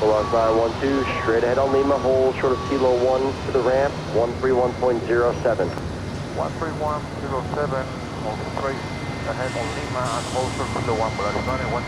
Log 912, straight ahead on Lima, hold short of Kilo 1 to the ramp, 131.07. 131.07, hold straight ahead on Lima and hold short Kilo 1, but that's running 13.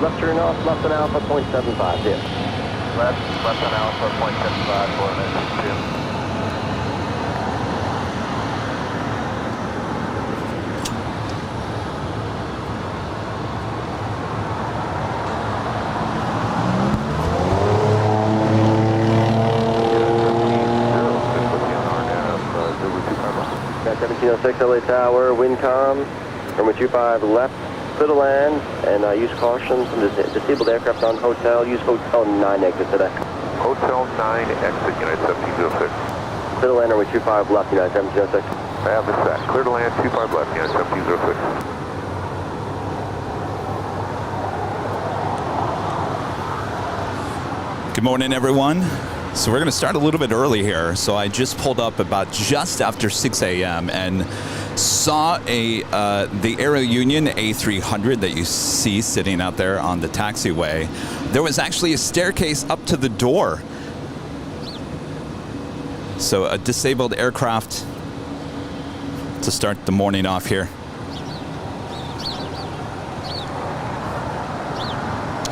Left turn off, left on Alpha, 0.75, yeah. Left on Alpha, 0.75, coordinate 62. Got 1706 LA Tower, wind calm, runway 25 left. Clear to land, and use caution from the disabled aircraft on hotel. Use Hotel 9 exit today. Hotel 9 exit, United 1706. Clear to land, runway 25 left, United 1706. I have this back. Clear to land, 25 left, United 1706. Good morning, everyone. So we're going to start a little bit early here. So I just pulled up about just after 6 a.m. and saw the Aerounion A300 that you see sitting out there on the taxiway. There was actually a staircase up to the door. So a disabled aircraft to start the morning off here.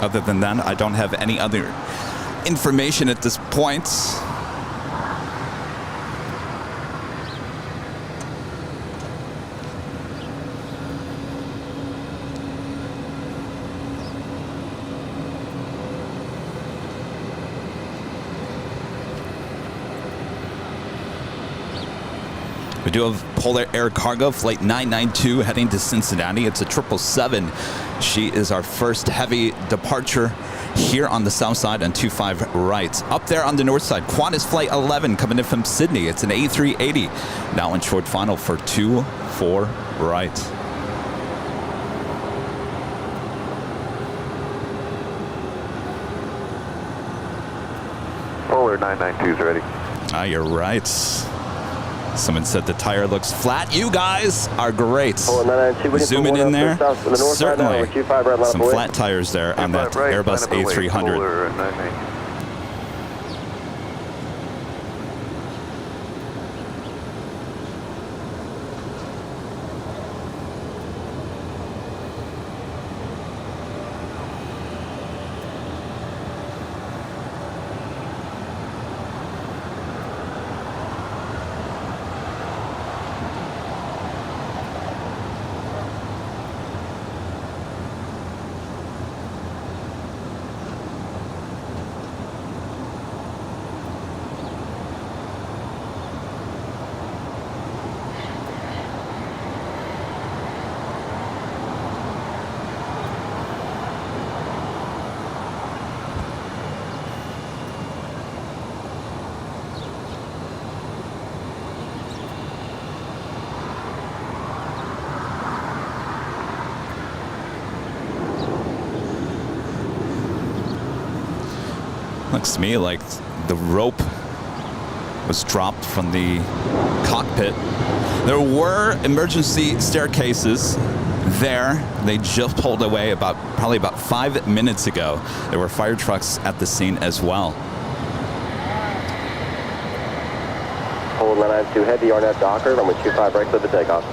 Other than that, I don't have any other information at this point. We do have Polar Air Cargo Flight 992 heading to Cincinnati. It's a 777. She is our first heavy departure here on the south side on 25 right. Up there on the north side, Qantas Flight 11 coming in from Sydney. It's an A380. Now in short final for 24 right. Polar 992 is ready. Ah, you're right. Someone said the tire looks flat. You guys are great. Zooming in there. Certainly. Some flat tires there on that Airbus A300. looks to me like the rope was dropped from the cockpit. There were emergency staircases there. They just pulled away probably about 5 minutes ago. There were fire trucks at the scene as well. Hold 992 heavy, RNAV Docker, runway 25 right, clear for takeoff.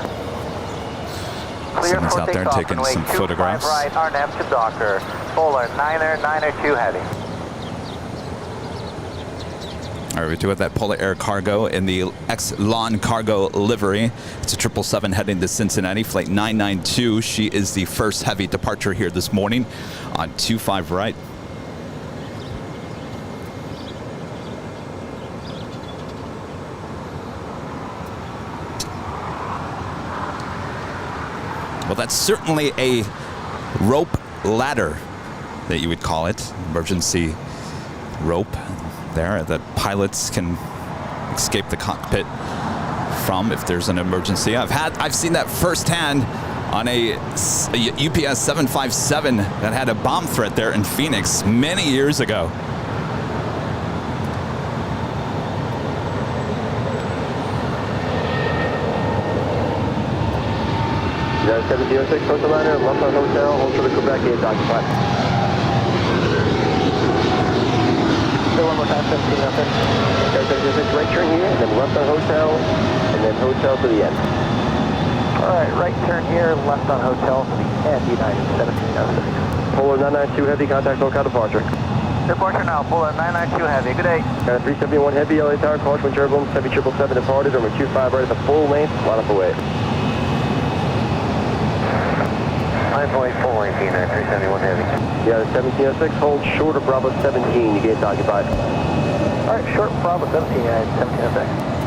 Someone's out there taking some photographs. Right, RNAV to Docker. Polar 992 heavy. All right, we do have that Polar Air Cargo in the Exelon Cargo livery. It's a 777 heading to Cincinnati, flight 992. She is the first heavy departure here this morning on 25 right. Well, that's certainly a rope ladder that you would call it. Emergency rope there that pilots can escape the cockpit from if there's an emergency. I've seen that firsthand on a UPS 757 that had a bomb threat there in Phoenix many years ago. United 1706, Coastal Liner, left on hotel, hold for the Quebec 8 occupied. Say one more time, 1706. United 1706, right turn here, and then left on hotel, and then hotel to the end. Alright, right turn here, left on hotel to the end, United 1706. Polar 992 heavy, contact local departure. Departure now, Polar 992 heavy, good day. 371 heavy, LA Tower, caution turbulence, heavy 777 departed, runway 25 right at the full length, line up away. 9.4, 371 heavy. Yeah, 1706, hold short of Bravo 17, you gates occupied. Alright, short Bravo 17, United 1706.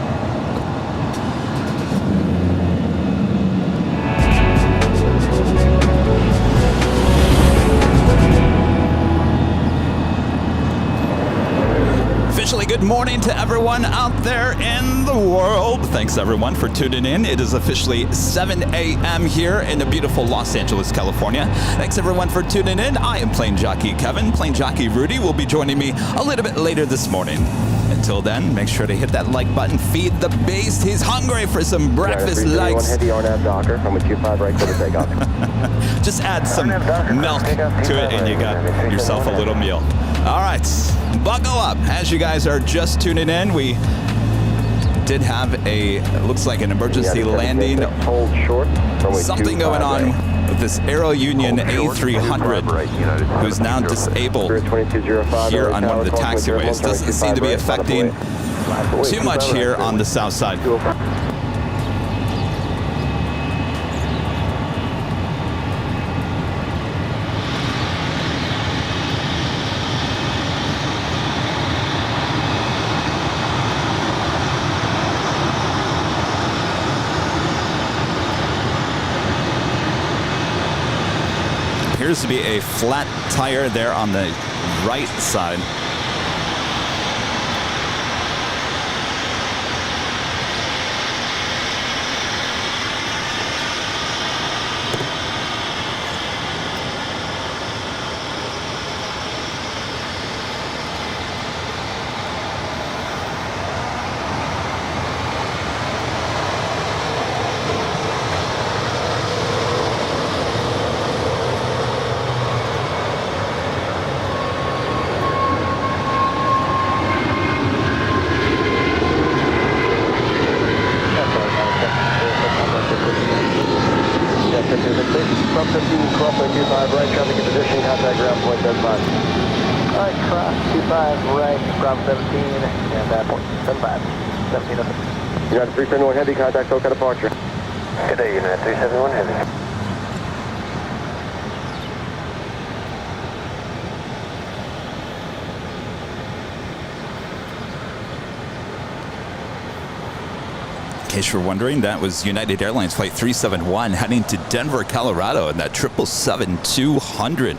Officially good morning to everyone out there in the world. Thanks everyone for tuning in. It is officially 7 a.m. here in the beautiful Los Angeles, California. Thanks everyone for tuning in. I am Plane Jockey Kevin. Plane Jockey Rudy will be joining me a little bit later this morning. Until then, make sure to hit that like button. Feed the beast. He's hungry for some breakfast likes. Heavy RNAV Docker, runway 25 right, clear to takeoff. Just add some milk to it and you got yourself a little meal. All right, buckle up. As you guys are just tuning in, we did have it looks like an emergency landing. Hold short. Something going on with this Aerounion A300, who's now disabled here on one of the taxiways. Doesn't seem to be affecting too much here on the south side. Appears to be a flat tire there on the right side. United 371 heavy, contact SoCal departure. Good day, United 371 heavy. In case you're wondering, that was United Airlines Flight 371 heading to Denver, Colorado in that 777-200.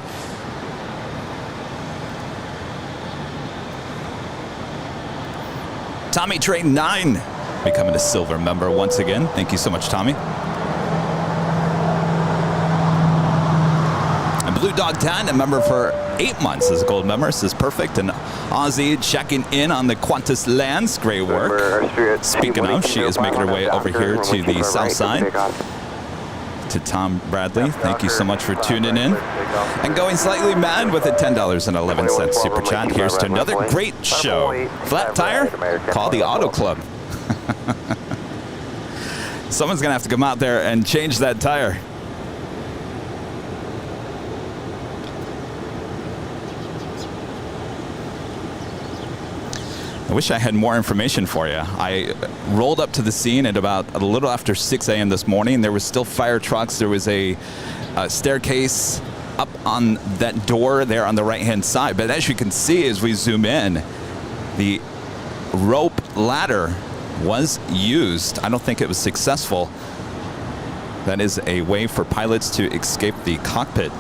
Tommy Train 9 becoming a silver member once again. Thank you so much, Tommy. I Blue Dog 10, a member for 8 months as a gold member. This is perfect. And Ozzy checking in on the Qantas lands. Great work. Speaking of, she is making her way over here to the south side. To Tom Bradley, thank you so much for tuning in. And going slightly mad with a $10.11 super chat. Here's to another great show. Flat tire? Call the Auto Club. Someone's gonna have to come out there and change that tire. I wish I had more information for you. I rolled up to the scene at about a little after 6 a.m. this morning. There was still fire trucks. There was a staircase up on that door there on the right-hand side. But as you can see, as we zoom in, the rope ladder was used. I don't think it was successful. That is a way for pilots to escape the cockpit.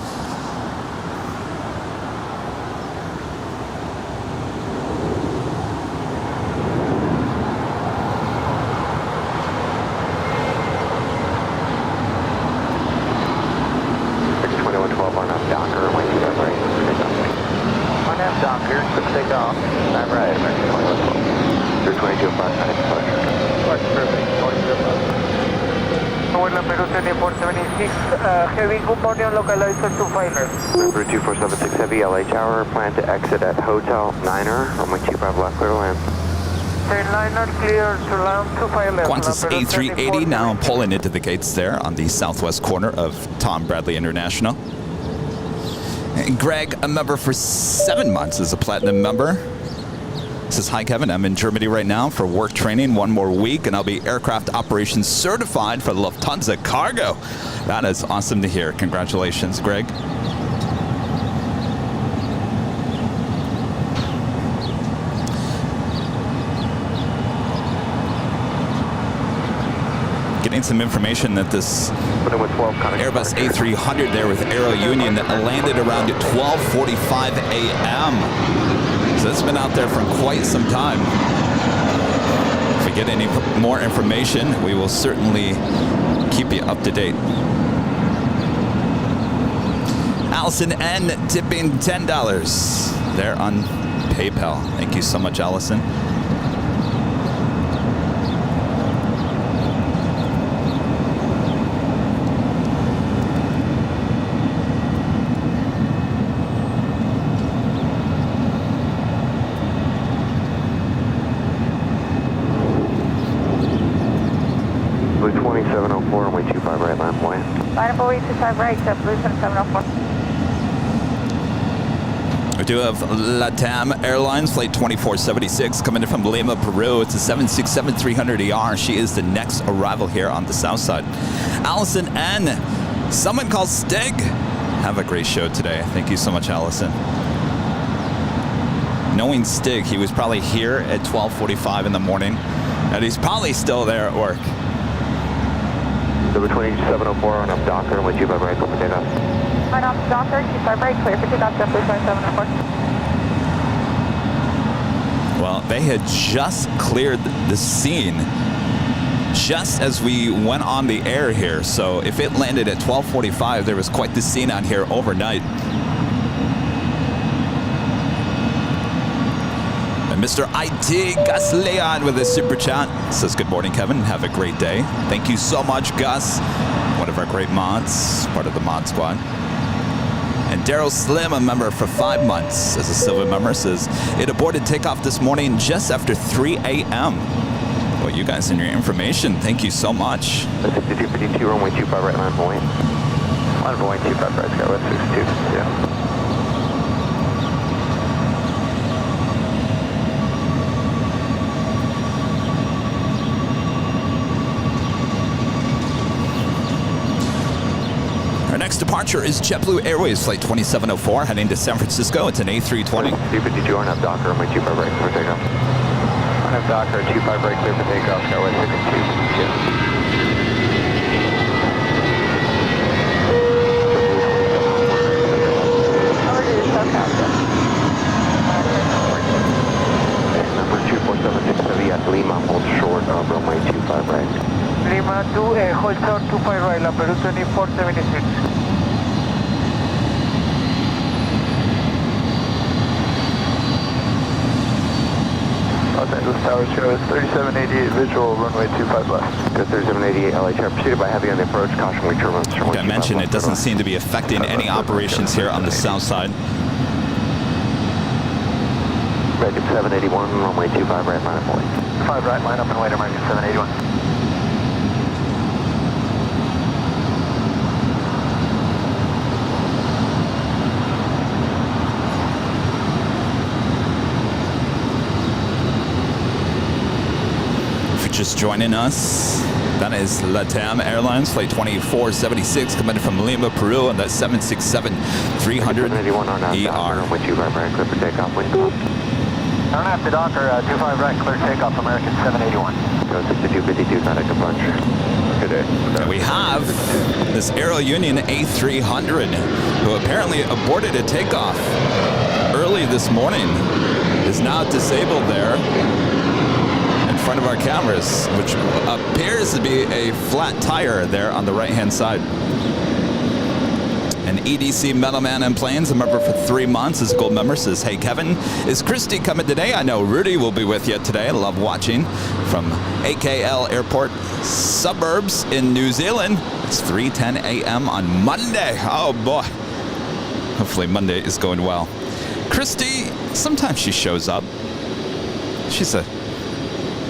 Heavy, good morning, localizer to Filer. Number 2476 Heavy, LA Tower, plan to exit at Hotel Niner, runway 25 left, clear to land. Niner clear to land to Filer. Qantas A380 now pulling into the gates there on the southwest corner of Tom Bradley International. And Greg, a member for 7 months, is a platinum member. Says, hi Kevin, I'm in Germany right now for work training, 1 more week, and I'll be aircraft operations certified for Lufthansa Cargo. That is awesome to hear. Congratulations, Greg. Getting some information that this Airbus A300 there with Aerounion that landed around at 12:45 a.m. So it's been out there for quite some time. If we get any more information, we will certainly keep you up to date. Allison N. tipping $10 there on PayPal. Thank you so much, Allison. Right, Blue 704. We do have LATAM Airlines, flight 2476, coming in from Lima, Peru. It's a 767-300ER. She is the next arrival here on the south side. Allison N. Someone called Stig. Have a great show today. Thank you so much, Allison. Knowing Stig, he was probably here at 12:45 in the morning, and he's probably still there at work. Number 2704 on up Docker, with you by right, clear for takeoff. On up Docker, keep by right, clear for takeoff, Blue 2704. Well, they had just cleared the scene just as we went on the air here. So if it landed at 12:45, there was quite the scene out here overnight. Mr. IT, Gus Leon with a super chat. Says, good morning, Kevin. Have a great day. Thank you so much, Gus. One of our great mods, part of the mod squad. And Daryl Slim, a member for 5 months as a silver member, says, it aborted takeoff this morning just after 3 a.m. Well, you guys and your information, thank you so much. 6252, runway 25 right, line point. Line point 25 right, Skywest 62, yeah. Next departure is JetBlue Airways, flight 2704, heading to San Francisco. It's an A320. 252 on up Docker, runway 25 right, clear for takeoff. On up Docker, 25 right, clear for takeoff, Skywest 62. Number 2476 Heavy at Lima, hold short of runway 25 right. Lima 2, hold short 25 right, Peru 2476. Angeles Tower, Sky 3788, visual runway 25 left. Go 3788, LA Tower, proceeded by heavy on the approach, caution wind turbulence. Like I mentioned, it doesn't seem to be affecting any operations here on the south side. American 781, runway 25 right, line up and wait. 5 right, line up and wait, American 781. Just joining us, that is LATAM Airlines, flight 2476, coming from Lima, Peru, and that's 767-300 ER. Runway 25 right, clear for takeoff, wind calm. Turn after Docker, 25 right, clear takeoff, American 781. Go 6252, contact approach. Good day. And we have this Aerounion A300, who apparently aborted a takeoff early this morning, is now disabled there in front of our cameras, which appears to be a flat tire there on the right-hand side. An EDC Metalman in Planes, a member for 3 months, is a gold member, says, hey Kevin, is Christy coming today? I know Rudy will be with you today. I love watching from AKL Airport suburbs in New Zealand. It's 3:10 a.m. on Monday. Oh boy. Hopefully Monday is going well. Christy, sometimes she shows up. She's a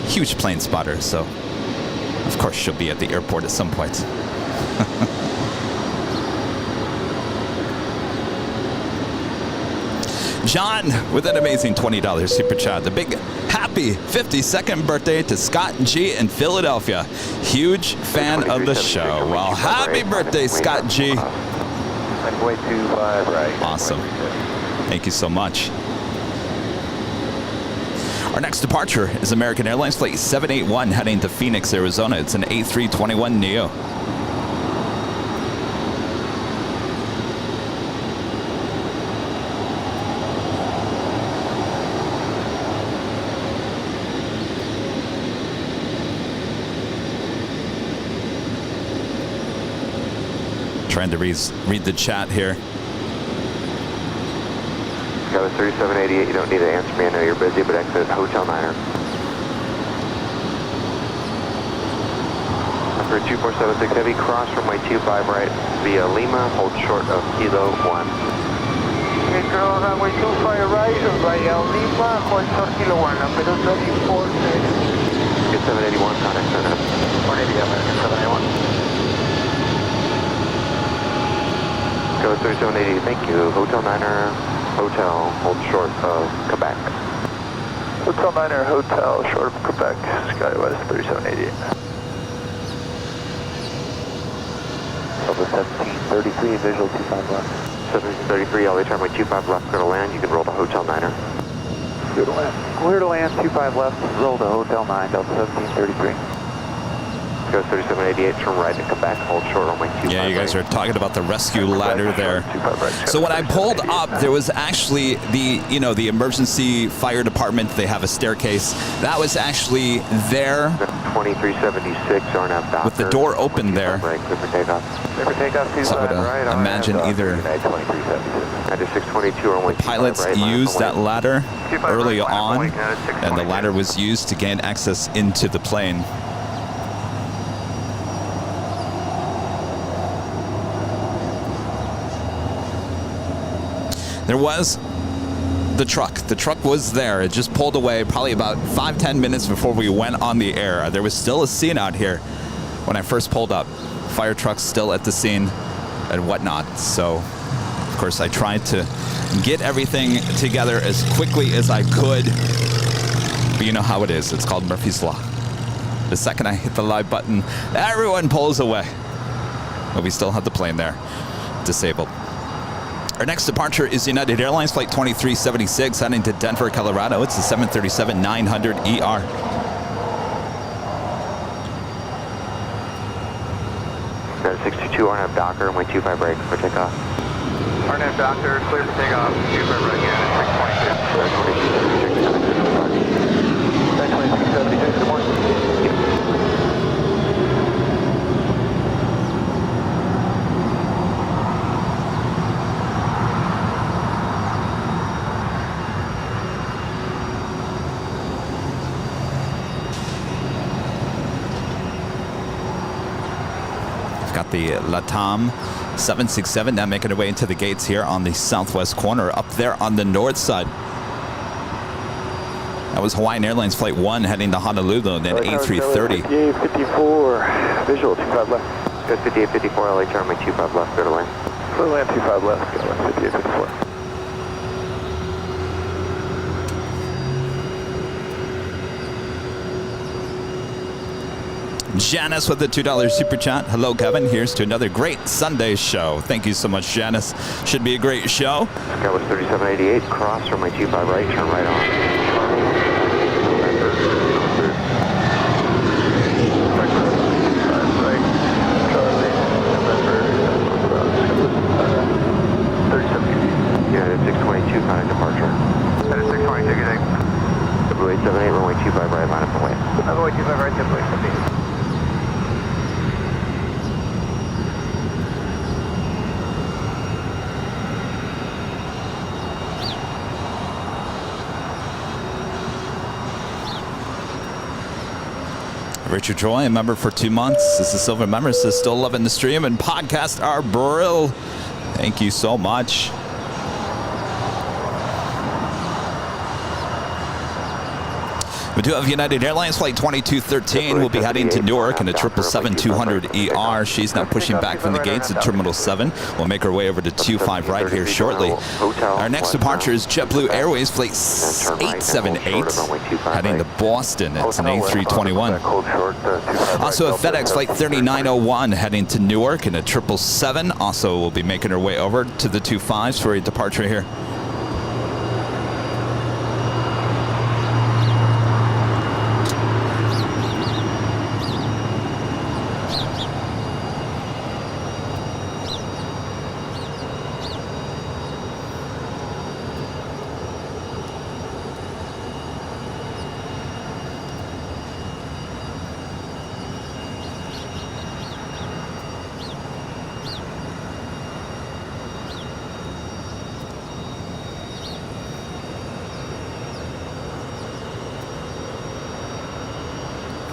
huge plane spotter, so of course she'll be at the airport at some point. John with an amazing $20 super chat. The big happy 52nd birthday to Scott G in Philadelphia. Huge fan of the show. Well, happy birthday, Scott G. Way 25 right. Awesome. Thank you so much. Our next departure is American Airlines flight 781 heading to Phoenix, Arizona. It's an A321neo. Trying to read the chat here. Go 3788, you don't need to answer me, I know you're busy, but exit Hotel Niner. Number 2476 Heavy, cross runway 25 right via Lima, hold short of Kilo 1. Okay, girl, runway 25 right via Lima, hold short Kilo 1, number 34. Get 781, contact center. 180, American 781. Go 3780, thank you. Hotel Niner, Hotel, hold short of Quebec. Hotel Niner, Hotel, short of Quebec, Skywest 3788. Delta 1733, visual 25 left. 1733, LA runway 25 left, clear to land. You can roll to Hotel Niner. Clear to land. Clear to land, 25 left, roll to Hotel 9, Delta 1733. Go 3788, turn right to Quebec, hold short runway 25 Yeah, you guys are talking about the rescue ladder there. So when I pulled up, there was actually the emergency fire department. They have a staircase. That was actually there 2376, RNAV Docker. with the door open there. Right, clear for takeoff. Clear for takeoff, So I would imagine either 9622, runway 25 pilots right, used that ladder 25 early right, on, line up and and the ladder was used to gain access into the plane. There was the truck. The truck was there. It just pulled away probably about 5-10 minutes before we went on the air. There was still a scene out here when I first pulled up. Fire trucks still at the scene and whatnot. So, of course, I tried to get everything together as quickly as I could. But you know how it is. It's called Murphy's Law. The second I hit the live button, everyone pulls away. But we still have the plane there, disabled. Our next departure is United Airlines flight 2376 heading to Denver, Colorado. It's the 737-900 ER. Got 622, RNAV Docker, runway 25 right, clear for takeoff. RNAV Doctor, clear for takeoff, 25 right, yeah, 622. 2676, good morning. got the LATAM 767 now making her way into the gates here on the southwest corner. Up there on the north side, that was Hawaiian Airlines Flight 1 heading to Honolulu, and then A330. 5854, visual 25 left. Good 5854, LH runway 25 left, clear to land. Clear to land 25 left, clear to land 5854. Janice with the $2 super chat. Hello, Kevin. Here's to another great Sunday show. Thank you so much, Janice. Should be a great show. That was 3788, cross from my 25 right, turn right on. United 622, kind of departure. United 622, good day. W878, runway 25 right, line up and wait. Runway 25 right, W878. Richard Troy, a member for 2 months. This is Silver Member, says still loving the stream and podcast are brill. Thank you so much. We do have United Airlines Flight 2213. We'll be heading to Newark in a 777-200ER. She's now pushing back from the gates at Terminal 7. We'll make our way over to 25 right here shortly. Our next departure is JetBlue Airways Flight 878 heading to Boston. It's an A321. Also a FedEx Flight 3901 heading to Newark in a 777. Also we'll be making our way over to the 25s for a departure here.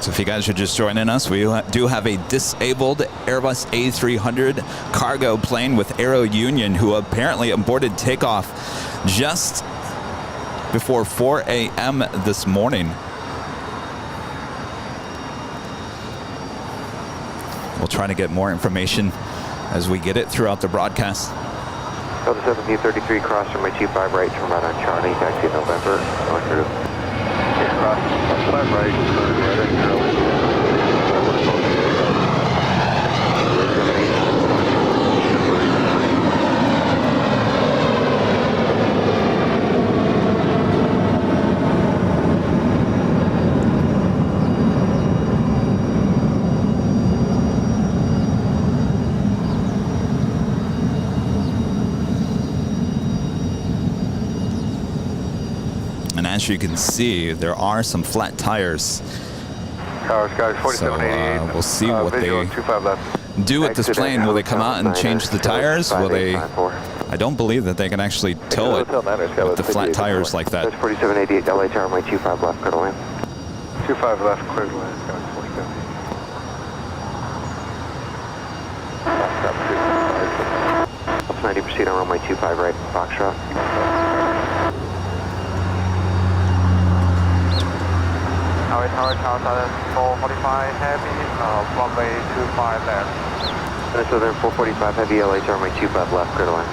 So if you guys are just joining us, we do have a disabled Airbus A300 cargo plane with Aerounion who apparently aborted takeoff just before 4 a.m. this morning. We'll try to get more information as we get it throughout the broadcast. Delta 1733, cross from my 25 right, turn right on Charlie, taxi November, going through. Cross 5 right, turn right on Charlie. As you can see, there are some flat tires. So we'll see what they do with this plane. Will they come out and change the tires? Will they? I don't believe that they can actually tow it with the flat tires like that. 4788 LHR, my 25 left, clear to land. 25 left, clear to land. 90, proceed on runway 25 right, Foxtrot. Tower, 445 heavy, runway 25 left. And so then 445 heavy, LHR, runway 25 left, clear to land.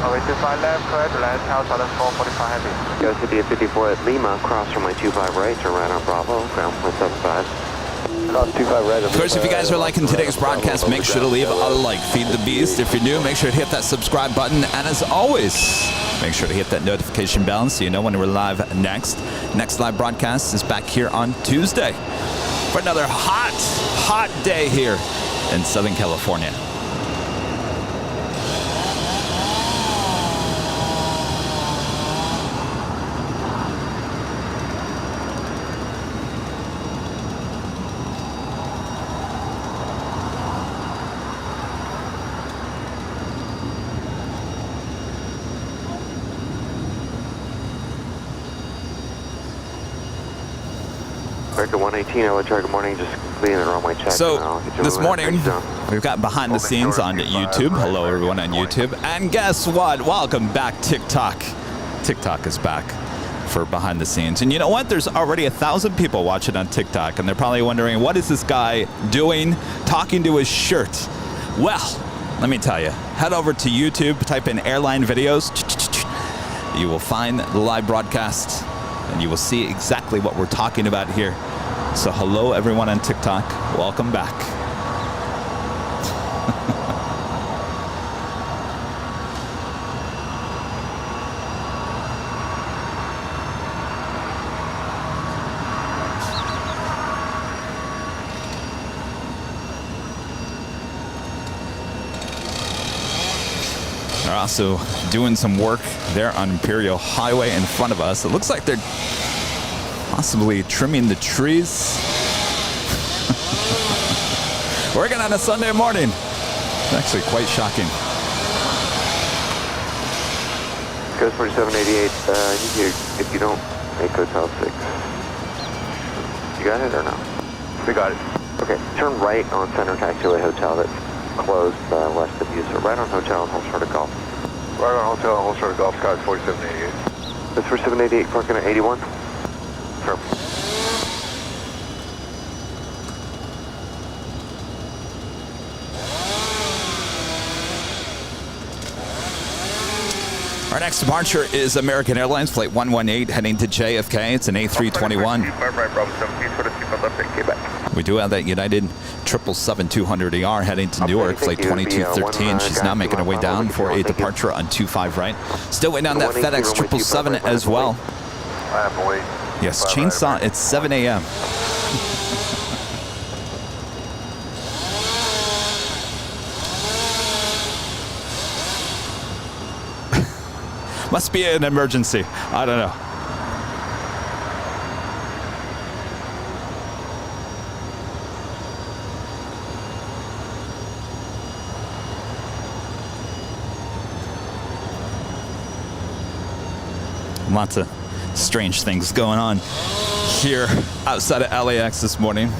Runway 25 left, clear to land, Tower 445 heavy. Go to the 54 at Lima, cross runway 25 right, turn right on Bravo, ground 175. Cross 25 right. Of course, if you guys are liking today's broadcast, make sure to leave a like. Feed the beast. If you're new, make sure to hit that subscribe button. And as always, make sure to hit that notification bell so you know when we're live next. Next live broadcast is back here on Tuesday for another hot day here in Southern California. America 118, LA Target morning, just completing the runway check. So this morning, we've got behind the scenes on YouTube. Hello, everyone on YouTube. And guess what? Welcome back, TikTok. TikTok is back for behind the scenes. And you know what? There's already 1,000 people watching on TikTok, and they're probably wondering, what is this guy doing talking to his shirt? Well, let me tell you. Head over to YouTube, type in Airline videos. You will find the live broadcast, and you will see exactly what we're talking about here. So hello, everyone on TikTok. Welcome back. They're also doing some work there on Imperial Highway in front of us. It looks like they're possibly trimming the trees. Working on a Sunday morning. It's actually quite shocking. Coast 4788, if you don't make Hotel 6. You got it or no? We got it. Okay, turn right on Center Taxiway Hotel that's closed west of you. So right on Hotel and Holster to Golf. Right on Hotel and Holster to Golf, Coast 4788. That's 4788, parking at 81. Sure. Our next departure is American Airlines Flight 118 heading to JFK. It's an A321. We do have that United 777-200ER heading to Newark, Flight 2213. She's now making her way down for a departure on 25 right. Still waiting on that FedEx 777 as well. Yes, chainsaw at 7 a.m. Must be an emergency. I don't know. Lots of strange things going on here outside of LAX this morning.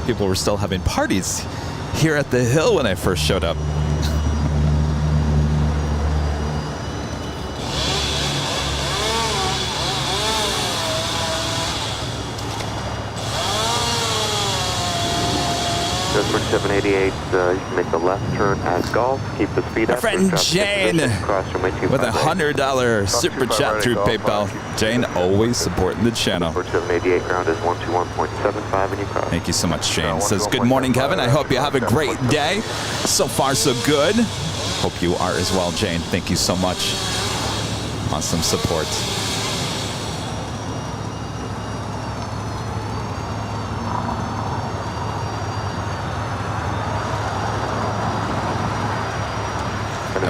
People were still having parties here at the Hill when I first showed up. Coast 4788, you can make the left turn at Golf. Keep the speed up. My friend Jane with $100 super chat through PayPal. Jane always supporting the channel. 4788 ground is 121.75 and you cross. Thank you so much, Jane. Says, good morning, Kevin. I hope you have a great day. So far, so good. Hope you are as well, Jane. Thank you so much. Awesome support.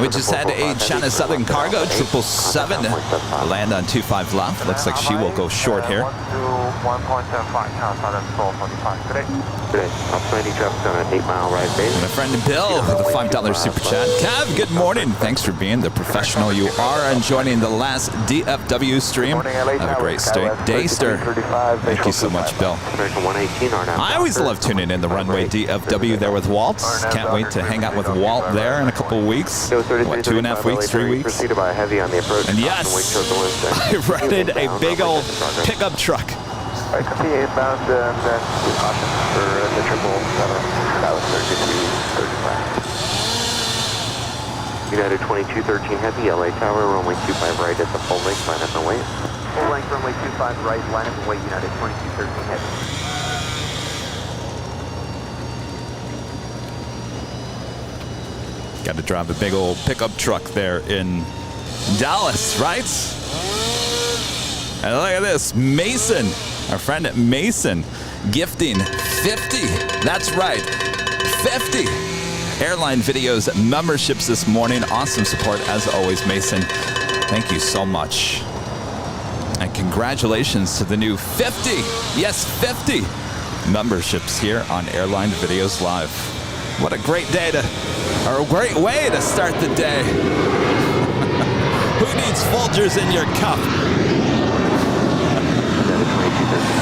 We just had a China Southern Cargo 777 land on 25 left. Looks like she will go short here. 1.75, China Southern 445. Today. Operating traffic on an 8-mile ride base. My friend Bill with a $5 super chat. Kev, good morning. Thanks for being the professional you are and joining the last DFW stream. Have a great day, sir. Thank you so much, Bill. American 118 are now. I always love tuning in the runway DFW there with Walt. Can't wait to hang out with Walt there in a couple weeks. What, 2.5 weeks, 3 weeks? Preceded by a heavy on the approach. And yes, I rented a big old pickup truck. I can see inbound and then caution for the 777. That was 3235. United 2213 Heavy, LA Tower, runway 25 right at the full length, line up and wait. Full length runway 25 right, line up and wait, United 2213 Heavy. Got to drive a big old pickup truck there in Dallas, right? And look at this, Mason, our friend Mason, gifting 50. That's right, 50 Airline Videos memberships this morning. Awesome support as always, Mason. Thank you so much. And congratulations to the new 50, yes, 50 memberships here on Airline Videos Live. What a great day or a great way to start the day. Who needs Folgers in your cup?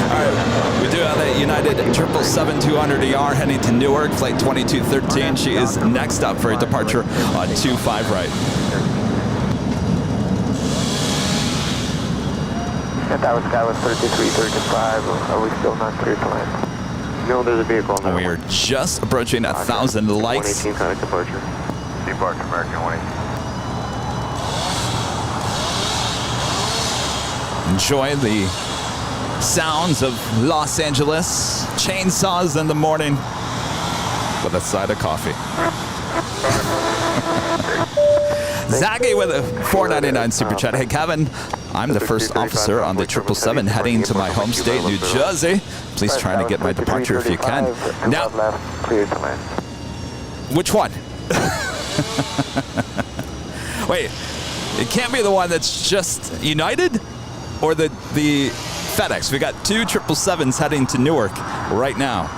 right, we do have a United 777-200ER heading to Newark, flight 2213. She is next up for a departure on 25 right. And that was Sky was 3335. Are we still not clear to land? No, there's a vehicle on And we are just approaching 1,000 likes. 118 contact departure. Departure American 118. Enjoy the sounds of Los Angeles, chainsaws in the morning with a side of coffee. Zaggy with a $4.99 super chat. Hey Kevin, I'm the first officer on the 777 heading to my home state, New Jersey. Please try to get my departure if you can. Now, which one? Wait, it can't be the one that's just United? Or the FedEx. We got two 777s heading to Newark right now.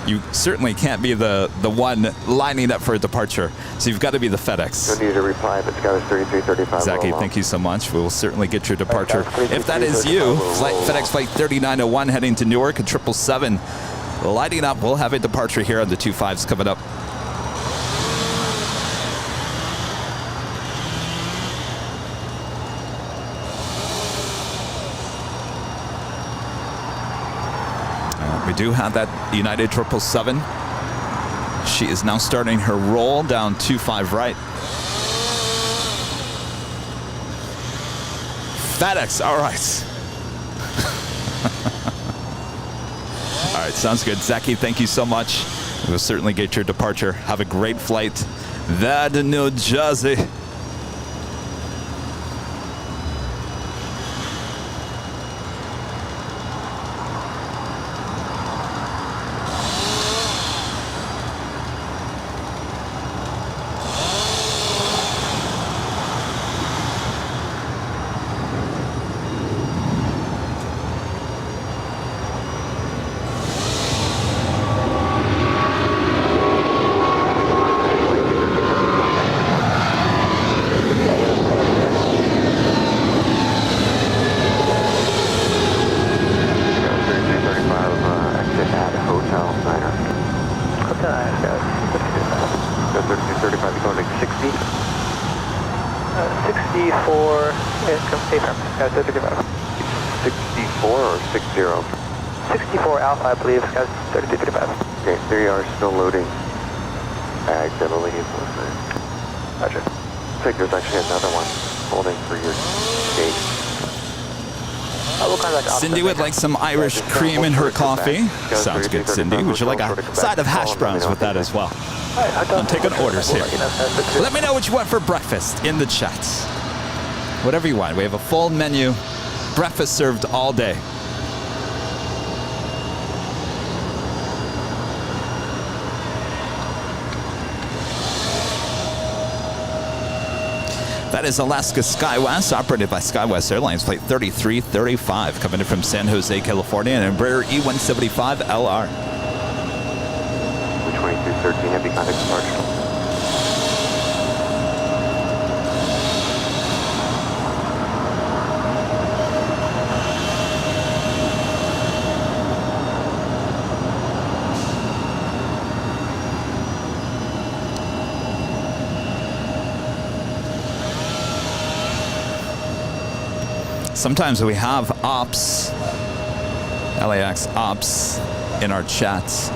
You certainly can't be the one lining up for a departure. So you've got to be the FedEx. No need to reply, but Sky was 3335. Zaki, thank you so much. We will certainly get your departure. If that is you, FedEx flight 3901 heading to Newark, a 777 lighting up. We'll have a departure here on the 25s coming up. We do have that United 777. She is now starting her roll down 25 right. FedEx, all right. All right, sounds good. Zaki, thank you so much. We'll certainly get your departure. Have a great flight. That in New Jersey. I believe Sky 3335. Okay, there you are, still loading bags, I believe. Roger. Looks like there's actually another one holding for your gate. Cindy would like some Irish cream in her coffee. Sounds good, Cindy. Would you like a side of hash browns with that as well? I'm taking orders here. Let me know what you want for breakfast in the chat. Whatever you want. We have a full menu. Breakfast served all day. That is Alaska SkyWest, operated by SkyWest Airlines, flight 3335, coming in from San Jose, California, and Embraer E175LR. 2213, heavy contact departure. Sometimes we have ops, LAX ops, in our chats.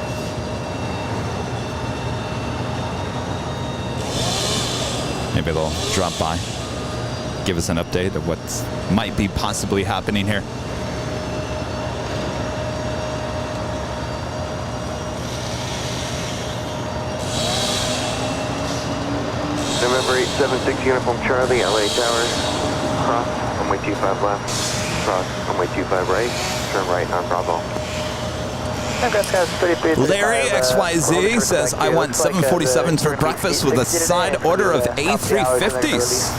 Maybe they'll drop by, give us an update of what might be possibly happening here. November 876 Uniform Charlie, LA Towers, cross, runway 25 left, cross, runway 25 right, turn right on Bravo. Larry XYZ says, I want 747s for breakfast with a side order of A350s.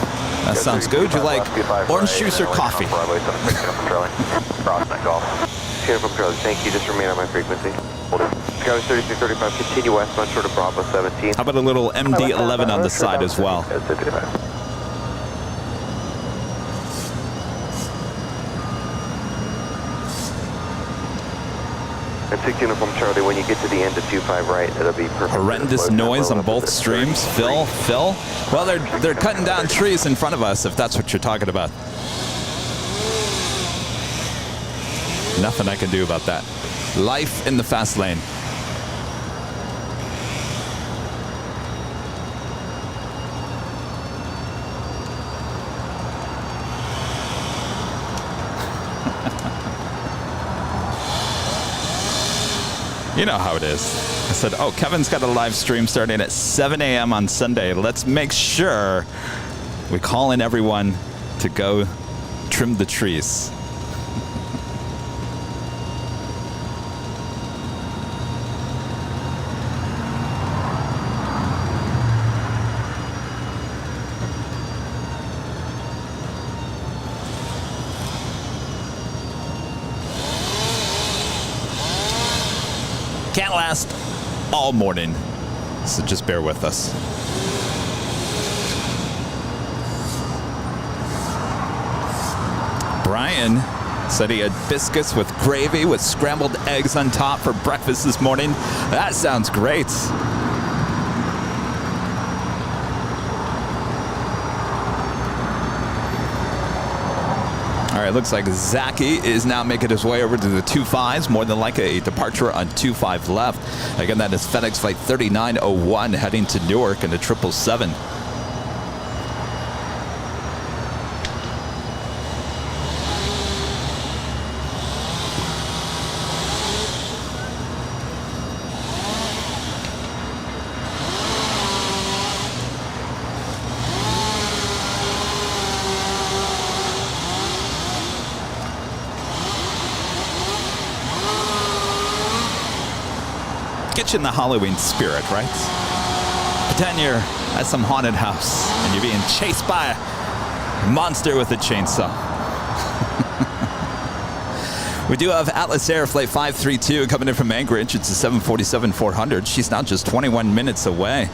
That sounds good. Would you like orange juice or coffee? Uniform Charlie, thank you. Just remain on my frequency. Hold it. Sky 3335, continue westbound short of Bravo 17. How about a little MD-11 on the side as well? 6 Uniform Charlie, when you get to the end of 25 right, it'll be perfect. Horrendous noise on both streams. Phil. Well, they're cutting down trees in front of us, if that's what you're talking about. Nothing I can do about that. Life in the fast lane. You know how it is. I said, oh, Kevin's got a live stream starting at 7 a.m. on Sunday. Let's make sure we call in everyone to go trim the trees. Can't last all morning, so just bear with us. Brian said he had biscuits with gravy with scrambled eggs on top for breakfast this morning. That sounds great. All right, looks like Zaki is now making his way over to the 25s, more than like a departure on 25 left. Again, that is FedEx Flight 3901 heading to Newark in the 777. Get you in the Halloween spirit, right? Pretend you're at some haunted house and you're being chased by a monster with a chainsaw. We do have Atlas Air Flight 532 coming in from Anchorage. It's a 747-400. She's now just 21 minutes away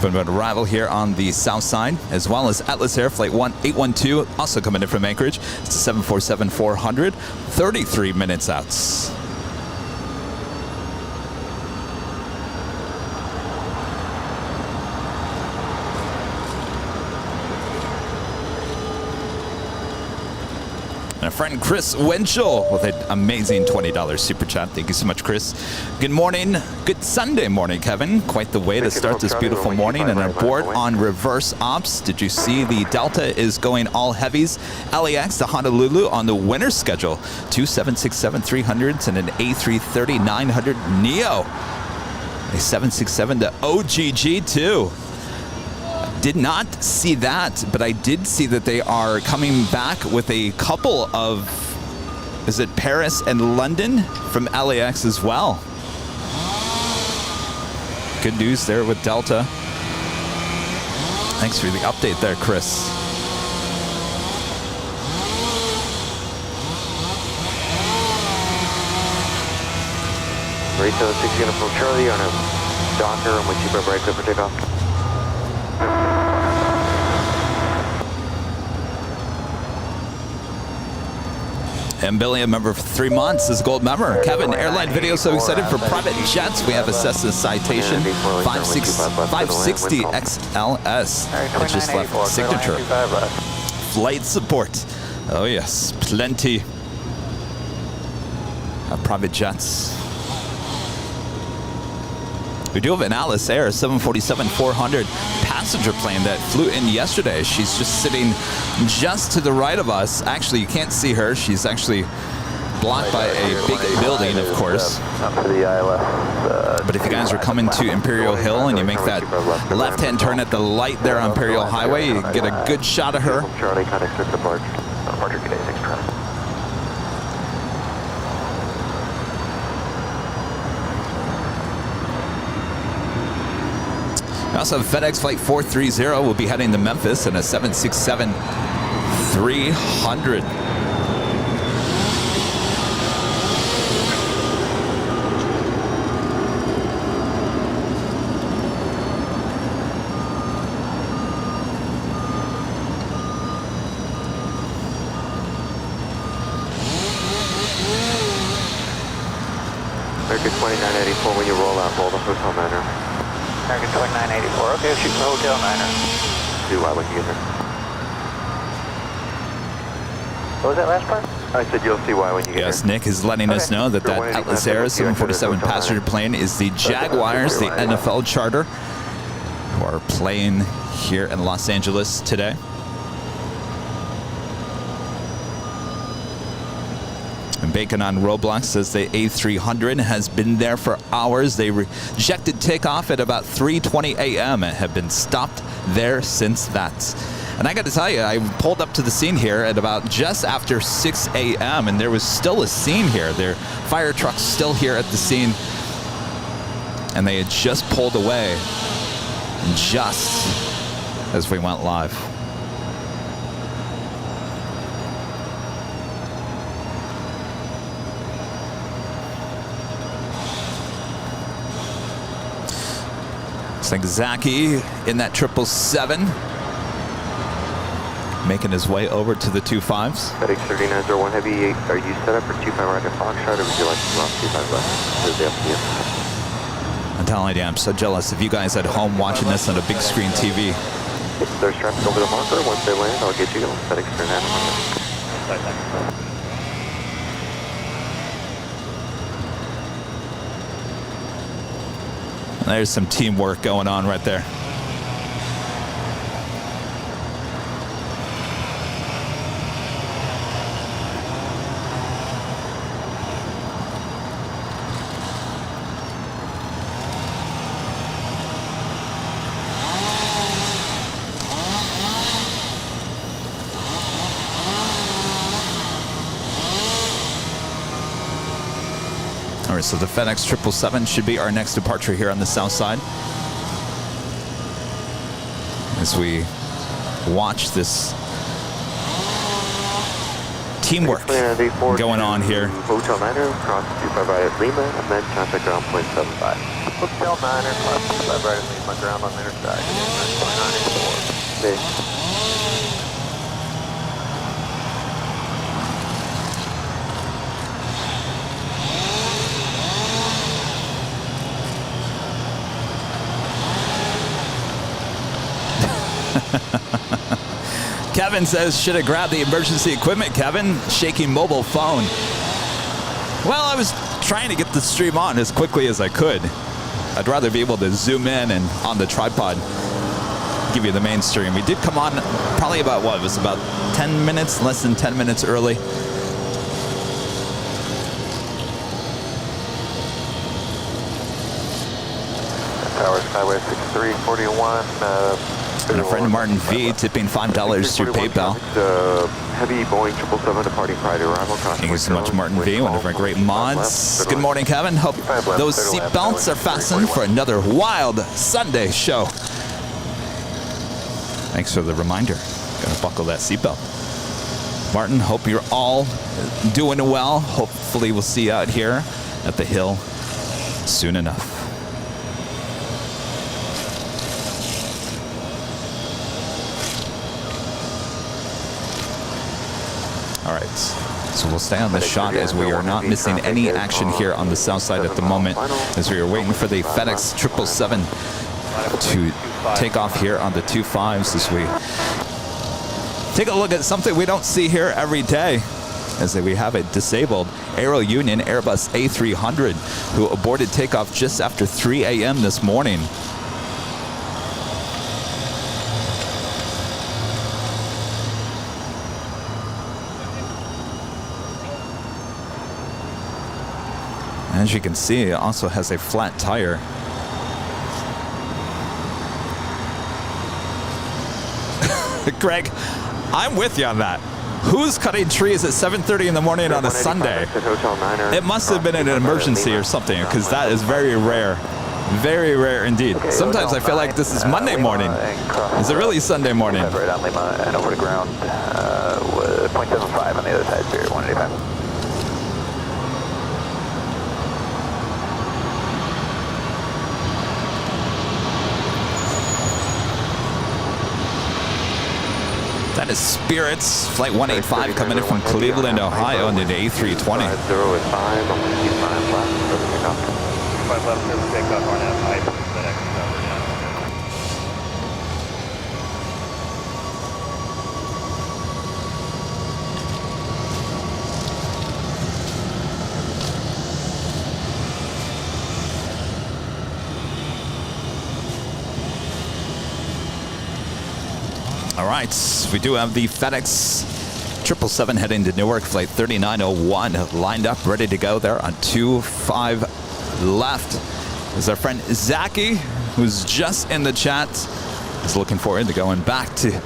from an arrival here on the south side, as well as Atlas Air Flight 812, also coming in from Anchorage. It's a 747-400, 33 minutes out. And a friend Chris Winchell with an amazing $20 super chat. Thank you so much, Chris. Good morning. Good Sunday morning, Kevin. Quite the way to start this beautiful morning. And aboard on reverse ops. Did you see the Delta is going all heavies? LAX to Honolulu on the winter schedule. Two 767-300s and an A330-900 Neo. A 767 to OGG too. Did not see that, but I did see that they are coming back with a couple of, is it Paris and London from LAX as well. Good news there with Delta. Thanks for the update there, Chris. Retail 6 Uniform Charlie on a Docker and with you right clear for takeoff. And Billy, a member for 3 months, is a gold member. Kevin, airline video so excited for private jets. We have a Cessna Citation 560 XLS. It just left signature. Flight support. Oh yes, plenty of private jets. We do have an Atlas Air 747-400 passenger plane that flew in yesterday. She's just sitting just to the right of us. Actually, you can't see her. She's actually blocked by a big building, of course. But if you guys are coming to Imperial Hill and you make that left-hand turn at the light there on Imperial Highway, you get a good shot of her. Charlie, contact with departure today, 6 traffic. We also have FedEx Flight 430 will be heading to Memphis in a 767-300. 984, when you roll out, roll the Hotel Niner. American 2984, okay, shoot the Hotel Niner. Do why when you get here. What was that last part? I said you'll see why when you get Yes, here. Nick is letting us know that that Atlas Air 747 passenger plane is the Jaguars, the NFL charter, who are playing here in Los Angeles today. And Bacon on Roblox says the A300 has been there for hours. They rejected takeoff at about 3:20 a.m. and have been stopped there since that. And I got to tell you, I pulled up to the scene here at about just after 6 a.m. and there was still a scene here. Their fire truck's still here at the scene. And they had just pulled away just as we went live. Looks like Zaki in that 777. Making his way over to the 25s. FedEx 3901 Heavy, are you set up for 25 right at Foxtrot, or would you like to come off 25 left? It's up to you. I'm telling you, I'm so jealous of you guys at home watching this on a big screen TV. If there's traffic over the marker, once they land, I'll get you going. FedEx 3901. There's some teamwork going on right there. All right, so the FedEx 777 should be our next departure here on the south side. As we watch this teamwork going on here. Hotel Niner, cross 25 right at Lima, and then contact ground point 75. Hotel Niner, cross 25 right at Lima, ground on their side. 2984. Kevin says, should have grabbed the emergency equipment, Kevin. Shaking mobile phone. Well, I was trying to get the stream on as quickly as I could. I'd rather be able to zoom in and on the tripod give you the main stream. We did come on probably about, what, it was about 10 minutes, less than 10 minutes early. Tower Skyway 6341. And a friend Martin V tipping $5 through PayPal. Heavy Boeing 777 departing prior to arrival. Thank you so much, Martin V, one of our great mods. Good morning, Kevin. Hope those seatbelts are fastened for another wild Sunday show. Thanks for the reminder. Gotta buckle that seatbelt. Martin, hope you're all doing well. Hopefully we'll see you out here at the hill soon enough. All right, so we'll stay on this shot as we are not missing any action here on the south side at the moment, as we are waiting for the FedEx 777 to take off here on the 25s as we take a look at something we don't see here every day, as we have a disabled Aerounion Airbus A300 who aborted takeoff just after 3 a.m. this morning. As you can see, it also has a flat tire. Greg, I'm with you on that. Who's cutting trees at 7:30 in the morning on a Sunday? It must have been an emergency or something, because that is very rare. Very rare indeed. Sometimes I feel like this is Monday morning. Is it really Sunday morning? Right on Lima and over to ground with 0.75 on the other side, Spirit 185. That is Spirits, Flight 185 coming in from Cleveland, Ohio, into the A320. 25 left, clear for takeoff on F5, FedEx number down. All right, we do have the FedEx 777 heading to Newark, flight 3901, lined up, ready to go there on 25 left. Is our friend Zachy, who's just in the chat, is looking forward to going back to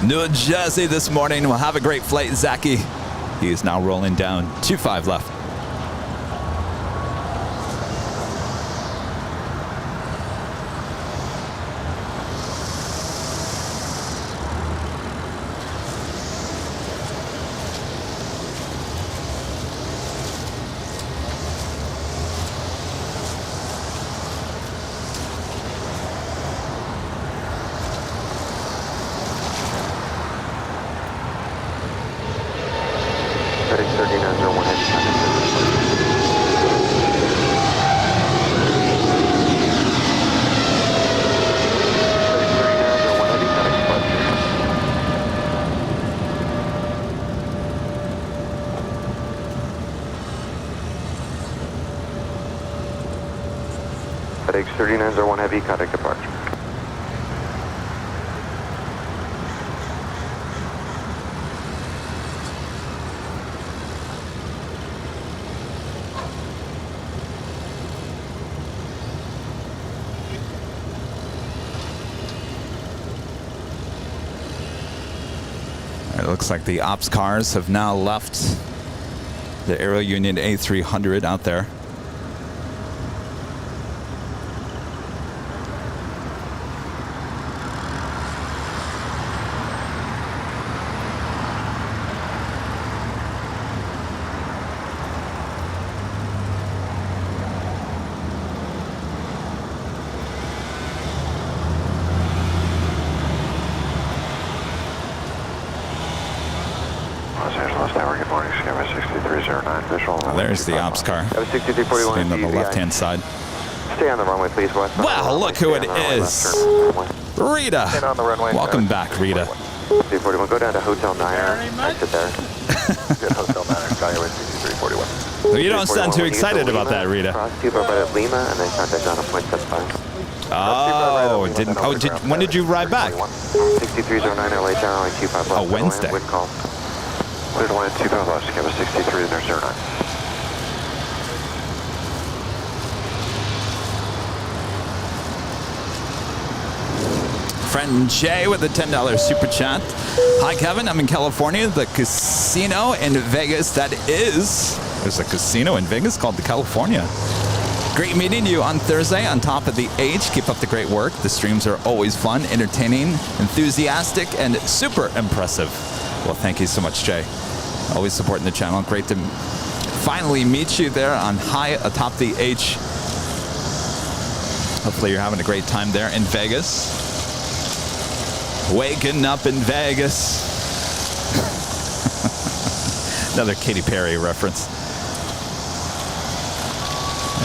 New Jersey this morning. We'll have a great flight, Zachy. He is now rolling down 25 left. FedEx 3901 Heavy, contact departure. It looks like the ops cars have now left the Aerounion A300 out there. There's the ops car. Staying on the left-hand side. Stay on the runway, please, West. Well, look who it is. Rita. Welcome back, Rita. 6341, go down to Hotel Niner. Exit there. Good Hotel Niner, Skyway 6341. You don't sound too excited about that, Rita. Cross Cuba right at Lima, and then contact on a point 75. When did you ride back? 6309 LA Tower, only 25 left. Oh, Wednesday. Wind call. Wind 1 and 25 left, Skyway 63, and there's 09. Friend Jay with the $10 super chat. Hi, Kevin. I'm in California. The casino in Vegas, that is. There's a casino in Vegas called the California. Great meeting you on Thursday on top of the H. Keep up the great work. The streams are always fun, entertaining, enthusiastic, and super impressive. Well, thank you so much, Jay. Always supporting the channel. Great to finally meet you there on high atop the H. Hopefully you're having a great time there in Vegas. Waking up in Vegas. Another Katy Perry reference.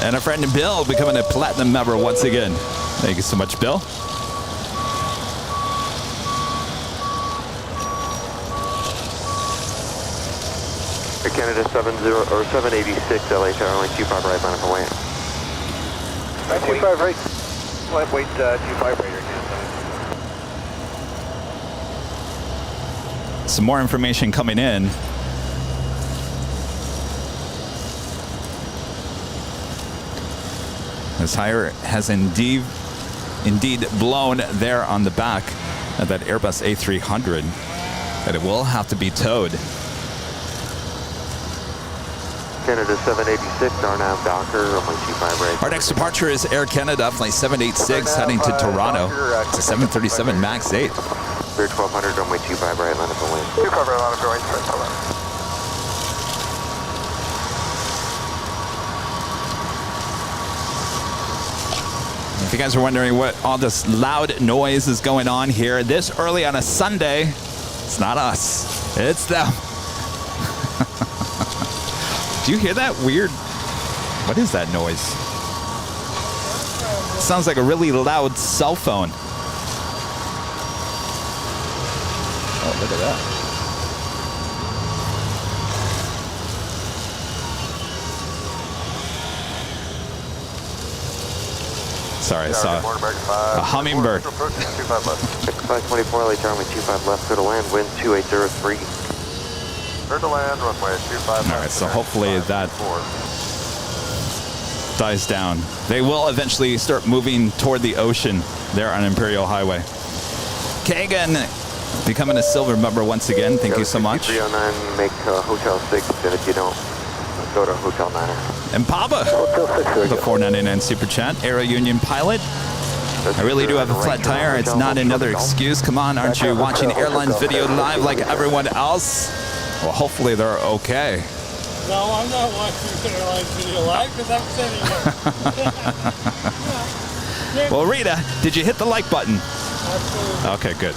And our friend Bill becoming a platinum member once again. Thank you so much, Bill. Canada 786 LA Tower, only 25 right, line up away. 25 right. Wait, 25 right. Some more information coming in. This tire has indeed blown there on the back of that Airbus A300, that it will have to be towed. Canada 786, Darnab Docker, runway 25 right. Our next departure is Air Canada, flight 786, heading to Toronto. It's a 737 MAX 8. Clear 1200, runway 25 right, line up and wing. 25 right, line up and wing, straight to left. If you guys are wondering what all this loud noise is going on here this early on a Sunday, it's not us, it's them. Do you hear that weird? What is that noise? sounds like a really loud cell phone. Oh, look at that. Sorry, I saw a hummingbird. 524 LA Charlie 25 left, clear to land, wind 2803. Clear to land, runway 25 left. All right, so hopefully that dies down. They will eventually start moving toward the ocean there on Imperial Highway. Kagan becoming a silver member once again. Thank you so much. 309, make Hotel 6, and if you don't, go to Hotel 9. And Papa, the 499 Super Chat, Aerounion pilot. I really do have a flat tire. It's not another excuse. Come on, aren't you watching Airline's video live like everyone else? Well, hopefully they're okay. No, I'm not watching Airline's video live because I'm sitting here. Well, Rita, did you hit the like button? Absolutely. Okay, good.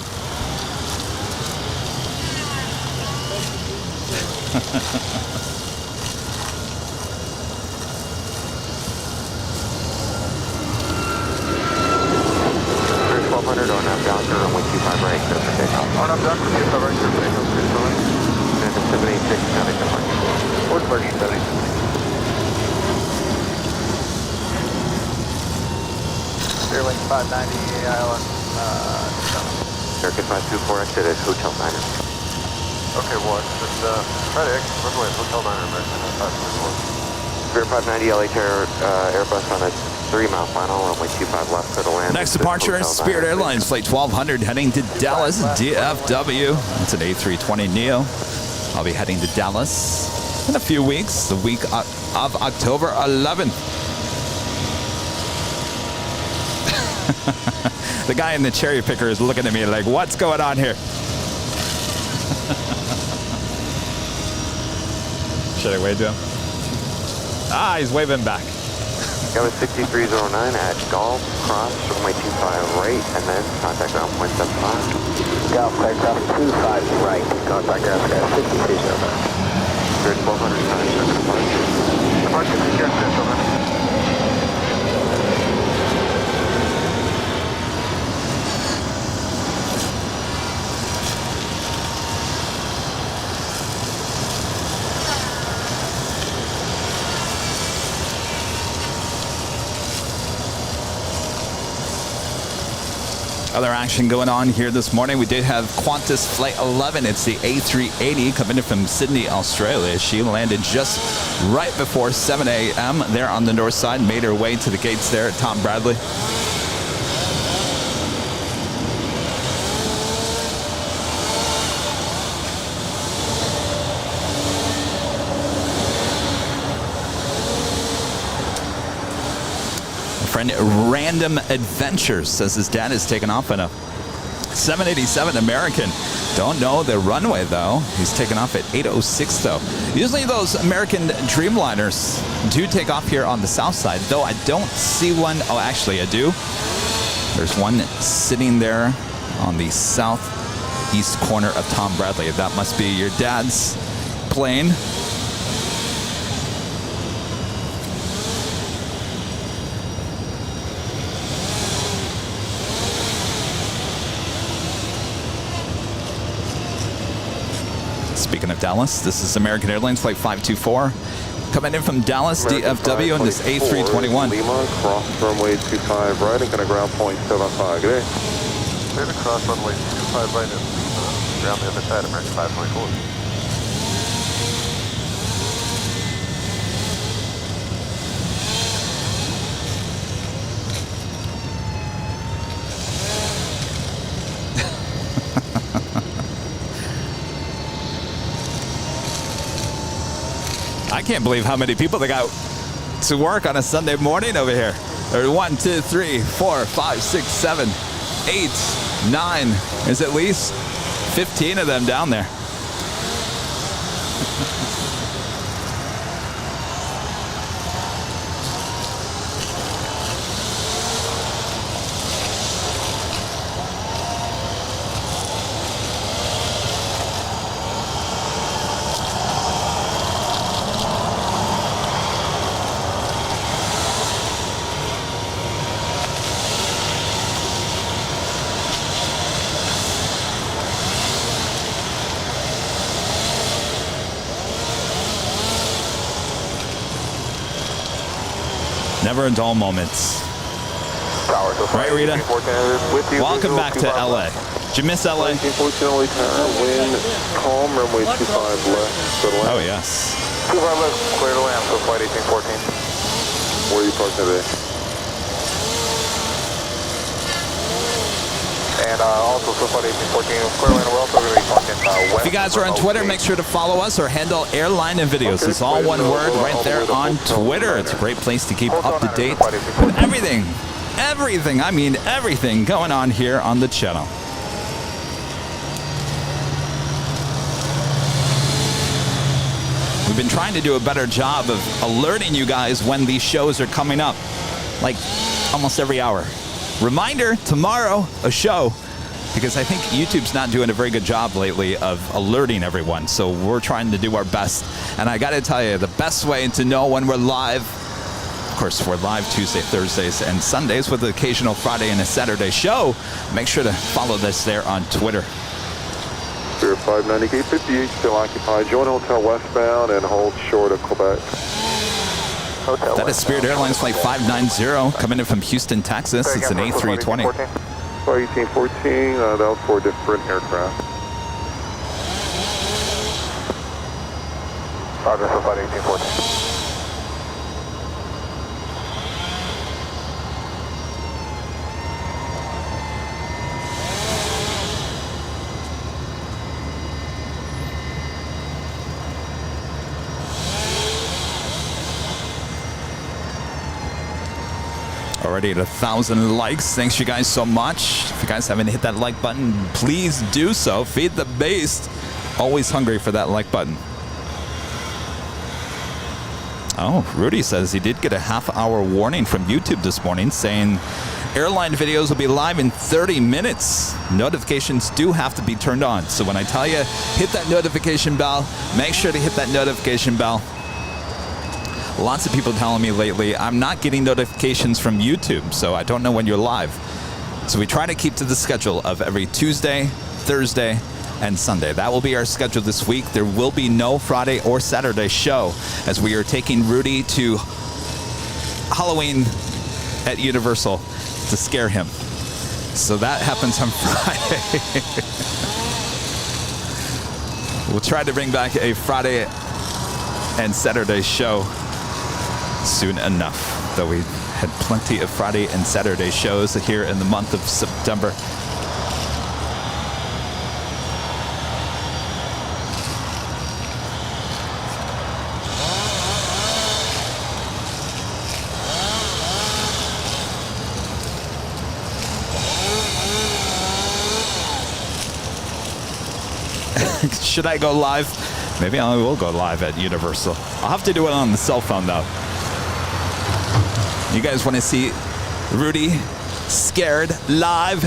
On up down to runway 25 right, clear for takeoff. On up down to 25 right, clear for takeoff. Clear for land. And 786, counting to mark. Forward departure 70. Airline 590 Island, American 524 exit at Hotel 9. Okay, one. Just try to exit runway Hotel 9, American 524. Spirit 590 LA Airbus on a 3-mile final, runway 25 left, clear to land. Next departure is Spirit Airlines Flight 1200 heading to Dallas, DFW. It's an A320neo. I'll be heading to Dallas in a few weeks, the week of October 11th. The guy in the cherry picker is looking at me like, what's going on here? Should I wave to him? Ah, he's waving back. Kevin 6309 at Golf, cross, runway 25 right, and then contact ground point 75. Golf aircraft 25 right, contact aircraft 6309. Spirit 1200 time, departure. Departure suggested, over. Other action going on here this morning. We did have Qantas Flight 11. It's the A380 coming in from Sydney, Australia. She landed just right before 7 a.m. there on the north side, made her way to the gates there at Tom Bradley. Friend Random Adventures says his dad is taking off in a 787 American. Don't know the runway though. He's taking off at 8:06 though. Usually those American Dreamliners do take off here on the south side, though I don't see one. Oh, actually I do. There's one sitting there on the southeast corner of Tom Bradley. That must be your dad's plane. Speaking of Dallas, this is American Airlines Flight 524. Coming in from Dallas, DFW, on this A321. Lima, cross runway 25 right and going to ground point 75. Good day. Clear to cross runway 25 right and ground the other side, American 524. I can't believe how many people they got to work on a Sunday morning over here. There are 1, 2, 3, 4, 5, 6, 7, 8, 9. There's at least 15 of them down there. Never a dull moments. Tower, so Right, Rita? with you. Welcome back to LA. Did you miss LA? 1814 LA tower, wind calm, runway 25 left, clear to land. Oh, yes. 25 left, clear to land, so flight 1814. Where are you parked today? And also, so flight 1814, clear land, we're also going to be parking west. If you guys are on Twitter, make sure to follow us or handle Airline and Videos. It's all one word right there on Twitter. It's a great place to keep up to date with everything, I mean everything going on here on the channel. We've been trying to do a better job of alerting you guys when these shows are coming up, like almost every hour. Reminder, tomorrow, a show, because I think YouTube's not doing a very good job lately of alerting everyone, so we're trying to do our best. And I gotta tell you, the best way to know when we're live, of course, we're live Tuesday, Thursdays, and Sundays with the occasional Friday and a Saturday show. Make sure to follow this there on Twitter. Spirit 590, gate 58 still occupied. Join Hotel westbound and hold short of Quebec. Hotel That is Spirit Airlines Flight 590, coming in from Houston, Texas. It's an A320. 1814, that was for a different aircraft. Roger, so flight 1814. Already at 1,000 likes. Thanks you guys so much. If you guys haven't hit that like button, please do so. Feed the beast. Always hungry for that like button. Oh, Rudy says he did get a half-hour warning from YouTube this morning saying Airline Videos will be live in 30 minutes. Notifications do have to be turned on. So when I tell you, hit that notification bell, make sure to hit that notification bell. Lots of people telling me lately, I'm not getting notifications from YouTube, so I don't know when you're live. So we try to keep to the schedule of every Tuesday, Thursday, and Sunday. That will be our schedule this week. There will be no Friday or Saturday show as we are taking Rudy to Halloween at Universal to scare him. So that happens on Friday. We'll try to bring back a Friday and Saturday show soon enough, though we had plenty of Friday and Saturday shows here in the month of September. Should I go live? Maybe I will go live at Universal. I'll have to do it on the cell phone though. You guys want to see Rudy scared live?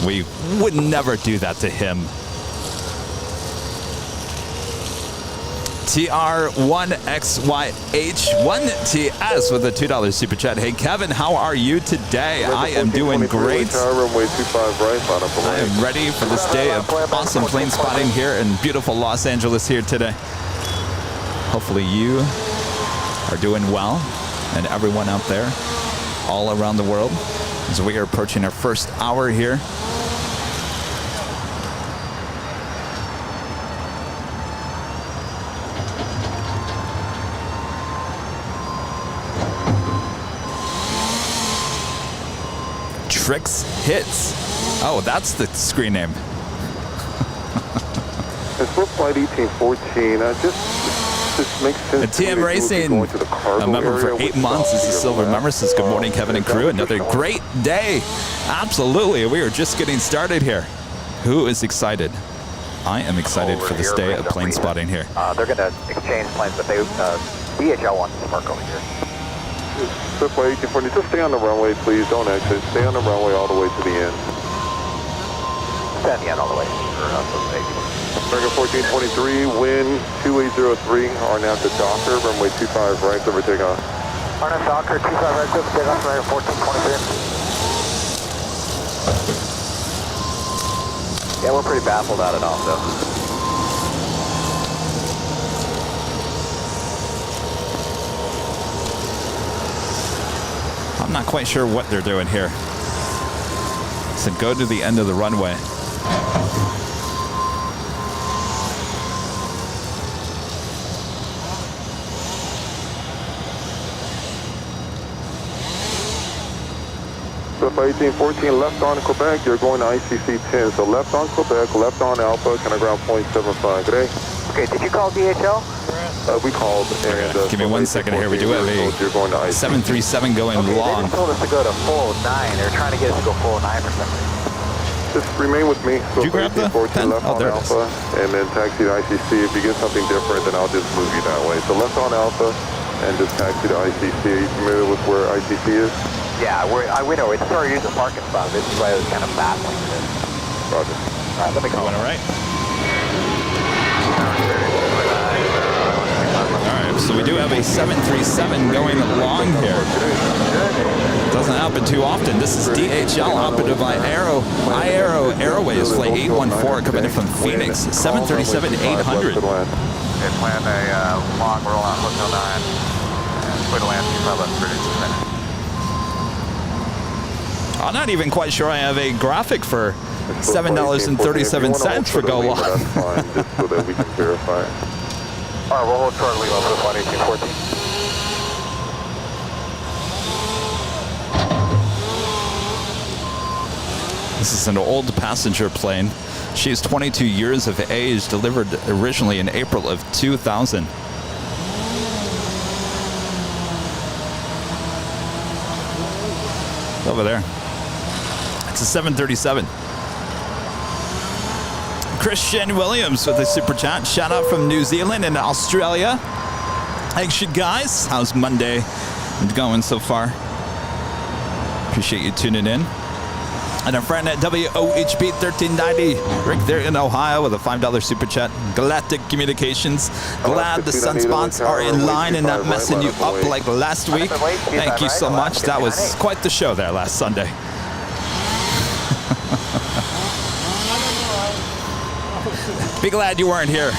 We would never do that to him. TR1XYH1TS with a $2 super chat. Hey Kevin, how are you today? I am doing great. Runway 25 right, bottom of I am ready for this day of awesome plane spotting here in beautiful Los Angeles here today. Hopefully you are doing well, and everyone out there all around the world as we are approaching our first hour here. Tricks Hits. Oh, that's the screen name. It's for flight 1814. This makes sense. And TM Racing, a member for 8 months, is still remembers. Says good morning, Kevin and crew. Another great day. Absolutely. We are just getting started here. Who is excited? I am excited for this day of plane spotting here. They're going to exchange planes, but they DHL wants to park over here. Swift flight 1840, just stay on the runway, please. Don't exit. Stay on the runway all the way to the end. Stay on the end all the way. American 1423, wind 2803, RNAV to Docker, runway 25 right, over takeoff. RNAV Docker, 25 right, over takeoff, American 1423. Yeah, we're pretty baffled at it also. I'm not quite sure what they're doing here. So go to the end of the runway. So for 1814, left on Quebec, you're going to ICC 10. So left on Quebec, left on Alpha, kind of ground point 75. Good day. Okay, did you call DHL? We called and... Give me 1 second here. We do have a 737 going long. They just told us to go to full 9. They're trying to get us to go full 9 for some reason. Just remain with me. So Did you grab the 14 pen? left Oh, on there it is. Alpha, and then taxi to ICC. If you get something different, then I'll just move you that way. So left on Alpha, and just taxi to ICC. Are you familiar with where ICC is? Yeah, we know. It's already using the parking spot. This is why it was kind of baffling. Roger. All right, let me call. Going all right? All right, so we do have a 737 going along here. Doesn't happen too often. This is DHL operated by Airways flight 814 coming in from Phoenix, 737 800. Good plan a long roll on Hotel 9. And clear to land 25 left, 36 minutes. I'm not even quite sure I have a graphic for $7.37 for go long. That's fine, just so that we can verify. All right, we'll hold short leave up to flight 1814. This is an old passenger plane. She's 22 years of age, delivered originally in April of 2000. Over there. It's a 737. Christian Williams with a super chat. Shout out from New Zealand and Australia. Thanks, you guys. How's Monday going so far? Appreciate you tuning in. And our friend at WOHB 1390, Rick there in Ohio with a $5 super chat. Galactic Communications. Glad the sunspots are in line and not messing you up like last week. Thank you so much. That was quite the show there last Sunday. Be glad you weren't here,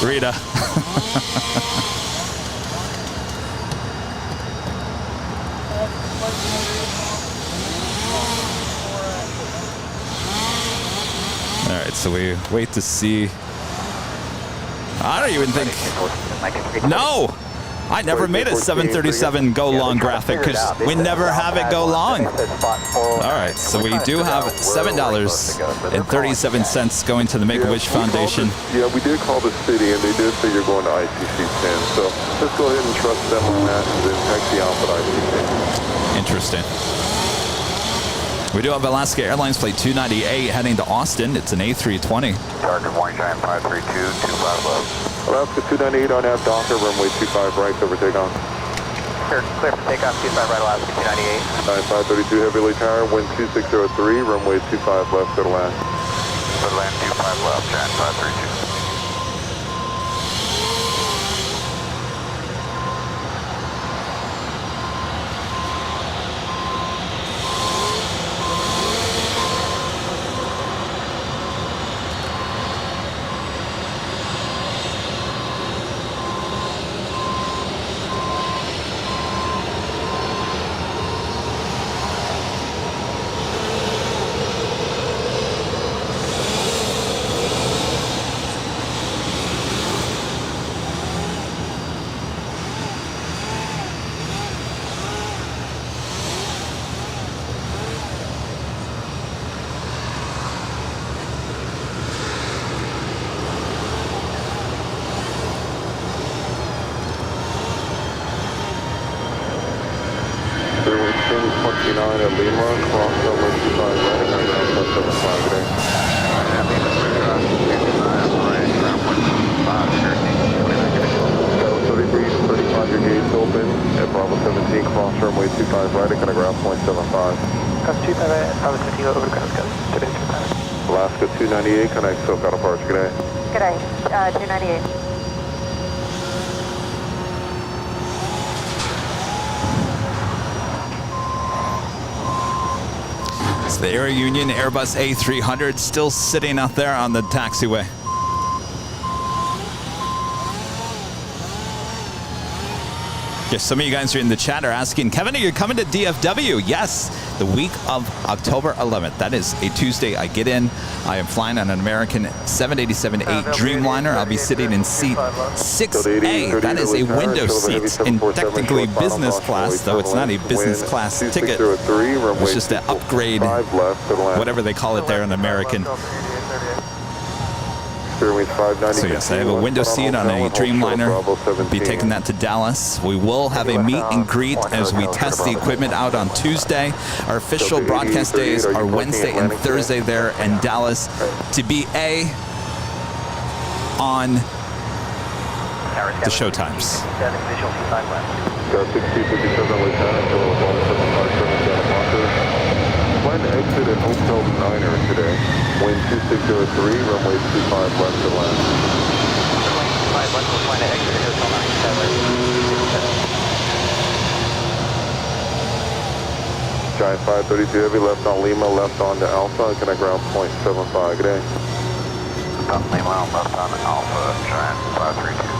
Rita. All right, so we wait to see. I don't even think. No, I never made a 737 go long graphic because we never have it go long. All right, so we do have $7.37 going to the Make-A-Wish Foundation. Yeah, we did call the city, and they did say you're going to ICC 10. So let's go ahead and trust them on that, and then taxi Alpha to ICC. Interesting. We do have Alaska Airlines flight 298 heading to Austin. It's an A320. Target Warning Giant 532, 25 left. Alaska 298 on half Docker, runway 25 right over takeoff. Clear for takeoff, 25 right, Alaska 298. 9532 heavy light tower, wind 2603, runway 25 left, go to land. Go to land 25 left, Giant 532. At Lima, cross over 25 right, and then around 75 today. So 35, your gates open at Bravo 17, cross runway 25 right, and kind of ground point 75. Cross 25 right, Bravo 17 over to ground, today 25. Alaska 298, connect SoCal departure, good day. Good day, 298. The Aerounion Airbus A300 still sitting out there on the taxiway. Okay, some of you guys are in the chat are asking, Kevin, are you coming to DFW? Yes, the week of October 11th. That is a Tuesday. I get in. I am flying on an American 787-8 Dreamliner. I'll be sitting in seat 6A. That is a window seat in technically business class, though it's not a business class ticket. It's just an upgrade, whatever they call it there in American. So yes, I have a window seat on a Dreamliner. Be taking that to Dallas. We will have a meet and greet as we test the equipment out on Tuesday. Our official broadcast days are Wednesday and Thursday there in Dallas. To be on the show times. Exit at Hotel Niner today. Wind 2603, runway 25 left to land. Giant 532 Heavy, left on Lima, left on to Alpha. Can I ground point 75? Good day. Lima, left on Alpha, Giant 532.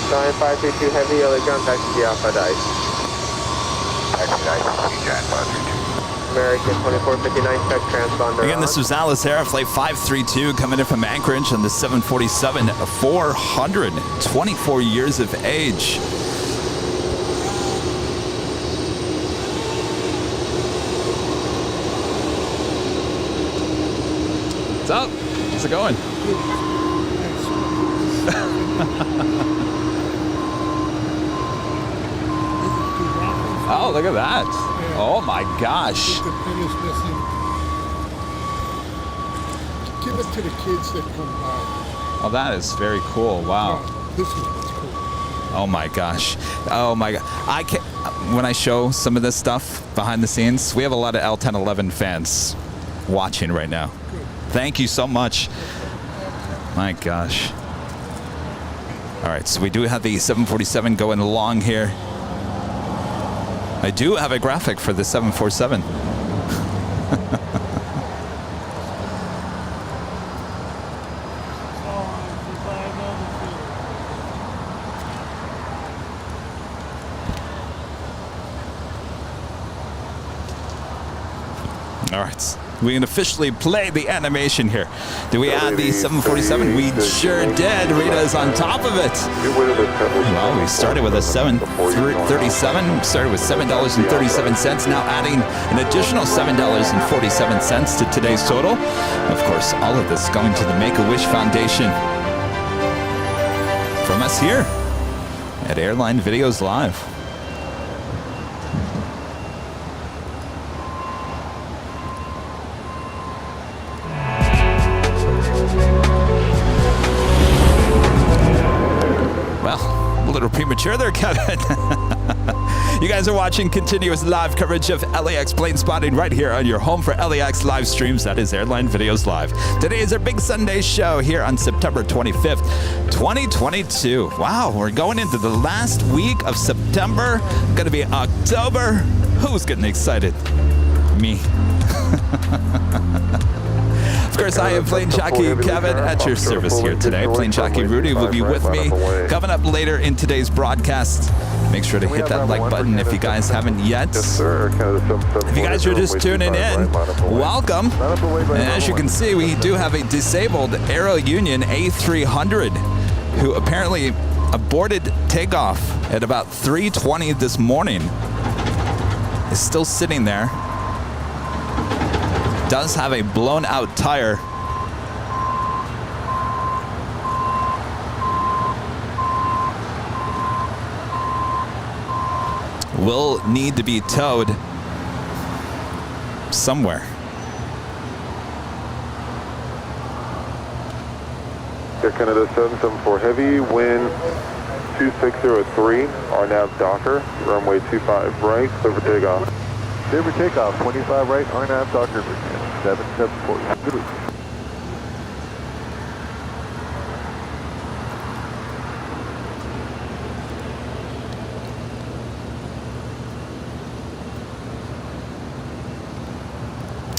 Giant 532 Heavy, LA ground taxi Alpha Dice. Taxi Dice, Giant 532. American 2459, check transponder. Again, this was Alice Air, flight 532, coming in from Anchorage on the 747-400, 24 years of age. What's up? How's it going? Oh, look at that. Yeah. Oh, my gosh. The pin is missing. Give it to the kids that come by. Oh, that is very cool. Wow. Yeah, this is what's cool. Oh, my gosh. Oh, my God. I can't, when I show some of this stuff behind the scenes, we have a lot of L1011 fans watching right now. Good. Thank you so much. My gosh. All right, so we do have the 747 going along here. I do have a graphic for the 747. All right. We can officially play the animation here. Did we add the 747? We sure did. Rita is on top of it. Well, we started with a 737. Started with $7.37. Now adding an additional $7.47 to today's total. Of course, all of this going to the Make-A-Wish Foundation. From us here at Airline Videos Live. Premature there, Kevin. You guys are watching continuous live coverage of LAX plane spotting right here on your home for LAX live streams. That is Airline Videos Live. Today is our big Sunday show here on September 25th, 2022. Wow, we're going into the last week of September. Going to be October. Who's getting excited? Me. Of course, I am Plane Jockey Kevin at your service here today. Plane Jockey Rudy will be with me coming up later in today's broadcast. Make sure to hit that like button if you guys haven't yet. If you guys are just tuning in, welcome. And as you can see, we do have a disabled Aerounion A300 who apparently aborted takeoff at about 3:20 this morning. Is still sitting there. Does have a blown out tire. Will need to be towed somewhere. Air Canada 774 Heavy, wind 2603, RNAV Docker, runway 25 right, clear for takeoff. Clear for takeoff, 25 right, RNAV Docker, 774. Good week.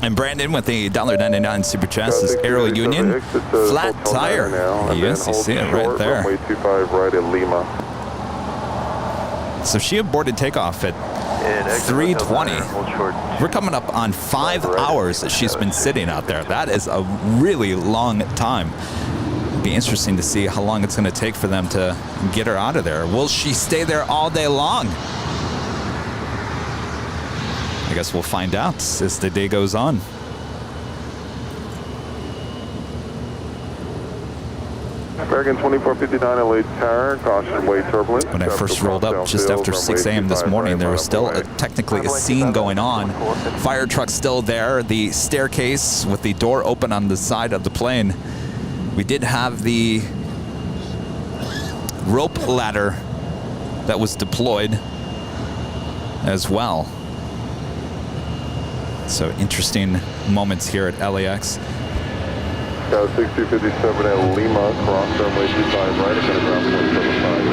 And Brandon with the $1.99 super chat says Aerounion flat tire. Yes, you see it right there. Runway 25 right at Lima. So she aborted takeoff at 3:20. We're coming up on 5 hours that she's been sitting out there. That is a really long time. It'll be interesting to see how long it's going to take for them to get her out of there. Will she stay there all day long? I guess we'll find out as the day goes on. American 2459 LA Tower, caution way turbulent. When I first rolled up just after 6 a.m. this morning, there was still technically a scene going on. Fire truck still there, the staircase with the door open on the side of the plane. We did have the rope ladder that was deployed as well. So interesting moments here at LAX. Got 6257 at Lima, cross runway 25 right, it's going to ground 175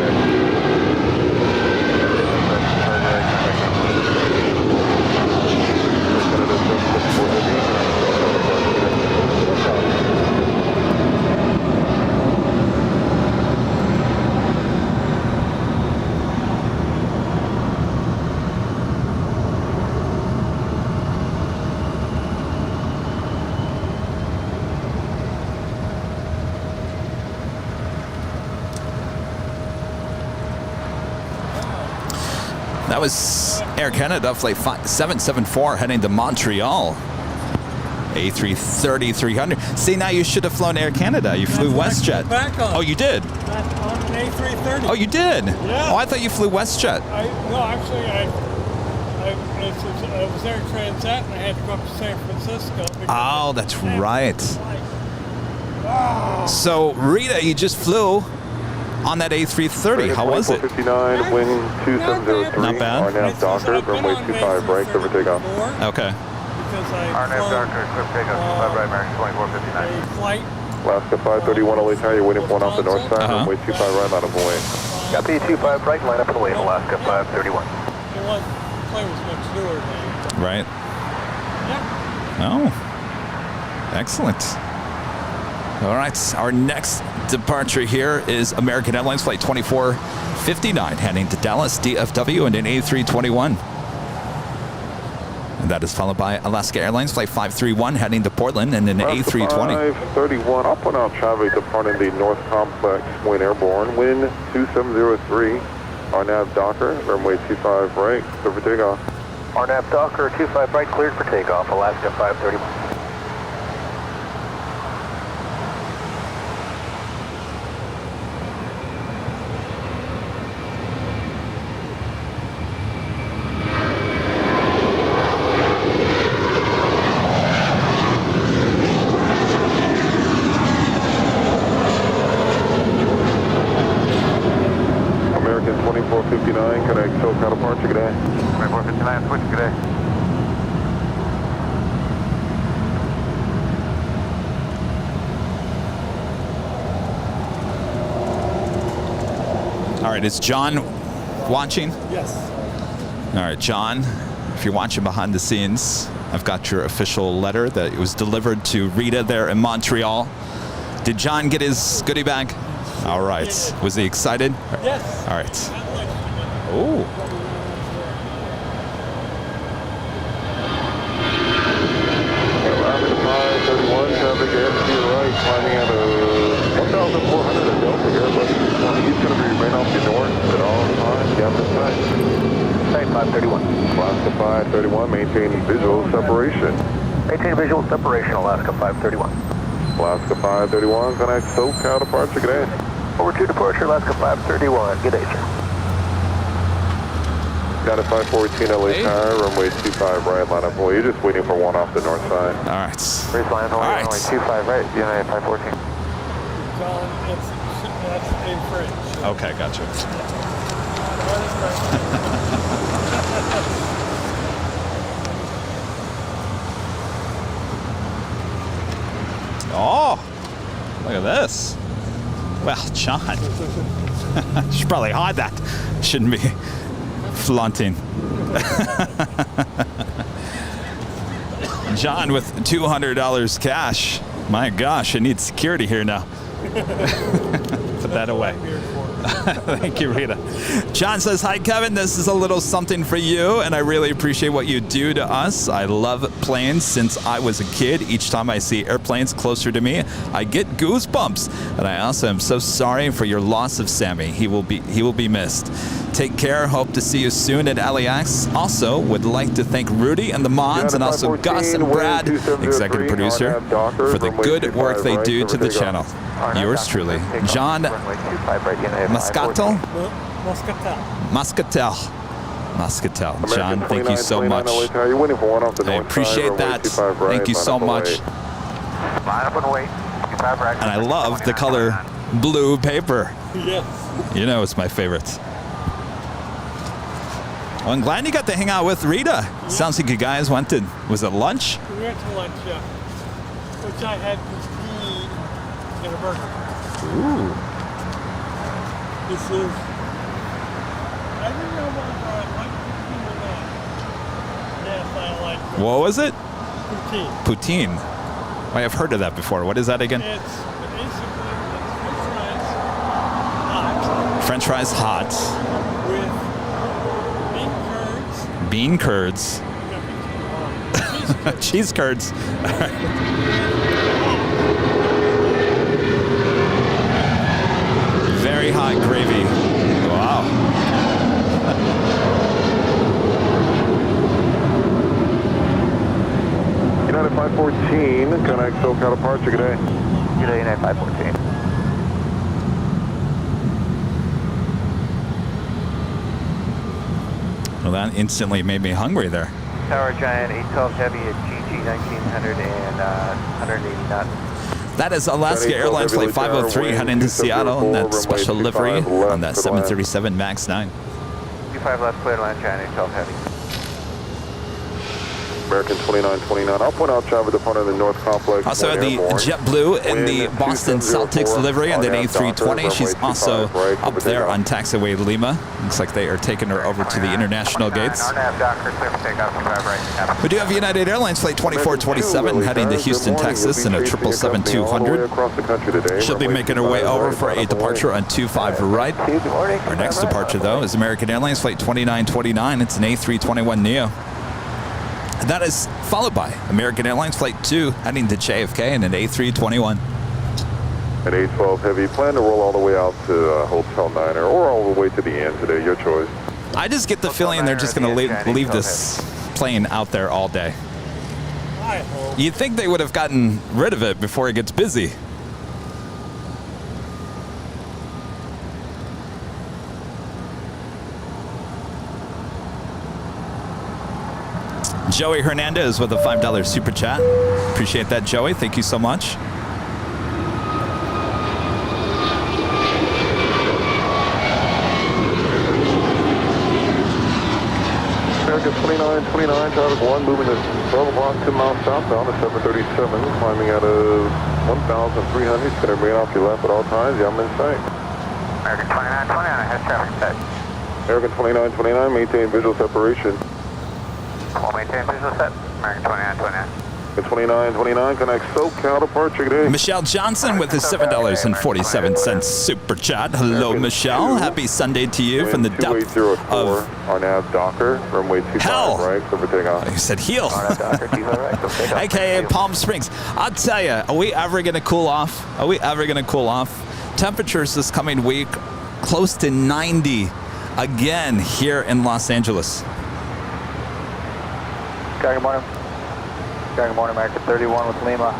That was Air Canada flight 774 heading to Montreal. A330 300. See, now you should have flown Air Canada. You flew WestJet. Oh, you did? On an A330. Oh, you did? Yeah. Oh, I thought you flew WestJet. No, actually, I was there Transat and I had to go up to San Francisco. Oh, that's right. So, Rita, you just flew on that A330. How was it? 59, wind 2703. Not bad. RNAV Docker, runway 25 right, clear for takeoff. Okay. RNAV Docker, clear for takeoff, 25 right, American 2459. A flight. Alaska 531 LA Tower, you're waiting for one off the north side, runway 25 right, line up and wait. Copy, 25 right, line up and wait, Alaska 531. The plane was much newer than. Right. Yeah. Oh. Excellent. All right, our next departure here is American Airlines Flight 2459 heading to Dallas, DFW, and an A321. And that is followed by Alaska Airlines Flight 531 heading to Portland and an A320. 531, I'll point out traffic departing the North Complex, wind airborne, wind 2703, RNAV Docker, runway 25 right, clear for takeoff. RNAV Docker, 25 right, cleared for takeoff, Alaska 531. American 2459, connect SoCal departure, good day. 2459, switch, good day. All right, is John watching? Yes. All right, John, if you're watching behind the scenes, I've got your official letter that it was delivered to Rita there in Montreal. Did John get his goodie bag? All right. Was he excited? Yes. All right. Oh. Alaska 531, traffic air to your right, climbing at 1,400 at Delta here, but he's going to be right off the north at all times. 531. Alaska 531, maintain visual separation. Maintain visual separation, Alaska 531. Alaska 531, connect SoCal departure, good day. Over to departure, Alaska 531. Good day, sir. Got a 514 LA Tower, runway 25 right, line up. Well, you're just waiting for one off the north side. All right. Race line runway 25 right, United 514. John, that's in French. Okay, gotcha. Oh, look at this. Well, John, should probably hide that. Shouldn't be flaunting. John with $200 cash. My gosh, I need security here now. Put that away. Thank you, Rita. John says, hi, Kevin. This is a little something for you, and I really appreciate what you do to us. I love planes since I was a kid. Each time I see airplanes closer to me, I get goosebumps. And I also am so sorry for your loss of Sammy. He will be missed. Take care. Hope to see you soon at LAX. Also, would like to thank Rudy and the mods, and also Gus and Brad, executive producer, for the good work they do to the channel. Yours truly, John Muscatel. John, thank you so much. I appreciate that. Thank you so much. And I love the color blue paper. Yes. You know it's my favorite. Well, I'm glad you got to hang out with Rita. Sounds like you guys went to, was it lunch? We went to lunch, yeah. Which I had poutine and a burger. Ooh. This is, I didn't know what poutine was that. Yes, I like it. What was it? Poutine. Poutine. Wait, I've heard of that before. What is that again? It's basically French fries hot. French fries hot. With Bean curds. Cheese curds. Very hot gravy. Wow. United 514, connect SoCal departure, good day. Good day, United 514. Well, that instantly made me hungry there. Tower Giant 812 Heavy at GG 1900 and 180 knots. That is Alaska Airlines Flight 503 heading to Seattle in that special livery on that 737 MAX 9. 25 left, clear line, Giant 812 Heavy. American 2929. I'll point out traffic departing the North Complex. Also had the JetBlue in the Boston Celtics livery and then A320. She's also up there on taxiway Lima. Looks like they are taking her over to the international gates. We do have United Airlines Flight 2427 heading to Houston, Texas in a 777-200. She'll be making her way over for a departure on 25 right. Our next departure, though, is American Airlines Flight 2929. It's an A321neo. And that is followed by American Airlines Flight 2 heading to JFK in an A321. An 812 Heavy. Plan to roll all the way out to Hotel Niner or all the way to the end today. Your choice. I just get the feeling they're just going to leave this plane out there all day. I hope. You'd think they would have gotten rid of it before it gets busy. Joey Hernandez with a $5 super chat. Appreciate that, Joey. Thank you so much. American 2929, traffic 1, moving to 12 o'clock, 2 miles southbound at 737, climbing out of 1,300. It's going to bring off your left at all times. Yeah, I'm in sight. American 2929, has traffic set. American 2929, maintain visual separation. We'll maintain visual set. American 2929. 2929, connect SoCal departure today. Michelle Johnson with his $7.47 super chat. Hello, Michelle. Happy Sunday to you from the depth of our nav Docker, runway 25 hell. right, so for takeoff. I said heel. AKA Palm Springs. I'll tell you, are we ever going to cool off? Are we ever going to cool off? Temperatures this coming week close to 90 again here in Los Angeles. Good morning. Good morning, American 31 with Lima.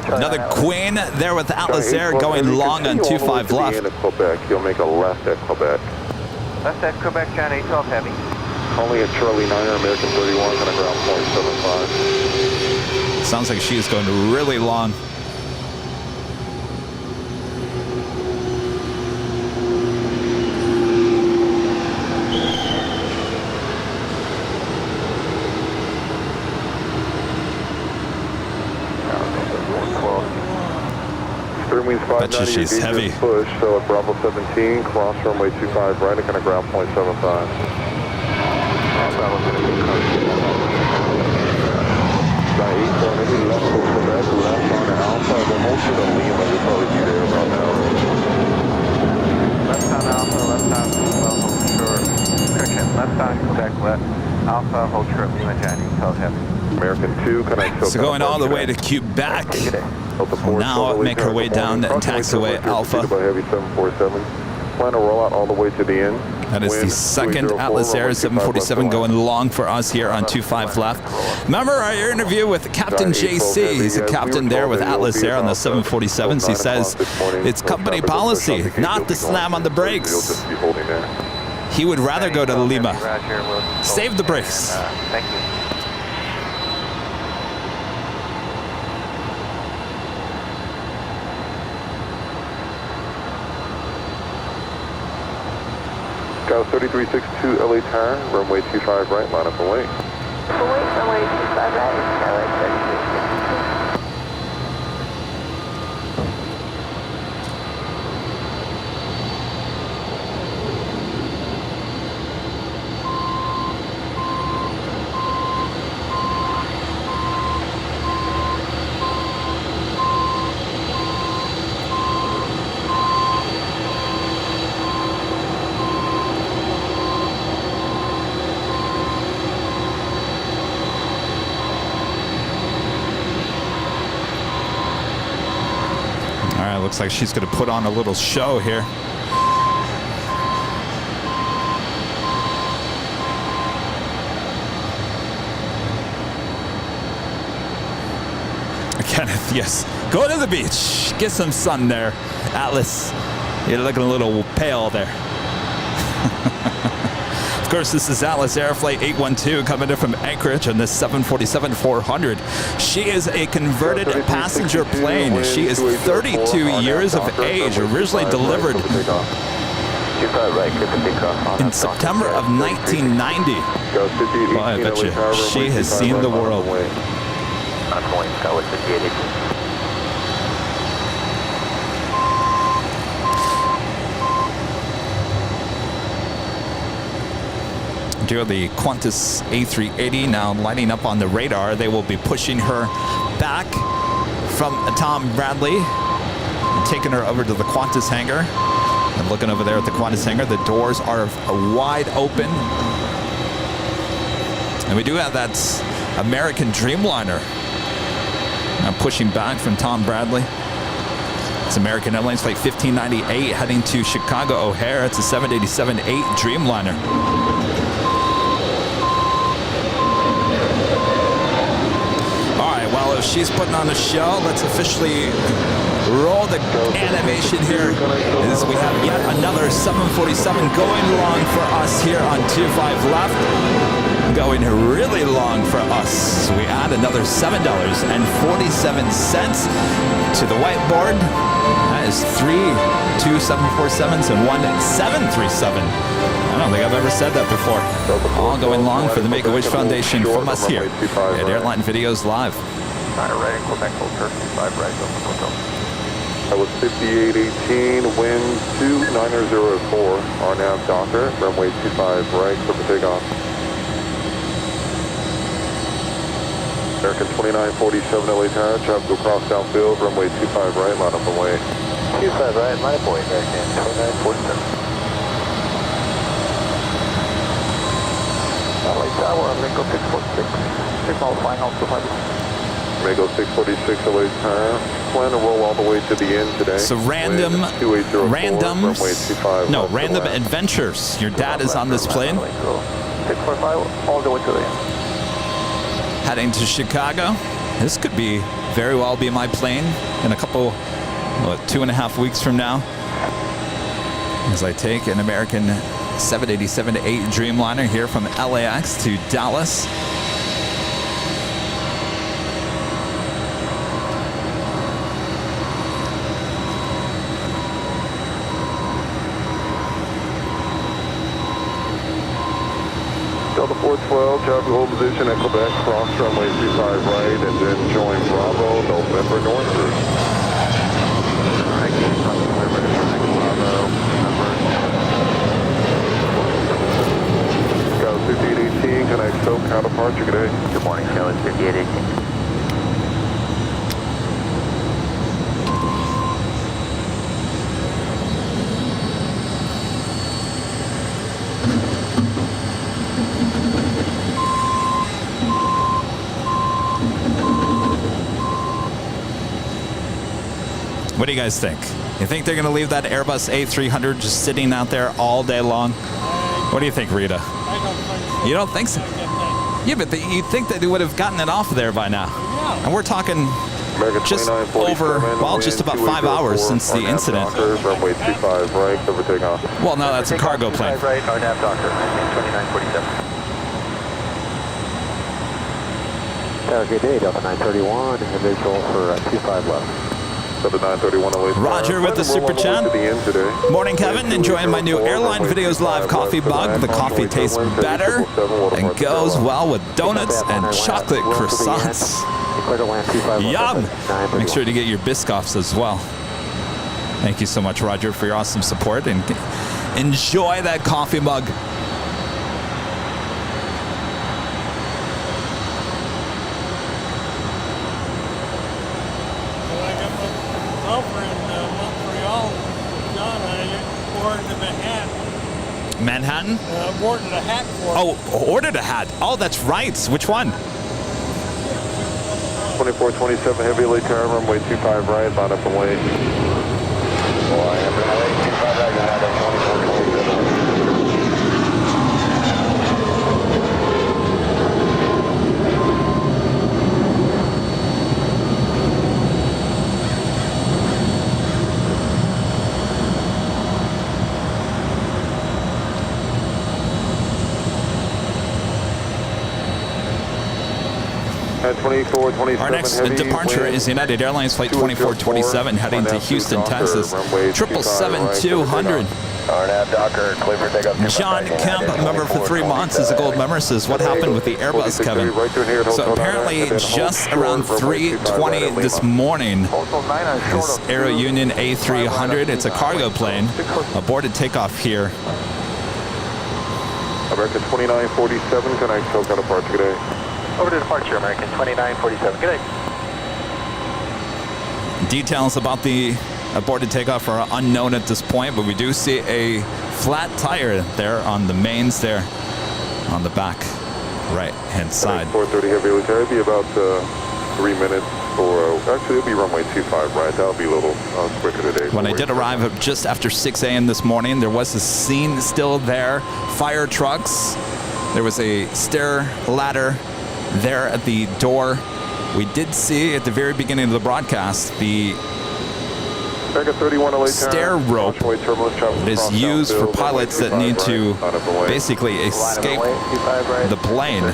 Another Queen there with Atlas Air going long on 25 left. At Quebec. You'll make a left at Quebec. Left at Quebec, China A12 heavy. Only at Charlie 9er, American 31, and a ground point 75. Sounds like she is going really long. Bet you she's heavy. Push, so at Bravo 17, cross runway 25 right, and kind of ground point 75. Bravo's going to be Sky 870, left to Quebec, left on Alpha, then hold to the Lima, you'll probably be there about now. Left on Alpha, left on well, hold short. Discretion, left on Quebec, left. Alpha, hold short, Lima, China A12 heavy. American 2, connect. So going all the way to Quebec. Now make her way down and taxiway Alpha. Heavy 747. Plan to roll out all the way to the end. That is the second Atlas Air 747 going long for us here on 25 left. Remember our interview with Captain JC. He's a captain there with Atlas Air on the 747s. He says it's company policy not to slam on the brakes. He would rather go to Lima. Save the brakes. Thank you. Sky 3362 LA Tower, runway 25 right, line up and wait. Runway 25 right, LA 3362. Looks like she's going to put on a little show here. Kenneth, yes. Go to the beach. Get some sun there. Atlas, you're looking a little pale there. Of course, this is Atlas Air Flight 812 coming in from Anchorage on this 747-400. She is a converted passenger plane. She is 32 years of age, originally delivered in September of 1990. Well, I bet you she has seen the world. The Qantas A380 now lighting up on the radar. They will be pushing her back from Tom Bradley and taking her over to the Qantas hangar. And looking over there at the Qantas hangar, the doors are wide open. And we do have that American Dreamliner now pushing back from Tom Bradley. It's American Airlines Flight 1598 heading to Chicago O'Hare. It's a 787-8 Dreamliner. She's putting on a show. Let's officially roll the animation here as we have yet another 747 going long for us here on 25 left. Going really long for us. We add another $7.47 to the whiteboard. That is 3 2 747s and 1 737. I don't think I've ever said that before. All going long for the Make-A-Wish Foundation from us here at Airline Videos Live. Right in Quebec, hold 35 right, hotel. That was 5818, wind 2904, RNAV Docker, runway 25 right, clear for takeoff. American 2947 LA Tower, traffic across downfield, runway 25 right, line up and way. 25 right, line up and way, American 2947. LA Tower, Lingo 646, signal final 200. Mango 646 LA Tower. Plan to roll all the way to the end today. So random adventures. Your dad is on this plane. 645 all the way to the end. heading to Chicago. This could be very well be my plane in a couple, 2.5 weeks from now, as I take an American 787-8 Dreamliner here from LAX to Dallas. Delta 412, traffic hold position at Quebec, cross runway 25 right, and then join Bravo, November Northward. Scout 5818, connect SoCal departure, good day. Good morning, Scout 5818. What do you guys think? You think they're going to leave that Airbus A300 just sitting out there all day long? What do you think, Rita? I don't think so. You don't think so? Yeah, but you'd think that they would have gotten it off there by now. Yeah. And we're talking American just 2947, over, well, just about 5 hours since the incident. Dockers, runway 25 right, cover takeoff. Well, no, that's a cargo plane. Right, RNAV Docker, 2947. Good day, Delta 931, visual for 25 left. Delta 931 away. Roger with the super chat. Morning, Kevin. Enjoying my new Airline Videos Live coffee mug. The coffee tastes better and goes well with donuts and chocolate croissants. Yum! Make sure to get your Biscoffs as well. Thank you so much, Roger, for your awesome support, and enjoy that coffee mug. Manhattan? Ordered a hat for Oh, ordered a hat. Oh, that's right. Which one? 2427 heavy LA tower, runway 25 right, about up and away. Oh, I am LA 25 right, now 2427. Our next departure is United Airlines Flight 2427 heading to Houston, Texas. 777-200. John Kemp, member for 3 months, is a gold member, says, what happened with the Airbus, Kevin? So apparently just around 3:20 this morning, this Aerounion A300, it's a cargo plane, aborted takeoff here. American 2947, connect SoCal departure, good day. Over to departure, American 2947. Good day. Details about the aborted takeoff are unknown at this point, but we do see a flat tire there on the mains there on the back right-hand side. 430 heavy military, be about 3 minutes for, actually it'll be runway 25 right, that'll be a little quicker today. When I did arrive just after 6 a.m. this morning, there was a scene still there, fire trucks, there was a stair ladder there at the door. We did see at the very beginning of the broadcast the stair rope that is used for pilots that need to basically escape the plane.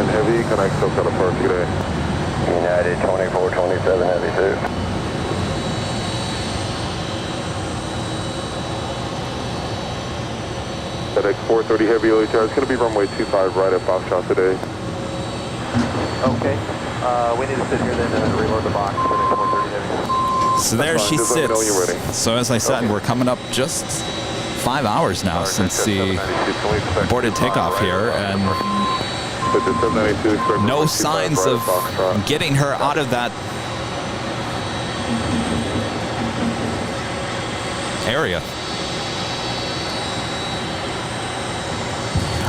Heavy, connect SoCal departure today. United 2427 Heavy 2. FedEx 430 Heavy LHR, it's going to be runway 25 right at Foxtrot today. Okay. We need to sit here then and reload the box for the 430 Heavy. So there she sits. So as I said, we're coming up just 5 hours now since the aborted takeoff here, and no signs of getting her out of that area.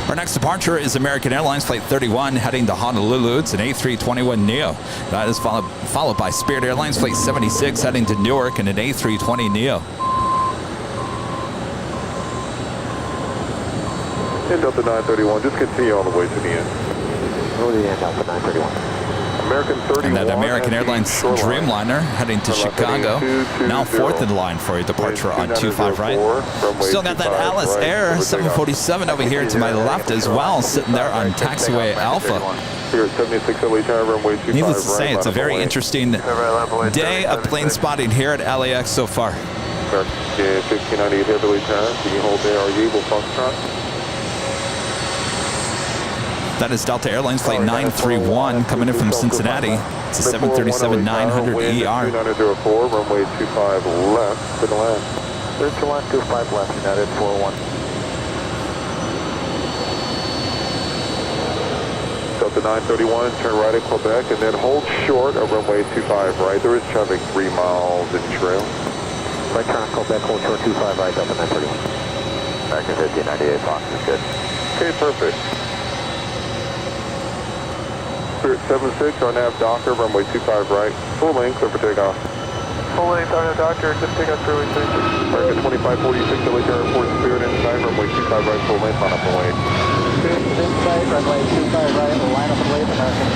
Our next departure is American Airlines Flight 31 heading to Honolulu. It's an A321neo. That is followed by Spirit Airlines Flight 76 heading to Newark and an A320neo. And Delta 931, just continue all the way to the end. Oh, yeah, Delta 931. American 31. And that American Airlines Dreamliner heading to Chicago. Now fourth in line for a departure on 25 right. Still got that Alice Air 747 over here to my left as well, sitting there on taxiway Alpha. Here at 76 LA Tower, runway 25 Needless to say, it's a very interesting day of plane spotting here at LAX so far. American 1598 heavily tower. Can you hold there? Are you able, Foxtrot? That is Delta Airlines Flight 931 coming in from Cincinnati. It's a 737-900 ER. 2904, runway 25 left, to the land. 3125 left, United 401. Delta 931, turn right at Quebec, and then hold short of runway 25 right. There is traffic 3 miles in trail. Right turn at Quebec, hold short 25 right, Delta 931. American 1598 Fox is good. Okay, perfect. Spirit 76, our nav Docker, runway 25 right. Full length, clear for takeoff. Full length on the Docker, good takeoff through American 2546, LA Tower, Port Spirit inside, runway 25 right, full length, line up and wait. Spirit inside, runway 25 right, line up and wait, American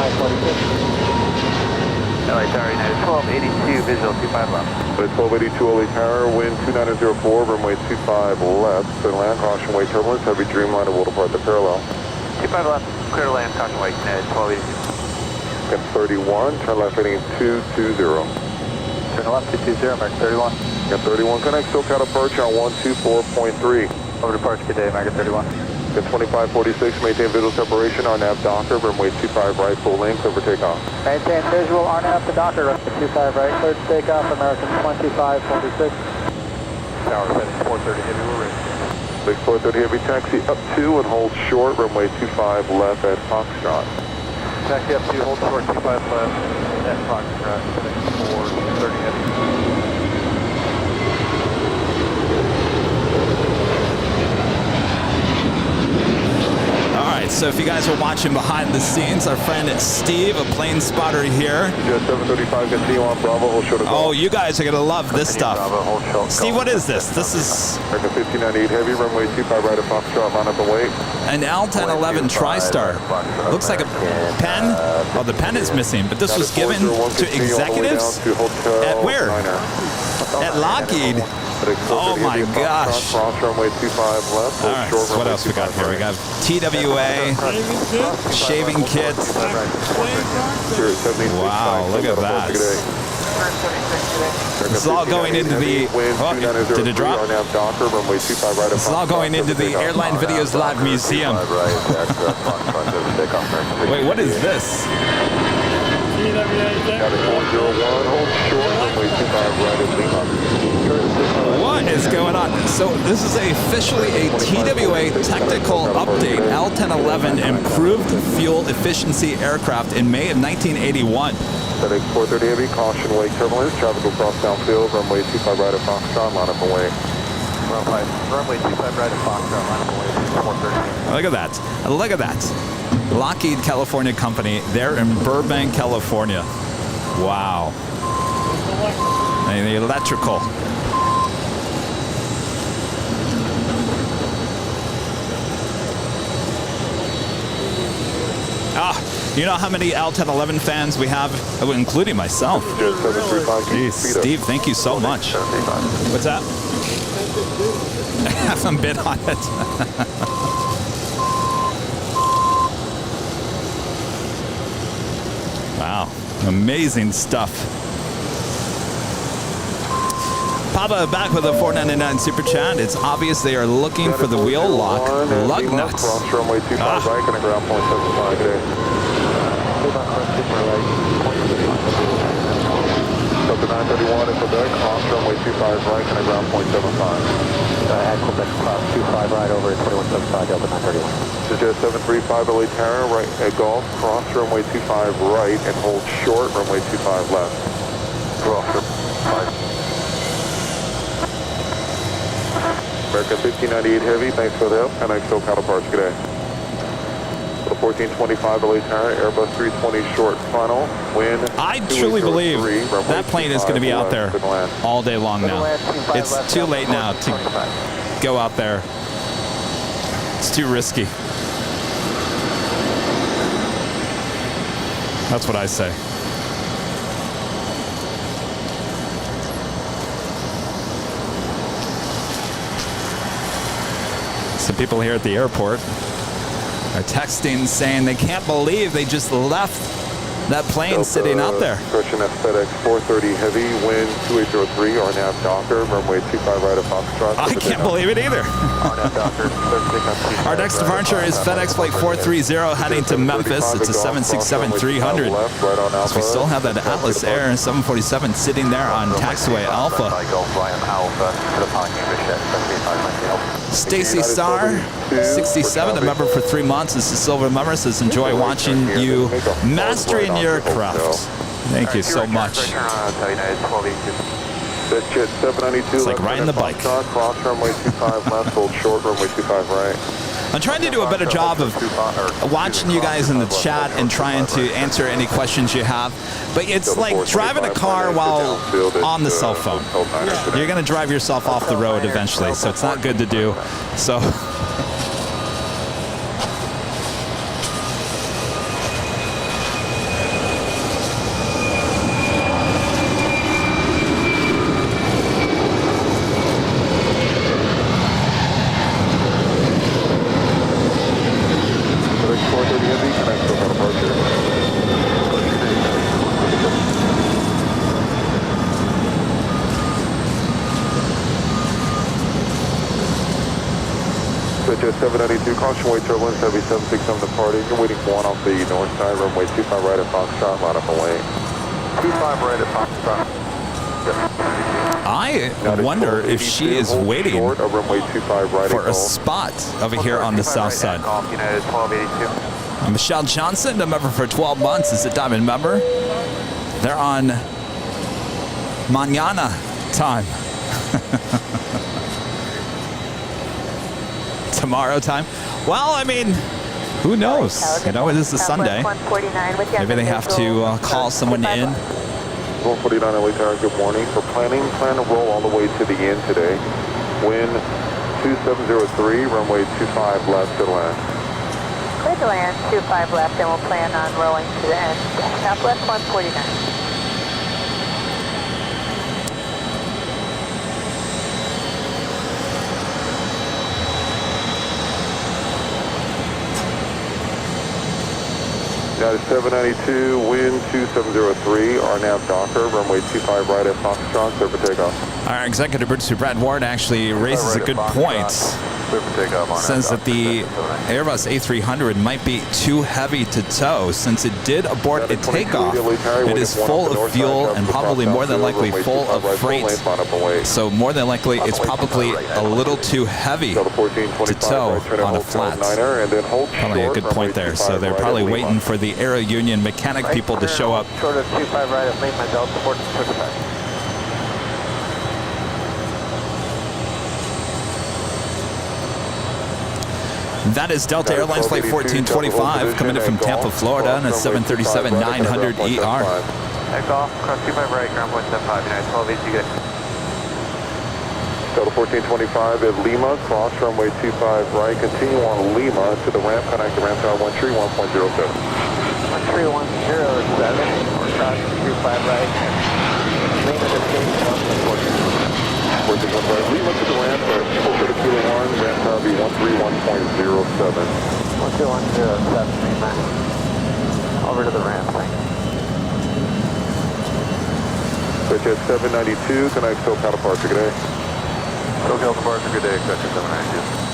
2546. LA Tower, United 1282, visual 25 left. But 1282 LA Tower, wind 2904, runway 25 left. Clear to land, caution wait turbulence, heavy Dreamliner will depart the parallel. 25 left, clear to land, caution wait, United 1282. At 31, turn left heading 220. Turn left 220, American 31. At 31, connect SoCal approach on 124.3. Over departure, good day, American 31. At 2546, maintain visual separation, our nav Docker, runway 25 right, full length, clear for takeoff. Maintain visual, RNAV to Docker, runway 25 right, clear to takeoff, American 2546. Tower setting 430 heavy, we're ready. 6430 heavy taxi up 2 and hold short, runway 25 left at Foxtrot. Taxi up 2, hold short 25 left at Foxtrot, setting 430 heavy. All right, so if you guys are watching behind the scenes, our friend Steve, a plane spotter here. Just 735, continue on Bravo, hold short of Oh, you guys are going to love this stuff. Steve, what is this? This is American 1598 heavy, runway 25 right at Foxtrot, line up and wait. an L1011 TriStar. Looks like a pen. Well, the pen is missing, but this was given to executives at where? At Lockheed. Oh my gosh. Cross runway 25 left. All right, so what else we got here? We got TWA, shaving kit. Wow, look at that. This is all going into the, oh, did it drop? This is all going into the Airline Videos Live Museum. Wait, what is this? What is going on? So this is officially a TWA technical update. L1011 improved fuel efficiency aircraft in May of 1981. FedEx 430 heavy, caution wake turbulence, traffic will cross downfield, runway 25 right at Foxtrot, line up and wait. Runway 25 right at Foxtrot, line up and wait, 430. Look at that. Look at that. Lockheed California Company. They're in Burbank, California. Wow. And the electrical. You know how many L1011 fans we have, including myself? Jeez, Steve, thank you so much. What's that? I haven't been on it. Wow, amazing stuff. Papa back with a $4.99 super chat. It's obvious they are looking for the wheel lock lug nuts. Cross runway 25 right, going to ground point 75 today. Delta 931 in Quebec, cross runway 25 right, going to ground point 75. At Quebec, cross 25 right over at 2175, Delta 931. Suggest 735 LA Tower, right at Gulf, cross runway 25 right and hold short, runway 25 left. American 1598 Heavy, thanks for the help. And I still counterparts, good day. 1425 LA Tower, Airbus 320 short final, wind. I truly believe that plane is going to be out there all day long now. It's too late now to go out there. It's too risky. That's what I say. Some people here at the airport are texting saying they can't believe they just left that plane sitting out there. Discretion at FedEx 430 Heavy, wind 2803, RNAV Docker, runway 25 right of Foxtrot. I can't believe it either. Our next departure is FedEx Flight 430 heading to Memphis. It's a 767-300. So we still have that Atlas Air 747 sitting there on taxiway Alpha. Stacy Starr, 67, a member for 3 months. This is Silver Member, says enjoy watching you mastering your craft. Thank you so much. It's like riding the bike. Cross runway 25 left, hold short, runway 25 right. I'm trying to do a better job of watching you guys in the chat and trying to answer any questions you have. But it's like driving a car while on the cell phone. You're going to drive yourself off the road eventually, so it's not good to do. So. Switch 792, caution weight turbulence, heavy 767 departing. You're waiting for one off the north side, runway 25 right at Foxtrot, line up away. 25 right at Foxtrot. I wonder if she is waiting for a spot over here on the south side. Michelle Johnson, a member for 12 months, is a Diamond member. They're on Manana time. Tomorrow time. Well, I mean, who knows? You know, it is a Sunday. Maybe they have to call someone in. 149 LA Tower, good morning. For planning, plan to roll all the way to the end today. Wind 2703, runway 25 left to land. Clear to land, 25 left, and we'll plan on rolling to the end. Southwest 149. United 792, wind 2703, RNAV Docker, runway 25 right at Foxtrot, clear for takeoff. Our executive producer Brad Ward actually raises a good point. Says that the Airbus A300 might be too heavy to tow since it did abort a takeoff. It is full of fuel and probably more than likely full of freight. So more than likely it's probably a little too heavy to tow on a flat. Probably a good point there. So they're probably waiting for the Aerounion mechanic people to show up. Short of 25 right at Lima Delta, support back. That is Delta Airlines Flight 1425 coming in from Tampa, Florida on a 737-900 ER. Takeoff, cross 25 right, ground point 75, United 12 you get. Delta 1425 at Lima, cross runway 25 right, continue on Lima to the ramp, connect the ramp tower 131.07. 13107, or cross 25 right, Lima to station 1425 Lima to the ramp, closer to Kilo 1, ramp tower be 131.07. 12107, Lima. Over to the ramp, thanks. Switch at 792, connect SoCal departure, good day. SoCal departure, good day, expecting 792.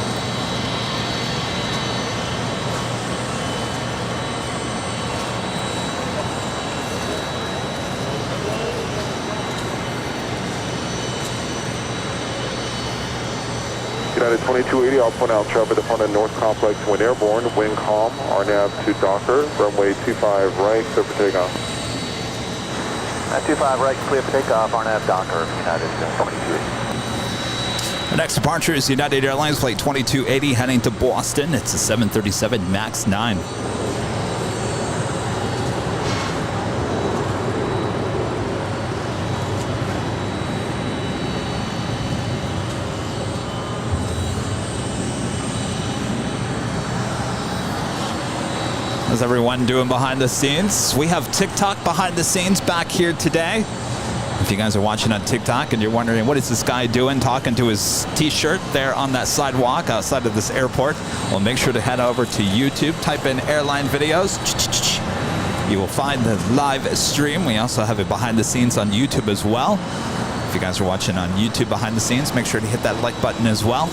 United 2280, I'll point out traffic upon the North Complex when airborne, wind calm, RNAV to Docker, runway 25 right, clear for takeoff. 25 right, clear for takeoff, RNAV Docker, United 2280. The next departure is United Airlines flight 2280 heading to Boston. It's a 737 MAX 9. How's everyone doing behind the scenes? We have TikTok behind the scenes back here today. If you guys are watching on TikTok and you're wondering what is this guy doing talking to his t-shirt there on that sidewalk outside of this airport, well, make sure to head over to YouTube, type in Airline videos. You will find the live stream. We also have it behind the scenes on YouTube as well. If you guys are watching on YouTube behind the scenes, make sure to hit that like button as well.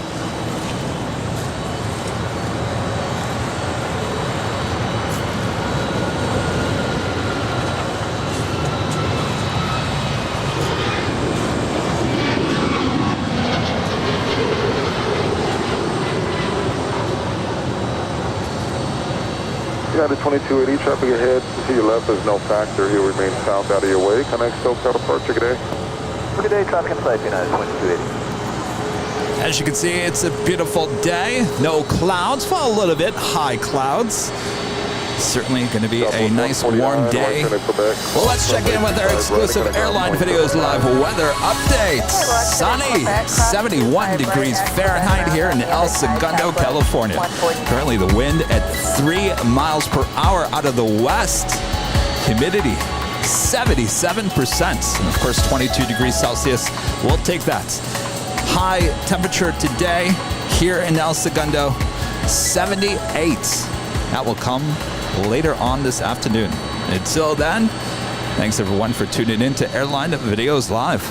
United 2280, traffic ahead to your left is no factor. He'll remain south out of your way. Connect SoCal departure, good day. Good day, traffic in sight, United 2280. As you can see, it's a beautiful day. No clouds, well, a little bit high clouds. Certainly going to be a nice warm day. Well, let's check in with our exclusive Airline Videos live weather update. Sunny, 71 degrees Fahrenheit here in El Segundo, California. Currently the wind at 3 miles per hour out of the west. Humidity, 77%. And of course, 22 degrees Celsius. We'll take that. High temperature today here in El Segundo, 78. That will come later on this afternoon. Until then, thanks everyone for tuning in to Airline Videos Live.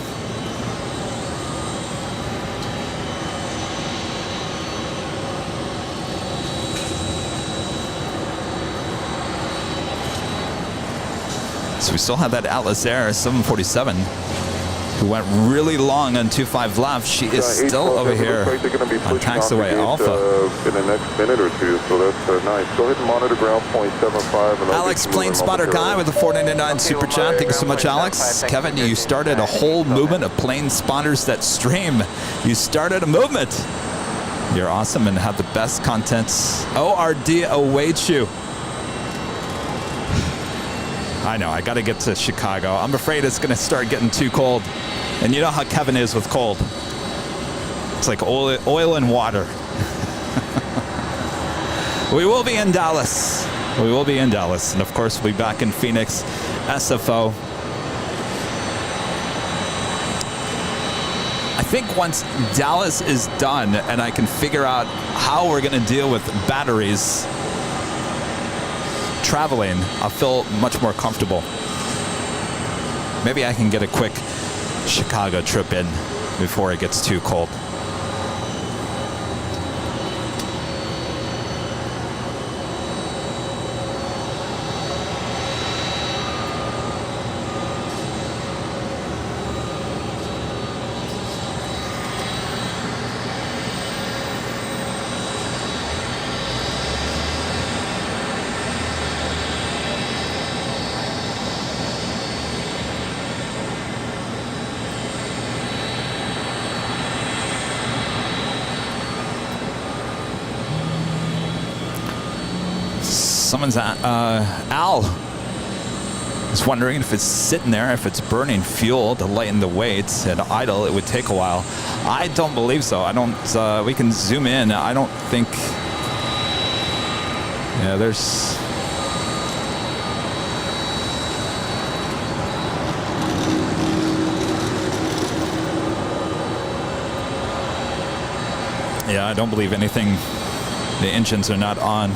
So we still have that Atlas Air 747 who went really long on 25 left. She is still over here on taxiway Alpha. In the next minute or two, so that's nice. Go ahead and monitor ground point 75. And Alex, plane spotter guy with a 499 super chat. Thank you so much, Alex. Kevin, you started a whole movement of plane spotters that stream. You started a movement. You're awesome and have the best content. ORD awaits you. I know, I got to get to Chicago. I'm afraid it's going to start getting too cold. And you know how Kevin is with cold. It's like oil and water. We will be in Dallas. We will be in Dallas. And of course, we'll be back in Phoenix, SFO. I think once Dallas is done and I can figure out how we're going to deal with batteries traveling, I'll feel much more comfortable. Maybe I can get a quick Chicago trip in before it gets too cold. Someone's Al is wondering if it's sitting there, if it's burning fuel to lighten the weights. At idle, it would take a while. I don't believe so. I don't. We can zoom in. I don't think. Yeah, there's. Yeah, I don't believe anything. The engines are not on.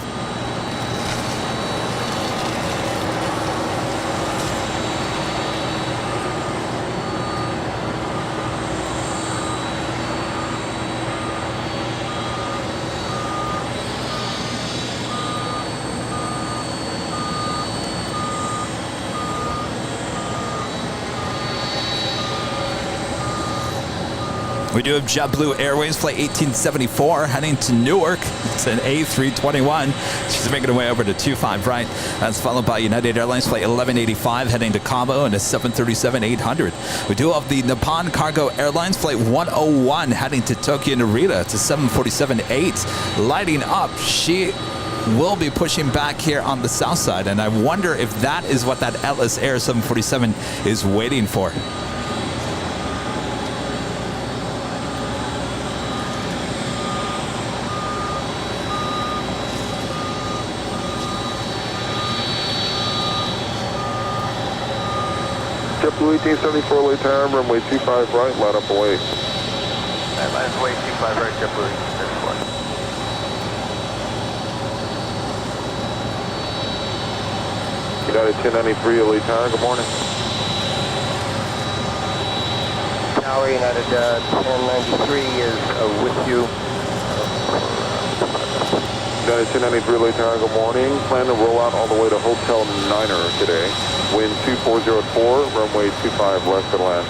We do have JetBlue Airways flight 1874 heading to Newark. It's an A321. She's making her way over to 25 right. That's followed by United Airlines flight 1185 heading to Cabo and a 737-800. We do have the Nippon Cargo Airlines flight 101 heading to Tokyo Narita. It's a 747-8 lighting up. She will be pushing back here on the south side, and I wonder if that is what that Atlas Air 747 is waiting for. JetBlue 1874 late time, runway 25 right, line up away. Airline way 25 right, JetBlue 1874. United 1093 late time, good morning. Tower United 1093 is with you. United 1093 late time, good morning. Plan to roll out all the way to Hotel Niner today. Wind 2404, runway 25 left to land.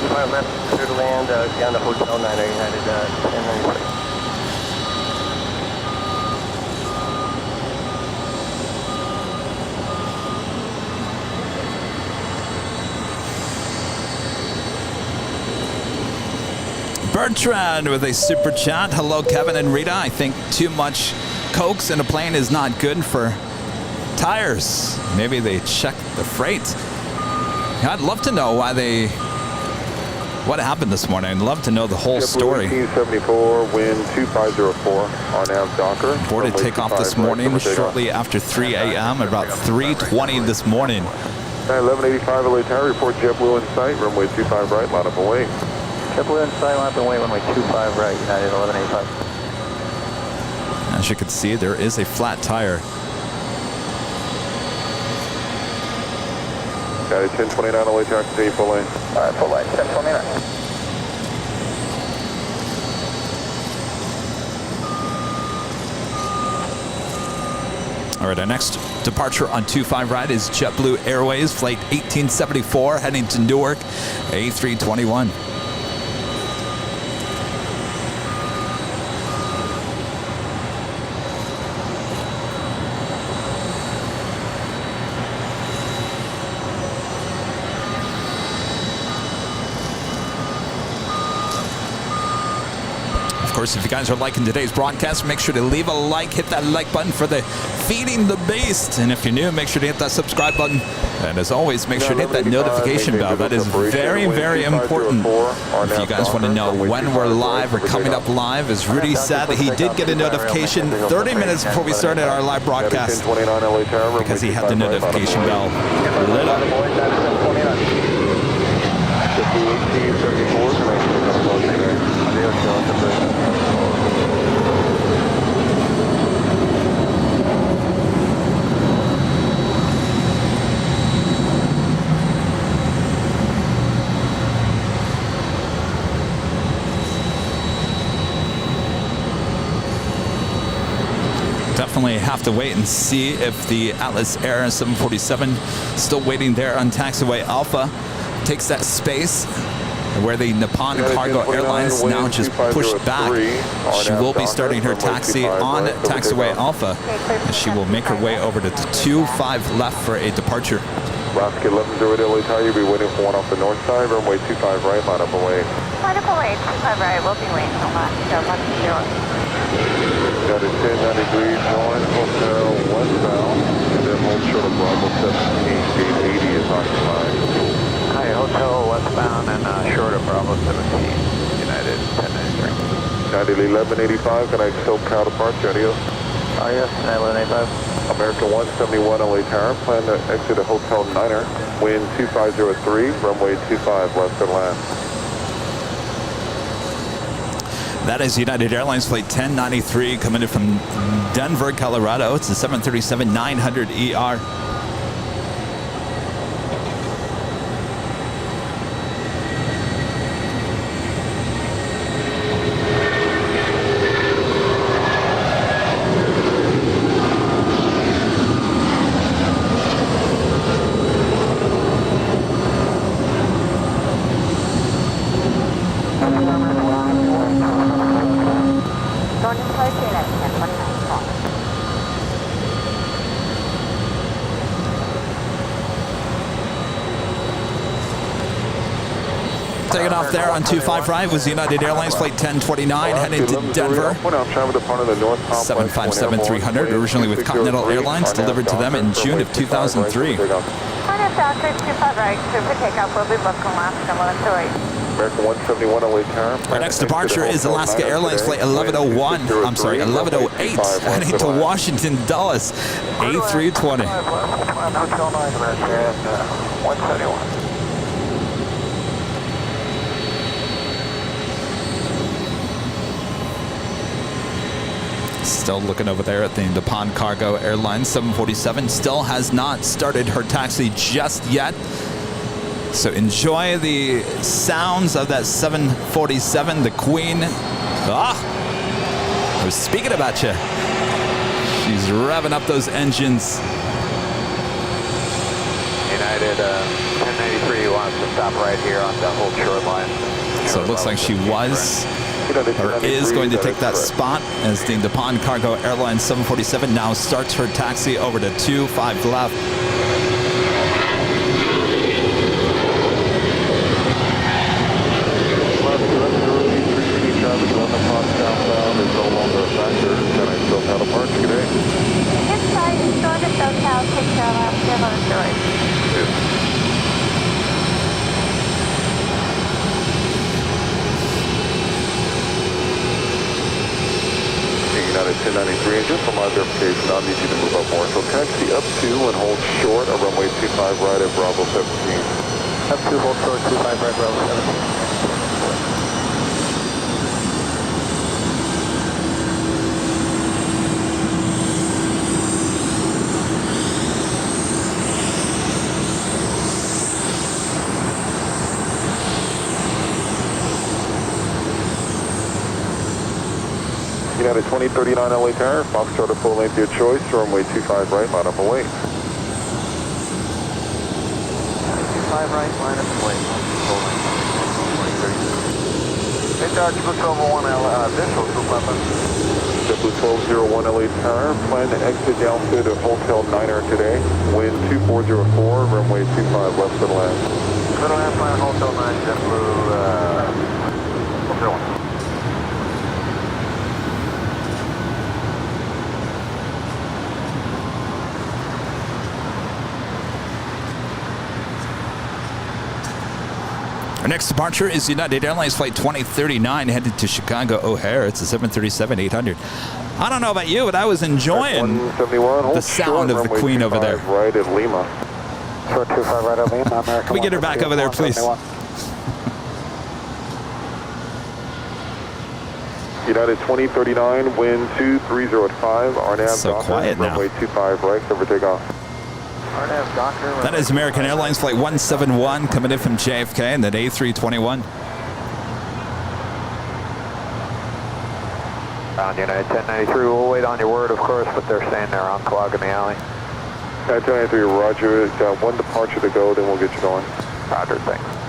25 left, clear to land down to Hotel Niner, United 1093. Bertrand with a super chat. Hello, Kevin and Rita. I think too much cokes in a plane is not good for tires. Maybe they check the freight. I'd love to know what happened this morning. I'd love to know the whole story. 1874, wind 2504 on nav Docker. Boarded takeoff this morning shortly after 3 a.m. about 3:20 this morning. 1185 LA Tower, report JetBlue in sight, runway 25 right, line up away. JetBlue in sight, line up and wait, runway 25 right, United 1185. As you can see, there is a flat tire. United 1029 LA Tower, continue full lane. All right, full lane, 1029. All right, our next departure on 25 right is JetBlue Airways flight 1874 heading to Newark, A321. Of course, if you guys are liking today's broadcast, make sure to leave a like, hit that like button for the Feeding the Beast. And if you're new, make sure to hit that subscribe button. And as always, make sure to hit that notification bell. That is very, very important. If you guys want to know when we're live or coming up live, as Rudy said, he did get a notification 30 minutes before we started our live broadcast because he had the notification bell lit up. Definitely have to wait and see if the Atlas Air 747 still waiting there on taxiway Alpha takes that space where the Nippon Cargo Airlines now just pushed back. She will be starting her taxi on taxiway Alpha, and she will make her way over to 25 left for a departure. Alaska 1108 LA Tower, you'll be waiting for one off the north side, runway 25 right, line up away. Line up away, 25 right, we'll be waiting on that. Got a 1093 join Hotel westbound, and then hold short of Bravo 17, gate 80 is occupied. Hi, Hotel westbound and short of Bravo 17, United 1093. United 1185, can I SoCal departure, adios? Oh yes, 1185. American 171 LA Tower, plan to exit a Hotel Niner, wind 2503, runway 25 left to land. That is United Airlines flight 1093 coming in from Denver, Colorado. It's the 737-900ER. Taking off there on 25 right was United Airlines Flight 1029 heading to Denver. 757-300, originally with Continental Airlines, delivered to them in June of 2003. Qantas A380 right, clear for takeoff. We'll be booking Alaska 128. American 171 LA tower. Our next departure is Alaska Airlines Flight 1108 heading to Washington Dulles, A320. Hotel 9, American 171. Still looking over there at the Nippon Cargo Airlines 747. Still has not started her taxi just yet. So enjoy the sounds of that 747, the Queen. Ah, I was speaking about you. She's revving up those engines. United 1093 wants to stop right here on the whole shoreline. So it looks like she was or is going to take that spot as the Nippon Cargo Airlines 747 now starts her taxi over to 25 left. United 1093, and just for my verification, I'll need you to move up more. So taxi up 2 and hold short of runway 25 right at Bravo 17. Up 2, hold short, 25 right, Bravo 17. United 2039 LA tower, Foxtrot at full length, your choice, runway 25 right, line up and wait. 25 right, line up and wait. Full length. Hey, Dodge, Blue 1201, Visual, Blue Papa. Blue 1201 LA tower, plan to exit downfield at Hotel Niner today, wind 2404, runway 25 left to the land. Middle half line, Hotel 9, JetBlue, 01. Our next departure is United Airlines Flight 2039 headed to Chicago O'Hare. It's a 737-800. I don't know about you, but I was enjoying the sound of the Queen over there. Right at Lima. Short 25 right at Lima, American. Can we get her back over there, please? United 2039, wind 2305, RNAV so Docker, quiet now. runway 25 right, cover takeoff. RNAV Docker. That is American Airlines Flight 171 coming in from JFK and that A321. Ground United 1093, we'll wait on your word, of course, but they're saying they're on clog in the alley. United 1093, roger. Got one departure to go, then we'll get you going. Roger, thanks.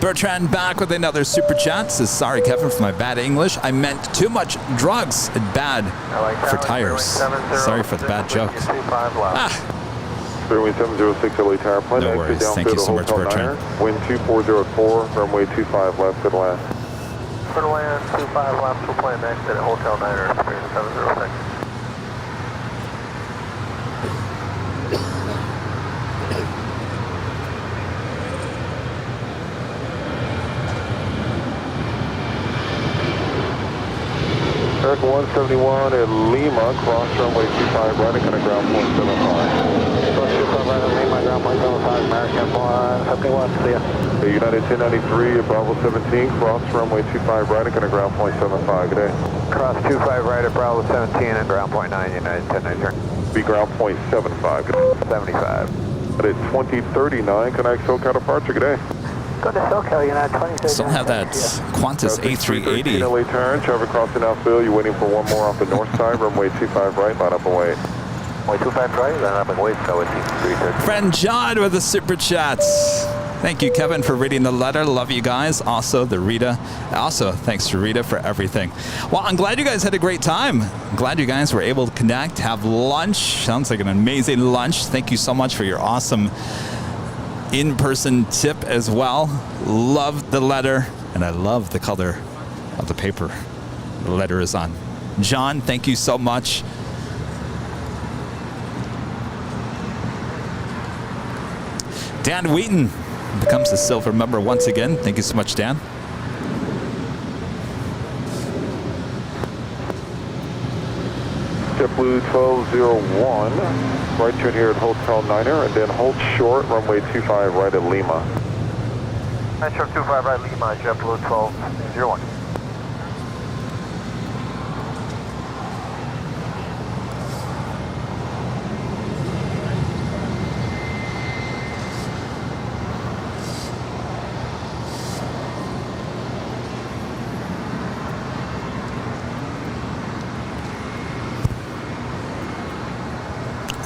Bertrand back with another super chat. Says, sorry, Kevin, for my bad English. I meant too much drugs and bad for tires. Sorry for the bad joke. Ah. 706 LA tower, plan No worries. Thank you so much, Bertrand. Wind 2404, runway 25 left to the land. For the land, 25 left, we'll plan next at Hotel Niner, 706. American 171 at Lima, cross runway 25 right, and kind of ground point 75. Cross 25 right at Lima, ground point 275 American 1, 71, clear. United 1093, Bravo 17, cross runway 25 right, and going to ground point 75, good day. Cross 25 right at Bravo 17 and ground point 9, United 1093. Be ground point 75, good day. 75. At 2039, connect SoCal departure, good day. Go to SoCal, United 20. Still have that Qantas A380. LA turn, traffic crossing outfield, you're waiting for one more off the north side, runway 25 right, line up and wait. Runway 25 right, line up and wait, go at 330. Friend John with the super chats. Thank you, Kevin, for reading the letter. Love you guys. Also, the Rita. Also, thanks to Rita for everything. Well, I'm glad you guys had a great time. I'm glad you guys were able to connect, have lunch. Sounds like an amazing lunch. Thank you so much for your awesome in-person tip as well. Love the letter, and I love the color of the paper the letter is on. John, thank you so much. Dan Wheaton becomes a silver member once again. Thank you so much, Dan. JetBlue 1201, right turn here at Hotel Niner, and then hold short, runway 25 right at Lima. Metro 25 right, Lima, JetBlue 1201.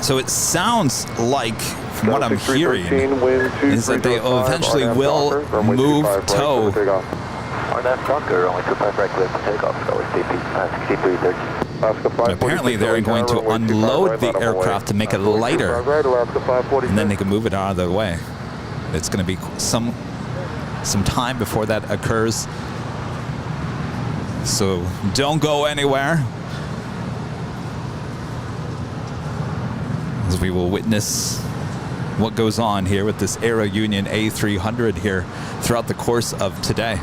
So it sounds like, from what I'm hearing, is that they eventually will move tow. RNAV Docker, only 25 right, clear for takeoff, go with CP, Apparently they're going to unload the aircraft to make it lighter, and then they can move it out of the way. It's going to be some time before that occurs. So don't go anywhere, as we will witness what goes on here with this Aerounion A300 here throughout the course of today.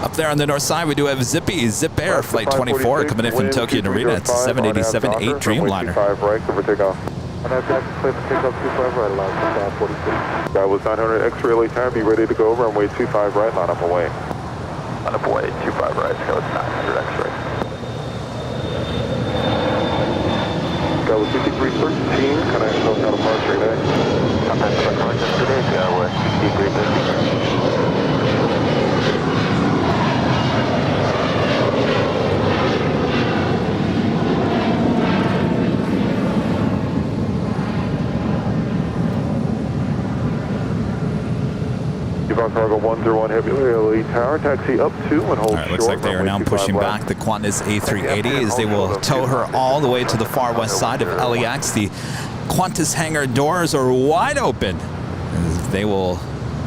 Up there on the north side, we do have Zip Air Flight 24 coming in from Tokyo Narita. It's a 787-8 Dreamliner. That was 900 X-ray LA time, be ready to go, runway 25 right, line up away. Line up away, 25 right, go with 900 X-ray. That was 5313, connect SoCal departure today. Contact departure today, go with 5313. Cargo 101 Heavy LA Tower, taxi up to and hold short. Looks like they are now pushing back the Qantas A380 as they will tow her all the way to the far west side of LAX. The Qantas hangar doors are wide open. They will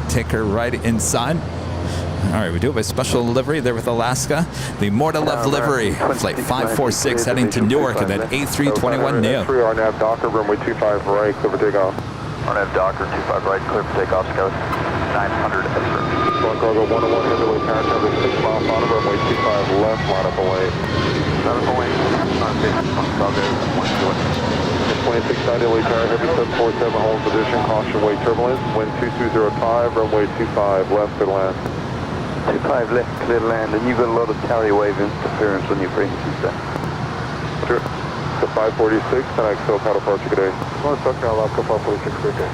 take her right inside. All right, we do have a special livery there with Alaska. The More to Love livery, flight 546 heading to Newark and that A321 Neo. RNAV Docker, runway 25 right, clear for takeoff. RNAV Docker, 25 right, clear for takeoff, scout 900 X-ray. Cargo 101 Heavy LA Tower, traffic 6 miles on it, runway 25 left, line up away. Line up away, Cargo 121. 2690 LA Tower, heavy 747, hold position, caution wake turbulence, wind 2205, runway 25 left, clear to land. 25 left, clear to land, and you've got a lot of carrier wave interference on your frequencies there. Sure. The 546, connect SoCal departure today. North SoCal, Alaska 546, right there.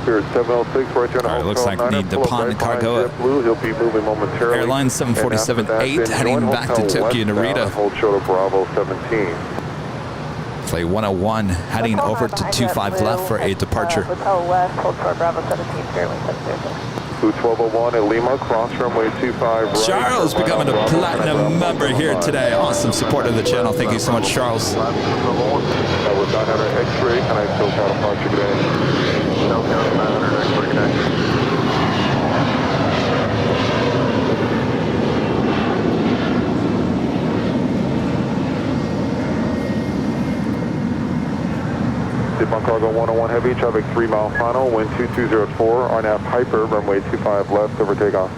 Here at 706, right here on the All right, looks like the DuPont cargo. He'll be moving momentarily. Airline 747-8 heading back to Tokyo Narita. Hold short of Bravo 17. Flight 101 heading over to 25 left for a departure. Hotel West, hold for Bravo 17, Airline 706. Blue 1201 at Lima, cross runway 25 right. Charles becoming a platinum member here today. Awesome support of the channel. Thank you so much, Charles. That was 900 X-ray, and I still got a departure today. SoCal 900 X-ray today. DuPont Cargo 101 Heavy, traffic 3 mile final, wind 2204, RNAV Piper, runway 25 left, over takeoff.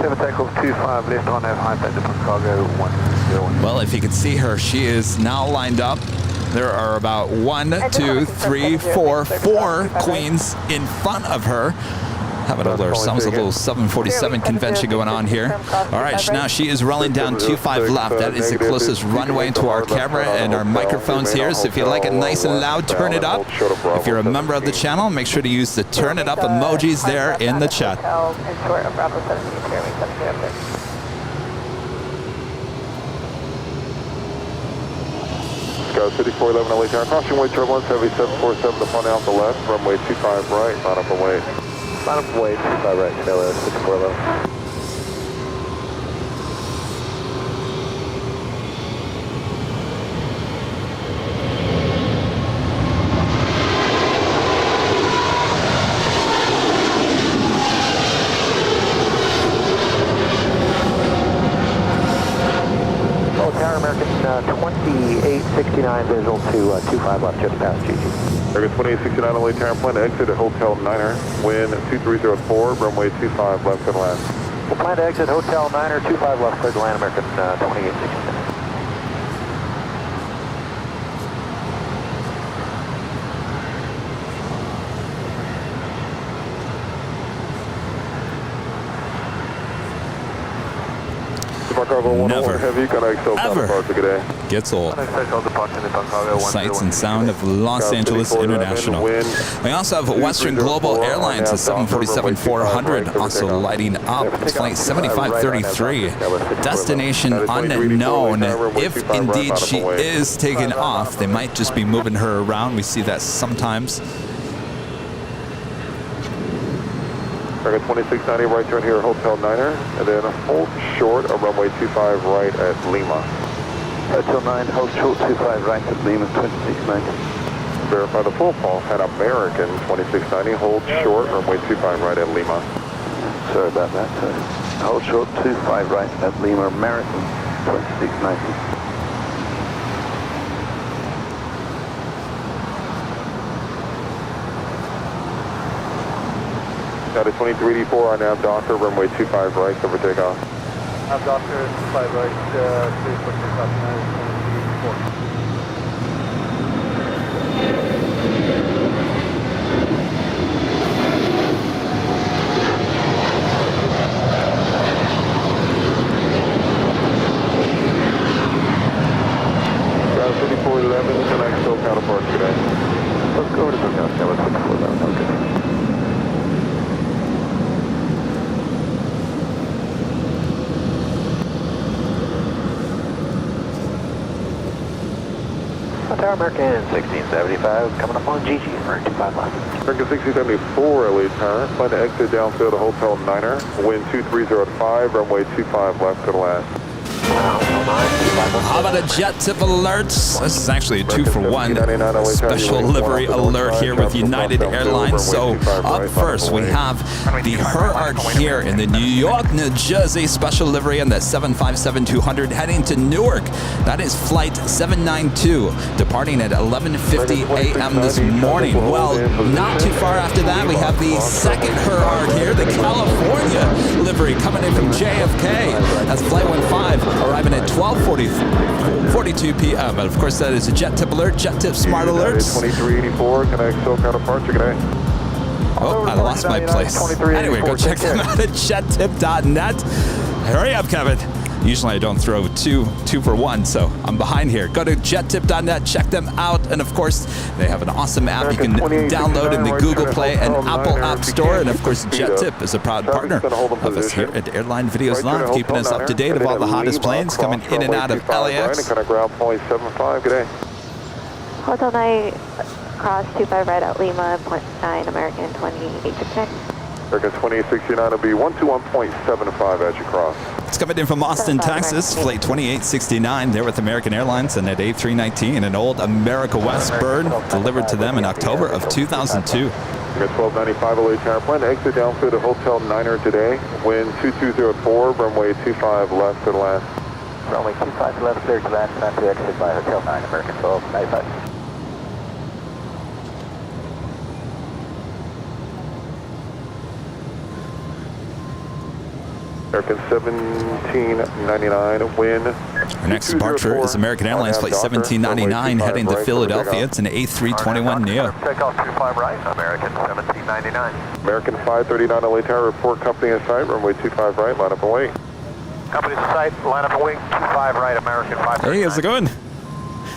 7 takeoff 25 left on our high back to cargo 101. Well, if you can see her, she is now lined up. There are about 1, 2, 3, 4 queens in front of her. Having a little, sounds a little 747 convention going on here. All right, now she is rolling down 25 left. That is the closest runway to our camera and our microphones here. So if you like it nice and loud, turn it up. If you're a member of the channel, make sure to use the turn it up emojis there in the chat. Sky City 411 LA Tower, crossing way turbulence, heavy 747 upon out the left, runway 25 right, line up and wait. Line up and wait, 25 right, Taylor, 6411. American 2869 visual to 25 left, just past GG. American 2869 LA Tower, plan to exit at Hotel Niner, wind 2304, runway 25 left and land. We'll plan to exit Hotel Niner, 25 left, clear to land, American 2869. Never, ever gets old. Sights and sound of Los Angeles International. We also have Western Global Airlines, a 747-400, also lighting up. It's flight 7533. Destination unknown. If indeed she is taken off, they might just be moving her around. We see that sometimes. American 2690, right turn here, Hotel Niner, and then hold short of runway 25 right at Lima. Hotel 9, hold short 25 right at Lima, 2690. Verify the full pulse at American 2690, hold short, runway 25 right at Lima. Sorry about that. Hold short 25 right at Lima, American 2690. Got a 2384 on nav Docker, runway 25 right, cover takeoff. Nav Docker, 25 right, clear for takeoff, 2384. Got 5411, connect still counterparts today. Let's go over to the counter, 5411, okay. Tower American 1675, coming up on GG for 25 left. American 1674, LA Tower, plan to exit downfield to Hotel Niner, wind 2305, runway 25 left and land. How about a jet tip alert? This is actually a 2-for-1 special livery alert here with United Airlines. So up first we have the Herart here in the New York, New Jersey special livery on that 757-200 heading to Newark. That is flight 792, departing at 11:50 a.m. this morning. Well, not too far after that we have the second Herart here, the California livery coming in from JFK. That's flight 15. Arriving at 12:42 p.m. And of course, that is a jet tip alert, jet tip smart alerts. 2384, connect still counterparts, good day. Oh, I lost my place. Anyway, go check them out at jettip.net. Hurry up, Kevin. Usually I don't throw two for one, so I'm behind here. Go to jettip.net, check them out, and of course, they have an awesome app you can download in the Google Play and Apple App Store. And of course, Jet Tip is a proud partner of us here at Airline Videos Live, keeping us up to date of all the hottest planes coming in and out of LAX. Ground point 75, good day. Hotel 9, cross 25 right at Lima, 0.9 American 2869. American 2869 will be 121.75 as you cross. It's coming in from Austin, Texas, flight 2869. They're with American Airlines and at A319, an old America West bird delivered to them in October of 2002. We're at 1295 LA Tower, plan to exit downfield to Hotel Niner today. Wind 2204, runway 25 left and land. Runway 25 left, clear to land, time to exit by Hotel 9, American 1295. American 1799, wind. Our next departure is American Airlines Flight 1799 heading to Philadelphia. It's an A321neo. Takeoff 25 right, American 1799. American 539 LA Tower, report company in sight, runway 25 right, line up and wait. Company's in sight, line up and wing, 25 right, American 539. Hey, how's it going?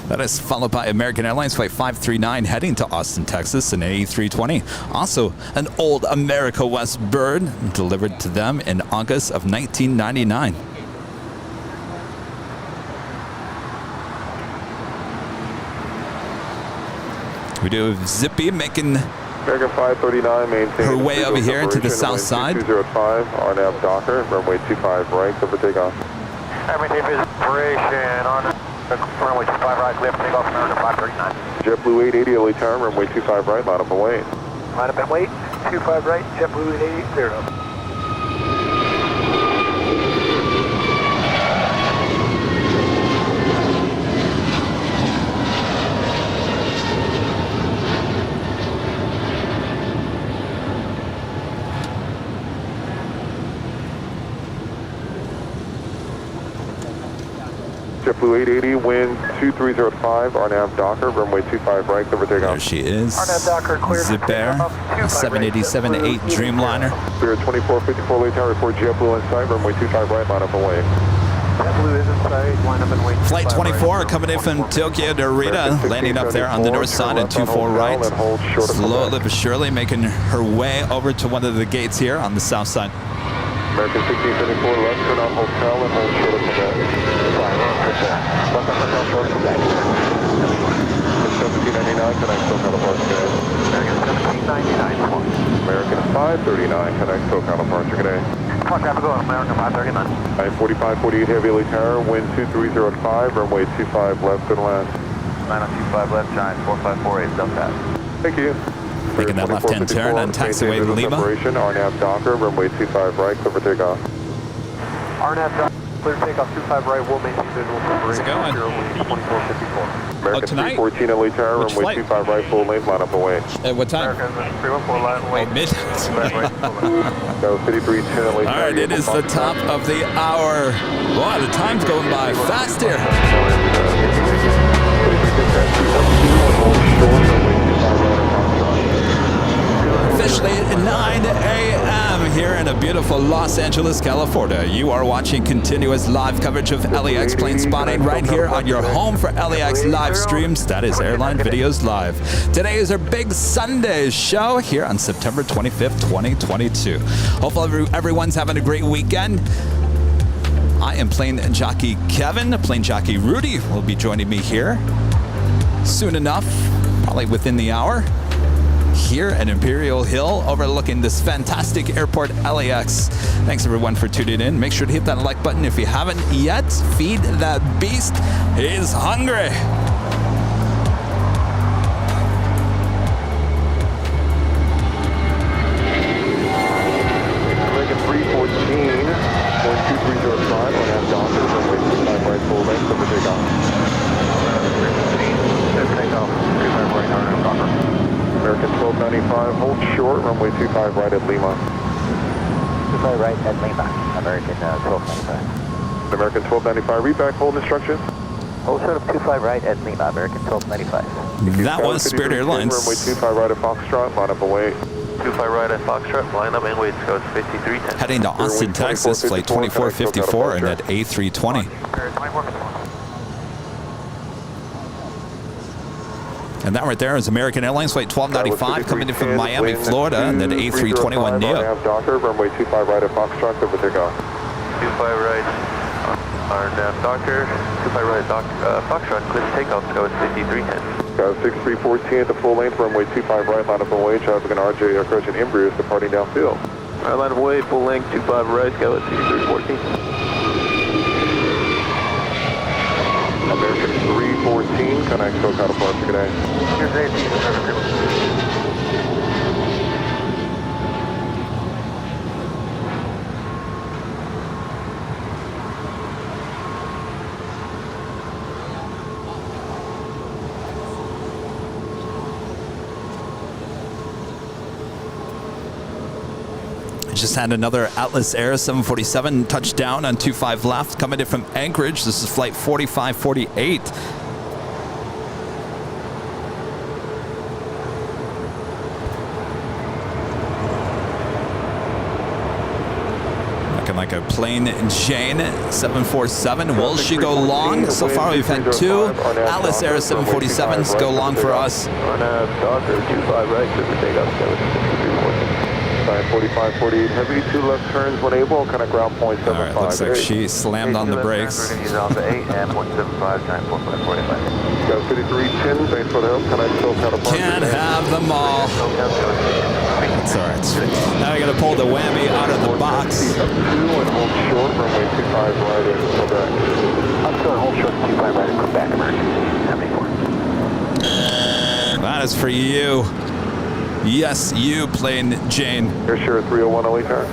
That is followed by American Airlines Flight 539 heading to Austin, Texas, an A320. Also, an old America West bird delivered to them in August of 1999. We do have Zippy making American 539 maintain her way over here to the south side. 2205, RNAV Docker, runway 25 right, clear for takeoff. Everything is operation on runway 25 right, clear for takeoff, American 539. JetBlue 880 LA Tower, runway 25 right, line up and wait. Line up and wait, 25 right, JetBlue 880, clear up. JetBlue 880, wind 2305, RNAV Docker, runway 25 right, clear for takeoff. There she is. RNAV Docker clear. Zipair, 787-8 Dreamliner. Spirit 2454 LA Tower, report JetBlue in sight, runway 25 right, line up and wait. JetBlue is in sight, line up and wait. Flight 24 coming in from Tokyo to Rita, landing up there on the north side and 24 right. Slowly but surely making her way over to one of the gates here on the south side. American 1674, left turn on hotel and hold short of Quebec. 1799, connect SoCal departure today. American 1799. American 539, connect SoCal departure today. Fuck, I have to go, American 539. 945-48 heavy LA Tower, wind 2305, runway 25 left and land. 925 left, giant 4548, Delta. Thank you. Making that left-hand turn on taxiway to Lima. RNAV Docker, runway 25 right, clear for takeoff. RNAV Docker, clear takeoff 25 right, we'll maintain visual How's separation. it going? 2454. American tonight? 314 LA Tower, Which runway flight? 25 right, full length, line up and wait. At what time? American 314 line, wait. Midnight. That was 5310 LA Tower. All right, it is the top of the hour. Boy, the time's going by fast here. Officially at 9 a.m. here in a beautiful Los Angeles, California. You are watching continuous live coverage of LAX plane spotting right here on your home for LAX live streams. That is Airline Videos Live. Today is our big Sunday show here on September 25th, 2022. Hopefully everyone's having a great weekend. I am plane jockey Kevin. Plane jockey Rudy will be joining me here soon enough, probably within the hour, here at Imperial Hill overlooking this fantastic airport, LAX. Thanks everyone for tuning in. Make sure to hit that like button if you haven't yet. Feed that beast. He's hungry. American 314, 12305, RNAV Docker, runway 25 right, full length, clear for takeoff. Takeoff 25 right, RNAV Docker. American 1295, hold short, runway 25 right at Lima. 25 right at Lima, American 1295. American 1295, read back, hold instructions. Hold short of 25 right at Lima, American 1295. That was Spirit Airlines. Runway 25 right at Foxtrot, line up and wait. 25 right at Foxtrot, line up and wait, goes 5310. Heading to Austin, Texas, flight 2454 and at A320. And that right there is American Airlines flight 1295 coming in from Miami, Florida, and then A321neo. RNAV Docker, runway 25 right at Foxtrot, clear for takeoff. 25 right, RNAV Docker, 25 right at Foxtrot, clear takeoff, goes 5310. Got 6314 at the full length, runway 25 right, line up and wait, traffic and RJ aircraft and Embraers departing downfield. Right, line of way, full length, 25 right, go at 6314. American 314, connect SoCal departure today. Here's 18. Just had another Atlas Air 747 touchdown on 25 left, coming in from Anchorage. This is flight 4548. Looking like a plain Jane 747. Will she go long? So far we've had two Atlas Air 747s go long for us. Docker, 25 right, clear for takeoff, 763. 45, 48 heavy, 2 left turns when able, kind of ground point 75. All right, looks like she slammed on the brakes. We're going to use Alpha 8 and 175, 945. Got 5310, thanks for the help. Can I still counterpart? Can't have them all. That's all right. Now I got to pull the whammy out of the box. 2 and hold short, runway 25 right in Quebec. I'm still hold short 25 right in Quebec, American 74. That is for you. Yes, you, plain Jane. Air Sure 301 LA turn.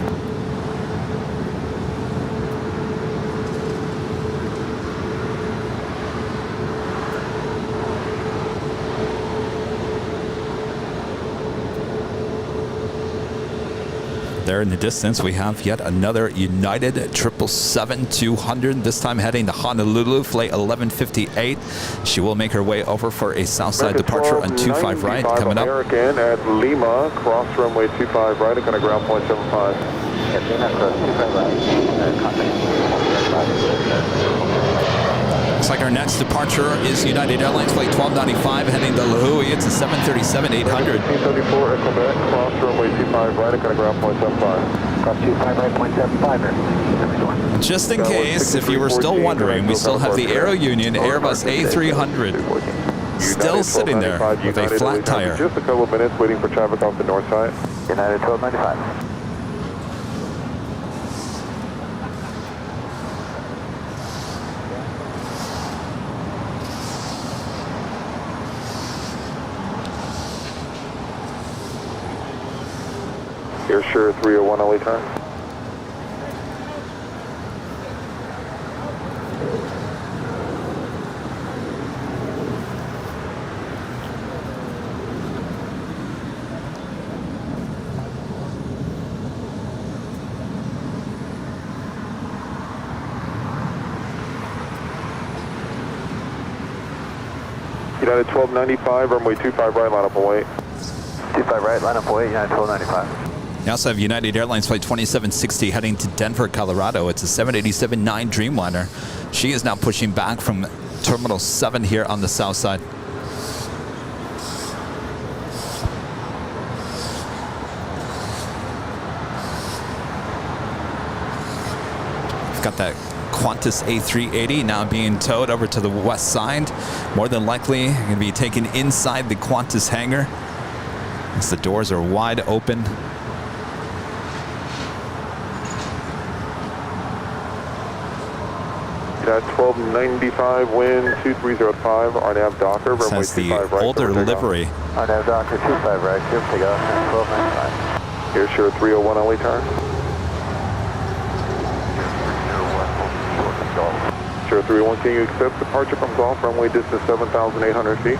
There in the distance, we have yet another United 777-200, this time heading to Honolulu, flight 1158. She will make her way over for a Southside departure on 25 right coming up. American at Lima, cross runway 25 right, and kind of ground point 75. Looks like our next departure is United Airlines flight 1295 heading to Lahui. It's a 737-800. 1834 at Quebec, cross runway 25 right, and kind of ground point 75. Cross 25 right, point 75. Just in case, if you were still wondering, we still have the Aerounion Airbus A300 still sitting there with a flat tire. Just a couple of minutes waiting for traffic off the north side. United 1295. Air Sure 301 LA turn. United 1295, runway 25 right, line up and wait. 25 right, line up and wait, United 1295. We also have United Airlines flight 2760 heading to Denver, Colorado. It's a 787-9 Dreamliner. She is now pushing back from Terminal 7 here on the south side. We've got that Qantas A380 now being towed over to the west side. More than likely going to be taken inside the Qantas hangar as the doors are wide open. United 1295, wind 2305, RNAV Docker, This runway has the 25 right. older livery. RNAV Docker 25 right, clear for takeoff, 1295. Air Sure 301 LA turn. Sure 301, can you accept departure from Gulf, runway distance 7,800 feet?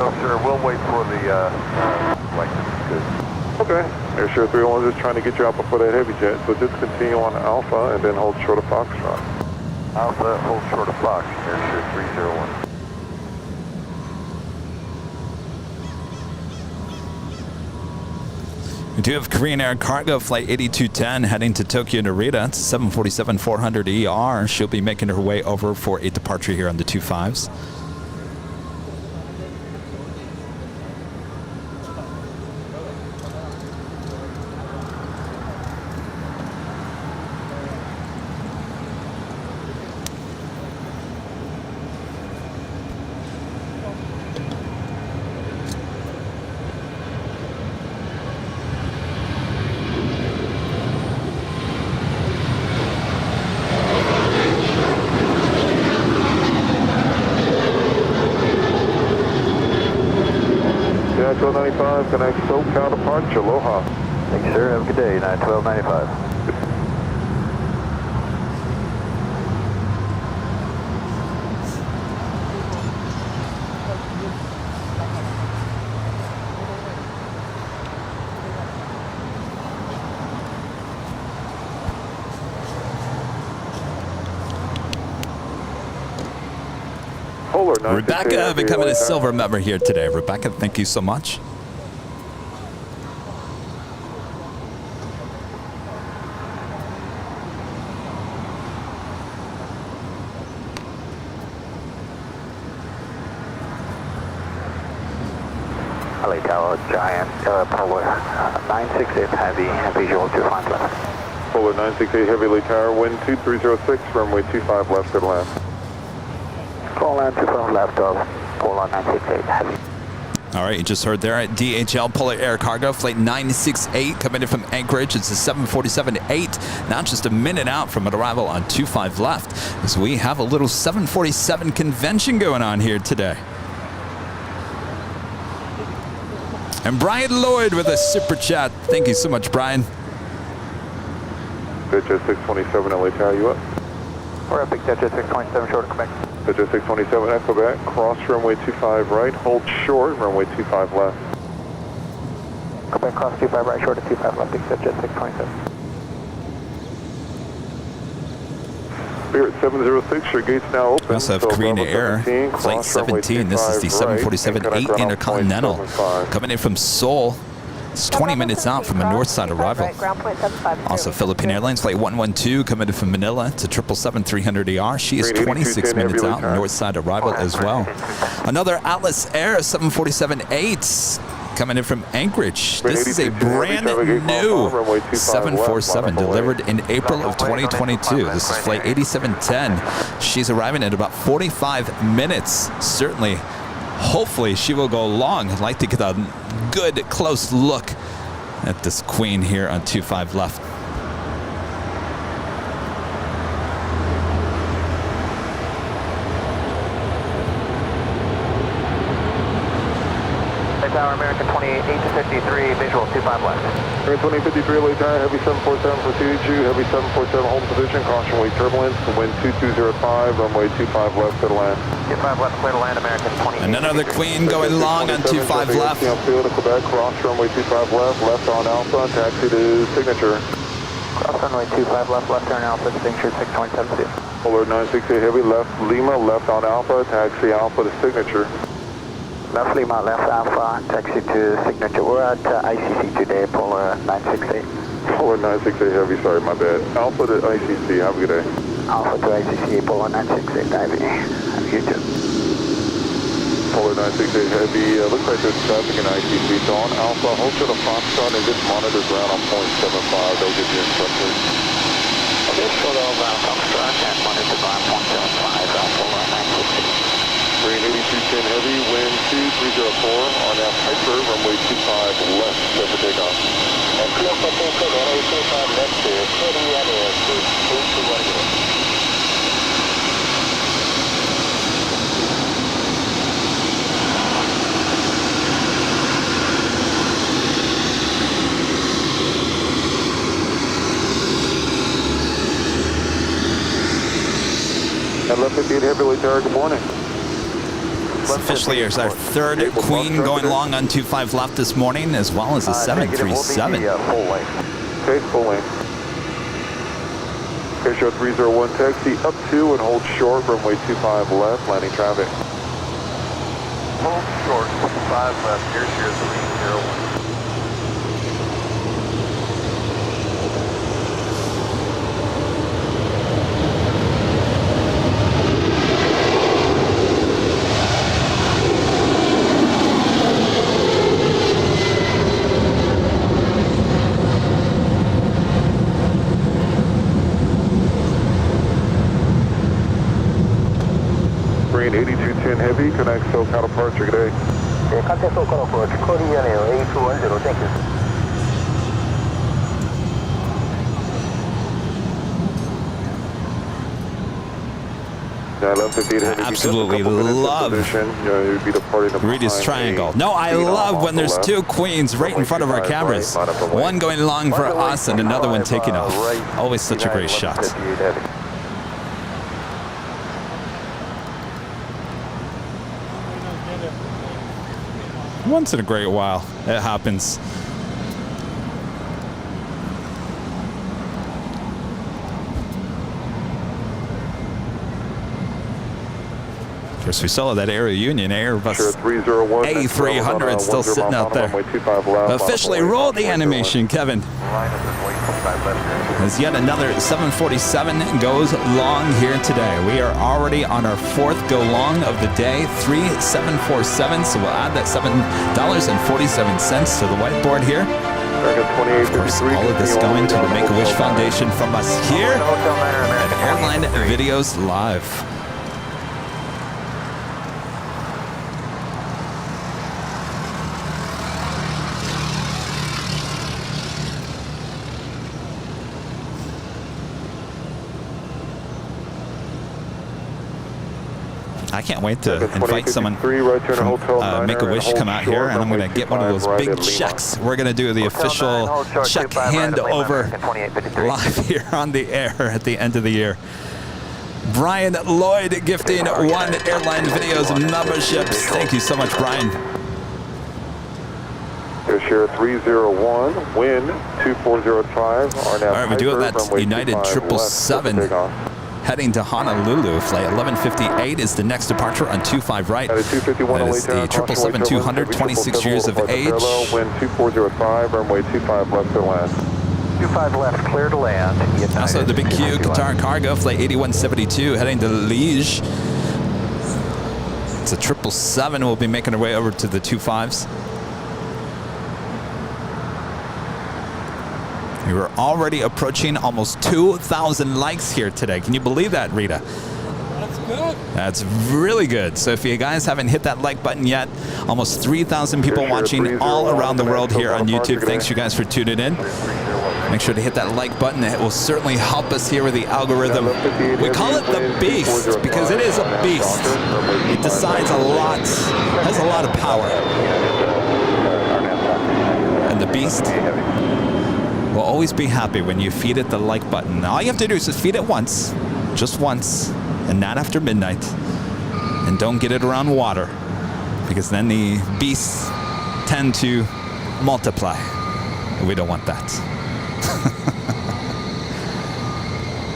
No, sir, we'll wait for the flight. Good. Okay. Air Sure 301 is just trying to get you out before that heavy jet, so just continue on Alpha and then hold short of Foxtrot. Alpha, hold short of Fox, Air Sure 301. We do have Korean Air Cargo flight 8210 heading to Tokyo Narita. It's 747-400 ER. She'll be making her way over for a departure here on the 25s. United 1295, connect SoCal departure, aloha. Thank you, sir. Have a good day, United 1295. Rebecca becoming a silver member here today. Rebecca, thank you so much. LA Tower, Giant, Polar 968 Heavy, visual 25 left. Polar 968 Heavy, LA Tower, wind 2306, runway 25 left, clear to land. Call land 25 left of Polar 968 Heavy. All right, you just heard there at DHL Polar Air Cargo, flight 968, coming in from Anchorage. It's a 747-8, now just a minute out from an arrival on 25 left, as we have a little 747 convention going on here today. And Brian Lloyd with a super chat. Thank you so much, Brian. Pitcher 627 LA Tower, you up? We're up, Big Pitcher 627, short of Quebec. Pitcher 627 at Quebec, cross runway 25 right, hold short, runway 25 left. Quebec, cross 25 right, short of 25 left, Big Pitcher 627. Spirit 706, your gate's now open. We also have Korean Air, flight 17. This is the 747-8 Intercontinental, coming in from Seoul. It's 20 minutes out from a north side arrival. Also, Philippine Airlines, flight 112, coming in from Manila. It's a 777-300ER. She is 26 minutes out, north side arrival as well. Another Atlas Air 747-8, coming in from Anchorage. This is a brand new 747 delivered in April of 2022. This is flight 8710. She's arriving in about 45 minutes. Certainly, hopefully she will go long. I'd like to get a good close look at this queen here on 25 left. Tower, American 28, 8 to 53, visual 25 left. American 2853, LA Tower, heavy 747 proceed you, heavy 747 hold position, caution wake turbulence, wind 2205, runway 25 left, clear to land. 25 left, clear to land, American 28. And another queen going long on 25 left. Field of Quebec, cross runway 25 left on Alpha, taxi to Signature. Cross runway 25 left turn Alpha, Signature 627. Polar 968 heavy, left Lima, left on Alpha, taxi Alpha to Signature. Left Lima, left Alpha, taxi to Signature. We're at ICC today, Polar 968. Polar 968 heavy, sorry, my bad. Alpha to ICC, have a good day. Alpha to ICC, Polar 968 heavy. Have you too. Polar 968 heavy, looks like there's traffic in ICC. So on Alpha, hold to the Foxtrot and just monitor ground on 0.75. They'll give you instructions. Okay, short of Foxtrot and monitor ground 0.75, Polar 968. Green 8210 heavy, wind 2304 on that Piper, runway 25 left, set for takeoff. And clear for takeoff, runway 25 left, clear to the other, 8210. And left 58 heavy, LA Tower, good morning. This officially is our third queen going long on 25 left this morning, as well as a 737. Okay, full lane. Okay, show 301 taxi up to and hold short, runway 25 left, landing traffic. Hold short, 5 left, here's your 301. Green 8210 heavy, connect SoCal departure, good day. Contact SoCal approach, Aerounion A300, thank you. I absolutely love Rudy's triangle. No, I love when there's two queens right in front of our cameras. One going long for us and another one taking off. Always such a great shot. Once in a great while, it happens. course, we saw that Aerounion Sure, 301. A300 still sitting out there. Officially roll the animation, Kevin. As yet another 747 goes long here today. We are already on our 4th go long of the day, 3747. So we'll add that $7.47 to the whiteboard here. Of course, all of this going to the Make-A-Wish Foundation from us here at Airline Videos Live. I can't wait to invite someone from Make-A-Wish to come out here, and I'm going to get one of those big checks. We're going to do the official check handover live here on the air at the end of the year. Brian Lloyd gifting 1 Airline Videos memberships. Thank you so much, Brian. Share 301, wind 2405. All right, we do have that United 777 heading to Honolulu. Flight 1158 is the next departure on 25 right. That is the 777-200, 26 years of age. Wind 2405, runway 25 left to land. 25 left, clear to land. Also the Big Q, Qatar Cargo, flight 8172 heading to Liege. It's a 777. We'll be making our way over to the 25s. We were already approaching almost 2,000 likes here today. Can you believe that, Rita? That's good. That's really good. So if you guys haven't hit that like button yet, almost 3,000 people watching all around the world here on YouTube. Thanks you guys for tuning in. Make sure to hit that like button. It will certainly help us here with the algorithm. We call it the beast because it is a beast. It decides a lot, has a lot of power. And the beast will always be happy when you feed it the like button. All you have to do is just feed it once, just once, and not after midnight. And don't get it around water, because then the beasts tend to multiply. We don't want that.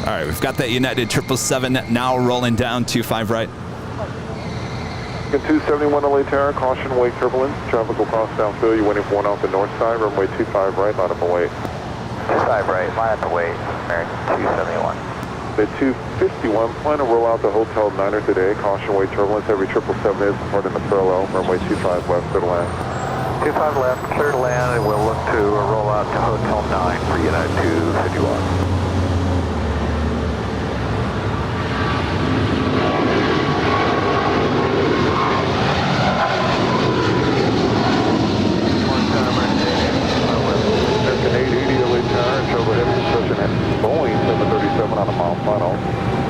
All right, we've got that United 777 now rolling down 25 right. 271 LA Tower, caution, wake turbulence. Traffic will cross downfield. You're waiting for one off the north side. Runway 25 right, line up and wait. 25 right, line up and wait. American 271. The 251, plan to roll out the Hotel Niner today. Caution, wake turbulence. Every 777 is departing the parallel. Runway 25 left, clear to land. 25 left, clear to land, and we'll look to roll out to Hotel 9 for United 251.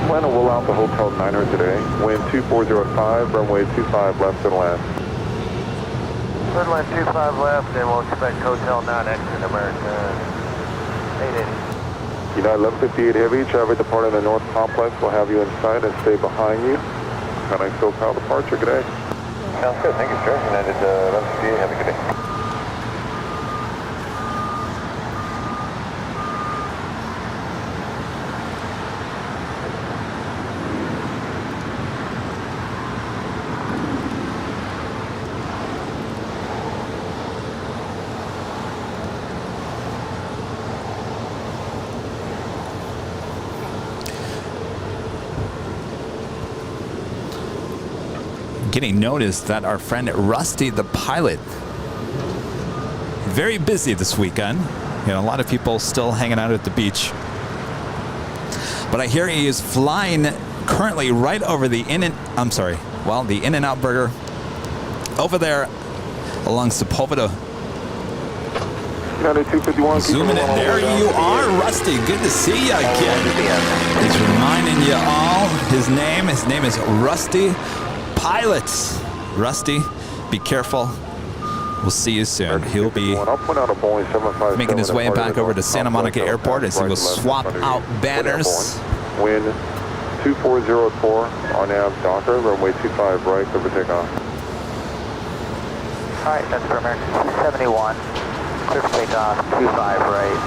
Plan to roll out the Hotel Niner today. Wind 2405, runway 25 left and land. Third line 25 left, and we'll expect Hotel 9 exit American 880. United 1158 Heavy, traffic departing the North Complex. We'll have you inside and stay behind you. Kind of SoCal departure, good day. Sounds good, thank you, sir. United 1158 Heavy, good day. Getting noticed that our friend Rusty the pilot, very busy this weekend. You know, a lot of people still hanging out at the beach. But I hear he is flying currently right over the the In-N-Out Burger over there along Sepulveda. Zooming in. There you are, Rusty. Good to see you again. He's reminding you all his name is Rusty Pilots. Rusty, be careful. We'll see you soon. He'll be making his way back over to Santa Monica Airport as he will swap out banners. Wind 2404, RNAV Docker, runway 25 right, clear for takeoff. All right, that's for American 271. Clear for takeoff, 25 right.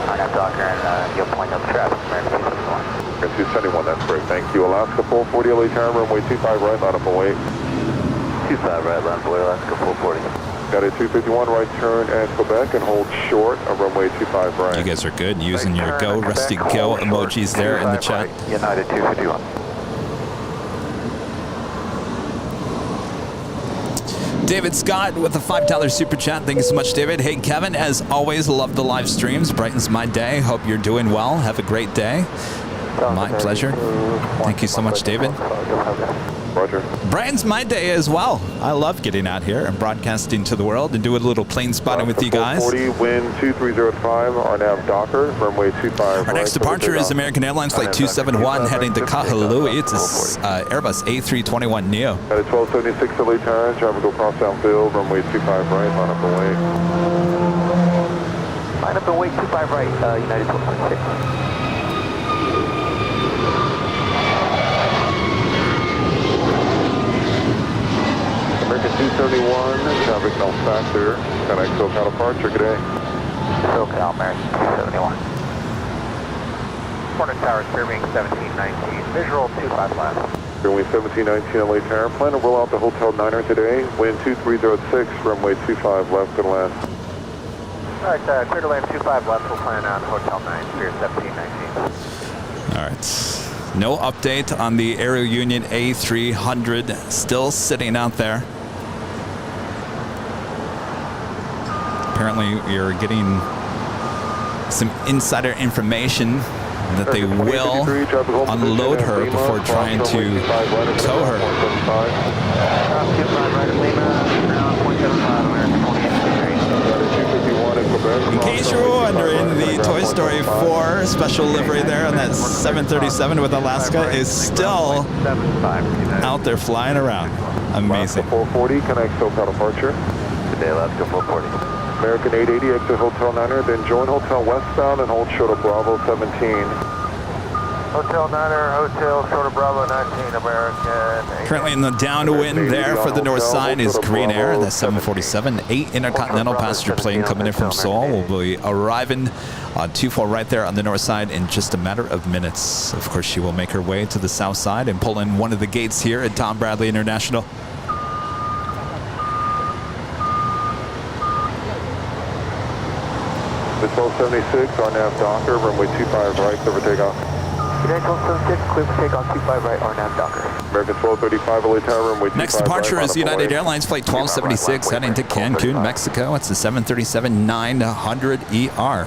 RNAV Docker, and you'll point up traffic, American 271. American 271, that's great. Thank you. Alaska 440 LA tower, runway 25 right, line up and wait. 25 right, line away, Alaska 440. Got a 251 right turn at Quebec and hold short on runway 25 right. You guys are good using your go, Rusty Go emojis there in the chat. Right, United 251. David Scott with a $5 super chat. Thank you so much, David. Hey, Kevin, as always, love the live streams. Brightens my day. Hope you're doing well. Have a great day. My pleasure. Thank you so much, David. Roger. Brightens my day as well. I love getting out here and broadcasting to the world and doing a little plane spotting with you guys. 40, wind 2305, RNAV Docker, runway 25. Our next departure is American Airlines Flight 271 heading to Kahului. It's a Airbus A321 Neo. At a 1276 LA turn, traffic will cross downfield, runway 25 right, line up and wait. Line up and wait, 25 right, United 1226. American 271, traffic no factor, connect SoCal departure, good day. SoCal, American 271. Corner Tower, Spearwing 1719, visual 25 left. Runway 1719 LA tower, plan to roll out the Hotel Niner today, wind 2306, runway 25 left and land. All right, clear to land 25 left, we'll plan on Hotel 9, Spear 1719. All right. No update on the Aerounion A300, still sitting out there. Apparently, you're getting some insider information that they will unload her before trying to tow her. In case you're wondering, the Toy Story 4 special livery there on that 737 with Alaska is still out there flying around. Amazing. 440, connect SoCal departure. Today, Alaska 440. American 880, exit Hotel Niner, then join Hotel westbound and hold short of Bravo 17. Hotel Niner, Hotel short of Bravo 19, American. Currently in the downwind there for the north side is Korean Air, the 747, 8 intercontinental passenger plane coming in from Seoul. Will be arriving on 24 right there on the north side in just a matter of minutes. Of course, she will make her way to the south side and pull in one of the gates here at Tom Bradley International. The 1276, RNAV Docker, runway 25 right, clear for takeoff. United 1276, clear for takeoff, 25 right, RNAV Docker. American 1235, LA tower, runway 25 Next departure right, is United Airlines Flight 1276 heading to Cancun, Mexico. It's the 737-900ER.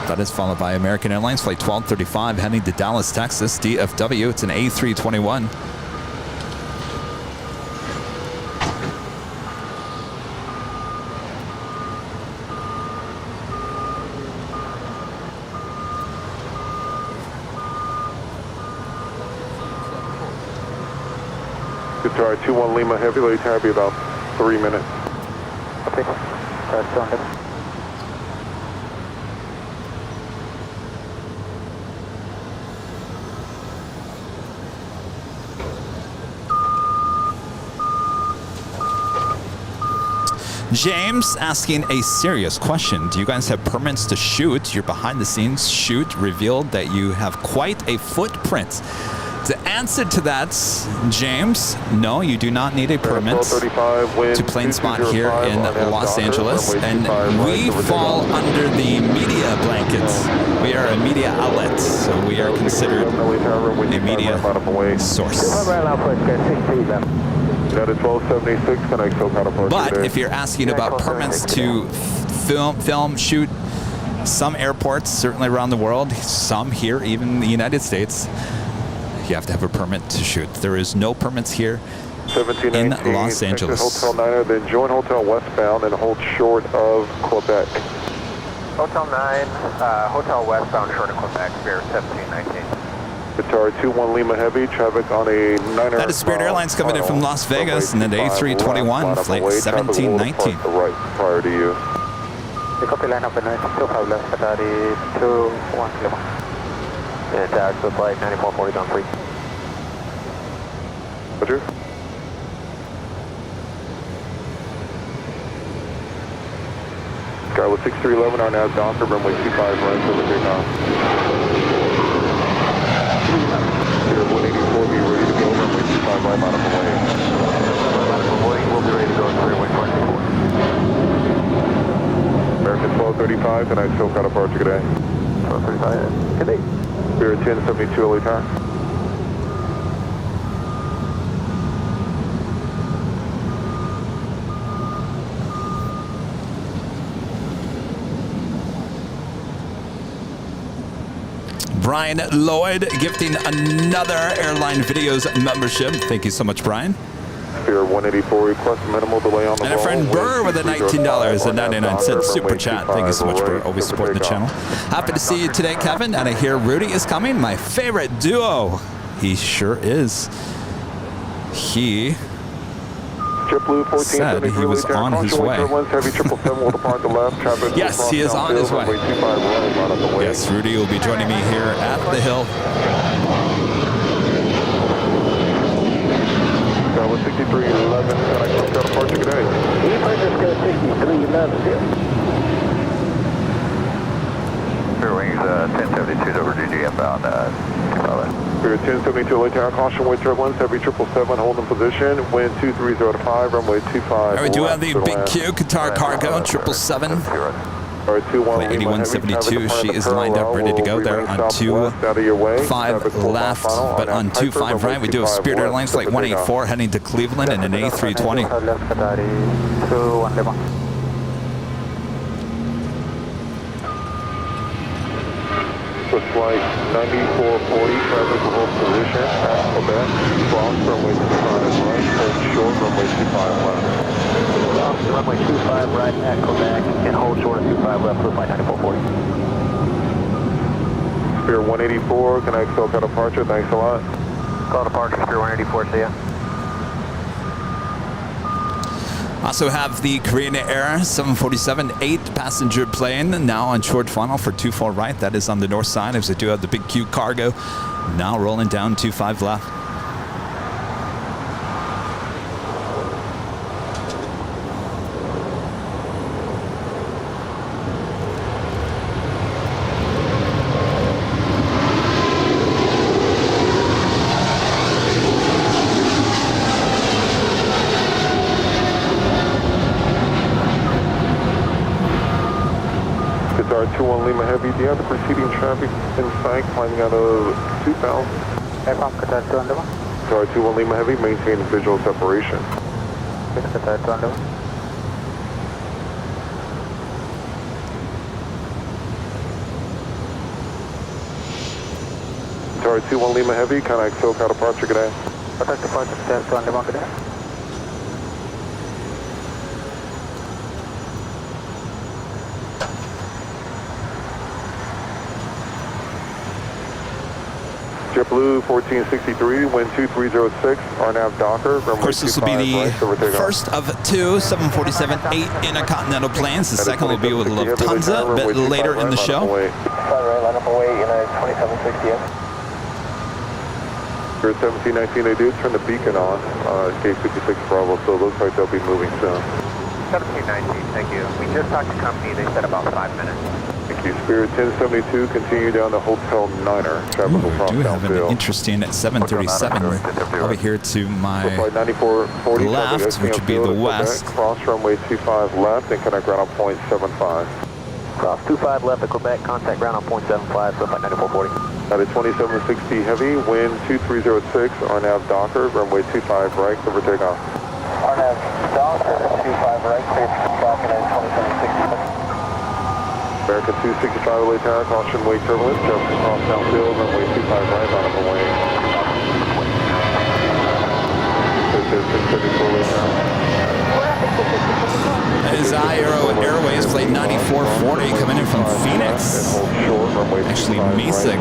That is followed by American Airlines Flight 1235 heading to Dallas, Texas, DFW. It's an A321. Guitar 21 Lima Heavy, LA tower, be about 3 minutes. Okay, that's on it. James asking a serious question. Do you guys have permits to shoot? Your behind-the-scenes shoot revealed that you have quite a footprint. The answer to that, James, no, you do not need a permit to plane spot here in Los Angeles, and we fall under the media blankets. We are a media outlet, so we are considered a media source. But if you're asking about permits to film, shoot, some airports, certainly around the world, some here, even in the United States, you have to have a permit to shoot. There is no permits here in Los Angeles. Hotel Niner, then join Hotel westbound and hold short of Quebec. Hotel 9, Hotel westbound short of Quebec, Spear 1719. Guitar 21 Lima Heavy, traffic on a Niner. That is Spirit Airlines coming in from Las Vegas and an A321, flight 1719. Right prior to you. Copy line up and 25 left, Qatari 21 Lima. Yeah, tax with flight 9440 down 3. Roger. Skylar 6311, RNAV Docker, runway 25 right, over takeoff. right out of the way. We'll be ready to go at clear wind 24. American 1235, tonight's SoCal departure, good day. 1235, good day. Spirit 1072 LA Tower. Brian Lloyd gifting another Airline Videos membership. Thank you so much, Brian. Spirit 184, request minimal delay on the And a friend Burr with a $19.99 super chat. Thank you so much for always supporting the channel. Happy to see you today, Kevin. And I hear Rudy is coming. My favorite duo. He sure is. He said he was on his way. Yes, he is on his way. Yes, Rudy will be joining me here at the hill. That was 6311, and I took out departure today. Just go 6311. Fair wings 1072 over GG inbound 25. Spirit 1072 LA Tower, caution wind turbulence, heavy 777, holding position, wind 230 runway 25. All right, we do have the Big Q Qatar Cargo 777. Flight 8172, she is lined up, ready to go there on 25 left, but on 25 right, we do have Spirit Airlines Flight 184 heading to Cleveland in an A320. With flight 9440, traffic will hold position at Quebec, cross runway 25 right, hold short runway 25 left. Cross runway 25 right at Quebec and hold short at 25 left for flight 9440. Spirit 184, connect SoCal departure, thanks a lot. Call departure, Spirit 184, see ya. Also have the Korean Air 747 8-passenger plane now on short funnel for 24 right. That is on the north side, as I do have the Big Q Cargo now rolling down 25 left. Qatar 21 Lima Heavy, do you have the preceding traffic in sight climbing out of 2000? Aircraft Qatar 21 Lima. Qatar 21 Lima Heavy, maintain visual separation. Qatar 21 Lima. Qatar 21 Lima Heavy, connect SoCal departure, good day. Contact departure, Qatar 21 Lima, good day. JetBlue 1463, wind 2306, RNAV Docker. Of course, this will be the first of two 747-8 intercontinental planes. The second will be with Lufthansa a bit later in the show. Line up away, United 2760. Spirit 1719, they do turn the beacon on, gate 56 Bravo, so it looks like they'll be moving soon. 1719, thank you. We just talked to company, they said about 5 minutes. Thank you. Spirit 1072, continue down to Hotel Niner. Traffic will cross We do have an downfield. interesting 737 over here to my Flight 9440, left, which would be the west. Cross runway 25 left and connect ground on point 75. Cross 25 left at Quebec, contact ground on point 75, so flight 9440. That is 2760 heavy, wind 2306, RNAV Docker, runway 25 right, clear for takeoff. RNAV Docker, 25 right, clear for takeoff, United 2760. American 265 LA Tower, caution wake turbulence, just across downfield, runway 25 right, on up away. That is Airways Flight 9440 coming in from Phoenix. Actually, Mesa.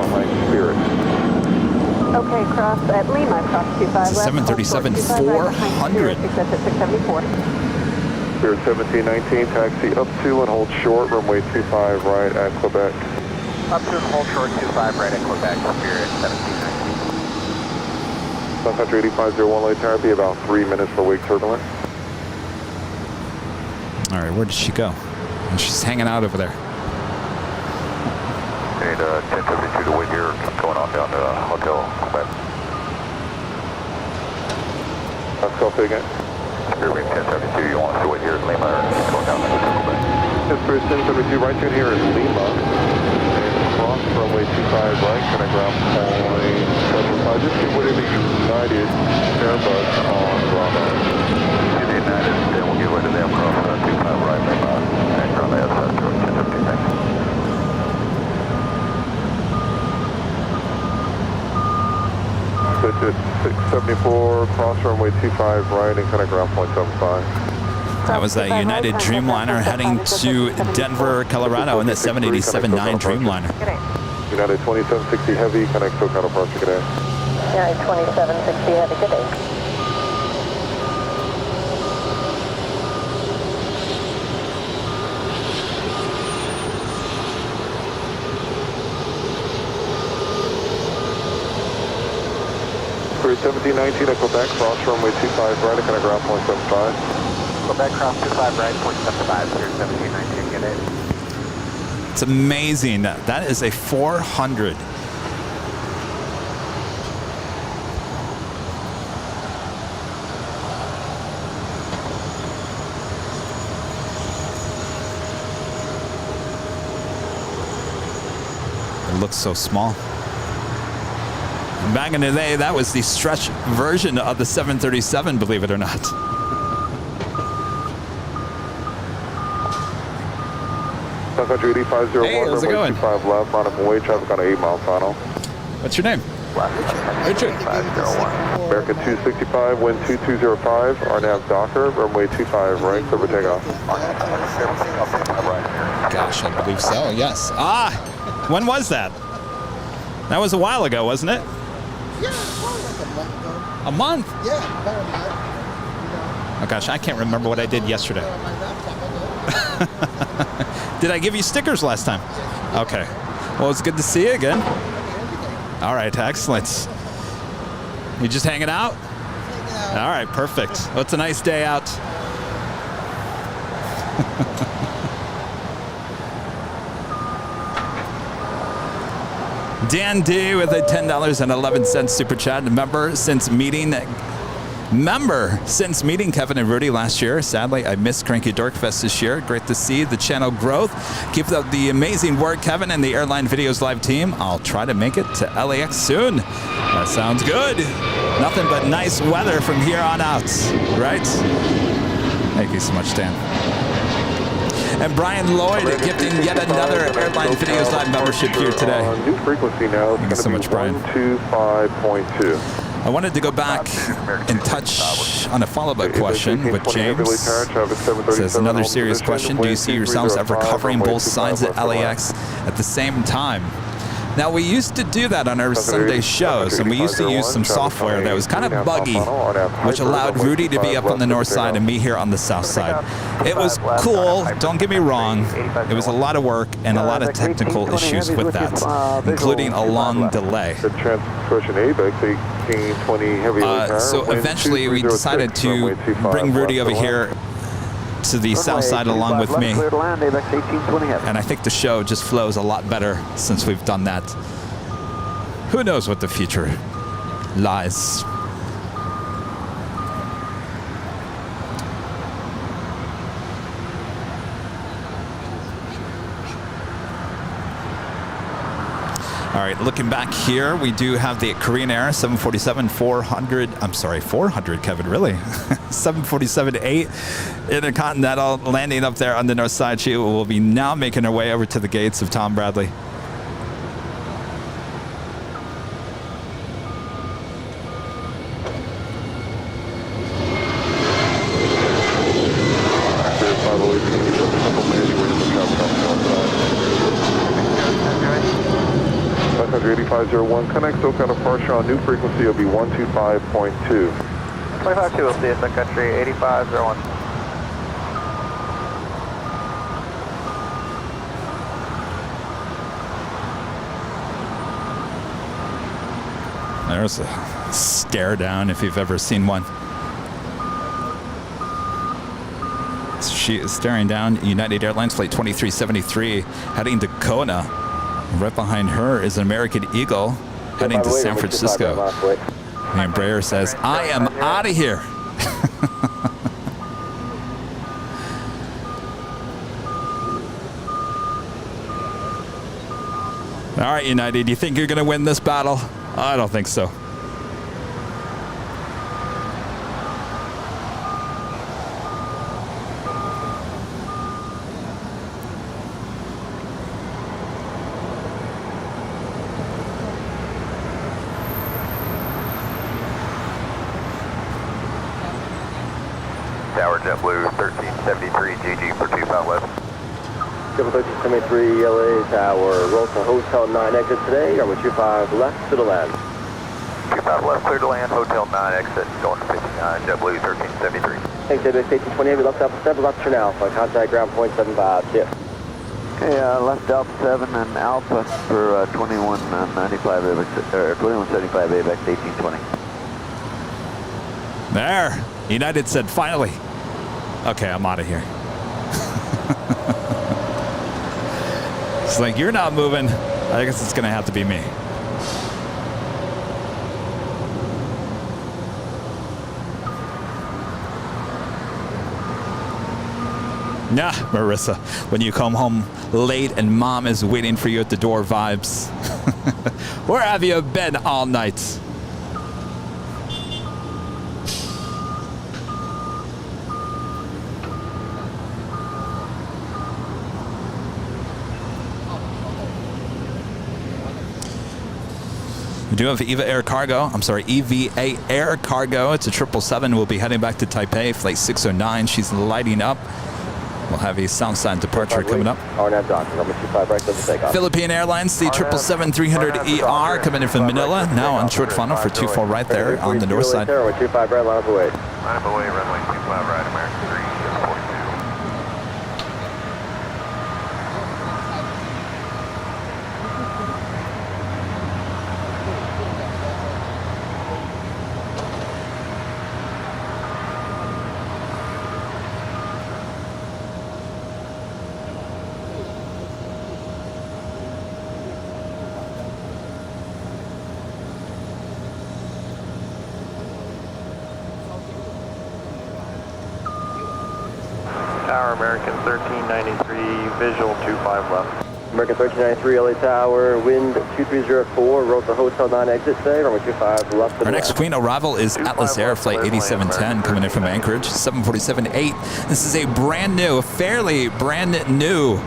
Okay, cross at Lima, cross 25 left. 737 400. Exit at 674. Spirit 1719, taxi up to and hold short, runway 25 right at Quebec. Up to and hold short, 25 right at Quebec, Spirit 1719. Country 8501 LA Tower, be about 3 minutes for wake turbulence. All right, where did she go? She's hanging out over there. Need 1072 to wait here, going on down to Hotel Quebec. That's copy again. Spirit Wing 1072, you want to wait here in Lima or going down there to Bay? Yes, Spirit 1072, right turn here in Lima. And cross runway 25 right, kind of ground point 75. Just get whatever United Airbus on Bravo. The United, then we'll get rid of them cross 25 right, Lima, and ground ASS 1072, thanks. Switch at 674, cross runway 25 right, and kind of ground point 75. That was a United Dreamliner heading to Denver, Colorado in the 787-9 Dreamliner. United 2760 Heavy, connect SoCal approach, good day. United 2760 Heavy, good day. Spirit 1719 at Quebec, cross runway 25 right, and kind of ground point 75. Quebec cross 25 right, point 75, Spirit 1719, good day. It's amazing. That is a 400. It looks so small. Back in the day, that was the stretch version of the 737, believe it or not. Country 8501, Hey, how's it going? 25 left, line up and wait, traffic on an 8-mile final. What's your name? Richard. 501. American 265, wind 2205, RNAV Docker, runway 25 right, clear for takeoff. Gosh, I believe so, yes. Ah, when was that? That was a while ago, wasn't it? Yeah, probably like a month ago. A month? Yeah, about a month. Oh gosh, I can't remember what I did yesterday. On my laptop, I know. Did I give you stickers last time? Okay. Well, it's good to see you again. All right, excellent. You just hanging out? All right, perfect. Well, it's a nice day out. Dan D with a $10.11 super chat. Member since meeting Kevin and Rudy last year. Sadly, I missed Cranky Dorkfest this year. Great to see the channel growth. Keep up the amazing work, Kevin, and the Airline Videos Live team. I'll try to make it to LAX soon. That sounds good. Nothing but nice weather from here on out, right? Thank you so much, Dan. And Brian Lloyd gifting yet another Airline Videos Live membership here today. New frequency now. Thank you so much, Brian. 125.2. I wanted to go back and touch on a follow-up question with James. Says another serious question. Do you see yourselves ever covering both sides at LAX at the same time? Now, we used to do that on our Sunday shows, and we used to use some software that was kind of buggy, which allowed Rudy to be up on the north side and me here on the south side. It was cool, don't get me wrong. It was a lot of work and a lot of technical issues with that, including a long delay. So eventually we decided to bring Rudy over here to the south side along with me, and I think the show just flows a lot better since we've done that. Who knows what the future lies. All right, looking back here, we do have the Korean Air 747-400, I'm sorry, 400, Kevin, really? 747-8 Intercontinental landing up there on the north side. She will be now making her way over to the gates of Tom Bradley. Country 8501, connect SoCal departure on new frequency will be 125.2. 252 will see us at Country 8501. There's a stare down if you've ever seen one. She is staring down United Airlines Flight 2373 heading to Kona. Right behind her is an American Eagle heading to San Francisco. The Embraer says, I am out of here. All right, United, do you think you're going to win this battle? I don't think so. Tower JetBlue 1373 GG for 25 left. 1373 LA Tower, roll to Hotel 9 exit today, runway 25 left, clear to land. 25 left, clear to land, Hotel 9 exit, going to 59, JetBlue 1373. Thanks, David, station 28, we left Alpha 7, left turn Alpha, contact ground point 75, see ya. Okay, left Alpha 7 and Alpha for 2195 AVAX, or 2175 AVAX 1820. There, United said finally. Okay, I'm out of here. It's like, you're not moving. I guess it's gonna have to be me. Nah, Marissa, when you come home late and mom is waiting for you at the door vibes. Where have you been all night? We do have EVA Air Cargo. I'm sorry, EVA Air Cargo. It's a 777. We'll be heading back to Taipei, flight 609. She's lighting up. We'll have a Southside departure coming up. Philippine Airlines, the 777-300ER coming in from Manila. Now on short funnel for 24 right there on the north side. Runway 25 right, line up away. Line up away, runway 25 right, American 342. Tower, American 1393, visual 25 left. American 1393 LA Tower, wind 2304, roll to Hotel 9 exit today, runway 25 left. Our next Queen arrival is Atlas Air Flight 8710 coming in from Anchorage, 747-8. This is a brand new, fairly brand new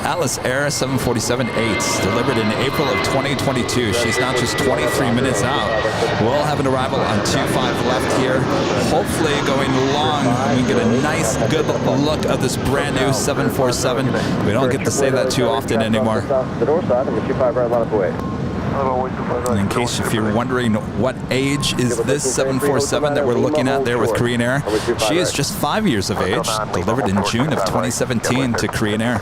Atlas Air 747-8, delivered in April of 2022. She's now just 23 minutes out. We'll have an arrival on 25 left here, hopefully going long. We get a nice, good look of this brand new 747. We don't get to say that too often anymore. The north side, runway 25 right, line up away. And in case if you're wondering what age is this 747 that we're looking at there with Korean Air, she is just 5 years of age, delivered in June of 2017 to Korean Air.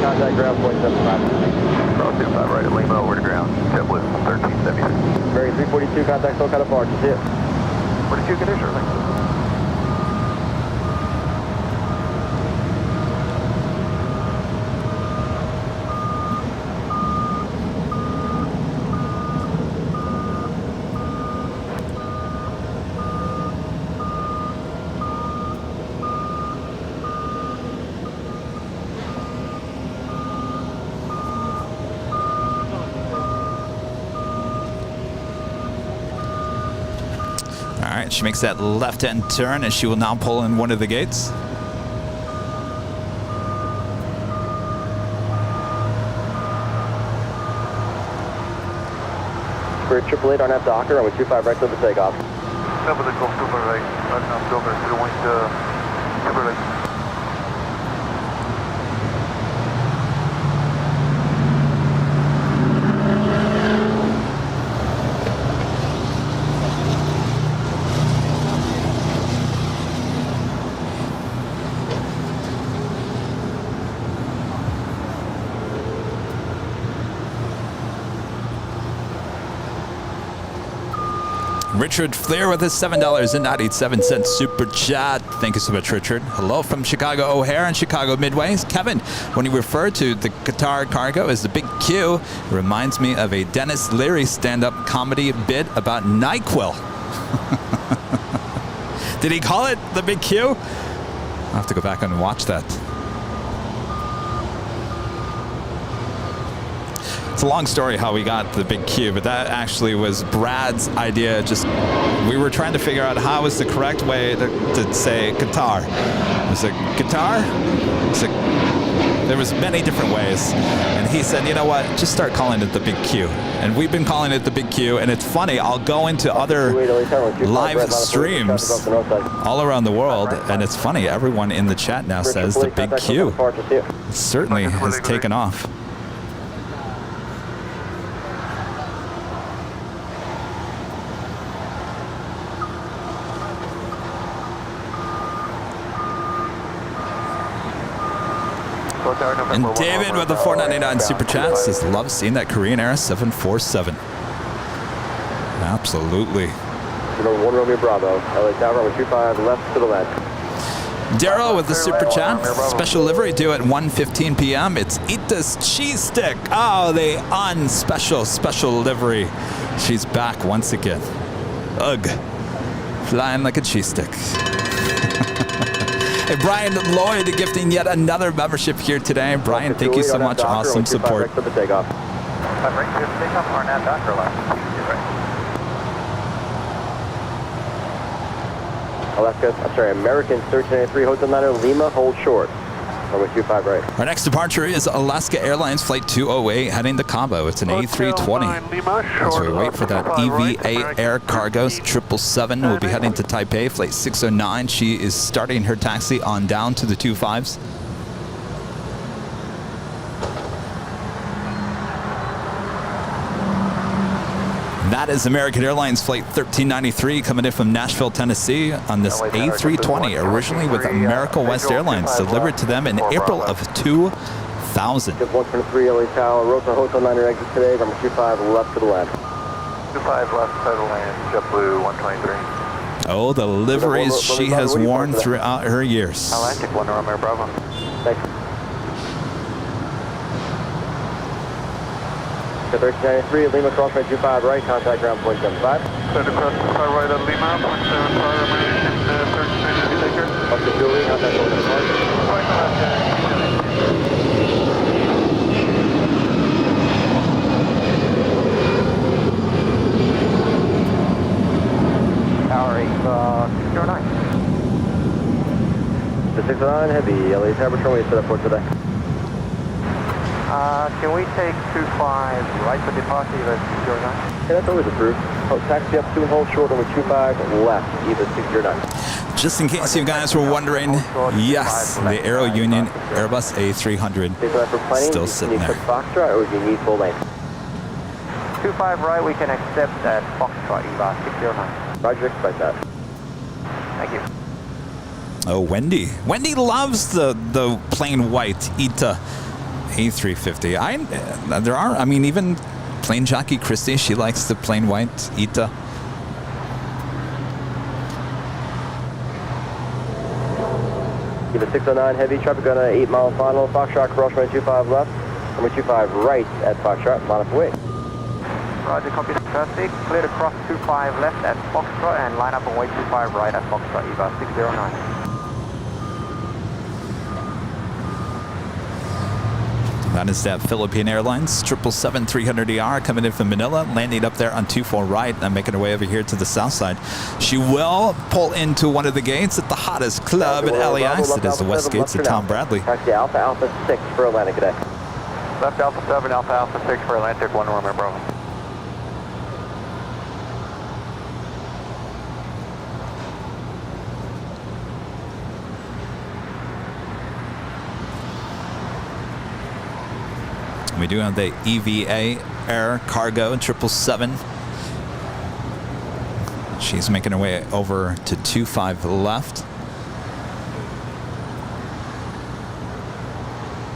Contact ground point 75. Cross 25 right at Lima, over to ground. JetBlue 1373. American 342, contact SoCal departure. See ya. 42 condition, thanks. All right, she makes that left-hand turn and she will now pull in one of the gates. Spirit 888 on that Docker, runway 25 right to the takeoff. Number the Golf Super right, I'm Silver, to the wind, Super right. Richard Flair with his $7.97 super chat. Thank you so much, Richard. Hello from Chicago O'Hare and Chicago Midway. Kevin, when you refer to the Qatar cargo as the Big Q, it reminds me of a Dennis Leary stand-up comedy bit about NyQuil. Did he call it the Big Q? I'll have to go back and watch that. It's a long story how we got the Big Q, but that actually was Brad's idea. Just we were trying to figure out how was the correct way to say Qatar. Was it Qatar? There was many different ways, and he said, you know what, just start calling it the Big Q. And we've been calling it the Big Q, and it's funny, I'll go into other live streams all around the world, and it's funny, everyone in the chat now says the Big Q. It certainly has taken off. And David with the $4.99 super chat says, love seeing that Korean Air 747. Absolutely. 1 Romeo Bravo, LA Tower, runway 25 left to the left. Daryl with the super chat. Special livery due at 1:15 p.m. It's Ita's cheese stick. Oh, the special livery. She's back once again. Ugh. Flying like a cheese stick. Hey, Brian Lloyd gifting yet another membership here today. Brian, thank you so much. Awesome support. I'm ready to take off on that Docker left. Alaska, American 1393, Hotel 9 Lima, hold short. Runway 25 right. Our next departure is Alaska Airlines Flight 208 heading to Cabo. It's an A320. As we wait for that EVA Air Cargo 777, we'll be heading to Taipei, Flight 609. She is starting her taxi on down to the 25s. That is American Airlines Flight 1393 coming in from Nashville, Tennessee on this A320, originally with America West Airlines, delivered to them in April of 2000. 123 LA Tower, Rosa Hotel 9 exit today, number 25 left to the land. 25 left to the land, JetBlue 123. Oh, the liveries she has worn throughout her years. Atlantic 1 Romeo Bravo. Thanks. 1393 Lima, cross right 25 right, contact ground point 75. Cleared across 25 right at Lima, 0.75 American 1393 taker. Up to Julie, contact point 75. Tower 609. The 609 Heavy, LA Tower, runway set up for today. Can we take 25 right for departure, either 609? Yeah, that's always approved. Taxi up 2 and hold short, runway 25 left, either 609. Just in case you guys were wondering, yes, the Aerounion Airbus A300 still sitting there. Foxtrot, or do you need full length? 25 right, we can accept that Foxtrot, EVA 609. Roger, expect that. Thank you. Oh, Wendy. Wendy loves the plain white ITA A350. Even plain jockey Christy, she likes the plain white ITA. Give a 609 Heavy, traffic on a 8 mile final, Foxtrot, cross runway 25 left, runway 25 right at Foxtrot, line up away. Roger, copy the traffic, clear to cross 25 left at Foxtrot and line up away 25 right at Foxtrot, EVA 609. That is that Philippine Airlines 777-300ER coming in from Manila, landing up there on 24 right and making her way over here to the south side. She will pull into one of the gates at the hottest club in LAX. It is the West Gates of Tom Bradley. Taxi Alpha 6 for Atlantic today. Left Alpha 7, Alpha 6 for Atlantic 1 Romeo Bravo. we do have the EVA Air Cargo 777. She's making her way over to 25 left.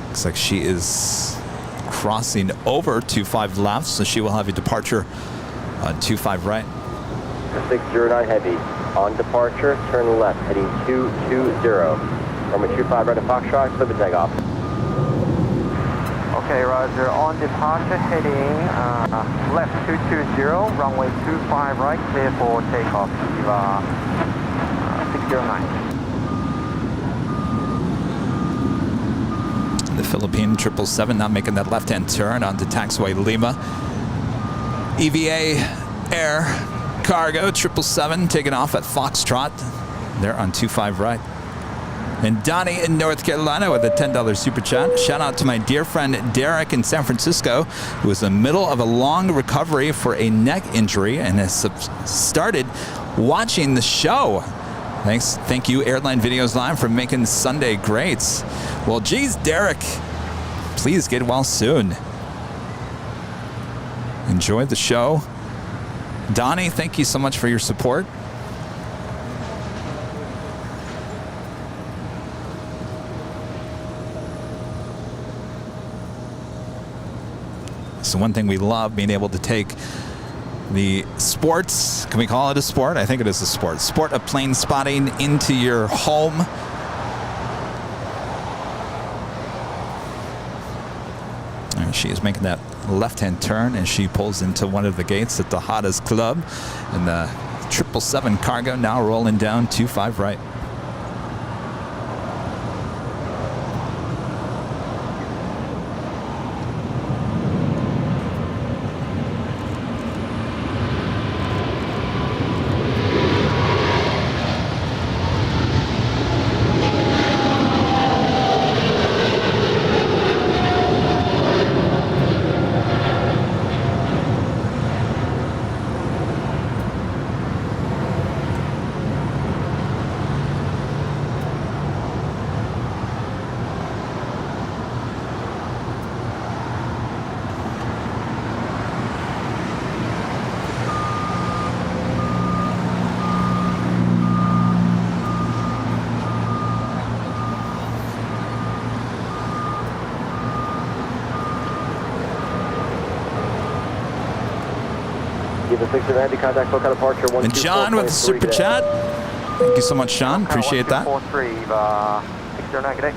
Looks like she is crossing over 25 left, so she will have a departure on 25 right. 609 Heavy, on departure, turn left, heading 220. Runway 25 right to Foxtrot, clear for takeoff. Okay, Roger. On departure, heading left 220, runway 25 right, clear for takeoff. 609. The Philippine 777 not making that left-hand turn onto taxiway Lima. EVA Air Cargo 777 taking off at Foxtrot. They're on 25 right. And Donnie in North Carolina with a $10 super chat. Shout out to my dear friend Derek in San Francisco, who is in the middle of a long recovery for a neck injury and has started watching the show. Thank you, Airline Videos Live, for making Sunday great. Well, geez, Derek, please get well soon. Enjoy the show. Donnie, thank you so much for your support. So one thing we love, being able to take the sports, can we call it a sport? I think it is a sport. Sport of plane spotting into your home. And she is making that left-hand turn as she pulls into one of the gates at the hottest club. And the 777 Cargo now rolling down 25 right. Contact local departure. And John with the super chat. Thank you so much, John. Appreciate that. 609, good day.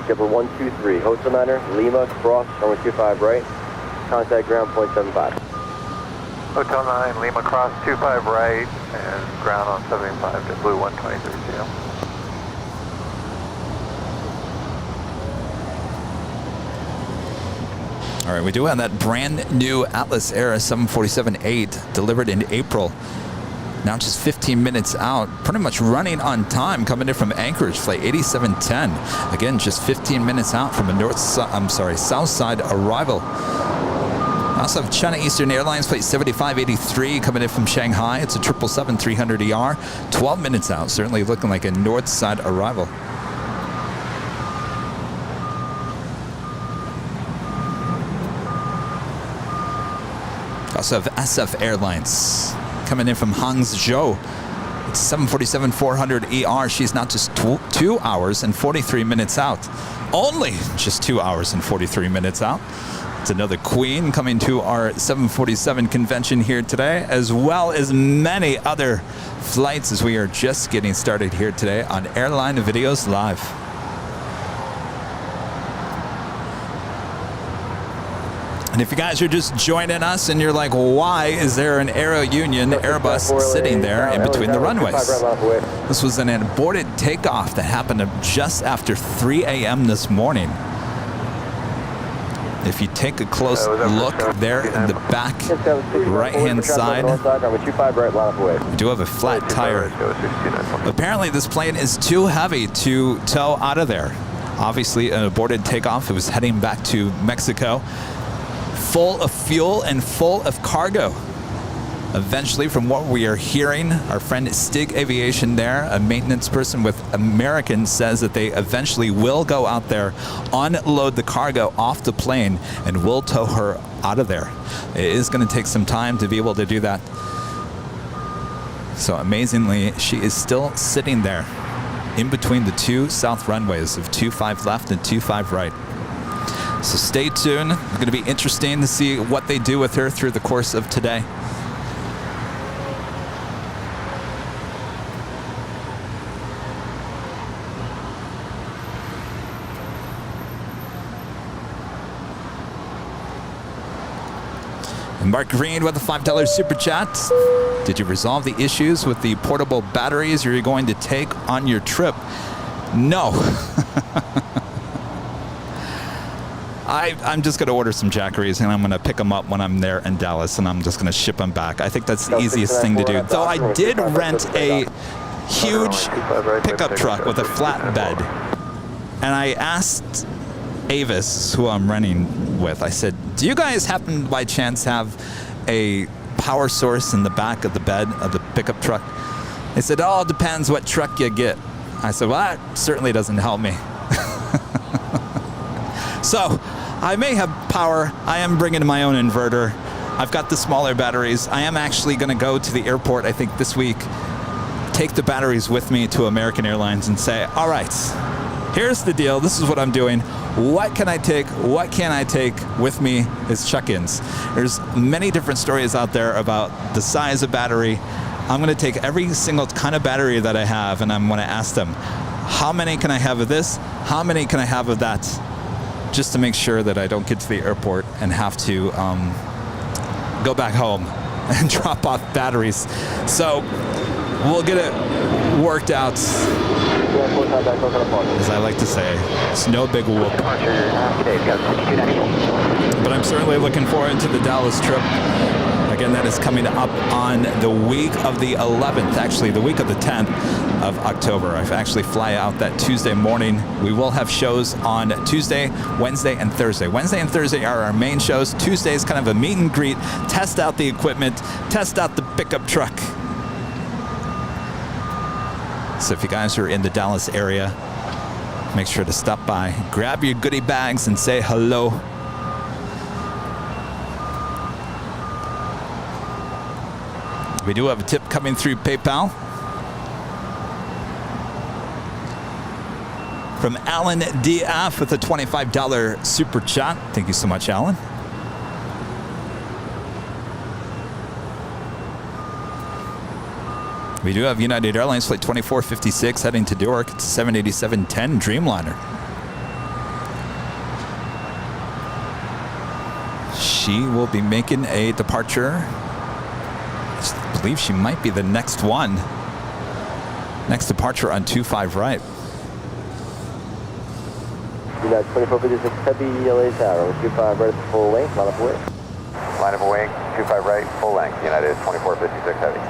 Skipper 123, Hotel Niner, Lima, cross, runway 25 right. Contact ground point 75. Hotel 9, Lima cross 25 right, and ground on 75 to Blue 123. All right, we do have that brand new Atlas Air 747-8 delivered in April. Now just 15 minutes out, pretty much running on time, coming in from Anchorage, flight 8710. Again, just 15 minutes out from a south side arrival. Also have China Eastern Airlines flight 7583 coming in from Shanghai. It's a 777-300ER, 12 minutes out, certainly looking like a north side arrival. Also have SF Airlines coming in from Hangzhou. It's 747-400ER. She's not just 2 hours and 43 minutes out. Only just 2 hours and 43 minutes out. It's another queen coming to our 747 convention here today, as well as many other flights as we are just getting started here today on Airline Videos Live. And if you guys are just joining us and you're like, why is there an Aerounion Airbus sitting there in between the runways? This was an aborted takeoff that happened just after 3 a.m. this morning. If you take a close look there in the back right-hand side, we do have a flat tire. Apparently this plane is too heavy to tow out of there. Obviously an aborted takeoff. It was heading back to Mexico, full of fuel and full of cargo. Eventually, from what we are hearing, our friend Stig Aviation there, a maintenance person with American, says that they eventually will go out there, unload the cargo off the plane, and will tow her out of there. It is going to take some time to be able to do that. So amazingly, she is still sitting there in between the two south runways of 25 left and 25 right. So stay tuned. It's going to be interesting to see what they do with her through the course of today. Mark Green with a $5 super chat. Did you resolve the issues with the portable batteries you're going to take on your trip? No. I'm just going to order some Jackeries and I'm going to pick them up when I'm there in Dallas and I'm just going to ship them back. I think that's the easiest thing to do. Though I did rent a huge pickup truck with a flatbed. And I asked Avis, who I'm renting with, I said, do you guys happen by chance have a power source in the back of the bed of the pickup truck? They said, oh, it depends what truck you get. I said, well, that certainly doesn't help me. So I may have power. I am bringing my own inverter. I've got the smaller batteries. I am actually going to go to the airport, I think this week, take the batteries with me to American Airlines and say, all right, here's the deal. This is what I'm doing. What can I take? What can I take with me as check-ins? There's many different stories out there about the size of battery. I'm going to take every single kind of battery that I have, and I'm going to ask them, how many can I have of this? How many can I have of that? Just to make sure that I don't get to the airport and have to go back home and drop off batteries. So we'll get it worked out. As I like to say, it's no big whoop. But I'm certainly looking forward to the Dallas trip. Again, that is coming up on the week of the 11th, actually the week of the 10th of October. I actually fly out that Tuesday morning. We will have shows on Tuesday, Wednesday, and Thursday. Wednesday and Thursday are our main shows. Tuesday is kind of a meet and greet, test out the equipment, test out the pickup truck. So if you guys are in the Dallas area, make sure to stop by, grab your goodie bags, and say hello. We do have a tip coming through PayPal from Alan DF with a $25 super chat. Thank you so much, Alan. We do have United Airlines flight 2456 heading to Newark. It's a 787-10 Dreamliner. She will be making a departure. I believe she might be the next one. Next departure on 25 right. United 2456 Heavy, LA Tower, 25 right full length, line up away. Line up away, 25 right, full length, United 2456 Heavy.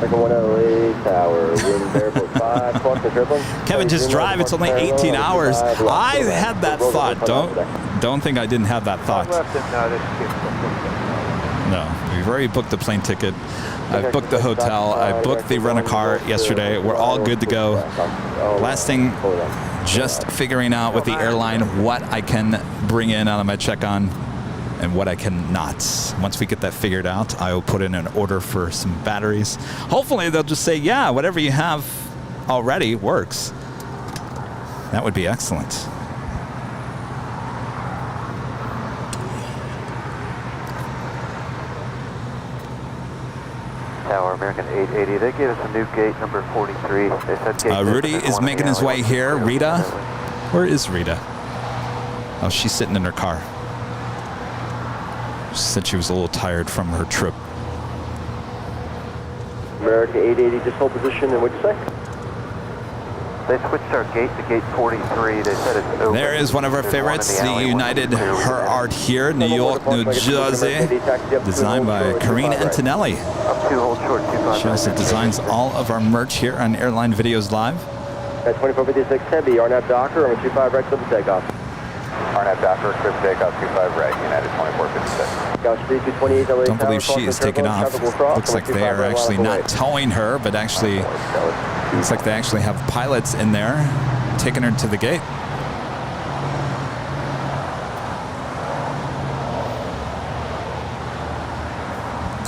Second one LA Tower, wind airport 5, clock the triple. Kevin, just drive. It's only 18 hours. I had that thought. Don't think I didn't have that thought. No, we've already booked the plane ticket. I booked the hotel. I booked the rent-a-car yesterday. We're all good to go. Last thing, just figuring out with the airline what I can bring in out of my check-on and what I cannot. Once we get that figured out, I will put in an order for some batteries. Hopefully they'll just say, yeah, whatever you have already works. That would be excellent. Tower, American 880. They gave us a new gate number 43. They said gate Rudy is making his way here. Rita, where is Rita? Oh, she's sitting in her car. She said she was a little tired from her trip. American 880, just hold position, and what'd you say? They switched our gate to gate 43. They said it's open. There is one of our favorites, the United Her Art here, New York, New Jersey, designed by Karine Antonelli. Up 2, hold short, 25. She also designs all of our merch here on Airline Videos Live. At 2456 Heavy, RNAV Docker, runway 25 right, clear for takeoff. RNAV Docker, clear for takeoff, 25 right, United 2456. Gauge 3228 LA Don't believe she is taking off. Looks like they are actually not towing her, but actually looks like they actually have pilots in there taking her to the gate.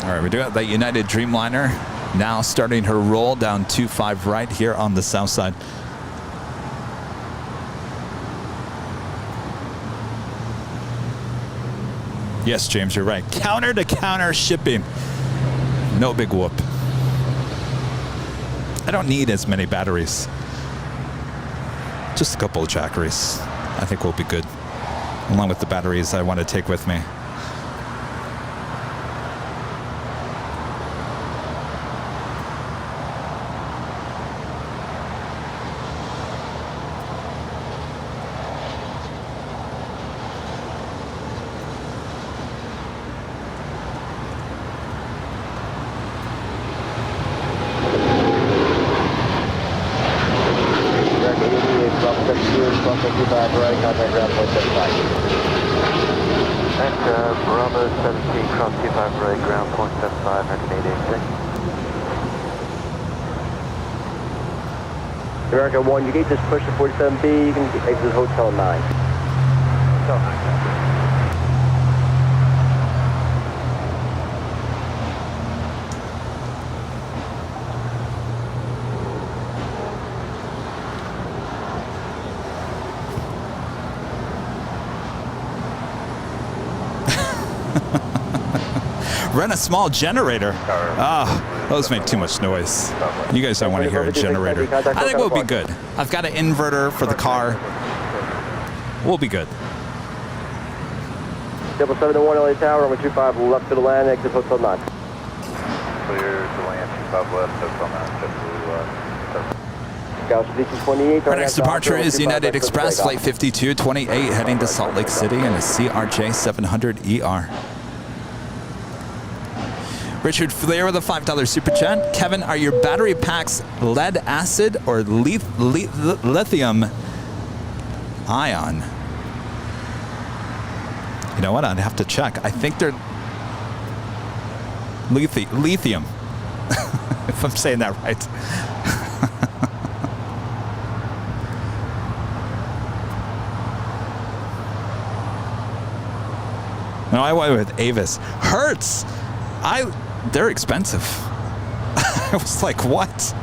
All right, we do have that United Dreamliner now starting her roll down 25 right here on the south side. Yes, James, you're right. Counter to counter shipping. No big whoop. I don't need as many batteries. Just a couple of jackeries. I think we'll be good. Along with the batteries I want to take with me. Bravo 17, cross 25 right, ground point 75, 1988. America 1, you gate just push to 47B, you can exit Hotel 9. Hotel 9. Run a small generator. Ah, those make too much noise. You guys don't want to hear a generator. I think we'll be good. I've got an inverter for the car. We'll be good. 771 LA Tower, runway 25 left to the land, exit Hotel 9. Clear to land, 25 left, Hotel 9, Gauge 3228. Our next departure is United Express, Flight 5228, heading to Salt Lake City in a CRJ 700ER. Richard Flair with a $5 super chat. Kevin, are your battery packs lead acid or lithium ion? You know what? I'd have to check. I think they're lithium, if I'm saying that right. No, I went with Avis. Hertz. They're expensive. I was like, what?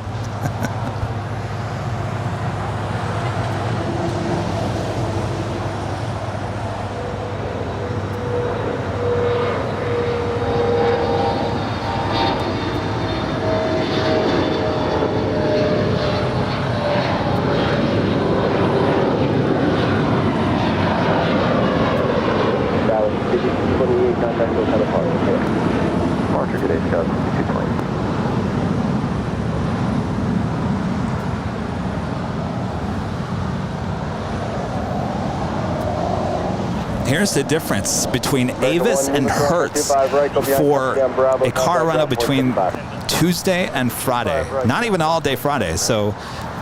Here's the difference between Avis and Hertz for a car rental between Tuesday and Friday. Not even all day Friday. So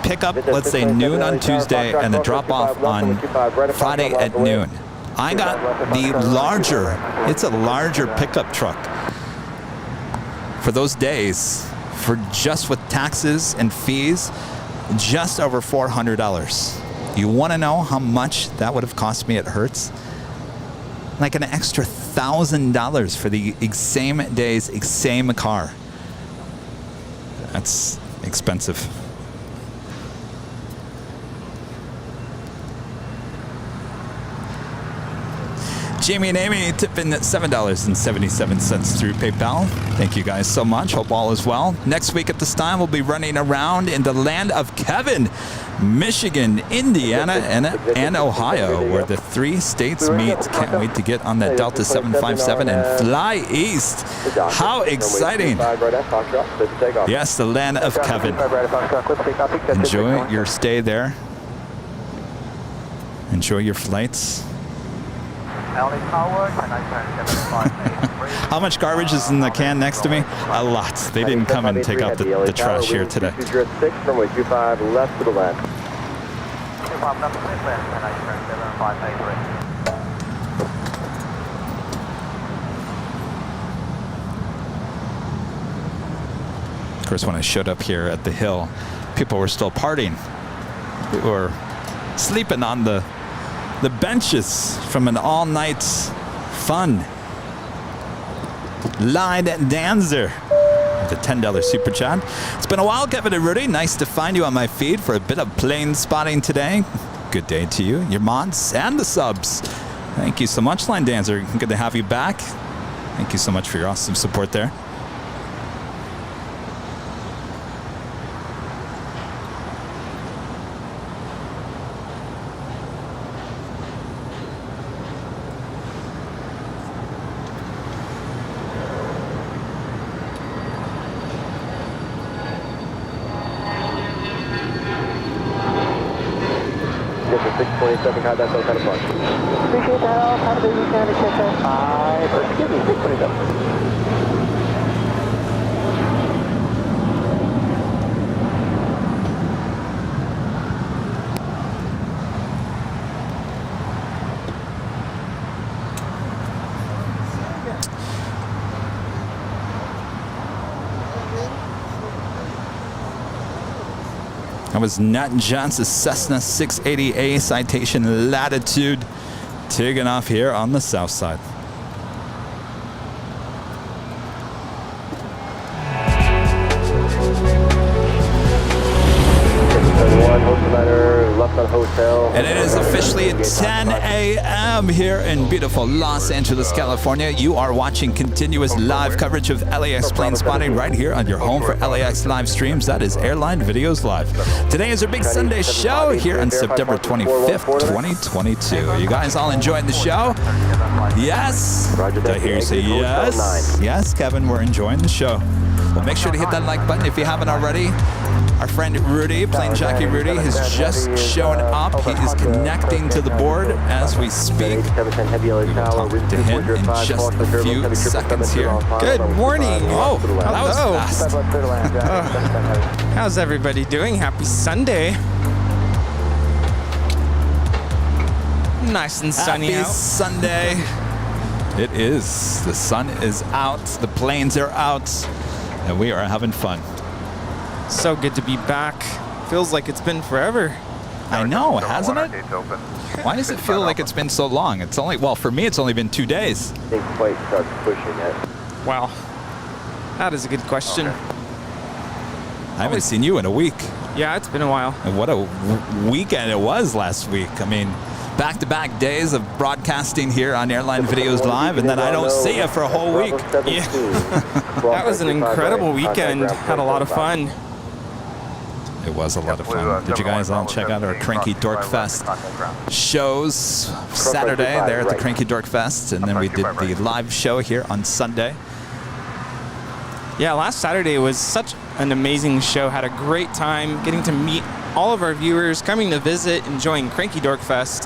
pick up, let's say, noon on Tuesday and then drop off on Friday at noon. I got the larger, it's a larger pickup truck for those days, for just with taxes and fees, just over $400. You want to know how much that would have cost me at Hertz? Like an extra $1,000 for the same days, same car. That's expensive. Jamie and Amy tipping $7.77 through PayPal. Thank you guys so much. Hope all is well. Next week at this time, we'll be running around in the land of Kevin, Michigan, Indiana, and Ohio, where the three states meet. Can't wait to get on that Delta 757 and fly east. How exciting. Yes, the land of Kevin. Enjoy your stay there. Enjoy your flights. How much garbage is in the can next to me? A lot. They didn't come and take out the trash here today. 206 from 25 left to the left. 25 left, clear clear, and I turn 7583. Of course, when I showed up here at the hill, people were still partying. People were sleeping on the benches from an all-night fun. Line dancer. The $10 super chat. It's been a while, Kevin and Rudy. Nice to find you on my feed for a bit of plane spotting today. Good day to you, your mods, and the subs. Thank you so much, Line Dancer. Good to have you back. Thank you so much for your awesome support there. That's all kind of fun. Appreciate that all. Have a good weekend, etc. Excuse me, 627. That was Nat Johnson's Cessna 680A Citation Latitude taking off here on the south side. And it is officially 10 a.m. here in beautiful Los Angeles, California. You are watching continuous live coverage of LAX plane spotting right here on your home for LAX live streams. That is Airline Videos Live. Today is our big Sunday show here on September 25th, 2022. Are you guys all enjoying the show? Yes. Did I hear you say yes? Yes, Kevin, we're enjoying the show. Well, make sure to hit that like button if you haven't already. Our friend Rudy, Plane Jockey Rudy, has just shown up. He is connecting to the board as we speak. We will talk to him in just a few seconds here. Good morning. Oh, that was fast. How's everybody doing? Happy Sunday. Nice and sunny Happy out. Sunday. It is. The sun is out. The planes are out. And we are having fun. So good to be back. Feels like it's been forever. I know, hasn't it? Why does it feel like it's been so long? It's only, well, for me, it's only been 2 days. Think flight starts pushing it. Wow. That is a good question. I haven't seen you in a week. Yeah, it's been a while. And what a weekend it was last week. I mean, back-to-back days of broadcasting here on Airline Videos Live, and then I don't see you for a whole week. Yeah. That was an incredible weekend. Had a lot of fun. It was a lot of fun. Did you guys all check out our Cranky Dork Fest shows Saturday there at the Cranky Dork Fest, and then we did the live show here on Sunday. Yeah, last Saturday was such an amazing show. Had a great time getting to meet all of our viewers, coming to visit, enjoying Cranky Dork Fest,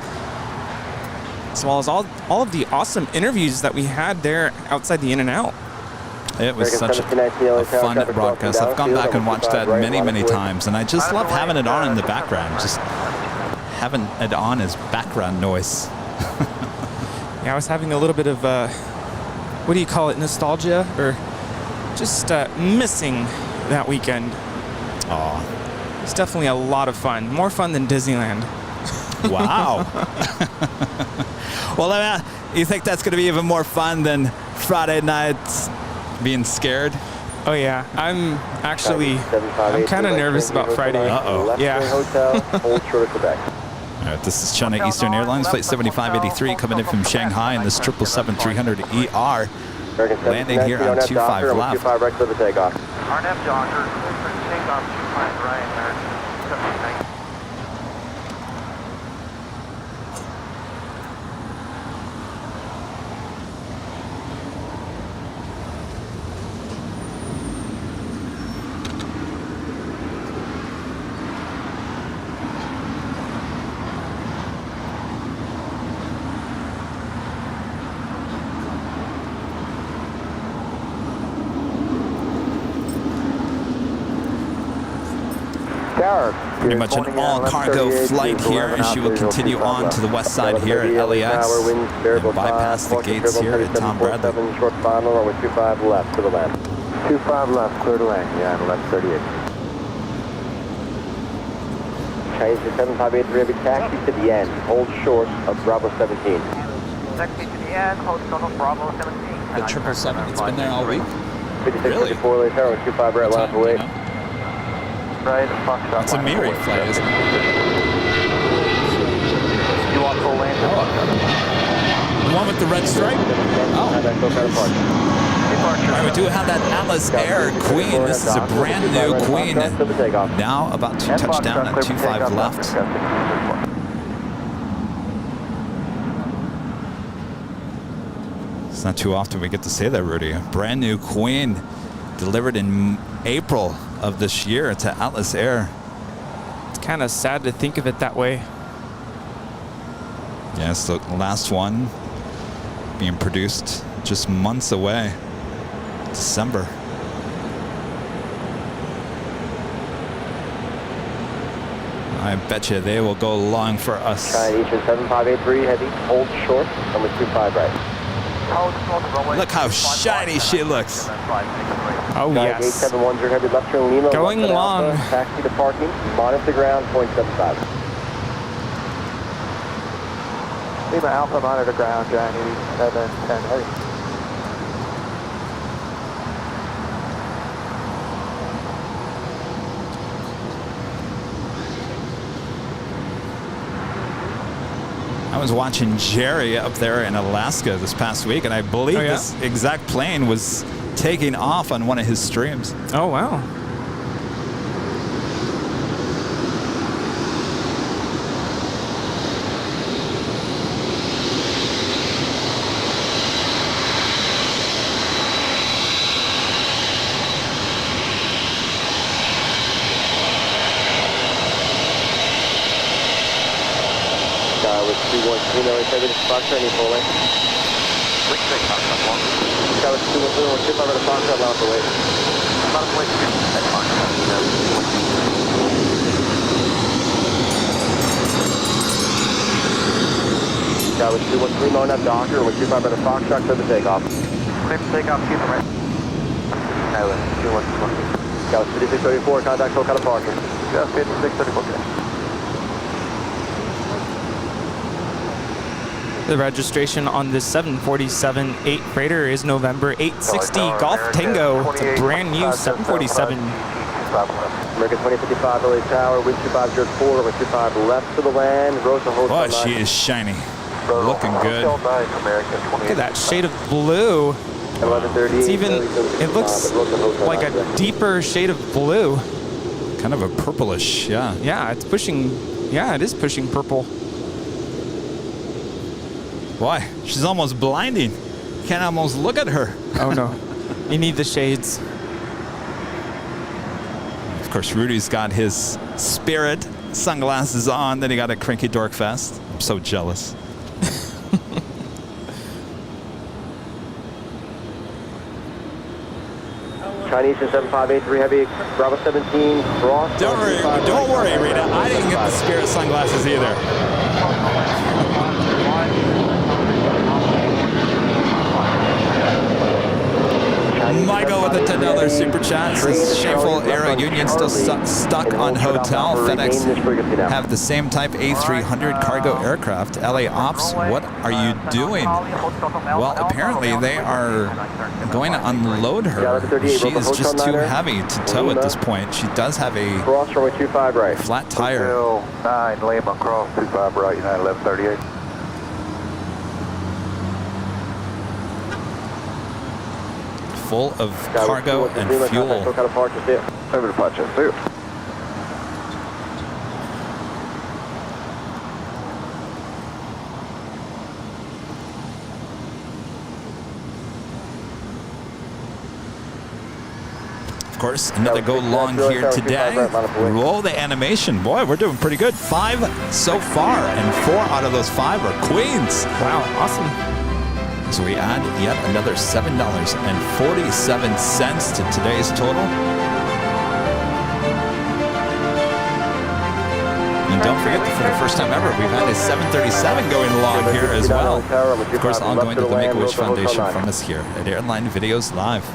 as well as all of the awesome interviews that we had there outside the In-N-Out. It was such a fun broadcast. I've gone back and watched that many, many times, and I just love having it on in the background, just having it on as background noise. Yeah, I was having a little bit of, what do you call it, nostalgia, or just missing that weekend. Aw. It's definitely a lot of fun. More fun than Disneyland. Wow. Well, you think that's going to be even more fun than Friday nights being scared? Oh yeah, I'm kind of nervous about Friday. Uh-oh. Yeah. All right, this is China Eastern Airlines, flight 7583, coming in from Shanghai in this 777-300ER, landing here on 25 left. 25 right for the takeoff. RNF Dodger, takeoff 25 right, 79. Pretty much an all-cargo flight here, and she will continue on to the west side here at LAX and bypass the gates here at Tom Bradley. Short final, runway 25 left to the land. 25 left, clear to land. Yeah, and left 38. Chinese 7583 Heavy taxi to the end. Hold short of Bravo 17. Taxi to the end, hold short of Bravo 17. The 777, it's been there all week. 5654 late tower, 25 right left away. Right, Foxtrot. It's a Miri flight, isn't it? You want full lane? The one with the red stripe? Oh. All right, we do have that Atlas Air Queen. This is a brand new Queen. Now about to touch down at 25 left. It's not too often we get to say that, Rudy. A brand new Queen delivered in April of this year to Atlas Air. It's kind of sad to think of it that way. Yes, the last one being produced just months away. December. I bet you they will go long for us. Chinese 7583 Heavy, hold short, number 25 right. Look how shiny she looks. Oh, yes. 8710 Heavy, left turn Lima. Going long. Alpha, taxi to parking, monitor ground, 0.75. Lima Alpha, monitor ground, Chinese 710 Heavy. I was watching Jerry up there in Alaska this past week, and I believe this exact plane was taking off on one of his streams. Oh, wow. With 2130 Foxtrot, any full lane. Sky with 2125 at a Foxtrot, allow the way. Sky with 213 on that Docker, with 25 at a Foxtrot, clear the takeoff. Clear for takeoff, keep it right. Island, 2120. Sky with 5634, contact Kolkata parking. Yeah, 5634. The registration on this 747-8 freighter is November 860 Golf Tango. It's a brand new 747. American 2055 LA Tower, wind 2504, over 25 left to the land. Rosa Hotel. Oh, she is shiny. Looking good. Look at that shade of blue. 1130. It's even, it looks like a deeper shade of blue. Kind of a purplish, yeah. Yeah, it's pushing, yeah, it is pushing purple. Boy, she's almost blinding. You can't almost look at her. Oh, no. You need the shades. Of course, Rudy's got his Spirit sunglasses on. Then he got a Cranky Dork Fest. I'm so jealous. Chinese 7583 Heavy, Bravo 17, cross. Don't worry, Rita. I didn't get the Spirit sunglasses either. Michael with a $10 super chat says shameful Aerounion still stuck on hotel. FedEx have the same type A300 cargo aircraft. LA Ops, what are you doing? Well, apparently they are going to unload her. She is just too heavy to tow at this point. She does have a flat tire. 9 Lima, cross 25 right, United 1138. Full of cargo and fuel. Over to departure, see you. Of course, another go long here today. Roll the animation. Boy, we're doing pretty good. 5 so far, and 4 out of those 5 are Queens. Wow, awesome. So we add yet another $7.47 to today's total. And don't forget that for the first time ever, we've had a 737 going along here as well. Of course, all going to the Make-A-Wish Foundation from us here at Airline Videos Live.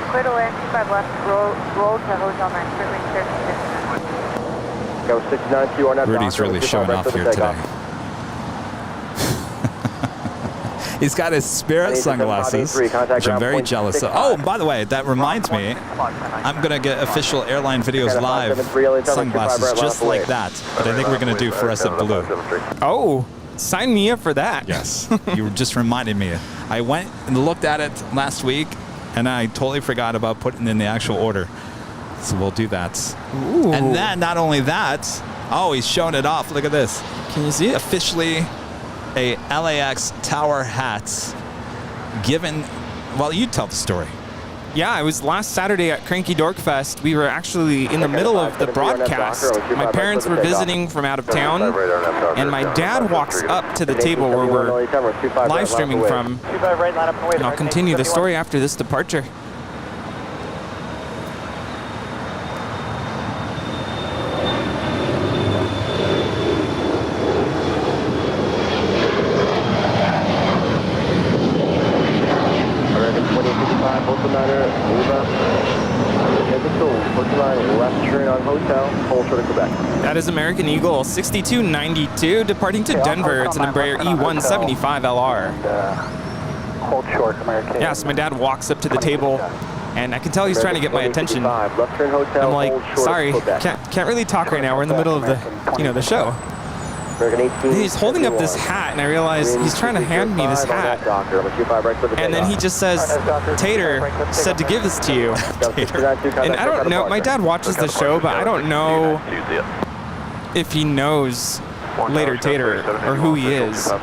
Clear to land, 25 left, roll to Hotel 9, currently 30 Go 692 on that. Rudy's really showing off here today. He's got his Spirit sunglasses, which I'm very jealous of. Oh, by the way, that reminds me, I'm going to get official Airline Videos Live sunglasses just like that. But I think we're going to do Fluorescent Blue. Oh, sign me up for that. Yes, you just reminded me. I went and looked at it last week, and I totally forgot about putting in the actual order. So we'll do that. Ooh. And then, not only that, oh, he's showing it off. Look at this. Can you see it? Officially a LAX tower hat given, well, you tell the story. Yeah, it was last Saturday at Cranky Dork Fest. We were actually in the middle of the broadcast. My parents were visiting from out of town, and my dad walks up to the table where we're live streaming from. And I'll continue the story after this departure. That is American Eagle 6292 departing to Denver. It's an Embraer E175LR. Hold short, American. Yeah, so my dad walks up to the table, and I can tell he's trying to get my attention. I'm like, sorry, can't really talk right now. We're in the middle of the, the show. And he's holding up this hat, and I realize he's trying to hand me this hat. And then he just says, Tater said to give this to you. And I don't know, my dad watches the show, but I don't know if he knows Later Tater or who he is. Go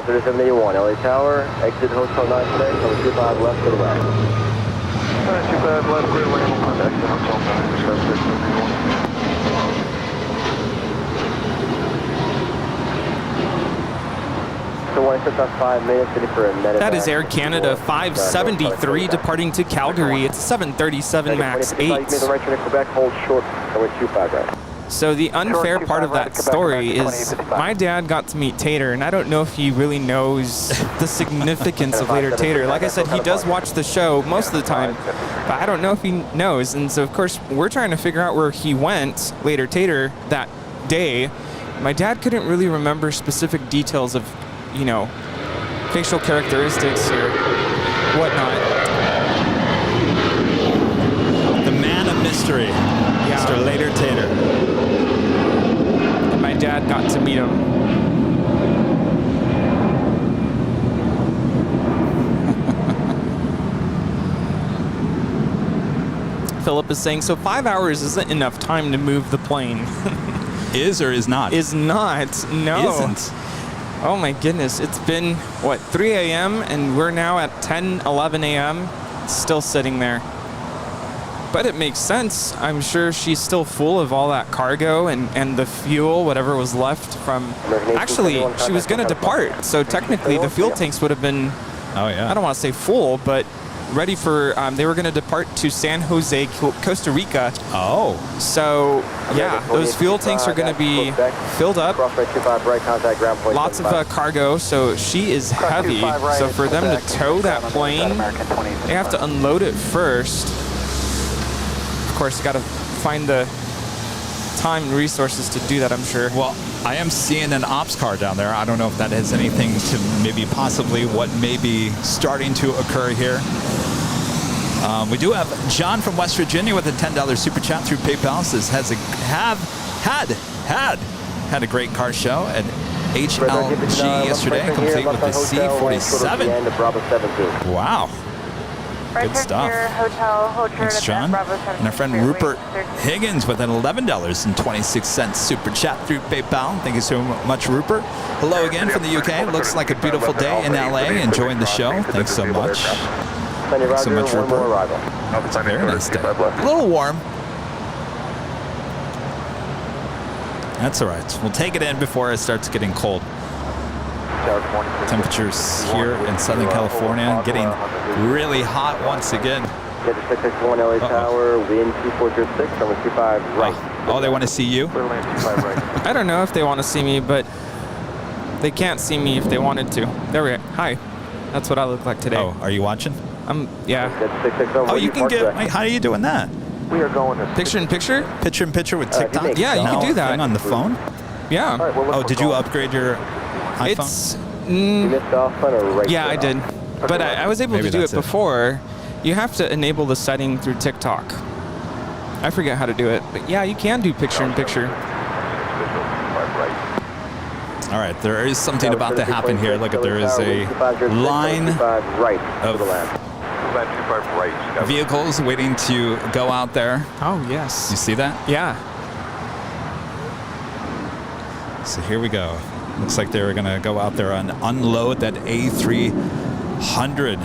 3781, LA Tower, exit Hotel 9 today, number 25 left to the right. 25 left, clear land, contact Hotel 9, That is Air Canada 573 departing to Calgary. It's 737 MAX 8. So the unfair part of that story is my dad got to meet Tater, and I don't know if he really knows the significance of Later Tater. Like I said, he does watch the show most of the time, but I don't know if he knows. And so, of course, we're trying to figure out where he went, Later Tater, that day. My dad couldn't really remember specific details of, facial characteristics or whatnot. The man of mystery, Mr. Later Tater. And my dad got to meet him. Philip is saying, so 5 hours isn't enough time to move the plane. Is or is not? Is not, no. Isn't. Oh my goodness, it's been, 3 a.m. and we're now at 10, 11 a.m. Still sitting there. But it makes sense. I'm sure she's still full of all that cargo and the fuel, whatever was left from... Actually, she was going to depart, so technically the fuel tanks would have been, oh yeah, I don't want to say full, but ready for, they were going to depart to San Jose, Costa Rica. Oh. So, yeah, those fuel tanks are going to be filled up. Lots of cargo, so she is heavy. So for them to tow that plane, they have to unload it first. Of course, you got to find the time and resources to do that, I'm sure. Well, I am seeing an ops car down there. I don't know if that has anything to maybe possibly what may be starting to occur here. We do have John from West Virginia with a $10 super chat through PayPal. Says had a great car show at HLG yesterday, complete with the C47. Wow. Good stuff. Thanks, John. And our friend Rupert Higgins with an $11.26 super chat through PayPal. Thank you so much, Rupert. Hello again from the UK. Looks like a beautiful day in LA. Enjoying the show. Thanks so much. Thanks so much, Rupert. It's a very nice day. A little warm. That's all right. We'll take it in before it starts getting cold. Temperatures here in Southern California getting really hot once again. Get to 661 LA Tower, wind 2406, runway 25 right. Oh, they want to see you? Clear land 25 right. I don't know if they want to see me, but they can't see me if they wanted to. There we go. Hi. That's what I look like today. Oh, are you watching? Yeah. Get to 660. Oh, you can get. Wait, how are you doing that? We are going to Picture in picture? Picture in picture with TikTok? Yeah, you can do that. On the phone? Yeah. All right, well, Oh, did you upgrade your iPhone? It's. You missed off on a right. Yeah, I did. But I was able Maybe to do it that's it. before. You have to enable the setting through TikTok. I forget how to do it. But yeah, you can do picture in picture. All right, there is something about to happen here. Look, there is a line of vehicles waiting to go out there. Oh, yes. You see that? Yeah. So here we go. Looks like they were going to go out there and unload that A300.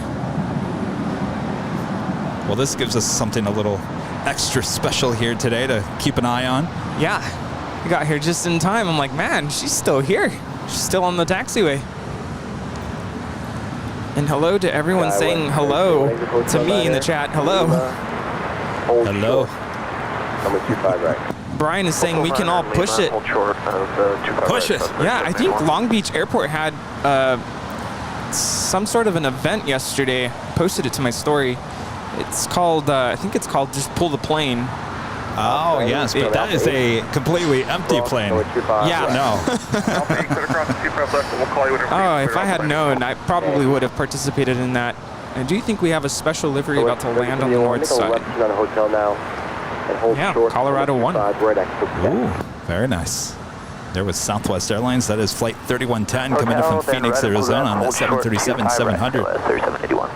Well, this gives us something a little extra special here today to keep an eye on. Yeah. I got here just in time. I'm like, man, she's still here. She's still on the taxiway. And hello to everyone saying hello to me in the chat. Hello. Hello. Number 25 right. Brian is saying we can all push it. Push it. Yeah, I think Long Beach Airport had some sort of an event yesterday. I posted it to my story. It's called, I think it's called Just Pull the Plane. Oh, yes, but that is a completely empty plane. Yeah. No. Oh, if I had known, I probably would have participated in that. And do you think we have a special livery about to land on the north side? Yeah, Colorado 1. Ooh, very nice. There was Southwest Airlines. That is Flight 3110 coming in from Phoenix, Arizona on that 737-700. 3781.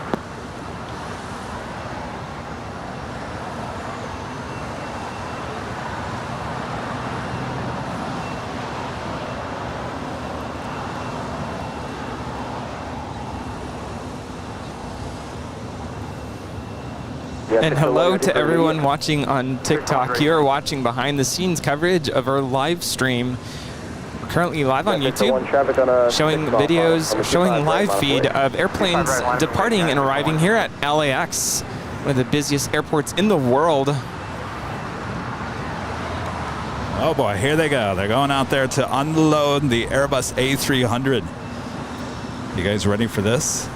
And hello to everyone watching on TikTok. You are watching behind the scenes coverage of our live stream. We're currently live on YouTube, showing videos, showing live feed of airplanes departing and arriving here at LAX, one of the busiest airports in the world. Oh boy, here they go. They're going out there to unload the Airbus A300. You guys ready for this?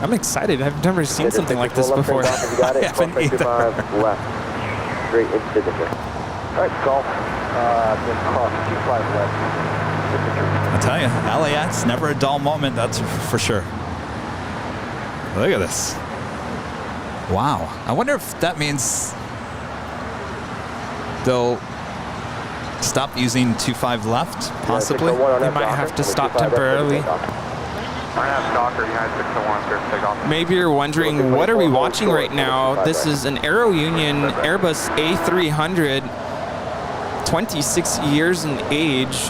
I'm excited. I've never seen something like this before. I haven't either. Left. Straight into signature. All right, golf. Then cross 25 left. I tell you, LAX, never a dull moment, that's for sure. Look at this. Wow. I wonder if that means they'll stop using 25 left, possibly. They might have to stop temporarily. Maybe you're wondering, what are we watching right now? This is an Aerounion Airbus A300, 26 years in age.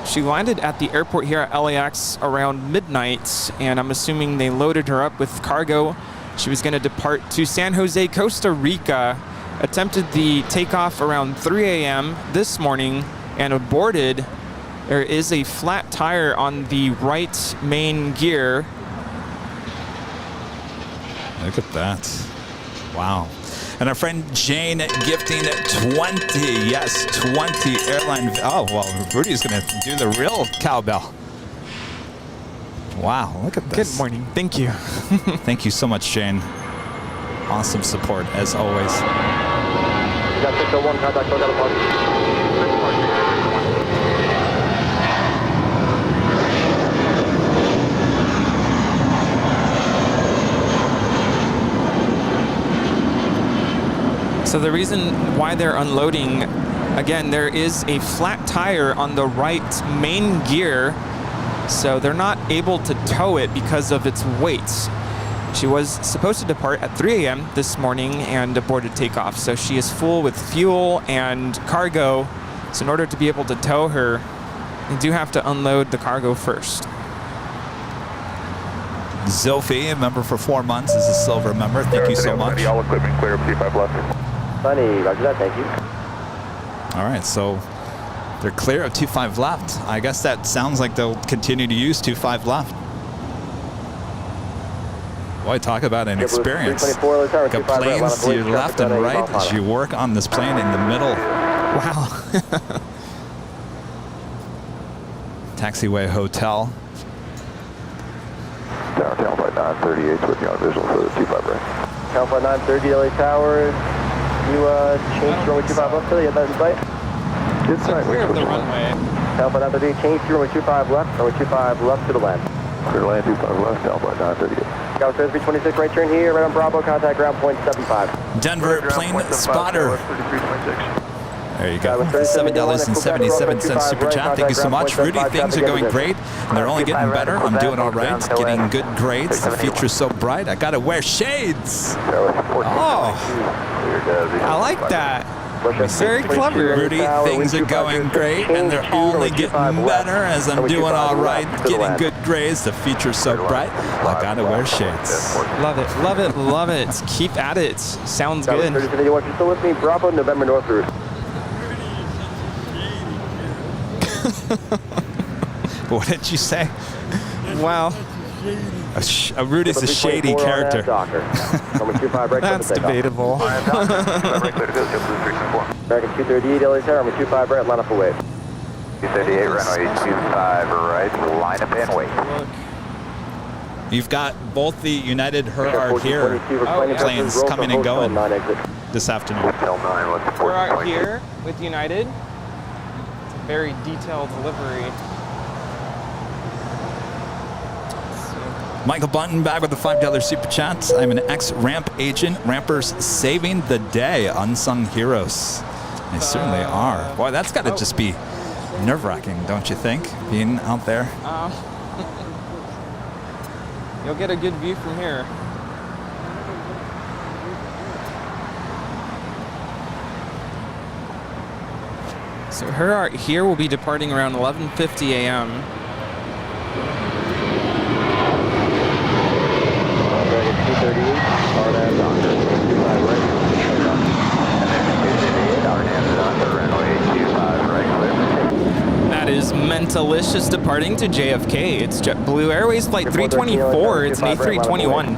She landed at the airport here at LAX around midnight, and I'm assuming they loaded her up with cargo. She was going to depart to San Jose, Costa Rica, attempted the takeoff around 3 a.m. this morning, and aborted. There is a flat tire on the right main gear. Look at that. Wow. And our friend Jane gifting 20. Yes, 20 airline. Oh, well, Rudy's going to do the real cowbell. Wow, look at this. Good morning. Thank you. Thank you so much, Jane. Awesome support, as always. You got 601, contact Delta Park. So the reason why they're unloading, again, there is a flat tire on the right main gear, so they're not able to tow it because of its weight. She was supposed to depart at 3 a.m. this morning and aborted takeoff, so she is full with fuel and cargo. So in order to be able to tow her, they do have to unload the cargo first. Zilphi, a member for 4 months, is a silver member. Thank you so much. All equipment clear, P5 left. Funny, roger that, thank you. All right, so they're clear of 25 left. I guess that sounds like they'll continue to use 25 left. Boy, talk about an experience. 324, let's turn, Got 25 right, planes to your left and right as you work on this plane in the middle. Wow. Taxiway Hotel. Tower Flight 938 with you on visual for the 25 right. Tower Flight 930, LA Tower. You change to runway 25 left, so you have that in sight? Good sight. Clear of the runway. Tower Flight 938, change to runway 25 left, runway 25 left to the land. Clear to land 25 left, Tower Flight 938. Scout 326, right turn here, right on Bravo, contact ground point 75. Denver plane spotter. There you go. $7.77 super chat. Thank you so much, Rudy. Things are going great, and they're only getting better. I'm doing all right, getting good grades. The future's so bright. I gotta wear shades. Oh, I like that. Very clever. Rudy, things are going great, and they're only getting better as I'm doing all right, getting good grades. The future's so bright. I gotta wear shades. Love it, love it, love it. Keep at it. Sounds good. You're still with me, Bravo, November North route. What did you say? Wow. Rudy's a shady character. That's debatable. American 238, LA Tower, runway 25 right, line up and wait. 238, runway 25 right, line up and wait. You've got both the United Herard here planes coming and going this afternoon. We're out here with United. It's a very detailed delivery. Michael Bunton back with the $5 super chat. I'm an ex-ramp agent. Rampers saving the day. Unsung heroes. They certainly are. Boy, that's got to just be nerve-wracking, don't you think? Being out there. You'll get a good view from here. So her here will be departing around 11:50 a.m. That is Mentalicious departing to JFK. It's JetBlue Airways Flight 324. It's an A321.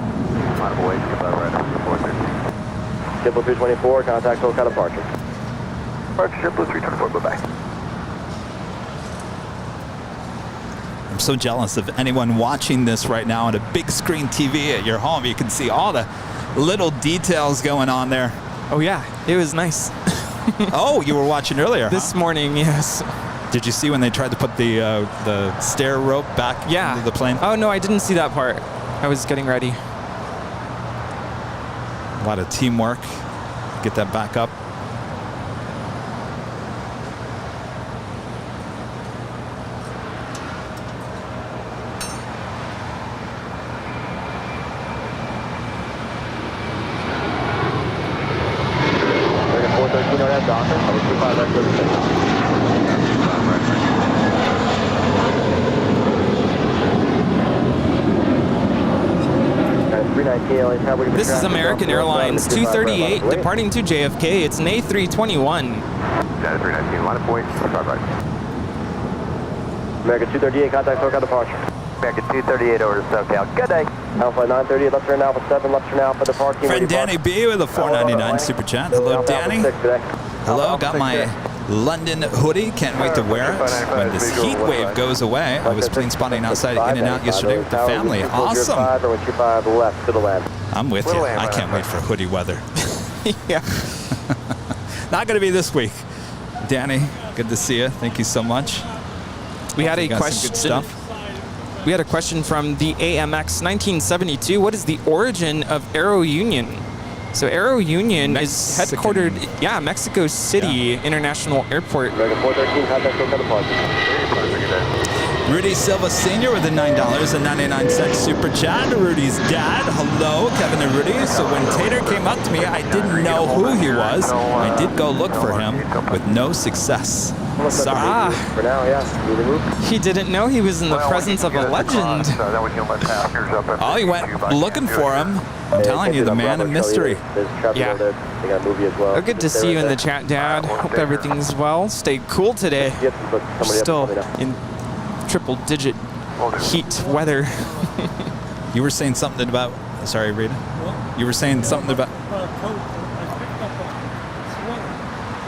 JetBlue 324, contact SoCal departure. JetBlue 324, bye-bye. I'm so jealous of anyone watching this right now on a big screen TV at your home. You can see all the little details going on there. Oh yeah, it was nice. Oh, you were watching earlier, This morning, yes. Did you see when they tried to put the stair rope back into the plane? Oh no, I didn't see that part. I was getting ready. A lot of teamwork. Get that back up. This is American Airlines 238 departing to JFK. It's an A321. A319, line of point, 25 right. American 238, contact SoCal departure. American 238 over to SoCal. Good day. Alpha 938, left turn Alpha 7, left turn Alpha departure. Friend Danny B with a $4.99 super chat. Hello, Danny. Hello, got my London hoodie. Can't wait to wear it when this heat wave goes away. I was plane spotting outside In-N-Out yesterday with the family. Awesome. I'm with you. I can't wait for hoodie weather. Yeah. Not going to be this week. Danny, good to see you. Thank you so much. We had a Good question. stuff. We had a question from the AMX 1972. What is the origin of Aerounion? So Aerounion is headquartered, Mexico City International Airport. Rudy Silva Sr. with a $9.99 super chat. Rudy's dad. Hello, Kevin and Rudy. So when Tater came up to me, I didn't know who he was. I did go look for him with no success. Sorry. For now, yeah. He didn't know he was in the presence of a legend. Oh, he went looking for him. I'm telling you, the man of mystery. Yeah. Oh, good to see you in the chat, Dad. Hope everything's well. Stay cool today. We're still in triple-digit heat weather. You were saying something about Sorry, Rita. What? You were saying something about... Coat. I picked up a sweater.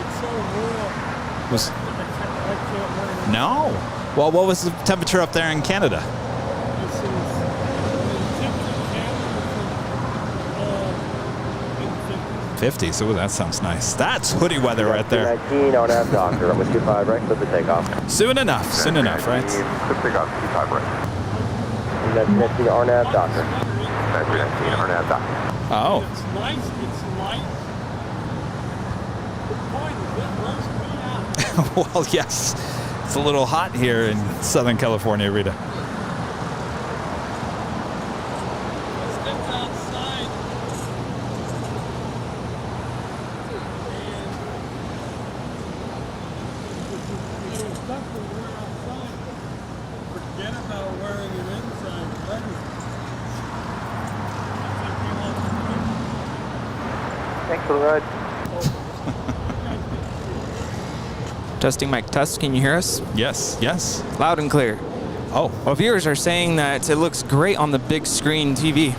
It's so warm. Was... I can't wear it. No. Well, what was the temperature up there in Canada? This is the temperature 50. So that sounds nice. That's hoodie weather right there. 19 on that doctor. Runway 25 right, clear the takeoff. Soon enough, right? Clear takeoff, 25 right. That's 19 RNAV doctor. 19 RNAV doctor. Oh. It's nice. It's light. The point is it roasts me out. Well, yes. It's a little hot here in Southern California, Rita. Stepped outside. And there's stuff to wear outside. Forget about wearing it inside. Let it. Thanks for the ride. Testing mic test. Can you hear us? Yes, yes. Loud and clear. Oh. Well, viewers are saying that it looks great on the big screen TV.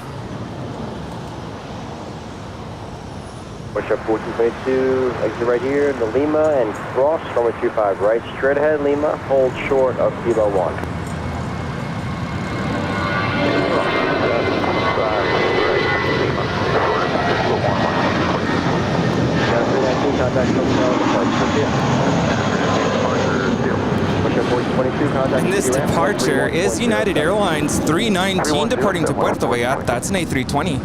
Push up 1422, exit right here, the Lima, and cross, runway 25 right, straight ahead, Lima, hold short of Kilo 1. And this departure is United Airlines 319 departing to Puerto Vallarta. That's an A320.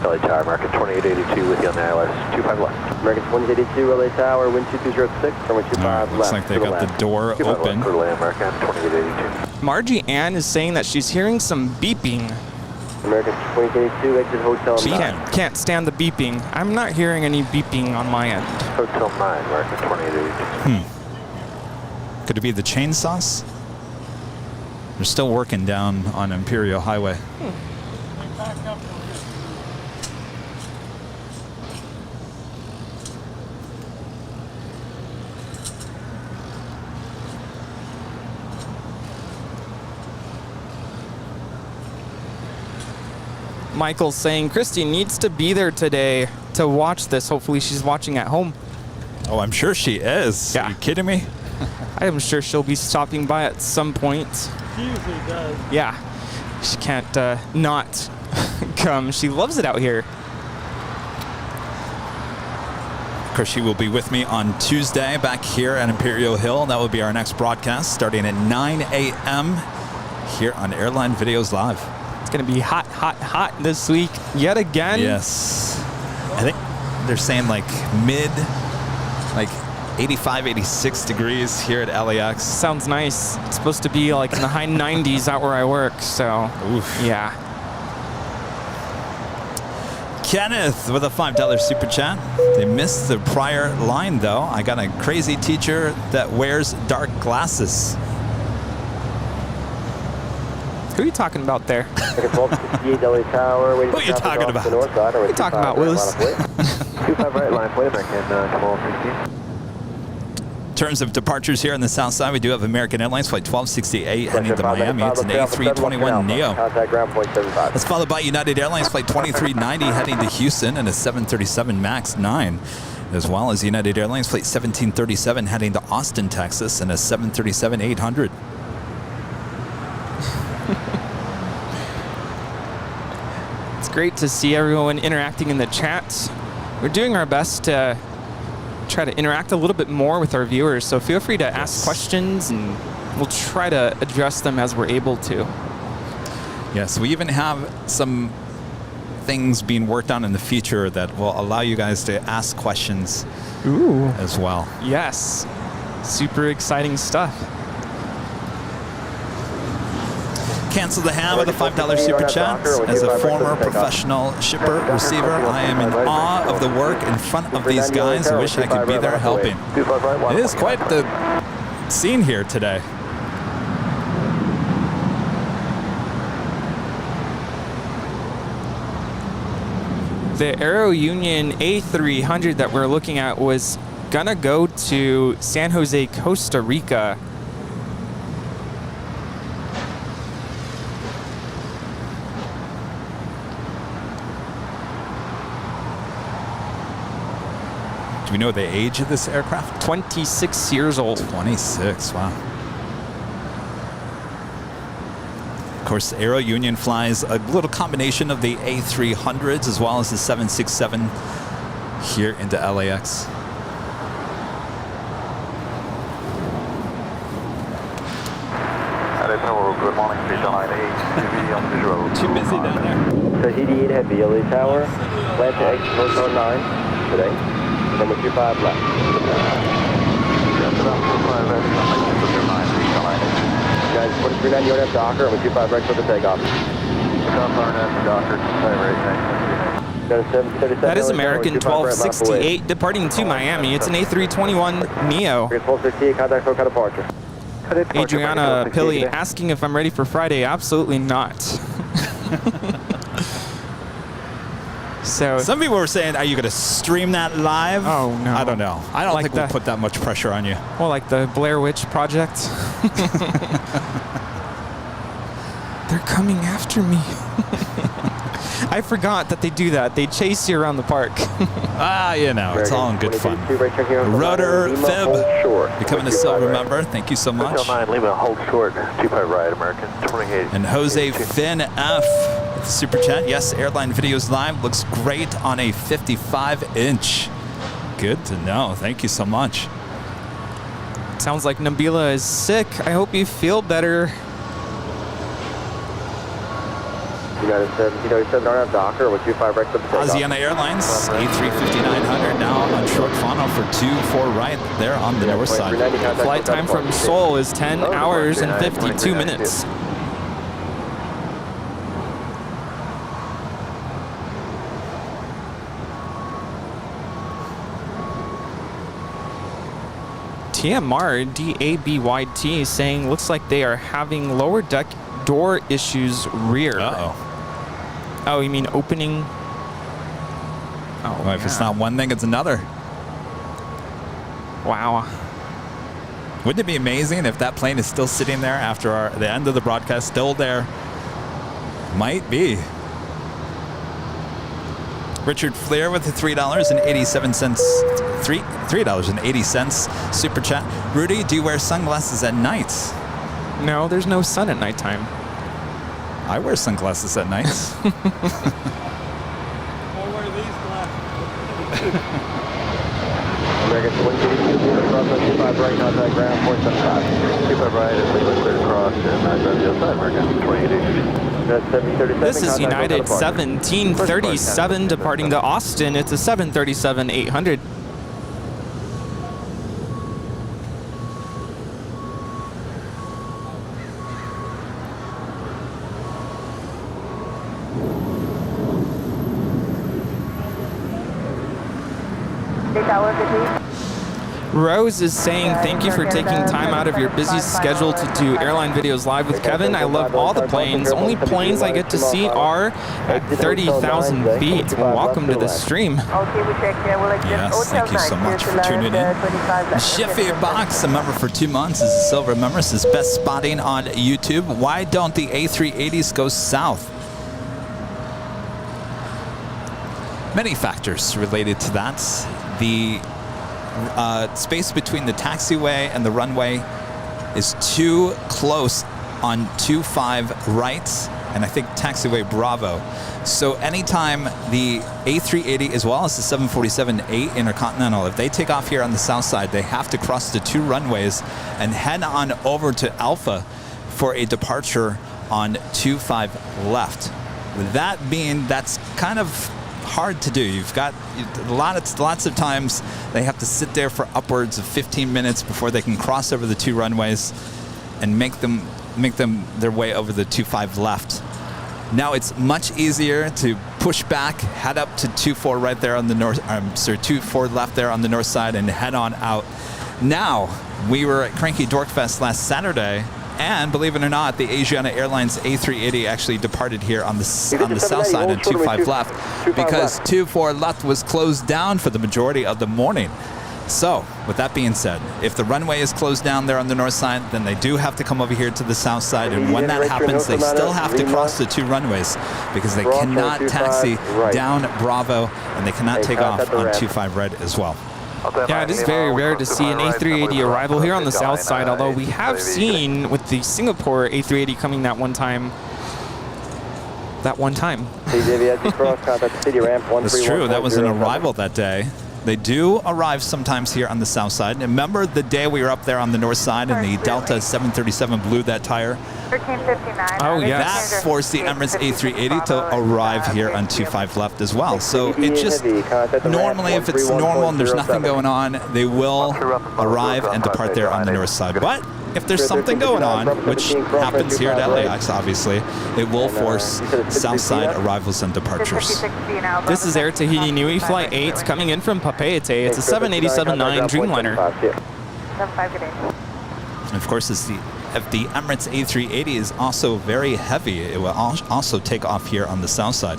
LA Tower, American 2882 with you on the ILS 25 left. American 2882, LA Tower, wind 2206, runway 25 left. Looks like they got the door open. American 2882. Margie Ann is saying that she's hearing some beeping. American 2882, exit Hotel 9. She can't stand the beeping. I'm not hearing any beeping on my end. Hotel 9, American 2882. Could it be the chainsaws? They're still working down on Imperial Highway. Michael's saying Christy needs to be there today to watch this. Hopefully she's watching at home. Oh, I'm sure she is. Yeah. Are you kidding me? I am sure she'll be stopping by at some point. She usually does. Yeah, she can't not come. She loves it out here. Of course, she will be with me on Tuesday back here at Imperial Hill. That will be our next broadcast starting at 9 a.m. here on Airline Videos Live. It's going to be hot, hot, hot this week yet again. Yes. I think they're saying like 85, 86 degrees here at LAX. Sounds nice. It's supposed to be like in the high 90s out where I work, so oof. Yeah. Kenneth with a $5 super chat. They missed the prior line though. I got a crazy teacher that wears dark glasses. Who are you talking about there? Who are you talking about? Who are you talking about, Willis? 25 right, line plate, American Jamal 16. In terms of departures here on the south side, we do have American Airlines flight 1268 heading to Miami. It's an A321 Neo. That's followed by United Airlines flight 2390 heading to Houston and a 737 MAX 9, as well as United Airlines flight 1737 heading to Austin, Texas, and a 737-800. It's great to see everyone interacting in the chat. We're doing our best to try to interact a little bit more with our viewers, so feel free to ask questions and we'll try to address them as we're able to. Yes, we even have some things being worked on in the future that will allow you guys to ask questions as well. Yes, super exciting stuff. Cancel the ham with a $5 super chat. As a former professional shipper, receiver, I am in awe of the work in front of these guys. I wish I could be there helping. It is quite the scene here today. The Aerounion A300 that we're looking at was gonna go to San Jose, Costa Rica. Do we know the age of this aircraft? 26 years old. 26, wow. Of course, Aerounion flies a little combination of the A300s as well as the 767 here into LAX. Good morning, Airline A380 on visual. Too busy down there. Tahiti 8 Heavy, LA Tower, land to exit Hotel 9 today, number 25 left. Yes, about 25 left, Guys, 439, you have Docker, number 25 right for the takeoff. That is American 1268 departing to Miami. It's an A321 Neo. 1268, contact SoCal departure. Adriana Pilley asking if I'm ready for Friday. Absolutely not. So some people were saying, are you going to stream that live? Oh, no. I don't know. I don't think we'll put that much pressure on you. Well, like the Blair Witch Project. They're coming after me. I forgot that they do that. They chase you around the park. You know, it's all in good fun. Rudder Fib, becoming a silver member. Thank you so much. Hotel 9, Lima, hold short, 25 right, American, 28. And Jose Finn F with the super chat. Yes, Airline Videos Live looks great on a 55-inch. Good to know. Thank you so much. Sounds like Nabila is sick. I hope you feel better. United 7 don't have Docker, with 25 right for the takeoff. Asiana Airlines, A350-900 now on short funnel for 24 right there on the north side. Flight time from Seoul is 10 hours and 52 minutes. TMR DABYT saying looks like they are having lower deck door issues rear. Uh-oh. Oh, you mean opening? Oh, well, if it's not one thing, it's another. Wow. Wouldn't it be amazing if that plane is still sitting there after the end of the broadcast, still there? Might be. Richard Fleer with the $3.87, $3.80 super chat. Rudy, do you wear sunglasses at night? No, there's no sun at nighttime. I wear sunglasses at night. I wear these glasses. American 125 right, contact ground, 475. 25 right, and Lima clear across, and on the other side, American, 28. This is United 1737 departing to Austin. It's a 737-800. Rose is saying, thank you for taking time out of your busy schedule to do Airline Videos Live with Kevin. I love all the planes. Only planes I get to see are at 30,000 feet. Welcome to the stream. Yes, thank you so much for tuning in. Jiffy Box, a member for 2 months, is a silver member. Says best spotting on YouTube. Why don't the A380s go south? Many factors related to that. The space between the taxiway and the runway is too close on 25 right, and I think taxiway Bravo. So anytime the A380 as well as the 747-8 Intercontinental, if they take off here on the south side, they have to cross the 2 runways and head on over to Alpha for a departure on 25 left. With that being, that's kind of hard to do. You've got lots of times they have to sit there for upwards of 15 minutes before they can cross over the 2 runways and make them their way over the 25 left. Now it's much easier to push back, head up to 24 right there on the north, 24 left there on the north side, and head on out. Now, we were at Cranky Dorkfest last Saturday, and believe it or not, the Asiana Airlines A380 actually departed here on the south side on 25 left because 24 left was closed down for the majority of the morning. So, with that being said, if the runway is closed down there on the north side, then they do have to come over here to the south side, and when that happens, they still have to cross the 2 runways because they cannot taxi down Bravo, and they cannot take off on 25 red as well. Yeah, it is very rare to see an A380 arrival here on the south side, although we have seen with the Singapore A380 coming that one time. That's true. That was an arrival that day. They do arrive sometimes here on the south side. And remember the day we were up there on the north side and the Delta 737 blew that tire? 1359. Oh, yeah. That forced the Emirates A380 to arrive here on 25 left as well. So it just, normally if it's normal and there's nothing going on, they will arrive and depart there on the north side. But if there's something going on, which happens here at LAX, obviously, it will force south side arrivals and departures. This is Air Tahiti Nui Flight 8 coming in from Papeete. It's a 787-9 Dreamliner. And of course, the Emirates A380 is also very heavy. It will also take off here on the south side.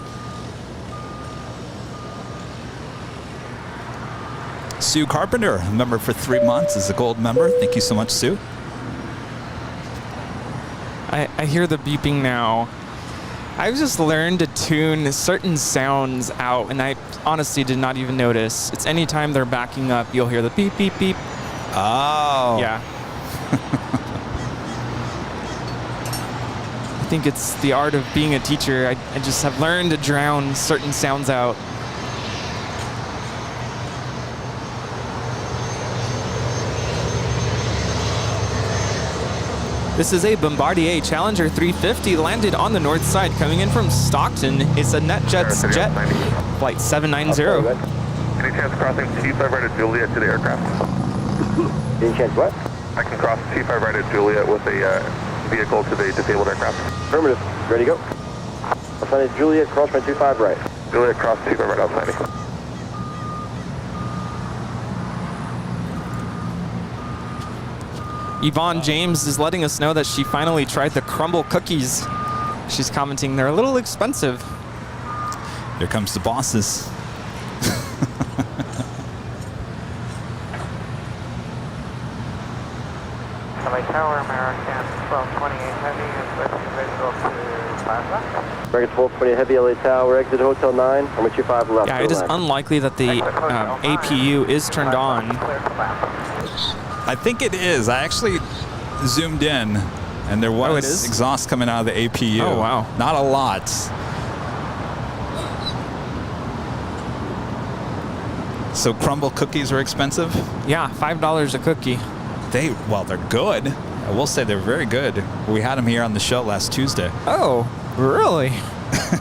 Sue Carpenter, a member for 3 months, is a gold member. Thank you so much, Sue. I hear the beeping now. I've just learned to tune certain sounds out, and I honestly did not even notice. It's anytime they're backing up, you'll hear the beep, beep, beep. Oh. Yeah. I think it's the art of being a teacher. I just have learned to drown certain sounds out. This is a Bombardier Challenger 350 landed on the north side coming in from Stockton. It's a NetJets jet, flight 790. Any chance crossing T5 right at Juliet to the aircraft? Any chance what? I can cross T5 right at Juliet with a vehicle to the disabled aircraft. Affirmative. Ready to go. Outside Juliet, cross my 25 right. Juliet, cross T5 right outside me. Yvonne James is letting us know that she finally tried the crumble cookies. She's commenting they're a little expensive. Here comes the bosses. LA Tower, American 1228 Heavy, is ready to go to 5 left. American 1220 Heavy, LA Tower, exit Hotel 9, number 25 left. Yeah, it is unlikely that the APU is turned on. I think it is. I actually zoomed in, and there was exhaust coming out of the APU. Oh, wow. Not a lot. So crumble cookies are expensive? Yeah, $5 a cookie. Well, they're good. I will say they're very good. We had them here on the show last Tuesday. Oh, really?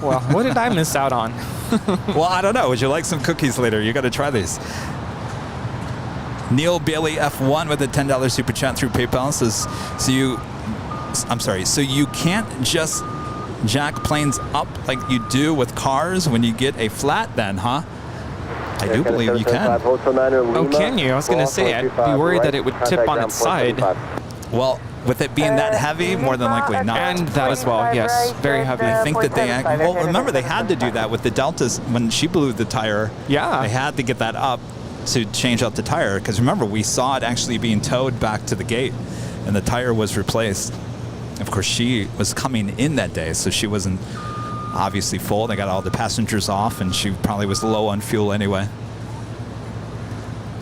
Well, what did I miss out on? Well, I don't know. Would you like some cookies later? You got to try these. Neil Bailey F1 with a $10 super chat through PayPal says, so you can't just jack planes up like you do with cars when you get a flat then, huh? I do believe you can. Oh, can you? I was going to say, I'd be worried that it would tip on its side. Well, with it being that heavy, more than likely not. And that as well, yes. Very heavy. I think that well, remember they had to do that with the Deltas when she blew the tire. Yeah. They had to get that up to change out the tire, because remember, we saw it actually being towed back to the gate, and the tire was replaced. Of course, she was coming in that day, so she wasn't obviously full. They got all the passengers off, and she probably was low on fuel anyway.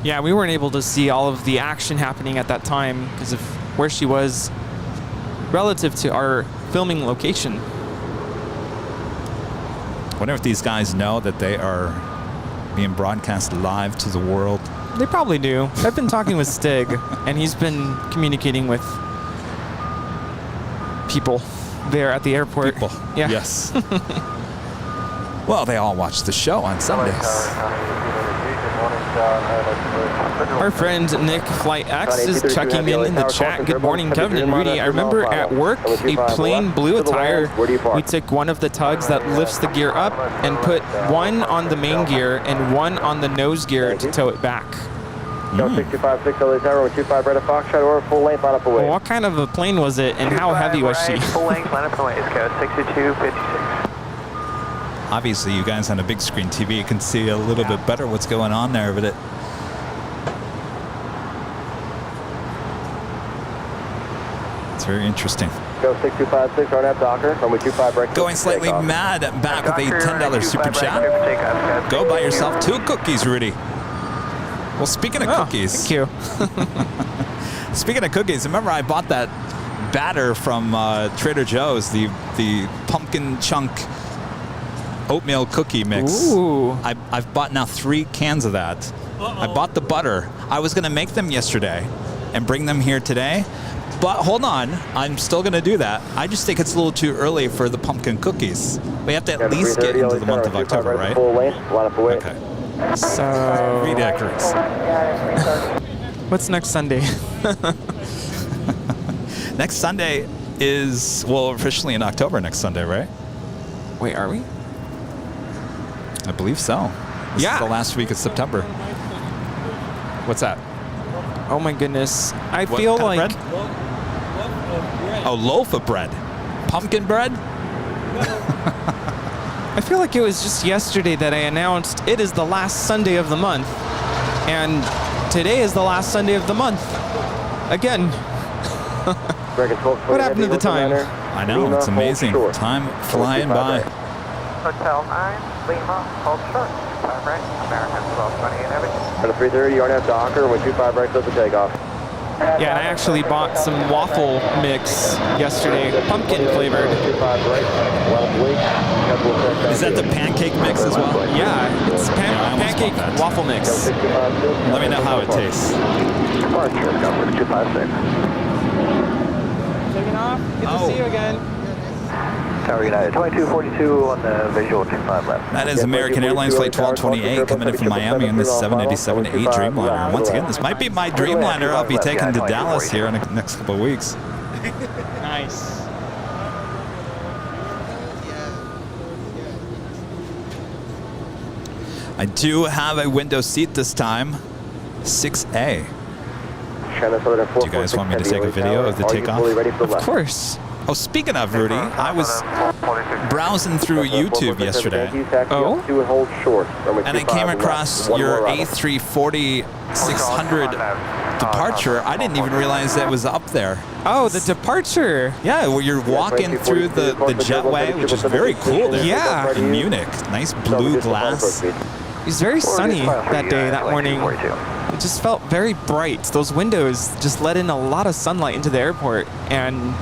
Yeah, we weren't able to see all of the action happening at that time because of where she was relative to our filming location. I wonder if these guys know that they are being broadcast live to the world. They probably do. I've been talking with Stig, and he's been communicating with people there at the airport. People. Yeah. Yes. Well, they all watch the show on Sundays. Our friend Nick Flight X is checking in the chat. Good morning, Kevin and Rudy. I remember at work, a plane blew a tire. We took one of the tugs that lifts the gear up and put one on the main gear and one on the nose gear to tow it back. 625 LA Tower, 25 right of Foxtrot, or full length line up away. Well, what kind of a plane was it, and how heavy was she? Full length line up away is code 6256. Obviously, you guys on a big screen TV, you can see a little bit better what's going on there, but it's very interesting. Go 6256, run up Docker, runway 25 right. Going slightly mad back with a $10 super chat. Go buy yourself 2 cookies, Rudy. Well, speaking of cookies. Thank you. Speaking of cookies, remember I bought that batter from Trader Joe's, the pumpkin chunk oatmeal cookie mix. Ooh. I've bought now 3 cans of that. I bought the butter. I was going to make them yesterday and bring them here today. But hold on, I'm still going to do that. I just think it's a little too early for the pumpkin cookies. We have to at least get into the month of October, right? Okay. So, Ridiculous. what's next Sunday? Next Sunday is, well, officially in October next Sunday, right? Wait, are we? I believe so. This Yeah. is the last week of September. What's that? Oh my goodness. I What feel kind of like bread? Oh, loaf of bread. Pumpkin bread? I feel like it was just yesterday that I announced it is the last Sunday of the month. And today is the last Sunday of the month. Again. What happened to the time? I know, it's amazing. Time flying by. Hotel 9, Lima, hold short. 5 right, American 1228 Heavy. For the 330, you aren't at Docker, 125 right, close to takeoff. Yeah, and I actually bought some waffle mix yesterday, pumpkin flavored. Is that the pancake mix as well? Yeah, it's I almost pancake bought that. waffle mix. Let me know how it tastes. Departure, Governor 256. Taking off. Good to see you again. Tower United 2242 on the visual 25 left. That is American Airlines Flight 1228 coming in from Miami in this 787-8 Dreamliner. Once again, this might be my Dreamliner I'll be taking to Dallas here in the next couple of weeks. Nice. I do have a window seat this time, 6A. Do you guys want me to take a video of the takeoff? Of course. Oh, speaking of, Rudy, I was browsing through YouTube yesterday. Oh? And I came across your A340 600 departure. I didn't even realize that was up there. Oh, the departure. Yeah, well, you're walking through the jetway, which is very cool there. Yeah. In Munich. Nice blue glass. It was very sunny that day, that morning. It just felt very bright. Those windows just let in a lot of sunlight into the airport. And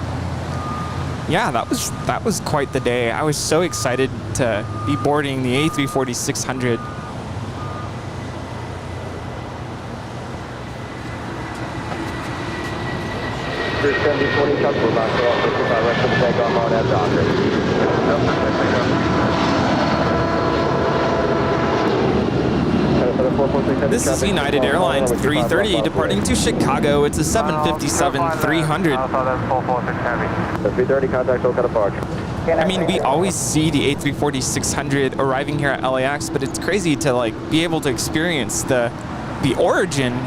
yeah, that was quite the day. I was so excited to be boarding the A340 600. This is United Airlines 330 departing to Chicago. It's a 757-300. The 330 contact Oka departure. I mean, we always see the A340-600 arriving here at LAX, but it's crazy to like be able to experience the origin,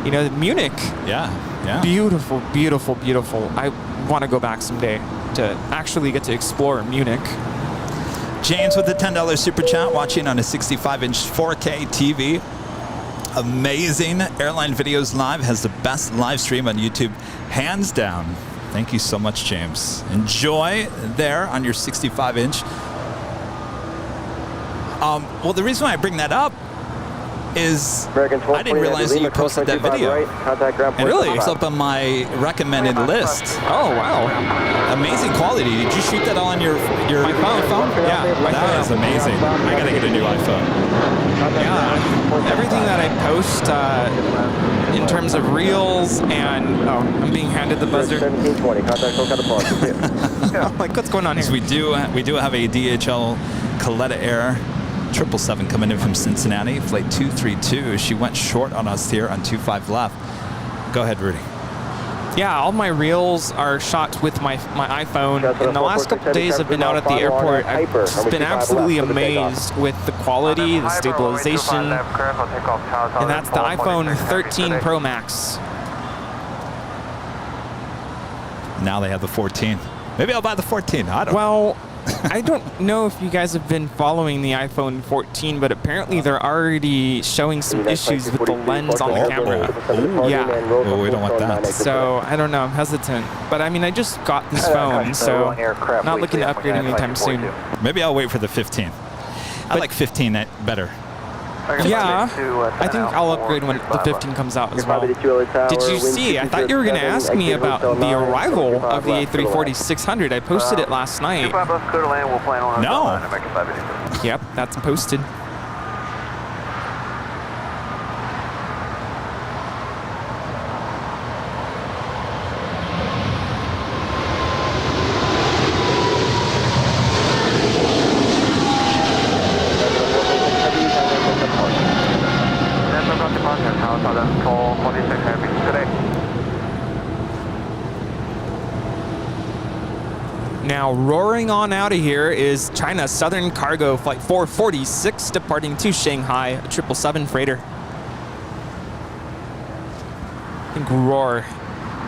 you know, Munich. Yeah, yeah. Beautiful, beautiful, beautiful. I want to go back someday to actually get to explore Munich. James with the $10 super chat, watching on a 65-inch 4K TV. Amazing. Airline Videos Live has the best live stream on YouTube, hands down. Thank you so much, James. Enjoy there on your 65-inch. Well, the reason why I bring that up is I didn't realize that you posted that video. And Really? It pops up on my recommended list. Oh, wow. Amazing quality. Did you shoot that all on your iPhone? Yeah, that is amazing. I gotta get a new iPhone. Yeah, everything that I post in terms of reels and I'm being handed the buzzer. 1720, contact Oka departure. I'm like, what's going on here? We do have a DHL Coletta Air 777 coming in from Cincinnati, flight 232. She went short on us here on 25 left. Go ahead, Rudy. Yeah, all my reels are shot with my iPhone. In the last couple of days I've been out at the airport, I've just been absolutely amazed with the quality, the stabilization, and that's the iPhone 13 Pro Max. Now they have the 14. Maybe I'll buy the 14. I don't know. Well, I don't know if you guys have been following the iPhone 14, but apparently they're already showing some issues with the lens on the camera. Yeah. Well, we don't want that. So, I don't know. I'm hesitant. But, I mean, I just got this phone, so not looking to upgrade anytime soon. Maybe I'll wait for the 15. I like 15 better. Yeah, I think I'll upgrade when the 15 comes out as well. Did you see? I thought you were going to ask me about the arrival of the A340-600. I posted it last night. No. Yep, that's posted. Now roaring on out of here is China Southern Cargo Flight 446 departing to Shanghai, a 777 freighter. I think roar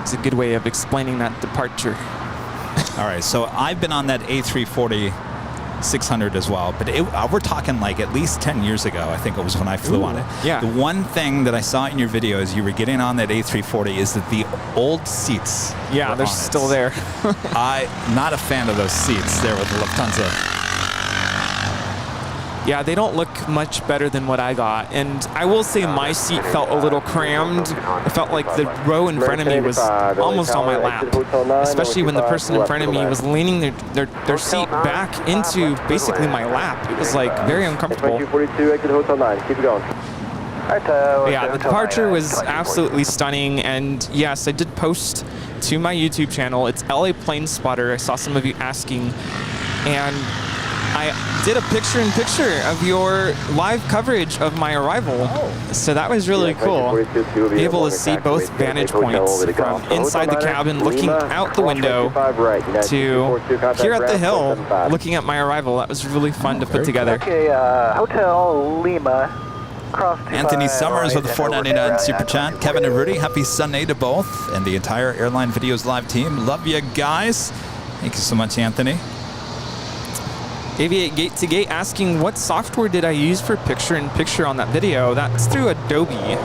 is a good way of explaining that departure. All right, so I've been on that A340-600 as well, but we're talking like at least 10 years ago, I think it was when I flew on it. Yeah. The one thing that I saw in your video as you were getting on that A340 is that the old seats they're still there. I'm not a fan of those seats there with the Lufthansa. Yeah, they don't look much better than what I got. And I will say my seat felt a little crammed. It felt like the row in front of me was almost on my lap, especially when the person in front of me was leaning their seat back into basically my lap. It was like very uncomfortable. Yeah, the departure was absolutely stunning. And yes, I did post to my YouTube channel. It's LA Planespotter. I saw some of you asking. And I did a picture-in-picture of your live coverage of my arrival. So that was really cool. Be able to see both vantage points from inside the cabin, looking out the window, to here at the hill, looking at my arrival. That was really fun to put together. Okay, Hotel Lima. Anthony Summers with the $4.99 Super Chat. Kevin and Rudy, happy Sunday to both. And the entire Airline Videos Live team. Love you guys. Thank you so much, Anthony. Aviate Gate to Gate asking what software did I use for picture-in-picture on that video? That's through Adobe.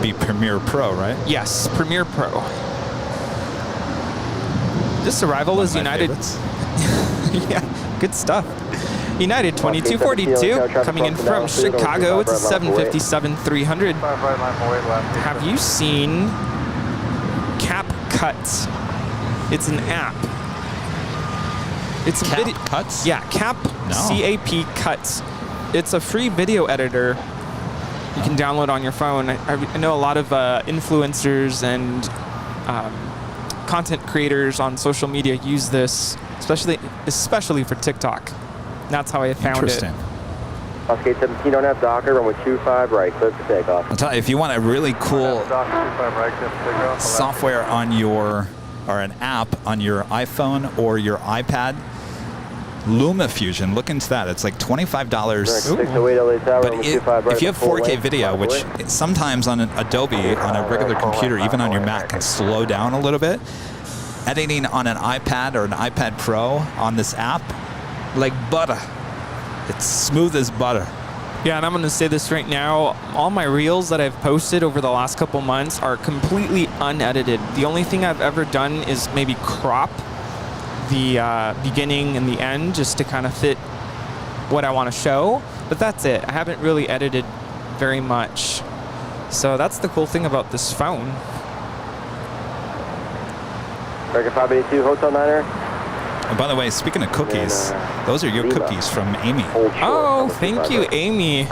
Be Premiere Pro, right? Yes, Premiere Pro. This arrival is United. Yeah, good stuff. United 2242 coming in from Chicago. It's a 757-300. Have you seen CapCut? It's an app. It's a video Cuts? Yeah, Cap, C-A-P Cuts. It's a free video editor you can download on your phone. I know a lot of influencers and content creators on social media use this, especially for TikTok. That's how I found it. Interesting. Gate 17 on F, Docker, runway 25 right, clear for takeoff. I'll tell you, if you want a really cool software on your, or an app on your iPhone or your iPad, LumaFusion, look into that. It's like $25. But if you have 4K video, which sometimes on an Adobe, on a regular computer, even on your Mac, can slow down a little bit, editing on an iPad or an iPad Pro on this app, like butter. It's smooth as butter. Yeah, and I'm going to say this right now. All my reels that I've posted over the last couple months are completely unedited. The only thing I've ever done is maybe crop the beginning and the end just to kind of fit what I want to show. But that's it. I haven't really edited very much. So that's the cool thing about this phone. American 582, Hotel Niner. And by the way, speaking of cookies, those are your cookies from Amy. Oh, thank you, Amy.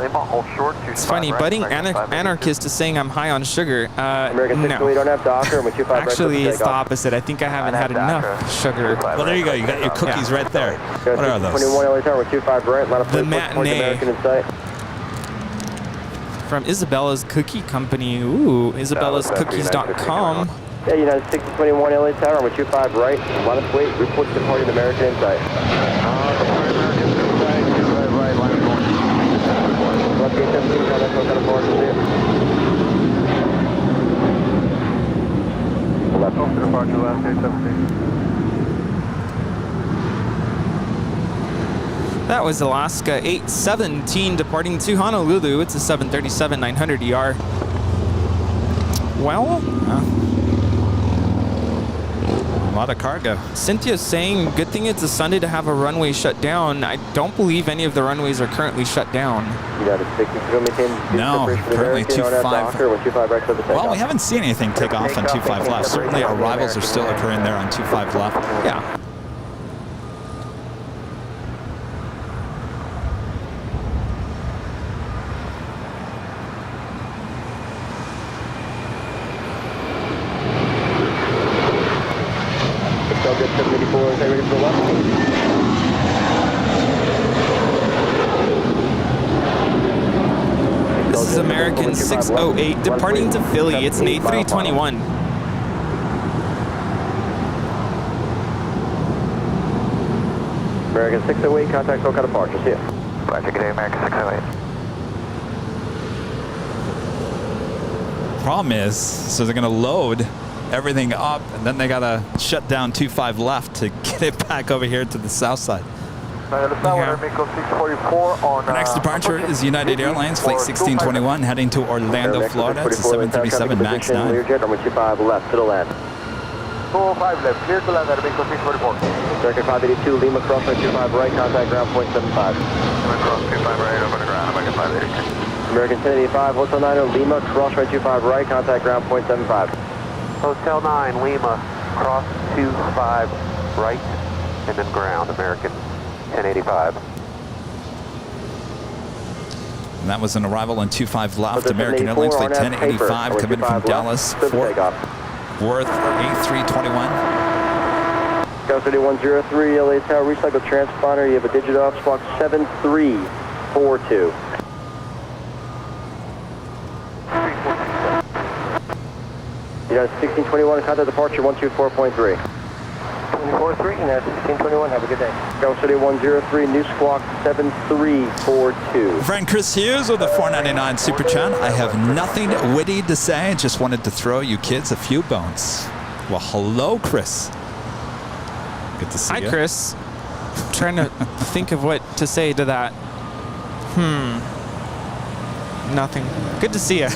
It's funny, budding anarchist is saying I'm high on sugar. No. Actually, it's the opposite. I think I haven't had enough sugar. Well, there you go. You got your cookies right there. What are those? The matinee. From Isabella's Cookie Company. Ooh, isabellascookies.com. Yeah, United 6021 LA Tower, runway 25 right. Line of wait, report to departing American Insight. Left gate 17, contact hotel departure, left off to departure, last gate 17. That was Alaska 817 departing to Honolulu. It's a 737-900ER. Well, A lot of cargo. Cynthia's saying, good thing it's a Sunday to have a runway shut down. I don't believe any of the runways are currently shut down. No, currently 25. Well, we haven't seen anything take off on 25 left. Certainly arrivals are still occurring there on 25 left. Yeah. This is American 608 departing to Philly. It's an A321. American 608, contact SoCal departure. See ya. Roger, good day, American 608. Problem is, so they're going to load everything up, and then they got to shut down 25 left to get it back over here to the south side. Yeah. The next departure is United Airlines Flight 1621 heading to Orlando, Florida. It's a 737 MAX 9. Learjet, runway 25 left to the land. 205 left, clear to land at American 644. American 582, Lima crosswind 25 right, contact ground point 75. Lima cross 25 right, over the ground, American 582. American 1085, Hotel 90, Lima, crosswind 25 right, contact ground point 75. Hotel 9, Lima, cross 25 right, and then ground, American 1085. And that was an arrival on 25 left. American Airlines Flight 1085 coming in from Dallas, Fort Worth A321. Go 3103, LA Tower, recycle transponder. You have a digit off, squawk 7342. United 1621, contact departure 124.3. 243, United 1621, have a good day. Go City 103, new squawk 7342. Friend Chris Hughes with a $4.99 Super Chat. I have nothing witty to say, just wanted to throw you kids a few bones. Well, hello, Chris. Good to see you. Hi, Chris. I'm trying to think of what to say to that. Nothing. Good to see you.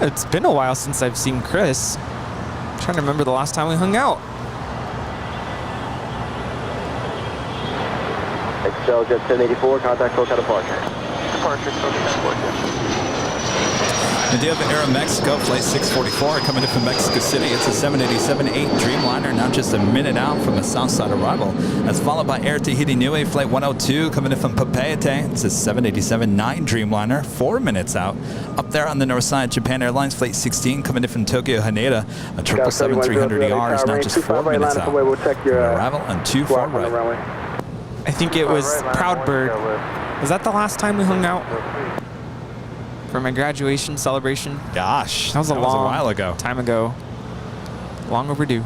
It's been a while since I've seen Chris. I'm trying to remember the last time we hung out. Excel Jet 1084, contact SoCal departure. Departure, SoCal departure. The deal of Aeromexico Flight 644 coming in from Mexico City. It's a 787-8 Dreamliner, now just a minute out from a Southside arrival. That's followed by Air Tahiti Nui Flight 102 coming in from Papeete. It's a 787-9 Dreamliner, 4 minutes out. Up there on the north side, Japan Airlines Flight 16 coming in from Tokyo Haneda. A 777-300ER is now just 4 minutes out. Arrival on 24 right. I think it was Proud Bird. Was that the last time we hung out? For my graduation celebration? Gosh, that was a while ago. Time ago. Long overdue.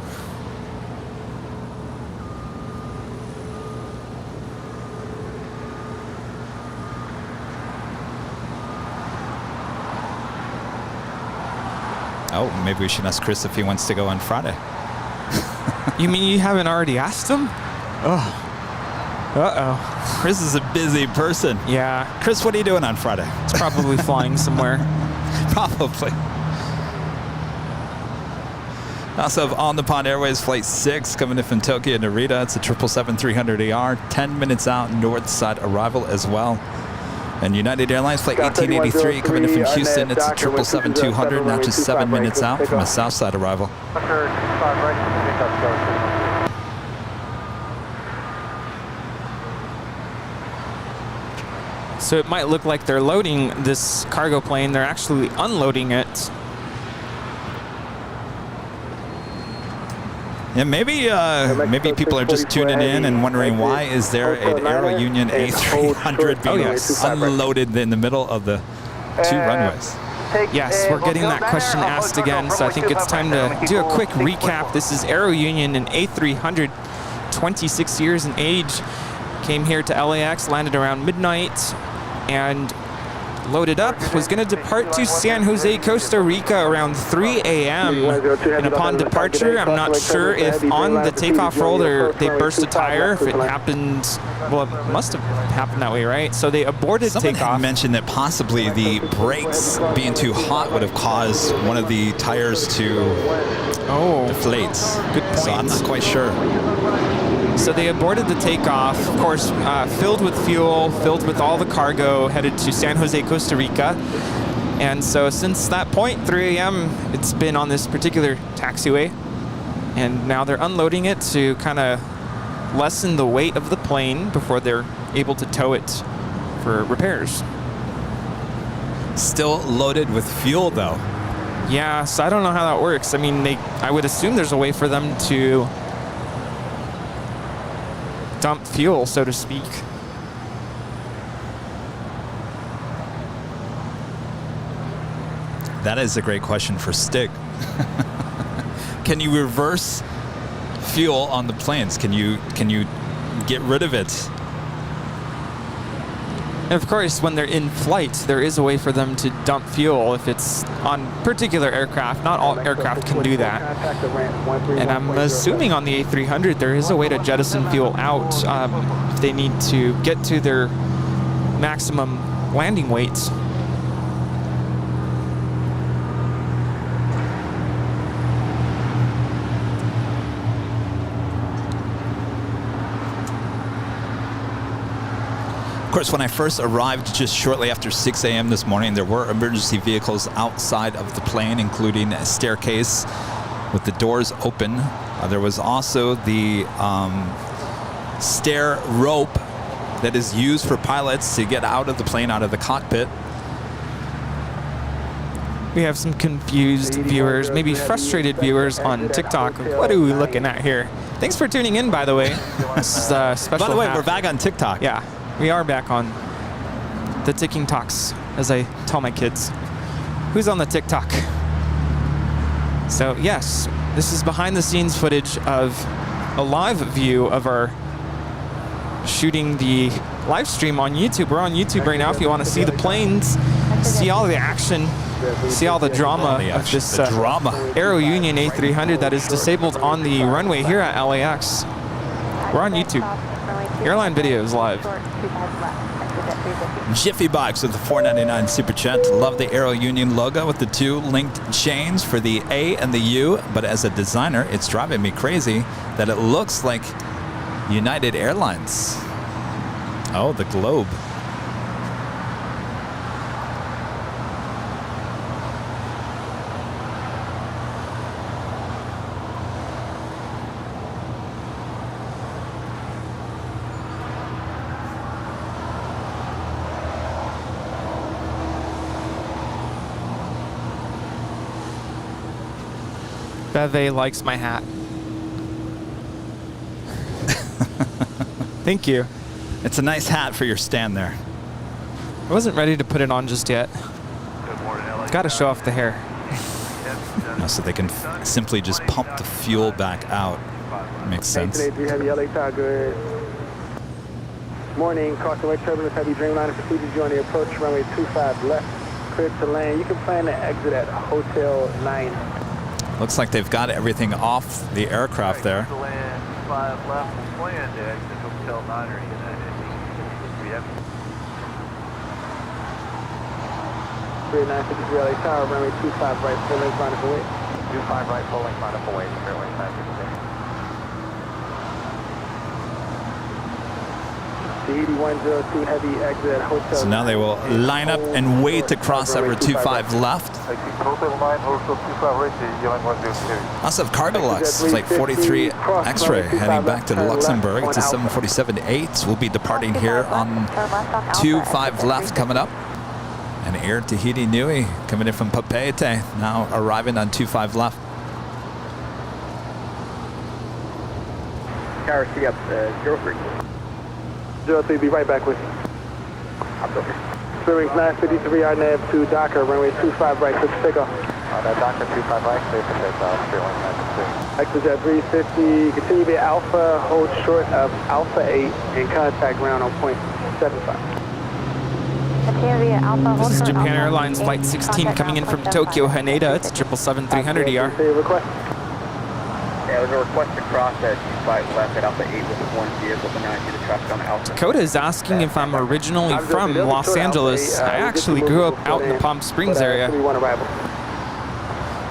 Oh, maybe we should ask Chris if he wants to go on Friday. You mean you haven't already asked him? Oh. Uh-oh. Chris is a busy person. Yeah. Chris, what are you doing on Friday? It's probably flying somewhere. Probably. Also have On the Pond Airways Flight 6 coming in from Tokyo Narita. It's a 777-300ER, 10 minutes out, north side arrival as well. And United Airlines Flight 1883 coming in from Houston. It's a 777-200, now just 7 minutes out from a south side arrival. So it might look like they're loading this cargo plane. They're actually unloading it. Yeah, maybe people are just tuning in and wondering why is there an Aerounion A300 being unloaded in the middle of the two runways. Yes, we're getting that question asked again, so I think it's time to do a quick recap. This is Aerounion, an A300, 26 years in age. Came here to LAX, landed around midnight, and loaded up, was going to depart to San Jose, Costa Rica around 3 a.m. And upon departure, I'm not sure if on the takeoff roll they burst a tire, if it happened, well, it must have happened that way, right? So they aborted Someone takeoff. had mentioned that possibly the brakes being too hot would have caused one of the tires to deflate. Good point. So I'm not quite sure. So they aborted the takeoff, of course, filled with fuel, filled with all the cargo, headed to San Jose, Costa Rica. And so since that point, 3 a.m., it's been on this particular taxiway. And now they're unloading it to kind of lessen the weight of the plane before they're able to tow it for repairs. Still loaded with fuel, though. Yeah, so I don't know how that works. I mean, I would assume there's a way for them to dump fuel, so to speak. That is a great question for Stig. Can you reverse fuel on the planes? Can you get rid of it? And of course, when they're in flight, there is a way for them to dump fuel if it's on particular aircraft. Not all aircraft can do that. And I'm assuming on the A300, there is a way to jettison fuel out if they need to get to their maximum landing weights. Of course, when I first arrived just shortly after 6 a.m. this morning, there were emergency vehicles outside of the plane, including a staircase with the doors open. There was also the stair rope that is used for pilots to get out of the plane, out of the cockpit. We have some confused viewers, maybe frustrated viewers on TikTok. What are we looking at here? Thanks for tuning in, by the way. This is a special By the way, hat. we're back on TikTok. Yeah, we are back on the ticking talks, as I tell my kids. Who's on the TikTok? So yes, this is behind the scenes footage of a live view of our shooting the live stream on YouTube. We're on YouTube right now if you want to see the planes, see all the action, see all the drama of this Aerounion A300 that is disabled on the runway here at LAX. We're on YouTube. Airline video is live. Jiffy Box with the $4.99 Super Chat. Love the Aerounion logo with the two linked chains for the A and the U, but as a designer, it's driving me crazy that it looks like United Airlines. Oh, the globe. Beve likes my hat. Thank you. It's a nice hat for your stand there. I wasn't ready to put it on just yet. Got to show off the hair. No, so they can simply just pump the fuel back out. Makes sense. A380 Heavy LA Tower, good morning. Crossing West Turbulence Heavy Dreamliner proceeded you on the approach runway 25 left, clear to land. You can plan to exit at Hotel 9. Looks like they've got everything off the aircraft there. Land 5 left, we'll plan to exit Hotel 9 or United. We have 3953 LA Tower, runway 25 right, full length line up away. 25 right, full length line up away, Airline 956. The 8102 Heavy exit at Hotel. So now they will line up and wait to cross over 25 left. Hotel 9, Hotel 25 right, the Airline 102. Also have Cargo Lux, Flight 43 X-ray, heading back to Luxembourg to 747-8. We'll be departing here on 25 left coming up. And Air Tahiti Nui coming in from Papeete, now arriving on 25 left. Tower C up 03. 03, be right back with you. Spirit 953, our nav to Docker, runway 25 right, clear for takeoff. That Docker 25 right, clear for takeoff, Airline 956. Exit 350, continue to be Alpha, hold short of Alpha 8, and contact ground on point 75. This is Japan Airlines Flight 16 coming in from Tokyo, Haneda. It's a 777-300ER. Yeah, it was a request to cross at 25 left at Alpha 8 with one vehicle, but now I see the traffic on Alpha. Dakota is asking if I'm originally from Los Angeles. I actually grew up out in the Palm Springs area.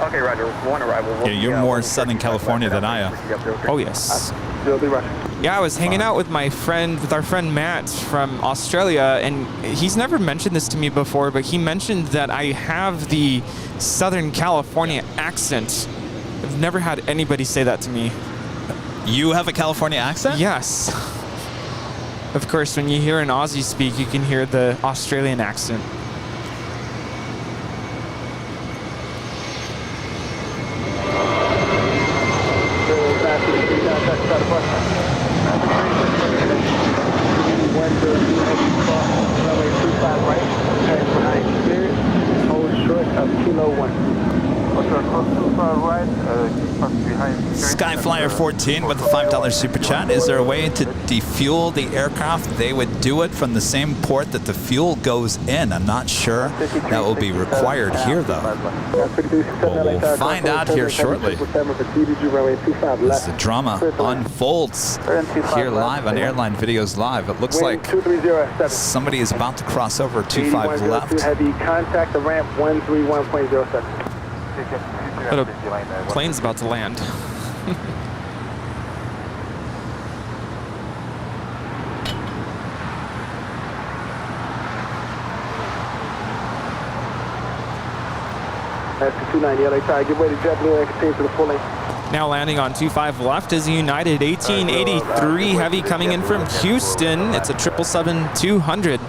Okay, Roger. One arrival. Yeah, you're more Southern California than I am. Oh, yes. Yeah, I was hanging out with our friend Matt from Australia, and he's never mentioned this to me before, but he mentioned that I have the Southern California accent. I've never had anybody say that to me. You have a California accent? Yes. Of course, when you hear an Aussie speak, you can hear the Australian accent. Skyflyer 14 with a $5 super chat. Is there a way to defuel the aircraft? They would do it from the same port that the fuel goes in. I'm not sure that will be required here, though. We'll find out here shortly. As the drama unfolds here live on Airline Videos Live. It looks like somebody is about to cross over 25 left. Contact the ramp 131.07. But a plane's about to land. That's the 290 LA tire. Get ready to JetBlue and continue to the full lane. Now landing on 25 left is a United A380 Heavy coming in from Houston. It's a 777-200.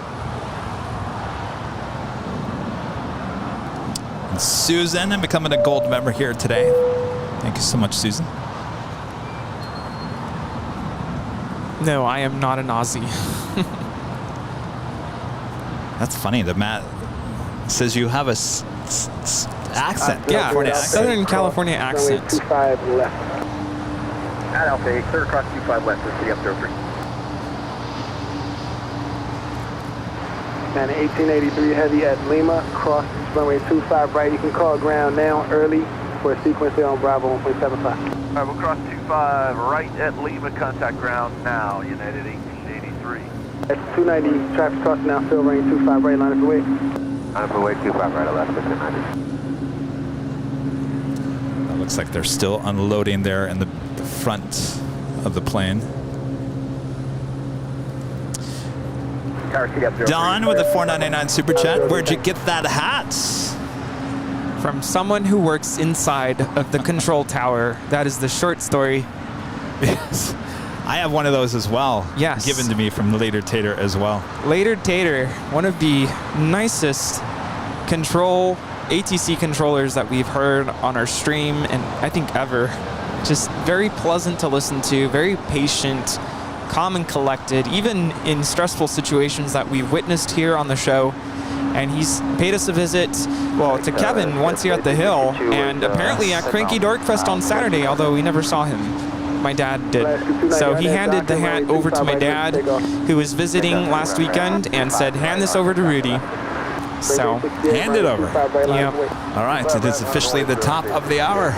And Susan, and becoming a gold member here today. Thank you so much, Susan. No, I am not an Aussie. That's funny. The Matt says you have a accent. Yeah, California Southern California accent. 25 left. At Alpha 8, clear across 25 left for City up 03. And 1883 Heavy at Lima, cross runway 25 right. You can call ground now early for a sequence there on Bravo 1.75. All right, we'll cross 25 right at Lima, contact ground now, United 1883. That's 290, traffic crossing now, still running 25 right, line up the way. Line up the way, 25 right at left, 290. It looks like they're still unloading there in the front of the plane. Don with the $4.99 super chat. Where'd you get that hat? From someone who works inside of the control tower. That is the short story. Yes. I have one of those as well. Yes. Given to me from Later Tater as well. Later Tater, one of the nicest ATC controllers that we've heard on our stream, and I think ever. Just very pleasant to listen to, very patient, calm and collected, even in stressful situations that we've witnessed here on the show. And he's paid us a visit, well, to Kevin once here at the Hill, and apparently at Cranky Dorkfest on Saturday, although we never saw him. My dad did. So he handed the hat over to my dad, who was visiting last weekend, and said, hand this over to Rudy. So, hand it over. Yep. All right, it is officially the top of the hour.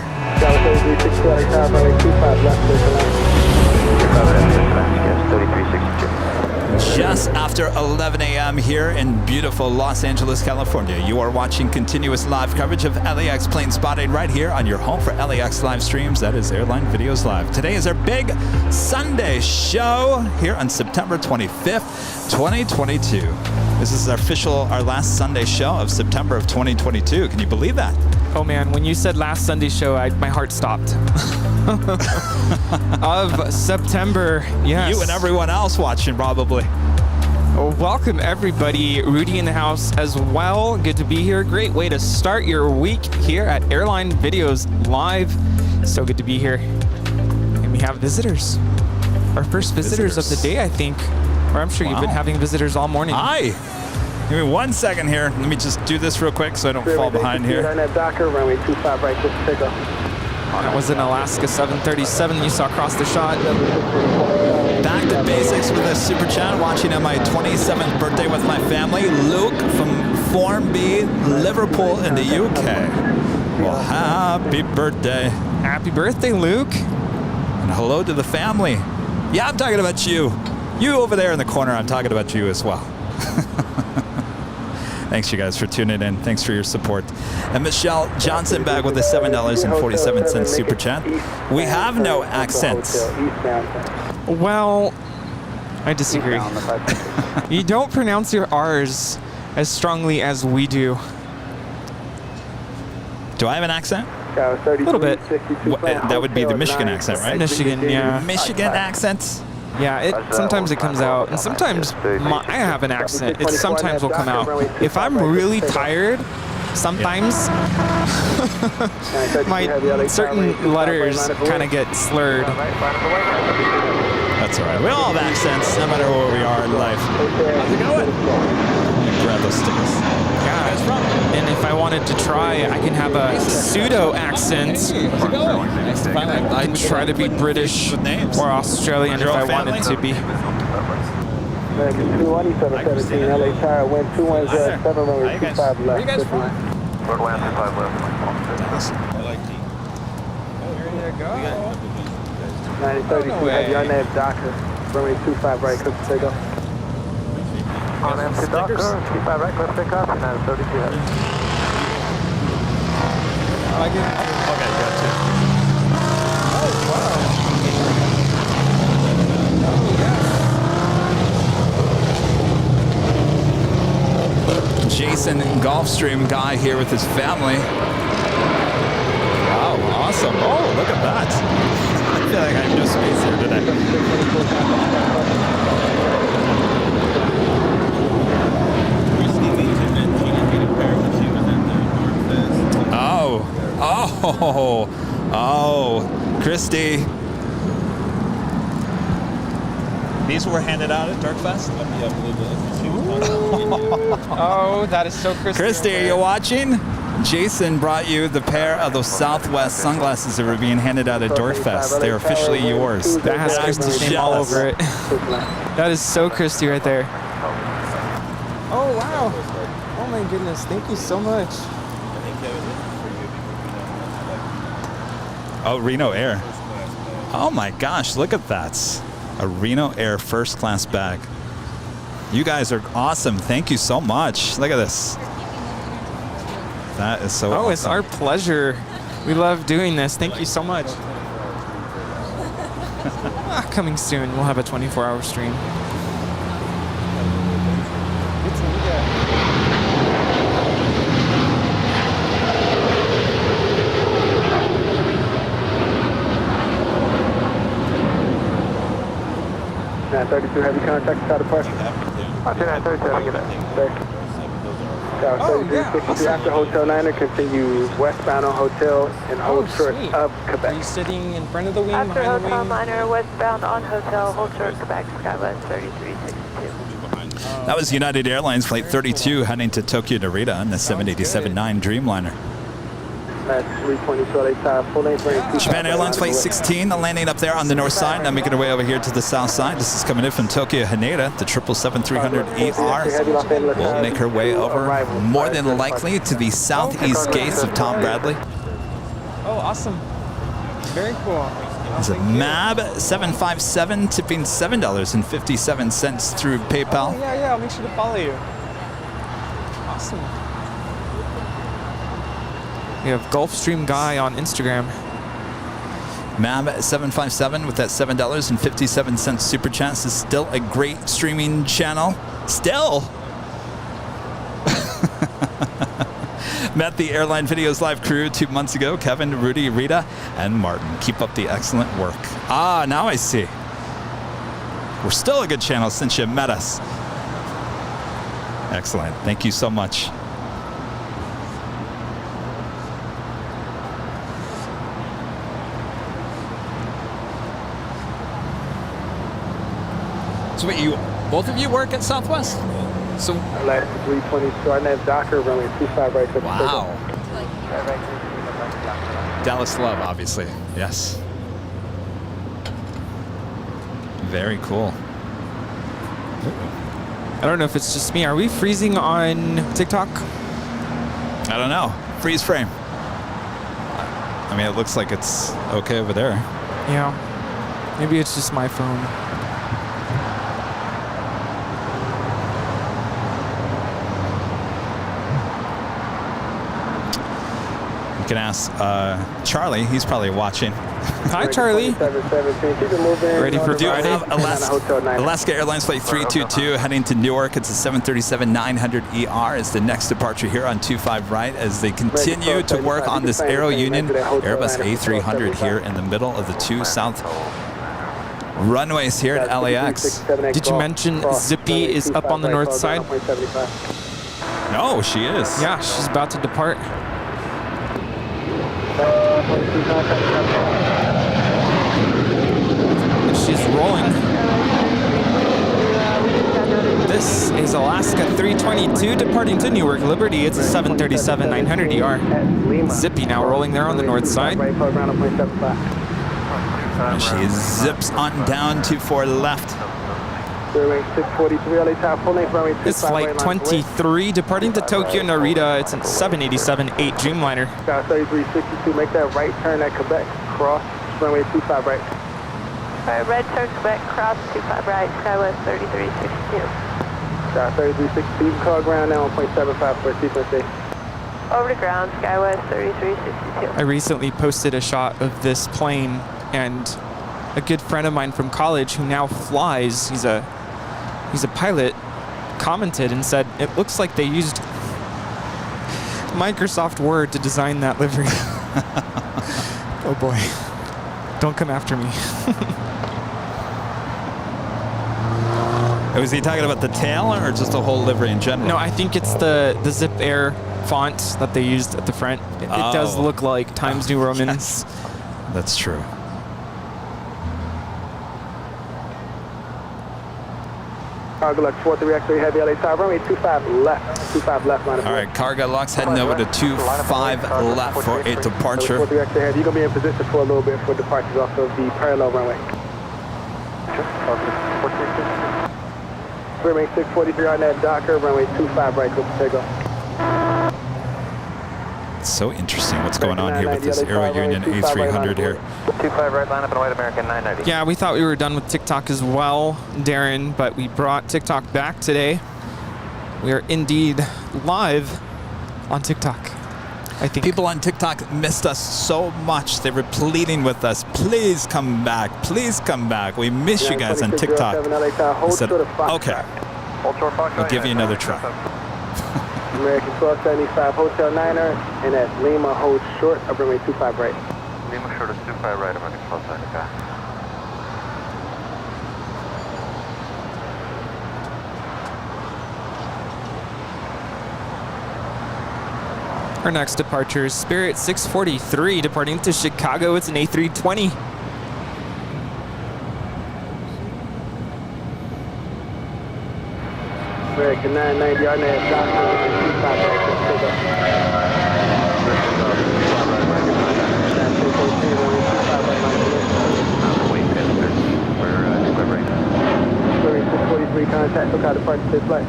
Just after 11 a.m. here in beautiful Los Angeles, California. You are watching continuous live coverage of LAX plane spotting right here on your home for LAX live streams. That is Airline Videos Live. Today is our big Sunday show here on September 25th, 2022. This is our last Sunday show of September of 2022. Can you believe that? Oh man, when you said last Sunday show, my heart stopped. Of September, yes. You and everyone else watching, probably. Well, welcome everybody. Rudy in the house as well. Good to be here. Great way to start your week here at Airline Videos Live. So good to be here. And we have visitors. Our first visitors of the day, I think. Or I'm sure you've been having visitors all morning. Hi. Give me 1 second here. Let me just do this real quick so I don't fall behind here. That Docker, runway 25 right, just take off. That was an Alaska 737 you saw across the shot. Back to basics with a super chat. Watching on my 27th birthday with my family. Luke from Form B, Liverpool in the UK. Well, happy birthday. Happy birthday, Luke. And hello to the family. Yeah, I'm talking about you. You over there in the corner, I'm talking about you as well. Thanks, you guys, for tuning in. Thanks for your support. And Michelle Johnson back with a $7.47 super chat. We have no accents. Well, I disagree. You don't pronounce your R's as strongly as we do. Do I have an accent? A little bit. That would be the Michigan accent, right? Michigan, yeah. Michigan accent? Yeah, sometimes it comes out, and sometimes I have an accent. It sometimes will come out. If I'm really tired, sometimes my certain letters kind of get slurred. That's all right. We all have accents, no matter where we are in life. How's it going? Grab those stickers. Yeah, and if I wanted to try, I can have a pseudo accent. I try to be British or Australian if I wanted to be. American 21717, LA Tower, wind 2107, runway 25 left. Where you guys from? Roadway 25 left. Ready to go? 9032, have your nav Docker, runway 25 right, click to take off. On empty Docker, 25 right, click to take off, and 32 heavy. Okay, got two. Jason Gulfstream guy here with his family. Wow, awesome. Oh, look at that. I feel like I have no space here today. Oh, Christy. These were handed out at Dorkfest? Oh, that is so Christy. Christy, are you watching? Jason brought you the pair of those Southwest sunglasses that were being handed out at Dorkfest. They're officially yours. That has Christy's name all over it. That is so Christy right there. Oh, wow. Oh, my goodness. Thank you so much. Oh, Reno Air. Oh my gosh, look at that. A Reno Air first class bag. You guys are awesome. Thank you so much. Look at this. That is so awesome. It's our pleasure. We love doing this. Thank you so much. Coming soon, we'll have a 24-hour stream. Good to meet you. Now 32 heavy contact start departure. Roger, 932, have a good day. Tower 3362 after Hotel Niner, continue westbound on Hotel and hold short of Quebec. Are you sitting in front of the wing, After behind the Hotel wing? Niner, westbound on Hotel, hold short, Quebec, Skywest 3362. That was United Airlines Flight 32 heading to Tokyo Narita on the 787-9 Dreamliner. That's 320, so they tie full length range. Japan Airlines Flight 16 landing up there on the north side. Now making our way over here to the south side. This is coming in from Tokyo Haneda. The 777-300 AR will make her way over, more than likely, to the southeast gates of Tom Bradley. Oh, awesome. Very cool. It's a MAB 757 tipping $7.57 through PayPal. Oh, yeah, I'll make sure to follow you. Awesome. We have Gulfstream Guy on Instagram. MAB 757 with that $7.57 super chat. This is still a great streaming channel. Still. Met the Airline Videos Live crew 2 months ago. Kevin, Rudy, Rita, and Martin. Keep up the excellent work. Ah, now I see. We're still a good channel since you met us. Excellent. Thank you so much. So wait, both of you work at Southwest? So LAX 320, short nav Docker, runway 25 right. wow. Dallas Love, obviously. Yes. Very cool. I don't know if it's just me. Are we freezing on TikTok? I don't know. Freeze frame. I mean, it looks like it's okay over there. Yeah. Maybe it's just my phone. You can ask Charlie. He's probably watching. Hi, Charlie. Ready for Do you Friday? have Alaska Airlines Flight 322 heading to Newark. It's a 737-900ER. It's the next departure here on 25 right as they continue to work on this Aerounion Airbus A300 here in the middle of the 2 south runways here at LAX. Did you mention Zippy is up on the north side? No, she is. Yeah, she's about to depart. She's rolling. This is Alaska 322 departing to Newark Liberty. It's a 737-900ER. Zippy now rolling there on the north side. And she zips on down to 4 left. It's flight 23 departing to Tokyo Narita. It's a 787-8 Dreamliner. 3362, make that right turn at Quebec, cross runway 25 right. Alright, red turn Quebec, cross 25 right, SkyWest 3362. 3362, you can call ground now on 0.75 for sequence A. Over to ground, SkyWest 3362. I recently posted a shot of this plane, and a good friend of mine from college who now flies, he's a pilot, commented and said, it looks like they used Microsoft Word to design that livery. Oh boy. Don't come after me. Was he talking about the tail or just the whole livery in general? No, I think it's the Zip Air font that they used at the front. It does look like Times New Roman. Yes. That's true. Cargo Lux 43 X-ray heavy LA side runway 25 left. 25 left line of All right, Cargo Lux heading over to 25 left for a departure. 43 X-ray heavy, you're going to be in position for a little bit for departures off of the parallel runway. Runway 643 on that Docker, runway 25 right, go for takeoff. It's so interesting what's going on here with this Aerounion A300 here. 25 right, line up and white American 990. Yeah, we thought we were done with TikTok as well, Darren, but we brought TikTok back today. We are indeed live on TikTok, I think. People on TikTok missed us so much. They were pleading with us, please come back, please come back. We miss you guys on TikTok. I said, okay, we'll give you another try. American 1275 Hotel Niner, and that's Lima hold short of runway 25 right. Lima short of 25 right, American 1275. Our next departure is Spirit 643 departing to Chicago. It's an A320. American 990 on that Docker, 25 right, go for takeoff. Spirit 643 contact, look how departure takes flight.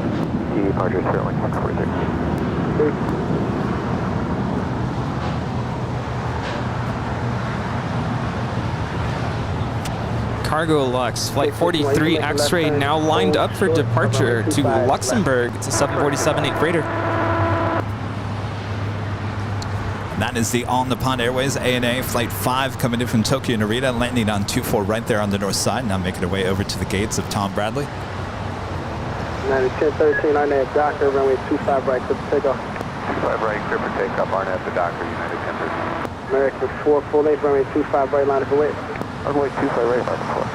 Departure Sterling 646. Cargo Lux, Flight 43 X-Ray now lined up for departure to Luxembourg. It's a 747-8 freighter. That is the On the Pond Airways ANA Flight 5 coming in from Tokyo Narita, landing on 24 right there on the north side, now making her way over to the gates of Tom Bradley. 1013 on that Docker, runway 25 right, clear for takeoff. 25 right, clear for takeoff, RNAV to Docker, United 1013. American 4 full length, runway 25 right, line up and wait. Runway 25 right, line up and wait.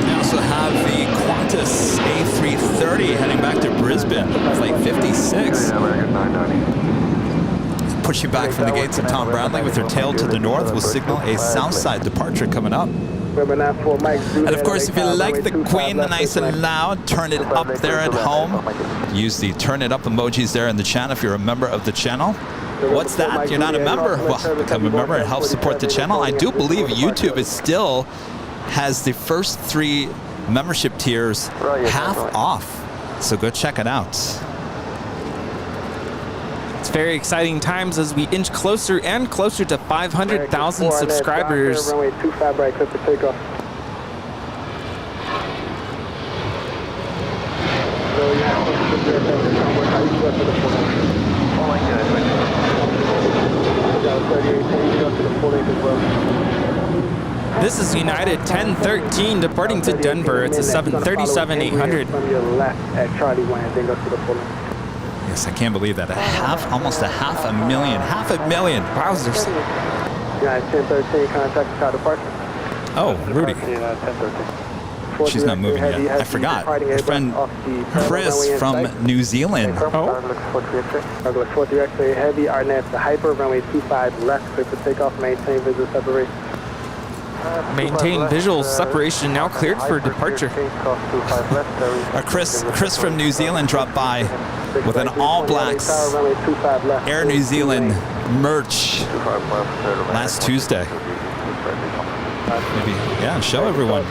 We also have the Qantas A380 heading back to Brisbane, Flight 56. American 990. Pushing back from the gates of Tom Bradley with her tail to the north will signal a south side departure coming up. Remember 94 Mike. And of course, if you like the Queen nice and loud, turn it up there at home. Use the turn it up emojis there in the chat if you're a member of the channel. What's that? You're not a member? Well, become a member and help support the channel. I do believe YouTube is still has the first 3 membership tiers half off. So go check it out. It's very exciting times as we inch closer and closer to 500,000 subscribers. Runway 25 right, clip for takeoff. So you have to put your attention on how you go to the full length. Oh my goodness. Got 38, you go to the full length as well. This is United 1013 departing to Denver. It's a 737-800. From your left at Charlie 1 and then go to the full length. Yes, I can't believe that. Almost a half a million. Wowzers. Yeah, 1013 contact car departure. Oh, Rudy. She's not moving yet. I forgot. Our friend Chris from New Zealand. Douglas 43 X-ray heavy, RNAV to hyper, runway 25 left, clear for takeoff, maintain visual separation. Maintain visual separation now cleared for departure. Chris from New Zealand dropped by with an All Blacks Air New Zealand merch last Tuesday. Maybe, yeah, show everyone.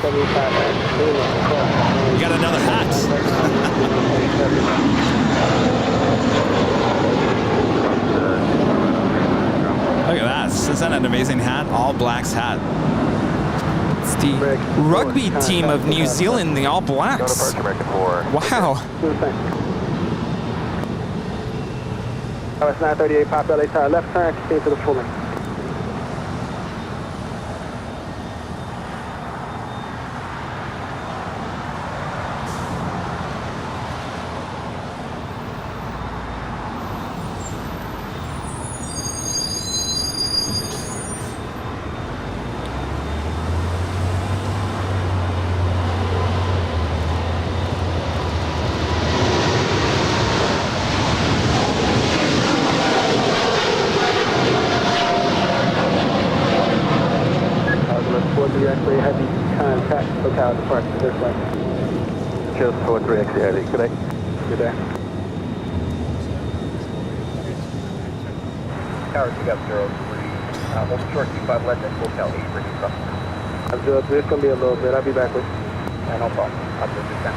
You got another hat. Look at that. Isn't that an amazing hat? All Blacks hat. It's the rugby team of New Zealand, the All Blacks. Wow. It's 938, pop LA tower, left turn, continue to the full length. Just 43XE, good day. Good day. Tower, you got 03. Hold short, 25 left, and hotel 8, bring you across. It's going to be a little bit. I'll be back with you. No problem. I'll do this now.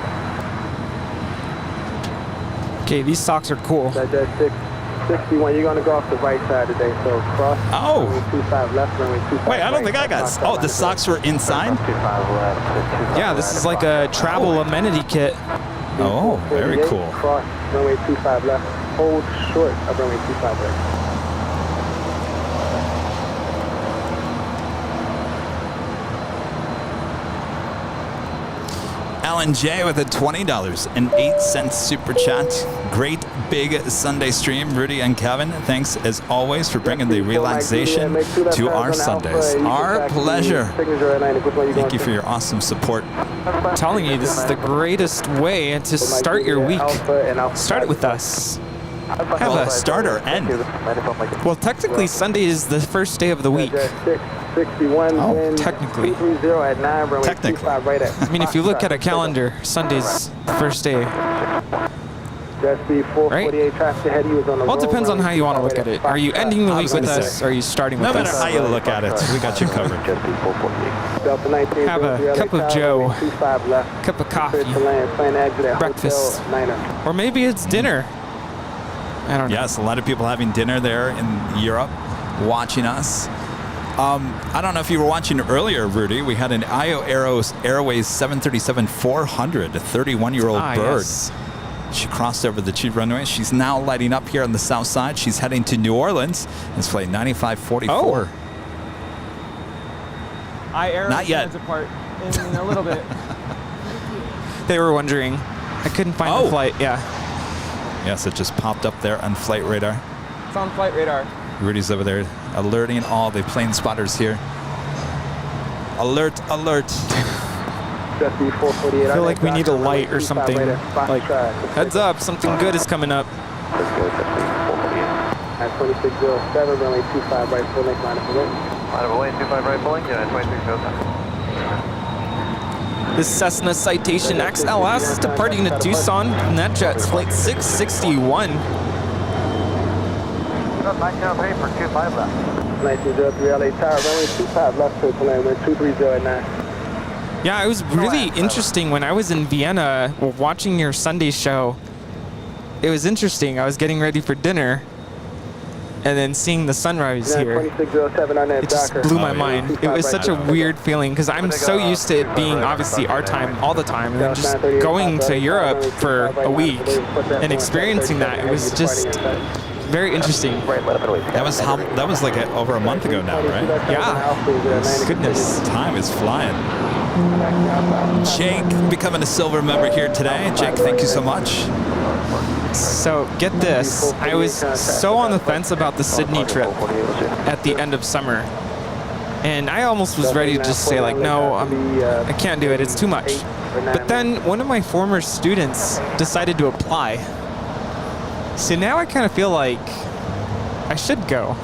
Okay, these socks are cool. That's 661. You're going to go off the right side today, so cross. Oh. Runway 25 left, runway 25 Wait, I don't think I got. Oh, the socks were inside? Yeah, this is like a travel amenity kit. Oh, very cool. Cross, runway 25 left. Hold short of runway 25 left. Alan J with a $20.08 super chat. Great big Sunday stream. Rudy and Kevin, thanks as always for bringing the relaxation to our Sundays. Our pleasure. Thank you for your awesome support. I'm telling you, this is the greatest way to start your week. Start it with us. Have a start or end. Well, technically, Sunday is the first day of the week. 61. Oh, technically. 230 at 9, runway 25 right at. I mean, if you look at a calendar, Sunday's the first day. Right? Well, it depends on how you want to look at it. Are you ending the week with us, or are you starting with us? No matter how you look at it, we got you covered. Have a cup of Joe, cup of coffee, breakfast, or maybe it's dinner. I don't know. Yes, a lot of people having dinner there in Europe, watching us. I don't know if you were watching earlier, Rudy. We had an IO Airways 737-400, a 31-year-old bird. Yes. She crossed over the chief runway. She's now lighting up here on the south side. She's heading to New Orleans. It's flight 9544. Oh. Not yet. Depart in a little bit. They were wondering. I couldn't find the flight. Yeah. Yes, it just popped up there on flight radar. It's on flight radar. Rudy's over there alerting all the plane spotters here. Alert, alert. I feel like we need a light or something. Like, heads up, something good is coming up. At 2607, runway 25 right, full length line of away. Line of away, 25 right, pulling, 2607. This Cessna Citation XLS is departing to Tucson. NetJets flight 661. 1903 for 25 left. 1903 LA Tower, runway 25 left to land, wind 230 at 9. Yeah, it was really interesting when I was in Vienna watching your Sunday show. It was interesting. I was getting ready for dinner and then seeing the sunrise here. It just blew my mind. It was such a weird feeling because I'm so used to it being obviously our time all the time, and then just going to Europe for a week and experiencing that. It was just very interesting. That was like over a month ago now, right? Yeah. Goodness. Time is flying. Jake becoming a silver member here today. Jake, thank you so much. So get this, I was so on the fence about the Sydney trip at the end of summer. And I almost was ready to just say like, no, I can't do it, it's too much. But then one of my former students decided to apply. So now I kind of feel like I should go.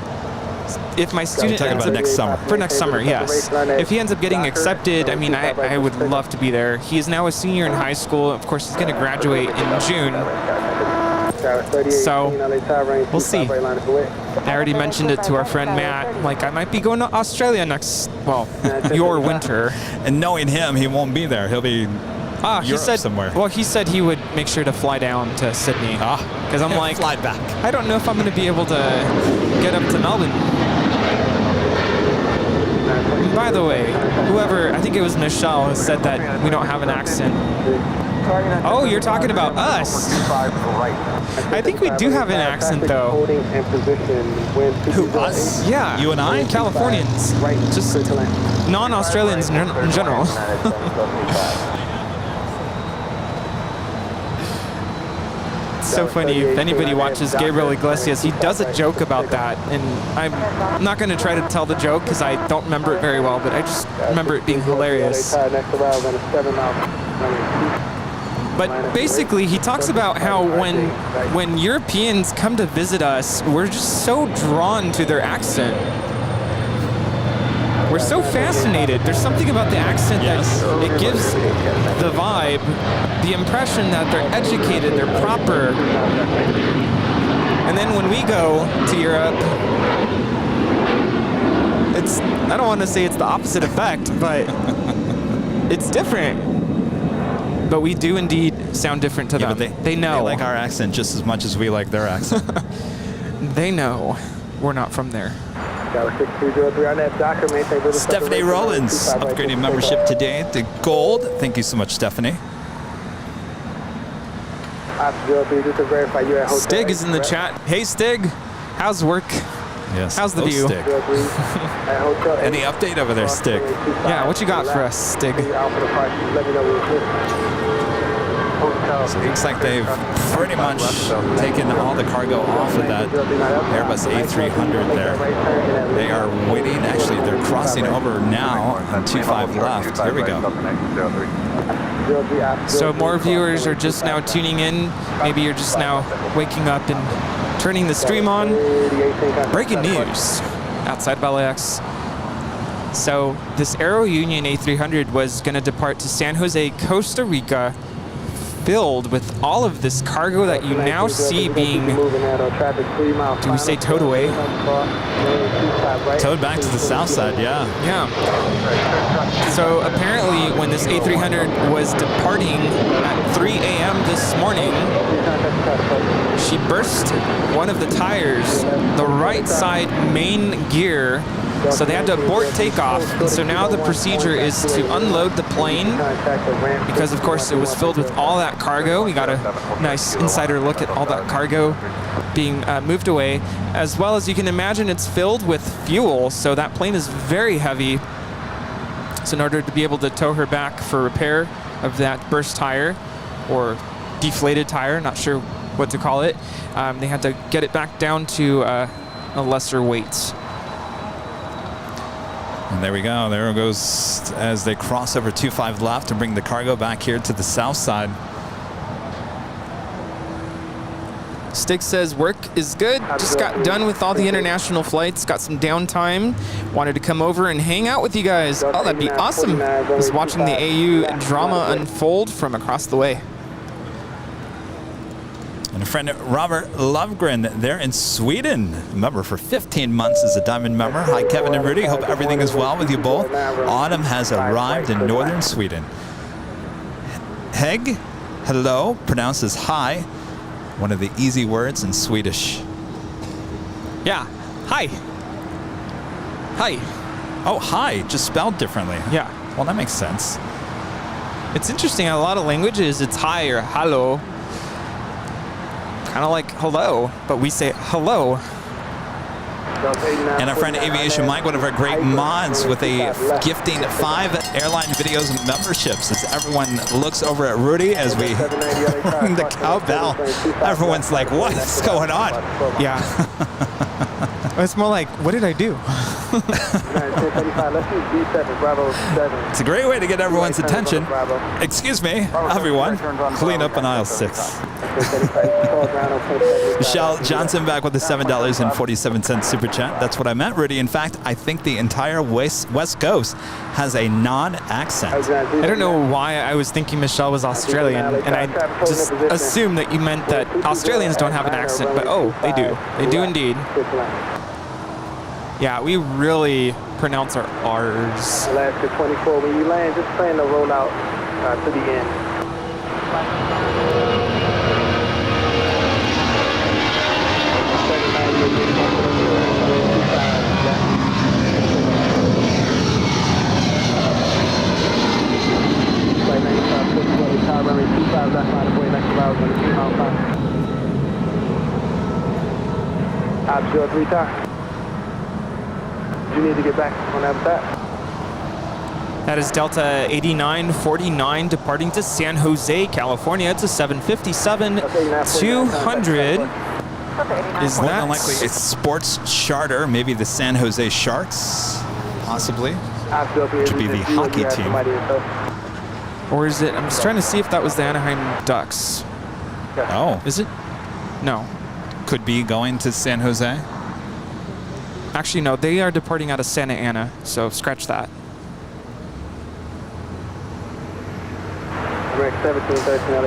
If my student talking ends about up, next summer. For next summer, yes. If he ends up getting accepted, I mean, I would love to be there. He is now a senior in high school. Of course, he's going to graduate in June. So we'll see. I already mentioned it to our friend Matt. Like, I might be going to Australia next, well, your winter. And knowing him, he won't be there. He'll be he said somewhere. Well, he said he would make sure to fly down to Sydney. Because I'm like, fly back. I don't know if I'm going to be able to get up to Melbourne. And by the way, whoever, I think it was Michelle, who said that we don't have an accent. Oh, you're talking about us. I think we do have an accent, though. Who, us? Yeah. You and I? Californians. Just non-Australians in general. It's so funny. If anybody watches Gabriel Iglesias, he does a joke about that. And I'm not going to try to tell the joke because I don't remember it very well, but I just remember it being hilarious. But basically, he talks about how when Europeans come to visit us, we're just so drawn to their accent. We're so fascinated. There's something about the accent that it gives the vibe, the impression that they're educated, they're proper. And then when we go to Europe, I don't want to say it's the opposite effect, but it's different. But we do indeed sound different to them. They know. They like our accent just as much as we like their accent. They know we're not from there. Stephanie Rollins upgrading membership today to gold. Thank you so much, Stephanie. Stig is in the chat. Hey, Stig. How's work? Yes. How's the view? Stig. Any update over there, Stig? Yeah, what you got for us, Stig? So it looks like they've pretty much taken all the cargo off of that Airbus A300 there. They are waiting. Actually, they're crossing over now on 25 left. Here we go. So more viewers are just now tuning in. Maybe you're just now waking up and turning the stream on. Breaking news outside of LAX. So this Aerounion A300 was going to depart to San Jose, Costa Rica, filled with all of this cargo that you now see being, do we say towed away? Towed back to the south side, yeah. Yeah. So apparently when this A300 was departing at 3 a.m. this morning, she burst one of the tires, the right side main gear. So they had to abort takeoff. And so now the procedure is to unload the plane because, of course, it was filled with all that cargo. We got a nice insider look at all that cargo being moved away. As well as you can imagine, it's filled with fuel. So that plane is very heavy. So in order to be able to tow her back for repair of that burst tire or deflated tire, not sure what to call it, they had to get it back down to a lesser weight. And there we go. There it goes as they cross over 25 left to bring the cargo back here to the south side. Stig says work is good. Just got done with all the international flights. Got some downtime. Wanted to come over and hang out with you guys. Oh, that'd be awesome. Just watching the AU drama unfold from across the way. And a friend, Robert Lovgren, there in Sweden. Member for 15 months as a Diamond member. Hi, Kevin and Rudy. Hope everything is well with you both. Autumn has arrived in northern Sweden. Heg, hello, pronounced as hi. One of the easy words in Swedish. Yeah, hi. Hi. Oh, hi, just spelled differently. Yeah. Well, that makes sense. It's interesting, in a lot of languages, it's hi or hello. Kind of like hello, but we say hello. And our friend Aviation Mike, one of our great mods, with a gifting 5 airline videos and memberships. As everyone looks over at Rudy as we the cowbell, everyone's like, what is going on? Yeah. It's more like, what did I do? It's a great way to get everyone's attention. Excuse me, everyone. Clean up on aisle 6. Michelle Johnson back with the $7.47 super chat. That's what I meant, Rudy. In fact, I think the entire West Coast has a non-accent. I don't know why I was thinking Michelle was Australian, and I just assumed that you meant that Australians don't have an accent, but oh, they do. They do indeed. Yeah, we really pronounce our R's. Alaska 24, when you land, just plan to roll out to the end. Option 3 time. You need to get back on that side. That is Delta 8949 departing to San Jose, California. It's a 757-200. Is More that than likely it's sports charter, maybe the San Jose Sharks, possibly. Which would be the hockey team. Or is it? I'm just trying to see if that was the Anaheim Ducks. Oh. Is it? No. Could be going to San Jose. Actually, no. They are departing out of Santa Ana, so scratch that.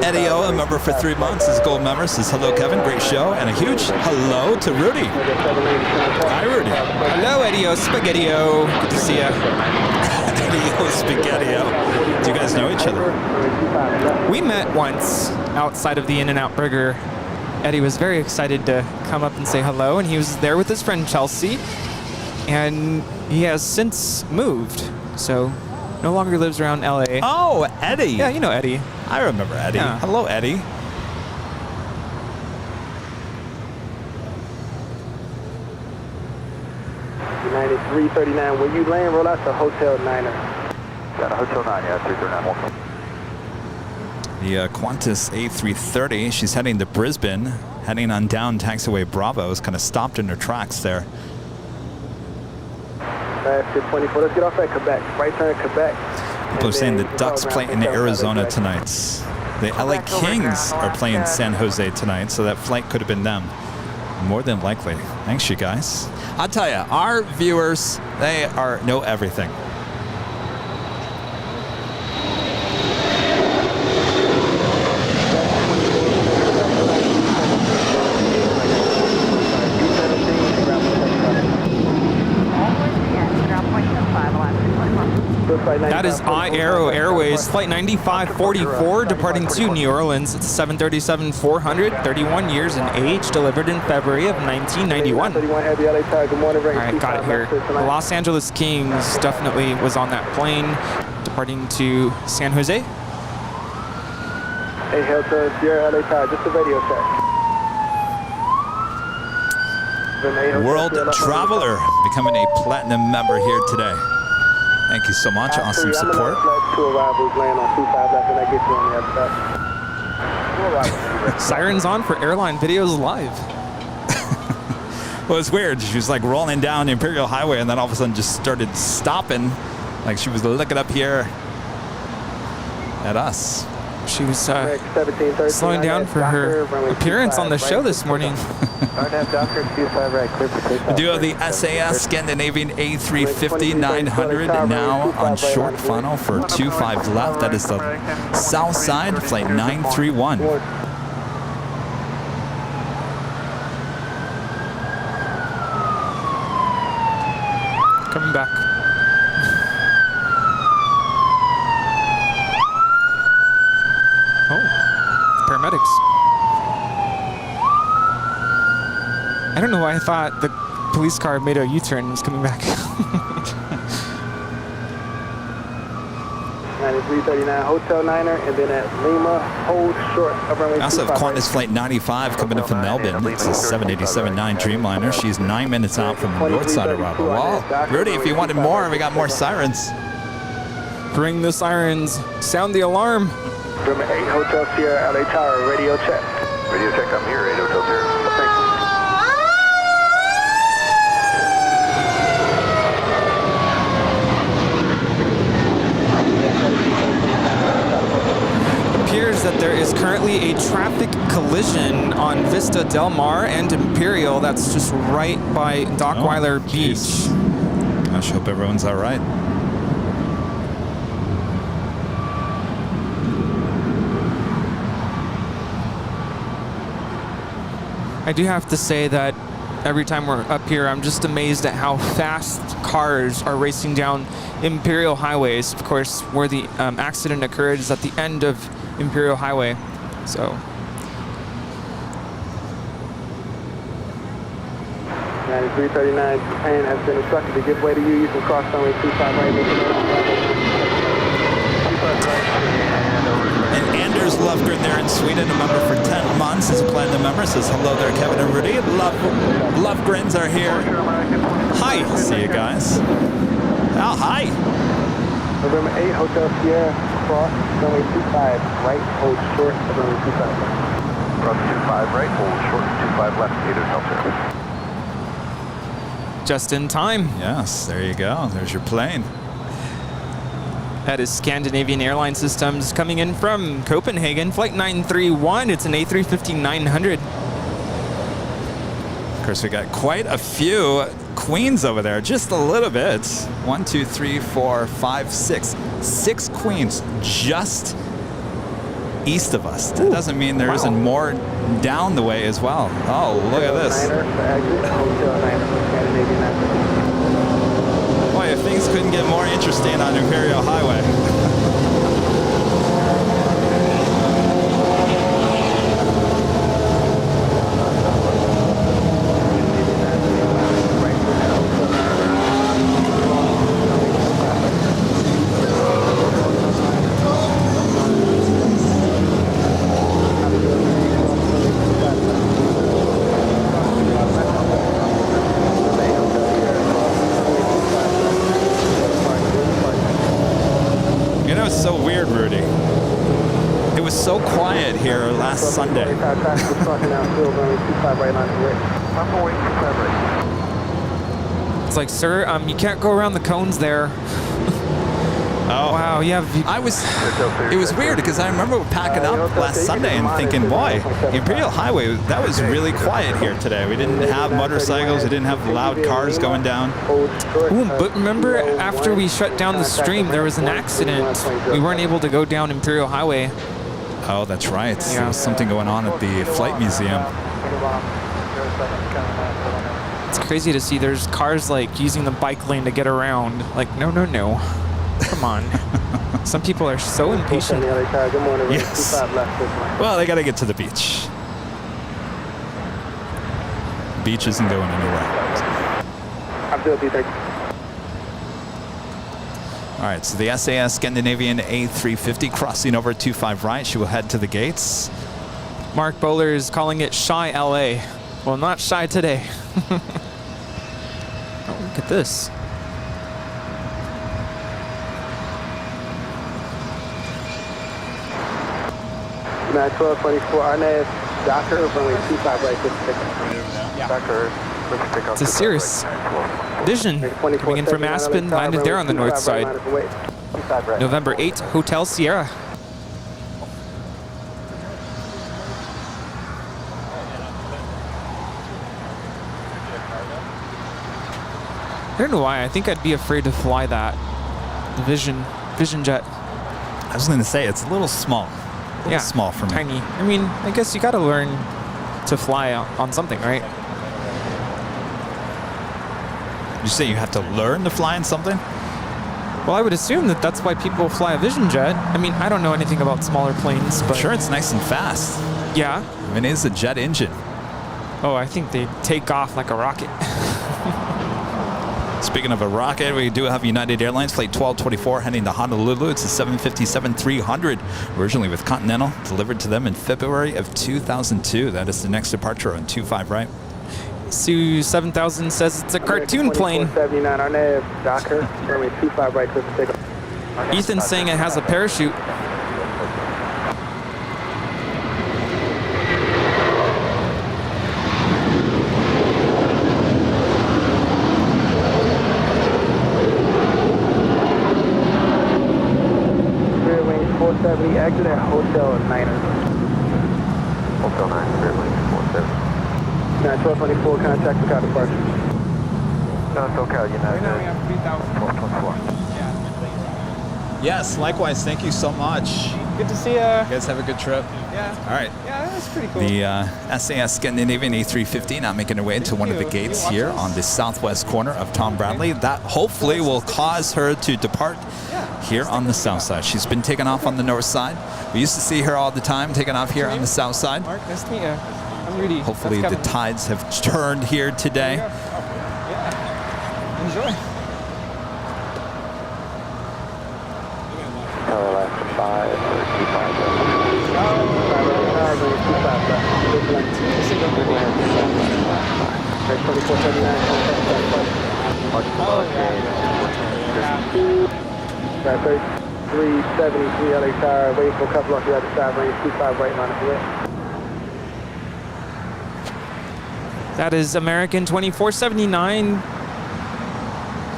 Eddie O, a member for 3 months, is a gold member, says hello, Kevin. Great show. And a huge hello to Rudy. Hi, Rudy. Hello, Eddie O. Spaghetti-O. Good to see ya. Eddie O, Spaghetti-O. Do you guys know each other? We met once outside of the In-N-Out Burger. Eddie was very excited to come up and say hello, and he was there with his friend Chelsea, and he has since moved, so no longer lives around LA. Oh, Eddie. Yeah, you know Eddie. I remember Eddie. Yeah. Hello, Eddie. United 339. When you land, roll out to Hotel Niner. Got a Hotel 9, yeah, 339 welcome. The Qantas A330, she's heading to Brisbane, heading on down taxiway Bravo, is kind of stopped in her tracks there. Alaska 24, let's get off at Quebec. Right turn Quebec. People are saying the Ducks play in Arizona tonight. The LA Kings are playing San Jose tonight, so that flight could have been them. More than likely. Thanks, you guys. I'll tell you, our viewers, they know everything. That is Aero Airways Flight 9544 departing to New Orleans. It's a 737-400, 31 years in age, delivered in February of 1991. All right, got it here. The Los Angeles Kings definitely was on that plane, departing to San Jose. Hey, Delta Sierra LA Tide, just a radio check. World Traveler becoming a platinum member here today. Thank you so much. Awesome support. Sirens on for Airline Videos Live. Well, it's weird. She was like rolling down the Imperial Highway and then all of a sudden just started stopping. Like she was looking up here at us. She was slowing down for her appearance on the show this morning. We do have the SAS Scandinavian A350 900 now on short funnel for 25 left. That is the south side, flight 931. Coming back. Oh, paramedics. I don't know why I thought the police car made a U-turn and was coming back. 9339 Hotel Niner, and then at Lima, hold short of runway 25. We also have Qantas Flight 95 coming in from Melbourne. It's a 787-9 Dreamliner. She's 9 minutes out from the north side of Robert. Well, Rudy, if you wanted more, we got more sirens. Bring the sirens. Sound the alarm. Number 8 Hotel Sierra, LA Tower, radio check. Radio check, I'm here, 8 Hotel Sierra. Appears that there is currently a traffic collision on Vista Del Mar and Imperial. That's just right by Dockweiler Beach. Gosh, hope everyone's all right. I do have to say that every time we're up here, I'm just amazed at how fast cars are racing down Imperial highways. Of course, where the accident occurred is at the end of Imperial Highway. So 9339, Japan has been instructed to give way to you. You can cross runway 25 right. And Anders Lofgren there in Sweden, a member for 10 months, is a platinum member. Says hello there, Kevin and Rudy. Lofgrens are here. Hi. See you guys. Oh, hi. November 8 Hotel Sierra, cross runway 25 right, hold short of runway 25. Cross 25 right, hold short, 25 left, 8 Hotel Sierra. Just in time. Yes, there you go. There's your plane. That is Scandinavian Airline Systems coming in from Copenhagen, flight 931. It's an A350 900. Of course, we got quite a few queens over there, just a little bit. 1, 2, 3, 4, 5, 6. 6 queens just east of us. That doesn't mean there isn't more down the way as well. Oh, look at this. Boy, if things couldn't get more interesting on Imperial Highway. So quiet here last Sunday. It's like, sir, you can't go around the cones there. Oh wow, yeah. It was weird because I remember packing up last Sunday and thinking, boy, Imperial Highway, that was really quiet here today. We didn't have motorcycles, we didn't have loud cars going down. Ooh, but remember after we shut down the stream, there was an accident. We weren't able to go down Imperial Highway. Oh, that's right. Yeah. There was something going on at the Flight Museum. It's crazy to see there's cars like using the bike lane to get around. Like, no. Come on. Some people are so impatient. Yes. Well, they got to get to the beach. Beach isn't going anywhere. All right, so the SAS Scandinavian A350 crossing over 25 right. She will head to the gates. Mark Bowler is calling it Shy LA. Well, not shy today. Oh, look at this. Now 1224 Arnaz, Docker, runway 25 right, Docker. It's a Cirrus Vision coming in from Aspen, landed there on the north side. November 8, Hotel Sierra. I don't know why. I think I'd be afraid to fly that. The Vision jet. I was going to say, it's a little small. A little small for me. Tiny. I mean, I guess you got to learn to fly on something, right? You say you have to learn to fly in something? Well, I would assume that that's why people fly a Vision jet. I mean, I don't know anything about smaller planes, but... Sure, it's nice and fast. Yeah. I mean, it is a jet engine. Oh, I think they take off like a rocket. Speaking of a rocket, we do have United Airlines Flight 1224 heading to Honolulu. It's a 757-300, originally with Continental, delivered to them in February of 2002. That is the next departure on 25 right. Sue 7000 says it's a cartoon plane. 79 our nav, Docker, runway 25 right, clear for takeoff. Ethan's saying it has a parachute. Rear wing 470, exit at Hotel Niners. Hotel 9, clear wing 470. 1224, contact the car departure. No, it's okay, United. Right now we have 3,000. 1224. Yes, likewise. Thank you so much. Good to see you. You guys have a good trip. Yeah. All right. Yeah, that's pretty cool. The SAS Scandinavian A350 now making their way into one of the gates here on the southwest corner of Tom Bradley. That hopefully will cause her to depart here on the south side. She's been taken off on the north side. We used to see her all the time taking off here on the south side. Mark, nice to meet you. I'm Rudy. Hopefully the tides have turned here today. Enjoy. LAX 5 or 373 LXR, wait for couple off the other side, range 25 right, minus the left. That is American 2479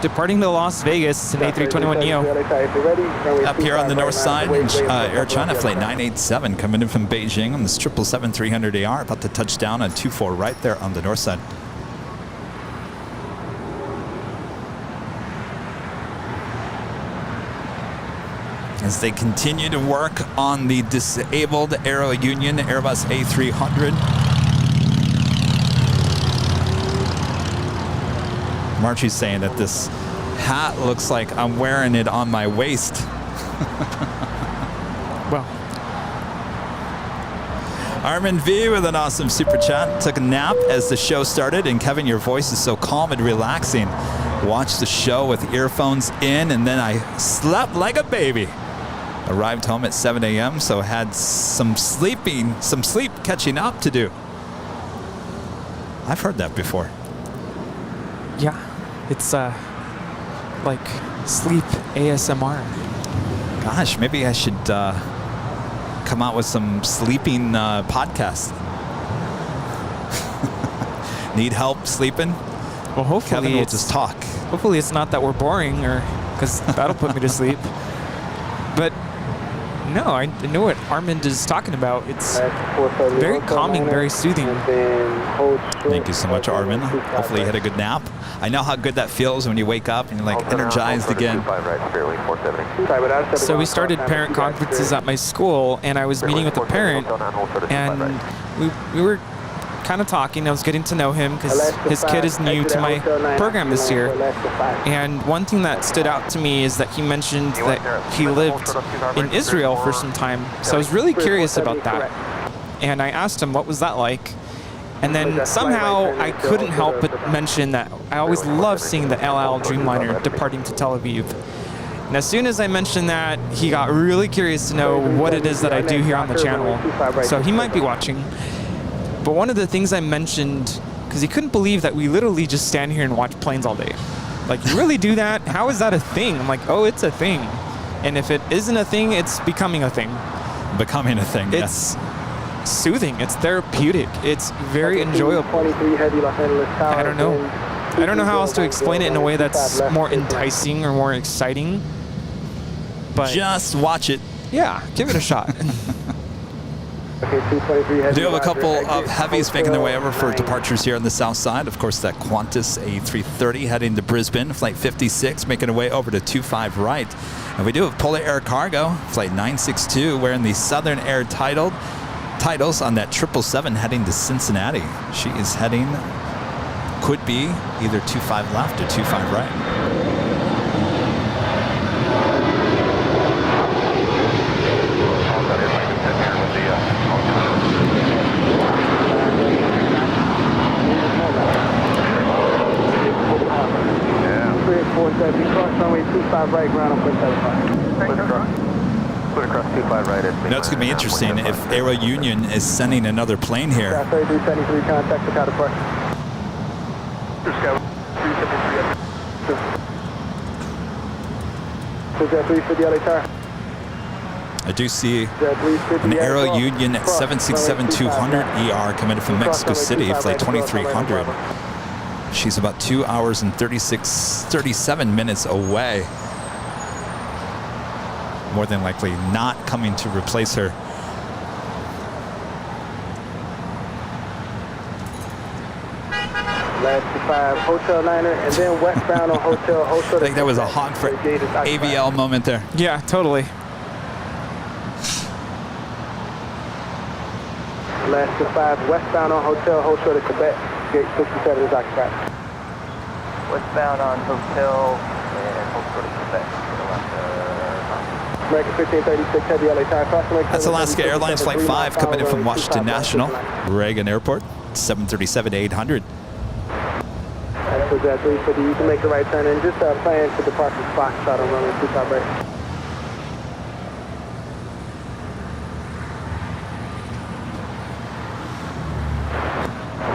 departing to Las Vegas. It's an A321neo. Up here on the north side, Air China Flight 987 coming in from Beijing on this 777-300AR, about to touch down on 24 right there on the north side. As they continue to work on the disabled Aerounion Airbus A300. Marchie's saying that this hat looks like I'm wearing it on my waist. Well, Armin V with an awesome super chat. Took a nap as the show started. And Kevin, your voice is so calm and relaxing. Watched the show with earphones in, and then I slept like a baby. Arrived home at 7 a.m., so had some sleep catching up to do. I've heard that before. yeah, it's like sleep ASMR. Gosh, maybe I should come out with some sleeping podcasts. Need help sleeping? Well, hopefully Kevin will it's just talk. Hopefully it's not that we're boring, or because that'll put me to sleep. But no, I know what Armand is talking about. It's very calming, very soothing. Thank you so much, Armin. Hopefully you had a good nap. I know how good that feels when you wake up and you're like energized again. So we started parent conferences at my school, and I was meeting with a parent, and we were kind of talking. I was getting to know him because his kid is new to my program this year. And one thing that stood out to me is that he mentioned that he lived in Israel for some time. So I was really curious about that. And I asked him, what was that like? And then somehow I couldn't help but mention that I always love seeing the El Al Dreamliner departing to Tel Aviv. And as soon as I mentioned that, he got really curious to know what it is that I do here on the channel. So he might be watching. But one of the things I mentioned, because he couldn't believe that we literally just stand here and watch planes all day. Like, you really do that? How is that a thing? I'm like, oh, it's a thing. And if it isn't a thing, it's becoming a thing. Becoming a thing, It's soothing. It's therapeutic. It's very enjoyable. I don't know. I don't know how else to explain it in a way that's more enticing or more exciting. But just watch it. yeah, give it a shot. Okay, 223 heavy. We do have a Roger. couple Exit of heavies making their way over for 9. departures here on the south side. Of course, that Qantas A330 heading to Brisbane, flight 56, making their way over to 25 right. And we do have Polar Air Cargo, flight 962, wearing the Southern Air titles on that 777 heading to Cincinnati. She is heading, could be either 25 left or 25 right. Runway 25 right, ground on 75. Put across 25 right. You know, it's going to be interesting if Aerounion is sending another plane here. 3373, contact the counterpart. Is that 350 LA Tower? I do see an Aerounion 767-200 ER coming in from Mexico City, flight 2300. She's about 2 hours and 37 minutes away. More than likely not coming to replace her. Last 5, Hotel Niner, and then westbound on Hotel. I think that was a honk for AVL moment there. Yeah, totally. Last 5, westbound on Hotel, to Quebec. Gate 67 is occupied. Westbound on Hotel and Hotel to Quebec. American 1536 heavy LA Tower. That's Alaska Airlines Flight 5 coming in from Washington National, Reagan Airport, 737-800. So that 350, you can make a right turn and just plan to depart from Foxtrot on runway 25 right.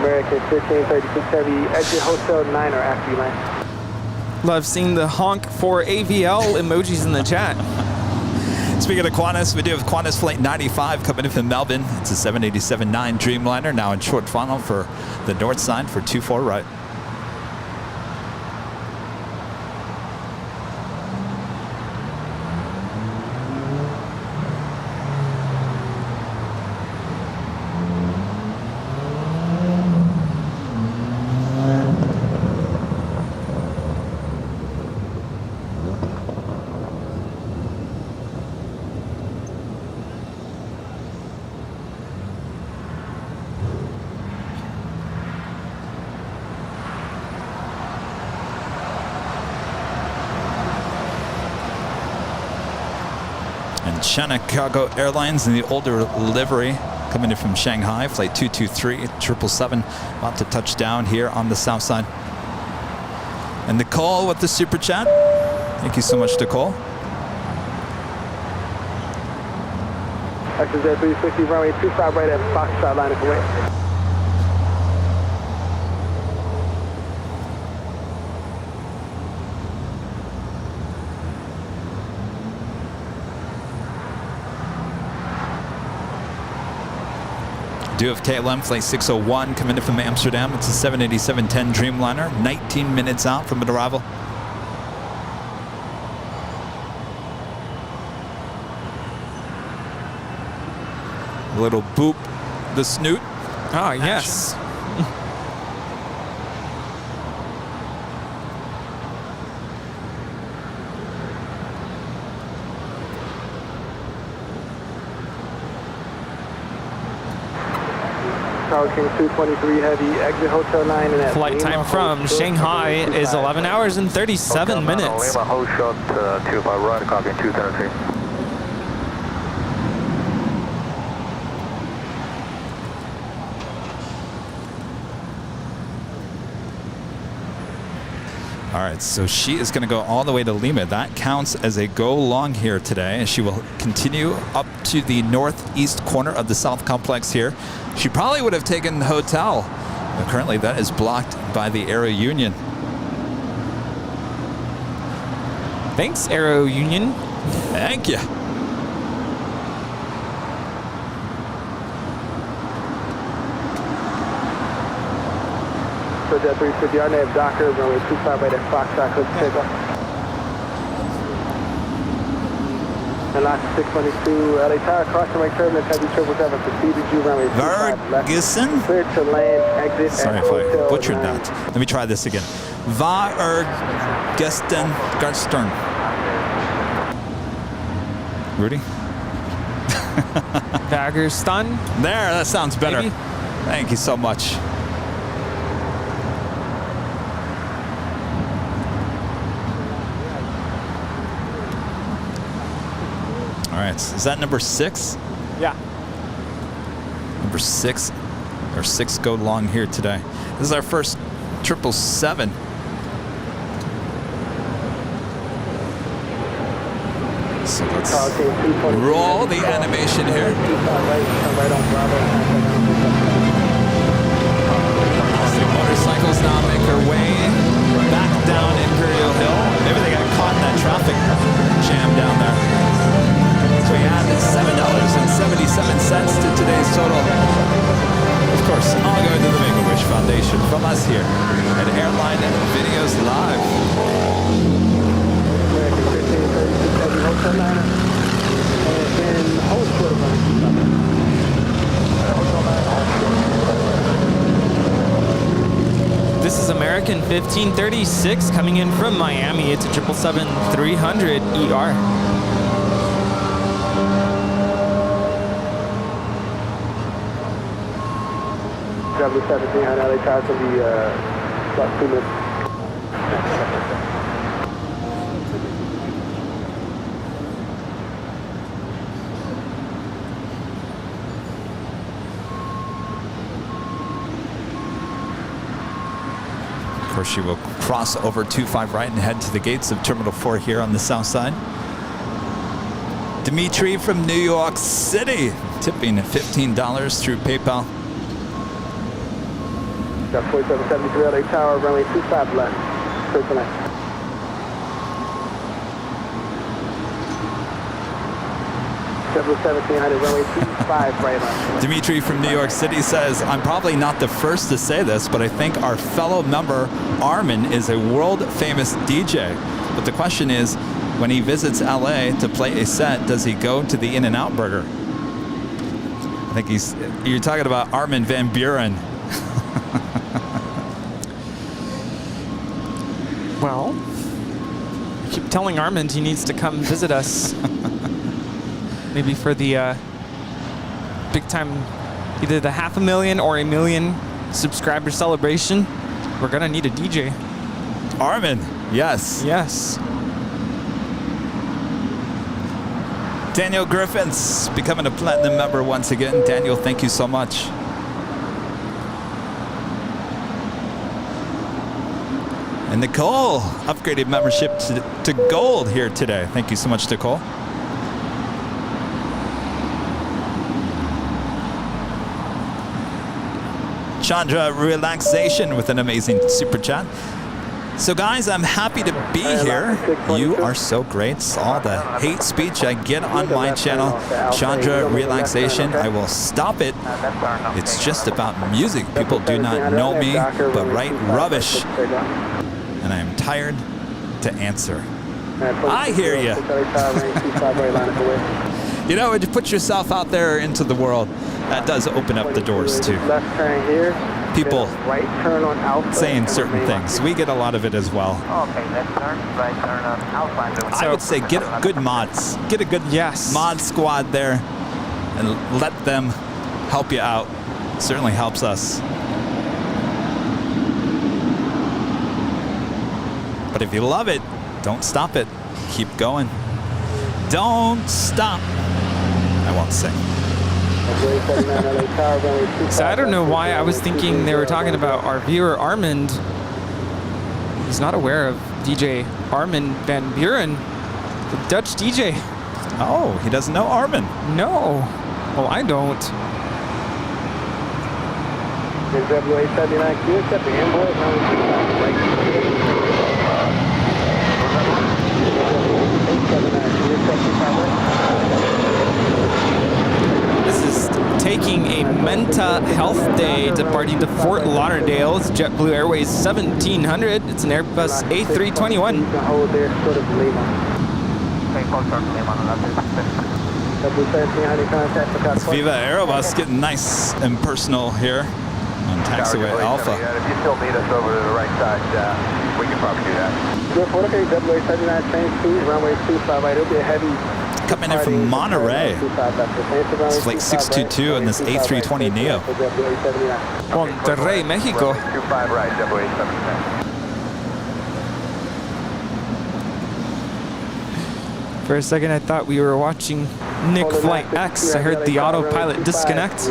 American 1536 heavy, exit Hotel 9 or after you land. Love seeing the honk for AVL emojis in the chat. Speaking of Qantas, we do have Qantas Flight 95 coming in from Melbourne. It's a 787-9 Dreamliner, now in short funnel for the north side for 24 right. China Cargo Airlines in the older livery coming in from Shanghai, flight 223, 777, about to touch down here on the south side. And Nicole with the super chat. Thank you so much, Nicole. XZ 360, runway 25 right at Foxtrot line of Kuwait. Do have KLM flight 601 coming in from Amsterdam. It's a 787-10 Dreamliner, 19 minutes out from an arrival. A little boop the snoot. Oh, yes. King 223 heavy, exit Hotel 9 and at Flight time from Shanghai is 11 hours and 37 minutes. Lima, hold short 25 right, copy 233. All right, so she is going to go all the way to Lima. That counts as a go long here today, and she will continue up to the northeast corner of the South Complex here. She probably would have taken the hotel, but currently that is blocked by the Aerounion. Thanks, Aerounion. Thank you. So Jet 350, our name Docker, runway 25 right at Foxtrot, close to takeoff. And last 622, LA Tower, crossing right turbulence, heavy 777, proceeded you runway 25 left. Vergesen? Clear to land, exit Sorry at if I Hotel butchered 9. that. Let me try this again. Vergesen. Rudy? Vagerstan? There, that sounds better. Maybe? Thank you so much. All right, is that number 6? Yeah. Number 6, or 6 go long here today. This is our first 777. So let's roll the animation here. The motorcycles now make their way back down Imperial Hill. Maybe they got caught in that traffic jam down there. So we add $7.77 to today's total. Of course, all going to the Make-A-Wish Foundation from us here at Airline Videos Live. This is American 1536 coming in from Miami. It's a 777-300 ER. W1700 LA Tower to be about 2 minutes. Of course, she will cross over 25 right and head to the gates of Terminal 4 here on the south side. Dimitri from New York City, tipping at $15 through PayPal. Got 4773 LA Tower, runway 25 left. Clear to land. W1700 runway 25 right left. Dimitri from New York City says, I'm probably not the first to say this, but I think our fellow member Armin is a world famous DJ. But the question is, when he visits LA to play a set, does he go to the In-N-Out Burger? I think you're talking about Armin van Buren. Well, I keep telling Armand he needs to come visit us. Maybe for the big time, either the 500,000 or 1 million subscriber celebration. We're gonna need a DJ. Armin, yes. Yes. Daniel Griffin's becoming a platinum member once again. Daniel, thank you so much. And Nicole upgraded membership to gold here today. Thank you so much, Nicole. Chandra Relaxation with an amazing super chat. So guys, I'm happy to be here. You are so great. All the hate speech I get on my channel, Chandra Relaxation, I will stop it. It's just about music. People do not know me, but write rubbish. And I am tired to answer. I hear you. You know, to put yourself out there into the world, that does open up the doors too. Left turn here. People right turn on Alpha saying certain things. We get a lot of it as well. Okay, left turn, right turn on Alpha. I would say get good mods. Get a good mod squad there and let them help you out. It certainly helps us. But if you love it, don't stop it. Keep going. Don't stop. I won't sing. So I don't know why I was thinking they were talking about our viewer Armand. He's not aware of DJ Armin van Buren, the Dutch DJ. Oh, he doesn't know Armin. No. Well, I don't. This is taking a Menta Health Day departing to Fort Lauderdale. It's JetBlue Airways 1700. It's an Airbus A321. It's Viva Aerobus getting nice and personal here on taxiway Alpha. If you still need us over to the right side, we can probably do that. Good, okay, WA79 change 2, runway 25 right. It'll be a heavy. Coming in from Monterey. It's flight 622 in this A320 Neo. Monterrey, Mexico. 25 right, WA79. For a second, I thought we were watching Nick Flight X. I heard the autopilot disconnect.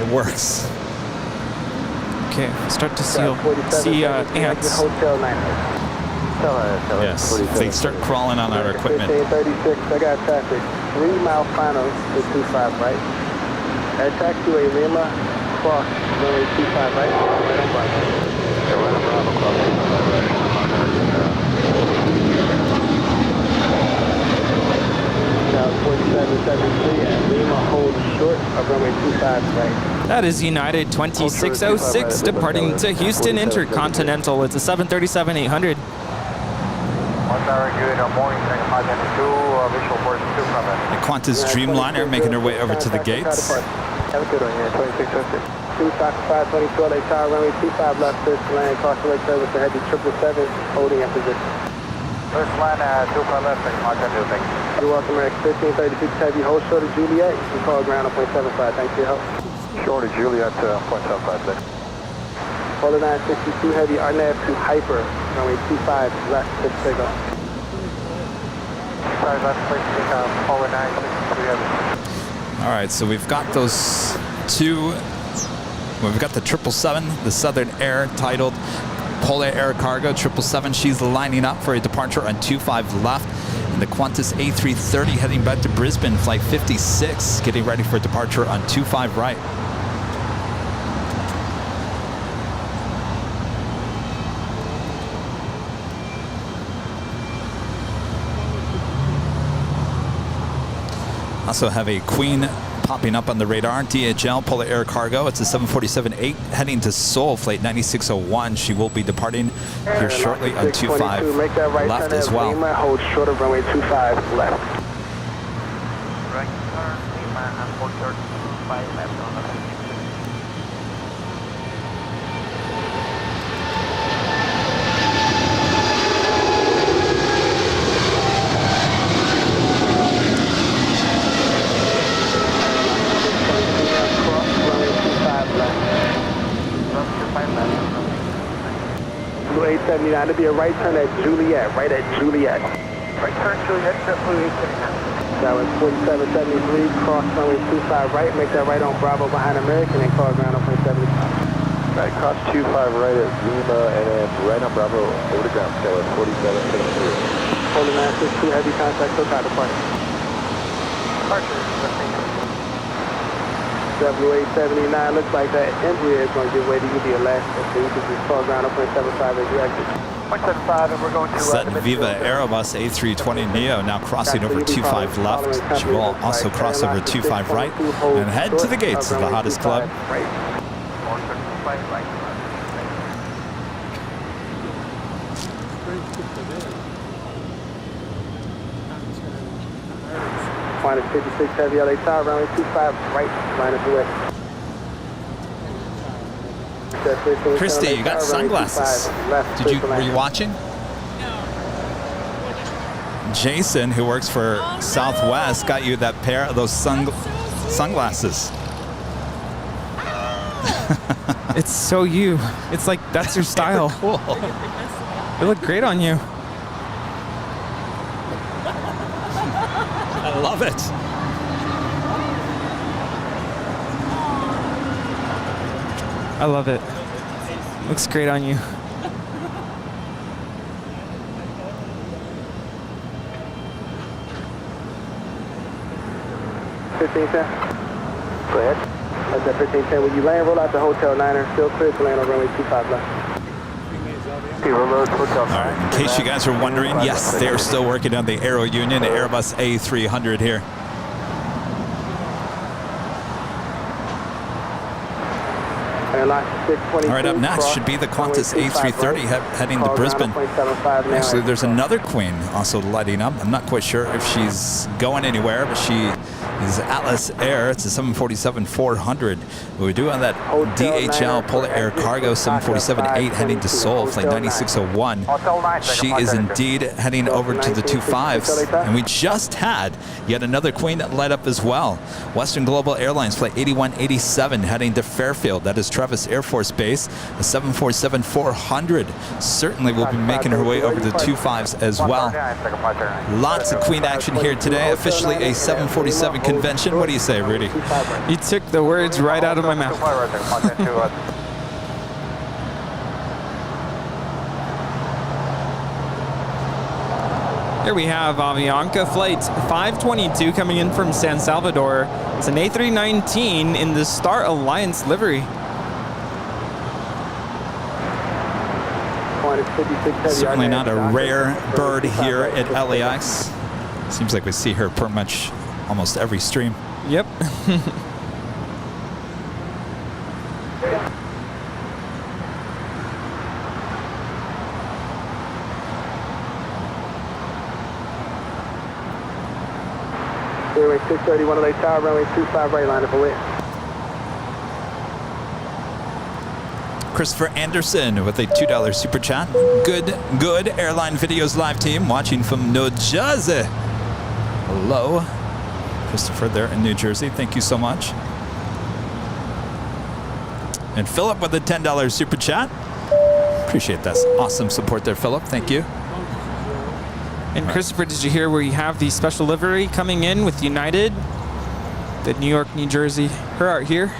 It works. Okay, start to see ants. Yes, they start crawling on our equipment. 1536, I got traffic. 3 mile final to 25 right. At taxiway Lima, cross, runway 25 right. Now 4773 and Lima hold short of runway 25 right. That is United 2606 departing to Houston Intercontinental. It's a 737-800. 1 hour good morning, visual force 2 from it. The Qantas Dreamliner making her way over to the gates. Have a good one, yeah, 2606. 2 Fox 524, Lake Tower, runway 25 left, first land, cross the lake service, the heavy 777, holding in position. First line, 25 left, thank you. You're welcome, Rex. 1536 heavy, hold short of Juliet. You can call ground on 0.75. Thanks for your help. Short of Juliet, 0.75, thanks. Hold 962 heavy, RNAV to Hyper, runway 25 left, pitch takeoff. 25 left, please, hold 962 heavy. All right, so we've got those two. We've got the 777, the Southern Air titled Polar Air Cargo 777. She's lining up for a departure on 25 left. And the Qantas A330 heading back to Brisbane, flight 56, getting ready for departure on 25 right. Also have a Queen popping up on the radar. DHL Polar Air Cargo. It's a 747-8 heading to Seoul, flight 9601. She will be departing here shortly on 25 left as well. Hold short of runway 25 left. Right turn, Lima and 435 left on the Blue 879, it'll be a right turn at Juliet, right at Juliet. right turn, Juliet, Blue 879. That was 4773, cross runway 25 right, make that right on Bravo behind American, and call ground on 0.75. Right, cross 25 right at Lima, and then right on Bravo, over the ground, tail at 4773. Holding 962, heavy contact, so car departure. Departure, W879, looks like that Embraer is going to give way to you, be a last, so you can just call ground on 0.75 as you exit. 0.75, and we're going to... Set Viva Aerobus A320 Neo now crossing over 25 left. She will also cross over 25 right and head to the gates of the hottest club. Minus 56 heavy LA Tower, runway 25 right, minus away. Christy, you got sunglasses. Were you watching? Jason, who works for Southwest, got you that pair of those sunglasses. It's so you. It's like, that's your style. Cool. They look great on you. I love it. I love it. Looks great on you. Go ahead. That's that 1510. When you land, roll out the Hotel Niner. Still clear to land on runway 25 left. All right. In case you guys are wondering, yes, they're still working on the Aerounion Airbus A300 here. And All right, up next should be the Qantas A330 heading to Brisbane. Actually, there's another Queen also lighting up. I'm not quite sure if she's going anywhere, but she is Atlas Air. It's a 747-400. We do have that DHL Polar Air Cargo 747-8 heading to Seoul, flight 9601. She is indeed heading over to the 25s, and we just had yet another Queen light up as well. Western Global Airlines flight 8187 heading to Fairfield. That is Travis Air Force Base. A 747-400 certainly will be making her way over the 25s as well. Lots of Queen action here today. Officially a 747 convention. What do you say, Rudy? You took the words right out of my mouth. Here we have Avianca flight 522 coming in from San Salvador. It's an A319 in the Star Alliance livery. Certainly not a rare bird here at LAX. Seems like we see her pretty much almost every stream. Yep. Runway 631 LA Tower, runway 25 right, line up away. Christopher Anderson with a $2 super chat. Good Airline Videos live team watching from New Jersey. Hello, Christopher there in New Jersey. Thank you so much. And Philip with a $10 super chat. Appreciate that awesome support there, Philip. Thank you. And Christopher, did you hear where you have the special livery coming in with United? The New York, New Jersey, her art here.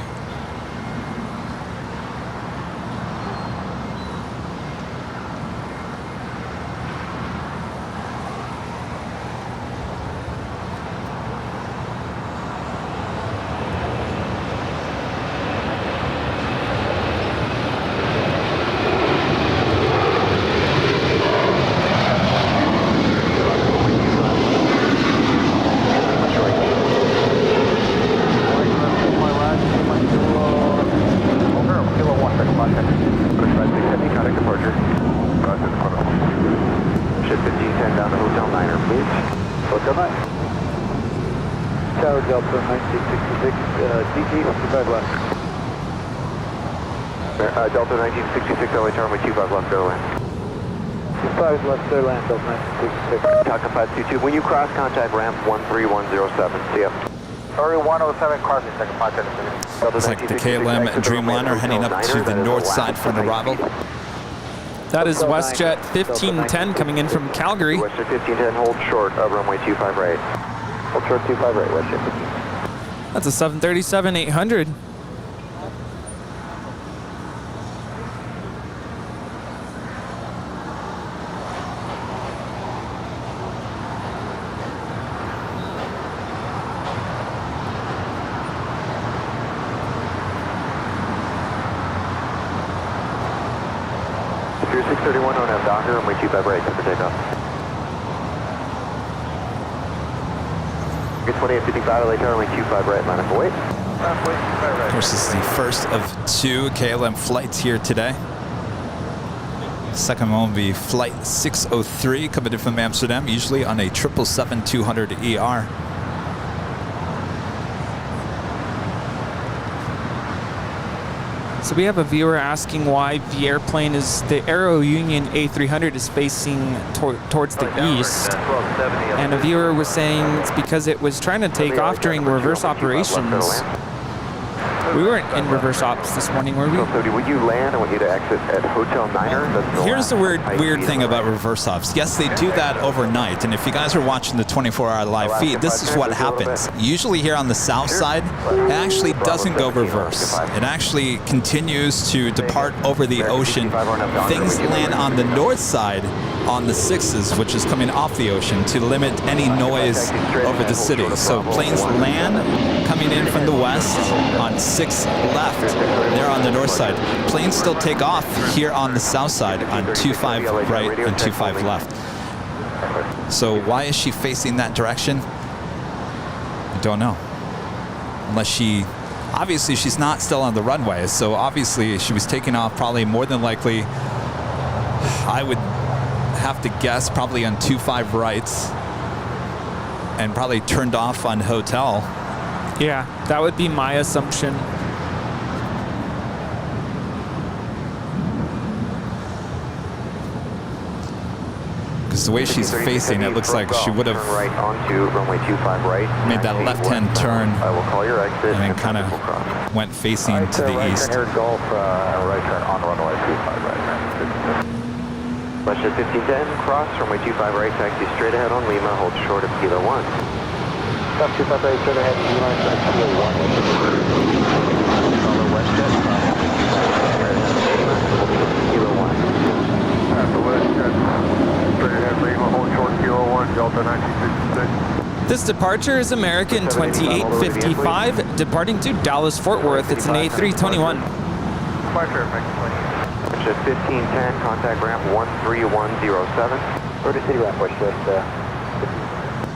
Delta 1966, LA Tower, 25 left, Airline. 25 left, Airline, Delta 1966. Talk to 522. When you cross, contact ramp 13107, CF. Sorry, 107, crossing, second 510. Looks like the KLM Dreamliner heading up to the north side for an arrival. That is WestJet 1510 coming in from Calgary. WestJet 1510, hold short of runway 25 right. Hold short 25 right, WestJet 15. That's a 737-800. Pier 631, don't have Docker, runway 25 right, for takeoff. Get 2855, LA Tower, runway 25 right, line up away. Of course, this is the first of 2 KLM flights here today. Second one will be flight 603 coming in from Amsterdam, usually on a 777-200ER. So we have a viewer asking why the airplane is, the Aerounion A300 is facing towards the east. And a viewer was saying it's because it was trying to take off during reverse operations. We weren't in reverse ops this morning, were we? Would you land? I want you to exit at Hotel Niner. Here's the weird thing about reverse ops. Yes, they do that overnight, and if you guys are watching the 24-hour live feed, this is what happens. Usually here on the south side, it actually doesn't go reverse. It actually continues to depart over the ocean. Things land on the north side on the 6s, which is coming off the ocean, to limit any noise over the city. So planes land coming in from the west on 6 left, there on the north side. Planes still take off here on the south side on 25 right and 25 left. So why is she facing that direction? I don't know. Unless she obviously she's not still on the runway, so obviously she was taking off probably more than likely, I would have to guess, probably on 25 rights and probably turned off on hotel. Yeah, that would be my assumption. Because the way she's facing, it looks like she would have right onto runway 25 right. made that left-hand turn I will call your exit and then kind of went facing to the east. Right turn here, Gulf, right turn on runway 25 right. Russia 1510, cross runway 25 right, taxi straight ahead on Lima, hold short of Kilo 1. Stop 25 right, straight ahead, Lima, Kilo 1. Follow WestJet, straight ahead Lima, hold short of Kilo 1. After WestJet, straight ahead Lima, hold short Kilo 1, Delta 1966. This departure is American 2855, departing to Dallas Fort Worth. It's an A321. Russia 1510, contact ramp 13107. Go to city ramp, WestJet.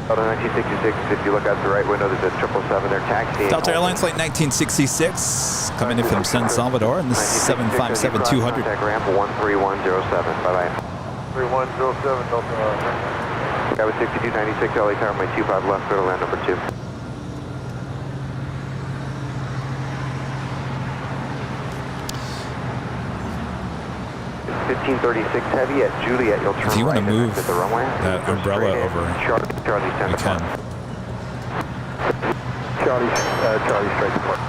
Delta 1966, if you look out the right window, there's a 777 there taxiing. Delta Airlines Flight 1966, coming in from San Salvador in the 757-200. Contact ramp 13107. Bye-bye. 3107, Delta. That was 6296, LA tower, my 25 left, go to land number 2. 1536 heavy at Juliet, you'll turn If you want to right move at the runway. that umbrella over, Charlie 10 you can. Charlie straight to port.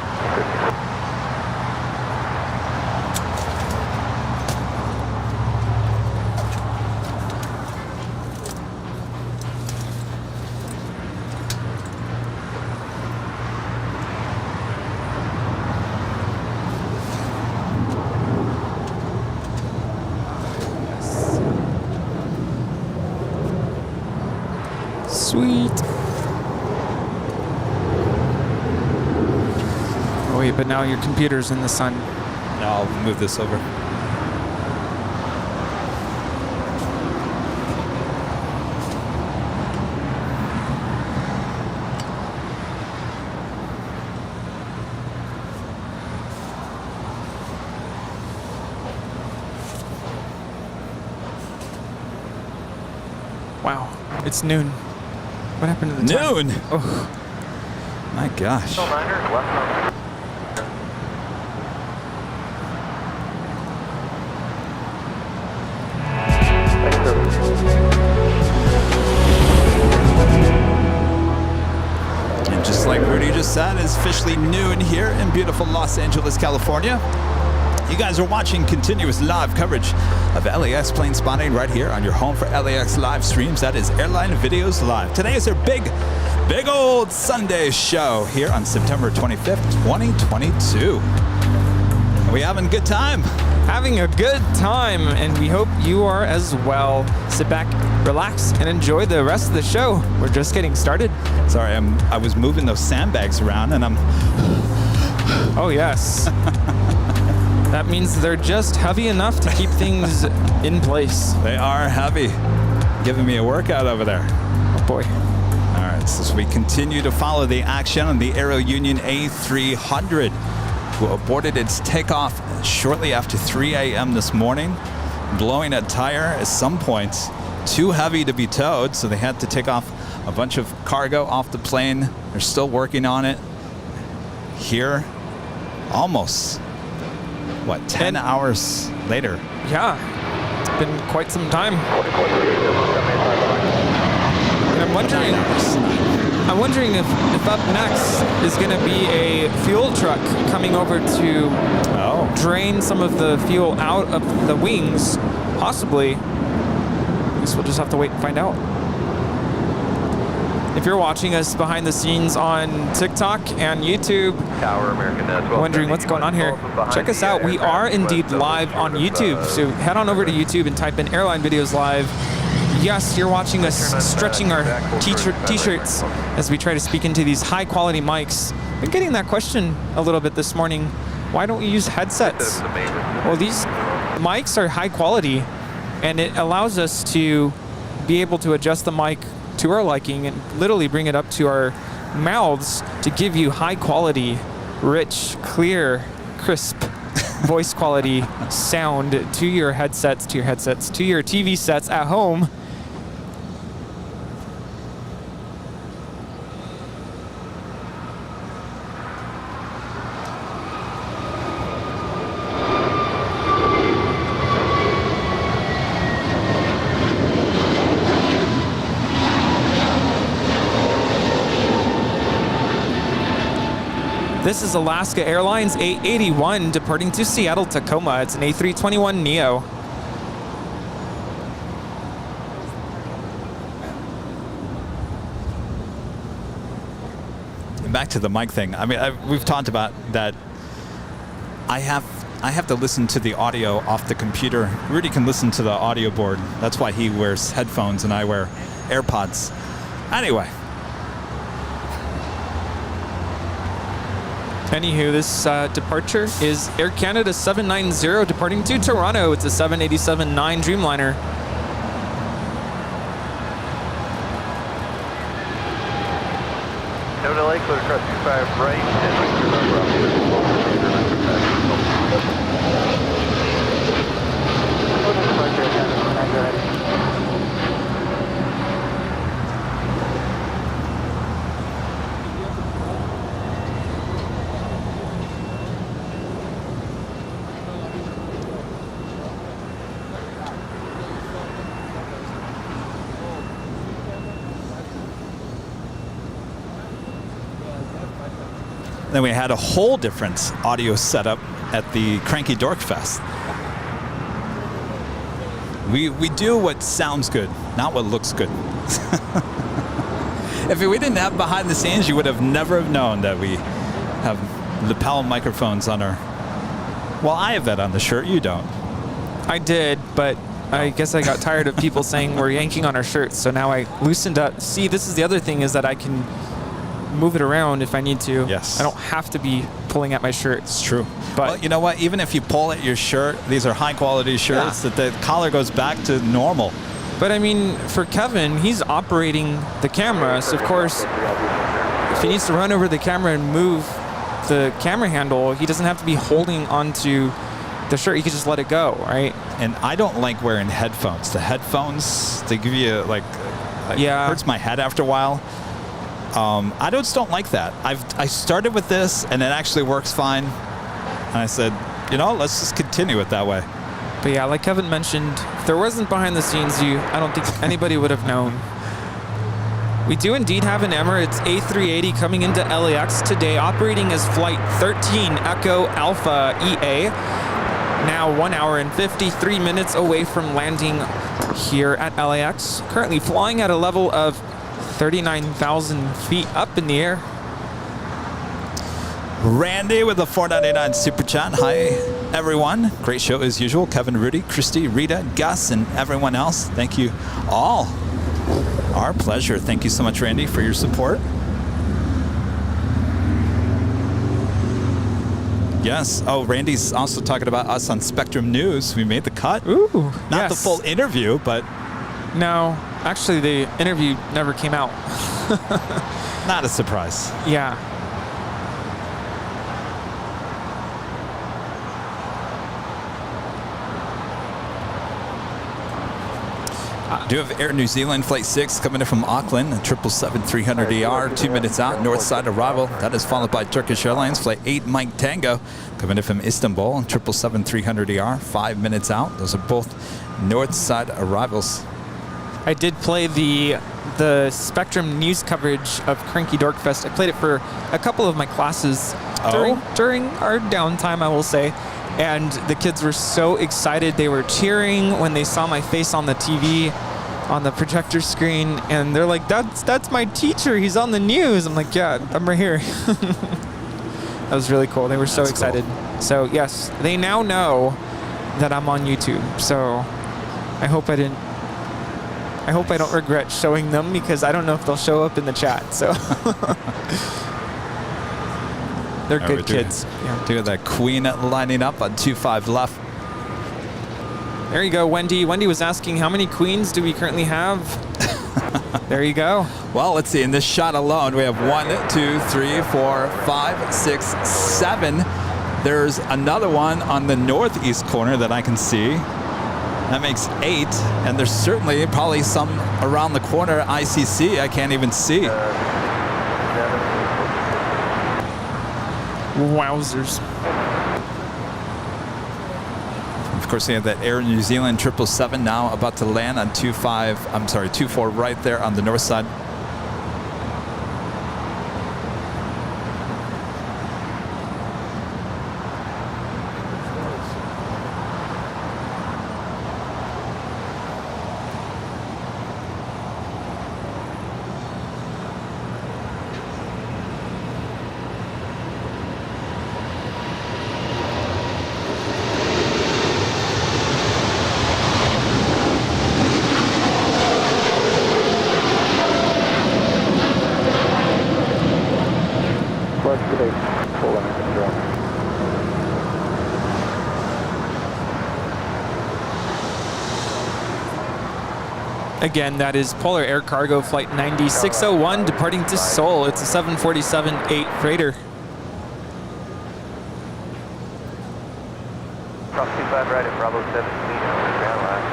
Sweet. Oh wait, but now your computer's in the sun. Now I'll move this over. Wow, it's noon. What happened to the time? Noon! Oh, My gosh. And just like Rudy just said, it's officially noon here in beautiful Los Angeles, California. You guys are watching continuous live coverage of LAX plane spotting right here on your home for LAX live streams. That is Airline Videos Live. Today is our big old Sunday show here on September 25th, 2022. Are we having a good time? having a good time, and we hope you are as well. Sit back, relax, and enjoy the rest of the show. We're just getting started. Sorry, I was moving those sandbags around, and I'm... Oh, yes. That means they're just heavy enough to keep things in place. They are heavy. Giving me a workout over there. Oh, boy. All right, so as we continue to follow the action on the Aerounion A300, who aborted its takeoff shortly after 3 a.m. this morning, blowing a tire at some points, too heavy to be towed, so they had to take off a bunch of cargo off the plane. They're still working on it. Here, almost, what, 10 hours later? Yeah, it's been quite some time. And I'm wondering if up next is going to be a fuel truck coming over to drain some of the fuel out of the wings, possibly. I guess we'll just have to wait and find out. If you're watching us behind the scenes on TikTok and YouTube, Tower American wondering what's going on here, check us out. We are indeed live on YouTube. So head on over to YouTube and type in Airline Videos Live. Yes, you're watching us stretching our t-shirts as we try to speak into these high-quality mics. Been getting that question a little bit this morning. Why don't we use headsets? Well, these mics are high quality, and it allows us to be able to adjust the mic to our liking and literally bring it up to our mouths to give you high quality rich, clear, crisp voice quality sound to your headsets, to your TV sets at home. This is Alaska Airlines A81 departing to Seattle Tacoma. It's an A321 Neo. Back to the mic thing. I mean, we've talked about that. I have to listen to the audio off the computer. Rudy can listen to the audio board. That's why he wears headphones and I wear AirPods. Anyway. Anywho, this departure is Air Canada 790 departing to Toronto. It's a 787-9 Dreamliner. No delay, clear across 25 right, and Then we had a whole different audio setup at the Cranky Dork Fest. We do what sounds good, not what looks good. If we didn't have behind the scenes, you would have never have known that we have lapel microphones on our... Well, I have that on the shirt, you don't. I did, but I guess I got tired of people saying we're yanking on our shirts, so now I loosened up. See, this is the other thing, is that I can move it around if I need to. Yes. I don't have to be pulling at my shirt. It's true. But well, you know what? Even if you pull at your shirt, these are high quality shirts, that the collar goes back to normal. But I mean, for Kevin, he's operating the camera, so of course, if he needs to run over the camera and move the camera handle, he doesn't have to be holding onto the shirt. He can just let it go, right? And I don't like wearing headphones. The headphones, they give you like yeah, it hurts my head after a while. I just don't like that. I started with this and it actually works fine. And I said, you know, let's just continue it that way. But yeah, like Kevin mentioned, if there wasn't behind the scenes, I don't think anybody would have known. We do indeed have an Emirates A380 coming into LAX today, operating as Flight 13 Echo Alpha EA. Now 1 hour and 53 minutes away from landing here at LAX. Currently flying at a level of 39,000 feet up in the air. Randy with the 499 Super Chat. Hi, everyone. Great show as usual. Kevin, Rudy, Christy, Rita, Gus, and everyone else. Thank you all. Our pleasure. Thank you so much, Randy, for your support. Yes. Oh, Randy's also talking about us on Spectrum News. We made the cut. Ooh, Not the full interview, but... No, actually, the interview never came out. Not a surprise. Yeah. Do have Air New Zealand Flight 6 coming in from Auckland, a 777-300ER, 2 minutes out, north side arrival. That is followed by Turkish Airlines Flight 8 Mike Tango coming in from Istanbul, 777-300ER, 5 minutes out. Those are both north side arrivals. I did play the Spectrum News coverage of Cranky Dork Fest. I played it for a couple of my classes during our downtime, I will say. And the kids were so excited. They were cheering when they saw my face on the TV, on the projector screen. And they're like, that's my teacher. He's on the news. I'm like, yeah, I'm right here. That was really cool. They were so excited. Cool. So, yes, they now know that I'm on YouTube. So I hope I don't regret showing them, because I don't know if they'll show up in the chat. So they're good kids. Do that Queen lining up on 25 left. There you go, Wendy. Wendy was asking, how many Queens do we currently have? There you go. Well, let's see. In this shot alone, we have 1, 2, 3, 4, 5, 6, 7. There's another one on the northeast corner that I can see. That makes 8. And there's certainly probably some around the corner ICC I can't even see. Wowzers. Of course, we have that Air New Zealand 777 now about to land on 24 right there on the north side. Again, that is Polar Air Cargo Flight 9601 departing to Seoul. It's a 747-8 freighter. Cross 25 right at Bravo 17 over ground last.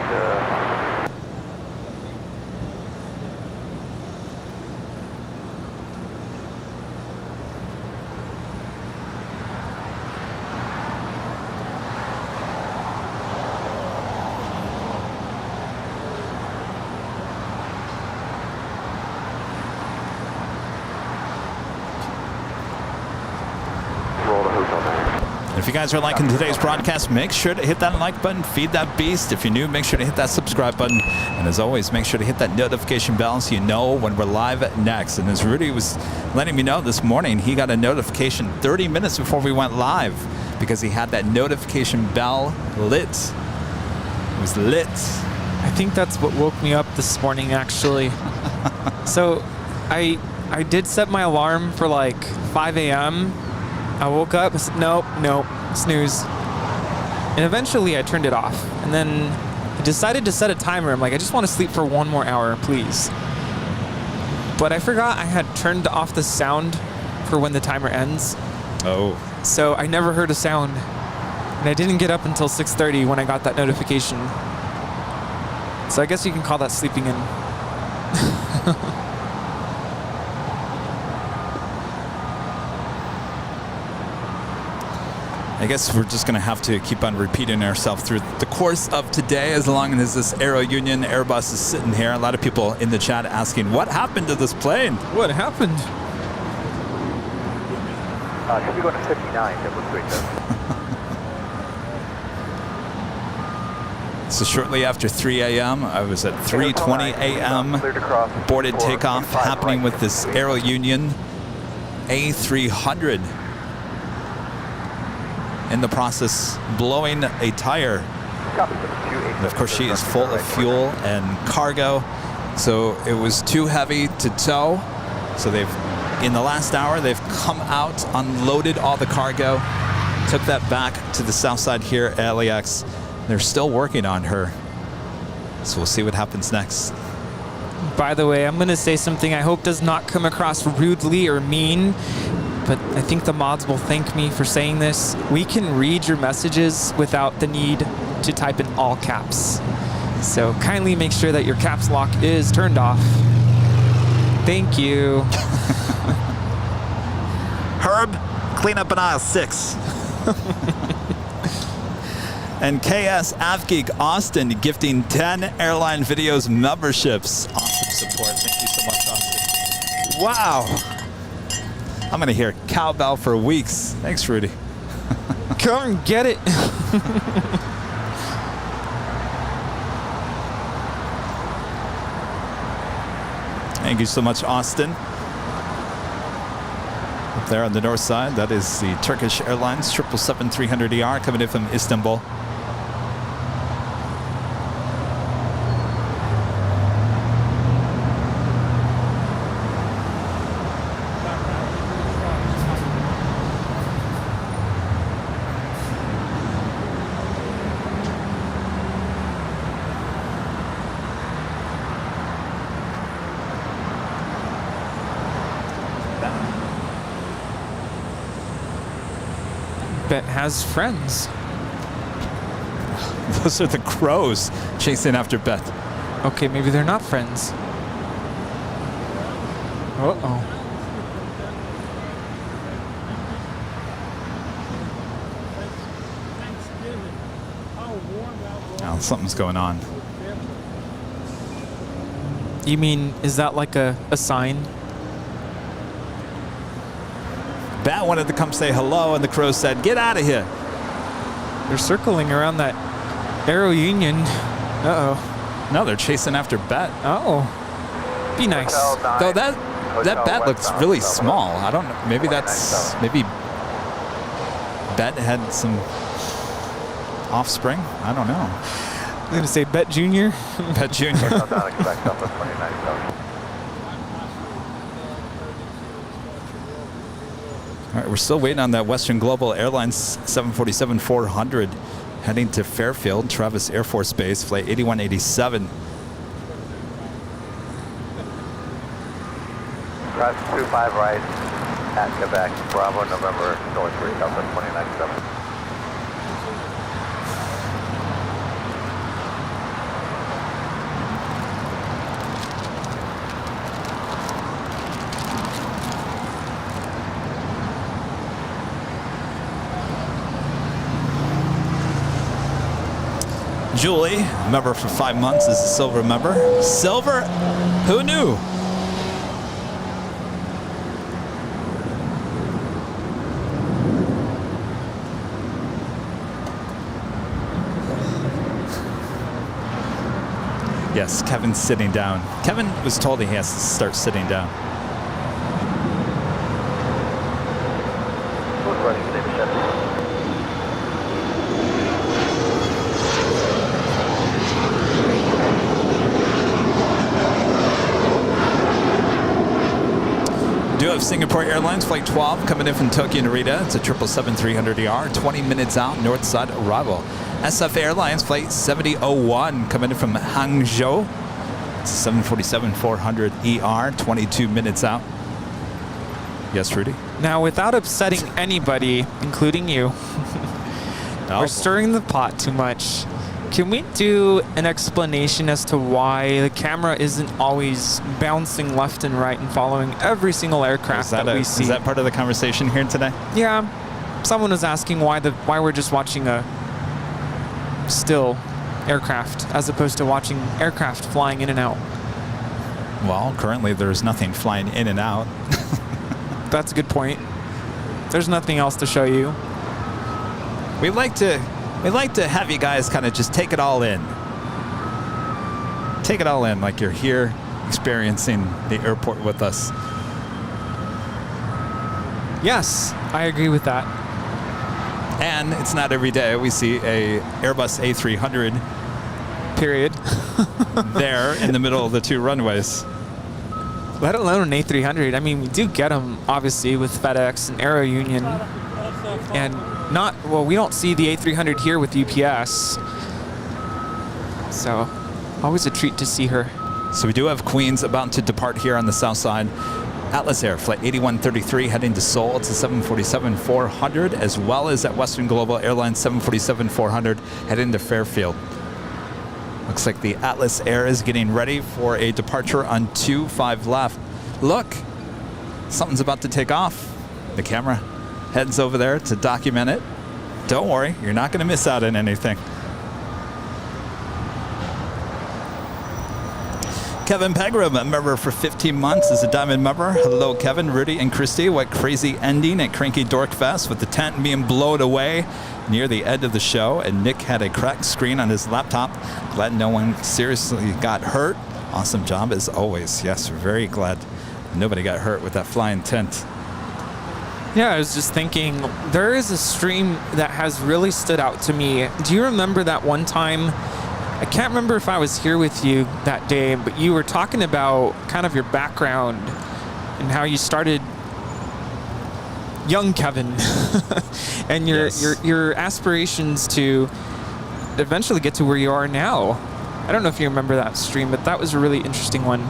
If you guys are liking today's broadcast, make sure to hit that like button, feed that beast. If you're new, make sure to hit that subscribe button. And as always, make sure to hit that notification bell so you know when we're live next. And as Rudy was letting me know this morning, he got a notification 30 minutes before we went live because he had that notification bell lit. It was lit. I think that's what woke me up this morning, actually. So I did set my alarm for like 5 a.m. I woke up, I said, nope, snooze. And eventually I turned it off. And then I decided to set a timer. I'm like, I just want to sleep for 1 more hour, please. But I forgot I had turned off the sound for when the timer ends. Oh. So I never heard a sound. And I didn't get up until 6:30 when I got that notification. So I guess you can call that sleeping in. I guess we're just going to have to keep on repeating ourselves through the course of today as long as this Aerounion Airbus is sitting here. A lot of people in the chat asking, what happened to this plane? What happened? Should be going to 59, that looks great though. So shortly after 3 a.m., I was at 3:20 a.m. Boarded takeoff happening with this Aerounion A300. In the process, blowing a tire. And of course, she is full of fuel and cargo, so it was too heavy to tow. So in the last hour, they've come out, unloaded all the cargo, took that back to the south side here at LAX. They're still working on her, so we'll see what happens next. By the way, I'm going to say something I hope does not come across rudely or mean, but I think the mods will thank me for saying this. We can read your messages without the need to type in all caps. So kindly make sure that your caps lock is turned off. Thank you. Herb, clean up in aisle 6. And KS Avgeek Austin gifting 10 Airline Videos memberships. Awesome support. Thank you so much, Austin. Wow. I'm going to hear cowbell for weeks. Thanks, Rudy. Come and get it. Thank you so much, Austin. Up there on the north side, that is the Turkish Airlines 777-300ER coming in from Istanbul. Bet has friends. Those are the crows chasing after Beth. Okay, maybe they're not friends. Uh-oh. Oh, something's going on. You mean, is that like a sign? Bat wanted to come say hello, and the crow said, "Get out of here." They're circling around that Aerounion. Uh-oh. No, they're chasing after Bat. Oh. Be nice. Though that bat looks really small. I don't know. Maybe that's Bet had some offspring. I don't know. I'm gonna say Bet Junior. Bet Junior. All right, we're still waiting on that Western Global Airlines 747-400 heading to Fairfield, Travis Air Force Base, flight 8187. Got 25 right at Quebec, Bravo, November, North 3, Delta 297. Julie, member for 5 months, is a silver member. Silver? Who knew? Yes, Kevin's sitting down. Kevin was told he has to start sitting down. Do have Singapore Airlines Flight 12 coming in from Tokyo Narita. It's a 777-300ER, 20 minutes out, north side arrival. SF Airlines Flight 7001 coming in from Hangzhou. It's a 747-400ER, 22 minutes out. Yes, Rudy? Now, without upsetting anybody, including you, we're stirring the pot too much. Can we do an explanation as to why the camera isn't always bouncing left and right and following every single aircraft that we see? Is that part of the conversation here today? Yeah. Someone was asking why we're just watching a still aircraft as opposed to watching aircraft flying in and out. Well, currently there's nothing flying in and out. That's a good point. There's nothing else to show you. We like to have you guys kind of just take it all in. Take it all in like you're here experiencing the airport with us. Yes, I agree with that. And it's not every day we see a Airbus A300 period there in the middle of the two runways. Let alone an A300. I mean, we do get them obviously with FedEx and Aerounion, and we don't see the A300 here with UPS. So, always a treat to see her. So we do have Queens about to depart here on the south side. Atlas Air, flight 8133 heading to Seoul. It's a 747-400, as well as at Western Global Airlines 747-400 heading to Fairfield. Looks like the Atlas Air is getting ready for a departure on 25 left. Look, something's about to take off. The camera heads over there to document it. Don't worry, you're not going to miss out on anything. Kevin Pegram, a member for 15 months, is a diamond member. Hello, Kevin, Rudy, and Christy. What crazy ending at Cranky Dork Fest with the tent being blown away near the end of the show, and Nick had a cracked screen on his laptop. Glad no one seriously got hurt. Awesome job as always. Yes, we're very glad nobody got hurt with that flying tent. Yeah, I was just thinking, there is a stream that has really stood out to me. Do you remember that one time? I can't remember if I was here with you that day, but you were talking about kind of your background and how you started young Kevin and your aspirations to eventually get to where you are now. I don't know if you remember that stream, but that was a really interesting one.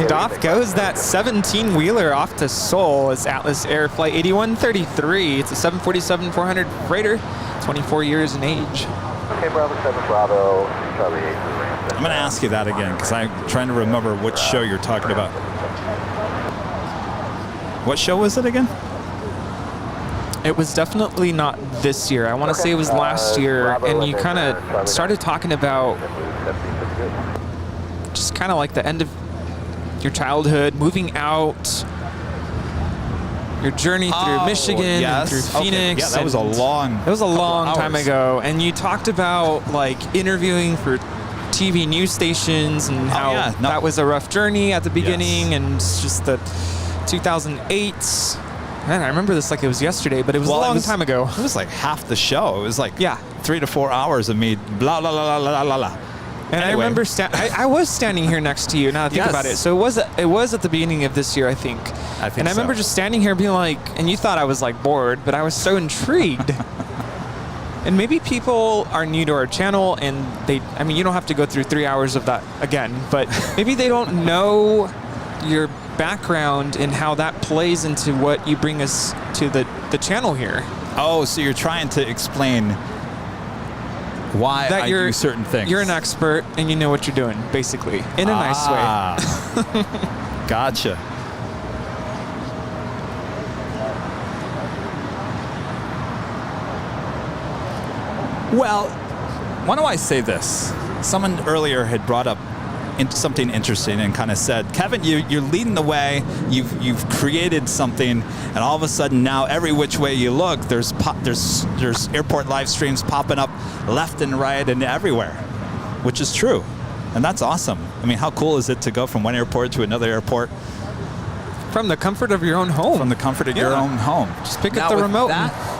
And off goes that 17-wheeler off to Seoul. It's Atlas Air Flight 8133. It's a 747-400 freighter, 24 years in age. Okay, Bravo 7, Bravo, Charlie 8 for ramp. I'm going to ask you that again because I'm trying to remember which show you're talking about. What show was it again? It was definitely not this year. I want to say it was last year, and you kind of started talking about just kind of like the end of your childhood, moving out, your journey through Michigan, and through Phoenix. Yeah, that was a long time ago. And you talked about like interviewing for TV news stations and how that was a rough journey at the beginning, and it's just the 2008. Man, I remember this like it was yesterday, but it was a long time ago. It was like half the show. It was like 3 to 4 hours of me blah, blah, blah, blah, blah, blah. And anyway. I remember I was standing here next to you, now that I think about it. So it was at the beginning of this year, I think. And I remember just standing here being like, and you thought I was like bored, but I was so intrigued. And maybe people are new to our channel and I mean, you don't have to go through 3 hours of that again, but maybe they don't know your background and how that plays into what you bring us to the channel here. Oh, so you're trying to explain why I do certain things. You're an expert and you know what you're doing, basically, in a nice way. Gotcha. Well, why don't I say this? Someone earlier had brought up something interesting and kind of said, Kevin, you're leading the way. You've created something, and all of a sudden now, every which way you look, there's airport live streams popping up left and right and everywhere, which is true, and that's awesome. I mean, how cool is it to go from one airport to another airport? From the comfort of your own home. From the comfort of your own home. Just pick up the remote.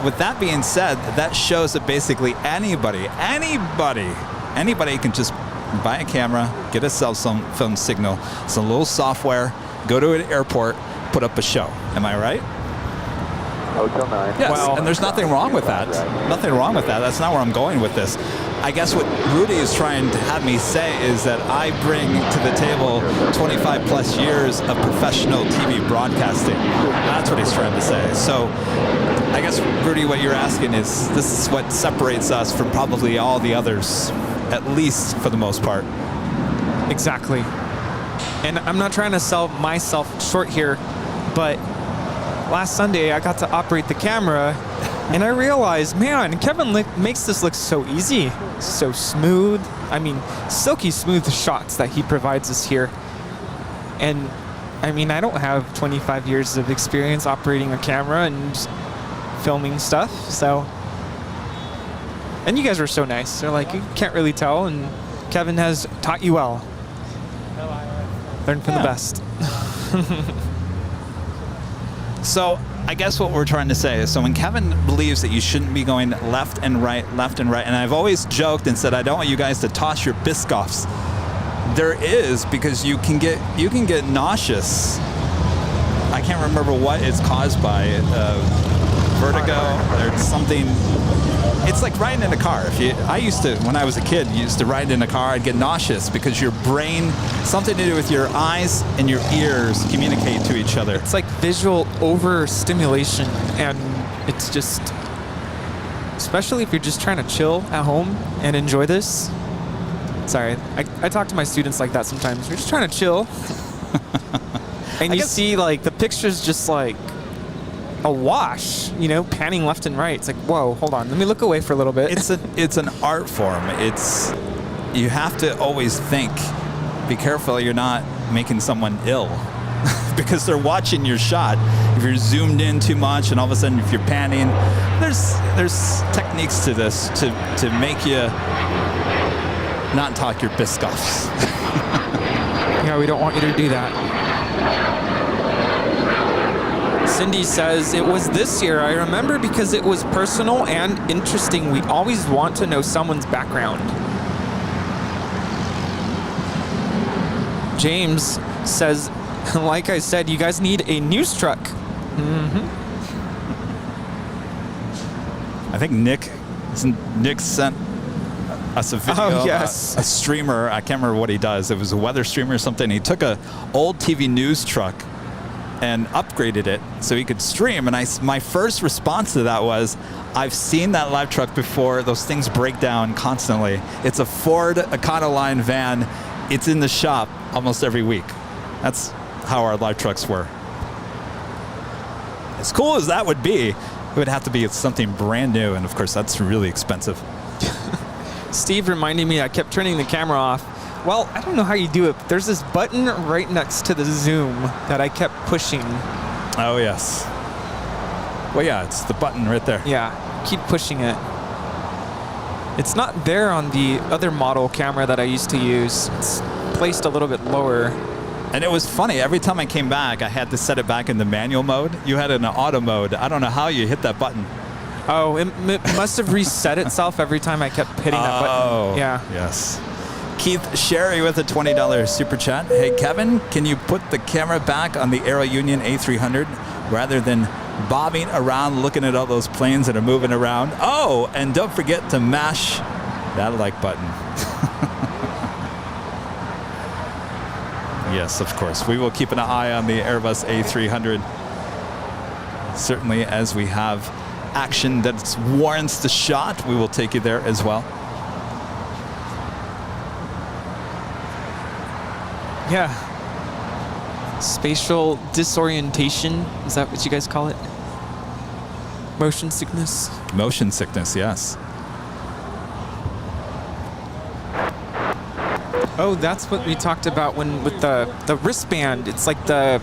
With that being said, that shows that basically anybody can just buy a camera, get a cell phone signal, some little software, go to an airport, put up a show. Am I right? Hotel 9. Yes, and there's nothing wrong with that. Nothing wrong with that. That's not where I'm going with this. I guess what Rudy is trying to have me say is that I bring to the table 25 plus years of professional TV broadcasting. That's what he's trying to say. So I guess, Rudy, what you're asking is, this is what separates us from probably all the others, at least for the most part. Exactly. And I'm not trying to sell myself short here, but last Sunday I got to operate the camera and I realized, man, Kevin makes this look so easy, so smooth. I mean, silky smooth shots that he provides us here. And I mean, I don't have 25 years of experience operating a camera and filming stuff, so. And you guys were so nice. They're like, you can't really tell, and Kevin has taught you well. Learn from the best. So I guess what we're trying to say is, so when Kevin believes that you shouldn't be going left and right, and I've always joked and said I don't want you guys to toss your Biscoffs. There is, because you can get nauseous. I can't remember what it's caused by. Vertigo or something. It's like riding in a car. I used to, when I was a kid, used to ride in a car, I'd get nauseous because your brain, something to do with your eyes and your ears communicate to each other. It's like visual overstimulation, and it's just, especially if you're just trying to chill at home and enjoy this. Sorry, I talk to my students like that sometimes. You're just trying to chill. And you see like the pictures just like a wash, you know, panning left and right. It's like, whoa, hold on, let me look away for a little bit. It's an art form. You have to always think, be careful you're not making someone ill because they're watching your shot. If you're zoomed in too much and all of a sudden if you're panning, there's techniques to this to make you not talk your Biscoffs. Yeah, we don't want you to do that. Cindy says, it was this year. I remember because it was personal and interesting. We always want to know someone's background. James says, like I said, you guys need a news truck. I think Nick sent us a video Oh, of yes. a streamer. I can't remember what he does. It was a weather streamer or something. He took a old TV news truck and upgraded it so he could stream. And my first response to that was, I've seen that live truck before. Those things break down constantly. It's a Ford Econoline van. It's in the shop almost every week. That's how our live trucks were. As cool as that would be, it would have to be something brand new. And of course, that's really expensive. Steve reminded me I kept turning the camera off. Well, I don't know how you do it, but there's this button right next to the zoom that I kept pushing. Oh, yes. Well, yeah, it's the button right there. Yeah, keep pushing it. It's not there on the other model camera that I used to use. It's placed a little bit lower. And it was funny. Every time I came back, I had to set it back in the manual mode. You had it in the auto mode. I don't know how you hit that button. Oh, it must have reset itself every time I kept hitting that button. Oh, yeah. Yes. Keith Sherry with a $20 super chat. Hey, Kevin, can you put the camera back on the Aerounion A300 rather than bobbing around looking at all those planes that are moving around? Oh, and don't forget to mash that like button. Yes, of course. We will keep an eye on the Airbus A300. Certainly, as we have action that warrants the shot, we will take you there as well. Yeah. Spatial disorientation. Is that what you guys call it? Motion sickness? Motion sickness, yes. Oh, that's what we talked about when with the wristband. It's like the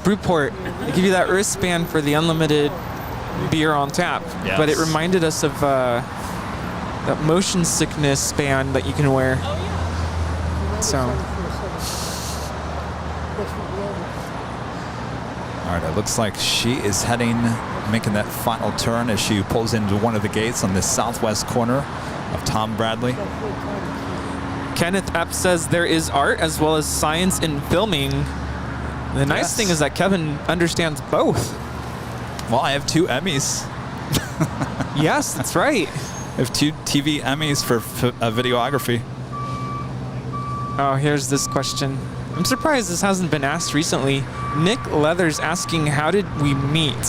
Brewport. They give you that wristband for the unlimited beer on tap. Yes. But it reminded us of that motion sickness band that you can wear. So. All right, it looks like she is making that final turn as she pulls into one of the gates on the southwest corner of Tom Bradley. Kenneth Epp says there is art as well as science in filming. The nice thing is that Kevin understands both. Well, I have 2 Emmys. Yes, that's right. I have 2 TV Emmys for videography. Oh, here's this question. I'm surprised this hasn't been asked recently. Nick Leathers asking, how did we meet?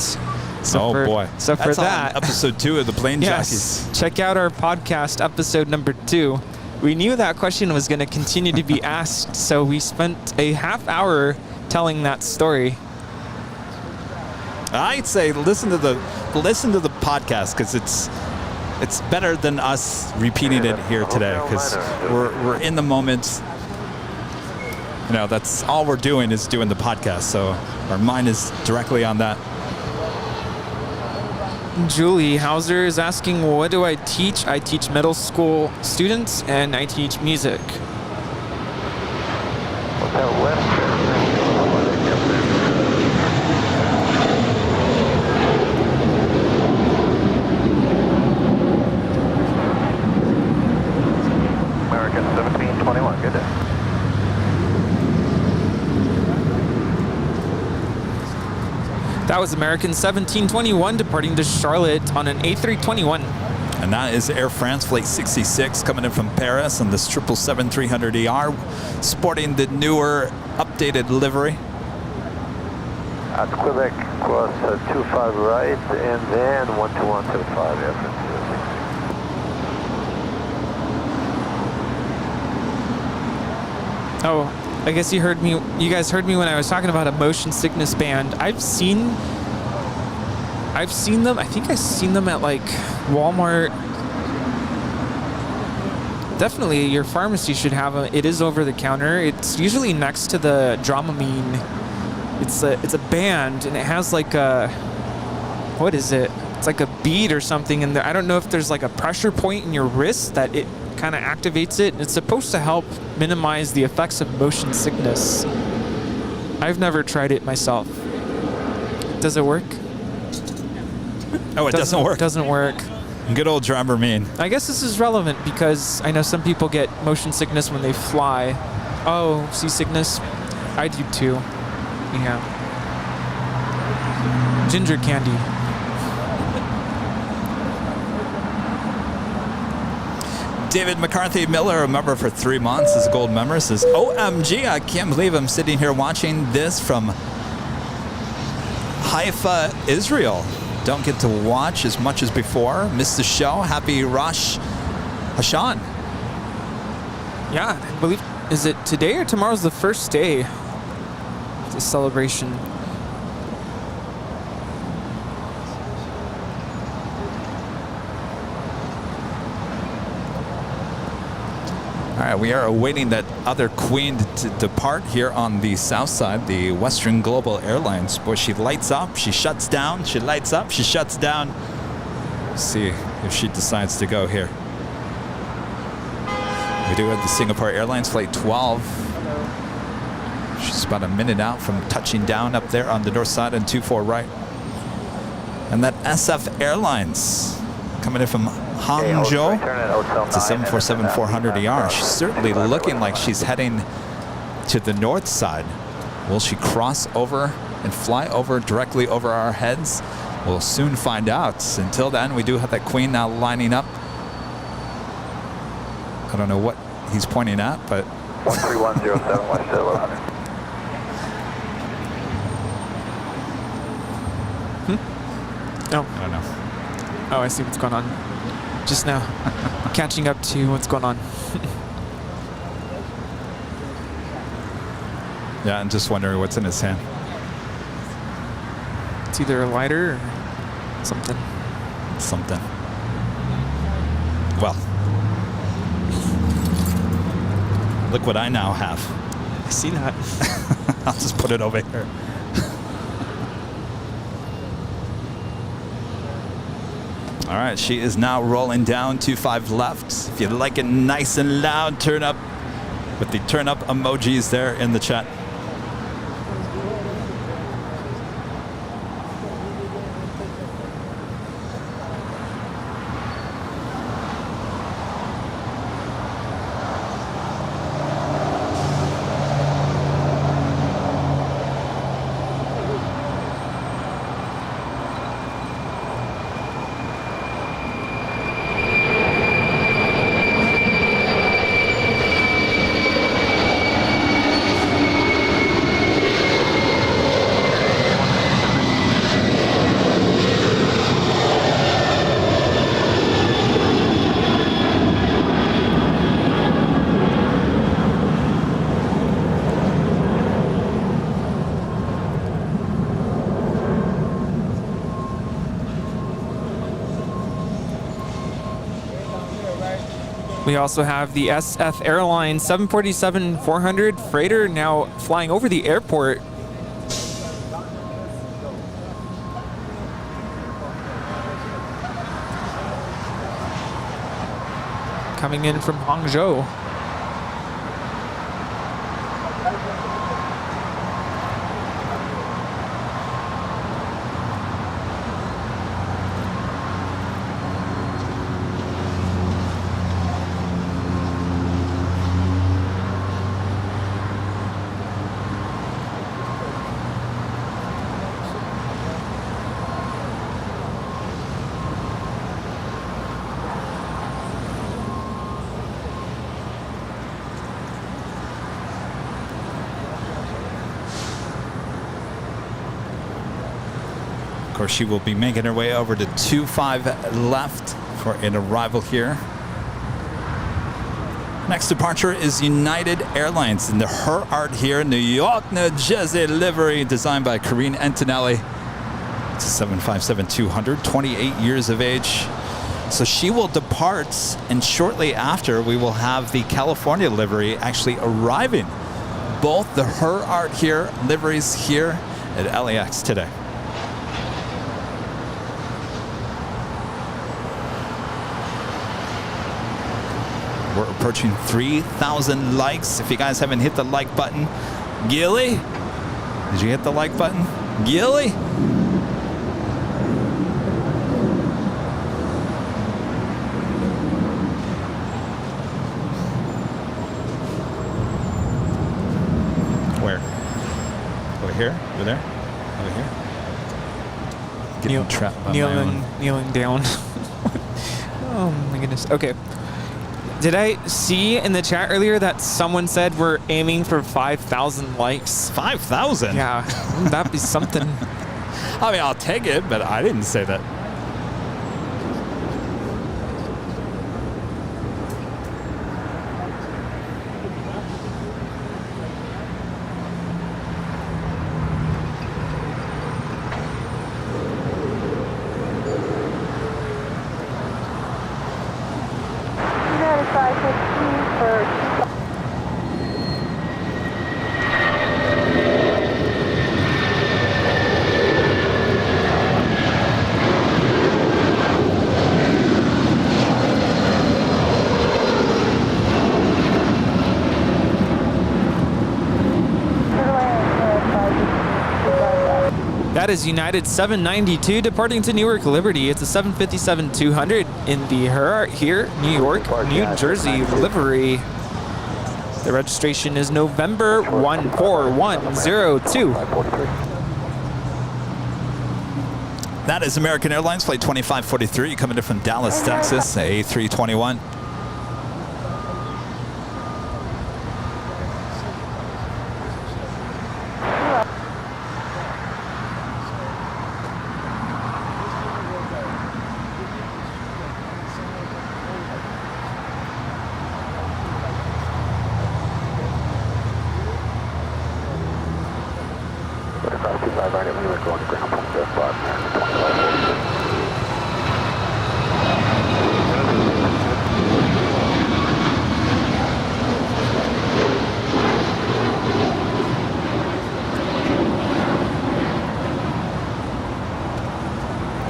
So boy. So That's for that, on episode 2 of the Plane yes, Jockeys. check out our podcast, episode number 2. We knew that question was going to continue to be asked, so we spent a half hour telling that story. I'd say listen to the podcast because it's better than us repeating it here today because we're in the moment. You know, that's all we're doing is doing the podcast, so our mind is directly on that. Julie Hauser is asking, what do I teach? I teach middle school students and I teach music. Hotel Western. American 1721, good day. That was American 1721 departing to Charlotte on an A321. And that is Air France Flight 66 coming in from Paris on this 777-300ER, sporting the newer, updated livery. At Quebec, cross 25 right, and then 12175, Air France 66. Oh, I guess you heard me. You guys heard me when I was talking about a motion sickness band. I've seen them. I think I've seen them at like Walmart. Definitely, your pharmacy should have them. It is over the counter. It's usually next to the Dramamine. It's a band, and it has like a, what is it? It's like a bead or something in there. I don't know if there's like a pressure point in your wrist that it kind of activates it. It's supposed to help minimize the effects of motion sickness. I've never tried it myself. Does it work? Oh, it doesn't work. Doesn't work. Good old Dramamine. I guess this is relevant because I know some people get motion sickness when they fly. Oh, seasickness? I do too. Yeah. Ginger candy. David McCarthy Miller, a member for 3 months, is a gold member, says, OMG, I can't believe I'm sitting here watching this from Haifa, Israel. Don't get to watch as much as before. Missed the show. Happy Rosh Hashan. Yeah, I believe, is it today or tomorrow's the first day? It's a celebration. All right, we are awaiting that other queen to depart here on the south side, the Western Global Airlines. Boy, she lights up, she shuts down, she lights up, she shuts down. Let's see if she decides to go here. We do have the Singapore Airlines Flight 12. She's about a minute out from touching down up there on the north side and 24 right. And that SF Airlines coming in from Hangzhou. It's a 747-400ER. She's certainly looking like she's heading to the north side. Will she cross over and fly over directly over our heads? We'll soon find out. Until then, we do have that queen now lining up. I don't know what he's pointing at, but 13107 West 1100. No. I don't know. Oh, I see what's going on. Just now. Catching up to what's going on. Yeah, I'm just wondering what's in his hand. It's either a lighter or something. Something. Well, look what I now have. I see that. I'll just put it over here. All right, she is now rolling down 25 left. If you'd like it nice and loud, turn up with the turn up emojis there in the chat. We also have the SF Airline 747-400 freighter now flying over the airport. Coming in from Hangzhou. Of course, she will be making her way over to 25 left for an arrival here. Next departure is United Airlines in the Her Art here, New York, New Jersey livery designed by Karine Antonelli. It's a 757-200, 28 years of age. So she will depart, and shortly after, we will have the California livery actually arriving. Both the Her Art here liveries here at LAX today. We're approaching 3,000 likes. If you guys haven't hit the like button, Gilly, did you hit the like button? Gilly? Where? Over here? Over there? Over here? Getting trapped by my own. Kneeling down. Oh my goodness. Okay. Did I see in the chat earlier that someone said we're aiming for 5,000 likes? 5,000? Yeah, that'd be something. I mean, I'll take it, but I didn't say that. United 515 for That is United 792 departing to Newark Liberty. It's a 757-200 in the Her here, New York, New Jersey livery. The registration is November 14102. That is American Airlines Flight 2543 coming in from Dallas, Texas, A321.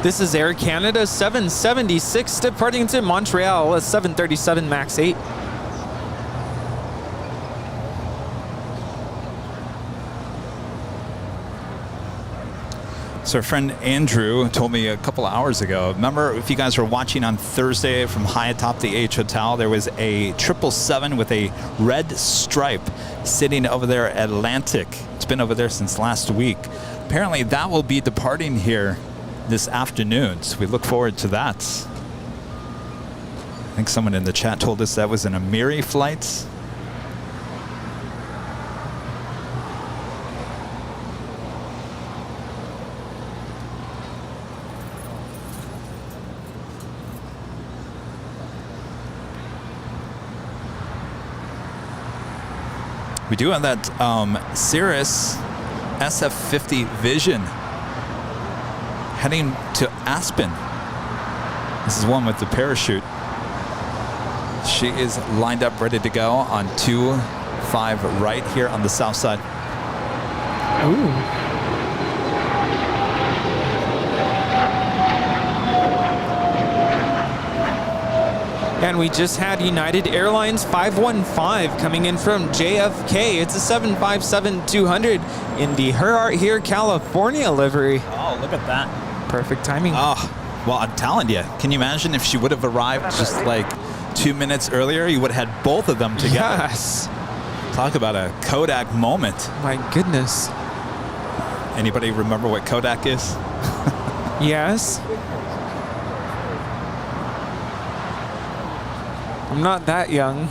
This is Air Canada 776 departing to Montreal, a 737 MAX 8. So our friend Andrew told me a couple of hours ago, remember if you guys were watching on Thursday from high atop the H Hotel, there was a 777 with a red stripe sitting over there at Atlantic. It's been over there since last week. Apparently that will be departing here this afternoon, so we look forward to that. I think someone in the chat told us that was an Amiri flight. We do have that Cirrus SF50 Vision heading to Aspen. This is one with the parachute. She is lined up, ready to go on 25 right here on the south side. Ooh. And we just had United Airlines 515 coming in from JFK. It's a 757-200 in the Her here, California livery. Oh, look at that. Perfect timing. Oh, well, I'm telling you. Can you imagine if she would have arrived just like 2 minutes earlier? You would have had both of them together. Yes. Talk about a Kodak moment. My goodness. Anybody remember what Kodak is? Yes. I'm not that young.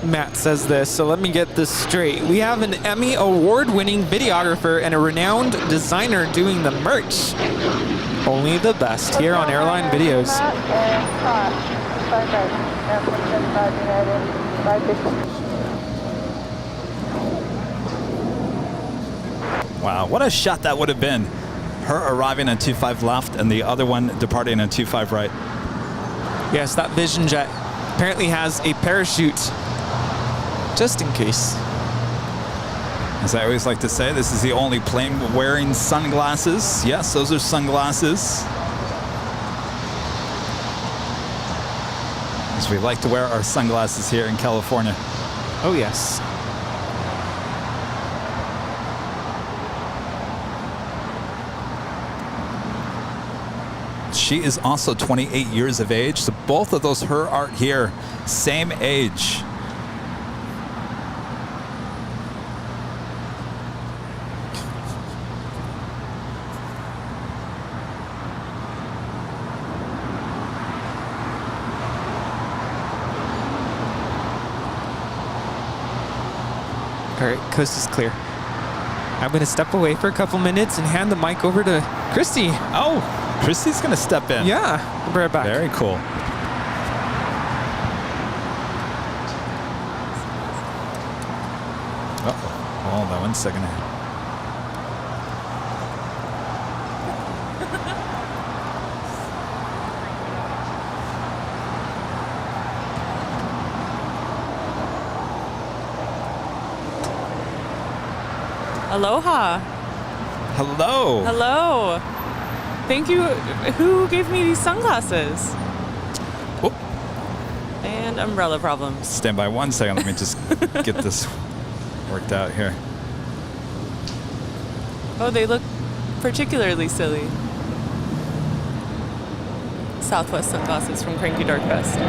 Matt says this, so let me get this straight. We have an Emmy award-winning videographer and a renowned designer doing the merch. Only the best here on Airline Videos. Wow, what a shot that would have been. Her arriving on 25 left and the other one departing on 25 right. Yes, that Vision Jet apparently has a parachute just in case. As I always like to say, this is the only plane wearing sunglasses. Yes, those are sunglasses. As we like to wear our sunglasses here in California. Oh, yes. She is also 28 years of age, so both of those her are here, same age. All right, coast is clear. I'm going to step away for a couple minutes and hand the mic over to Christy. Oh, Christy's going to step in. Yeah, I'll be right back. Very cool. Uh-oh. Hold on 1 second. Aloha. Hello. Hello. Thank you. Who gave me these sunglasses? Oh. And umbrella problems. Stand by 1 second. Let me just get this worked out here. Oh, they look particularly silly. Southwest sunglasses from Cranky Dark Fest.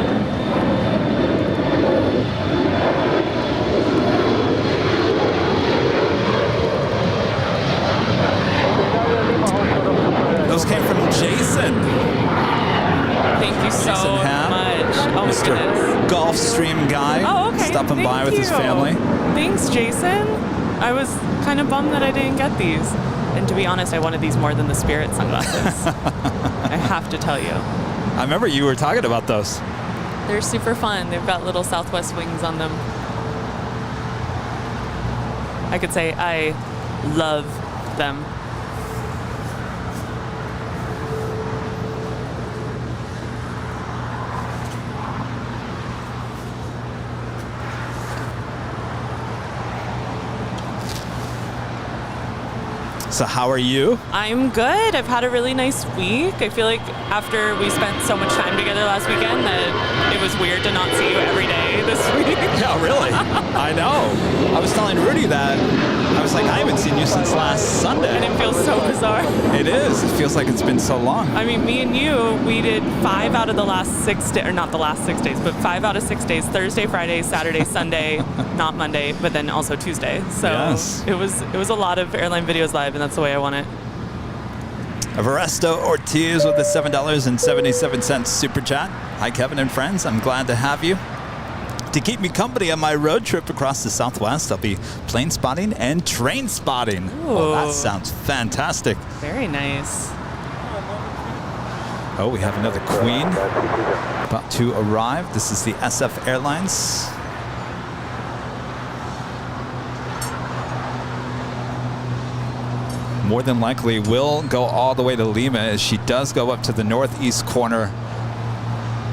Those came from Jason. Thank you so Jason Ham, much. Oh, my Mr. goodness. Gulfstream guy. Oh, okay. Stopping by with his Thank you. family. Thanks, Jason. I was kind of bummed that I didn't get these. And to be honest, I wanted these more than the Spirit sunglasses. I have to tell you. I remember you were talking about those. They're super fun. They've got little Southwest wings on them. I could say I love them. So how are you? I'm good. I've had a really nice week. I feel like after we spent so much time together last weekend that it was weird to not see you every day this week. Yeah, really. I know. I was telling Rudy that. I was like, I haven't seen you since last Sunday. And it feels so bizarre. It is. It feels like it's been so long. I mean, me and you, we did 5 out of the last 6 days, or not the last 6 days, but 5 out of 6 days, Thursday, Friday, Saturday, Sunday, not Monday, but then also Tuesday. So yes. it was a lot of airline videos live, and that's the way I want it. Everesto Ortiz with the $7.77 super chat. Hi, Kevin and friends. I'm glad to have you. To keep me company on my road trip across the Southwest, I'll be plane spotting and train spotting. Oh, that sounds fantastic. Very nice. Oh, we have another Queen about to arrive. This is the SF Airlines. More than likely will go all the way to Lima as she does go up to the northeast corner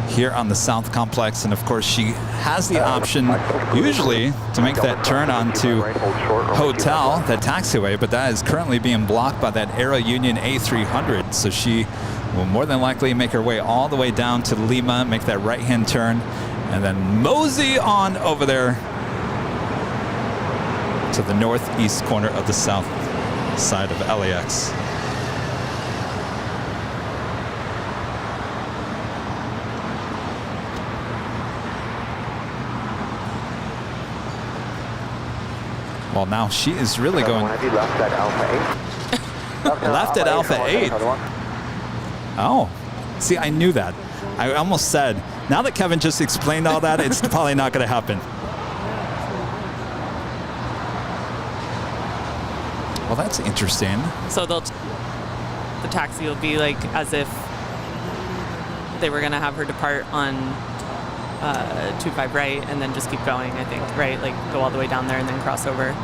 here on the South Complex. And of course, she has the option usually to make that turn onto Hotel, that taxiway, but that is currently being blocked by that Aerounion A300. So she will more than likely make her way all the way down to Lima, make that right-hand turn, and then mosey on over there to the northeast corner of the south side of LAX. Well, now she is really going. Have you left at Alpha 8? Left at Alpha 8. Oh, see, I knew that. I almost said, now that Kevin just explained all that, it's probably not going to happen. Well, that's interesting. So the taxi will be like as if they were going to have her depart on 25 right and then just keep going, I think, right? Like go all the way down there and then cross over.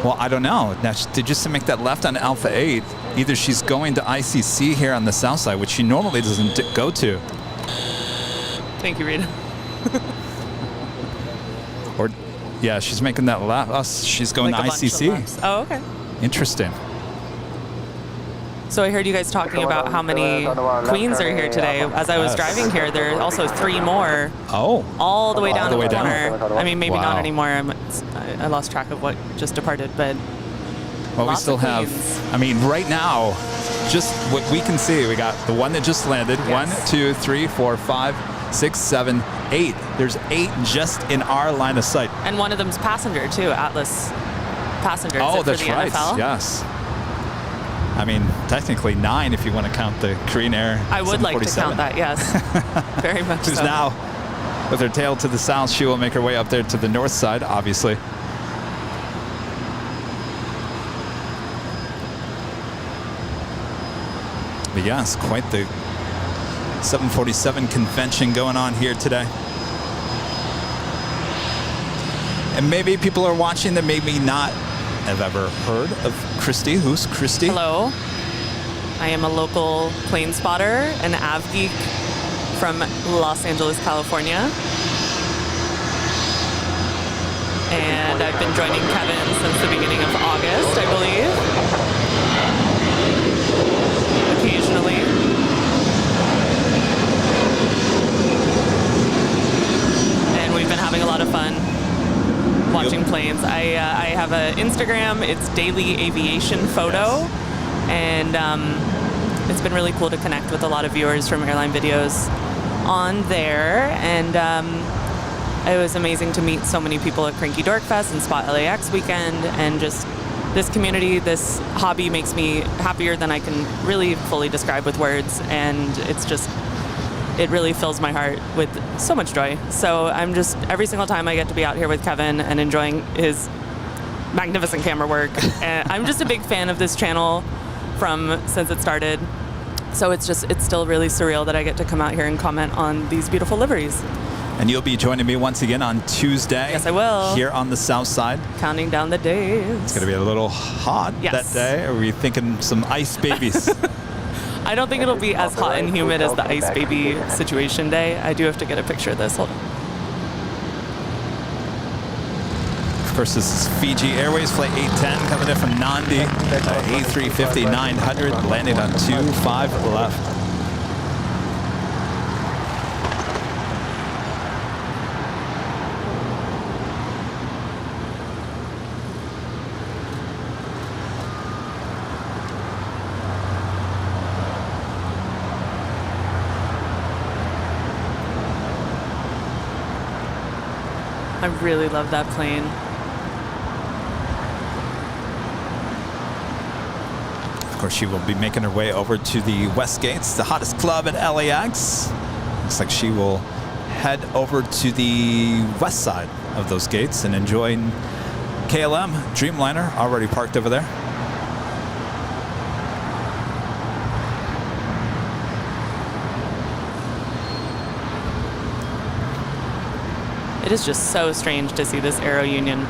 Well, I don't know. Now, just to make that left on Alpha 8, either she's going to ICC here on the south side, which she normally doesn't go to. Thank you, Rita. Or, yeah, she's making that left. She's going like to ICC. Oh, okay. Interesting. So I heard you guys talking about how many Queens are here today. As I was driving here, there are also 3 more. Oh. All the way down the corner. I mean, maybe Wow. not anymore. I lost track of what just departed, but Well, we lots still of have, Queens. I mean, right now, just what we can see, we got the one that just landed. Yes. 1, 2, 3, 4, 5, 6, 7, 8. There's 8 just in our line of sight. And one of them's passenger too, Atlas passenger. Oh, Is it that's for the right. NFL? Yes. I mean, technically 9 if you want to count the Korean Air. I would like to 747. count that, yes. Very much Who's so. now, with her tail to the south, she will make her way up there to the north side, obviously. But yes, quite the 747 convention going on here today. And maybe people are watching that maybe not have ever heard of Christy. Who's Christy? Hello. I am a local plane spotter, an av geek from Los Angeles, California. And I've been joining Kevin since the beginning of August, I believe. Occasionally. And we've been having a lot of fun watching planes. I have an Instagram. It's Daily Aviation Photo. And it's been really cool to connect with a lot of viewers from airline videos on there. And it was amazing to meet so many people at Cranky Dork Fest and Spot LAX weekend. And just this community, this hobby makes me happier than I can really fully describe with words. And it's just, it really fills my heart with so much joy. So I'm just, every single time I get to be out here with Kevin and enjoying his magnificent camera work. And I'm just a big fan of this channel since it started. So it's still really surreal that I get to come out here and comment on these beautiful liveries. And you'll be joining me once again on Tuesday. Yes, I will. Here on the south side. Counting down the days. It's going to be a little hot that day. Are we thinking some ice babies? I don't think it'll be as hot and humid as the ice baby situation day. I do have to get a picture of this. Hold on. Of course, this is Fiji Airways Flight 810 coming in from Nandi. A350-900 landing on 25 left. I really love that plane. Of course, she will be making her way over to the West Gates, the hottest club at LAX. Looks like she will head over to the west side of those gates and enjoy KLM Dreamliner already parked over there. It is just so strange to see this Aerounion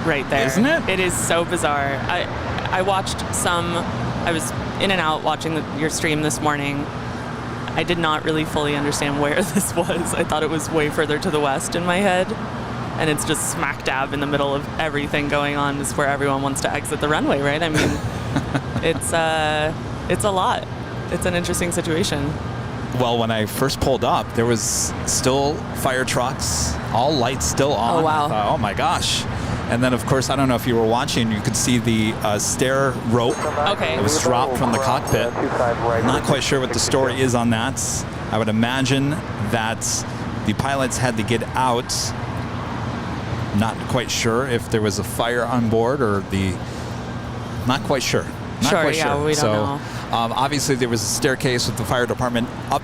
right there. Isn't it? It is so bizarre. I watched I was in and out watching your stream this morning. I did not really fully understand where this was. I thought it was way further to the west in my head. And it's just smack dab in the middle of everything going on. It's where everyone wants to exit the runway, right? I mean, it's a lot. It's an interesting situation. Well, when I first pulled up, there was still fire trucks, all lights still on. Oh, wow. I thought, oh my gosh. And then, of course, I don't know if you were watching, you could see the stair rope. Okay. It was dropped from the cockpit. I'm not quite sure what the story is on that. I would imagine that the pilots had to get out. Not quite sure if there was a fire on board or not quite sure. Not sure, quite yeah, sure. we don't know. Obviously, there was a staircase with the fire department up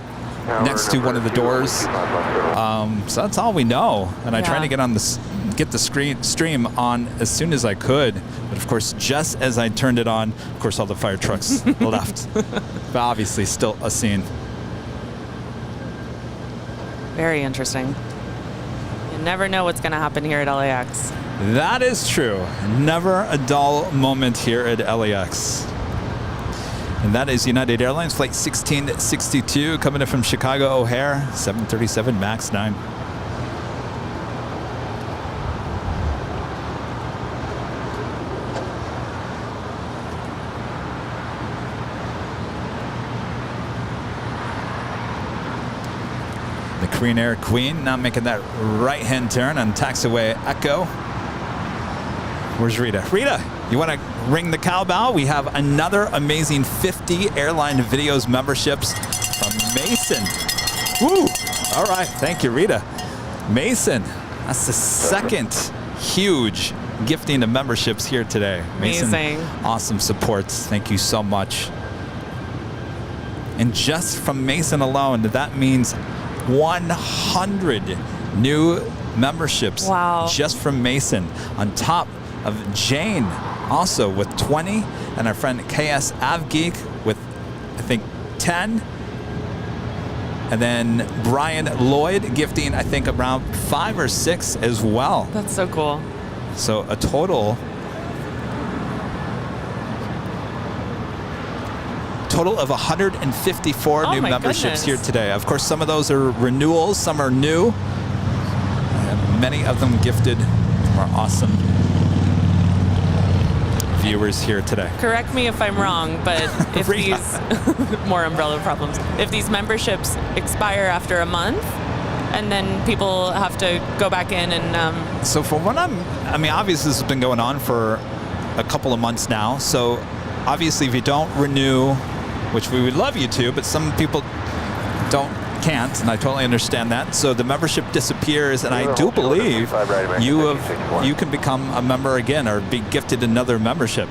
next to one of the doors. So that's all we know. And I tried to get the stream on as soon as I could. But of course, just as I turned it on, of course, all the fire trucks left. But obviously, still a scene. Very interesting. You never know what's going to happen here at LAX. That is true. Never a dull moment here at LAX. And that is United Airlines Flight 1662 coming in from Chicago O'Hare, 737 MAX 9. The Korean Air Queen now making that right-hand turn on taxiway Echo. Where's Rita? Rita, you want to ring the cowbell? We have another amazing 50 Airline Videos memberships from Mason. Woo! All right, thank you, Rita. Mason, that's the second huge gifting of memberships here today. Mason, amazing. Awesome supports. Thank you so much. And just from Mason alone, that means 100 new memberships. Wow. Just from Mason, on top of Jane also with 20, and our friend KS Avgeek with I think, 10. And then Brian Lloyd gifting, I think, around 5 or 6 as well. That's so cool. So a total of 154 new memberships here today. Of course, some of those are renewals, some are new. And many of them gifted from our awesome viewers here today. Correct me if I'm wrong, but if these more umbrella problems, if these memberships expire after a month, and then people have to go back in and so for what I mean, obviously this has been going on for a couple of months now. So obviously if you don't renew, which we would love you to, but some people can't, and I totally understand that. So the membership disappears, and I do believe you can become a member again or be gifted another membership.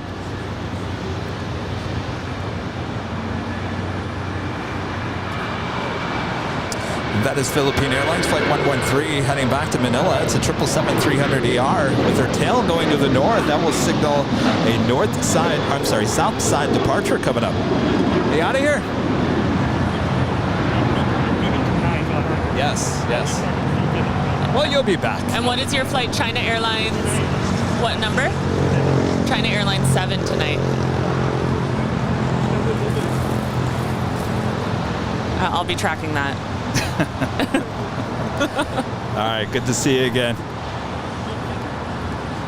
And that is Philippine Airlines Flight 113 heading back to Manila. It's a 777-300ER with her tail going to the north. That will signal a south side departure coming up. Are you out of here? Yes, yes. Well, you'll be back. And what is your flight? China Airlines, what number? China Airlines 7 tonight. I'll be tracking that. All right, good to see you again.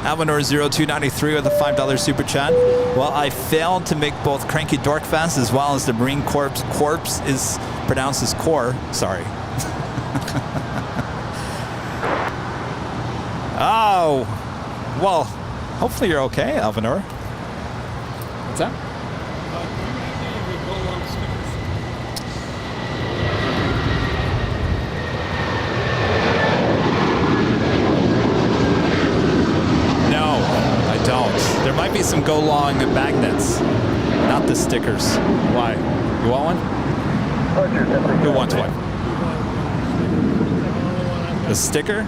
Alvinor 0293 with a $5 super chat. Well, I failed to make both Cranky Dorkfest as well as the Marine Corps. Corpse is pronounced as core. Sorry. Oh, well, hopefully you're okay, Alvinor. What's that? There might be some go-long magnets, not the stickers. Why? You want one? Who wants one? The sticker?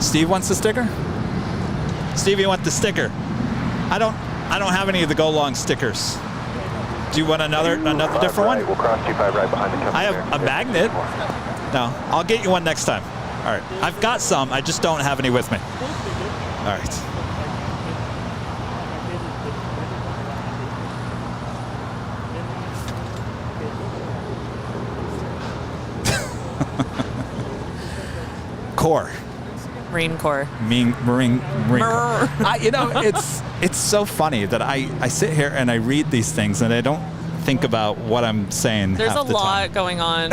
Steve wants the sticker? Steve, you want the sticker? I don't have any of the go-long stickers. Do you want another different one? We'll cross G5 right behind the company. I have a magnet. No, I'll get you one next time. All right. I've got some. I just don't have any with me. All right. Corps. Marine Corps. Marine Corps. You know, it's so funny that I sit here and I read these things and I don't think about what I'm saying. There's half a the lot time. going on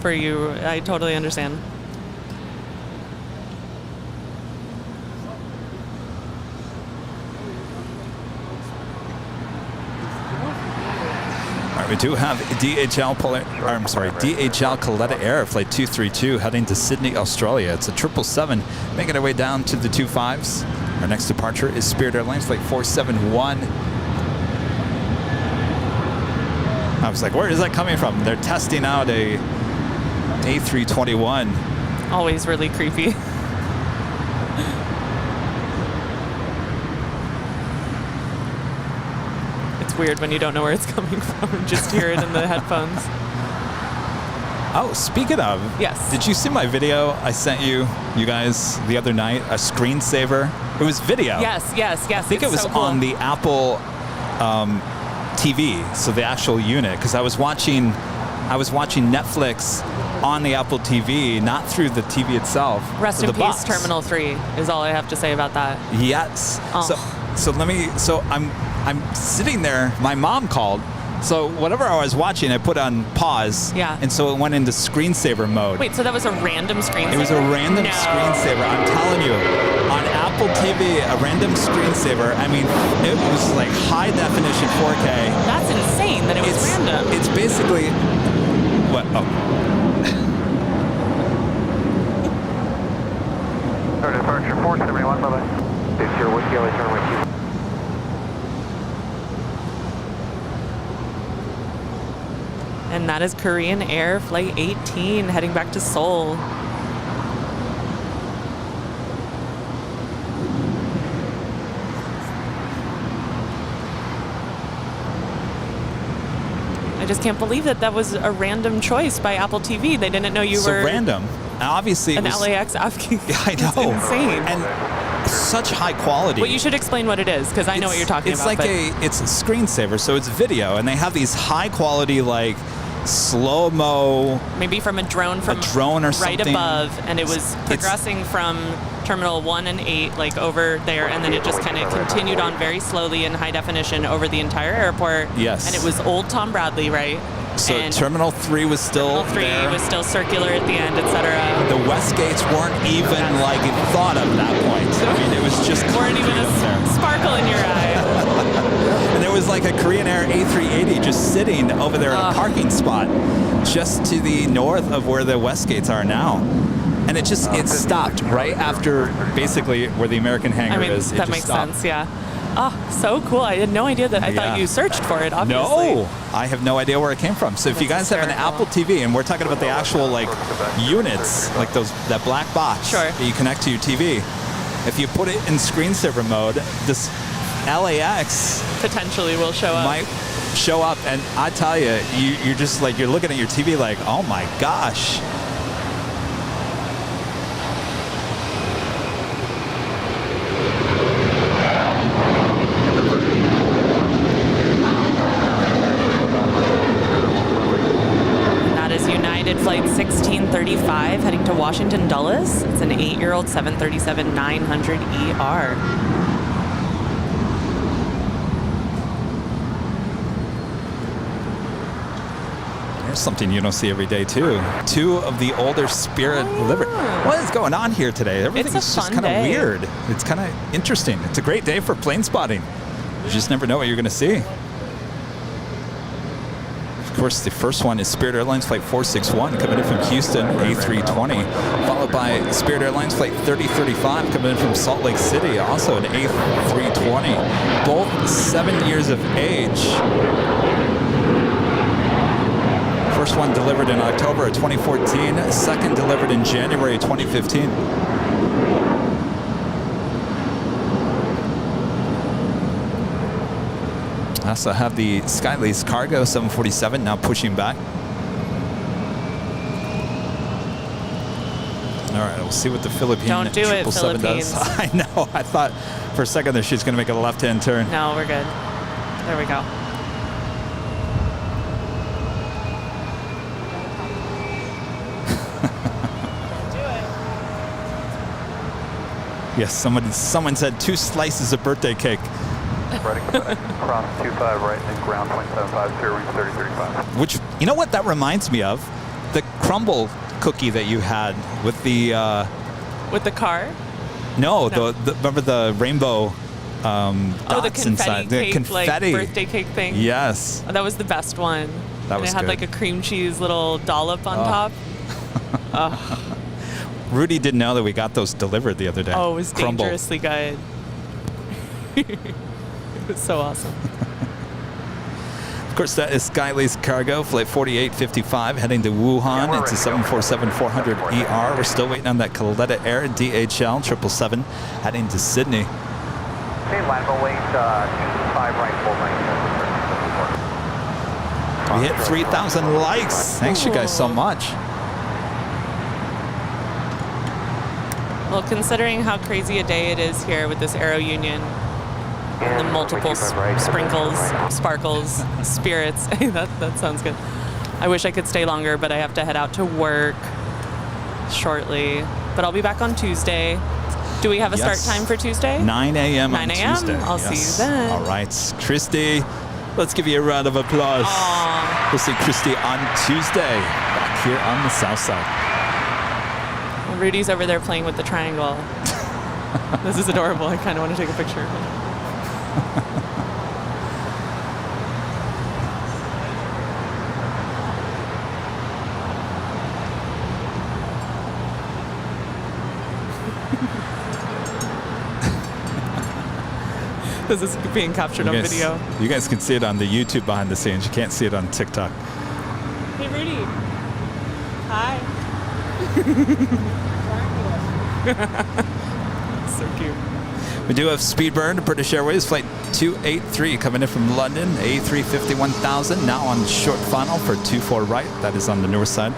for you. I totally understand. We do have DHL Coletta Air Flight 232 heading to Sydney, Australia. It's a 777 making our way down to the 25s. Our next departure is Spirit Airlines Flight 471. I was like, where is that coming from? They're testing out a A321. Always really creepy. Weird when you don't know where it's coming from and just hear it in the headphones. Oh, speaking of, yes. Did you see my video I sent you guys the other night? A screensaver. It was video. Yes. I think it was so cool. On the Apple TV, so the actual unit, because I was watching Netflix on the Apple TV, not through the TV itself. Rest in peace, Terminal 3 is all I have to say about that. Yes. Oh. So I'm sitting there. My mom called. So whatever I was watching, I put on pause. Yeah. And so it went into screensaver mode. Wait, so that was a random screensaver? It was a random screensaver. I'm telling you, on Apple TV, a random screensaver. I mean, it was like high definition 4K. That's insane that it was random. It's basically what? Departure 471, bye-bye. It's your Whiskey LA turn 2. And that is Korean Air Flight 18 heading back to Seoul. just can't believe that was a random choice by Apple TV. They didn't know you So were random. And obviously it an was, LAX asking. I know. It's insane. And such high quality. Well, you should explain what it is, because I know what you're talking it's about. Like it's a screensaver, so it's video, and they have these high quality like slow-mo, maybe from a drone or right something above, and it was progressing from Terminal 1 and 8, like over there, and then it just kind of continued on very slowly in high definition over the entire airport. Yes. And it was old Tom Bradley, right? So and Terminal 3 was still Terminal 3 there. was still circular at the end, etc. The West Gates weren't even like thought of at that point. I mean, it was just weren't even a sparkle in your eye. And there was like a Korean Air A380 just sitting over there in a parking spot just to the north of where the West Gates are now. And it stopped right after basically where the American hangar is. That makes sense, yeah. Oh, so cool. I had no idea that. I thought you searched for it, obviously. No, I have no idea where it came from. So if you guys have an Apple TV, and we're talking about the actual like units, like that black box that you connect to your TV, if you put it in screensaver mode, this LAX potentially will show up. Might show up, and I tell you, you're just like, you're looking at your TV like, oh my gosh. Flight 1635 heading to Washington Dulles. It's an 8-year-old 737-900ER. There's something you don't see every day too. 2 of the older Spirit delivered. What is going on here today? Everything's just kind of weird. It's kind of interesting. It's a great day for plane spotting. You just never know what you're going to see. Of course, the first one is Spirit Airlines Flight 461 coming in from Houston, A320, followed by Spirit Airlines Flight 3035 coming in from Salt Lake City, also an A320, both 7 years of age. First one delivered in October of 2014, second delivered in January 2015. I also have the Skylace Cargo 747 now pushing back. All right, we'll see what the Philippine 777 does. I know. I thought for a second there she's going to make a left-hand turn. No, we're good. There we go. Yes, someone said 2 slices of birthday cake. Cross 25 right and ground 0.75, clear range 3035. Which, you know what that reminds me of? The crumble cookie that you had with the... with the car? No, the remember the rainbow dots the inside? Cake, the confetti. Like, birthday cake thing? Yes. Oh, that was the best one. That was it had good. like a cream cheese little dollop on top. Rudy didn't know that we got those delivered the other day. Oh, it was dangerously good. It was so awesome. Of course, that is Skylace Cargo, Flight 4855, heading to Wuhan. It's a 747-400ER. We're still waiting on that Kalitta Air DHL 777, heading to Sydney. Okay, landable weight 25 right, full length. We hit 3,000 likes. Thanks you guys so much. Well, considering how crazy a day it is here with this Aerounion and the multiple sprinkles, sparkles, spirits, that sounds good. I wish I could stay longer, but I have to head out to work shortly. But I'll be back on Tuesday. Do we have a start time for Tuesday? 9 a.m. 9 on Tuesday. I'll see you then. All right, Christy, let's give you a round of applause. Aww. We'll see Christy on Tuesday back here on the south side. Rudy's over there playing with the triangle. This is adorable. I kind of want to take a picture of him. This is being captured on video. You guys can see it on the YouTube behind the scenes. You can't see it on TikTok. Hey, Rudy. Hi. So cute. We do have Speedbird, British Airways, flight 283 coming in from London, A350 1000, now on short final for 24 right. That is on the north side.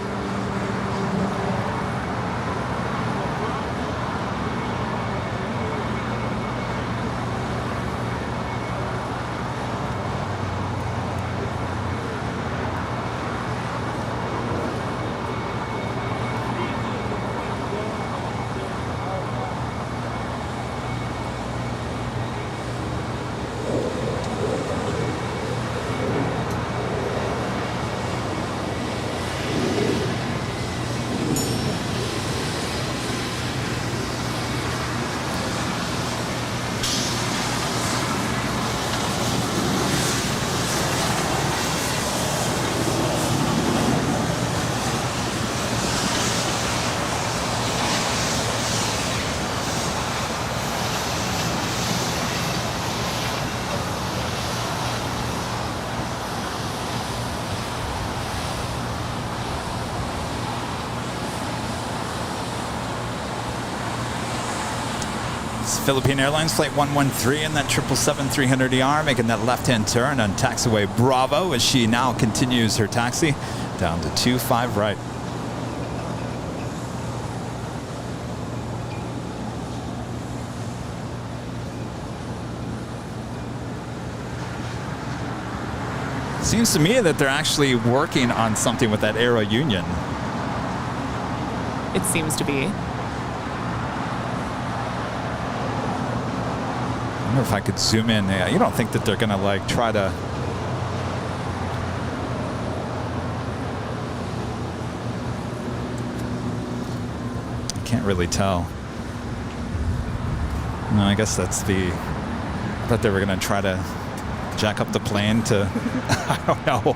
Philippine Airlines flight 113 and that 777-300ER making that left-hand turn on taxiway Bravo as she now continues her taxi down to 25 right. Seems to me that they're actually working on something with that Aerounion. It seems to be. I wonder if I could zoom in. Yeah, you don't think that they're gonna like try to can't really tell. No, I guess that's the I thought they were gonna try to jack up the plane to I don't know.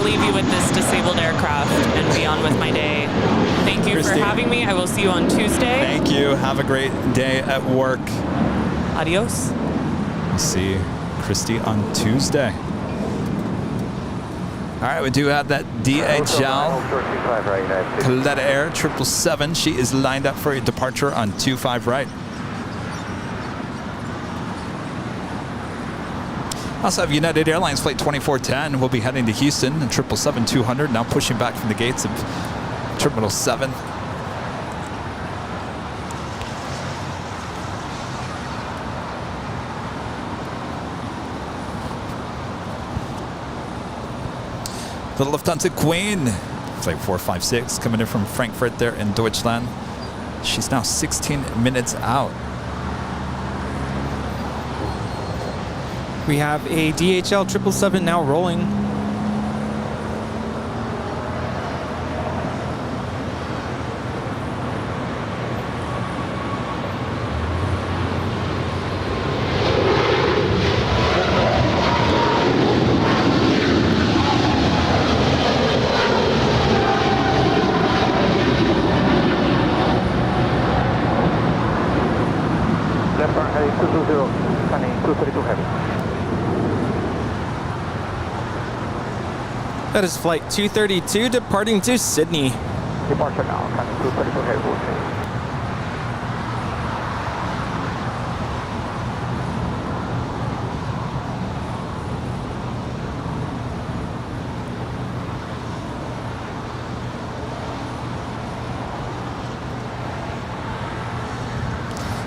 Leave you with this disabled aircraft and be on with my day. Thank you for having me. I will see you on Tuesday. Thank you. Have a great day at work. Adios. We'll see Christy on Tuesday. All right, we do have that DHL Coletta Air 777. She is lined up for a departure on 25 right. Also have United Airlines flight 2410. We'll be heading to Houston and 777-200 now pushing back from the gates of Terminal 7. The Lufthansa Queen, flight 456 coming in from Frankfurt there in Deutschland. She's now 16 minutes out. We have a DHL 777 now rolling. Left turn heading 220, turning 232 heavy. That is flight 232 departing to Sydney. Departure now, turning 232 heavy.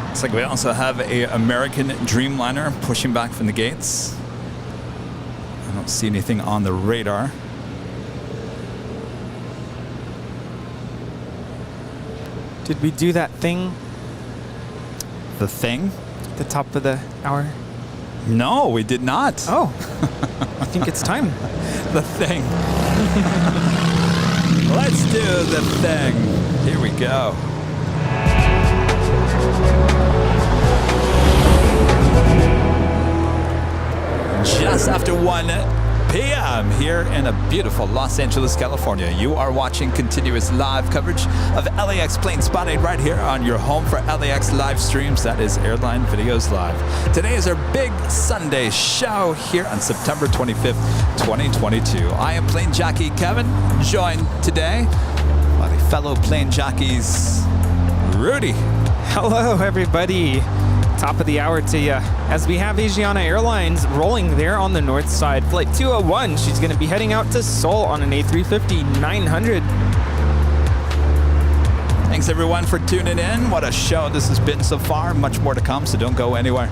Looks like we also have a American Dreamliner pushing back from the gates. I don't see anything on the radar. Did we do that thing? The thing? At the top of the hour? No, we did not. Oh, I think it's time. The thing. Let's do the thing. Here we go. Just after 1 p.m. here in a beautiful Los Angeles, California. You are watching continuous live coverage of LAX plane spotting right here on your home for LAX live streams. That is Airline Videos Live. Today is our big Sunday show here on September 25th, 2022. I am plane jockey Kevin, joined today by the fellow plane jockeys, Rudy. Hello, everybody. Top of the hour to you. As we have Asiana Airlines rolling there on the north side. Flight 201, she's going to be heading out to Seoul on an A350-900. Thanks, everyone, for tuning in. What a show this has been so far. Much more to come, so don't go anywhere.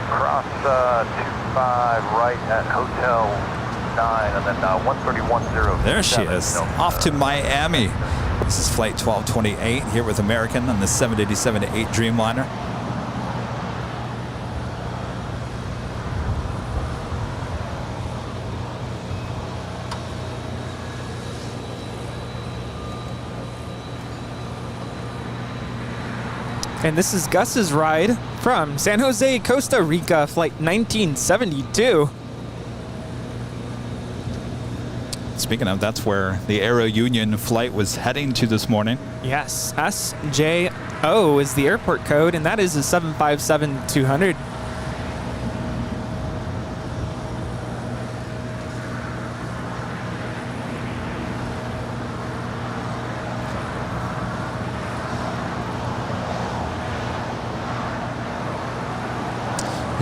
Cross 25 right at Hotel 9 and then 131.0. There she is, off to Miami. This is flight 1228 here with American on the 787-8 Dreamliner. And this is Gus's ride from San Jose, Costa Rica, flight 1972. Speaking of, that's where the Aerounion flight was heading to this morning. Yes, SJO is the airport code, and that is a 757-200.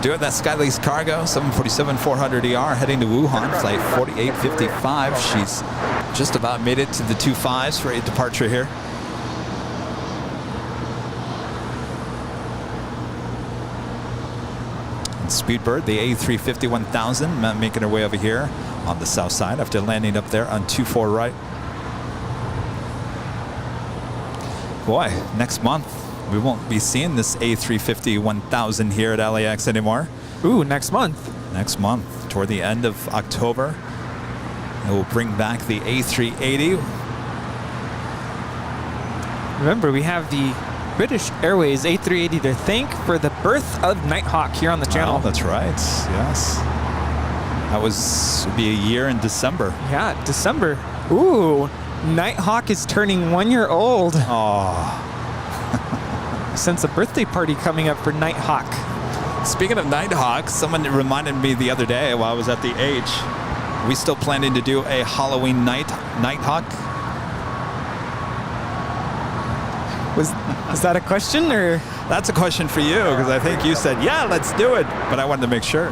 Doing that Skylace cargo, 747-400ER heading to Wuhan, flight 4855. She's just about made it to the 25s for a departure here. And Speedbird, the A350-1000, making her way over here on the south side after landing up there on 24 right. Boy, next month we won't be seeing this A350-1000 here at LAX anymore. Ooh, next month. Next month, toward the end of October. It will bring back the A380. Remember, we have the British Airways A380 to thank for the birth of Nighthawk here on the channel. Oh, that's right, yes. That would be a year in December. Yeah, December. Ooh, Nighthawk is turning 1 year old. Oh. Since a birthday party coming up for Nighthawk. Speaking of Nighthawk, someone reminded me the other day while I was at the H. We still planning to do a Halloween Nighthawk? Was that a question, or? That's a question for you, because I think you said, yeah, let's do it. But I wanted to make sure.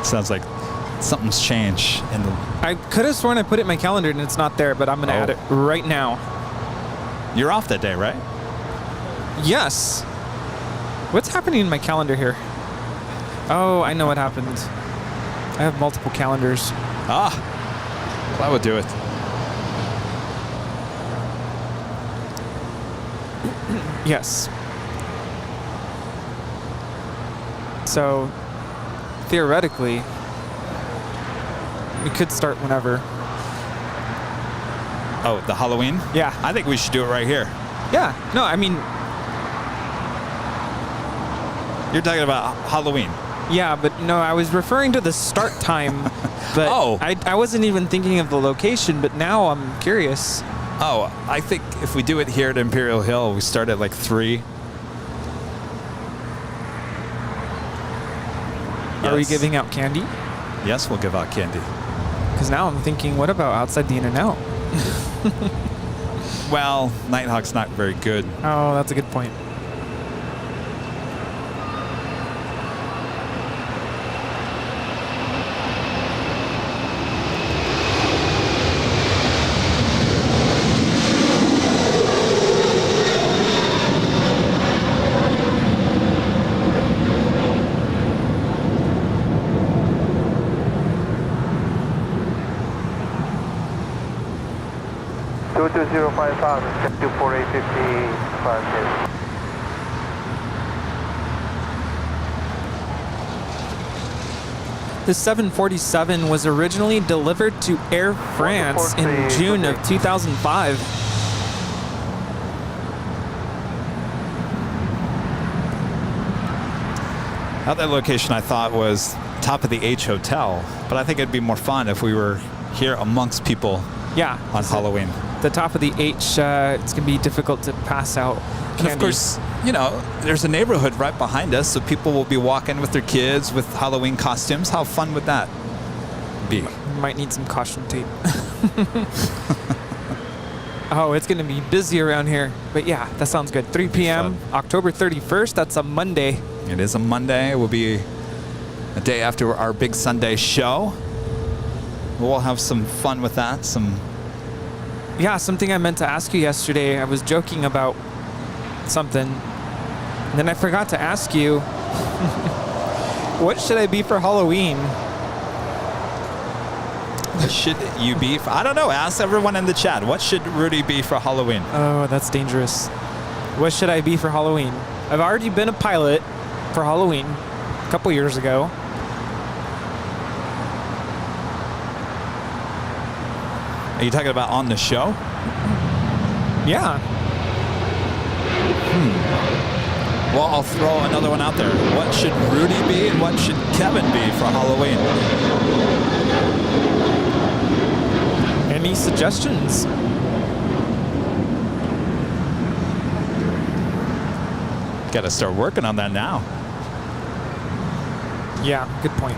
Sounds like something's changed. I could have sworn I put it in my calendar and it's not there, but I'm going to add it right now. You're off that day, right? Yes. What's happening in my calendar here? Oh, I know what happened. I have multiple calendars. Ah, that would do it. Yes. So, theoretically, we could start whenever. Oh, the Halloween? Yeah. I think we should do it right here. Yeah. No, I mean... You're talking about Halloween. Yeah, but no, I was referring to the start time. But I wasn't even thinking of the location, but now I'm curious. Oh, I think if we do it here at Imperial Hill, we start at like 3. Yes. Are we giving out candy? Yes, we'll give out candy. Because now I'm thinking, what about outside the In-N-Out? Well, Nighthawk's not very good. Oh, that's a good point. 205,000, 24855. The 747 was originally delivered to Air France in June of 2005. That location I thought was top of the H Hotel, but I think it'd be more fun if we were here amongst people Yeah. on Halloween. The top of the H, it's going to be difficult to pass out And candy. of course, you know, there's a neighborhood right behind us, so people will be walking with their kids with Halloween costumes. How fun would that be? You might need some caution tape. Oh, it's going to be busy around here. But yeah, that sounds good. 3 p.m., October 31st. That's a Monday. It is a Monday. It will be a day after our big Sunday show. We'll have some fun with that. Yeah, something I meant to ask you yesterday. I was joking about something, and then I forgot to ask you, what should I be for Halloween? What should you be? I don't know. Ask everyone in the chat. What should Rudy be for Halloween? Oh, that's dangerous. What should I be for Halloween? I've already been a pilot for Halloween a couple years ago. Are you talking about on the show? Yeah. Well, I'll throw another one out there. What should Rudy be and what should Kevin be for Halloween? Any suggestions? Got to start working on that now. Yeah, good point.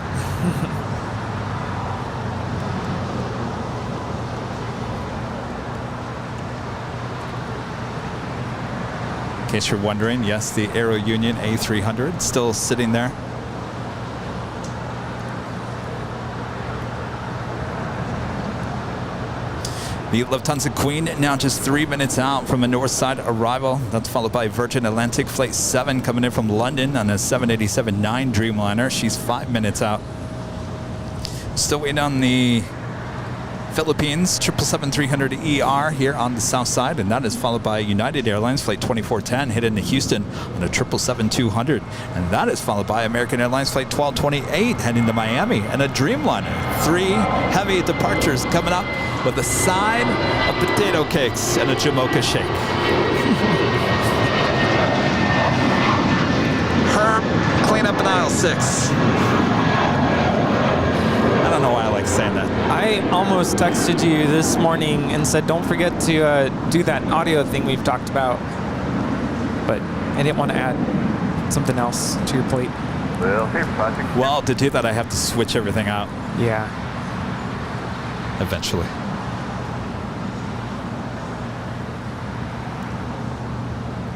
In case you're wondering, yes, the Aerounion A300 still sitting there. The Lufthansa Queen now just 3 minutes out from a north side arrival. That's followed by Virgin Atlantic Flight 7 coming in from London on a 787-9 Dreamliner. She's 5 minutes out. Still waiting on the Philippines 777-300ER here on the south side, and that is followed by United Airlines Flight 2410 headed into Houston on a 777-200, and that is followed by American Airlines Flight 1228 heading to Miami and a Dreamliner. 3 heavy departures coming up with a side of potato cakes and a Jamocha shake. Herb, clean up in aisle 6. I don't know why I like saying that. I almost texted you this morning and said, don't forget to do that audio thing we've talked about. But I didn't want to add something else to your plate. Well, to do that, I have to switch everything out. Yeah. Eventually.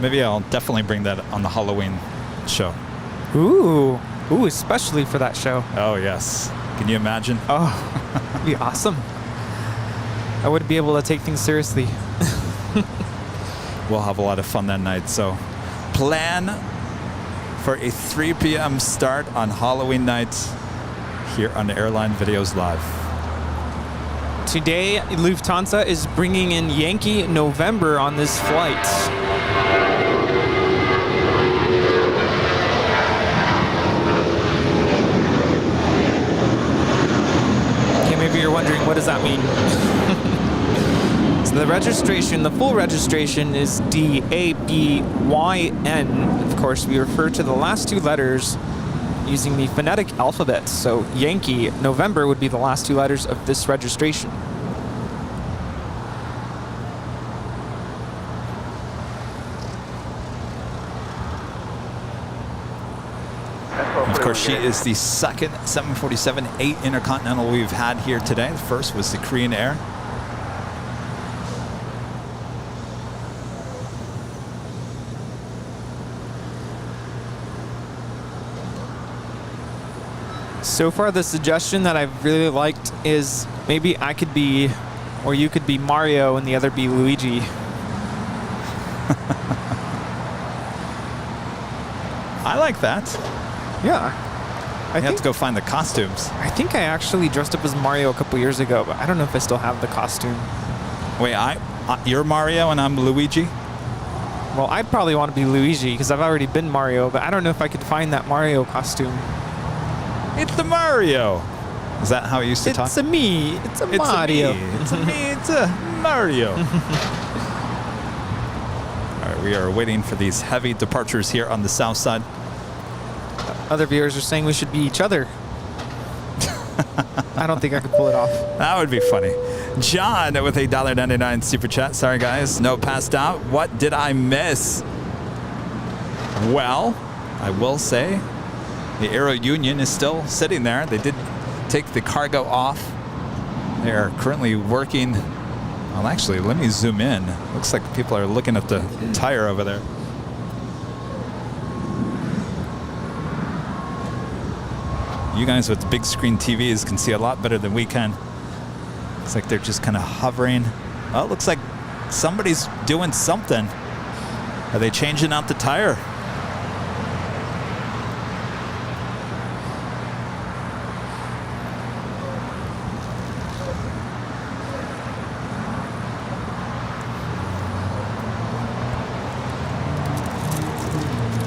Maybe I'll definitely bring that on the Halloween show. Ooh, especially for that show. Oh, yes. Can you imagine? Oh, that'd be awesome. I would be able to take things seriously. We'll have a lot of fun that night. So plan for a 3 p.m. start on Halloween night here on Airline Videos Live. Today, Lufthansa is bringing in Yankee November on this flight. Maybe you're wondering, what does that mean? So the registration, the full registration is DABYN. Of course, we refer to the last 2 letters using the phonetic alphabet. So Yankee, November would be the last 2 letters of this registration. Of course, she is the second 747-8 Intercontinental we've had here today. The first was the Korean Air. So far, the suggestion that I've really liked is maybe I could be, or you could be Mario and the other be Luigi. I like that. Yeah. I have to go find the costumes. I think I actually dressed up as Mario a couple years ago, but I don't know if I still have the costume. Wait, You're Mario and I'm Luigi? Well, I'd probably want to be Luigi because I've already been Mario, but I don't know if I could find that Mario costume. It's the Mario. Is that how it used to talk? It's a me. It's a Mario. It's a me. It's a Mario. All right, we are waiting for these heavy departures here on the south side. Other viewers are saying we should be each other. I don't think I could pull it off. That would be funny. John with a $1.99 super chat. Sorry, guys. No passed out. What did I miss? Well, I will say the Aerounion is still sitting there. They did take the cargo off. They are currently working. Well, actually, let me zoom in. Looks like people are looking at the tire over there. You guys with big screen TVs can see a lot better than we can. Looks like they're just kind of hovering. Well, it looks like somebody's doing something. Are they changing out the tire?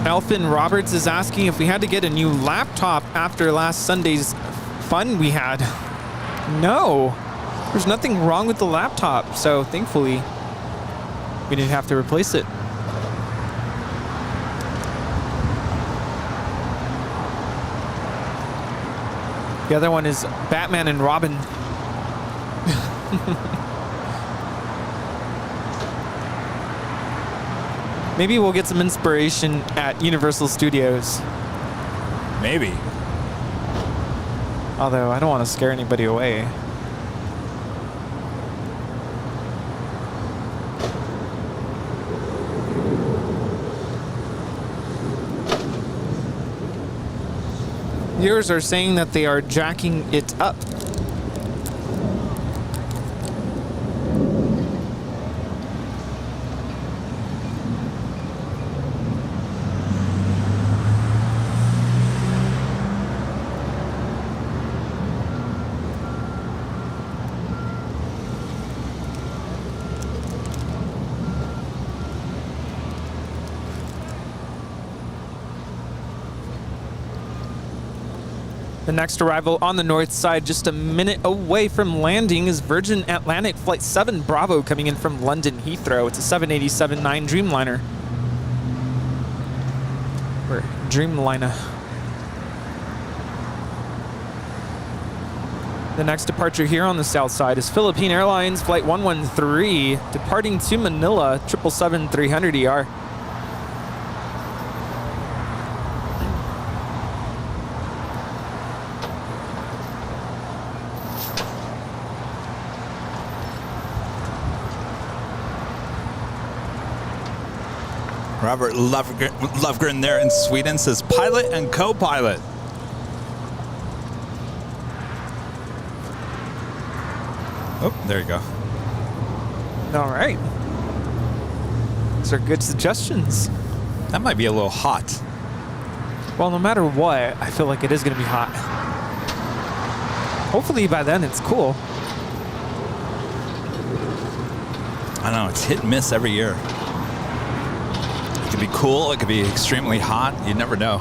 Elfin Roberts is asking if we had to get a new laptop after last Sunday's fun we had. No, there's nothing wrong with the laptop, so thankfully we didn't have to replace it. The other one is Batman and Robin. Maybe we'll get some inspiration at Universal Studios. Maybe. Although I don't want to scare anybody away. Viewers are saying that they are jacking it up. The next arrival on the north side, just a minute away from landing, is Virgin Atlantic Flight 7 Bravo coming in from London Heathrow. It's a 787-9 Dreamliner. Or Dreamliner. The next departure here on the south side is Philippine Airlines Flight 113, departing to Manila, 777-300ER. Robert Lovgren there in Sweden says pilot and co-pilot. Oh, there you go. All right. Those are good suggestions. That might be a little hot. Well, no matter what, I feel like it is going to be hot. Hopefully by then it's cool. I don't know, it's hit and miss every year. It could be cool, it could be extremely hot, you never know.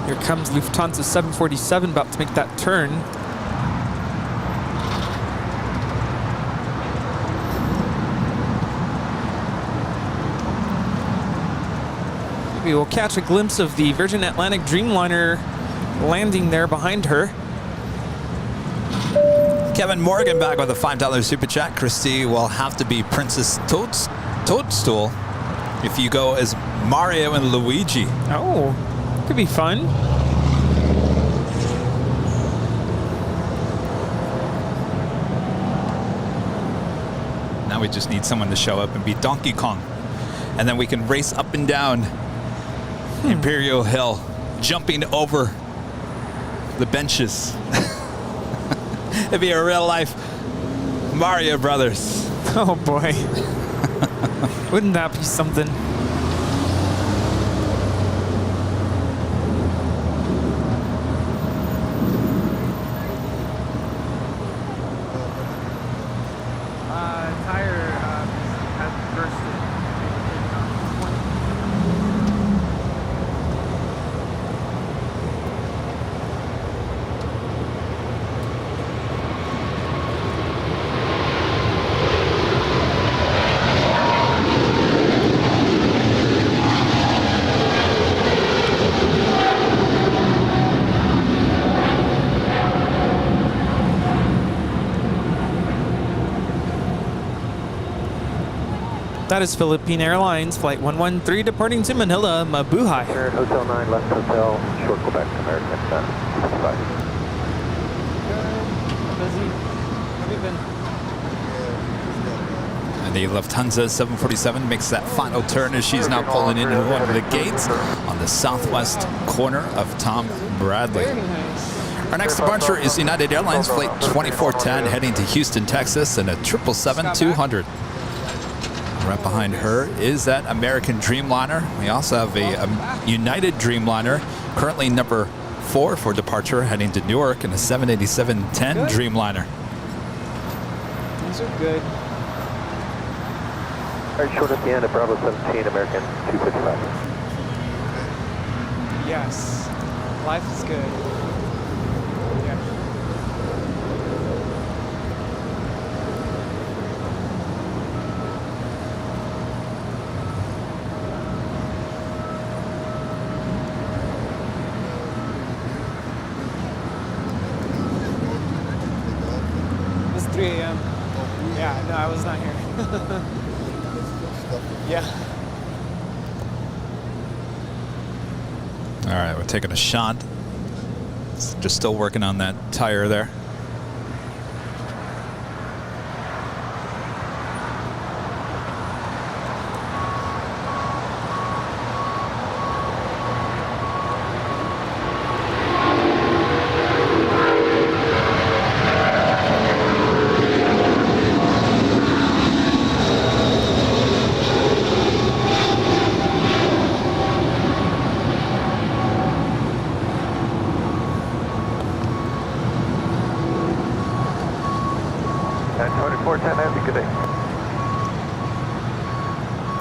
Here comes Lufthansa 747 about to make that turn. Maybe we'll catch a glimpse of the Virgin Atlantic Dreamliner landing there behind her. Kevin Morgan back with a $5 super chat. Christy will have to be Princess Toadstool if you go as Mario and Luigi. Oh, could be fun. Now we just need someone to show up and be Donkey Kong. And then we can race up and down Imperial Hill, jumping over the benches. It'd be a real life Mario Brothers. Oh boy. Wouldn't that be something? Tire That is Philippine Airlines Flight 113 departing to Manila, Mabuhay. Sure, Hotel 9, left hotel, short Quebec, American 65. Busy. Have you been? And the Lufthansa 747 makes that final turn as she's now pulling into one of the gates on the southwest corner of Tom Bradley. Very nice. Our next departure is United Airlines Flight 2410 heading to Houston, Texas, and a 777-200. Right behind her is that American Dreamliner. We also have a United Dreamliner, currently number 4 for departure, heading to Newark, and a 787-10 Dreamliner. These are good. All right, short at the end of Bravo 17, American 255. Yes. Life is good. Yeah. It's 3 a.m. Yeah, no, I was not here. Yeah. All right, we're taking a shot. Just still working on that tire there.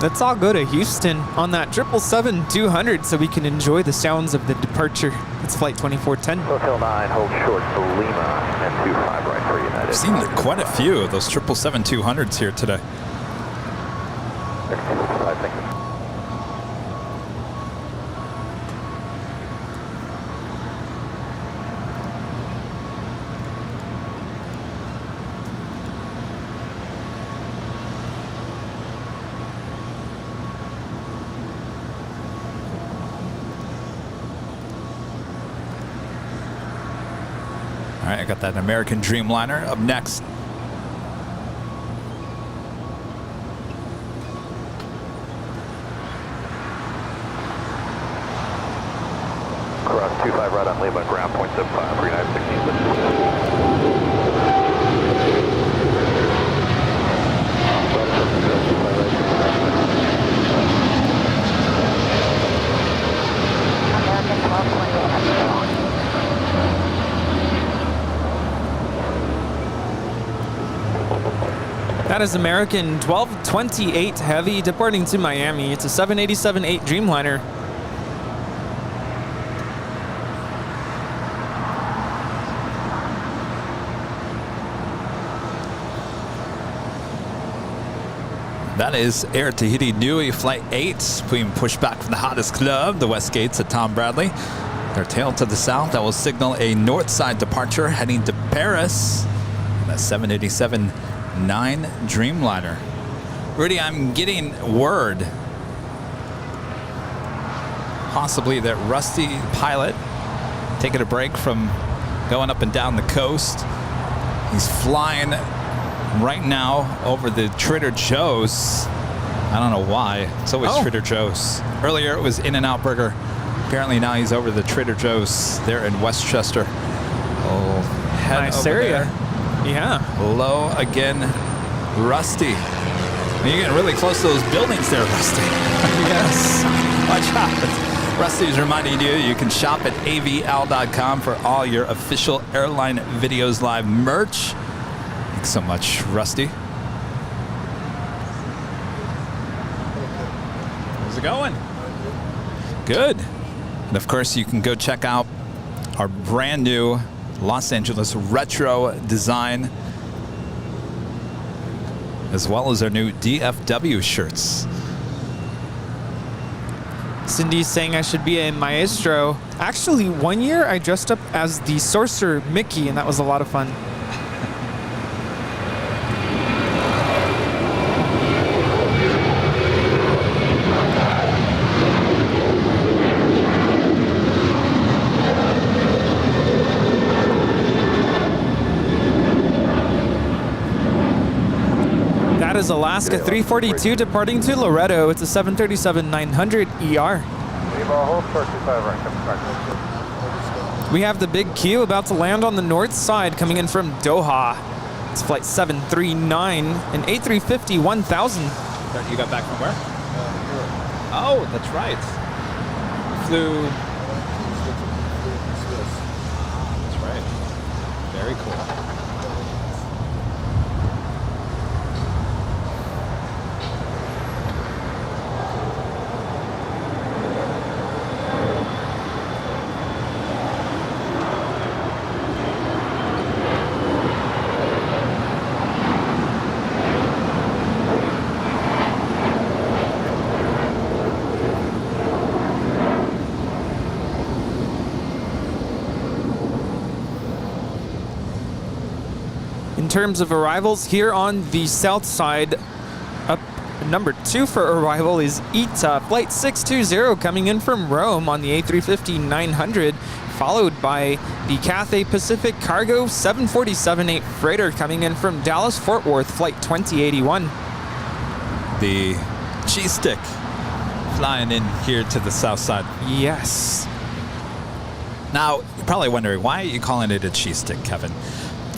Let's all go to Houston on that 777-200 so we can enjoy the sounds of the departure. It's Flight 2410. Hotel 9, hold short to Lima and 25 right for United. I've seen quite a few of those 777-200s here today. 255, thank you. All right, I got that American Dreamliner up next. Cross 25 right on Lima, ground point 75, 3916. That is American 1228 Heavy departing to Miami. It's a 787-8 Dreamliner. That is Air Tahiti Nui Flight 8 being pushed back from the hottest club, the West Gates at Tom Bradley. Their tail to the south, that will signal a north side departure heading to Paris. That 787-9 Dreamliner. Rudy, I'm getting word possibly that Rusty Pilot taking a break from going up and down the coast. He's flying right now over the Trader Joe's. I don't know why. It's always Trader Joe's. Earlier it was In-N-Out Burger. Apparently now he's over the Trader Joe's there in Westchester. Oh, head nice over area. there. Yeah. Low again, Rusty. You're getting really close to those buildings there, Rusty. Yes. Watch out. Rusty's reminding you, you can shop at avl.com for all your official Airline Videos Live merch. Thanks so much, Rusty. How's it going? Good. And of course, you can go check out our brand new Los Angeles retro design, as well as our new DFW shirts. Cindy's saying I should be a maestro. Actually, one year I dressed up as the sorcerer Mickey, and that was a lot of fun. That is Alaska 342 departing to Loretto. It's a 737-900 ER. Hold for 25 right. We have the big Q about to land on the north side coming in from Doha. It's flight 739 and A350 1000. You got back from where? Oh, that's right. Flew. That's right. Very cool. In terms of arrivals, here on the south side, up number 2 for arrival is ITA, flight 620 coming in from Rome on the A350-900, followed by the Cathay Pacific Cargo 747-8 freighter coming in from Dallas-Fort Worth, flight 2081. The cheese stick flying in here to the south side. Yes. Now, you're probably wondering, why are you calling it a cheese stick, Kevin?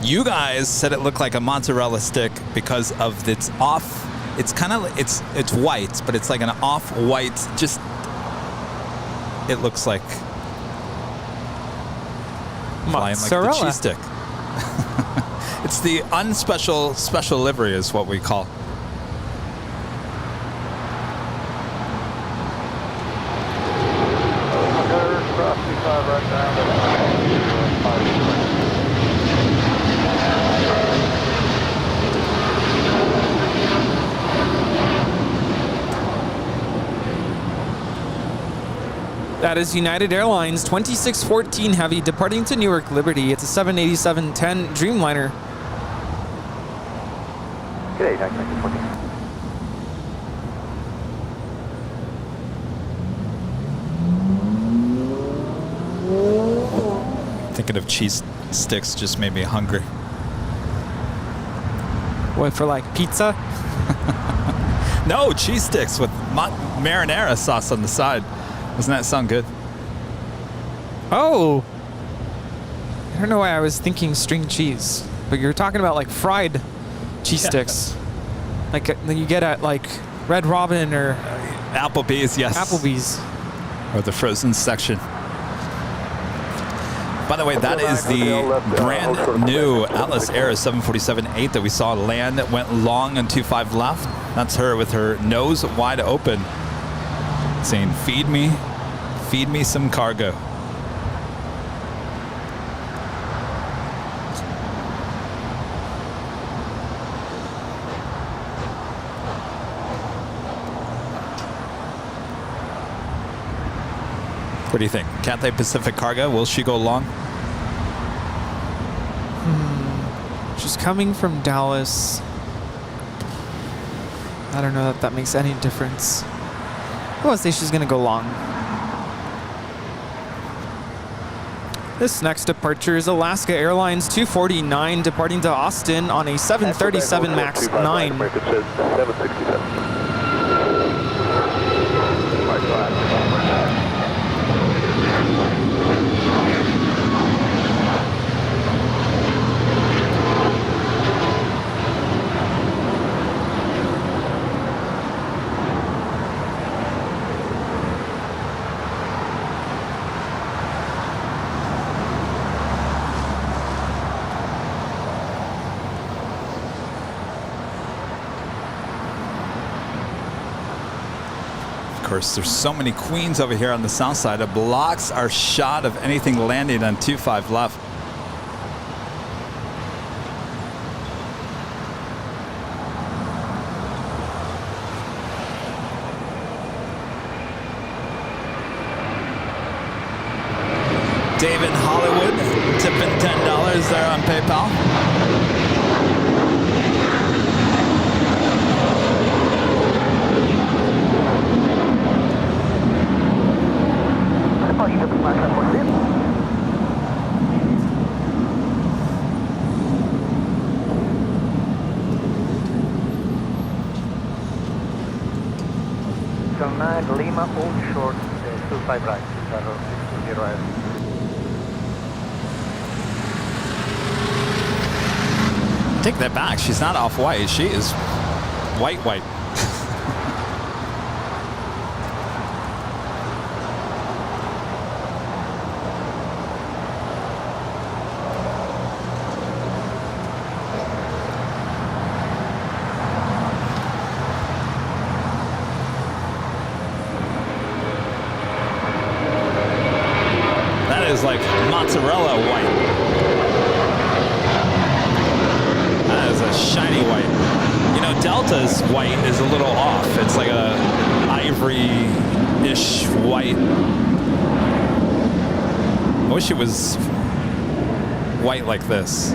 You guys said it looked like a mozzarella stick because of its off. It's kind of, it's white, but it's like an off-white. Just, it looks like flying like the cheese stick. It's the special livery is what we call. That is United Airlines 2614 Heavy departing to Newark Liberty. It's a 787-10 Dreamliner. Good day, Taxi 14. Thinking of cheese sticks just made me hungry. What, for like pizza? No, cheese sticks with marinara sauce on the side. Doesn't that sound good? Oh. I don't know why I was thinking string cheese, but you're talking about like fried cheese sticks. Like you get at like Red Robin or Applebee's, yes. Applebee's. Or the frozen section. By the way, that is the brand new Atlas Air 747-8 that we saw land that went long on 25 left. That's her with her nose wide open, saying, feed me some cargo. What do you think? Cathay Pacific Cargo, will she go long? She's coming from Dallas. I don't know if that makes any difference. I want to say she's going to go long. This next departure is Alaska Airlines 249 departing to Austin on a 737 MAX 9. 767. Of course, there's so many queens over here on the south side. It blocks our shot of anything landing on 25 left. David Hollywood tipping $10 there on PayPal. 29 Lima, all short, 25 right, 620 right. Take that back. She's not off-white. She is white. That is like mozzarella white. That is a shiny white. You know, Delta's white is a little off. It's like a ivory-ish white. I wish it was white like this.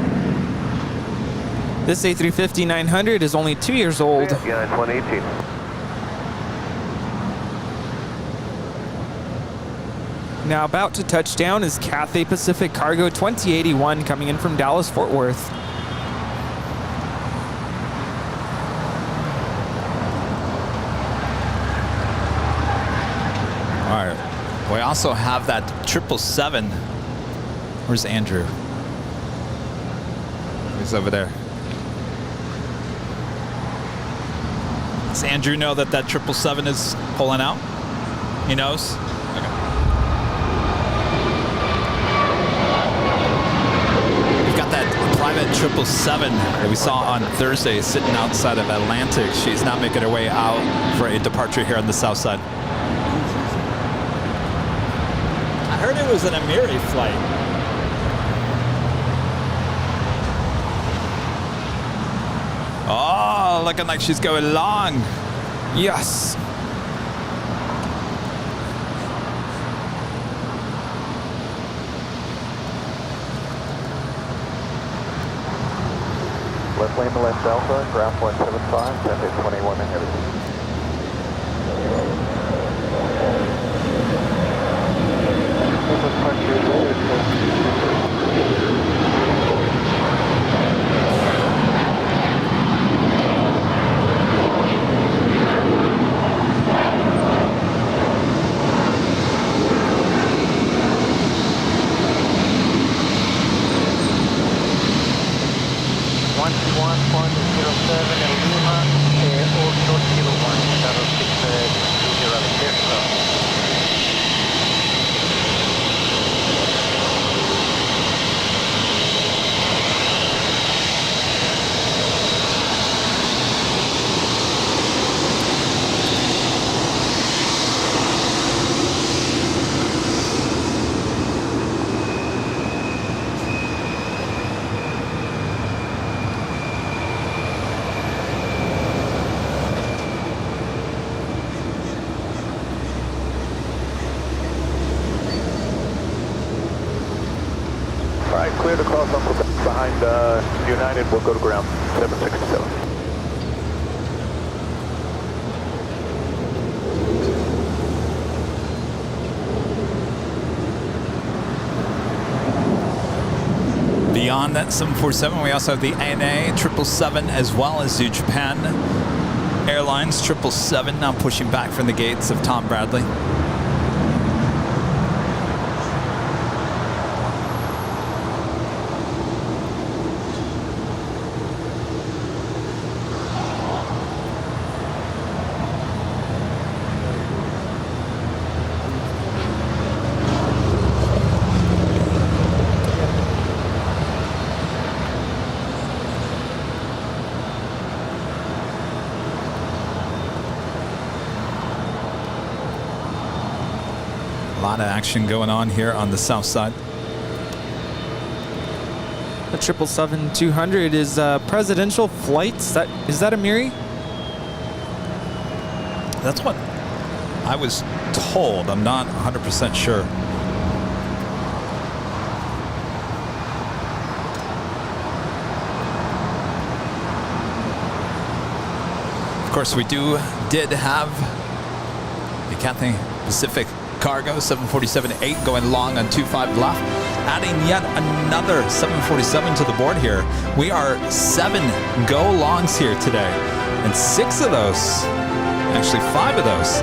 This A350-900 is only 2 years old. Yeah, it's 118. Now about to touch down is Cathay Pacific Cargo 2081 coming in from Dallas-Fort Worth. All right. We also have that 777. Where's Andrew? He's over there. Does Andrew know that 777 is pulling out? He knows? Okay. We've got that private 777 that we saw on Thursday sitting outside of Atlantic. She's now making her way out for a departure here on the south side. I heard it was an Emiri flight. Oh, looking like she's going long. Yes. Left Lima, left Delta, ground point 75, Cathay 21 and heavy. Clear to cross on behind United, we'll go to ground, 767. Beyond that 747, we also have the ANA 777 as well as the Japan Airlines 777 now pushing back from the gates of Tom Bradley. A lot of action going on here on the south side. The 777-200 is presidential flights. Is that Emiri? That's what I was told. I'm not 100% sure. Of course, we did have the Cathay Pacific Cargo 747-8 going long on 25 left, adding yet another 747 to the board here. We are 7 go longs here today, and 6 of those, actually 5 of those,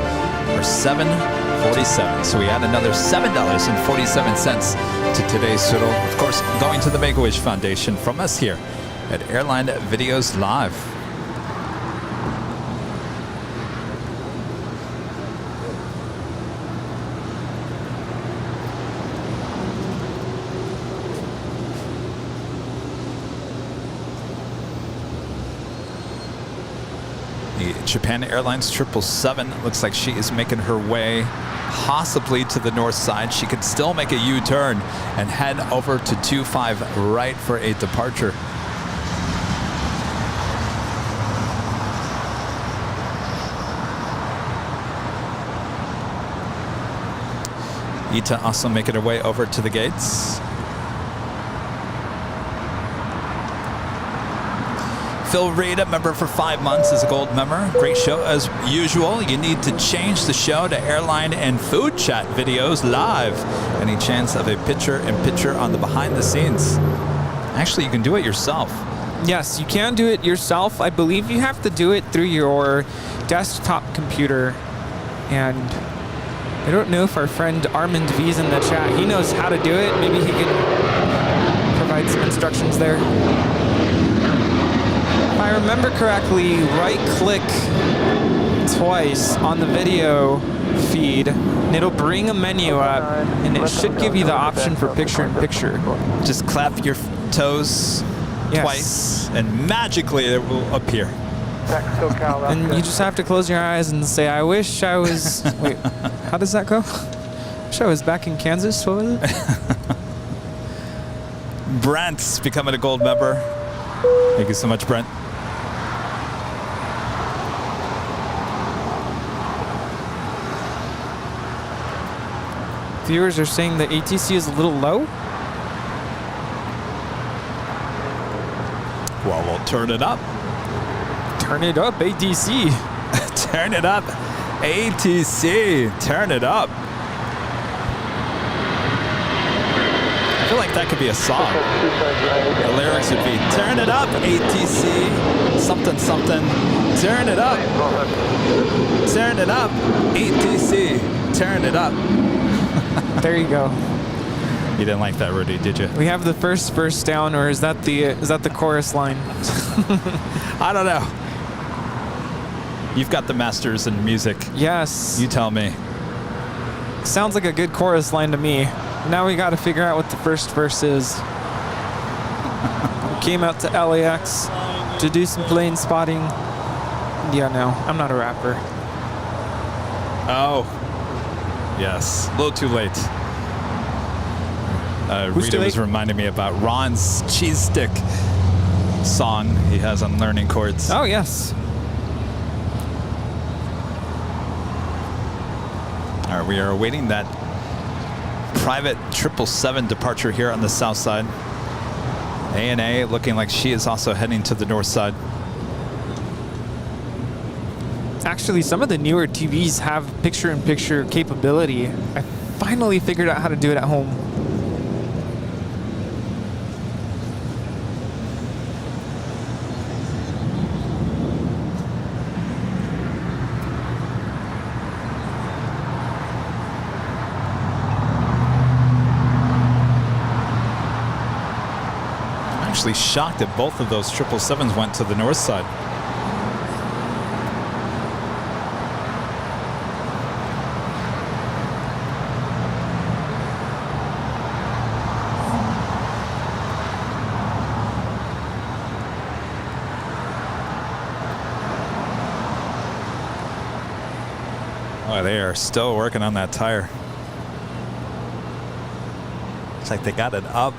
for $7.47. So we add another $7.47 to today's total. Of course, going to the Make-A-Wish Foundation from us here at Airline Videos Live. The Japan Airlines 777 looks like she is making her way possibly to the north side. She could still make a U-turn and head over to 25 right for a departure. Ita also making her way over to the gates. Phil Reed, a member for 5 months, is a gold member. Great show as usual. You need to change the show to airline and food chat videos live. Any chance of a picture-in-picture on the behind the scenes? Actually, you can do it yourself. Yes, you can do it yourself. I believe you have to do it through your desktop computer. And I don't know if our friend Armand V is in the chat. He knows how to do it. Maybe he can provide some instructions there. If I remember correctly, right-click twice on the video feed, and it'll bring a menu up, and it should give you the option for picture-in-picture. Just clap your toes twice, and magically it will appear. And you just have to close your eyes and say, I wish I was... Wait, how does that go? Wish I was back in Kansas. What was it? Brent's becoming a gold member. Thank you so much, Brent. Viewers are saying the ATC is a little low. Well, we'll turn it up. Turn it up, ATC. Turn it up, ATC. Turn it up. I feel like that could be a song. The lyrics would be, turn it up, ATC. Something, something. Turn it up. Turn it up, ATC. Turn it up. There you go. You didn't like that, Rudy, did you? We have the first verse down, or is that the chorus line? I don't know. You've got the masters in music. Yes. You tell me. Sounds like a good chorus line to me. Now we got to figure out what the first verse is. We came out to LAX to do some plane spotting. Yeah, no, I'm not a rapper. Oh. Yes, a little too late. Rita was reminding me about Ron's cheese stick song he has on Learning Chords. Oh, yes. All right, we are awaiting that private 777 departure here on the south side. ANA looking like she is also heading to the north side. Actually, some of the newer TVs have picture-in-picture capability. I finally figured out how to do it at home. I'm actually shocked that both of those 777s went to the north side. Oh, they are still working on that tire. It's like they got it up.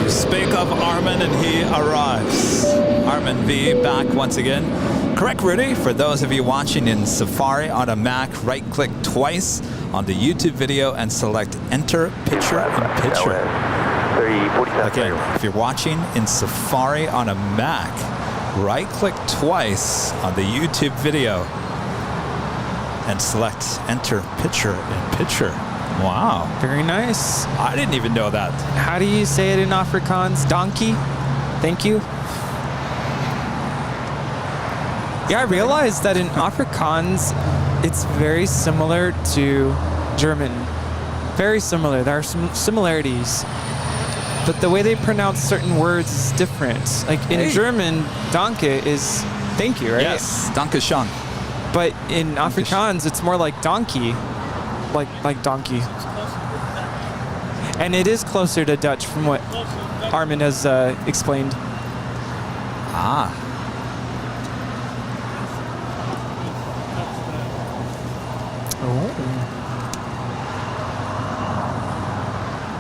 You speak of Armin and he arrives. Armin V back once again. Correct, Rudy. For those of you watching in Safari on a Mac, right-click twice on the YouTube video and select Enter Picture in Picture. 3047. Again, if you're watching in Safari on a Mac, right-click twice on the YouTube video and select Enter Picture in Picture. Wow. Very nice. I didn't even know that. How do you say it in Afrikaans? Donkey? Thank you. Yeah, I realized that in Afrikaans, it's very similar to German. Very similar. There are some similarities. But the way they pronounce certain words is different. Like in German, danke is thank you, right? Yes, danke schön. But in Afrikaans, it's more like donkey. Like donkey. And it is closer to Dutch from what Armin has explained. Ah. Oh.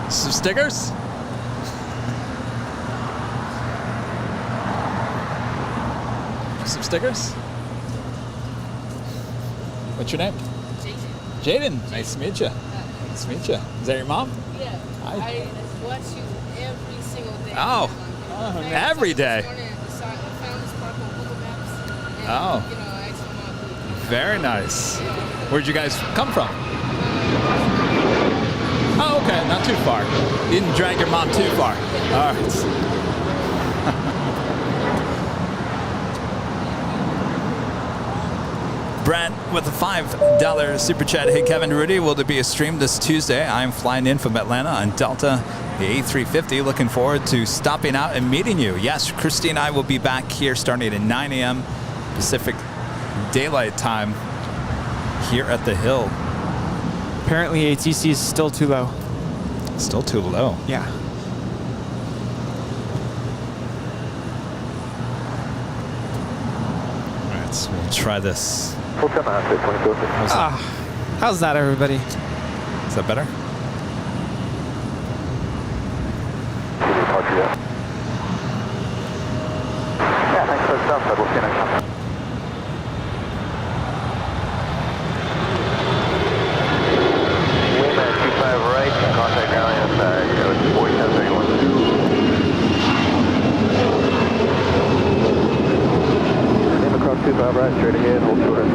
Some stickers? Some stickers? What's your name? Jaden. Nice to meet you. Nice to meet you. Is that your mom? Yeah. Hi. I watch you every single day. Oh. Every day. Oh. Very nice. Where'd you guys come from? Oh, okay. Not too far. You didn't drag your mom too far. All right. Brent with a $5 super chat. Hey, Kevin Rudy, will there be a stream this Tuesday? I'm flying in from Atlanta on Delta, the A350. Looking forward to stopping out and meeting you. Yes, Christy and I will be back here starting at 9 a.m. Pacific Daylight Time here at the Hill. Apparently ATC is still too low. Still too low. Yeah. All right, so we'll try this. How's that, everybody? Is that better? Yeah, thanks for the stuff, but we'll see you next time. Wind 25 right, contact Airline, it's 4731. Across 25 right, straight ahead, hold short of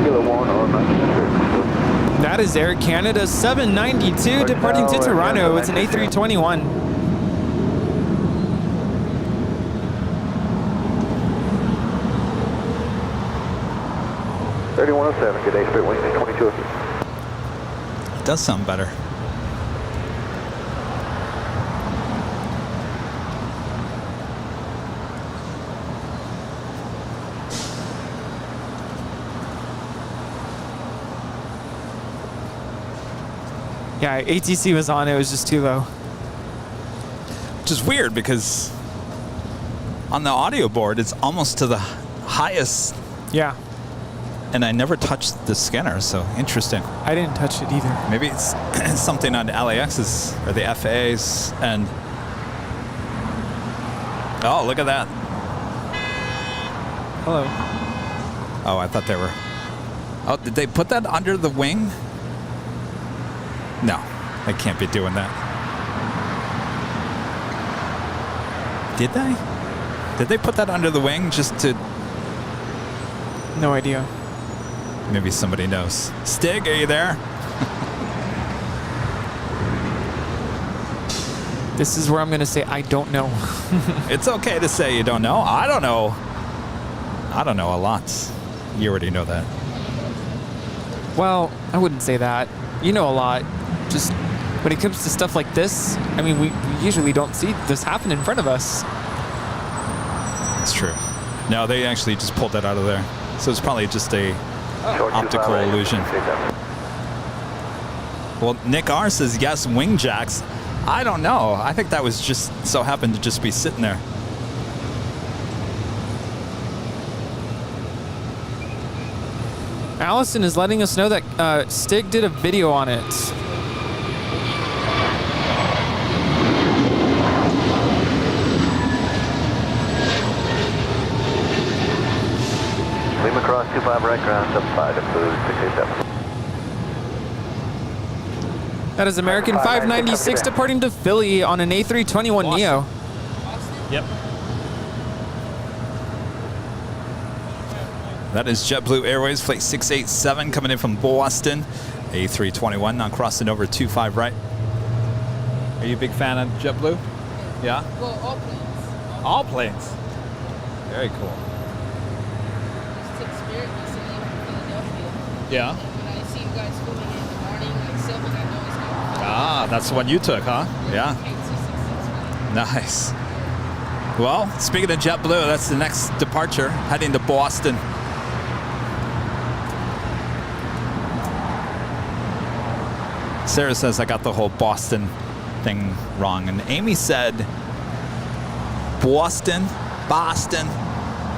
Kilo 1 on 9. That is Air Canada 792 departing to Toronto. It's an A321. .3107, good day, straight wing, 22. It does sound better. Yeah, ATC was on, it was just too low. Which is weird because on the audio board, it's almost to the highest. Yeah. And I never touched the scanner, so interesting. I didn't touch it either. Maybe it's something on LAX's or the FAA's and... Oh, look at that. Hello. Oh, I thought they were... Oh, did they put that under the wing? No, they can't be doing that. Did they? Did they put that under the wing just to... No idea. Maybe somebody knows. Stig, are you there? This is where I'm going to say I don't know. It's okay to say you don't know. I don't know. I don't know a lot. You already know that. Well, I wouldn't say that. You know a lot. Just when it comes to stuff like this, I mean, we usually don't see this happen in front of us. That's true. No, they actually just pulled that out of there. So it's probably just a optical illusion. Well, Nick R says yes, wing jacks. I don't know. I think that was just so happened to just be sitting there. Allison is letting us know that Stig did a video on it. Lima cross 25 right, ground, up 5, up to 687. That is American 596 departing to Philly on an A321 Neo. Yep. That is JetBlue Airways Flight 687 coming in from Boston. A321 now crossing over 25 right. Are you a big fan of JetBlue? Yeah? Well, all planes. All planes. Very cool. Just took Spirit recently from Philadelphia. Yeah. And when I see you guys filming in the morning, like 7, I know it's going to be. Ah, that's the one you took, huh? Yeah. Nice. Well, speaking of JetBlue, that's the next departure, heading to Boston. Sarah says I got the whole Boston thing wrong, and Amy said Boston.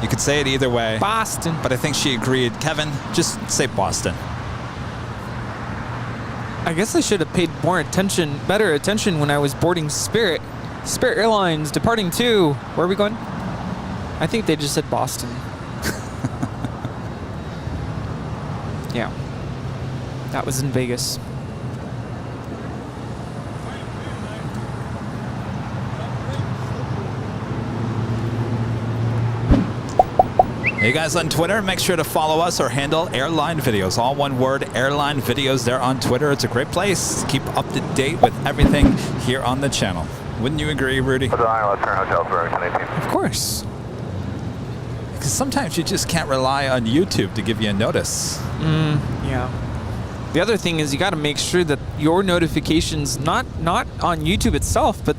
You could say it either way. Boston. But I think she agreed. Kevin, just say Boston. I guess I should have paid better attention when I was boarding Spirit. Spirit Airlines departing to, where are we going? I think they just said Boston. Yeah. That was in Vegas. Hey guys on Twitter, make sure to follow us or handle Airline Videos. All one word, Airline Videos there on Twitter. It's a great place to keep up to date with everything here on the channel. Wouldn't you agree, Rudy? Of course. Because sometimes you just can't rely on YouTube to give you a notice. Yeah. The other thing is you got to make sure that your notifications, not on YouTube itself, but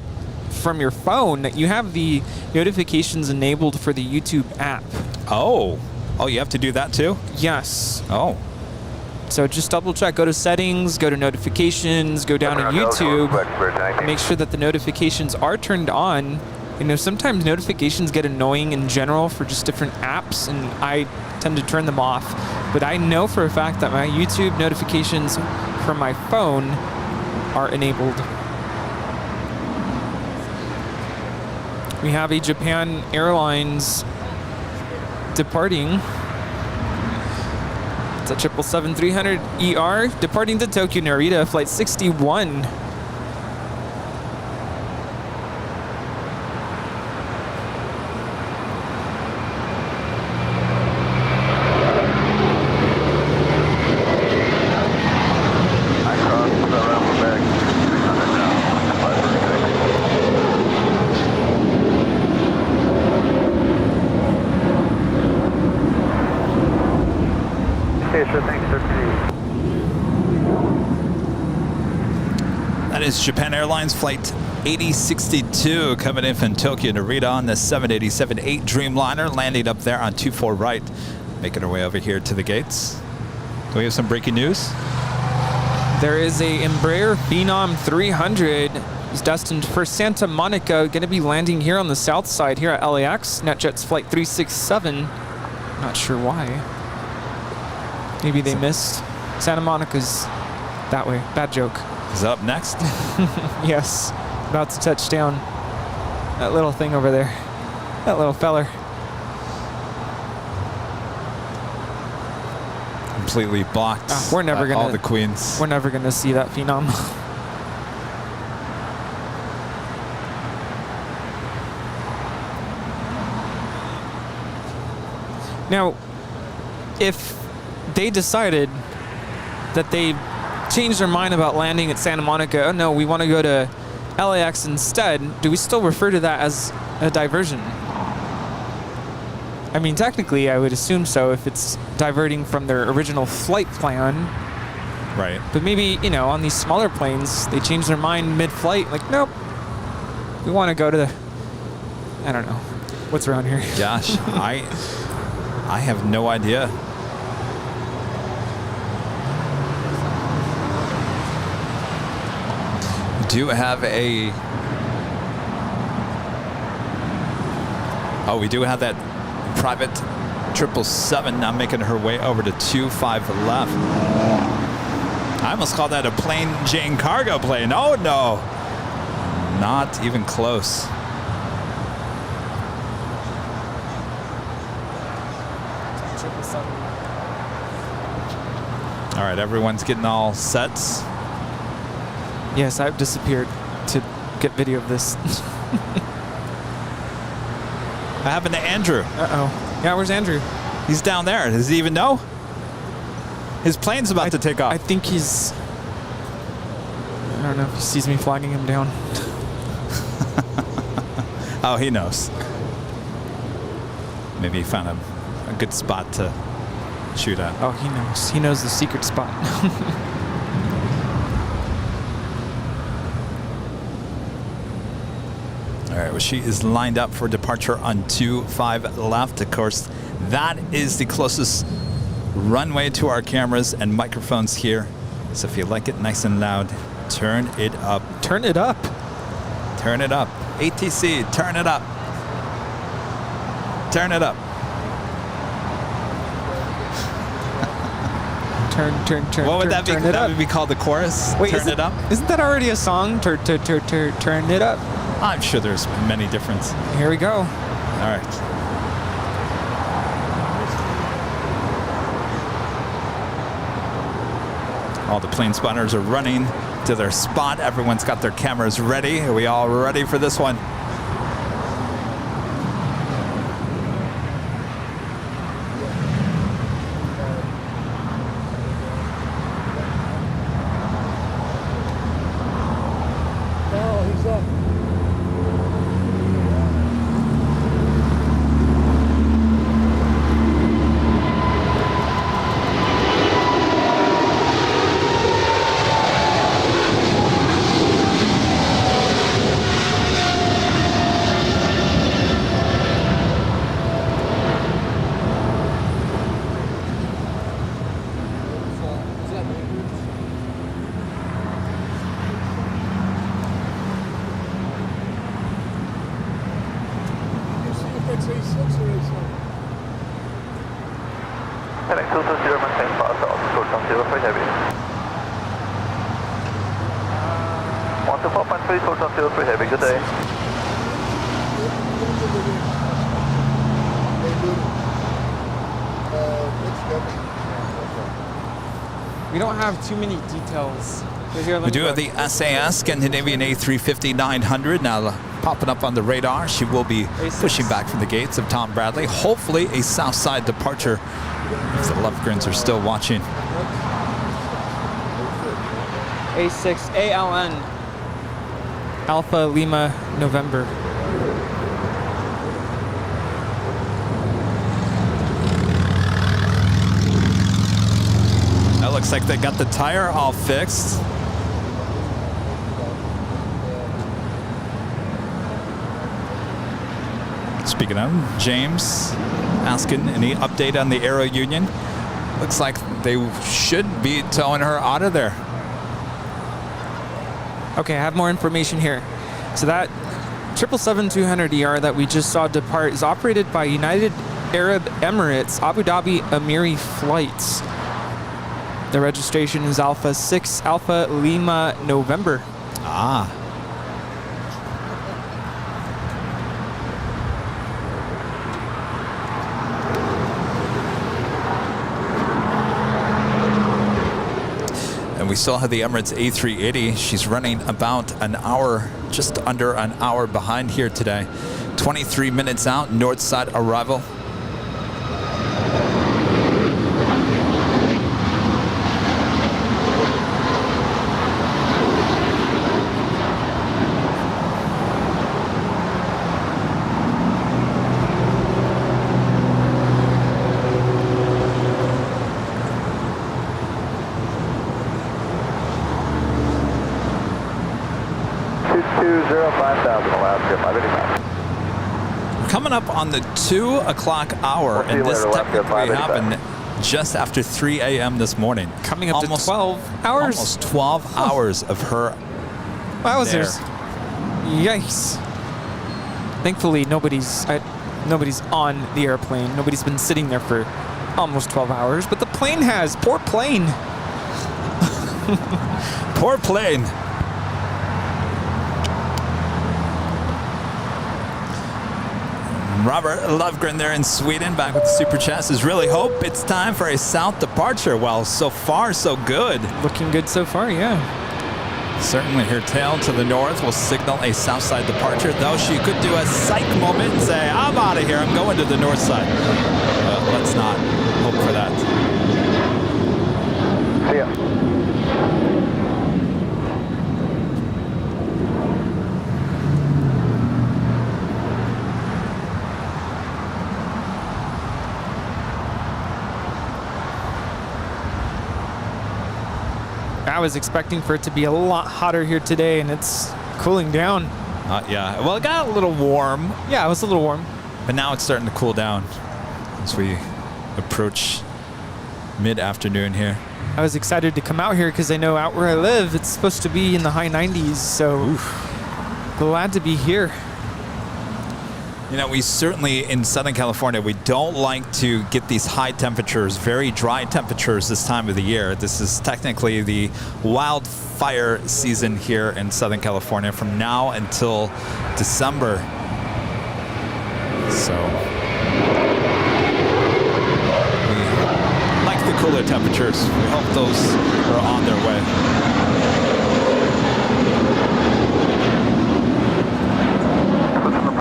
from your phone, that you have the notifications enabled for the YouTube app. Oh, you have to do that too? Yes. Oh. So just double check. Go to settings, go to notifications, go down to YouTube, make sure that the notifications are turned on. You know, sometimes notifications get annoying in general for just different apps, and I tend to turn them off. But I know for a fact that my YouTube notifications from my phone are enabled. We have a Japan Airlines departing. It's a 777-300 ER departing to Tokyo Narita, flight 61. That is Japan Airlines Flight 8062 coming in from Tokyo Narita on the 787-8 Dreamliner, landing up there on 24 right, making our way over here to the gates. Do we have some breaking news? There is a Embraer Phenom 300. It's destined for Santa Monica, going to be landing here on the south side here at LAX. NetJets Flight 367. Not sure why. Maybe they missed. Santa Monica's that way. Bad joke. Is that up next? Yes. About to touch down. That little thing over there. That little feller. Completely blocked. We're never gonna. All the queens. We're never gonna see that Phenom. Now, if they decided that they changed their mind about landing at Santa Monica, oh no, we want to go to LAX instead, do we still refer to that as a diversion? I mean, technically, I would assume so if it's diverting from their original flight plan. Right. But maybe, you know, on these smaller planes, they change their mind mid-flight, like, nope, we want to go to the, I don't know, what's around here? Gosh, I have no idea. Do have a... Oh, we do have that private 777 now making her way over to 25 left. I almost called that a plain Jane cargo plane. Oh, no. Not even close. All right, everyone's getting all sets. Yes, I've disappeared to get video of this. What happened to Andrew? Uh-oh. Yeah, where's Andrew? He's down there. Does he even know? His plane's about to take off. I think he's... I don't know if he sees me flagging him down. Oh, he knows. Maybe he found a good spot to shoot at. Oh, he knows. He knows the secret spot. All right, well, she is lined up for departure on 25 left. Of course, that is the closest runway to our cameras and microphones here. So if you like it nice and loud, turn it up. Turn it up. Turn it up. ATC, turn it up. Turn it up. Turn. What would that be? That would be called the chorus? Wait, turn it up? Isn't that already a song? Turn it up. I'm sure there's many different. Here we go. All right. All the plane spotters are running to their spot. Everyone's got their cameras ready. Are we all ready for this one? Oh, he's up. It's A6 or A7? LAX 220, maintain fast altitude on 03 heavy. 124.3, short on 03 heavy, good day. We don't have too many details. We do have the SAS Scandinavian A350-900 now popping up on the radar. She will be pushing back from the gates of Tom Bradley. Hopefully a south side departure if the Lovegrins are still watching. A6 ALN Alpha Lima November. That looks like they got the tire all fixed. Speaking of, James asking any update on the Aerounion. Looks like they should be towing her out of there. Okay, I have more information here. So that 777-200ER that we just saw depart is operated by United Arab Emirates Abu Dhabi Emiri Flights. The registration is Alpha 6 Alpha Lima November. Ah. And we still have the Emirates A380. She's running about an hour, just under an hour behind here today. 23 minutes out, north side arrival. Coming up on the 2 o'clock hour, and this technically happened just after 3 a.m. this morning. Coming up to 12 hours? Almost 12 hours of her Wowzers. Yikes. Thankfully, nobody's on the airplane. Nobody's been sitting there for almost 12 hours, but the plane has. Poor plane. Poor plane. Robert Lovegren there in Sweden, back with the Super Chat, says, really hope it's time for a south departure. Well, so far, so good. Looking good so far, yeah. Certainly her tail to the north will signal a south side departure, though she could do a psych moment and say, I'm out of here, I'm going to the north side. Let's not hope for that. See ya. I was expecting for it to be a lot hotter here today, and it's cooling down. Yeah, well, it got a little warm. Yeah, it was a little warm. But now it's starting to cool down as we approach mid-afternoon here. I was excited to come out here because I know out where I live, it's supposed to be in the high 90s, so glad to be here. You know, we certainly, in Southern California, we don't like to get these high temperatures, very dry temperatures this time of the year. This is technically the wildfire season here in Southern California from now until December. So we like the cooler temperatures. We hope those are on their way.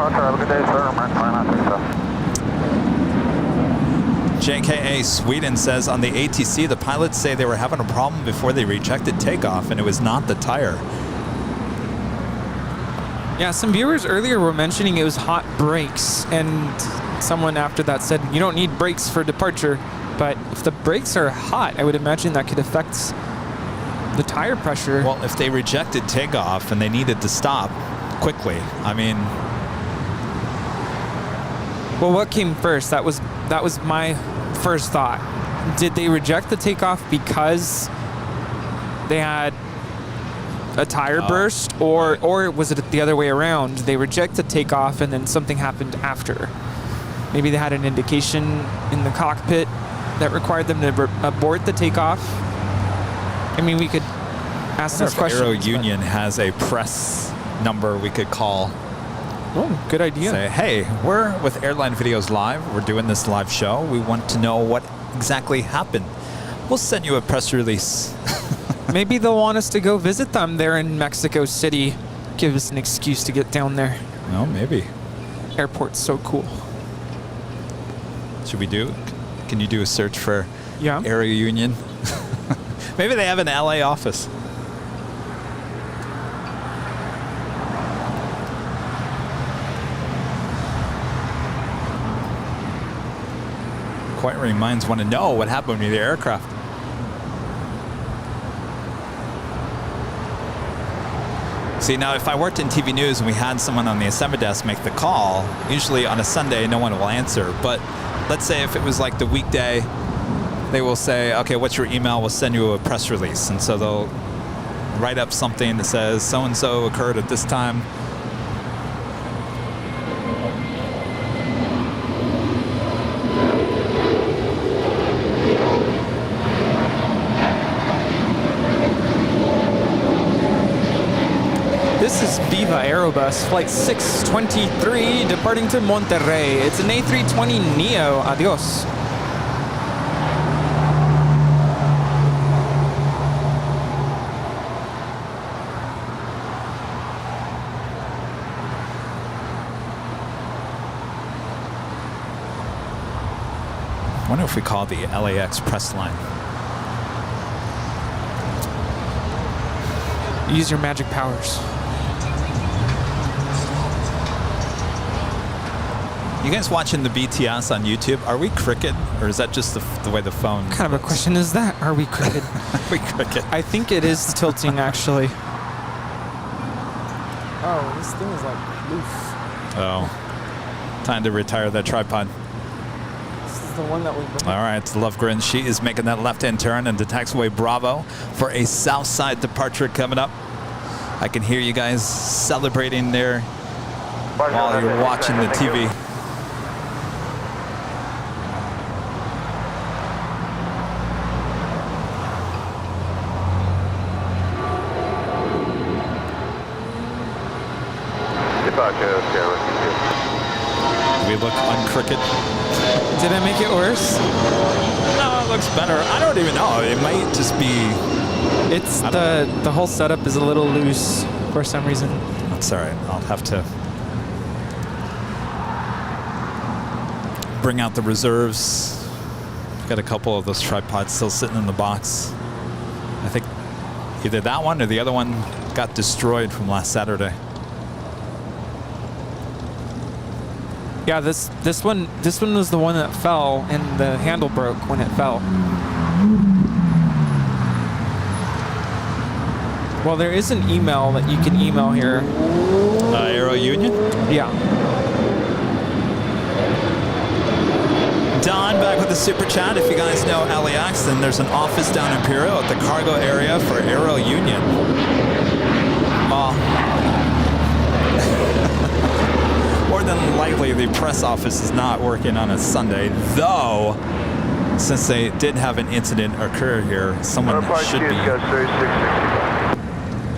Have a good day, sir. JKA Sweden says on the ATC, the pilots say they were having a problem before they rejected takeoff, and it was not the tire. Yeah, some viewers earlier were mentioning it was hot brakes, and someone after that said, you don't need brakes for departure, but if the brakes are hot, I would imagine that could affect the tire pressure. Well, if they rejected takeoff and they needed to stop quickly, I mean... Well, what came first? That was my first thought. Did they reject the takeoff because they had a tire burst, or was it the other way around? They rejected takeoff and then something happened after. Maybe they had an indication in the cockpit that required them to abort the takeoff. I mean, we could ask this question. Aerounion has a press number we could call. Oh, good idea. Say, hey, we're with Airline Videos Live. We're doing this live show. We want to know what exactly happened. We'll send you a press release. Maybe they'll want us to go visit them there in Mexico City. Give us an excuse to get down there. Well, maybe. Airport's so cool. Should we do? Can you do a search for Aerounion? Maybe they have an LA office. Inquiring minds want to know what happened with the aircraft. See, now if I worked in TV news and we had someone on the assembly desk make the call, usually on a Sunday no one will answer. But let's say if it was like the weekday, they will say, okay, what's your email? We'll send you a press release. And so they'll write up something that says so-and-so occurred at this time. This is Viva Aerobus, flight 623, departing to Monterrey. It's an A320 Neo. Adios. I wonder if we call the LAX press line. Use your magic powers. You guys watching the BTS on YouTube? Are we cricket, or is that just the way the phone? What kind of a question is that? Are we cricket? Are we cricket? I think it is tilting, actually. Oh, this thing is like loose. Oh, time to retire that tripod. This is the one that we brought. All right, Lovegren, she is making that left-hand turn into taxiway Bravo for a south side departure coming up. I can hear you guys celebrating there while you're watching the TV. Do we look uncricket? Did I make it worse? No, it looks better. I don't even know. It might just be It's the whole setup is a little loose for some reason. That's all right. I'll have to bring out the reserves. Got a couple of those tripods still sitting in the box. I think either that one or the other one got destroyed from last Saturday. Yeah, this one was the one that fell, and the handle broke when it fell. Well, there is an email that you can email here. Aerounion? Yeah. Don back with the super chat. If you guys know LAX, then there's an office down in Imperial at the cargo area for Aerounion. More than likely, the press office is not working on a Sunday, though, since they did have an incident occur here, someone should be,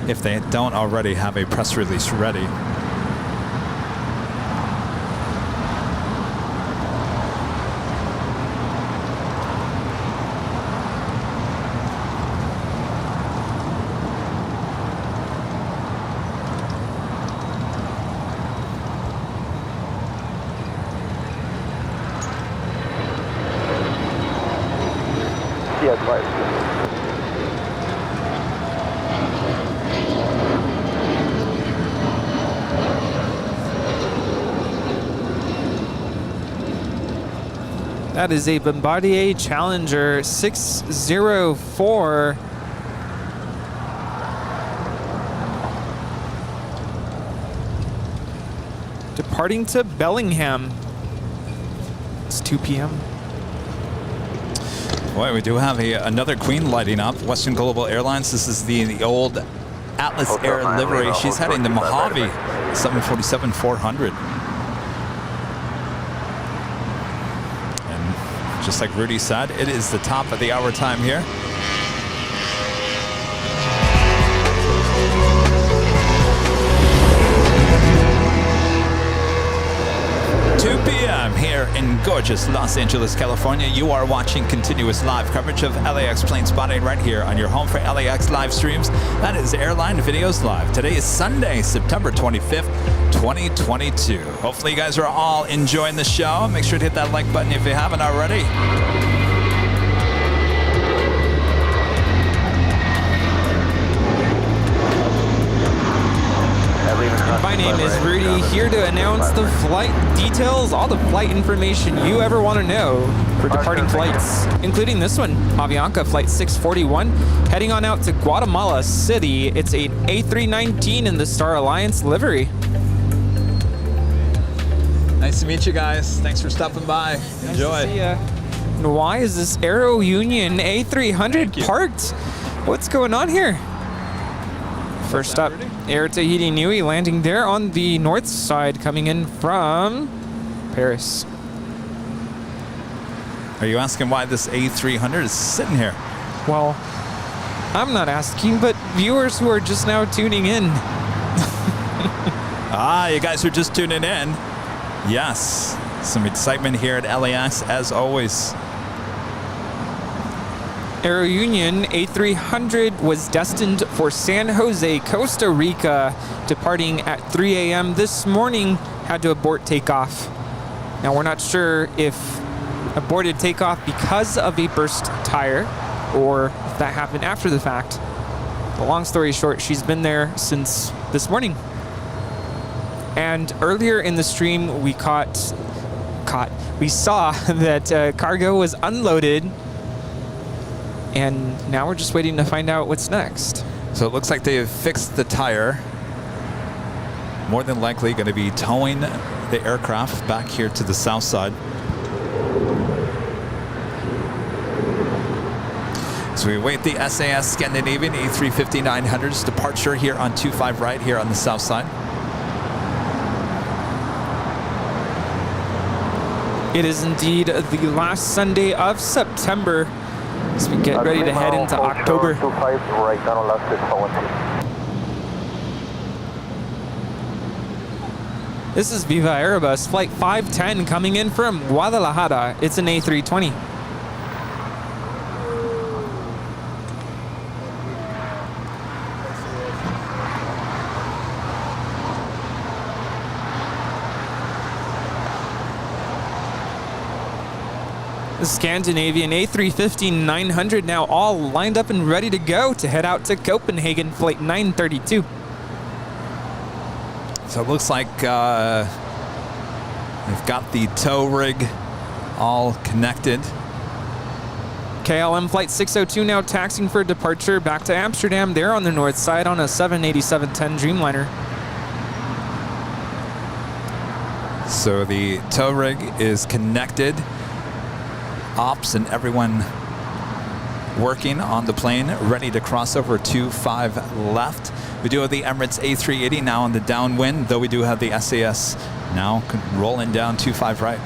if they don't already have a press release ready. Yes, right. That is a Bombardier Challenger 604. Departing to Bellingham. It's 2 p.m. Boy, we do have another queen lighting up. Western Global Airlines. This is the old Atlas Air livery. She's heading to Mojave, 747-400. And just like Rudy said, it is the top of the hour time here. Here in gorgeous Los Angeles, California. You are watching continuous live coverage of LAX plane spotting right here on your home for LAX live streams. That is Airline Videos Live. Today is Sunday, September 25th, 2022. Hopefully you guys are all enjoying the show. Make sure to hit that like button if you haven't already. My name is Rudy, here to announce the flight details, all the flight information you ever want to know for departing flights, including this one, Avianca Flight 641, heading on out to Guatemala City. It's an A319 in the Star Alliance livery. Nice to meet you guys. Thanks for stopping by. Enjoy. Nice to see ya. And why is this Aerounion A300 parked? What's going on here? First up, Air Tahiti Nui landing there on the north side, coming in from Paris. Are you asking why this A300 is sitting here? Well, I'm not asking, but viewers who are just now tuning in. You guys are just tuning in. Yes, some excitement here at LAX as always. Aerounion A300 was destined for San Jose, Costa Rica, departing at 3 a.m. this morning, had to abort takeoff. Now, we're not sure if aborted takeoff because of a burst tire or if that happened after the fact. But long story short, she's been there since this morning. And earlier in the stream, we saw that cargo was unloaded. And now we're just waiting to find out what's next. So it looks like they have fixed the tire. More than likely going to be towing the aircraft back here to the south side. So we await the SAS Scandinavian A350-900's departure here on 25 right here on the south side. It is indeed the last Sunday of September as we get ready to head into October. This is Viva Aerobus Flight 510 coming in from Guadalajara. It's an A320. The Scandinavian A350-900 now all lined up and ready to go to head out to Copenhagen, flight 932. So it looks like they've got the tow rig all connected. KLM flight 602 now taxiing for departure back to Amsterdam. They're on the north side on a 787-10 Dreamliner. So the tow rig is connected. Ops and everyone working on the plane, ready to cross over 25 left. We do have the Emirates A380 now on the downwind, though we do have the SAS now rolling down 25 right.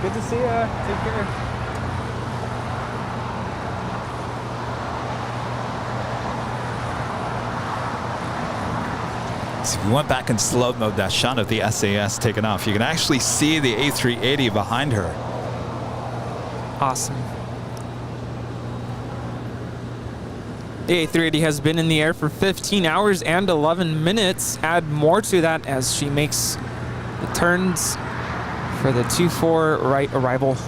Good to see ya. Take care. So if you went back in slow mode, that shot of the SAS taking off, you can actually see the A380 behind her. Awesome. The A380 has been in the air for 15 hours and 11 minutes. Add more to that as she makes the turns for the 24 right arrival.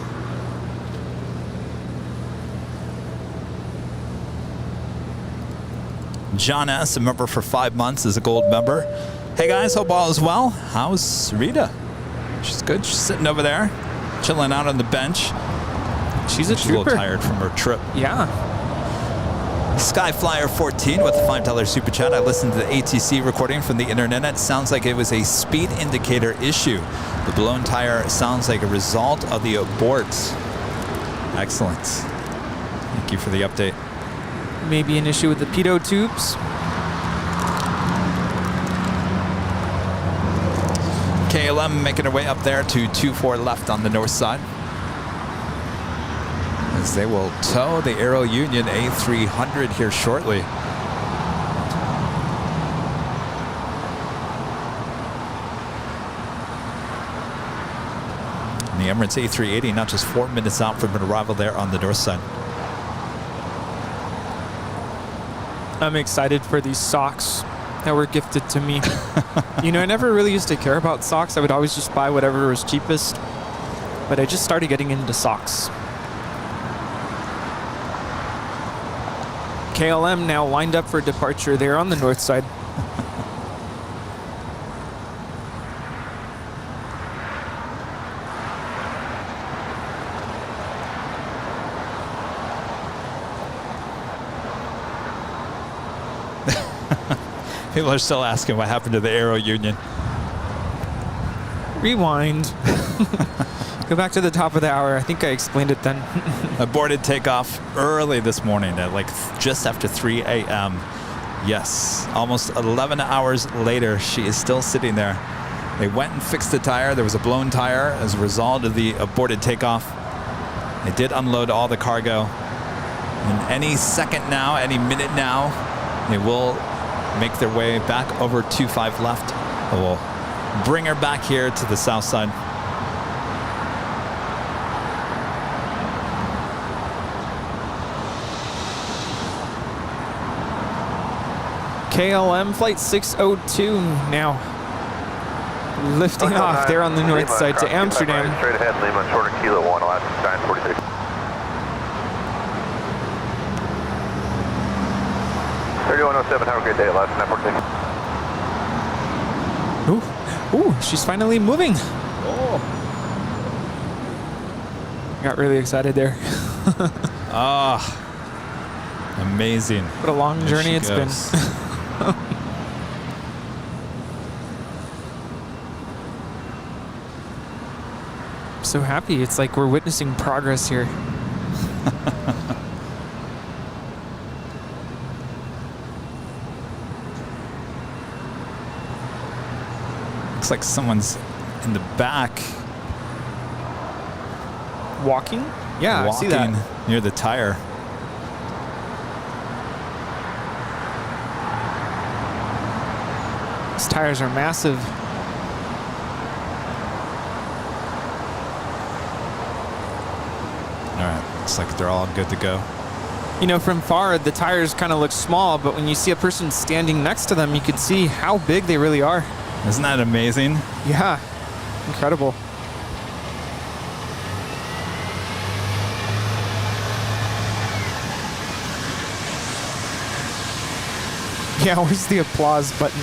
John S., a member for 5 months, is a gold member. Hey guys, hope all is well. How's Rita? She's good. She's sitting over there, chilling out on the bench. She's a little tired from her trip. Yeah. Skyflyer 14 with a $5 super chat. I listened to the ATC recording from the internet. It sounds like it was a speed indicator issue. The blown tire sounds like a result of the abort. Excellent. Thank you for the update. Maybe an issue with the pitot tubes. KLM making her way up there to 24 left on the north side, as they will tow the Aerounion A300 here shortly. And the Emirates A380 not just 4 minutes out from an arrival there on the north side. I'm excited for these socks that were gifted to me. You know, I never really used to care about socks. I would always just buy whatever was cheapest. But I just started getting into socks. KLM now lined up for departure there on the north side. People are still asking what happened to the Aerounion. Rewind. Go back to the top of the hour. I think I explained it then. Aborted takeoff early this morning at like just after 3 a.m. Yes, almost 11 hours later, she is still sitting there. They went and fixed the tire. There was a blown tire as a result of the aborted takeoff. They did unload all the cargo. And any second now, any minute now, they will make their way back over 25 left. We'll bring her back here to the south side. KLM flight 602 now lifting off there on the north side to Amsterdam. Straight ahead, Lima, shorter kilo 1, Alaska Sky 46. Have a great day, Alaska 946. Ooh, she's finally moving. Oh. Got really excited there. Amazing. What a long journey it's been. I'm so happy. It's like we're witnessing progress here. Looks like someone's in the back. Walking? Yeah, I see that. Walking near the tire. These tires are massive. All right, looks like they're all good to go. You know, from far, the tires kind of look small, but when you see a person standing next to them, you can see how big they really are. Isn't that amazing? Yeah, incredible. Yeah, where's the applause button?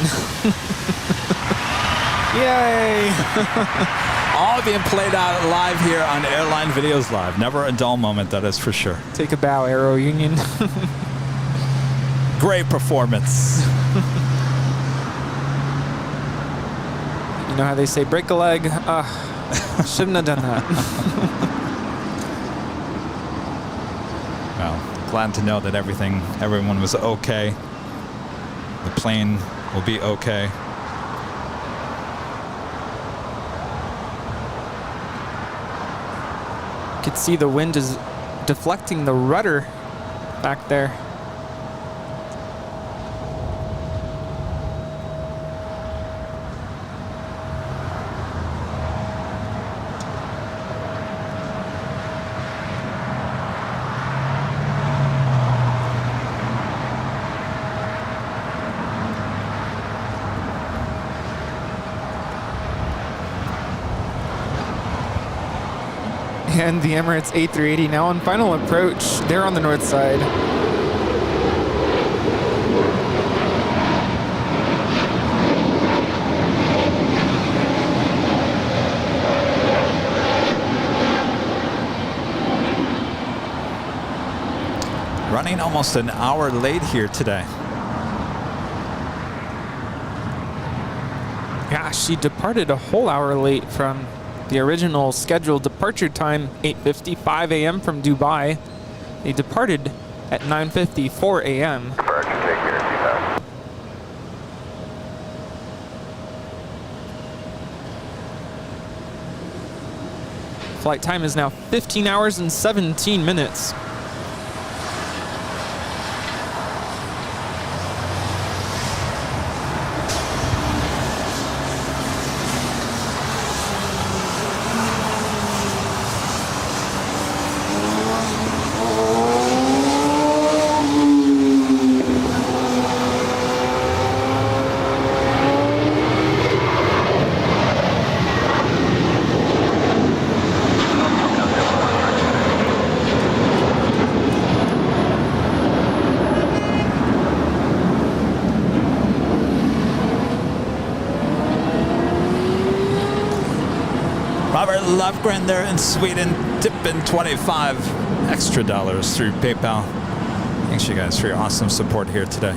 Yay! All being played out live here on Airline Videos Live. Never a dull moment, that is for sure. Take a bow, Aerounion. Great performance. You know how they say break a leg? Shouldn't have done that. Well, glad to know that everyone was okay. The plane will be okay. You can see the wind is deflecting the rudder back there. And the Emirates A380 now on final approach. They're on the north side. Running almost an hour late here today. Yeah, she departed a whole hour late from the original scheduled departure time, 8:55 a.m. from Dubai. They departed at 9:54 a.m. Flight time is now 15 hours and 17 minutes. Lofgren there in Sweden, tipping $25 extra through PayPal. Thanks you guys for your awesome support here today.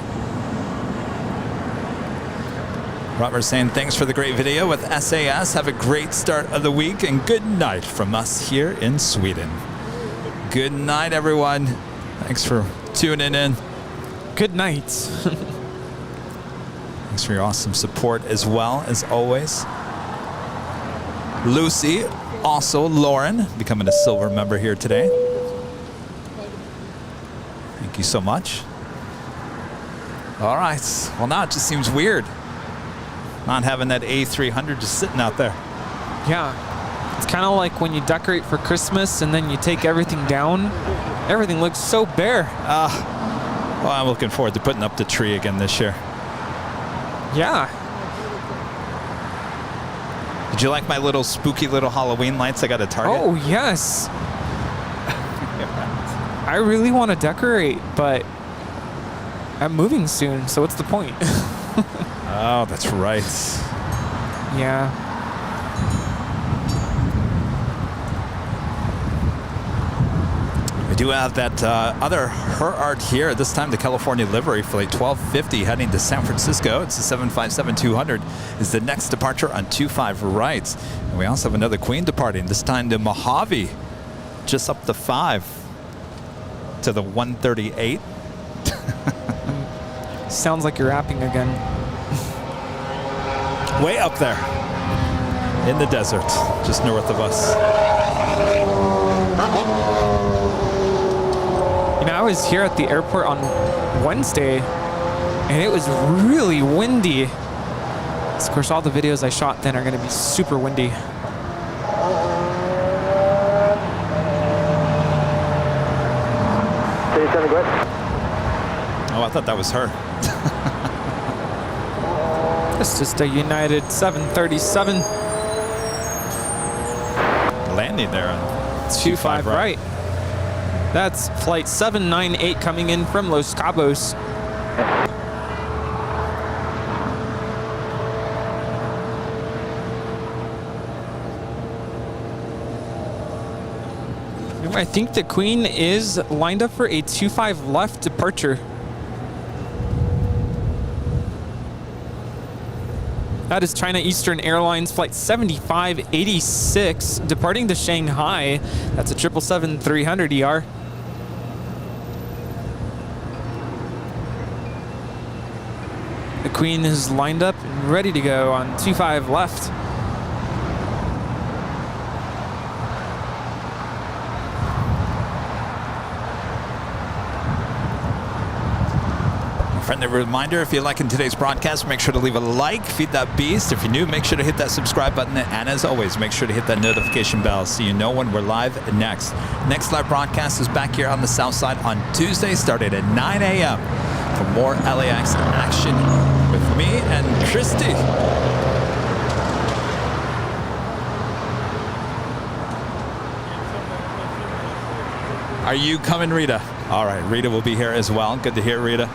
Robert saying thanks for the great video with SAS. Have a great start of the week and good night from us here in Sweden. Good night, everyone. Thanks for tuning in. Good night. Thanks for your awesome support as well, as always. Lucy, also Lauren, becoming a silver member here today. Thank you so much. All right. Well, now it just seems weird not having that A300 just sitting out there. Yeah. It's kind of like when you decorate for Christmas and then you take everything down. Everything looks so bare. Well, I'm looking forward to putting up the tree again this year. Yeah. Did you like my little spooky little Halloween lights I got at Target? Oh, yes. I really want to decorate, but I'm moving soon, so what's the point? Oh, that's right. Yeah. We do have that other her art here, this time the California livery flight 1250 heading to San Francisco. It's the 757-200 is the next departure on 25 right. And we also have another Queen departing, this time to Mojave, just up the 5 to the 138. Sounds like you're rapping again. Way up there. in the desert, just north of us. You know, I was here at the airport on Wednesday, and it was really windy. Of course, all the videos I shot then are going to be super windy. Oh, I thought that was her. It's just a United 737. Landing there on 25 right. That's flight 798 coming in from Los Cabos. I think the Queen is lined up for a 25 left departure. That is China Eastern Airlines flight 7586 departing to Shanghai. That's a 777-300ER. The Queen is lined up and ready to go on 25 left. Friendly reminder, if you're liking today's broadcast, make sure to leave a like, feed that beast. If you're new, make sure to hit that subscribe button. And as always, make sure to hit that notification bell so you know when we're live next. Next live broadcast is back here on the south side on Tuesday, starting at 9 a.m. for more LAX action with me and Christy. Are you coming, Rita? All right, Rita will be here as well. Good to hear, Rita.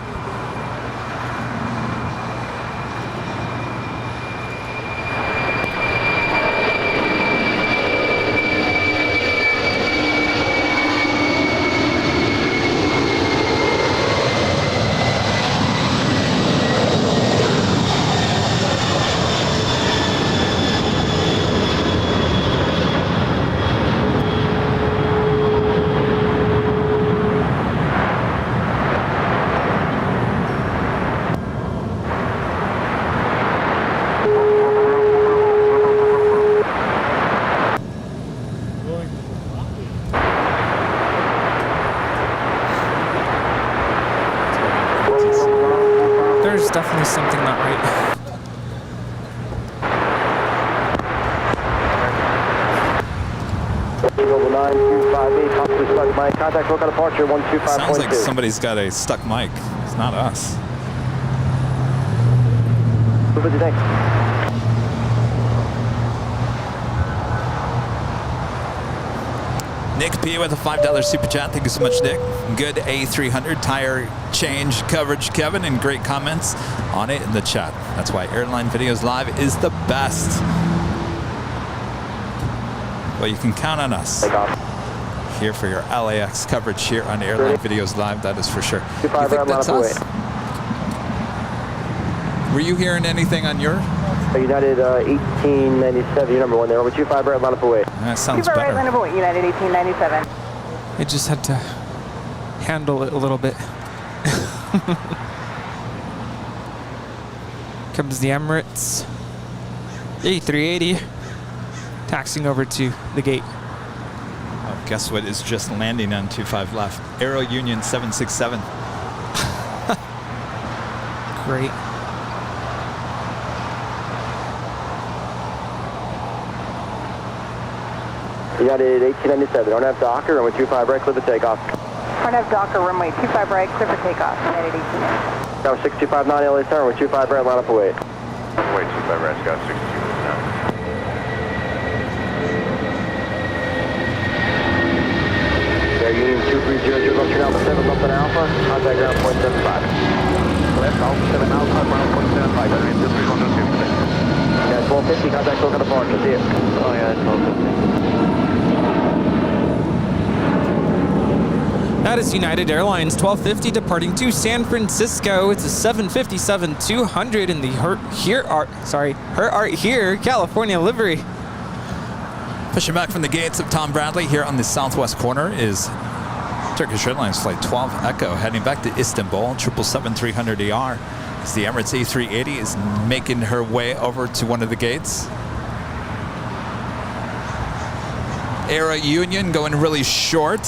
Definitely something not right. Sounds like somebody's got a stuck mic. It's not us. Nick P with a $5 super chat. Thank you so much, Nick. Good A300 tire change coverage, Kevin, and great comments on it in the chat. That's why Airline Videos Live is the best. Well, you can count on us here for your LAX coverage here on Airline Videos Live. That is for sure. You think that's us? Were you hearing anything on your? United 1897, your number one there. Over 25 right, line up away. That sounds better. Right, line up away, United 1897. I just had to handle it a little bit. Comes the Emirates A380 taxiing over to the gate. Oh, guess what is just landing on 25 left? Aerounion 767. Great. United 1897, don't have Docker, runway 25 right, clear for takeoff. Don't have Docker, runway 25 right, clear for takeoff, United 1897. Now 625 9 LA turn, runway 25 right, line up away. Runway 25 right, Scott 62 now. Air Union 2300, left turn Alpha 7, left on Alpha, contact ground point 75. Left Alpha 7 Alpha, ground point 75, runway 2300. Yeah, 1250, contact local departure, see you. Oh yeah, 1250. That is United Airlines 1250 departing to San Francisco. It's a 757-200 in the Her Art Here California livery. Pushing back from the gates of Tom Bradley here on the southwest corner is Turkish Airlines Flight 12 Echo heading back to Istanbul, 777-300ER. As the Emirates A380 is making her way over to one of the gates. Aerounion going really short.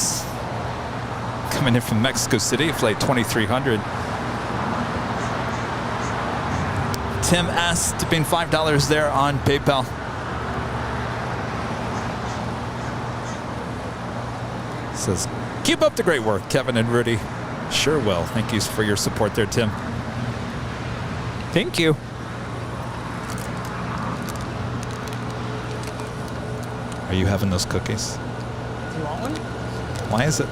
Coming in from Mexico City, flight 2300. Tim S. tipping $5 there on PayPal. Says, keep up the great work, Kevin and Rudy. Sure will. Thank you for your support there, Tim. Thank you. Are you having those cookies? Do you want one? Why is it?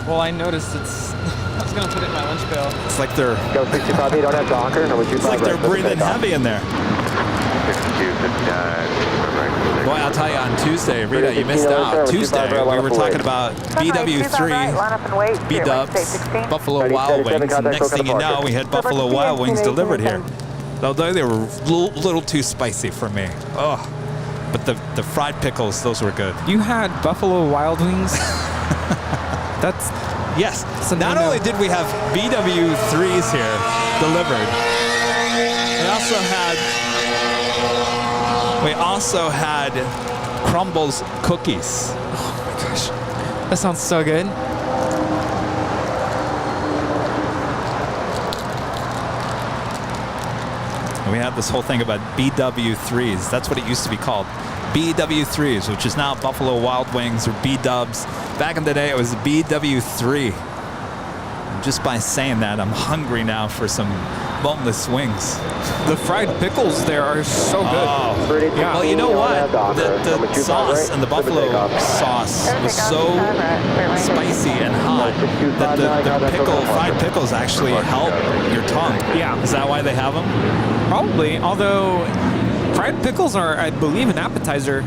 Well, I noticed it's. I was gonna put it in my lunch pail. It's like they're. Go 65, you don't have Docker, number 25. It's like they're breathing heavy in there. 62, 59. Boy, I'll tell you, on Tuesday, Rita, you missed out. Tuesday, we were talking about BW3, B-dubs, Buffalo Wild Wings, and next thing you know, we had Buffalo Wild Wings delivered here. Although they were a little too spicy for me. Oh, but the fried pickles, those were good. You had Buffalo Wild Wings? That's... Yes. So not only did we have BW3s here delivered, we also had Crumbles cookies. Oh my gosh. That sounds so good. And we had this whole thing about BW3s. That's what it used to be called. BW3s, which is now Buffalo Wild Wings or B-dubs. Back in the day, it was BW3. And just by saying that, I'm hungry now for some boneless wings. The fried pickles there are so good. Oh. Yeah. Well, you know what? The sauce and the buffalo sauce was so spicy and hot that the fried pickles actually help your tongue. Yeah. Is that why they have them? Probably, although fried pickles are, I believe, an appetizer.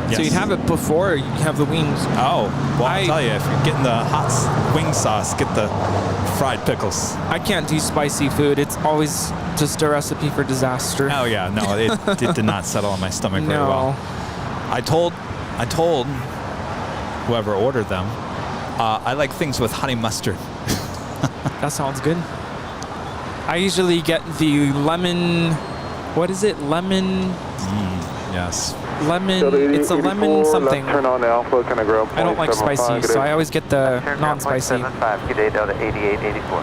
Yes. So you'd have it before you have the wings. Oh, well, I'll tell you, if you're getting the hot wing sauce, get the fried pickles. I can't do spicy food. It's always just a recipe for disaster. Oh, yeah. No, it did not settle on my stomach very well. I told whoever ordered them, I like things with honey mustard. That sounds good. I usually get the lemon... What is it? Lemon... Yes. Lemon, it's a lemon something. Turn on Alpha, can I grab I don't like spicy, so I always get the non-spicy. 75, good day, Delta 8884.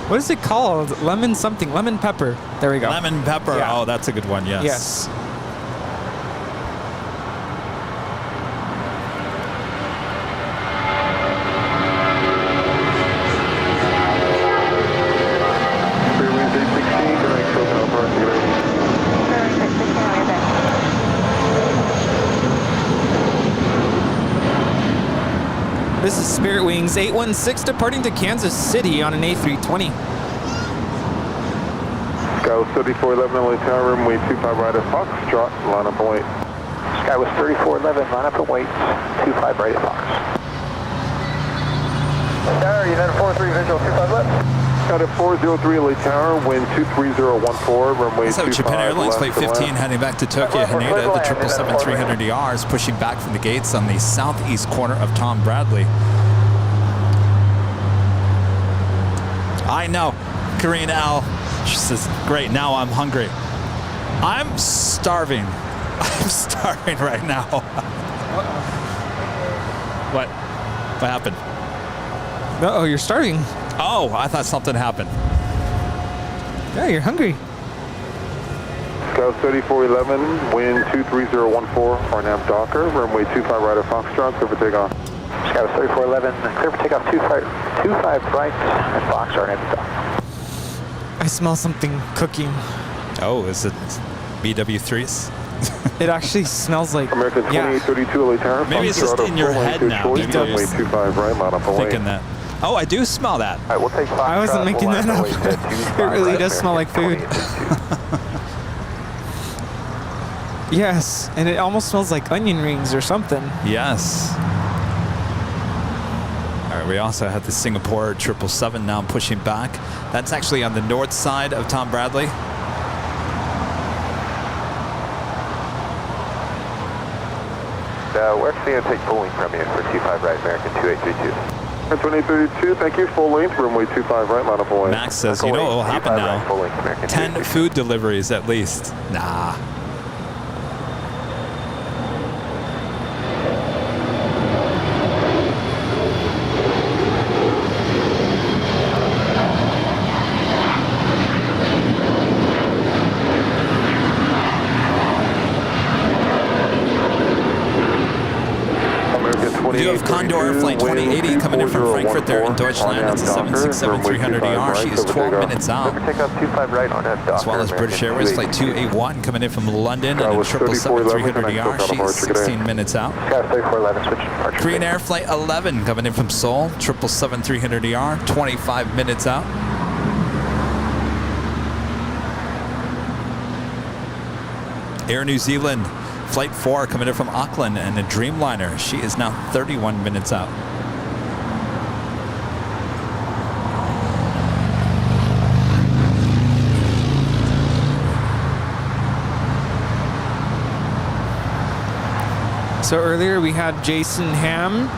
What is it called? Lemon something, lemon pepper. There we go. Lemon pepper, yeah. Oh, that's a good one, yes. Yes. This is Spirit Wings 816 departing to Kansas City on an A320. Sky was 3411 LA Tower, runway 25 right at Foxtrot, line up and wait. Sky was 3411, line up and wait, 25 right at Fox. Tower, United 43, visual 25 left. United 403 LA Tower, wind 23014, runway 25 Japan Airlines left. Flight 15 heading back to Tokyo, Haneda. The 777-300ER is pushing back from the gates on the southeast corner of Tom Bradley. I know, Karina L. She says, great, now I'm hungry. I'm starving. I'm starving right now. What? What happened? Uh-oh, you're starving. Oh, I thought something happened. Yeah, you're hungry. Sky 3411, wind 23014, RNAV Docker, runway 25 right at Foxtrot, clear for takeoff. Sky was 3411, clear for takeoff 25 right at Foxtrot, RNAV Docker. I smell something cooking. Oh, is it BW3s? It actually smells like... American 2832 LA Tower. Maybe it's just in your head now. Maybe runway 25 right, line up and wait. Thinking that. Oh, I do smell that. All right, we'll take I wasn't making that up. It really does smell like food. Yes, and it almost smells like onion rings or something. Yes. All right, we also have the Singapore 777 now pushing back. That's actually on the north side of Tom Bradley. We're actually going to take full length from you for 25 right, American 2832. 2832, thank you, full length, runway 25 right, line up and wait. Max says, you know what will happen now? Right, 10 food deliveries at least. Nah. We do have Condor flight 2080 coming in from Frankfurt there in Deutschland. It's a 767-300ER. She is 12 minutes out. Take off 25 right on that dock. As well as British Airways flight 281 coming in from London and a 777-300ER. She is 16 minutes out. Sky 3411, switch departure. Korean Air flight 11 coming in from Seoul. 777-300ER, 25 minutes out. Air New Zealand flight 4 coming in from Auckland and a Dreamliner. She is now 31 minutes out. So earlier we had Jason Ham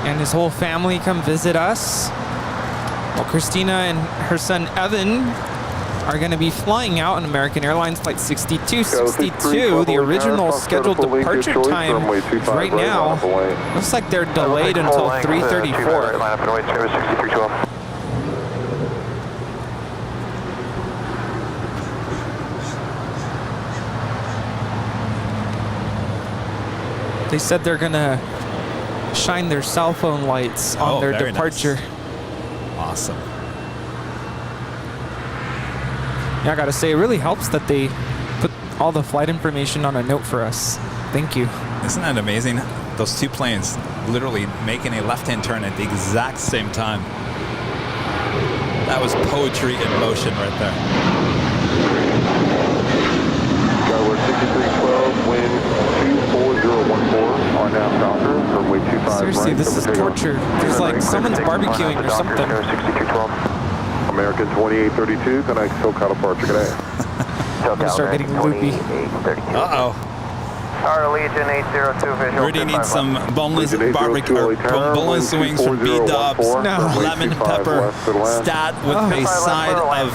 and his whole family come visit us. Well, Christina and her son Evan are going to be flying out on American Airlines flight 6262. The original scheduled departure time right now looks like they're delayed until 3:34. They said they're going to shine their cell phone lights on their departure. Nice. Awesome. Yeah, I gotta say, it really helps that they put all the flight information on a note for us. Thank you. Isn't that amazing? Those two planes literally making a left-hand turn at the exact same time. That was poetry in motion right there. Skyward 6312, wind 24014 on now southbound, runway 25 Seriously, right. this is torture. There's like someone's barbecuing or something. American 2832, connect SoCal departure, good day. I'm gonna start getting loopy. Uh-oh. Our Legion 802 visual. Rudy needs some boneless barbecue, or boneless wings from B-Dubs. Lemon pepper stat with a side of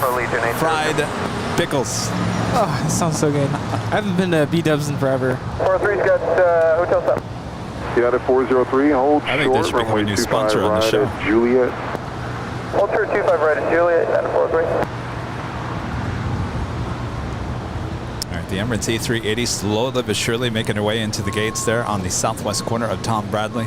fried pickles. Oh, that sounds so good. I haven't been to B-Dubs in forever. 43's got hotel stop. United 403, hold I think they should become a new sponsor on the show. Juliet. Hold 25 right at Juliet, United 403. All right, the Emirates A380 slowly but surely making her way into the gates there on the southwest corner of Tom Bradley.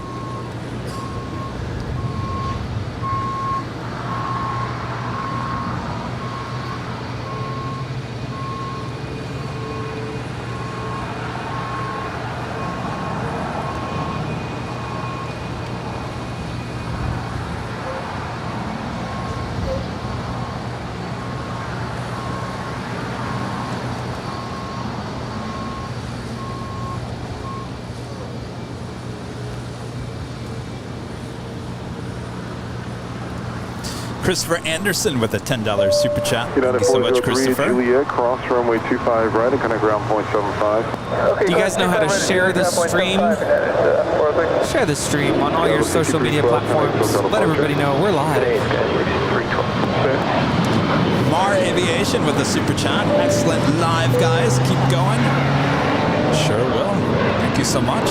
Christopher Anderson with a $10 super chat. Thank you so much, Christopher. Juliet, cross runway 25 right and connect ground point 75. Do you guys know how to share the stream? Share the stream on all your social media platforms. Let everybody know we're live. Mar Aviation with a super chat. Excellent live, guys. Keep going. Sure will. Thank you so much.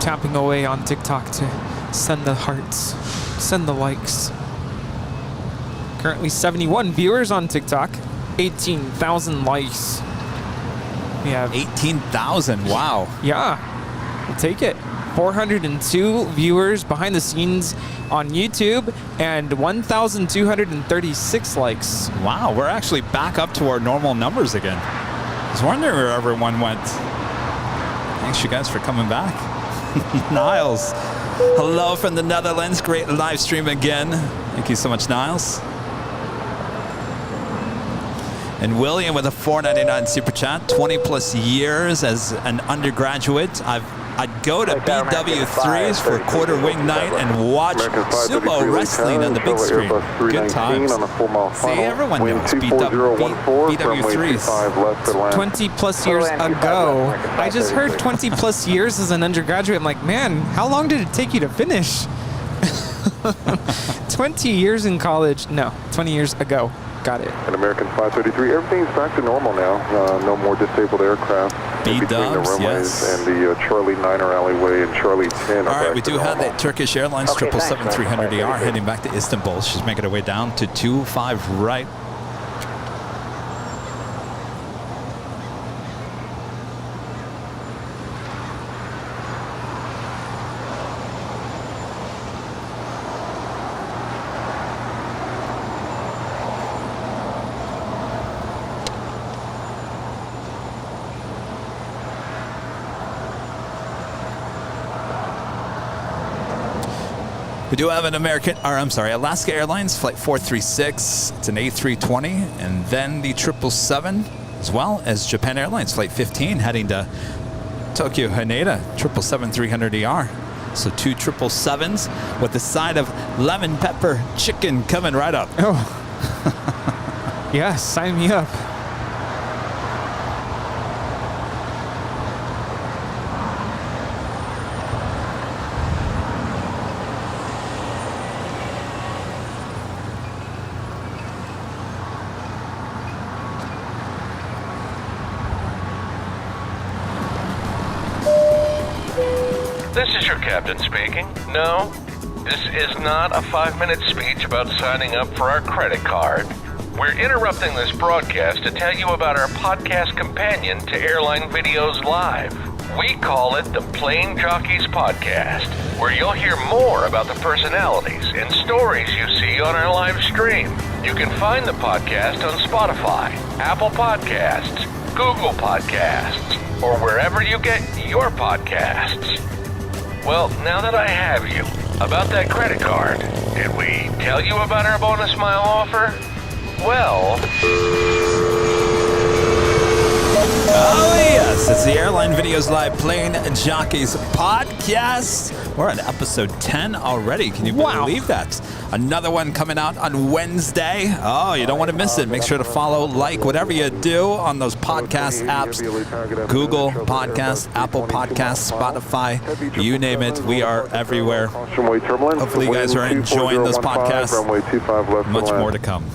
Tapping away on TikTok to send the hearts, send the likes. Currently 71 viewers on TikTok, 18,000 likes. We have 18,000, wow. Yeah, we'll take it. 402 viewers behind the scenes on YouTube and 1,236 likes. Wow, we're actually back up to our normal numbers again. I was wondering where everyone went. Thanks you guys for coming back. Niles, hello from the Netherlands. Great live stream again. Thank you so much, Niles. And William with a $4.99 super chat. 20 plus years as an undergraduate. I'd go to BW3s for quarter wing night and watch sumo wrestling on the big screen. Good times. See, everyone knows BW3s. 20 plus years ago. I just heard 20 plus years as an undergraduate. I'm like, man, how long did it take you to finish? 20 years in college. No, 20 years ago. Got it. An American 533. Everything's back to normal now. No more disabled aircraft. B-dubs, runways yes. and the Charlie 9er alleyway and Charlie 10. All right, we do have that Turkish Airlines 777-300ER heading back to Istanbul. She's making her way down to 25 right. We do have an Alaska Airlines Flight 436. It's an A320, and then the 777, as well as Japan Airlines Flight 15 heading to Tokyo Haneda 777-300ER. So 2 777s with the side of lemon pepper chicken coming right up. Oh, yeah, sign me up. This is your captain speaking. No, this is not a 5-minute speech about signing up for our credit card. We're interrupting this broadcast to tell you about our podcast companion to Airline Videos Live. We call it the Plane Jockeys Podcast, where you'll hear more about the personalities and stories you see on our live stream. You can find the podcast on Spotify, Apple Podcasts, Google Podcasts, or wherever you get your podcasts. Well, now that I have you, about that credit card, did we tell you about our bonus mile offer? Well... Oh yes, it's the Airline Videos Live Plane Jockeys Podcast. We're on episode 10 already. Can you believe that? Another one coming out on Wednesday. Oh, you don't want to miss it. Make sure to follow, like, whatever you do on those podcast apps. Google Podcasts, Apple Podcasts, Spotify, you name it. We are everywhere. Hopefully you guys are enjoying those podcasts. Much more to come.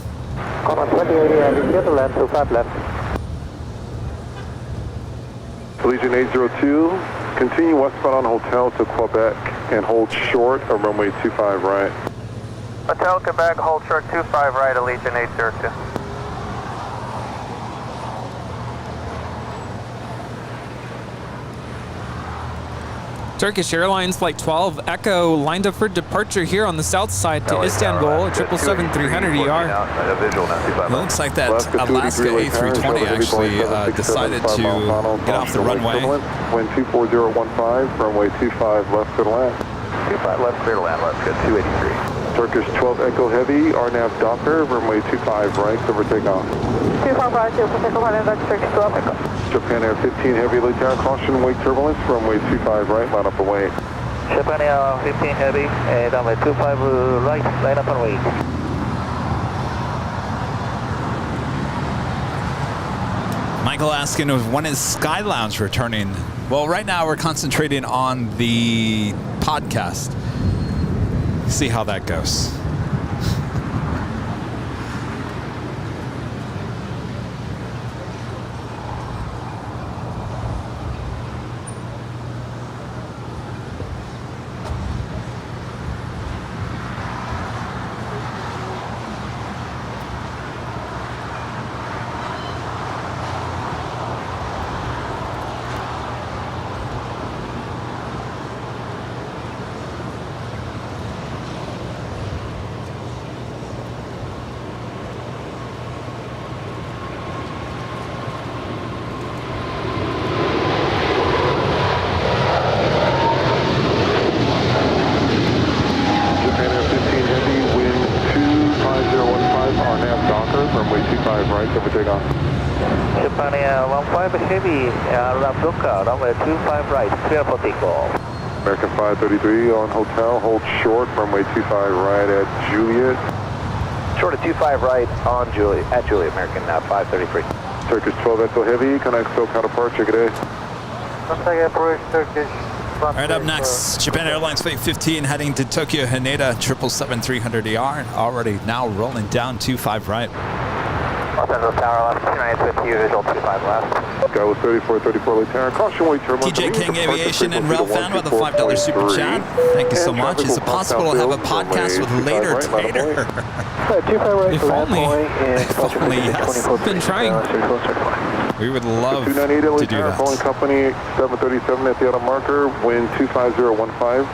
Allegiant A02, continue westbound on Hotel to Quebec and hold short of runway 25 right. Hotel Quebec, hold short 25 right, Allegiant A02. Turkish Airlines Flight 12 Echo lined up for departure here on the south side to Istanbul at 777-300ER. It looks like that Alaska A320 actually decided to get off the runway. Wind 24015, runway 25 left clear to land. 25 left clear to land, let's go 283. Turkish 12 Echo Heavy, RNAV Docker, runway 25 right, cover takeoff. 25 right, Turkish 12 Echo. Japan Air 15 Heavy, late down, caution, wake turbulence, runway 25 right, line up and wait. Japan Air 15 Heavy, and runway 25 right, line up and wait. Michael asking when is Sky Lounge returning? Well, right now we're concentrating on the podcast. See how that goes. Runway 25 right, clear for takeoff. American 533 on Hotel, hold short, runway 25 right at Juliet. Short of 25 right on Juliet, at Juliet, American 533. Turkish 12 Echo Heavy, connect SoCal departure, good day. Turkish. All right, up next, Japan Airlines Flight 15 heading to Tokyo Haneda 777-300ER, already now rolling down 25 right. Central Tower left, 298 with you, visual 25 left. Guy with 3434 Lieutenant, caution wait turbulence. TJ King Aviation and Ralph Van with a $5 super chat. Thank you so much. Is it possible to have a podcast with later Tater? If only. Yes. Been trying. We would love to 298 do Lieutenant, Boeing that. Company 737 at the auto marker, wind 25015,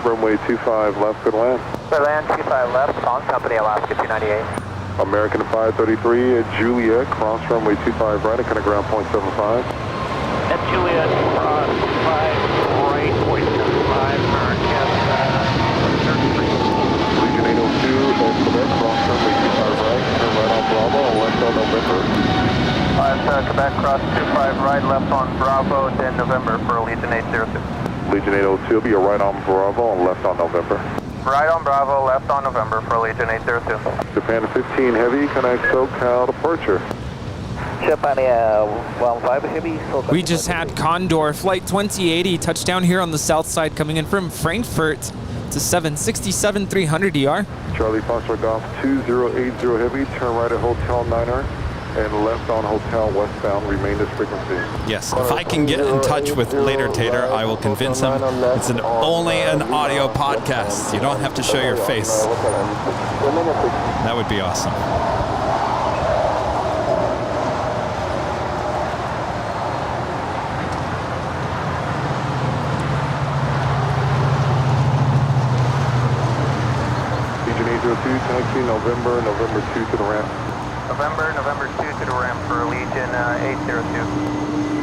runway 25 left, good land. Good land, 25 left, Boeing Company Alaska 298. American 533 at Juliet, cross runway 25 right, at kind of ground point 75. At Juliet, cross 5 right, point 75, American 33. Legion 802 at Quebec, cross runway 25 right, turn right on Bravo, left on November. 5 Quebec, cross 25 right, left on Bravo, then November for Legion 802. Legion 802 will be a right on Bravo and left on November. Right on Bravo, left on November for Legion 802. Japan 15 Heavy, connect SoCal departure. Japan 15 Heavy, SoCal. We just had Condor Flight 2080 touchdown here on the south side coming in from Frankfurt to 767-300 ER. Charlie Foxtrot Golf 2080 Heavy, turn right at Hotel Niner and left on Hotel westbound, remain this frequency. Yes, if I can get in touch with later Tater, I will convince him it's only an audio podcast. You don't have to show your face. That would be awesome. Legion 802, taxi November 2 to the ramp. November 2 to the ramp for Legion 802.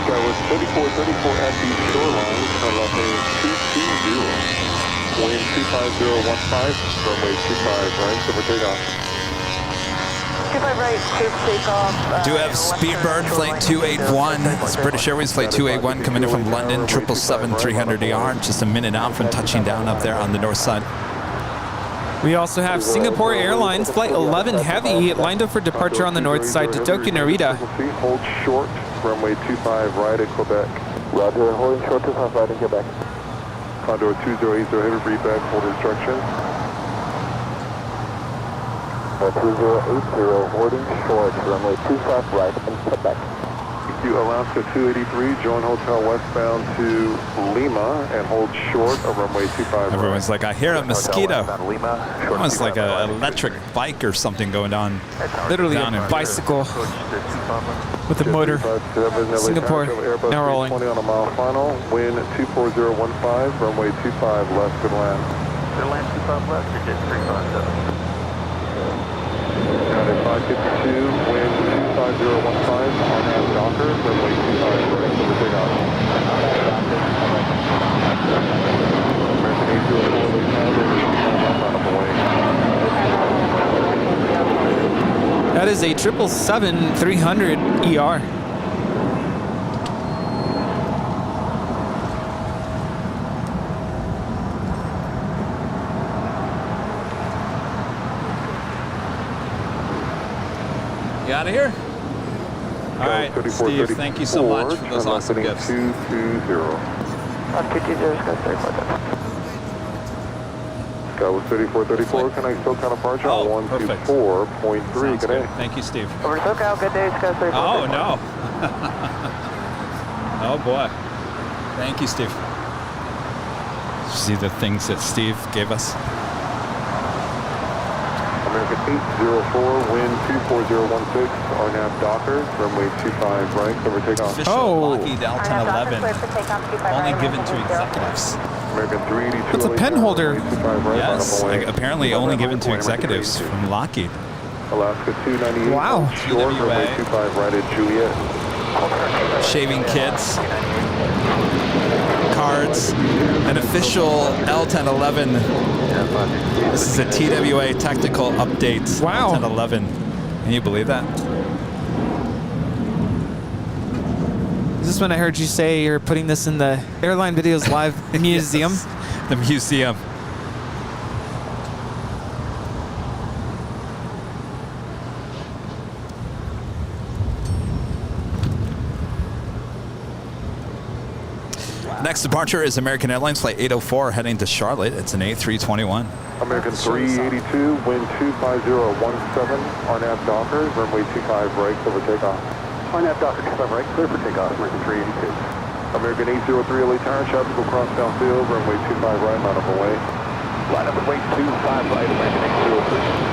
That was 3434 at the shoreline, turn left lane 220, wind 25015, runway 25 right, so for takeoff. 25 right, tube takeoff. Do have Speedbird Flight 281. It's British Airways Flight 281 coming in from London, 777-300 ER, just a minute out from touching down up there on the north side. We also have Singapore Airlines Flight 11 Heavy lined up for departure on the north side to Tokyo Narita. Hold short, runway 25 right at Quebec. Roger, holding short 25 right in Quebec. Condor 2080 Heavy, read back, hold instructions. 2080, holding short, runway 25 right in Quebec. Thank you, Alaska 283, join Hotel westbound to Lima and hold short of runway 25 Everyone's like, I hear a mosquito. Lima, Almost like an electric bike or something going on. Literally down a in bicycle with a motor. Singapore, now rolling. 20 on a mile final, wind 24015, runway 25 left, good land. Good land 25 left, digit 357. Got a 552, wind 25015, on half Docker, runway 25 right, so we're takeoff. American 804, late time, on the way. That is a 777-300 ER. You out of here? All right, Steve, thank you so much for those awesome gifts. 220. 220, Sky 34. Guy with 3434, can I still kind of departure on 124.3, good day. Thank you, Steve. Over to SoCal, good day, Sky 34. Oh, no. Oh, boy. Thank you, Steve. See the things that Steve gave us? American 804, wind 24016, RNAV Docker, runway 25 right, cover takeoff. Official Lockheed Delta 11, only given to executives. American 382. It's a pen holder. Yes, apparently only given to executives from Lockheed. Alaska 298. Wow. Short, runway 25 right at Juliet. shaving kits, cards, an official L1011. This is a TWA tactical update. Wow. L1011. Can you believe that? Is this when I heard you say you're putting this in the Airline Videos Live Museum? Yes, the museum. Next departure is American Airlines Flight 804 heading to Charlotte. It's an A321. American 382, wind 25017, RNAV Docker, runway 25 right, clear for takeoff. RNAV Docker 25 right, clear for takeoff, American 382. American 803 LA Tower, traffic will cross downfield, runway 25 right, line up away. Line up away 25 right, American 803.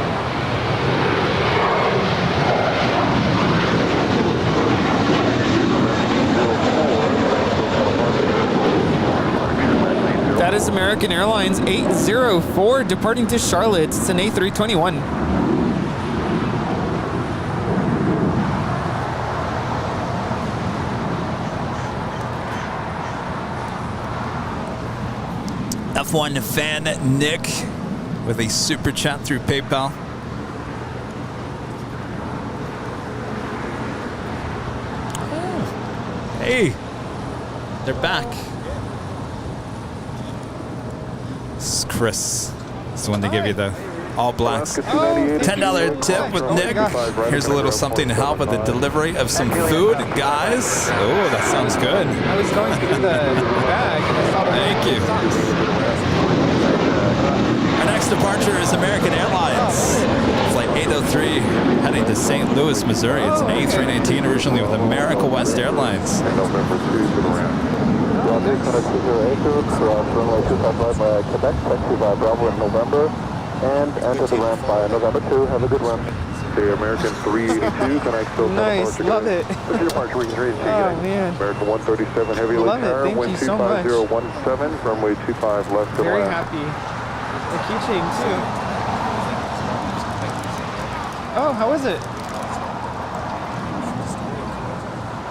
That is American Airlines 804 departing to Charlotte. It's an A321. F1 fan Nick with a super chat through PayPal. Oh. Hey, they're back. This is Chris. This is the one they give you the all blacks. $10 tip with Nick. Here's a little something to help with the delivery of some food, guys. Oh, that sounds good. I was going through the bag. Thank you. Our next departure is American Airlines. Flight 803 heading to St. Louis, Missouri. It's an A319 originally with America West Airlines. November 2 to the ramp. Roger, Connect 20 cross runway 255 by Quebec, taxi by Bravo in November, and enter the ramp by November 2. Have a good run. The American 382, Connect still Nice, love it. What's your departure? We can read it. Oh, man. American 137 Heavy Lake Tower, Thank wind you so much. 25017, runway 25 left to Very land. happy. The keychain, too. Oh, how is it?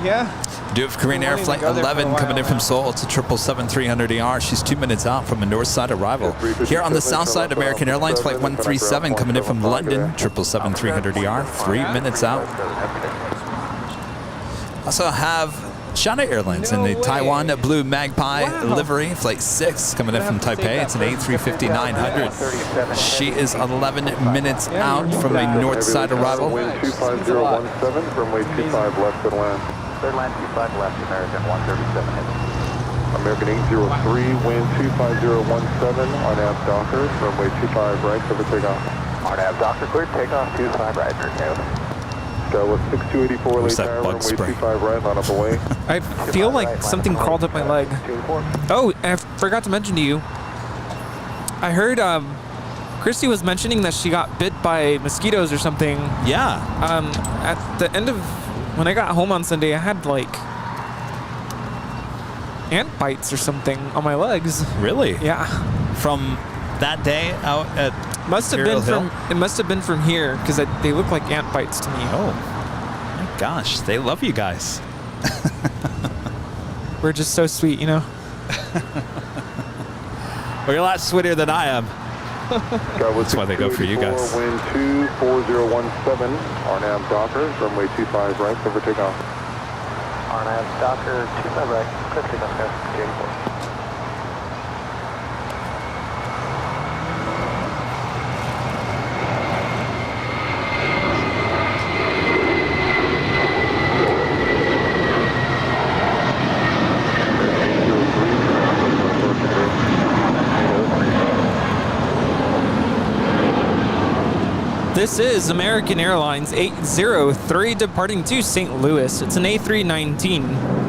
Yeah. Due of Korean Air Flight 11 coming in from Seoul. It's a 777-300ER. She's 2 minutes out from a north side arrival. Here on the south side, American Airlines Flight 137 coming in from London. 777-300ER, 3 minutes out. Also have China Airlines in the Taiwan Blue Magpie livery. Flight 6 coming in from Taipei. It's an A350-900. She is 11 minutes out from a north side arrival. Wind 25017, runway 25 left to land. Third line 25 left, American 137 heavy. American 803, wind 25017, RNAV Docker, runway 25 right, clear for takeoff. RNAV Docker cleared, takeoff 25 right, American. Skywards 6284, Where's late that tower, bug runway spray? 25 right, line up away. I feel like something crawled up my leg. Oh, I forgot to mention to you. I heard Christy was mentioning that she got bit by mosquitoes or something. Yeah. At the end of when I got home on Sunday, I had like ant bites or something on my legs. Really? Yeah. From that day out at Must have Imperial been Hill? from. It must have been from here because they look like ant bites to me. Oh, my gosh. They love you guys. We're just so sweet, you know. Well, you're a lot sweeter than I am. That's why they go for you guys. Wind 24017, RNAV Docker, runway 25 right, clear for takeoff. RNAV Docker 25 right, clear for takeoff, guys. 284. This is American Airlines 803 departing to St. Louis. It's an A319.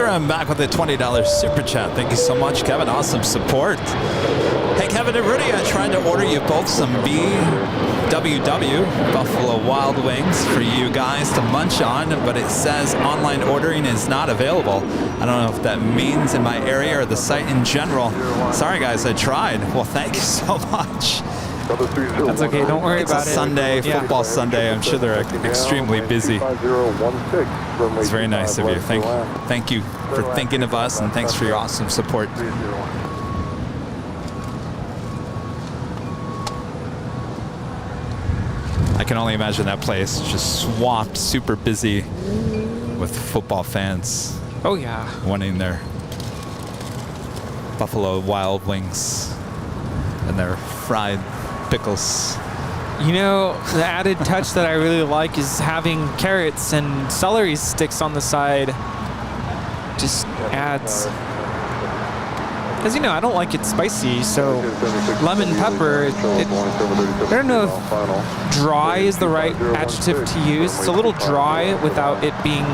Ingram back with a $20 super chat. Thank you so much, Kevin. Awesome support. Hey, Kevin and Rudy, I tried to order you both some BWW, Buffalo Wild Wings, for you guys to munch on, but it says online ordering is not available. I don't know if that means in my area or the site in general. Sorry, guys, I tried. Well, thank you so much. That's okay. Don't worry about it. It's a Sunday, football Sunday. I'm sure they're extremely busy. It's very nice of you. Thank you for thinking of us, and thanks for your awesome support. I can only imagine that place just swamped, super busy with football fans. Oh, yeah. Wanting their Buffalo Wild Wings and their fried pickles. You know, the added touch that I really like is having carrots and celery sticks on the side. Just adds. Because, you know, I don't like it spicy, so lemon pepper, I don't know if dry is the right adjective to use. It's a little dry without it being,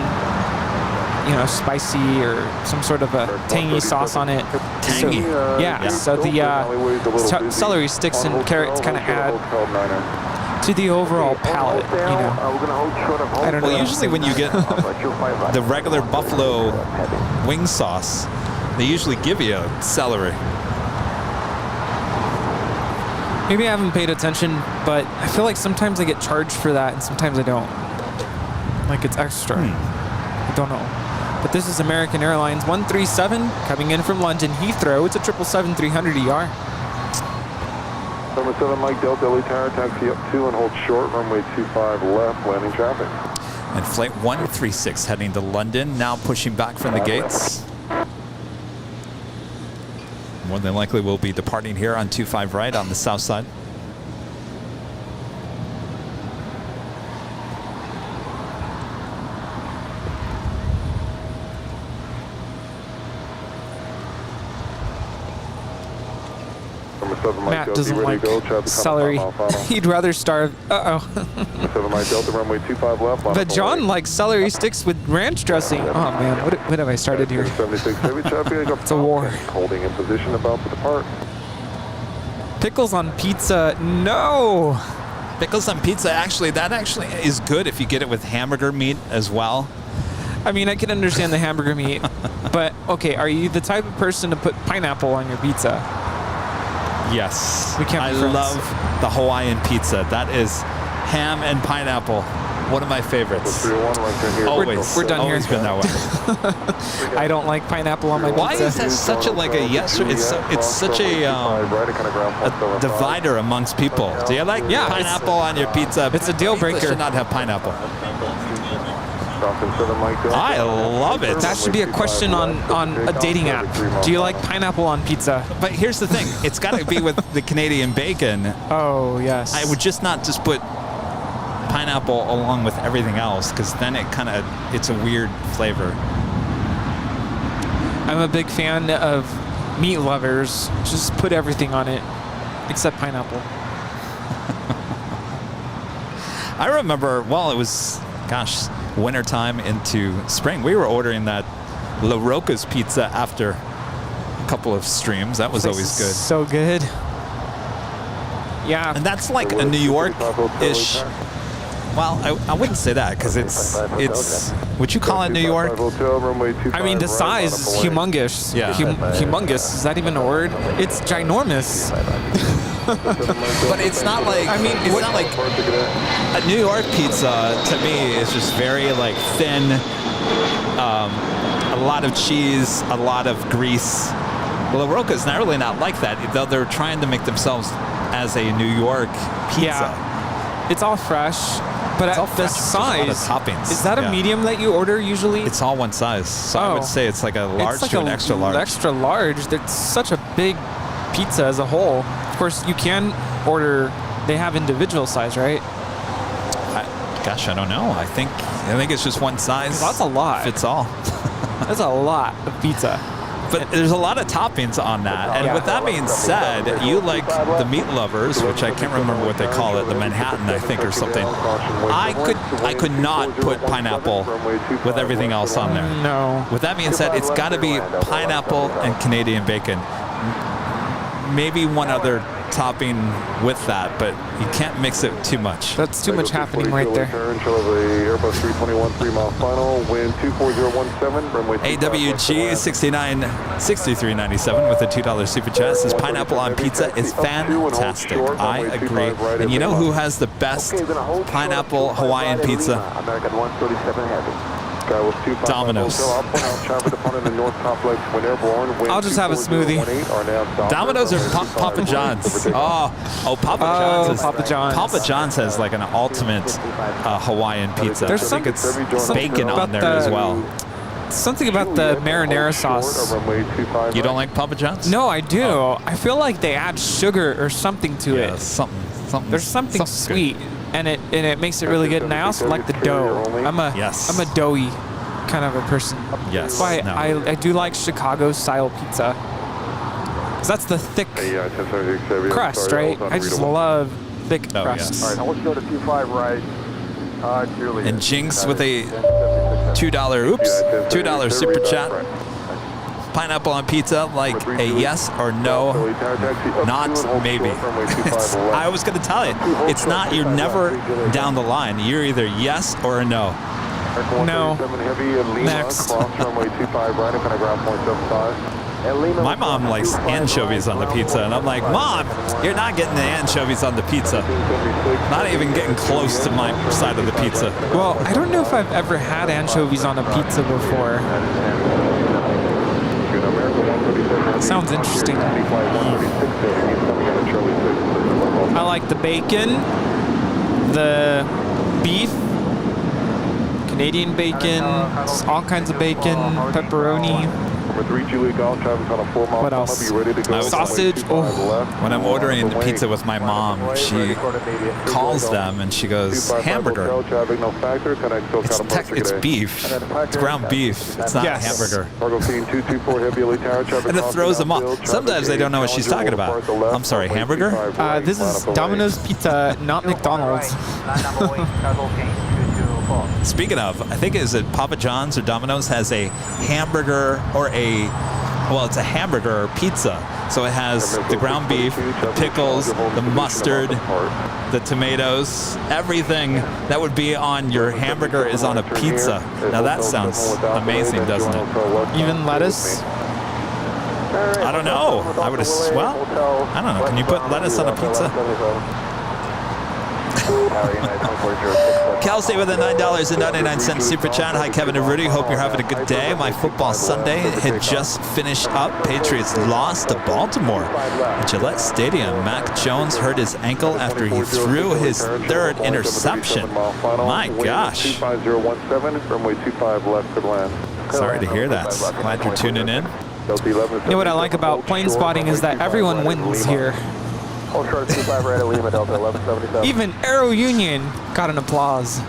you know, spicy or some sort of a tangy sauce on it. Tangy? So, yeah, so the celery sticks and carrots kind of add to the overall palate, you know. I don't know. Well, usually when you get the regular buffalo wing sauce, they usually give you a celery. Maybe I haven't paid attention, but I feel like sometimes I get charged for that and sometimes I don't. Like it's extra. I don't know. But this is American Airlines 137 coming in from London Heathrow. It's a 777-300ER. Number 7 Mike Delta LA Tower, taxi up 2 and hold short, runway 25 left, landing traffic. And flight 136 heading to London, now pushing back from the gates. More than likely we'll be departing here on 25 right on the south side. Matt doesn't like celery. He'd rather starve. Uh-oh. 7 Mike Delta, runway 25 left. But John likes celery sticks with ranch dressing. Oh, man. What have I started here? 76 heavy traffic. It's a war. Holding in position, about to depart. Pickles on pizza. No. Pickles on pizza, that actually is good if you get it with hamburger meat as well. I mean, I can understand the hamburger meat, but okay, are you the type of person to put pineapple on your pizza? Yes. We can't be I friends. love the Hawaiian pizza. That is ham and pineapple. One of my favorites. Always. We're done Always here. been that way. I don't like pineapple on my pizza. Why is that such a yes? It's such a divider amongst people. Do you like pineapple on your pizza? It's a deal breaker. Pizza should not have pineapple. I love it. That should be a question on a dating app. Do you like pineapple on pizza? But here's the thing. It's got to be with the Canadian bacon. Oh, yes. I would just not just put pineapple along with everything else, because then it's a weird flavor. I'm a big fan of meat lovers. Just put everything on it except pineapple. I remember, well, it was, wintertime into spring. We were ordering that La Roca's pizza after a couple of streams. That was always good. So good. Yeah. And that's like a New York-ish. Well, I wouldn't say that, because it's. Would you call it New York? I mean, the size is humongous. Yeah. Humongous. Is that even a word? It's ginormous. But it's not like. I mean, it's not like a New York pizza. To me, is just very thin. A lot of cheese, a lot of grease. La Roca's not like that, though they're trying to make themselves as a New York pizza. Yeah. It's all fresh, but at the size, toppings. Is that a medium that you order usually? It's all one size. So I would say it's like a large to an extra large. Extra large. That's such a big pizza as a whole. Of course, you can order. They have individual size, right? I don't know. I think it's just one size. That's a lot. Fits all. That's a lot of pizza. But there's a lot of toppings on that. And with that being said, you like the meat lovers, which I can't remember what they call it, the Manhattan, I think, or something. I could not put pineapple with everything else on there. No. With that being said, it's got to be pineapple and Canadian bacon. Maybe one other topping with that, but you can't mix it too much. That's too much happening right there. Airbus 321, 3-mile final, wind 24017, runway AWG 6397 with a $2 super chat says pineapple on pizza is fantastic. I agree. And you know who has the best pineapple Hawaiian pizza? American 137 Heavy. Domino's. I'll just have a smoothie. Domino's or Papa John's? Oh, Papa John's. Papa John's. Papa John's has like an ultimate Hawaiian pizza. There's I think it's bacon on there as well. Something about the marinara sauce. You don't like Papa John's? No, I do. I feel like they add sugar or something to it. Something. There's something sweet. And it makes it really good. And I also like the dough. I'm a doughy kind of a person. Yes. That's why I do like Chicago style pizza. 'Cause that's the thick crust, right? I just love thick crust. Yes. All right, now let's go to 25 right. And Jinx with a $2 super chat. Pineapple on pizza, like a yes or no, not maybe. I was going to tell you, it's not, you're never down the line. You're either yes or a no. No. Next. My mom likes anchovies on the pizza, and I'm like, Mom, you're not getting the anchovies on the pizza. Not even getting close to my side of the pizza. Well, I don't know if I've ever had anchovies on a pizza before. Sounds interesting. I like the bacon, the beef, Canadian bacon, all kinds of bacon, pepperoni. What else? Sausage. Oh. When I'm ordering pizza with my mom, she calls them and she goes, hamburger. It's beef. It's ground beef. It's not hamburger. And it throws them off. Sometimes they don't know what she's talking about. I'm sorry, hamburger? This is Domino's Pizza, not McDonald's. Speaking of, I think is it Papa John's or Domino's has a hamburger or it's a hamburger pizza. So it has the ground beef, the pickles, the mustard, the tomatoes, everything that would be on your hamburger is on a pizza. Now that sounds amazing, doesn't it? Even lettuce? I don't know. I don't know. Can you put lettuce on a pizza? Cal State with a $9.99 super chat. Hi, Kevin and Rudy. Hope you're having a good day. My football Sunday had just finished up. Patriots lost to Baltimore at Gillette Stadium. Mac Jones hurt his ankle after he threw his third interception. My gosh. Sorry to hear that. Glad you're tuning in. You know what I like about plane spotting is that everyone wins here. Even Aerounion got an applause.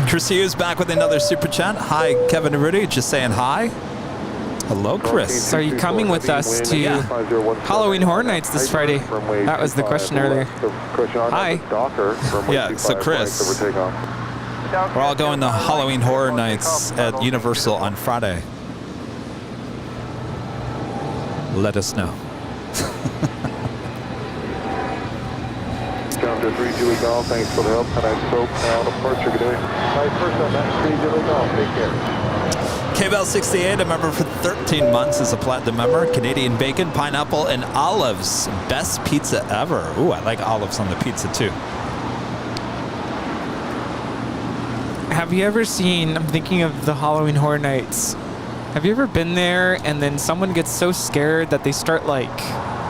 Chris Hughes back with another super chat. Hi, Kevin and Rudy. Just saying hi. Hello, Chris. So are you coming with us to Halloween Horror Nights this Friday? That was the question earlier. Hi. Yeah, so Chris, we're all going to Halloween Horror Nights at Universal on Friday. Let us know. Down to 3 Julie Golf, thanks for the help. And I spoke now departure. Good day. First on that 3 Julie Golf, take care. KBL 68, a member for 13 months, is a platinum member. Canadian bacon, pineapple, and olives. Best pizza ever. Ooh, I like olives on the pizza too. Have you ever seen, I'm thinking of the Halloween Horror Nights. Have you ever been there and then someone gets so scared that they start like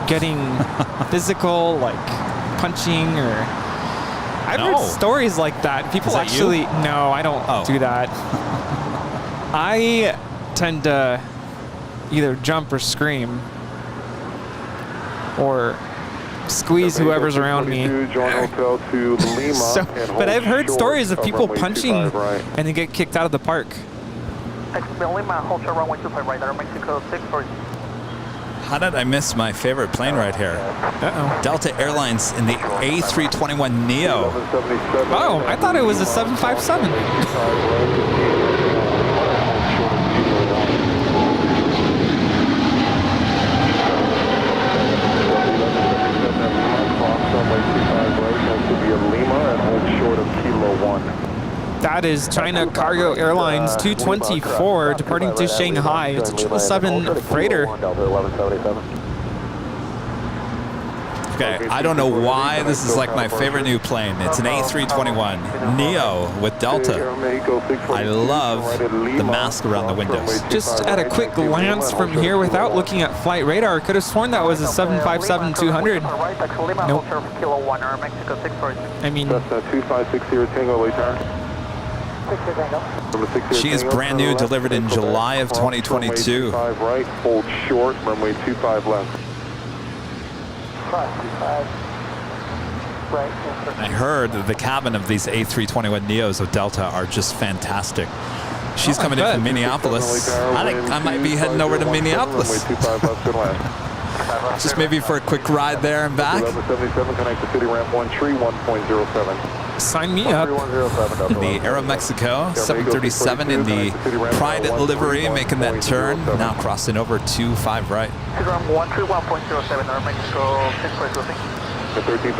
getting physical, like punching or... I've heard stories like that. People actually... No, I don't do that. I tend to either jump or scream or squeeze whoever's around me. But I've heard stories of people punching and they get kicked out of the park. Lima, hold short runway 25 right, Aeromexico 640. How did I miss my favorite plane right here? Uh-oh. Delta Airlines in the A321 Neo. Oh, I thought it was a 757. That is China Cargo Airlines 224 departing to Shanghai. It's a 777 freighter. Okay, I don't know why this is like my favorite new plane. It's an A321 Neo with Delta. I love the mask around the windows. Just at a quick glance from here without looking at flight radar, could have sworn that was a 757-200. Nope. I mean, she is brand new, delivered in July of 2022. Right, hold short, runway 25 left. I heard that the cabin of these A321 Neos of Delta are just fantastic. She's coming in from Minneapolis. I think I might be heading over to Minneapolis. Just maybe for a quick ride there and back. 1177, connect to city ramp 1 tree 1.07. sign me up. The Aeromexico 737 in the Pride livery making that turn. Now crossing over 25 right.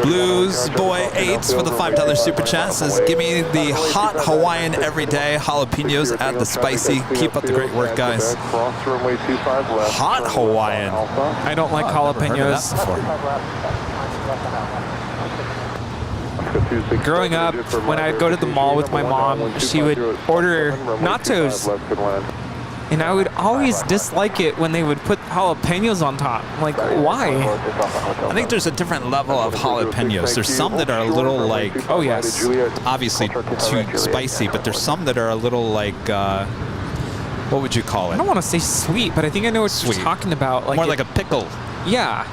Blues Boy 8s for the $5 super chat says, give me the hot Hawaiian every day. Jalapenos add the spicy. Keep up the great work, guys. Hot Hawaiian. I don't like jalapenos. Growing up, when I'd go to the mall with my mom, she would order nachos. And I would always dislike it when they would put jalapenos on top. Like, why? I think there's a different level of jalapenos. There's some that are a little like, oh yes, obviously too spicy, but there's some that are a little like, what would you call it? I don't want to say sweet, but I think I know what you're talking about. Like more like a pickle. Yeah.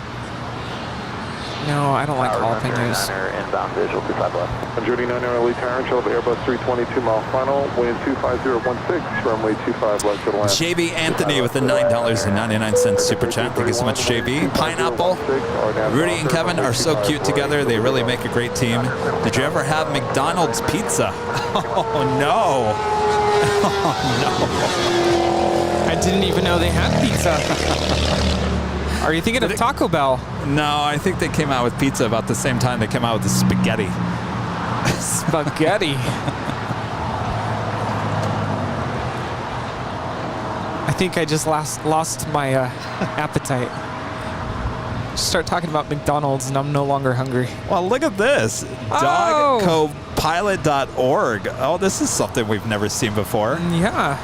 No, I don't like jalapenos. Inbound visual 25 left. 139 early turn, shuttle Airbus 322 mile final, wind 25016, runway 25 left to land. JB Anthony with the $9.99 super chat. Thank you so much, JB. Pineapple. Rudy and Kevin are so cute together. They really make a great team. Did you ever have McDonald's pizza? Oh no. Oh no. I didn't even know they had pizza. Are you thinking of Taco Bell? No, I think they came out with pizza about the same time they came out with the spaghetti. Spaghetti. I think I just lost my appetite. Just start talking about McDonald's and I'm no longer hungry. Well, look at this. Dogcopilot.org. Oh, this is something we've never seen before. Yeah.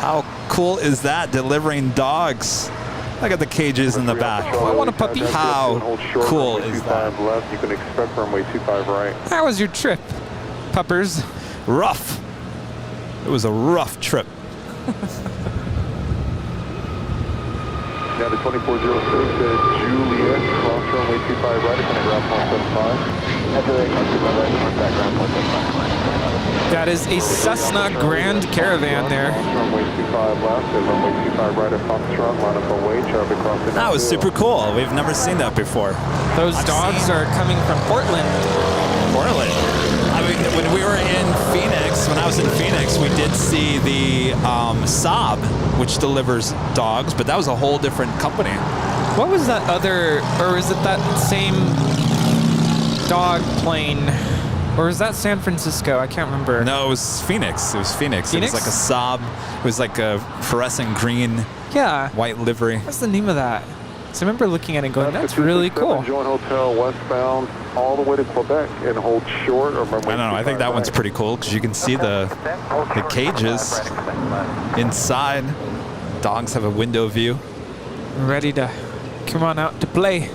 How cool is that? Delivering dogs. Look at the cages in the back. I want a puppy. How cool is that? Left, you can expect runway 25 right. How was your trip, puppers? Rough. It was a rough trip. Now to 2406 Juliet, cross runway 25 right, connect ground 175. That is a Cessna Grand Caravan there. Runway 25 left, and runway 25 right at Foxtrot, line up away, traffic crossing. That was super cool. We've never seen that before. Those dogs are coming from Portland. Portland. I mean, when we were in Phoenix, when I was in Phoenix, we did see the Saab, which delivers dogs, but that was a whole different company. What was that other, or is it that same dog plane? Or is that San Francisco? I can't remember. No, it was Phoenix. It was Phoenix. Phoenix? It was like a Saab. It was like a fluorescent green, white livery. What's the name of that? So I remember looking at it and going, that's really cool. Joint Hotel westbound all the way to Quebec and hold short. Or I don't know. I think that one's pretty cool because you can see the cages inside. Dogs have a window view. Ready to come on out to play.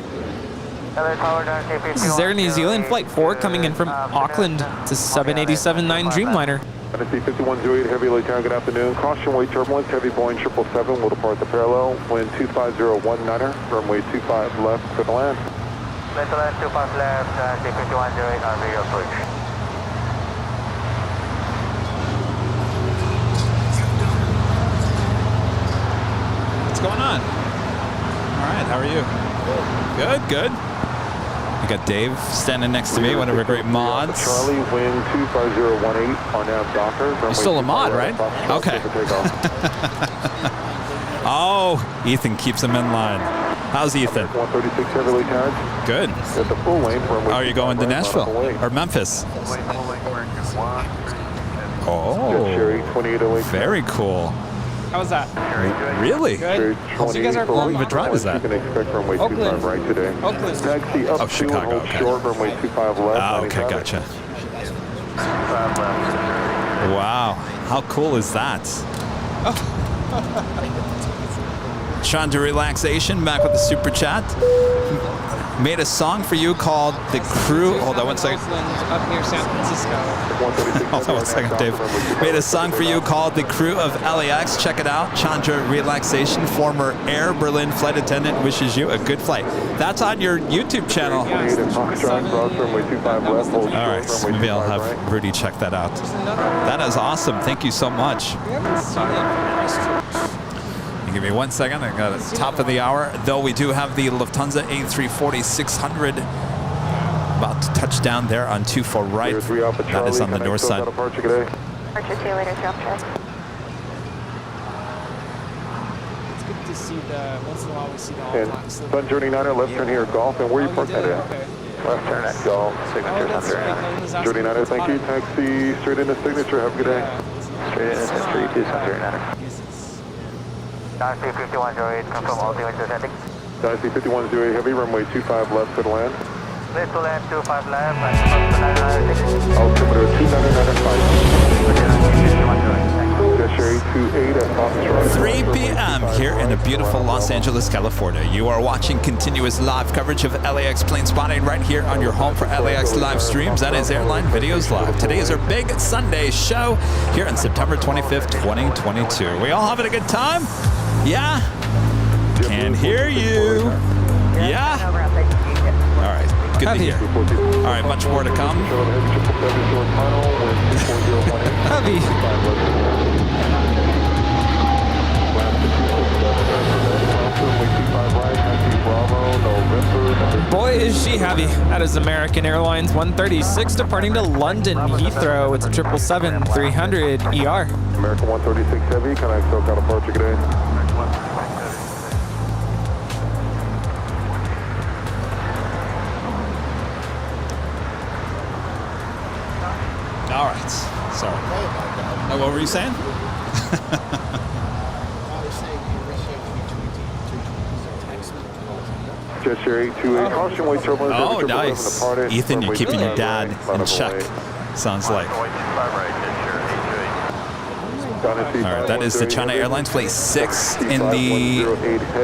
This is Air New Zealand Flight 4 coming in from Auckland to 787-9 Dreamliner. NSC 5108 heavy late turn, good afternoon. Caution wait turbulence, heavy Boeing 777 will depart the parallel. Wind 25019er, runway 25 left to the land. Left to land 25 left, NSC 5108 on radio approach. going on? All right, how are you? Good, good. I got Dave standing next to me, one of our great mods. Charlie, wind 25018 on nav Docker. You're still a mod, right? Okay. Oh, Ethan keeps him in line. How's Ethan? 136 heavily charged. Good. At the full lane for Are you going to Nashville or Memphis? Oh, very cool. How was that? Really? Good. So you guys are How long of a drive is that? You can expect runway 25 right today. Oakland. Taxi up to Chicago. and hold Okay. short, runway 25 left. Oh, okay, gotcha. Wow, how cool is that? Chandra Relaxation back with the super chat. Made a song for you called The Crew. Hold on one second. Up near San Francisco. Hold on one second, Dave. Made a song for you called The Crew of LAX. Check it out. Chandra Relaxation, former Air Berlin flight attendant, wishes you a good flight. That's on your YouTube channel. All right, maybe I'll have Rudy check that out. That is awesome. Thank you so much. Give me 1 second. I got it top of the hour. Though we do have the Lufthansa A340-600 about to touch down there on 24 right. That is on the north side. Archer, see you later, drop check. It's good to see the, once in a while we see the all-blacks. Sun Journey 9er, left turn here at Golf. And where you parked that at? Okay. Left turn at Golf, signature Hunter. Journey 9er, thank you. Taxi straight into signature. Have a good day. Straight into 3-2 Sun Journey 9er. Taxi 5108, confirm all the images heading. Taxi 5108, heavy, runway 25 left to the land. Left to land, 25 left, and 996. Altimeter 2995. 3 p.m. here in the beautiful Los Angeles, California. You are watching continuous live coverage of LAX plane spotting right here on your home for LAX live streams. That is Airline Videos Live. Today is our big Sunday show here on September 25th, 2022. We all having a good time? Yeah? Can hear you. Yeah? All right. Good to hear. All right, much more to come. Heavy. Boy, is she heavy. That is American Airlines 136 departing to London Heathrow. It's a 777-300 ER. American 136 heavy, can I still got a departure today? All right. Sorry. Oh, what were you saying? Gesture 828, caution wait turbulence. Oh, nice. Ethan, you're keeping your dad in check, sounds like. All right, that is the China Airlines Flight 6 in the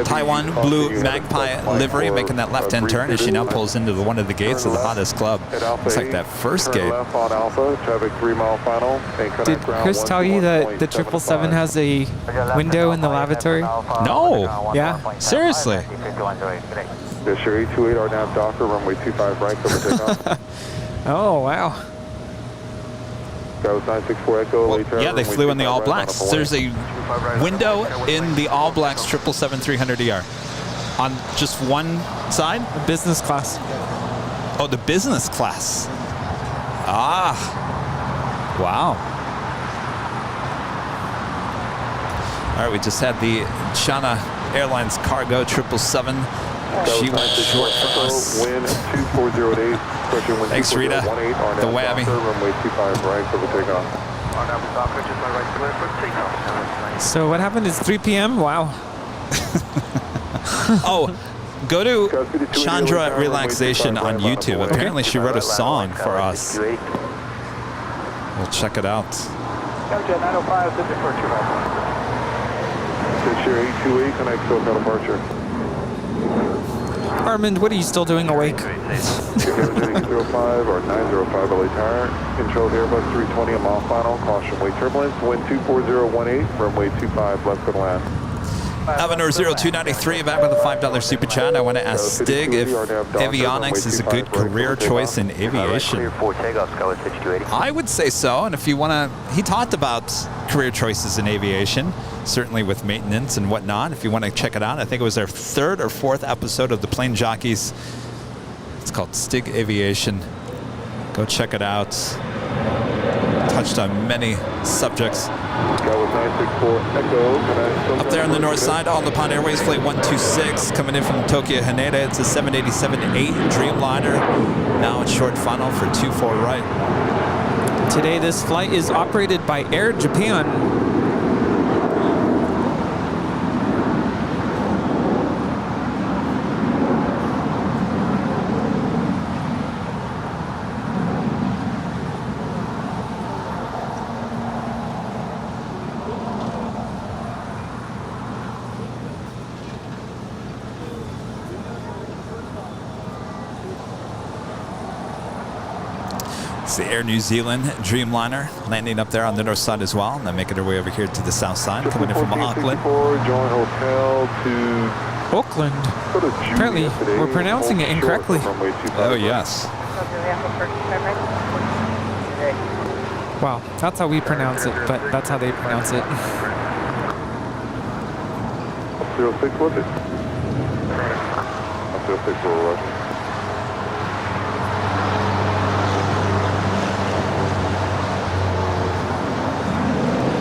Taiwan Blue Magpie livery, making that left-hand turn as she now pulls into one of the gates of the hottest club. Looks like that first gate. Did Chris tell you that the 777 has a window in the lavatory? No. Yeah. Seriously. Gesture 828, our nav Docker, runway 25 right, cover takeoff. Oh, wow. That was 964 Echo. Well, yeah, they flew in the All Blacks. There's a window in the All Blacks 777-300ER on just one side. Business class. Oh, the business class. Ah, wow. All right, we just had the China Airlines Cargo 777. She went short for us. Wind 2408. Thanks, Rita. The whammy. So what happened is 3 p.m. Wow. Oh, go to Chandra Relaxation on YouTube. Apparently she wrote a song for us. We'll check it out. Armand, what are you still doing awake? 805 or 905 LA Tower. Control Airbus 320, I'm off final. Caution, wait turbulence. Wind 24018, runway 25 left to land. Avenue 0293 back with a $5 super chat. I want to ask Stig if avionics is a good career choice in aviation. I would say so. And if you want to, he talked about career choices in aviation, certainly with maintenance and whatnot. If you want to check it out, I think it was our 3rd or 4th episode of the Plane Jockeys. It's called Stig Aviation. Go check it out. Touched on many subjects. Up there on the north side, All Nippon Airways Flight 126 coming in from Tokyo Haneda. It's a 787-8 Dreamliner. Now in short funnel for 24 right. Today, this flight is operated by Air Japan. It's the Air New Zealand Dreamliner landing up there on the north side as well, and then making their way over here to the south side, coming in from Auckland. Join hotel to Auckland. Apparently, we're pronouncing it incorrectly. Oh, yes. Wow, that's how we pronounce it, but that's how they pronounce it. 06 was it? 06 will rush.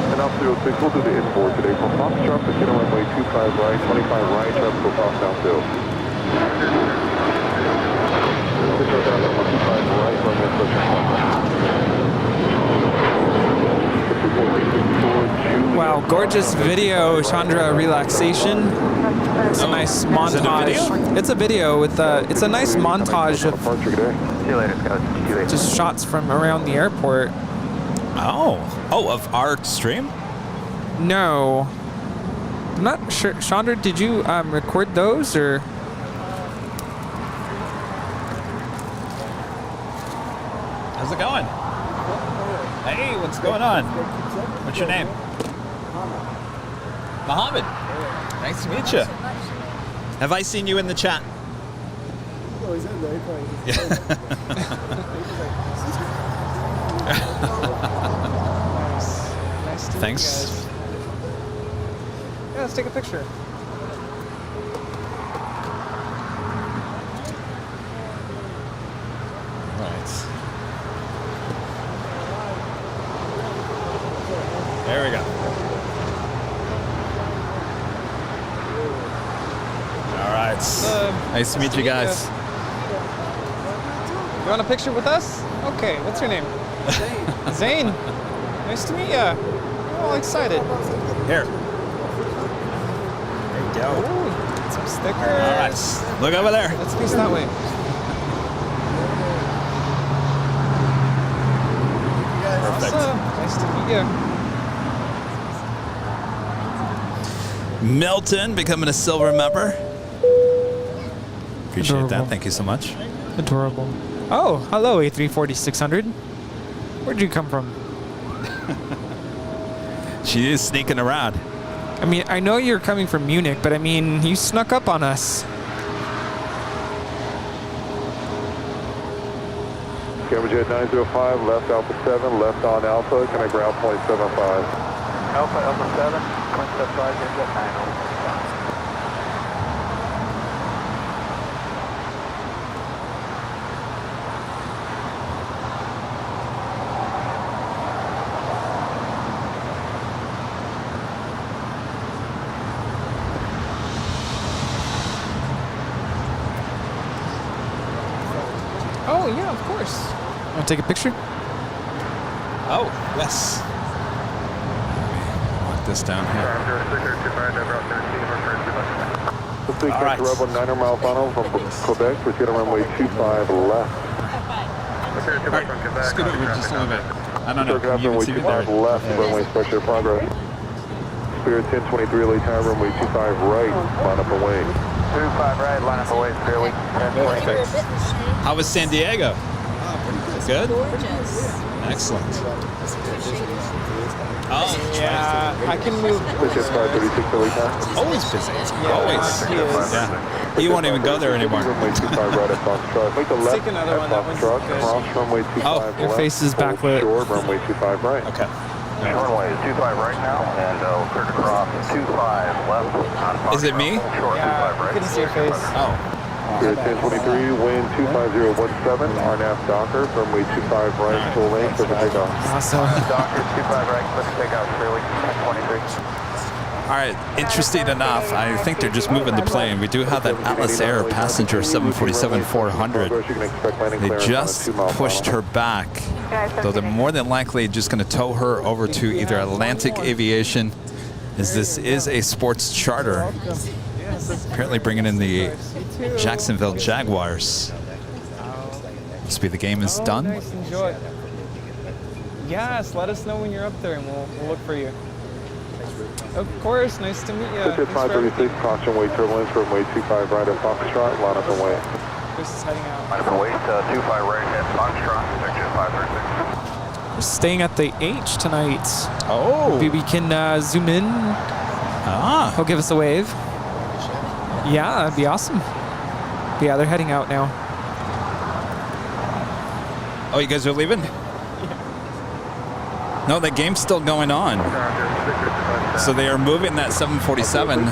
And 06 will do the inboard today from Foxtrot to Kino runway 25 right, 25 right, tropical south downhill. 25 right, runway Wow, gorgeous video, Chandra relaxation. It's a nice montage. It's a video with it's a nice montage of just shots from around the airport. Oh, of our stream? No, I'm not sure. Chandra, did you record those or? How's it going? Hey, what's going on? What's your name? Mohammed. Nice to meet you. Have I seen you in the chat? Oh, he's in there. Nice to Thanks. meet you guys. Yeah, let's take a picture. Right. There we go. All right. Nice to meet you guys. You want a picture with us? Okay, what's your name? Zane. Zane. Nice to meet you. I'm all excited. Here. There you go. Ooh, some stickers. All right. Look over there. Let's face that way. Perfect. Awesome. Nice to meet you. Milton becoming a silver member. Appreciate Adorable. that. Thank you so much. Adorable. Oh, hello, A340-600. Where'd you come from? She is sneaking around. I mean, I know you're coming from Munich, but I mean, you snuck up on us. Camera Jet 905, left Alpha 7, left on Alpha, can I ground 0.75? Alpha 7, 0.75, Jet 905. Oh, yeah, of course. Want to take a picture? Oh, yes. Lock this down here. All right. Rebel 9 mile funnel from Quebec, proceed on runway 25 left. Scoot over just a little bit. I don't know. Can you Runway even see me 25 there? left, runway special progress. Spirit 1023, late time, runway 25 right, line up away. 25 right, line up away, clearly. Perfect. How was San Diego? Good? Gorgeous. Excellent. Oh, yeah. I can move. Ticket 536 LA taxi. Always busy. Always. He is. Yeah. He won't even go there anymore. Runway 25 right at Foxtrot. Make the Let's left take another one. That one's Foxtrot. good. Cross runway 25 Your left. face is Hold backlit. Short, runway 25 right. Okay. Runway 25 right now, and clear to cross 25 left on Foxtrot. Is it me? Short 25 Yeah, I right. couldn't see your face. Oh. Spirit 1023, wind 25017, RNAV Docker, runway 25 right, full length, clear for takeoff. Awesome. Docker 25 right, clear to takeoff, clearly 1023. All right, interesting enough, I think they're just moving the plane. We do have that Atlas Air passenger 747-400. They just pushed her back, though they're more than likely just going to tow her over to either Atlantic Aviation, as this is a sports charter. Apparently bringing in the Jacksonville Jaguars. Must be the game is done. Nice, enjoy. Yes, let us know when you're up there and we'll look for you. Of course, nice to meet you. Ticket 536, cross runway turbulence, runway 25 right at Foxtrot, line up and wait. Chris is heading out. Line up and wait, 25 right at Foxtrot, section 536. We're staying at the H tonight. Oh. Maybe we can zoom in. Ah. He'll give us a wave. Yeah, that'd be awesome. But yeah, they're heading out now. Oh, you guys are leaving? No, the game's still going on. So they are moving that 747,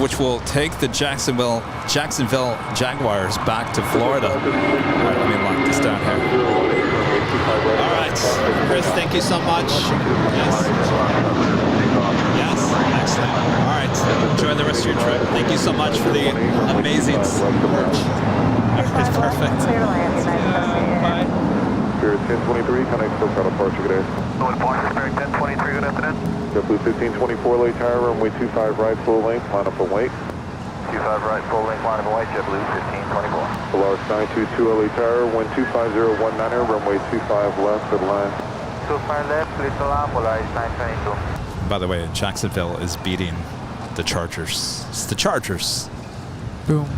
which will take the Jacksonville Jaguars back to Florida. All right, let me lock this down here. All right, Chris, thank you so much. Yes, excellent. All right, enjoy the rest of your trip. Thank you so much for the amazing support. It's perfect. Bye. Spirit 1023, connect for cut departure, good day. Spirit 1023, good afternoon. JetBlue 1524, late tower, runway 25 right, full length, line up and wait. 25 right, full length, line up and wait, JetBlue 1524. Polaris 922, LA tower, wind 25019er, runway 25 left, good line. 25 left, please allow, Polaris 922. By the way, Jacksonville is beating the Chargers. It's the Chargers. Boom.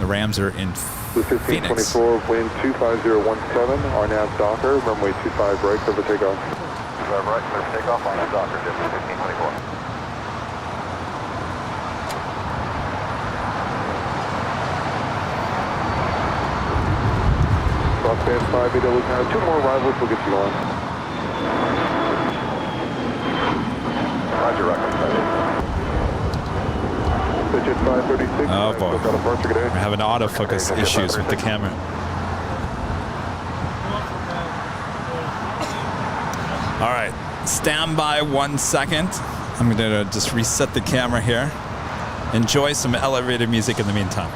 The Rams are in Phoenix. 1524, wind 25017, RNAV Docker, runway 25 right, clear for takeoff. 25 right, clear for takeoff, RNAV Docker, JetBlue 1524. Crossband 58, LA tower, 2 more arrivals, we'll get you on. Roger, Rocket. Digit 536. Oh boy, cut departure, good day. we're having autofocus issues with the camera. All right, stand by 1 second. I'm gonna just reset the camera here. Enjoy some elevator music in the meantime.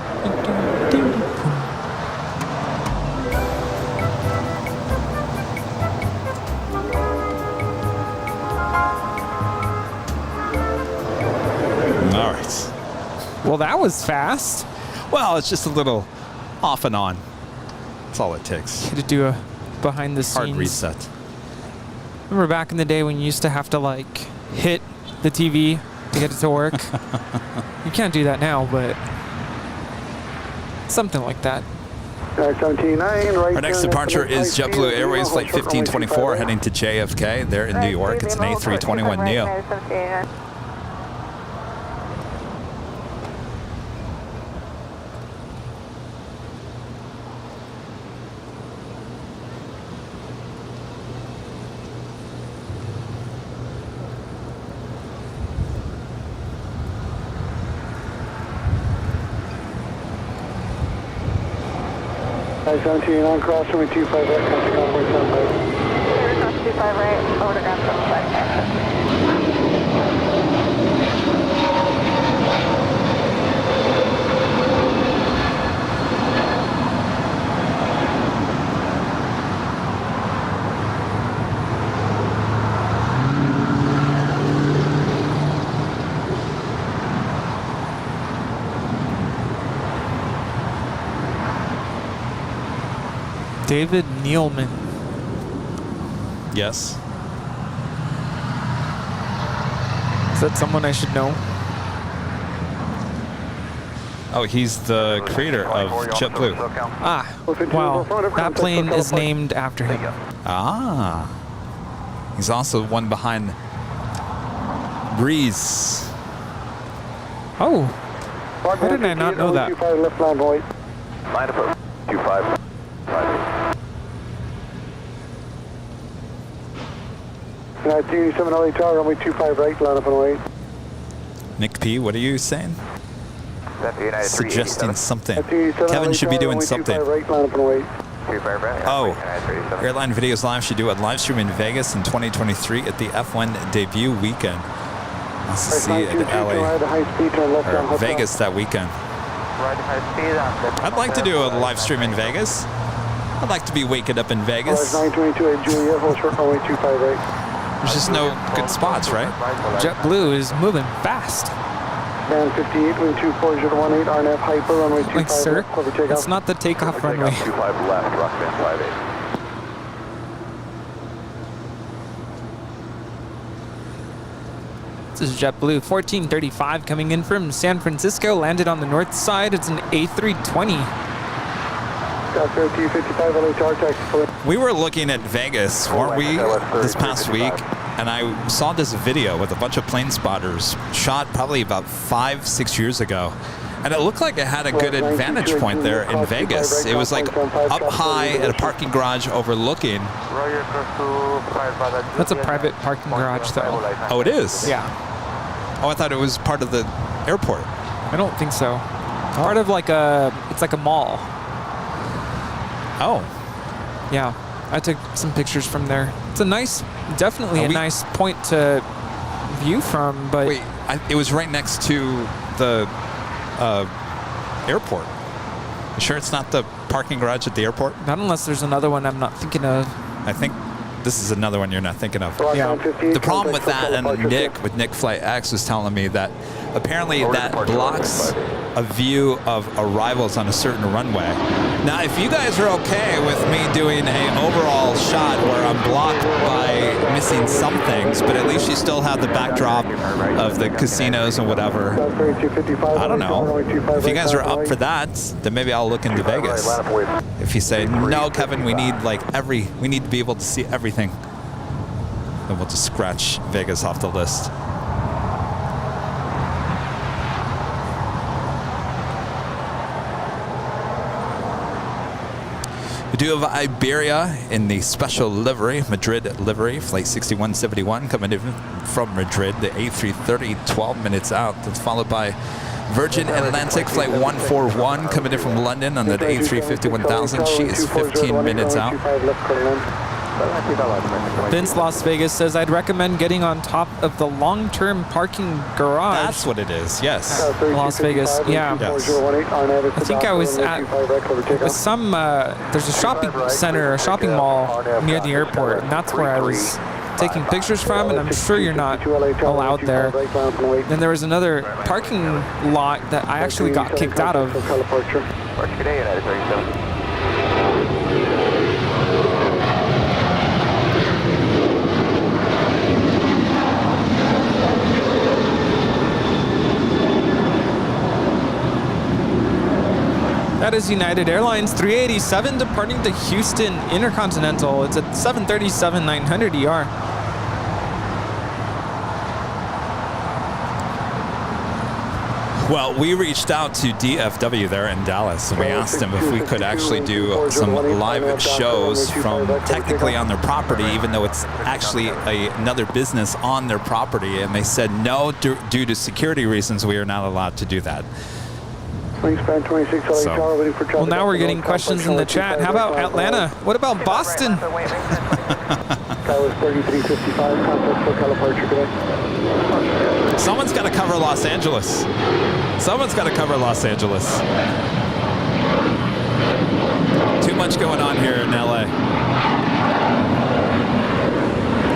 All right. Well, that was fast. Well, it's just a little off and on. That's all it takes. Had to do a behind the scenes Hard reset. Remember back in the day when you used to have to like hit the TV to get it to work? You can't do that now, but something like that. Our next departure is JetBlue Airways Flight 1524 heading to JFK. They're in New York. It's an A321 Neo. I-17 on cross, runway 25 right, contact on point 75. Cross 25 right, over to ground 75. David Nealman. Yes. Is that someone I should know? Oh, he's the creator of JetBlue. Ah, wow. That plane is named after him. Ah. He's also one behind Breeze. Oh. How did I not know that? 25 left line right. Line approach. 25. 937 LA Tower, runway 25 right, line up and right. Nick P, what are you saying? Suggesting something. Kevin should be doing something. Oh, Airline Videos Live should do a live stream in Vegas in 2023 at the F1 debut weekend. Nice to see at LA, or Vegas that weekend. I'd like to do a live stream in Vegas. I'd like to be waking up in Vegas. There's just no good spots, right? JetBlue is moving fast. Band 58, wind 24018, RNAV hyper, runway 25 Like, sir, left, cover takeoff. it's not the takeoff runway. 25 left, Rockman 58. This is JetBlue 1435 coming in from San Francisco, landed on the north side. It's an A320. We were looking at Vegas, weren't we, this past week? And I saw this video with a bunch of plane spotters shot probably about 5-6 years ago. And it looked like it had a good advantage point there in Vegas. It was like up high at a parking garage overlooking. That's a private parking garage, though. Oh, it is? Yeah. Oh, I thought it was part of the airport. I don't think so. Part of like it's like a mall. Oh. Yeah. I took some pictures from there. It's a nice, definitely a nice point to view from, but... Wait, it was right next to the airport. You sure it's not the parking garage at the airport? Not unless there's another one I'm not thinking of. I think this is another one you're not thinking of. Yeah. The problem with that, and with Nick Flight X was telling me that apparently that blocks a view of arrivals on a certain runway. Now, if you guys are okay with me doing an overall shot where I'm blocked by missing some things, but at least you still have the backdrop of the casinos and whatever. I don't know. If you guys are up for that, then maybe I'll look into Vegas. If you say, no, Kevin, we need we need to be able to see everything, then we'll just scratch Vegas off the list. We do have Iberia in the special livery, Madrid livery, flight 6171 coming in from Madrid, the A330, 12 minutes out. That's followed by Virgin Atlantic flight 141 coming in from London on the A350 1000. She is 15 minutes out. Vince Las Vegas says, I'd recommend getting on top of the long-term parking garage. That's what it is, yes. Las Vegas, yeah. Yes. I think I was at some, there's a shopping center, a shopping mall near the airport, and that's where I was taking pictures from, and I'm sure you're not allowed there. Then there was another parking lot that I actually got kicked out of. That is United Airlines 387 departing to Houston Intercontinental. It's a 737-900 ER. Well, we reached out to DFW there in Dallas, and we asked them if we could actually do some live shows from technically on their property, even though it's actually another business on their property. And they said no, due to security reasons, we are not allowed to do that. Well, now we're getting questions in the chat. How about Atlanta? What about Boston? Someone's got to cover Los Angeles. Someone's got to cover Los Angeles. Too much going on here in LA.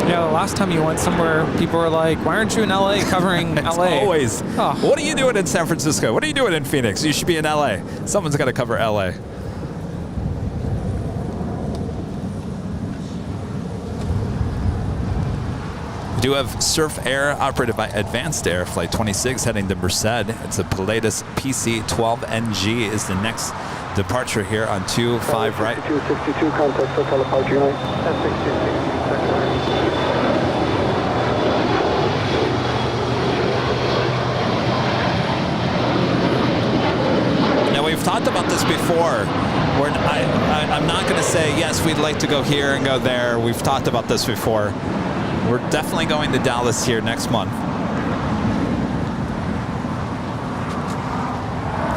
Yeah, the last time you went somewhere, people were like, why aren't you in LA covering It's LA? Always. Oh. What are you doing in San Francisco? What are you doing in Phoenix? You should be in LA. Someone's got to cover LA. We do have Surf Air operated by Advanced Air, Flight 26 heading to Merced. It's a Pilatus PC-12NG is the next departure here on 25 right. 62, contact hotel departure line. Now we've talked about this before. I'm not going to say, yes, we'd like to go here and go there. We've talked about this before. We're definitely going to Dallas here next month.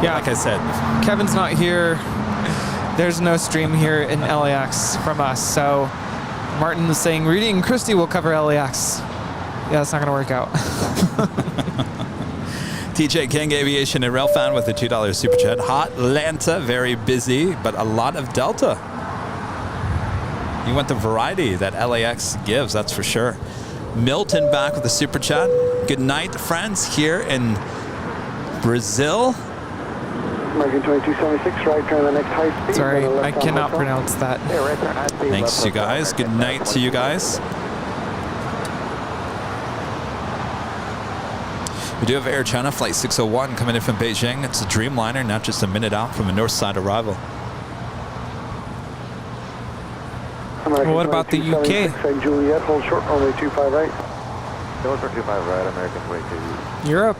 Yeah, like I said, Kevin's not here. There's no stream here in LAX from us. So Martin was saying Rudy and Christy will cover LAX. Yeah, that's not going to work out. TJ King Aviation and Railfan with a $2 super chat. Hot Atlanta, very busy, but a lot of Delta. You want the variety that LAX gives, that's for sure. Milton back with the super chat. Good night, friends, here in Brazil. American 2276, right turn the next high speed. Sorry, I cannot pronounce that. Yeah, right turn high speed. Thanks, you guys. Good night to you guys. We do have Air China Flight 601 coming in from Beijing. It's a Dreamliner, not just a minute out from a north side arrival. Well, what about the UK? Juliet, hold short, only 25 right. Short for 25 right, American 22. Europe.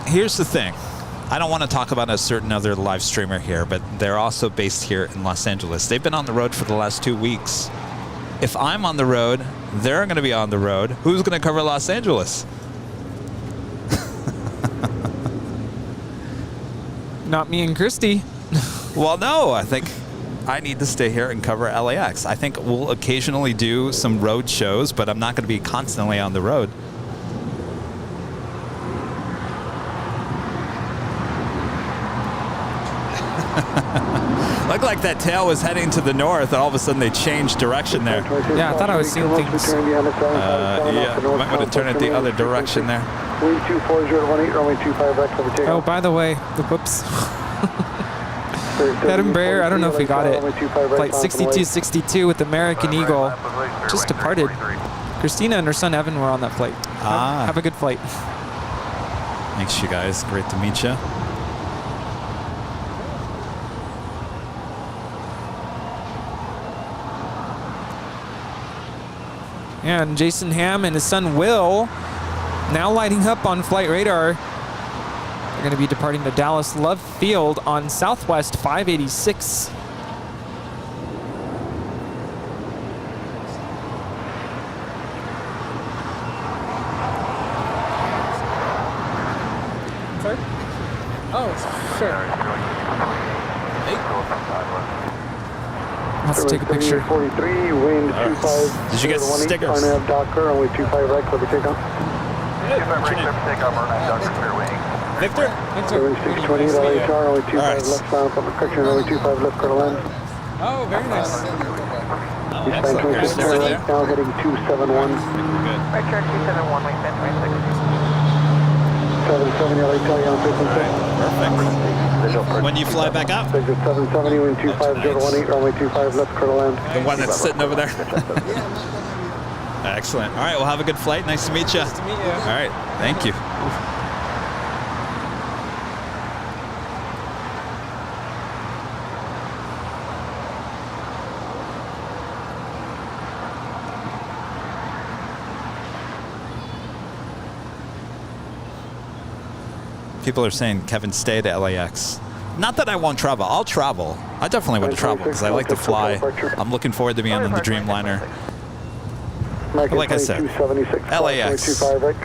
Here's the thing. I don't want to talk about a certain other live streamer here, but they're also based here in Los Angeles. They've been on the road for the last 2 weeks. If I'm on the road, they're going to be on the road. Who's going to cover Los Angeles? Not me and Christy. Well, no, I think I need to stay here and cover LAX. I think we'll occasionally do some road shows, but I'm not going to be constantly on the road. Looked like that tail was heading to the north, and all of a sudden they changed direction there. Yeah, I thought I was seeing things. Yeah, might want to turn it the other direction there. Wind 24018, runway 25 right for the takeoff. Oh, by the way, the whoops. That Embraer, I don't know if we got it. Flight 6262 with American Eagle just departed. Christina and her son Evan were on that flight. Have a good flight. Thanks, you guys. Great to meet you. And Jason Ham and his son Will now lighting up on flight radar. They're going to be departing to Dallas Love Field on Southwest 586. Sorry? Oh, sure. Let's take a picture. 43, wind 25. Did you get stickers? RNAV Docker, only 25 right for the takeoff. 25 right, takeoff, RNAV Docker, clear wing. Victor? 628 LHR, only 25 left final public correction, only 25 left clear to land. Oh, very nice. Eastbound 26 right now, heading 271. Right turn 271, wingspan 26. 770 LHR, on frequency. Perfect. When you fly back up? 770, wind 25018, runway 25 left clear to land. The one that's sitting over there. Excellent. All right, well, have a good flight. Nice to meet you. Nice to meet you. All right, thank you. People are saying, Kevin, stay to LAX. Not that I won't travel. I'll travel. I definitely want to travel because I like to fly. I'm looking forward to being on the Dreamliner. But like I said, LAX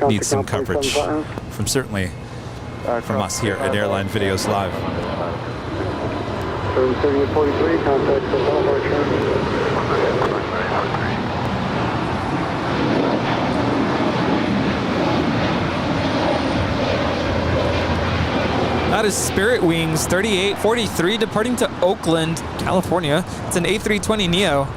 needs some coverage from certainly from us here at Airline Videos Live. 73843, contact hotel departure. That is Spirit Wings 3843 departing to Oakland, California. It's an A320 Neo.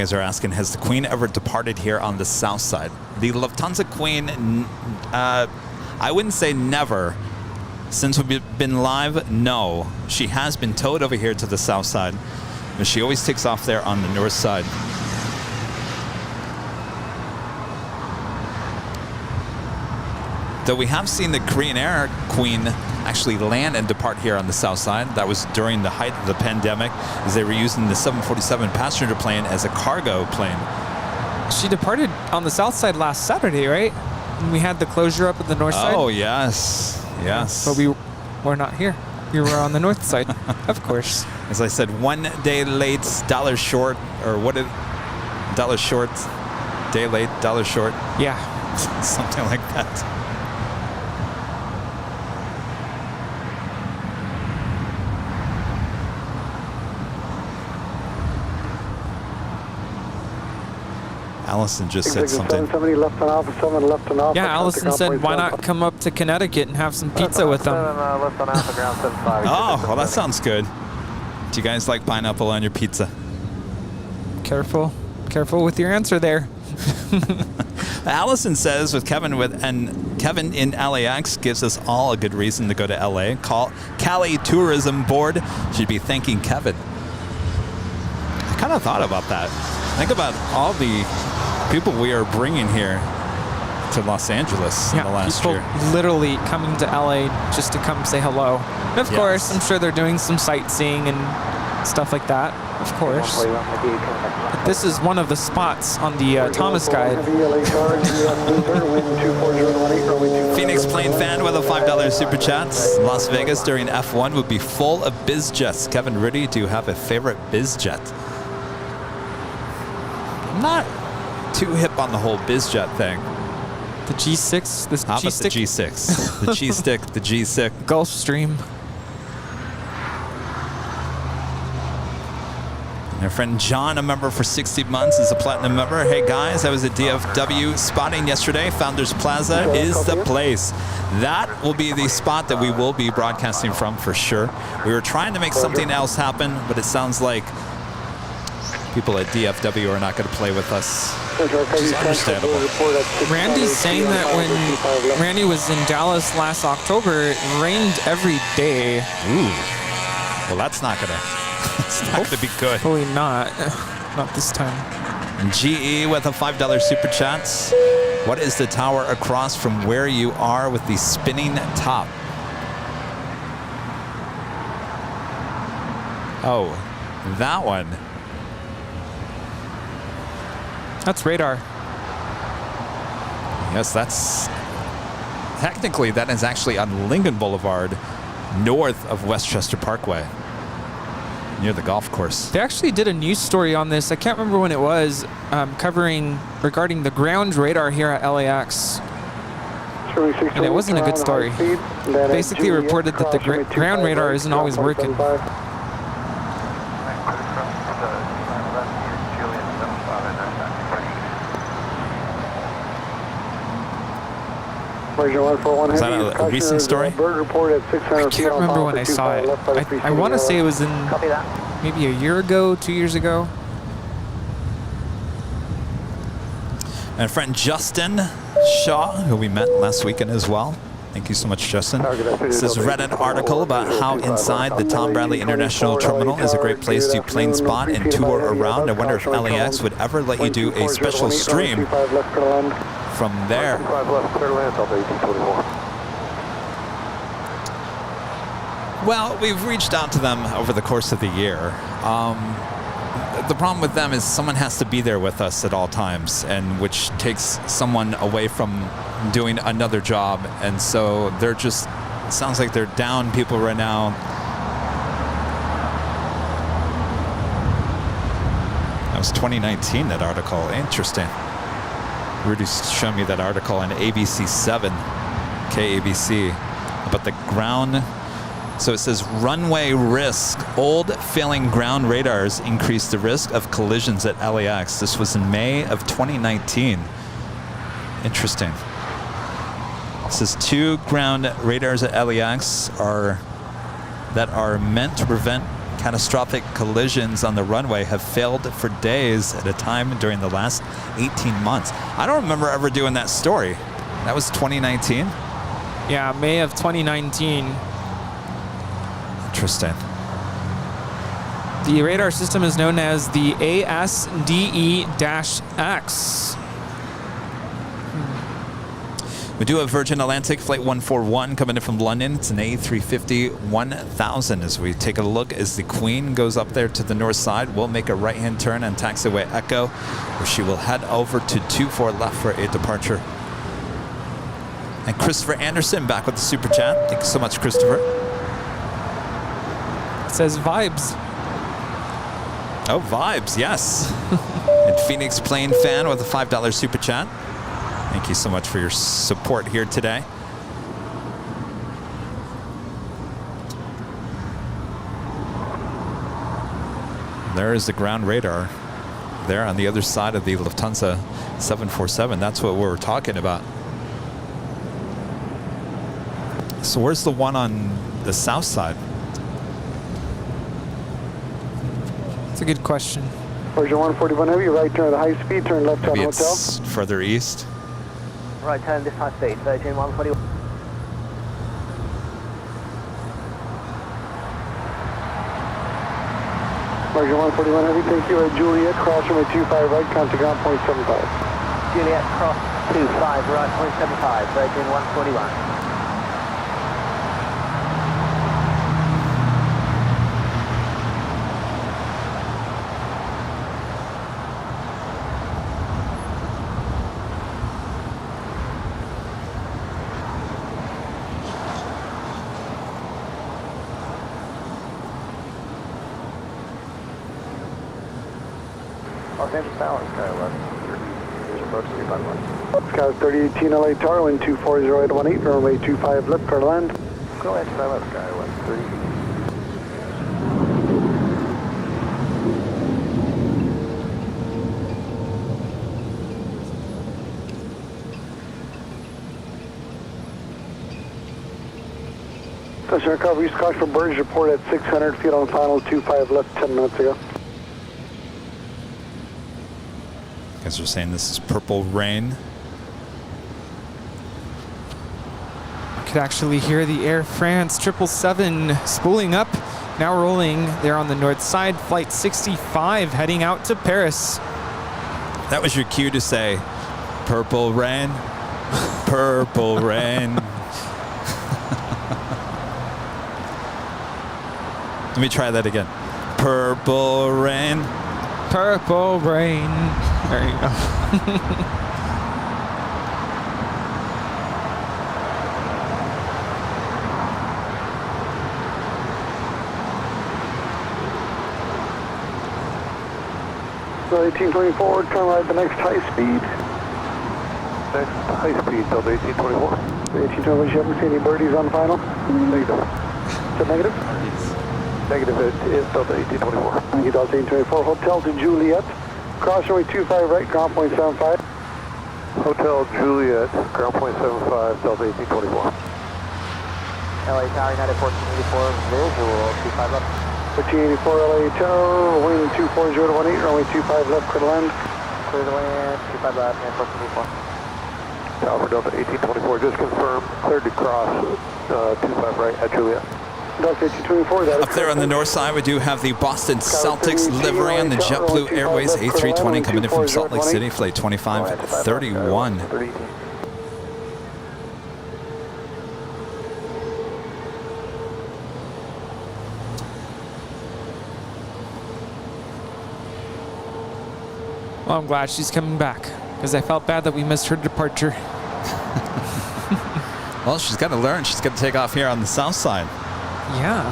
guys are asking, has the Queen ever departed here on the south side? The Lufthansa Queen, I wouldn't say never. Since we've been live, no. She has been towed over here to the south side, but she always takes off there on the north side. Though we have seen the Korean Air Queen actually land and depart here on the south side. That was during the height of the pandemic, as they were using the 747 passenger plane as a cargo plane. She departed on the south side last Saturday, right? And we had the closure up at the north side. Oh, yes. Yes. But we were not here. We were on the north side, of course. As I said, 1 day late, dollar short, or what is dollar short, day late, dollar short? Yeah. Something like that. Allison just said something. 770 left and off, 7 left and off. Yeah, Allison said, why not come up to Connecticut and have some pizza with them? Oh, well, that sounds good. Do you guys like pineapple on your pizza? Careful. Careful with your answer there. Allison says with Kevin in LAX gives us all a good reason to go to LA. Cali Tourism Board should be thanking Kevin. I kind of thought about that. Think about all the people we are bringing here to Los Angeles in the last year. Literally coming to LA just to come say hello. And of course, I'm sure they're doing some sightseeing and stuff like that, of course. But this is one of the spots on the Thomas Guide. Phoenix plane fan with a $5 super chat. Las Vegas during F1 would be full of biz jets. Kevin Rudy, do you have a favorite biz jet? I'm not too hip on the whole bizjet thing. The G6? The How about the G6? The G-stick, the G6. Gulfstream. And our friend John, a member for 60 months, is a platinum member. Hey guys, I was at DFW spotting yesterday. Founders Plaza is the place. That will be the spot that we will be broadcasting from for sure. We were trying to make something else happen, but it sounds like people at DFW are not going to play with us. It's understandable. Randy's saying that when Randy was in Dallas last October, it rained every day. Ooh. Well, that's not going to be good. Hopefully not. Not this time. And GE with a $5 super chat. What is the tower across from where you are with the spinning top? Oh, that one. That's radar. Yes, that's technically that is actually on Lincoln Boulevard, north of Westchester Parkway, near the golf course. They actually did a news story on this. I can't remember when it was, regarding the ground radar here at LAX. And it wasn't a good story. Basically reported that the ground radar isn't always working. Is that a recent story? I can't remember when I saw it. I want to say it was in maybe a year ago, 2 years ago. And friend Justin Shaw, who we met last weekend as well. Thank you so much, Justin. This is read an article about how inside the Tom Bradley International Terminal is a great place to plane spot and tour around. I wonder if LAX would ever let you do a special stream from there. Well, we've reached out to them over the course of the year. The problem with them is someone has to be there with us at all times, and which takes someone away from doing another job. And so they're just, it sounds like they're down people right now. That was 2019, that article. Interesting. Rudy's showing me that article on ABC 7, KABC, about the ground. So it says runway risk. Old failing ground radars increase the risk of collisions at LAX. This was in May of 2019. Interesting. It says 2 ground radars at LAX that are meant to prevent Catastrophic collisions on the runway have failed for days at a time during the last 18 months. I don't remember ever doing that story. That was 2019? Yeah, May of 2019. Interesting. The radar system is known as the ASDE-X. We do have Virgin Atlantic Flight 141 coming in from London. It's an A350 1000. As we take a look as the Queen goes up there to the north side, we'll make a right-hand turn on taxiway Echo, where she will head over to 24 left for a departure. And Christopher Anderson back with the super chat. Thank you so much, Christopher. It says vibes. Oh, vibes, yes. And Phoenix Plane fan with a $5 super chat. Thank you so much for your support here today. There is the ground radar there on the other side of the Lufthansa 747. That's what we're talking about. So where's the one on the south side? That's a good question. Virgin 141 Heavy, right turn at high speed, turn left on Maybe hotel. it's further east. Right turn this high speed, Virgin 141. Virgin 141 Heavy, thank you. Juliet, cross runway 25 right, contact ground point 75. Juliet, cross 25 right, point 75, Virgin 141. Los Angeles Tower, Sky 11. Here's approach 351. Sky 3018 LA Tower, wind 24018, runway 25 left, clear to land. Go ahead, Sky 11, Sky 11, 30. Touchdown recovery, East Coast for Burge, report at 600 feet on final 25 left 10 minutes ago. You guys are saying this is purple rain. I could actually hear the Air France 777 spooling up, now rolling there on the north side. Flight 65 heading out to Paris. That was your cue to say, purple rain, purple rain. Let me try that again. Purple rain. Purple rain. There you go. So 1824, turn right the next high speed. Next high speed, Delta 1824. 1824, you haven't seen any birdies on the final? Negative. Is that negative? Negative, it is Delta 1824. Thank you, Delta 1824. Hotel to Juliet. Cross runway 25 right, ground point 75. Hotel Juliet, ground point 75, Delta 1824. LA Tower, United 1484, visual, 25 left. 1484 LA Tower, wind 24018, runway 25 left, clear to land. Clear the land, 25 left, and 1484. Tower Delta 1824, just confirm, cleared to cross 25 right at Juliet. Delta 1824, that is Up there on the north side, we do have the Boston Celtics livery on the JetBlue Airways A320 coming in from Salt Lake City, flight 2531. Well, I'm glad she's coming back, because I felt bad that we missed her departure. Well, she's got to learn. She's got to take off here on the south side. Yeah.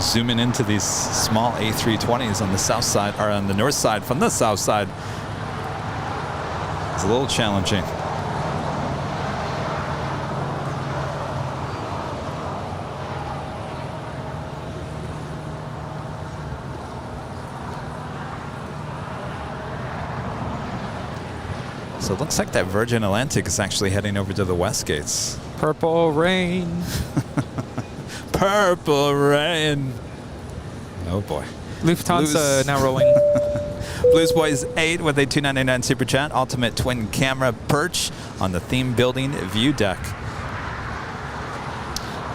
Zooming into these small A320s on the south side, or on the north side from the south side. It's a little challenging. So it looks like that Virgin Atlantic is actually heading over to the west gates. Purple rain. Purple rain. Oh boy. Lufthansa now rolling. Blues Boys 8 with a $2.99 super chat. Ultimate twin camera perch on the theme building view deck.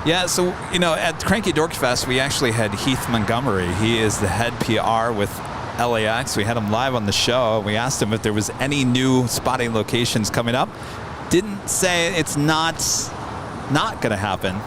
Yeah, so, you know, at Cranky Dork Fest, we actually had Heath Montgomery. He is the head PR with LAX. We had him live on the show. We asked him if there was any new spotting locations coming up. Didn't say it's not going to happen.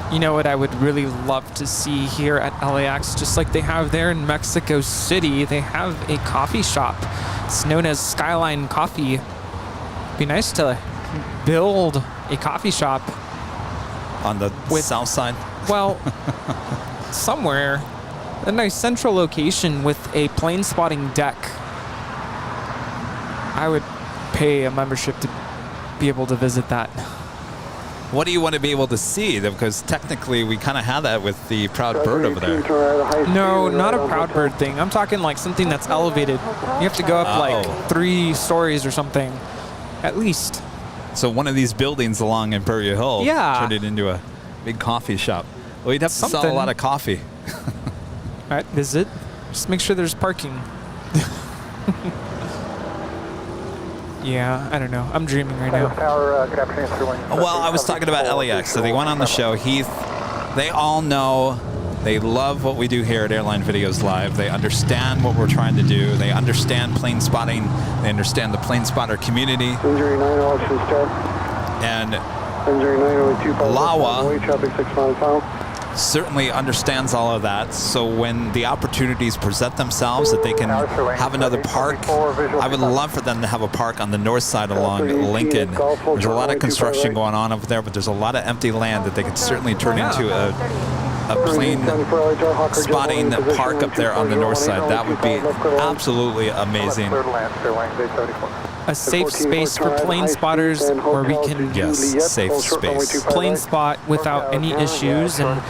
You know what I would really love to see here at LAX, just like they have there in Mexico City, they have a coffee shop. It's known as Skyline Coffee. It'd be nice to build a coffee shop on the south side. Well, somewhere, a nice central location with a plane spotting deck. I would pay a membership to be able to visit that. What do you want to be able to see? Because technically we kind of have that with the Proud Bird over there. No, not a Proud Bird thing. I'm talking like something that's elevated. You have to go up like 3 stories or something, at least. So one of these buildings along Imperial Hill, turn it into a big coffee shop. Well, you'd have to sell a lot of coffee. All right, visit. Just make sure there's parking. Yeah, I don't know. I'm dreaming right now. Well, I was talking about LAX. So they went on the show. Heath, they all know, they love what we do here at Airline Videos Live. They understand what we're trying to do. They understand plane spotting. They understand the plane spotter community. And Lawa certainly understands all of that. So when the opportunities present themselves that they can have another park, I would love for them to have a park on the north side along Lincoln. There's a lot of construction going on over there, but there's a lot of empty land that they could certainly turn into a plane spotting park up there on the north side. That would be absolutely amazing. A safe space for plane spotters where we can safe space. Plane spot without any issues and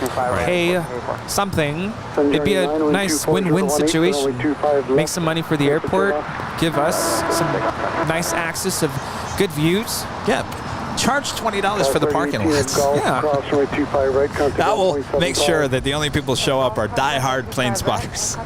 pay something. It'd be a nice win-win situation. Make some money for the airport, give us some nice access of good views. Yeah. Charge $20 for the parking lots. Yeah. That will make sure that the only people who show up are die-hard plane spotters.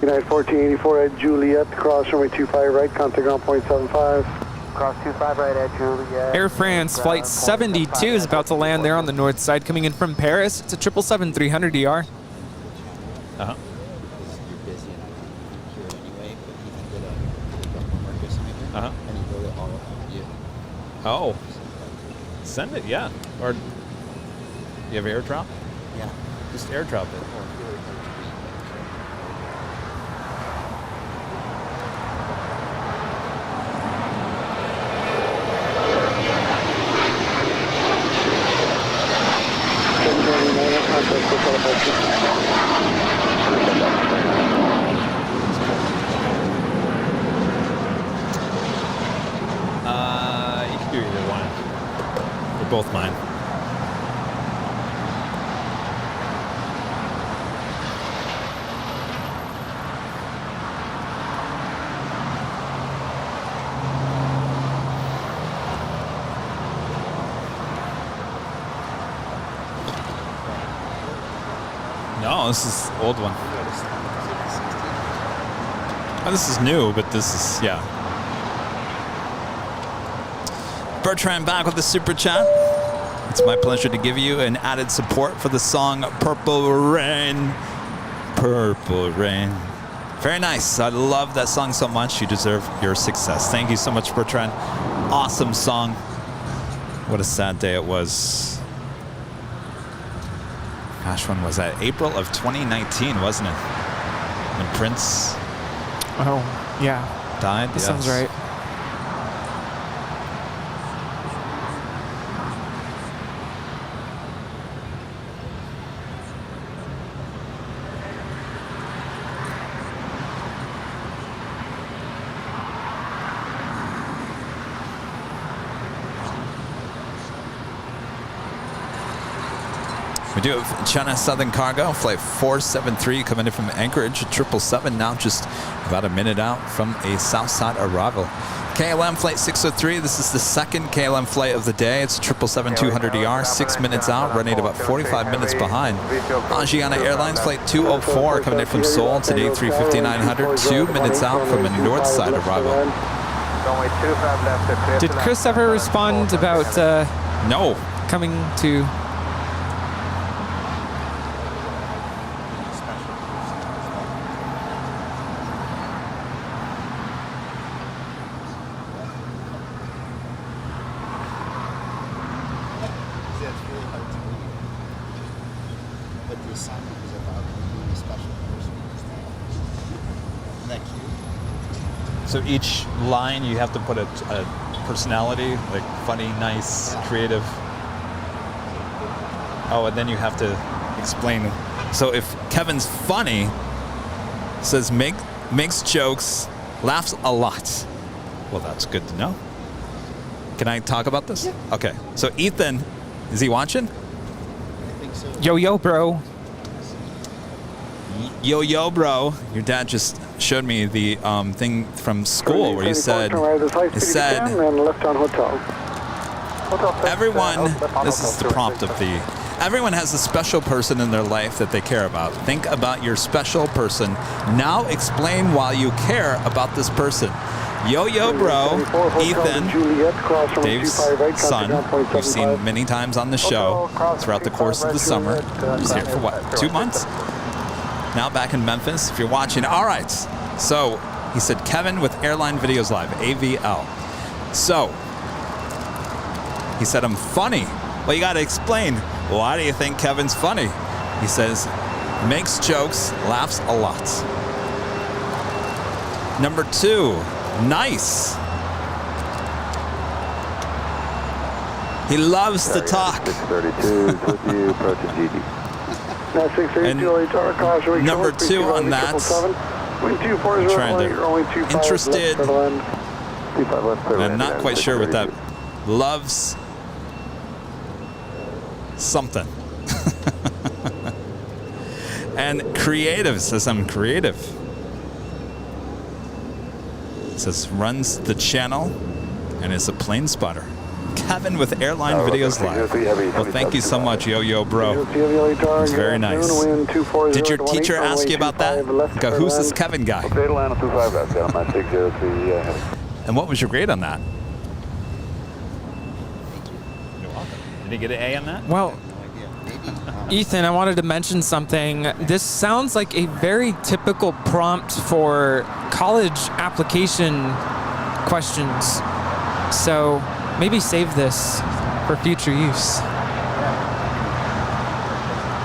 United 1484 at Juliet, cross runway 25 right, contact ground point 75. Cross 25 right at Juliet. Air France Flight 72 is about to land there on the north side, coming in from Paris. It's a 777-300ER. Uh-huh. Uh-huh. Oh. Send it, yeah. Or you have airdrop? Yeah. Just airdrop it. You can do either one. They're both mine. No, this is the old one. Oh, this is new, but this is, yeah. Bertrand back with the super chat. It's my pleasure to give you an added support for the song Purple Rain. Purple Rain. Very nice. I love that song so much. You deserve your success. Thank you so much, Bertrand. Awesome song. What a sad day it was. Gosh, when was that? April of 2019, wasn't it? When Prince... Oh, yeah. died. That sounds right. We do have China Southern Cargo, flight 473 coming in from Anchorage, 777, now just about a minute out from a Southside arrival. KLM flight 603, this is the second KLM flight of the day. It's 777-200ER, 6 minutes out, running about 45 minutes behind. Asiana Airlines flight 204 coming in from Seoul, today 350-900, 2 minutes out from a Northside arrival. Did Chris ever respond about no coming to... So each line you have to put a personality, like funny, nice, creative. Oh, and then you have to explain. So if Kevin's funny, says makes jokes, laughs a lot. Well, that's good to know. Can I talk about this? Yeah. Okay. So Ethan, is he watching? I think so. Yo, bro. Yo, bro. Your dad just showed me the thing from school where you said, everyone, this is the prompt of the, everyone has a special person in their life that they care about. Think about your special person. Now explain why you care about this person. Yo, bro, Ethan, Dave's son, you've seen many times on the show throughout the course of the summer. He's here for what, 2 months? Now back in Memphis, if you're watching. All right, so he said Kevin with Airline Videos Live, AVL. So he said, I'm funny. Well, you got to explain, why do you think Kevin's funny? He says, makes jokes, laughs a lot. Number 2, nice. He loves to talk. 632, with you, approaching GD. And number 2 on that, interested, and I'm not quite sure what that, loves something. And creative, says I'm creative. Says runs the channel and is a plane spotter. Kevin with Airline Videos Live. Well, thank you so much, yo, bro. It was very nice. Did your teacher ask you about that? Go, who's this Kevin guy? And what was your grade on that? Did you get an A on that? Well, Ethan, I wanted to mention something. This sounds like a very typical prompt for college application questions. So maybe save this for future use.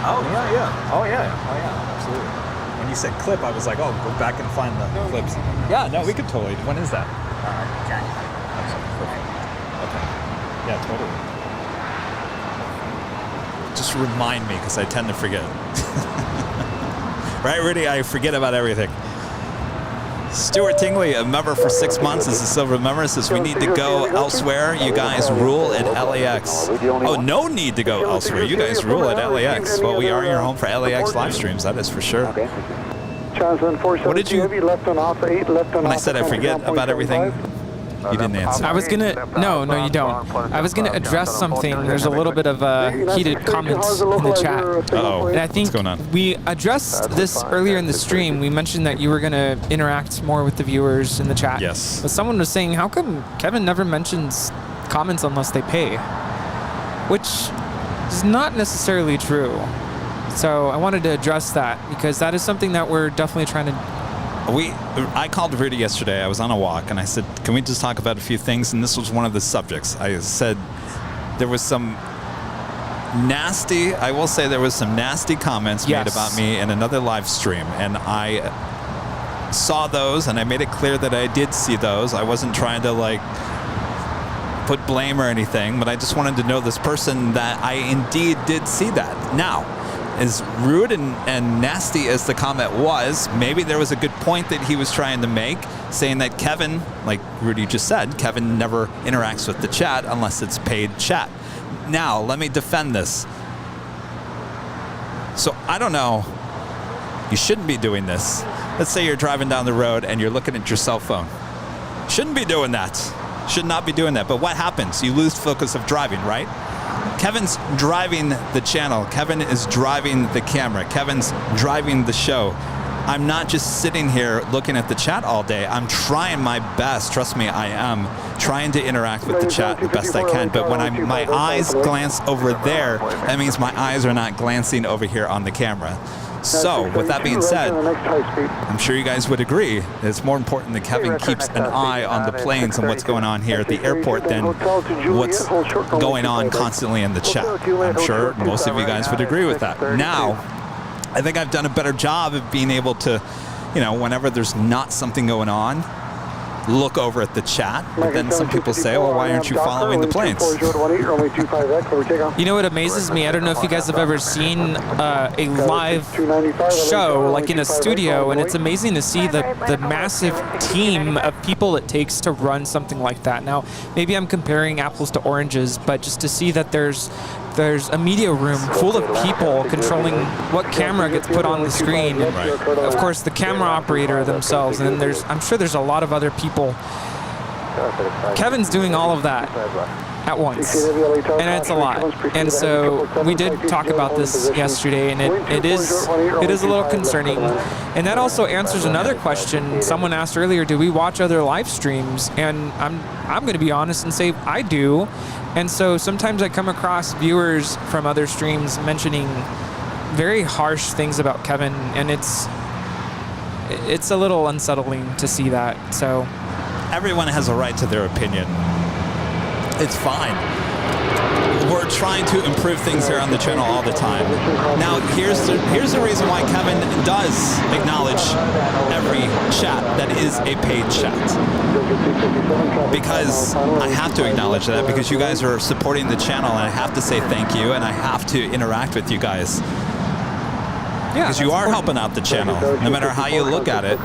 Oh, yeah, absolutely. When you said clip, I was like, oh, go back and find the clips. Yeah, no, we could totally. When is that? January. Okay. Yeah, totally. Just remind me, because I tend to forget. Right, Rudy? I forget about everything. Stuart Tingley, a member for 6 months, is a silver member, says we need to go elsewhere. You guys rule at LAX. Oh, no need to go elsewhere. You guys rule at LAX. Well, we are your home for LAX live streams, that is for sure. What did you, when I said I forget about everything, you didn't answer. I was gonna, no, you don't. I was gonna address something. There's a little bit of heated comments in the chat. Uh-oh, and I think what's going on? We addressed this earlier in the stream. We mentioned that you were gonna interact more with the viewers in the chat. Yes. But someone was saying, how come Kevin never mentions comments unless they pay? Which is not necessarily true. So I wanted to address that because that is something that we're definitely trying to. I called Rudy yesterday. I was on a walk, and I said, can we just talk about a few things? And this was one of the subjects. I said there was some nasty, I will say there was some nasty comments made about me in another live stream. And I saw those, and I made it clear that I did see those. I wasn't trying to like put blame or anything, but I just wanted to know this person that I indeed did see that. Now, as rude and nasty as the comment was, maybe there was a good point that he was trying to make, saying that Kevin, like Rudy just said, Kevin never interacts with the chat unless it's paid chat. Now, let me defend this. So I don't know, you shouldn't be doing this. Let's say you're driving down the road and you're looking at your cell phone. Shouldn't be doing that. Should not be doing that. But what happens? You lose focus of driving, right? Kevin's driving the channel. Kevin is driving the camera. Kevin's driving the show. I'm not just sitting here looking at the chat all day. I'm trying my best. Trust me, I am trying to interact with the chat the best I can. But when my eyes glance over there, that means my eyes are not glancing over here on the camera. So, with that being said, I'm sure you guys would agree it's more important that Kevin keeps an eye on the planes and what's going on here at the airport than what's going on constantly in the chat. I'm sure most of you guys would agree with that. Now, I think I've done a better job of being able to, you know, whenever there's not something going on, look over at the chat, but then some people say, well, why aren't you following the planes? You know what amazes me? I don't know if you guys have ever seen a live show, like in a studio, and it's amazing to see the massive team of people it takes to run something like that. Now, maybe I'm comparing apples to oranges, but just to see that there's a media room full of people controlling what camera gets put on the screen. Right. Of course, the camera operator themselves, and then I'm sure there's a lot of other people. Kevin's doing all of that at once, and it's a lot. And so we did talk about this yesterday, and it is a little concerning. And that also answers another question someone asked earlier: do we watch other live streams? And I'm going to be honest and say I do. And so sometimes I come across viewers from other streams mentioning very harsh things about Kevin, and it's a little unsettling to see that. So everyone has a right to their opinion. It's fine. We're trying to improve things here on the channel all the time. Now, here's the reason why Kevin does acknowledge every chat that is a paid chat. Because I have to acknowledge that, because you guys are supporting the channel, and I have to say thank you, and I have to interact with you guys. Because you are helping out the channel, no matter how you look at it.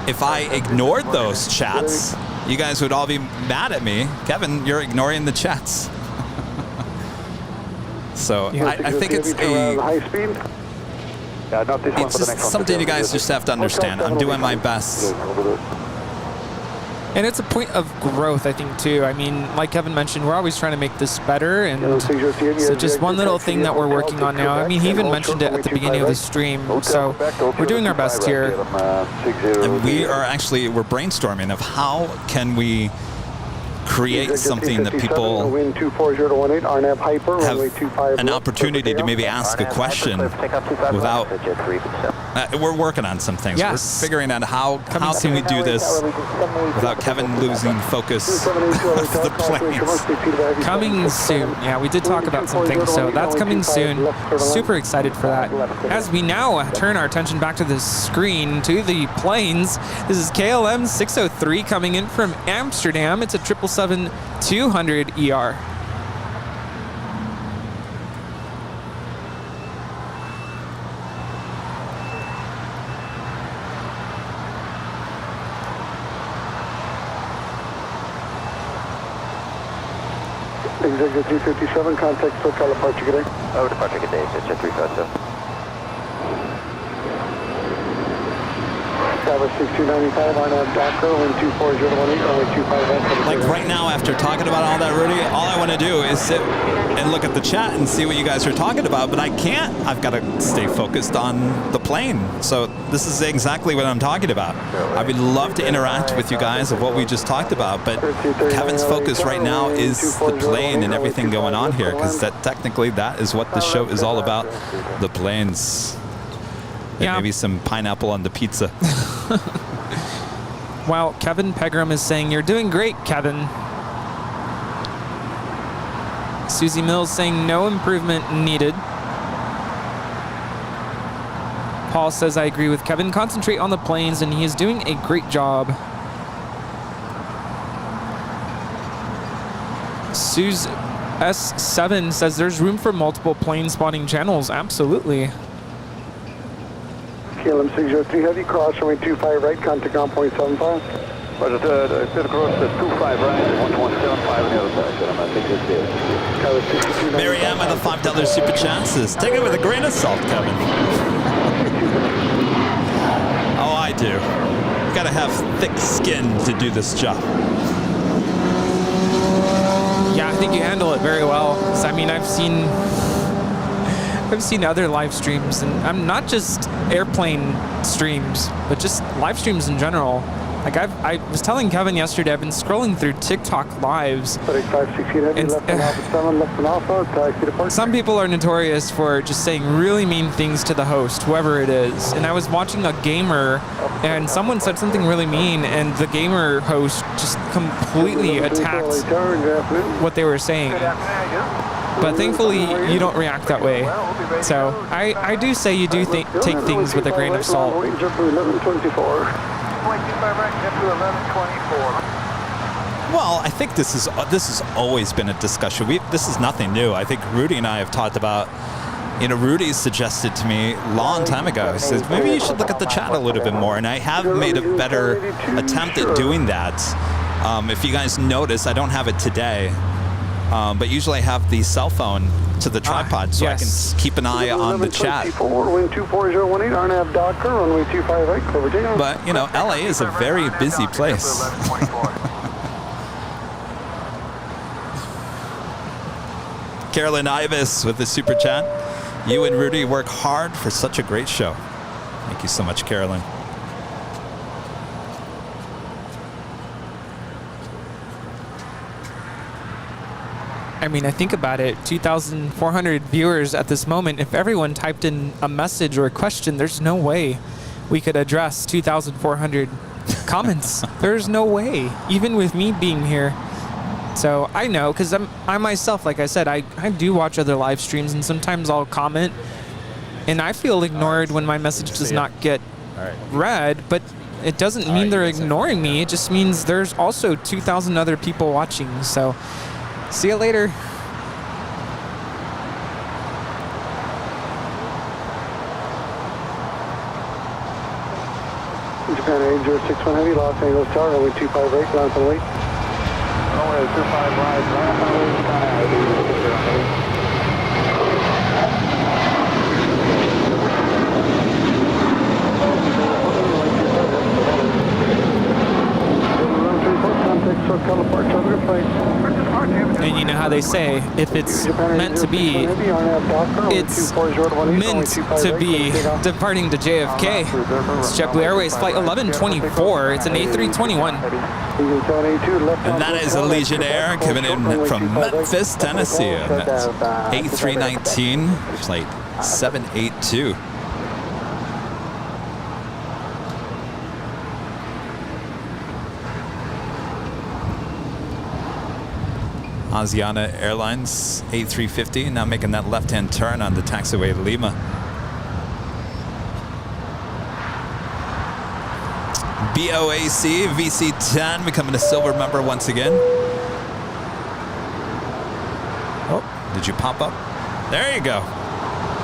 If I ignored those chats, you guys would all be mad at me. Kevin, you're ignoring the chats. So I think it's just something you guys just have to understand. I'm doing my best. And it's a point of growth, I think, too. I mean, like Kevin mentioned, we're always trying to make this better, and so just one little thing that we're working on now. I mean, he even mentioned it at the beginning of the stream, so we're doing our best here. And we're brainstorming of how can we create something that people have an opportunity to maybe ask a question without. We're working on some things. Yes. We're figuring out how can we do this without Kevin losing focus of the planes. Coming soon. Yeah, we did talk about some things, so that's coming soon. Super excited for that. As we now turn our attention back to the screen, to the planes, this is KLM 603 coming in from Amsterdam. It's a 777-200 ER. Executive 357, contact SoCal departure, good day. Over departure, good day, it's Jet 357. Tower 6295, RNAV Docker, wind 24018, runway 25 Like right now, after talking about all that, Rudy, all I want to do is sit and look at the chat and see what you guys are talking about, but I can't. I've got to stay focused on the plane. So this is exactly what I'm talking about. I would love to interact with you guys of what we just talked about, but Kevin's focus right now is the plane and everything going on here, because technically that is what the show is all about, the planes. And maybe some pineapple on the pizza. Wow, Kevin Pegram is saying, you're doing great, Kevin. Susie Mills saying, no improvement needed. Paul says, I agree with Kevin. Concentrate on the planes, and he is doing a great job. Suze S7 says there's room for multiple plane spotting channels. Absolutely. KLM 603 Heavy, cross runway 25 right, contact ground point 75. Roger, to cross the 25 right, 1175 on the other side, gentlemen. I think this is. Mary Ann with the $5 super chat says, take it with a grain of salt, Kevin. Oh, I do. You gotta have thick skin to do this job. Yeah, I think you handle it very well. So, I mean, I've seen other live streams, and I'm not just airplane streams, but just live streams in general. Like I was telling Kevin yesterday, I've been scrolling through TikTok lives. Some people are notorious for just saying really mean things to the host, whoever it is. And I was watching a gamer, and someone said something really mean, and the gamer host just completely attacked what they were saying. But thankfully, you don't react that way. So I do say you do take things with a grain of salt. Well, I think this has always been a discussion. This is nothing new. I think Rudy and I have talked about. You know, Rudy suggested to me a long time ago. He says maybe you should look at the chat a little bit more, and I have made a better attempt at doing that. If you guys notice, I don't have it today, but usually I have the cell phone to the tripod, so I can keep an eye on the chat. But you know, LA is a very busy place. Carolyn Ivis with the super chat. You and Rudy work hard for such a great show. Thank you so much, Carolyn. I mean, I think about it, 2,400 viewers at this moment. If everyone typed in a message or a question, there's no way we could address 2,400 comments. There's no way, even with me being here. So I know, because I myself, like I said, I do watch other live streams, and sometimes I'll comment, and I feel ignored when my message does not get read, but it doesn't mean they're ignoring me. It just means there's also 2,000 other people watching. So see you later. Japan 8061 Heavy, Los Angeles Tower, runway 25 right, ground for late. Runway 25 right, ground for late, And you know how they say, if it's meant to be, it's meant to be. Departing to JFK. It's JetBlue Airways Flight 1124. It's an A321. And that is a Legionnaire coming in from Memphis, Tennessee. That's A319, Flight 782. Asiana Airlines A350 now making that left-hand turn on the taxiway to Lima. BOAC VC10 becoming a silver member once again. Oh, did you pop up? There you go.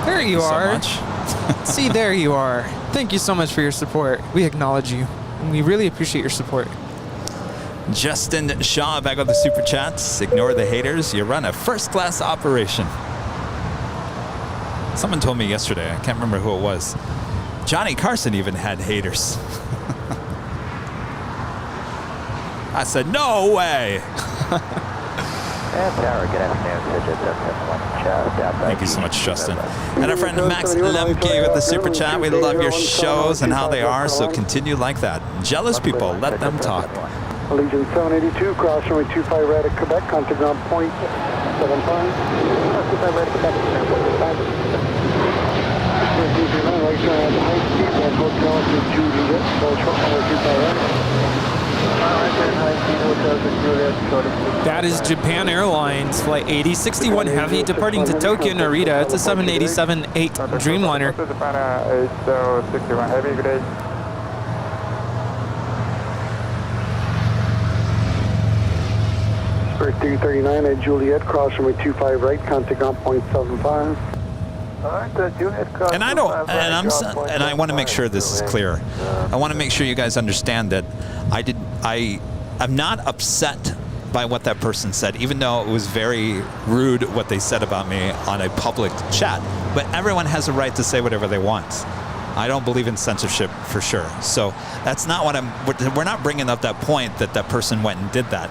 There you are. So much. See, there you are. Thank you so much for your support. We acknowledge you, and we really appreciate your support. Justin Shaw back with the super chats. Ignore the haters. You run a first-class operation. Someone told me yesterday, I can't remember who it was. Johnny Carson even had haters. I said, no way. Thank you so much, Justin. And our friend Max Lemke with the super chat. We love your shows and how they are, so continue like that. Jealous people, let them talk. Allegiant 782, cross runway 25 right at Quebec, contact ground point 75. 25 right at Quebec, airport 5. Right turn at the high speed, then hotel to Juliet, go short runway 25 right. Right turn high speed, hotel to Juliet. That is Japan Airlines Flight 8061 Heavy departing to Tokyo Narita. It's a 787-8 Dreamliner. Japan 8061 Heavy, good day. Spirit 339 at Juliet, cross runway 25 right, contact on 0.75. And I don't, and I want to make sure this is clear. I want to make sure you guys understand that I'm not upset by what that person said, even though it was very rude what they said about me on a public chat. But everyone has a right to say whatever they want. I don't believe in censorship for sure. So that's not what we're not bringing up that point that that person went and did that.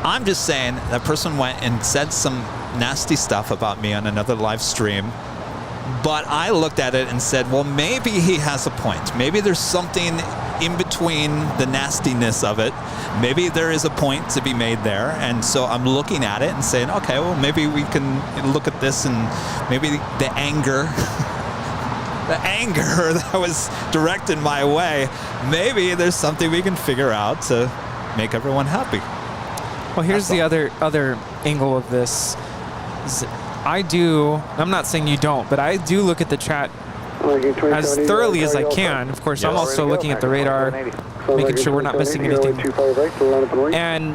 I'm just saying that person went and said some nasty stuff about me on another live stream. But I looked at it and said, well, maybe he has a point. Maybe there's something in between the nastiness of it. Maybe there is a point to be made there. And so I'm looking at it and saying, okay, well, maybe we can look at this and maybe the anger, the anger that was directed my way, maybe there's something we can figure out to make everyone happy. Well, here's the other angle of this. I'm not saying you don't, but I do look at the chat as thoroughly as I can. Of course, I'm also looking at the radar, making sure we're not missing anything. And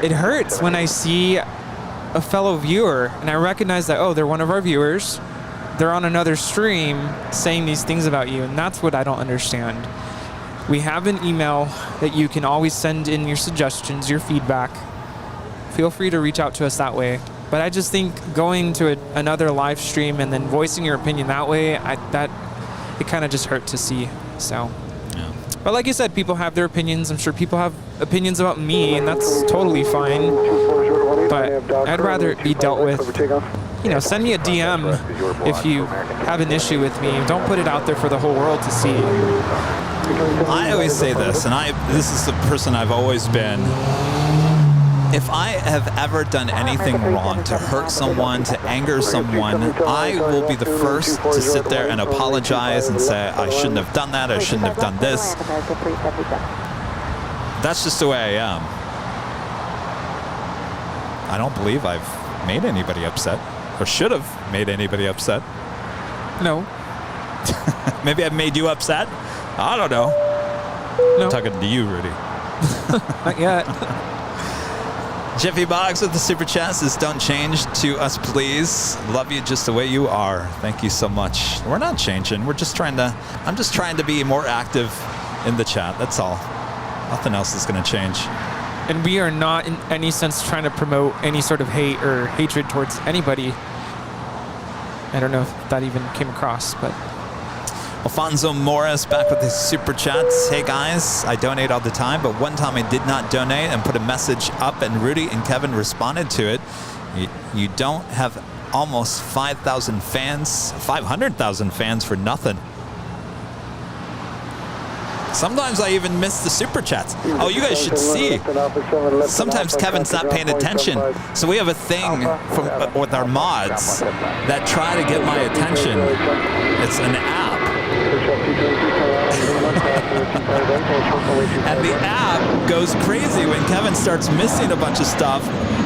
it hurts when I see a fellow viewer, and I recognize that, oh, they're one of our viewers. They're on another stream saying these things about you, and that's what I don't understand. We have an email that you can always send in your suggestions, your feedback. Feel free to reach out to us that way. But I just think going to another live stream and then voicing your opinion that way, it kind of just hurt to see. So, yeah. But like you said, people have their opinions. I'm sure people have opinions about me, and that's totally fine. But I'd rather it be dealt with. You know, send me a DM if you have an issue with me. Don't put it out there for the whole world to see. I always say this, and this is the person I've always been. If I have ever done anything wrong to hurt someone, to anger someone, I will be the first to sit there and apologize and say, I shouldn't have done that, I shouldn't have done this. That's just the way I am. I don't believe I've made anybody upset, or should have made anybody upset. No. Maybe I've made you upset? I don't know. No. I'm talking to you, Rudy. Not yet. Jiffy Boggs with the super chat says, don't change to us, please. Love you just the way you are. Thank you so much. We're not changing. I'm just trying to be more active in the chat. That's all. Nothing else is going to change. And we are not in any sense trying to promote any sort of hate or hatred towards anybody. I don't know if that even came across, but... Alfonso Morris back with his super chats. Hey guys, I donate all the time, but one time I did not donate and put a message up, and Rudy and Kevin responded to it. You don't have almost 5,000 fans, 500,000 fans for nothing. Sometimes I even miss the super chats. Oh, you guys should see. Sometimes Kevin's not paying attention. So we have a thing with our mods that try to get my attention. It's an app. And the app goes crazy when Kevin starts missing a bunch of stuff.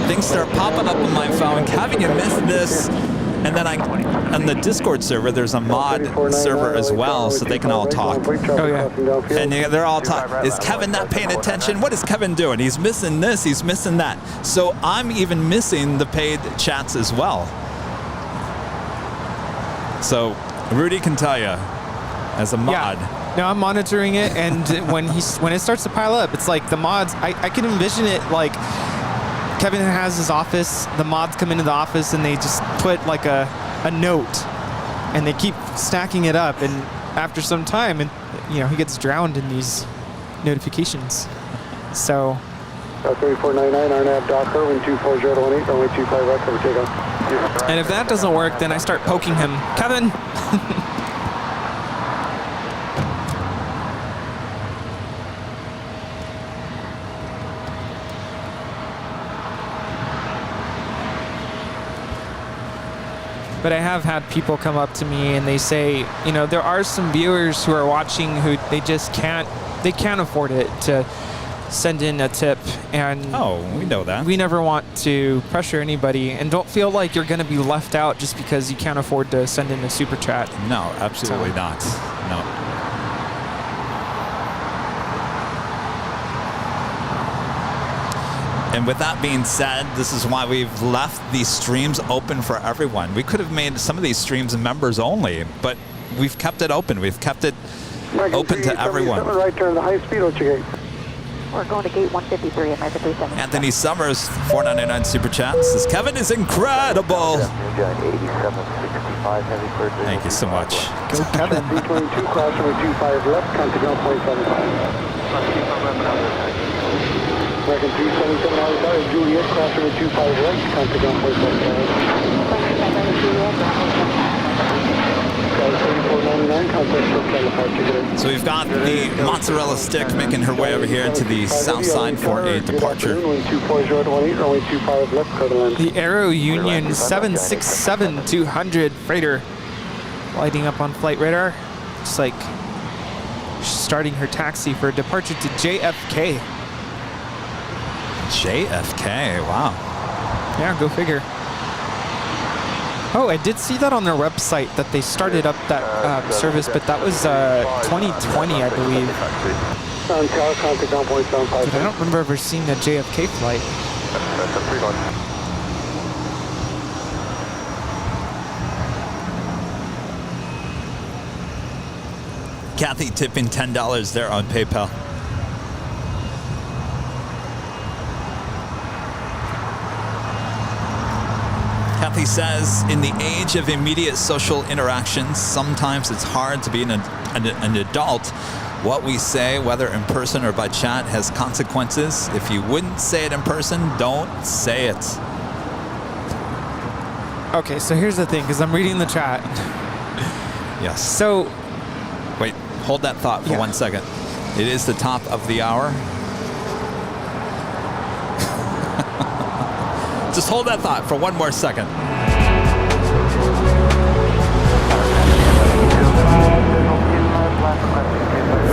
Things start popping up on my phone. Kevin, you missed this. And then on the Discord server, there's a mod server as well, so they can all talk. Oh, yeah. And they're all talking. Is Kevin not paying attention? What is Kevin doing? He's missing this. He's missing that. So I'm even missing the paid chats as well. So Rudy can tell you, as a mod. Yeah. No, I'm monitoring it, and when it starts to pile up, it's like the mods, I can envision it like Kevin has his office, the mods come into the office and they just put like a note and they keep stacking it up, and after some time, and he gets drowned in these notifications. So 3499 RNAV Docker, wind 24018, runway 25 right, cover takeoff. And if that doesn't work, then I start poking him. Kevin! But I have had people come up to me and they say, there are some viewers who are watching who they just can't afford it to send in a tip, and we know that. We never want to pressure anybody, and don't feel like you're going to be left out just because you can't afford to send in a super chat. No, absolutely not. No. And with that being said, this is why we've left these streams open for everyone. We could have made some of these streams members only, but we've kept it open. We've kept it open to everyone. Right turn the high speed, what's your gate? We're going to gate 153, America 37. Anthony Summers, 499 super chat, says Kevin is incredible. 8765 heavy clear. Thank you so much. Go Kevin. 322 cross runway 25 left, contact 1.75. American 377 outside, Juliet, cross runway 25 right, contact 1.75. So we've got the mozzarella stick making her way over here to the south side for a departure. The Aerounion 767-200 freighter lighting up on flight radar. It's like starting her taxi for a departure to JFK. JFK, wow. Yeah, go figure. Oh, I did see that on their website that they started up that service, but that was 2020, I believe. Dude, I don't remember ever seeing a JFK flight. Kathy tipping $10 there on PayPal. Kathy says, in the age of immediate social interactions, sometimes it's hard to be an adult. What we say, whether in person or by chat, has consequences. If you wouldn't say it in person, don't say it. Okay, so here's the thing, because I'm reading the chat. Yes. So, wait, hold that thought for 1 second. It is the top of the hour. Just hold that thought for one more second.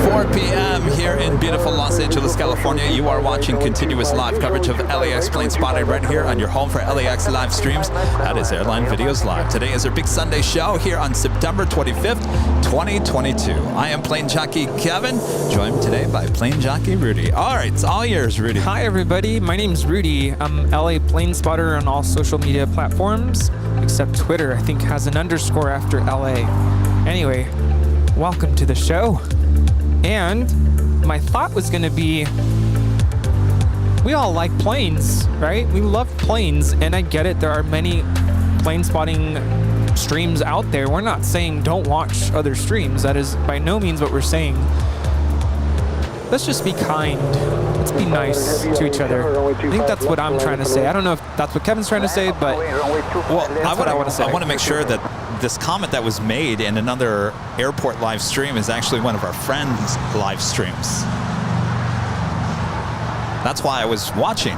4 p.m. here in beautiful Los Angeles, California. You are watching continuous live coverage of LAX Plane Spotting right here on your home for LAX live streams. That is Airline Videos Live. Today is our big Sunday show here on September 25th, 2022. I am plane jockey Kevin, joined today by plane jockey Rudy. All right, it's all yours, Rudy. Hi, everybody. My name's Rudy. I'm LA Plane Spotter on all social media platforms, except Twitter, I think, has an underscore after LA. Anyway, welcome to the show. And my thought was going to be, we all like planes, right? We love planes, and I get it. There are many plane spotting streams out there. We're not saying don't watch other streams. That is by no means what we're saying. Let's just be kind. Let's be nice to each other. I think that's what I'm trying to say. I don't know if that's what Kevin's trying to say, but that's what I want to say. I want to make sure that this comment that was made in another airport live stream is actually one of our friends' live streams. That's why I was watching,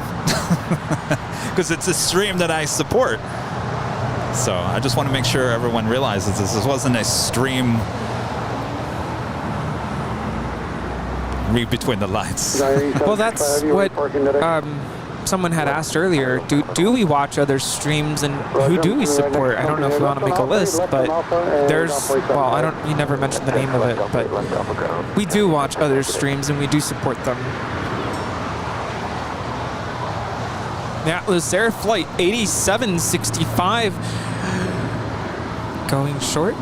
because it's a stream that I support. So I just want to make sure everyone realizes this wasn't a stream. Read between the lines. Well, that's what someone had asked earlier. Do we watch other streams, and who do we support? I don't know if we want to make a list, but there's, well, I don't, you never mentioned the name of it, but we do watch other streams and we do support them. The Atlas Air Flight 8765 going short,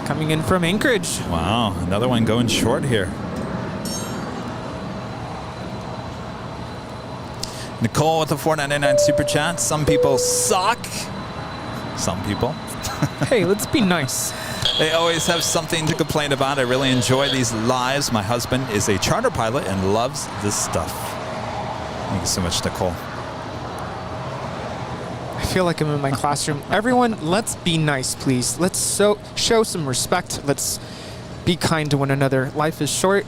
coming in from Anchorage. Wow, another one going short here. Nicole with a $4.99 super chat. Some people suck. Some people. Hey, let's be nice. They always have something to complain about. I really enjoy these lives. My husband is a charter pilot and loves this stuff. Thank you so much, Nicole. I feel like I'm in my classroom. Everyone, let's be nice, please. Let's show some respect. Let's be kind to one another. Life is short.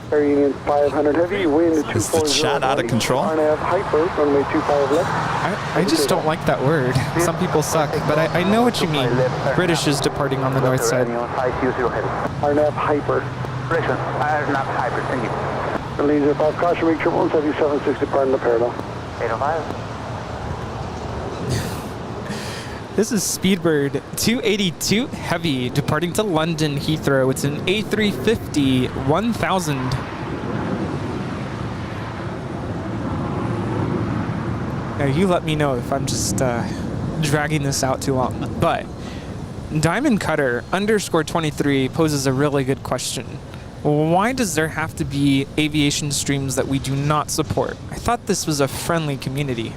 Aerounion 500 heavy, wind 240. Is the chat out of control? Hyper, runway 25 left. I just don't like that word. Some people suck, but I know what you mean. British is departing on the north side. RNAV hyper. RNAV hyper, thank you. Leader 5, caution, make triple 7760, pardon the parallel. 805. This is Speedbird 282 Heavy departing to London Heathrow. It's an A350 1000. Now you let me know if I'm just dragging this out too long. But Diamond Cutter _23 poses a really good question. Why does there have to be aviation streams that we do not support? I thought this was a friendly community.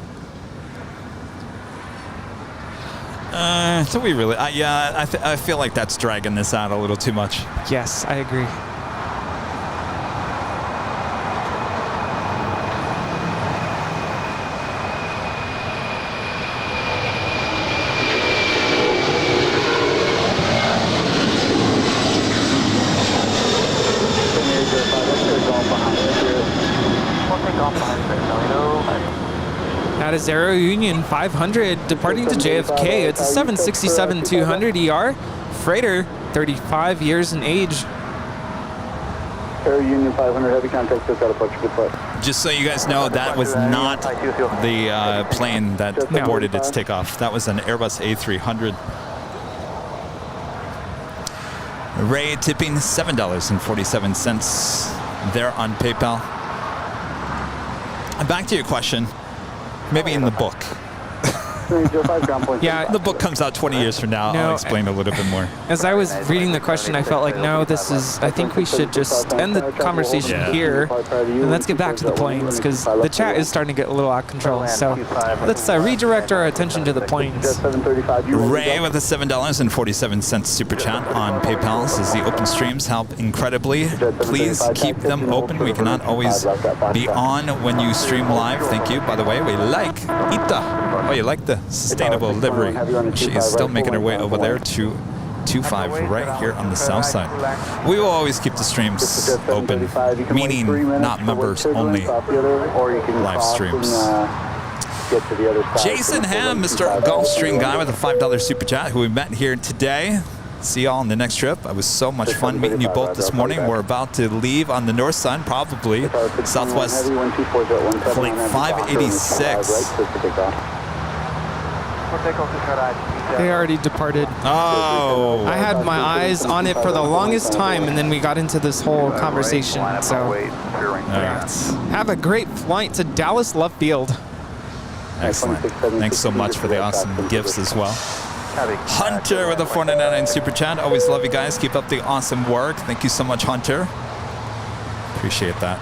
So we really, yeah, I feel like that's dragging this out a little too much. Yes, I agree. That is Aerounion 500 departing to JFK. It's a 767-200 ER freighter, 35 years in age. Aerounion 500 heavy contact, just got a bunch of good flight. Just so you guys know, that was not the plane that aborted its takeoff. That was an Airbus A300. Ray tipping $7.47 there on PayPal. And back to your question. Maybe in the book. Yeah, the book comes out 20 years from now. I'll explain a little bit more. As I was reading the question, I felt like, no, this is, I think we should just end the conversation here and let's get back to the planes, because the chat is starting to get a little out of control. So let's redirect our attention to the planes. Ray with a $7.47 super chat on PayPal says the open streams help incredibly. Please keep them open. We cannot always be on when you stream live. Thank you. By the way, we like Ita. Oh, you like the sustainable livery. She is still making her way over there to 25 right here on the south side. We will always keep the streams open, meaning not members only live streams. Jason Ham, Mr. Gulfstream guy with a $5 super chat, who we met here today. See y'all on the next trip. It was so much fun meeting you both this morning. We're about to leave on the north side, probably Southwest Flight 586. They already departed. Oh. I had my eyes on it for the longest time, and then we got into this whole conversation. So have a great flight to Dallas Love Field. Excellent. Thanks so much for the awesome gifts as well. Hunter with a $4.99 super chat. Always love you guys. Keep up the awesome work. Thank you so much, Hunter. Appreciate that.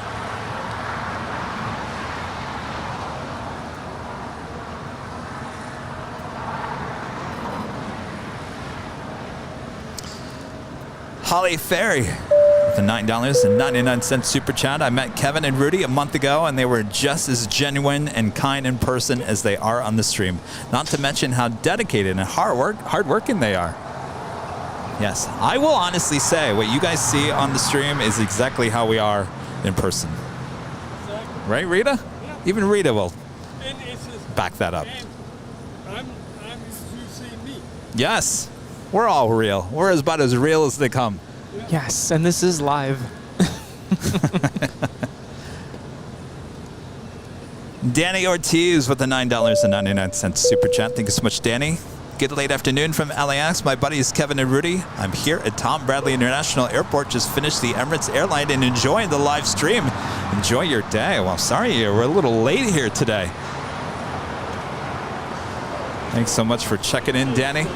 Holly Ferry with a $9.99 super chat. I met Kevin and Rudy a month ago, and they were just as genuine and kind in person as they are on the stream. Not to mention how dedicated and hardworking they are. Yes, I will honestly say what you guys see on the stream is exactly how we are in person. Exactly. Right, Rita? Yeah. Even Rita will And it's just, back that up. I'm you see me. Yes, we're all real. We're about as real as they come. Yes, and this is live. Danny Ortiz with the $9.99 super chat. Thank you so much, Danny. Good late afternoon from LAX. My buddies Kevin and Rudy. I'm here at Tom Bradley International Airport. Just finished the Emirates Airline and enjoying the live stream. Enjoy your day. Well, sorry, we're a little late here today. Thanks so much for checking in, Danny.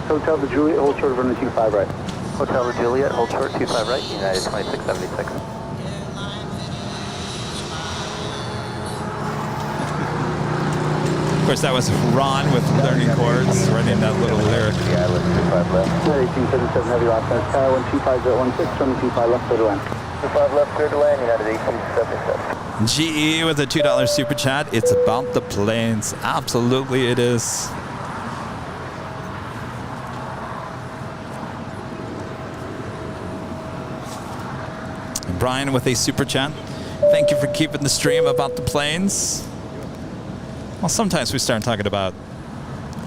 Hotel to Juliet, hold short of runway 25 right. Hotel to Juliet, hold short 25 right, United 2676. Of course, that was Ron with Learning Chords, writing that little lyric. 1877 heavy last minute, 125.16, runway 25 left, clear to land. 25 left, clear to land, United 1877. GE with a $2 super chat. It's about the planes. Absolutely it is. Brian with a super chat. Thank you for keeping the stream about the planes. Well, sometimes we start talking about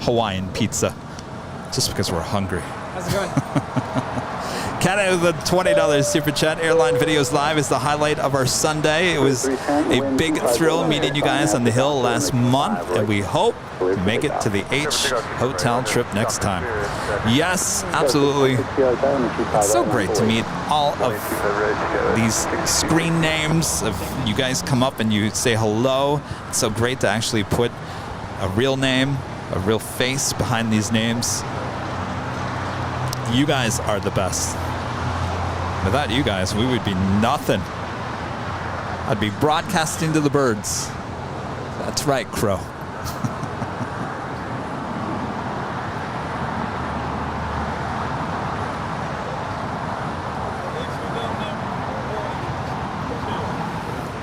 Hawaiian pizza just because we're hungry. How's it going? Canada with a $20 super chat. Airline Videos Live is the highlight of our Sunday. It was a big thrill meeting you guys on the Hill last month, and we hope to make it to the H hotel trip next time. Yes, absolutely. It's so great to meet all of these screen names. Of you guys come up and you say hello. It's so great to actually put a real name, a real face behind these names. You guys are the best. Without you guys, we would be nothing. I'd be broadcasting to the birds. That's right, Crow.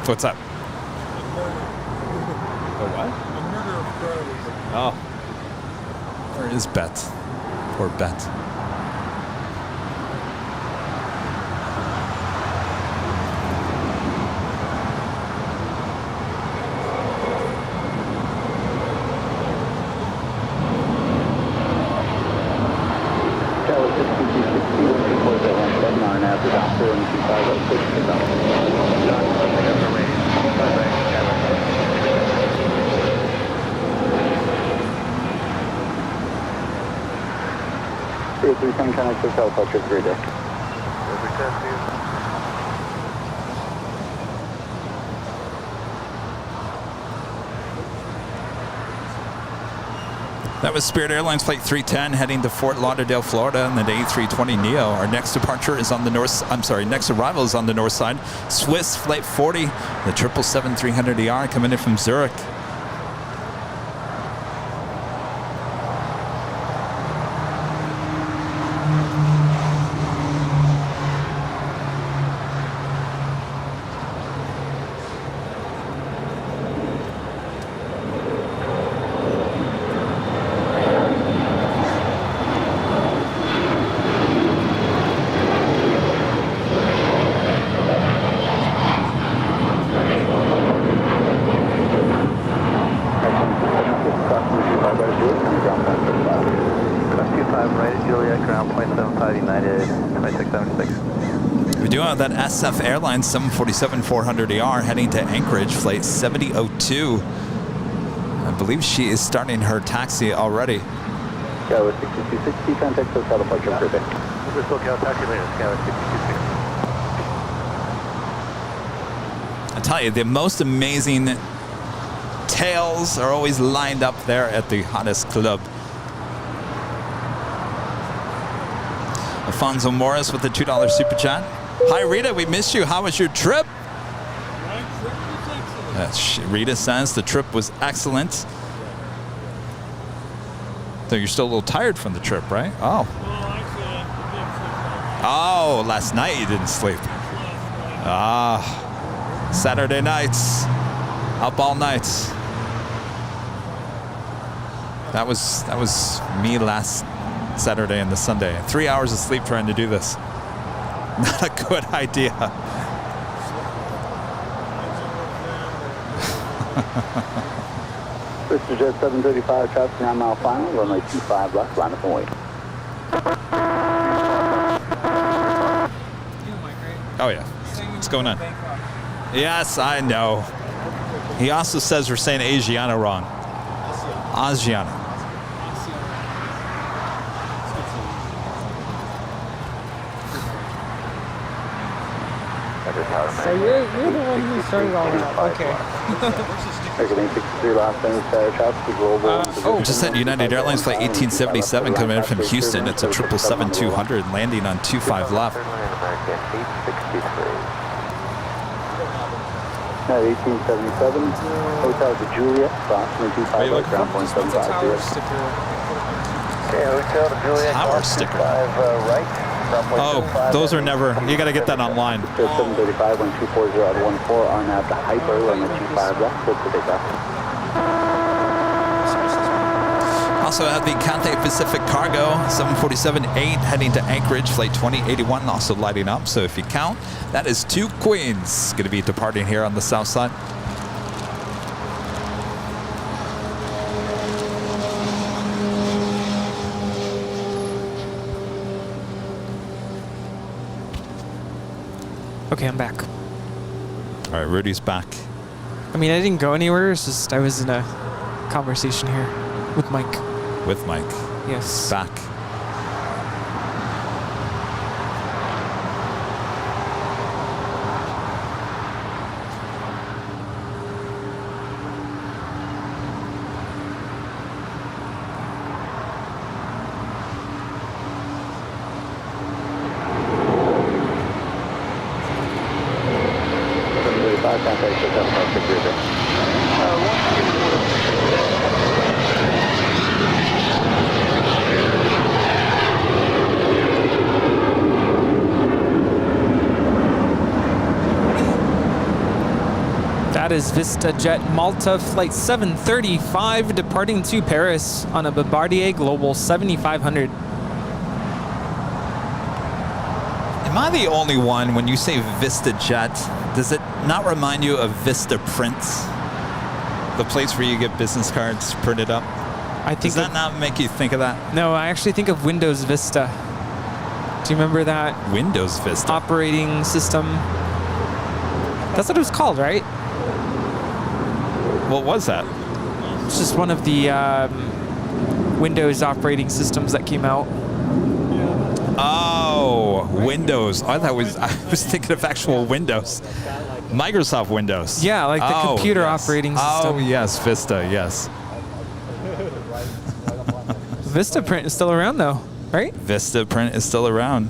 What's up? The what? The murder of crows. Oh. Where is Bet? Poor Bet. That was Spirit Airlines Flight 310 heading to Fort Lauderdale, Florida, and then the A320 Neo. Our next departure is on the north. I'm sorry, next arrival is on the north side. Swiss Flight 40, the 777-300ER coming in from Zurich. That SF Airlines 747-400ER heading to Anchorage, flight 7002. I believe she is starting her taxi already. Yeah, with 6260, contact hotel departure for day. We're SoCal taxi later, Skyline 6260. I tell you, the most amazing tails are always lined up there at the hottest club. Alfonso Morris with the $2 super chat. Hi, Rita. We missed you. How was your trip? My trip was excellent. Rita says the trip was excellent. So you're still a little tired from the trip, right? Oh. Well, actually, I didn't sleep. Oh, last night you didn't sleep. Ah. Saturday nights. Up all night. That was me last Saturday and the Sunday. 3 hours of sleep trying to do this. Not a good idea. Mr. Jet 735, traffic 9 mile final, runway 25 left, line up and wait. Oh yeah. What's going on? Yes, I know. He also says we're saying Asiana wrong. Asiana. So you're the one who started all that. Okay. Just at United Airlines Flight 1877 coming in from Houston. It's a 777-200 landing on 25 left. 1877, Hotel to Juliet, approximately 25 right, ground point 750. Okay, Hotel to Juliet, tower sticker. Right. Oh, those are never, you got to get that online. 735, 1240 out of 14, on out to Hyper, runway 25 left, good to take off. also have the Cathay Pacific Cargo 747-8 heading to Anchorage. Flight 2081 also lighting up. So if you count, that is 2 queens going to be departing here on the south side. Okay, I'm back. All right, Rudy's back. I mean, I didn't go anywhere. It's just I was in a conversation here with Mike. With Mike. Yes. Back. That is VistaJet Malta Flight 735 departing to Paris on a Bombardier Global 7500. Am I the only one, when you say VistaJet, does it not remind you of Vista Prints? The place where you get business cards printed up? Does that not make you think of that? No, I actually think of Windows Vista. Do you remember that? Windows Vista? Operating system. That's what it was called, right? What was that? It's just one of the Windows operating systems that came out. Oh, Windows. I was thinking of actual Windows. Microsoft Windows. Yeah, like the computer operating system. Oh, yes, Vista, yes. VistaPrint is still around though, right? VistaPrint is still around.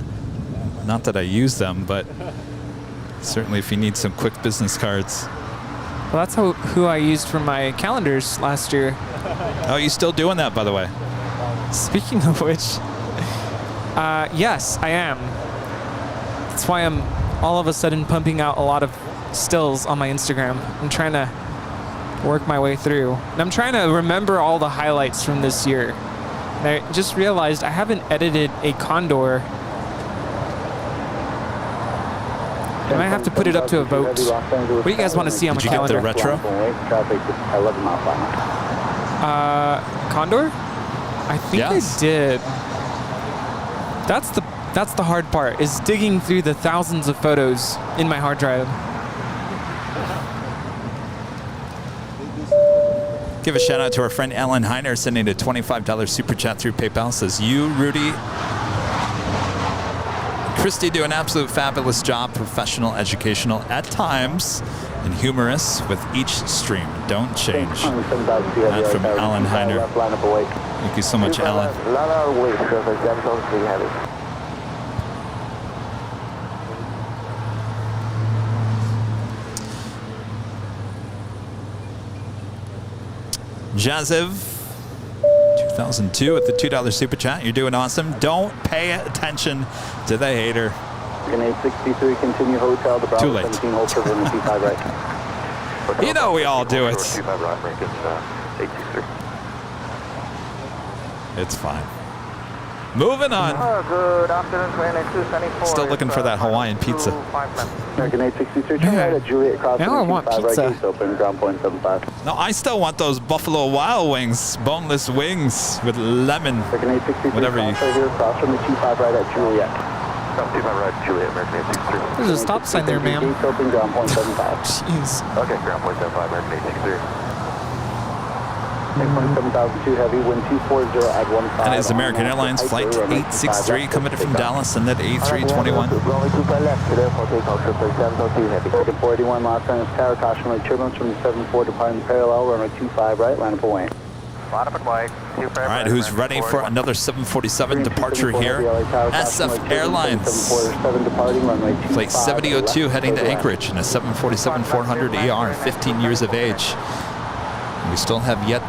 Not that I use them, but certainly if you need some quick business cards. Well, that's who I used for my calendars last year. Oh, you still doing that, by the way? Speaking of which, yes, I am. That's why I'm all of a sudden pumping out a lot of stills on my Instagram. I'm trying to work my way through. And I'm trying to remember all the highlights from this year. And I just realized I haven't edited a Condor. I might have to put it up to a vote. What do you guys want to see on my calendar? Did you get the retro? Condor? I think I did. That's the hard part, is digging through the thousands of photos in my hard drive. Give a shout out to our friend Alan Heiner sending a $25 super chat through PayPal. Says, you, Rudy, Christy do an absolute fabulous job, professional, educational, at times, and humorous with each stream. Don't change. That from Alan Heiner. Thank you so much, Alan. Jazev, 2002 with the $2 super chat. You're doing awesome. Don't pay attention to the hater. Grenade 63, continue hotel. The Bravo Too late. 17 hold for 25 right. You know we all do it. It's fine. Moving on. Good afternoon, Grenade 274. Still looking for that Hawaiian pizza. Grenade 63, turn right at Juliet Crossing. Now I want pizza. Right, open, ground point 75. No, I still want those Buffalo Wild Wings, boneless wings with lemon. Grenade 63, whatever you. Right here, cross from the 25 right at Juliet. 25 right at Juliet, American 863. There's a stop sign there, ma'am. Gates open, ground point 75. Jeez. Okay, ground point 75, American 863. 7002 heavy, wind 240 at 15. That is American Airlines Flight 863 coming in from Dallas, and that A321. 481 last time is tower, caution runway turbulence from the 74 departing parallel, runway 25 right, line up away. Line up and wide. All right, who's ready for another 747 departure here? SF Airlines. Flight 7002 heading to Anchorage in a 747-400 ER, 15 years of age. And we still have yet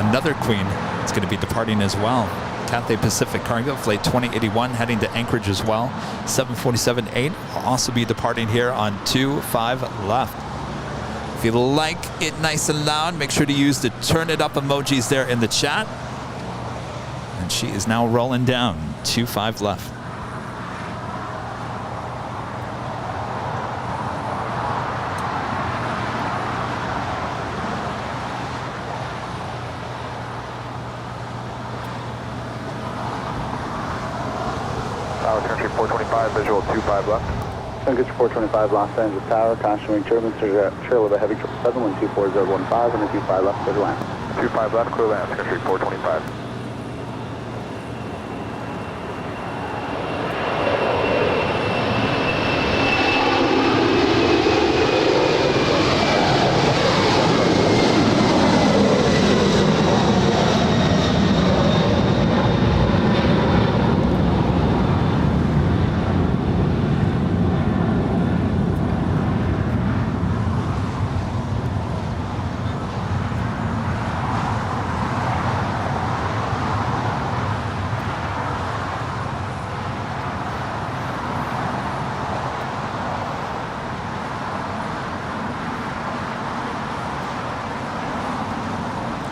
another queen. It's going to be departing as well. Cathay Pacific Cargo, Flight 2081 heading to Anchorage as well. 747-8 will also be departing here on 25 left. If you like it nice and loud, make sure to use the turn it up emojis there in the chat. And she is now rolling down. 2-5 left. Country 425, visual 25 left. Country 425, Los Angeles Tower, caution turbines, there's a trail of a heavy 7124015 and a 25 left, clear to land. 25 left, clear land, country 425.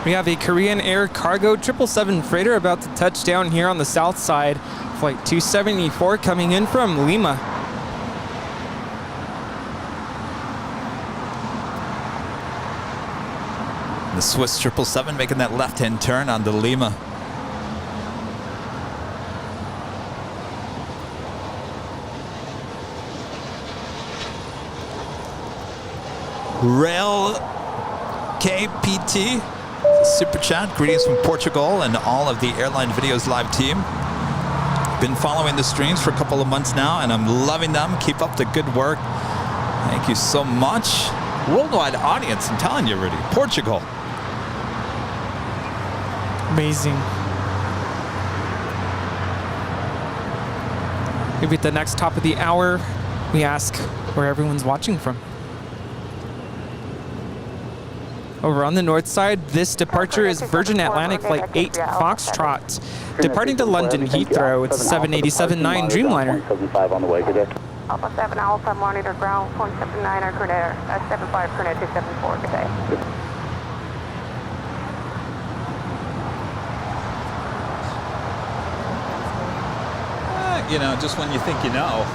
We have a Korean Air Cargo 777 freighter about to touch down here on the south side. Flight 274 coming in from Lima. The Swiss 777 making that left-hand turn onto Lima. Rail KPT. Super chat, greetings from Portugal and all of the Airline Videos live team. Been following the streams for a couple of months now and I'm loving them. Keep up the good work. Thank you so much. Worldwide audience, I'm telling you, Rudy. Portugal. Amazing. Maybe at the next top of the hour, we ask where everyone's watching from. Over on the north side, this departure is Virgin Atlantic Flight 8 Foxtrot. Departing to London Heathrow, it's a 787-9 Dreamliner. 75 on the way, good day. Alpha 7 Alpha, monitor ground, 0.79 Grenadier, 75 Grenadier 274, good day. You know, just when you think you know.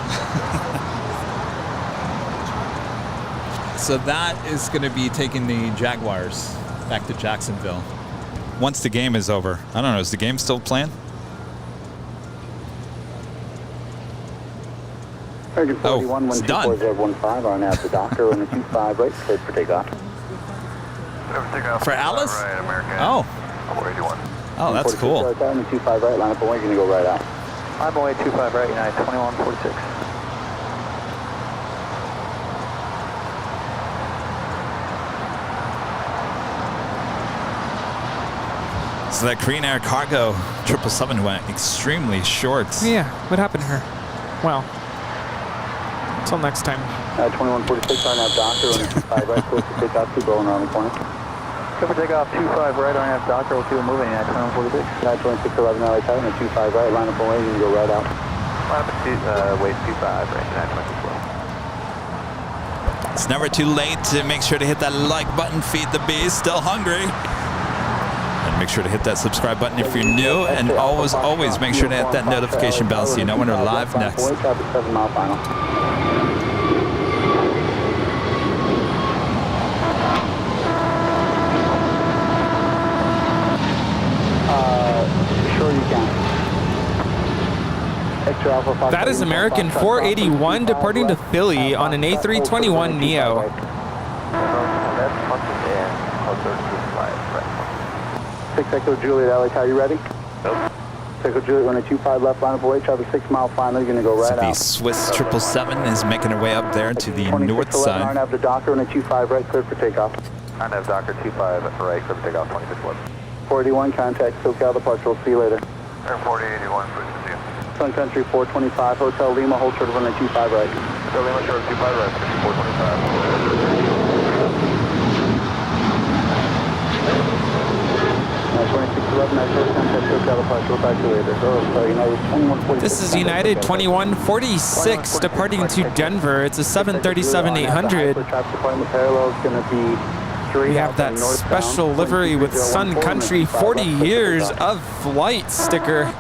So that is going to be taking the Jaguars back to Jacksonville once the game is over. I don't know, is the game still playing? Oh, it's done. 15 on out the Docker and a 25 right, cleared for takeoff. For Alice? Right, American. Oh. 481. Oh, that's cool. Right down, 25 right, line up away, you're going to go right out. I'm away 25 right, United 2146. So that Korean Air Cargo 777 went extremely short. Yeah, what happened to her? Well, until next time. 2146 on out Docker and a 25 right, close to takeoff, keep rolling around the corner. Cover takeoff 25 right on half Docker, we'll keep it moving, United 2146. 2611 LA tower and a 25 right, line up away, you can go right out. Line up at wave 25 right, United 2612. It's never too late to make sure to hit that like button, feed the beast, still hungry. And make sure to hit that subscribe button if you're new, and always make sure to hit that notification bell so you know when we're live next. 7 mile final. Sure you can. Extra Alpha That is American 481 departing to Philly on an A321 Neo. That's punching in, closer to flight, right. 6 Echo Juliet, LA tower, you ready? Nope. 6 Echo Juliet, running 25 left, line up away, traffic 6 mile final, you're going to go right So the out. Swiss 777 is making her way up there to the north side. After Docker and a 25 right, cleared for takeoff. I have Docker 25 right, clear for takeoff 2611. 481, contact SoCal departure, we'll see you later. Air 4081, please see you. Sun Country 425, Hotel Lima, hold short of runway 25 right. Hotel Lima, short of 25 right, 425. 2611, nice short contact SoCal departure, we'll talk to you later. United 2146. This is United 2146 departing to Denver. It's a 737-800. Traffic deployment parallel is going to be 3. We have that special livery with Sun Country 40 years of flight sticker.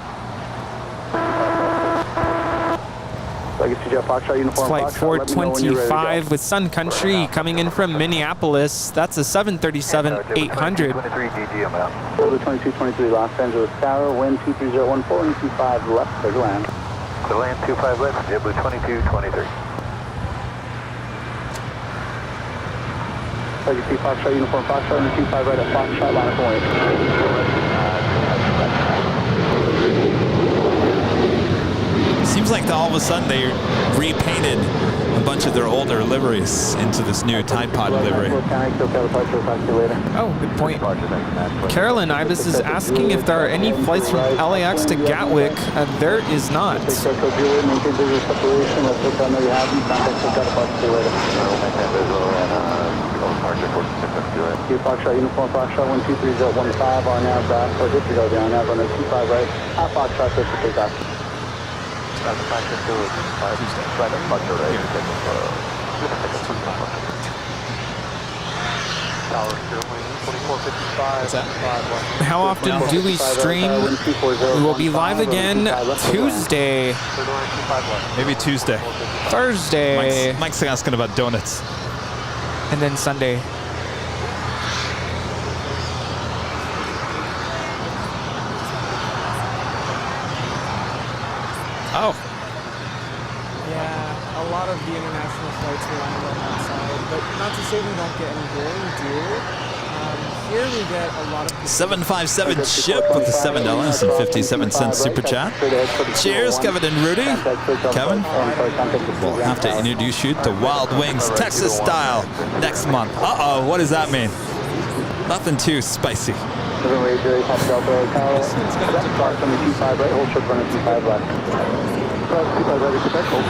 It's flight 425 with Sun Country coming in from Minneapolis. That's a 737-800. 2223 Los Angeles Tower, wind 23014 and 25 left, clear to land. Clear land 25 left, JetBlue 2223. Legacy Foxtrot, Uniform Foxtrot, and 25 right at Foxtrot, line of point. Seems like all of a sudden they repainted a bunch of their older liveries into this new Tide Pod livery. Oh, good point. Carolyn Ibis is asking if there are any flights from LAX to Gatwick. There is not. Foxtrot, Uniform Foxtrot, 123.15, our nav back, or disregard the nav on the 25 right, half Foxtrot, good for takeoff. How often do we stream? We will be live again Tuesday. Maybe Tuesday. Thursday. Mike's asking about donuts. And then Sunday. Oh. Yeah, a lot of the international flights will land on that side, but not to say we don't get any here, we do. Here we get a lot of... 757 Chip with the $7.57 super chat. Cheers, Kevin and Rudy. Kevin, we'll have to introduce you to Wild Wings Texas style next month. Uh-oh, what does that mean? Nothing too spicy.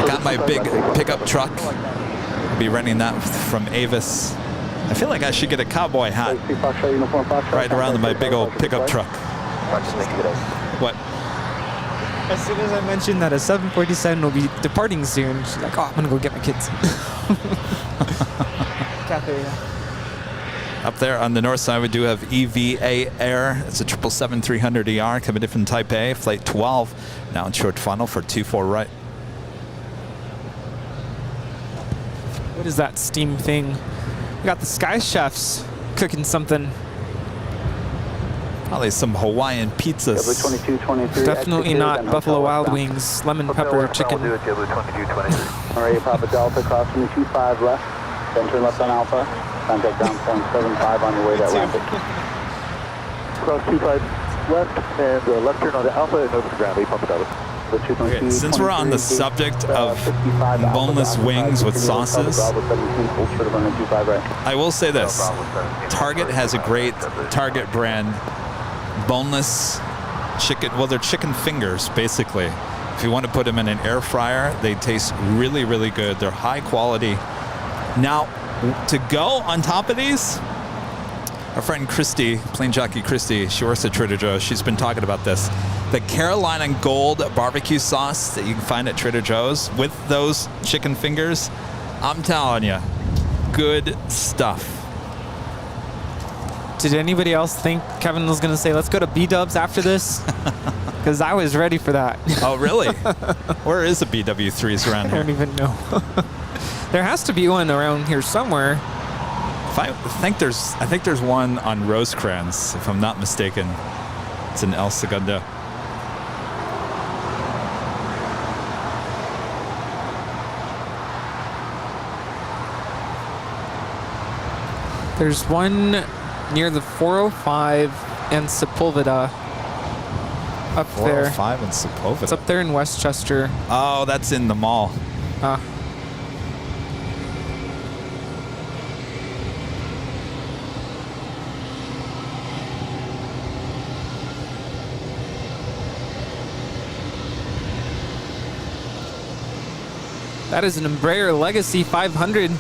Got my big pickup truck. I'll be renting that from Avis. I feel like I should get a cowboy hat right around my big old pickup truck. What? As soon as I mentioned that a 747 will be departing soon, she's like, oh, I'm gonna go get my kids. Cafe, yeah. Up there on the north side, we do have EVA Air. It's a 777-300ER coming in from Taipei, flight 12. Now in short funnel for 24 right. What is that steam thing? We got the Sky Chefs cooking something. Probably some Hawaiian pizzas. Definitely not Buffalo Wild Wings, lemon pepper chicken. Alright, Papa Delta, cross from 25 left, then turn left on Alpha. Contact down 0.75 on your way to Atlantic. Cross 25 left, and left turn on the Alpha and over to ground, 8 Papa Delta. Okay, since we're on the subject of boneless wings with sauces, I will say this. Target has a great Target brand boneless chicken. Well, they're chicken fingers, basically. If you want to put them in an air fryer, they taste really, really good. They're high quality. Now, to go on top of these, our friend Christy, plane jockey Christy, she works at Trader Joe's. She's been talking about this. The Carolina Gold barbecue sauce that you can find at Trader Joe's with those chicken fingers, I'm telling you, good stuff. Did anybody else think Kevin was going to say, let's go to B-dubs after this? Because I was ready for that. Oh, really? Where is a BW3s around here? I don't even know. There has to be one around here somewhere. I think there's one on Rosecrans, if I'm not mistaken. It's in El Segundo. There's one near the 405 and Sepulveda up there. 405 and Sepulveda. It's up there in Westchester. Oh, that's in the mall. That is an Embraer Legacy 500.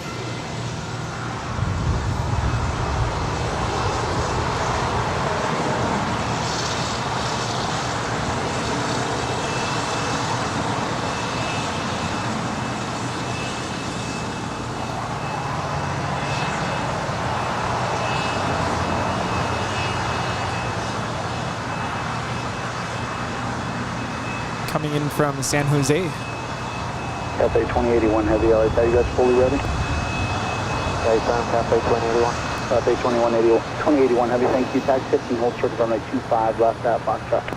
coming in from San Jose. Cafe 2081 Heavy LA. Are you guys fully ready? Cafe 2081. Cafe 2081 Heavy, thank you. Taxi 15, hold circle on 25 left at Foxtrot.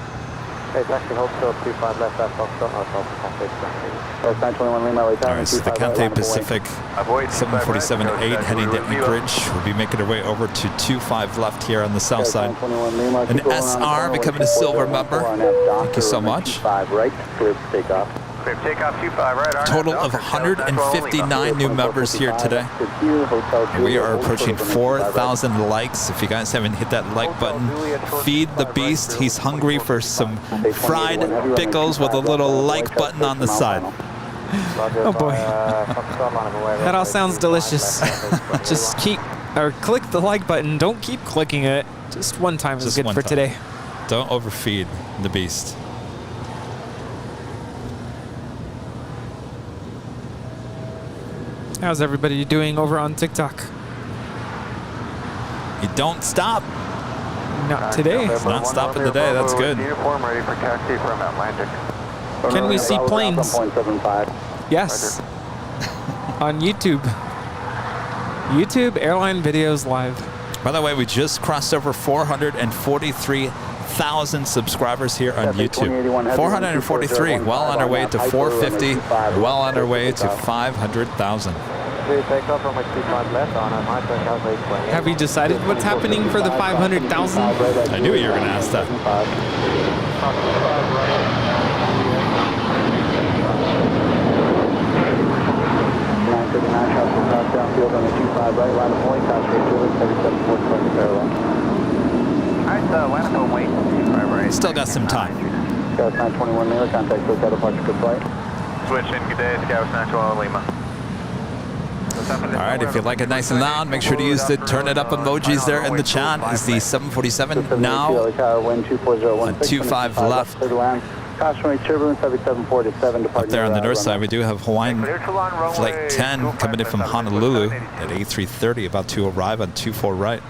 Okay, taxi hold still 25 left at Foxtrot, north of Cafe 2081. 921 Lima LA. All right, this is the Cathay Pacific 747-8 heading to Anchorage. We'll be making our way over to 25 left here on the south side. An SR becoming a silver member. Thank you so much. 5 right, clear for takeoff. Clear for takeoff, 25 right. Total of 159 new members here today. And we are approaching 4,000 likes. If you guys haven't hit that like button, feed the beast. He's hungry for some fried pickles with a little like button on the side. Oh boy. That all sounds delicious. Just click the like button. Don't keep clicking it. Just one time is good for today. Don't overfeed the beast. How's everybody doing over on TikTok? You don't stop. Not today. It's not stopping today. That's good. Uniform ready for taxi from Atlantic. Can we see planes? 7.75. Yes. On YouTube. YouTube Airline Videos Live. By the way, we just crossed over 443,000 subscribers here on YouTube. 443, well on our way to 450, well on our way to 500,000. Have you decided what's happening for the 500,000? I knew you were going to ask that. 939 traffic across downfield on the 25 right, line of point, concentrate 37.4 parallel. Alright, Atlanta on wait, 25 right. Still got some time. Scouts 921 Lima, contact hotel departure, good flight. Switch in, good day, Scouts 921 Lima. All right, if you like it nice and loud, make sure to use the turn it up emojis there in the chat. Is the 747 now on 25 left. Cautionary turbulence, heavy 747 departure. Up there on the north side, we do have Hawaiian Flight 10 coming in from Honolulu at A330, about to arrive on 24 right.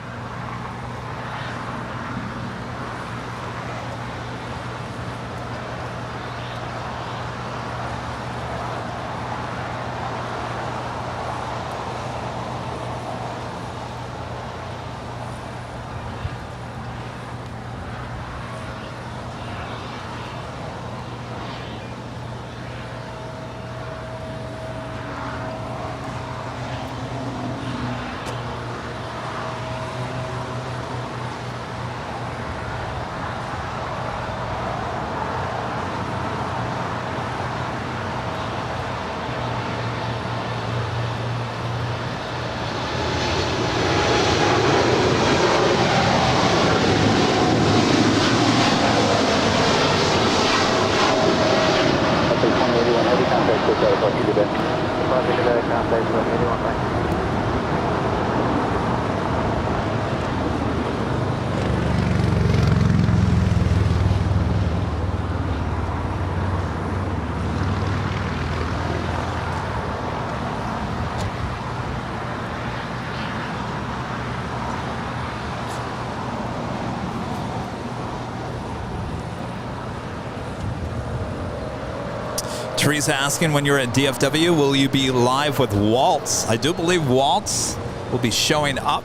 Teresa asking, when you're at DFW, will you be live with Waltz? I do believe Waltz will be showing up.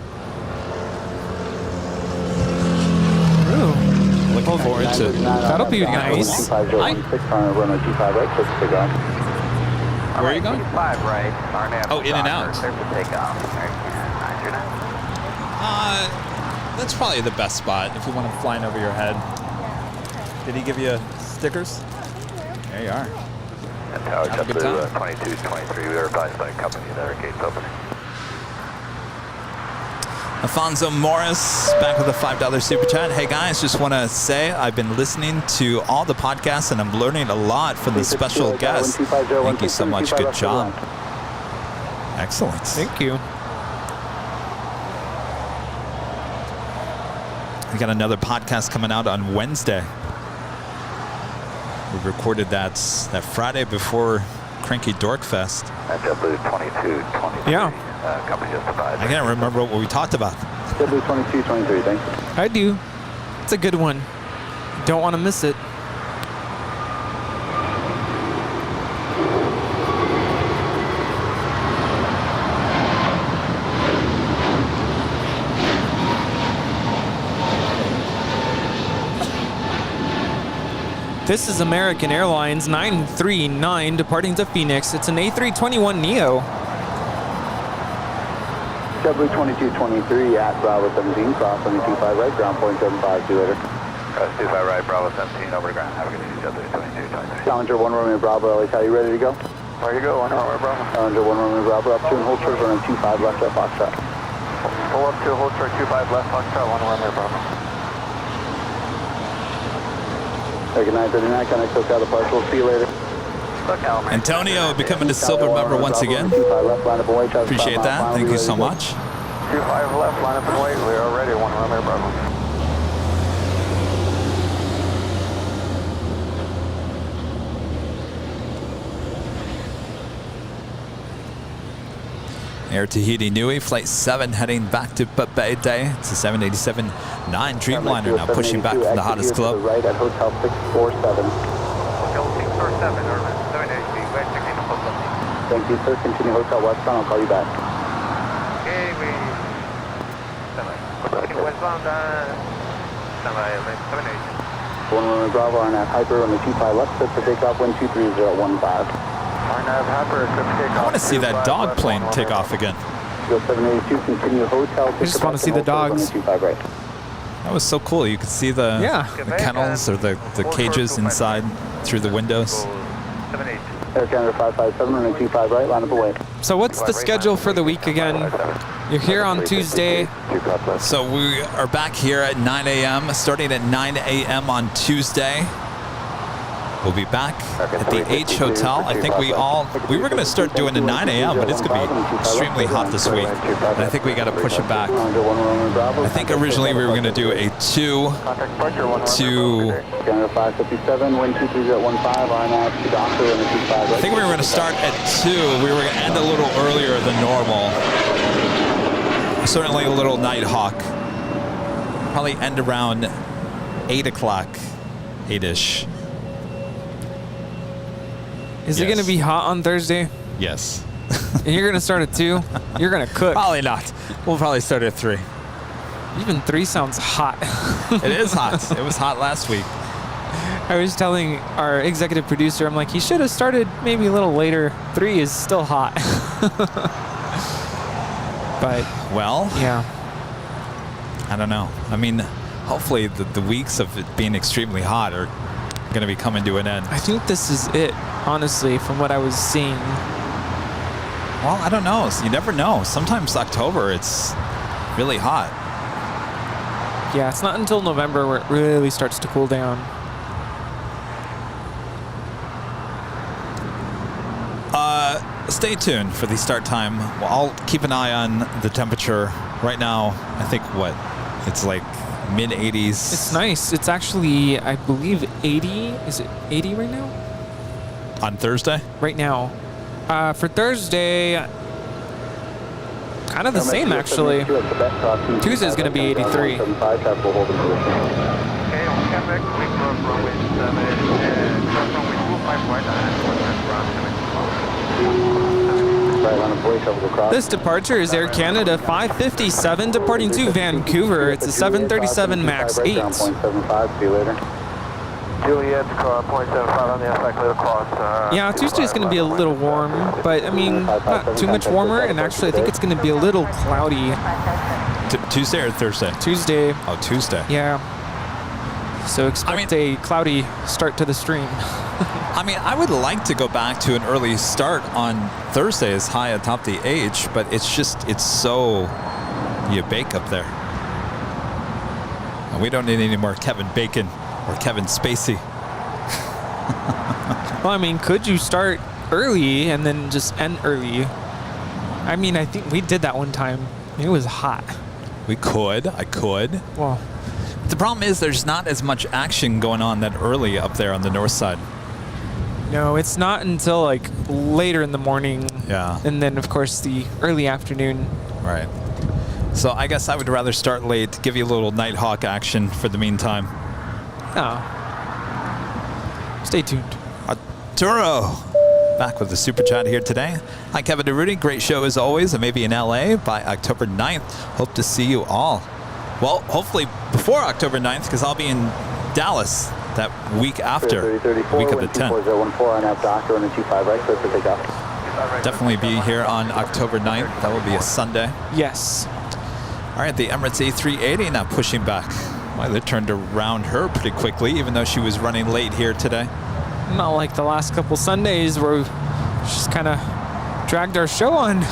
Ooh. Looking forward to that'll be nice. Where are you going? Oh, in and out. That's probably the best spot if you want them flying over your head. Did he give you stickers? There you are. And tower jump to 22, 23. We are advised by company that our gate's opening. Alfonso Morris back with a $5 super chat. Hey guys, just want to say I've been listening to all the podcasts and I'm learning a lot from the special guests. Thank you so much. Good job. Excellent. Thank you. We got another podcast coming out on Wednesday. We recorded that Friday before Cranky Dork Fest. JetBlue 22, 23. Yeah. Company just advised. I can't remember what we talked about. JetBlue 22, 23, thanks. I do. It's a good one. Don't want to miss it. This is American Airlines 939 departing to Phoenix. It's an A321neo. JetBlue 2223 at Bravo 17, cross on the 25 right, ground point 75, see you later. Cross 25 right, Bravo 17, over to ground. Have a good day, JetBlue 2223. Challenger 1 Romeo Bravo, LA, you ready to go? Ready to go, 1 Romeo Bravo. Challenger 1 Romeo Bravo, up to and hold short, running 25 left at Foxtrot. Pull up to hold short 25 left, Foxtrot, 1 Romeo Bravo. Take a 939, connect SoCal departure, we'll see you later. Antonio becoming a silver member once again. Appreciate that. Thank you so much. 25 left, line up and wait. We are ready, 1 Romeo Bravo. Air Tahiti Nui, Flight 7 heading back to Bay Day. It's a 787-9 Dreamliner now pushing back from the hottest club. Right at Hotel 647. Hotel 647, Irvin, 780, wait, checking the hotel. Thank you, sir. Continue Hotel Westbound. I'll call you back. Okay, we... Westbound, standby, 780. 1 Romeo Bravo, RNAV Hyper on the 25 left, set for takeoff, wind 23015. RNAV Hyper, set for takeoff. I want to see that dog plane take off again. Go 782, continue Hotel. I just want to see the dogs. Right. That was so cool. You could see the kennels or the cages inside through the windows. Air Canada 557 on the 25 right, line up away. So what's the schedule for the week again? You're here on Tuesday. So we are back here at 9 a.m., starting at 9 a.m. on Tuesday. We'll be back at the H Hotel. I think we were going to start doing the 9 a.m., but it's going to be extremely hot this week. And I think we got to push it back. I think originally we were going to do a 2 to... I think we were going to start at 2. We were going to end a little earlier than normal. Certainly a little night hawk. Probably end around 8 o'clock, 8-ish. Is it going to be hot on Thursday? Yes. And you're going to start at 2? You're going to cook? Probably not. We'll probably start at 3. Even 3 sounds hot. It is hot. It was hot last week. I was telling our executive producer, I'm like, he should have started maybe a little later. 3 is still hot. But, well, yeah. I don't know. I mean, hopefully the weeks of it being extremely hot are going to be coming to an end. I think this is it, honestly, from what I was seeing. Well, I don't know. You never know. Sometimes October, it's really hot. Yeah, it's not until November where it really starts to cool down. Stay tuned for the start time. Well, I'll keep an eye on the temperature. Right now, I think, it's like mid-80s. It's nice. It's actually, I believe, 80. Is it 80 right now? On Thursday? Right now. For Thursday, kind of the same, actually. Tuesday is going to be 83. Okay, on Quebec, we cross runway 7, and cross runway 25 right, This departure is Air Canada 557 departing to Vancouver. It's a 737 MAX 8. Juliet, 0.75 on the outside, clear cross. Yeah, Tuesday is going to be a little warm, but I mean, not too much warmer, and actually I think it's going to be a little cloudy. Tuesday or Thursday? Tuesday. Oh, Tuesday. Yeah. So expect a cloudy start to the stream. I mean, I would like to go back to an early start on Thursday as high atop the H, but it's so you bake up there. And we don't need any more Kevin Bacon or Kevin Spacey. Well, I mean, could you start early and then just end early? I mean, I think we did that one time. It was hot. We could. I could. Well, the problem is there's not as much action going on that early up there on the north side. No, it's not until like later in the morning. Yeah. And then, of course, the early afternoon. Right. So I guess I would rather start late, give you a little Nighthawk action for the meantime. Oh. Stay tuned. Arturo, back with the super chat here today. Hi, Kevin Rudy. Great show as always, and maybe in LA by October 9th. Hope to see you all. Well, hopefully before October 9th, because I'll be in Dallas that week after, week of the 10th. 4014 on app doctor and a 25 right, clear for takeoff. Definitely be here on October 9th. That will be a Sunday. Yes. All right, the Emirates A380 now pushing back. Well, they turned around her pretty quickly, even though she was running late here today. Not like the last couple Sundays where we just kind of dragged our show on.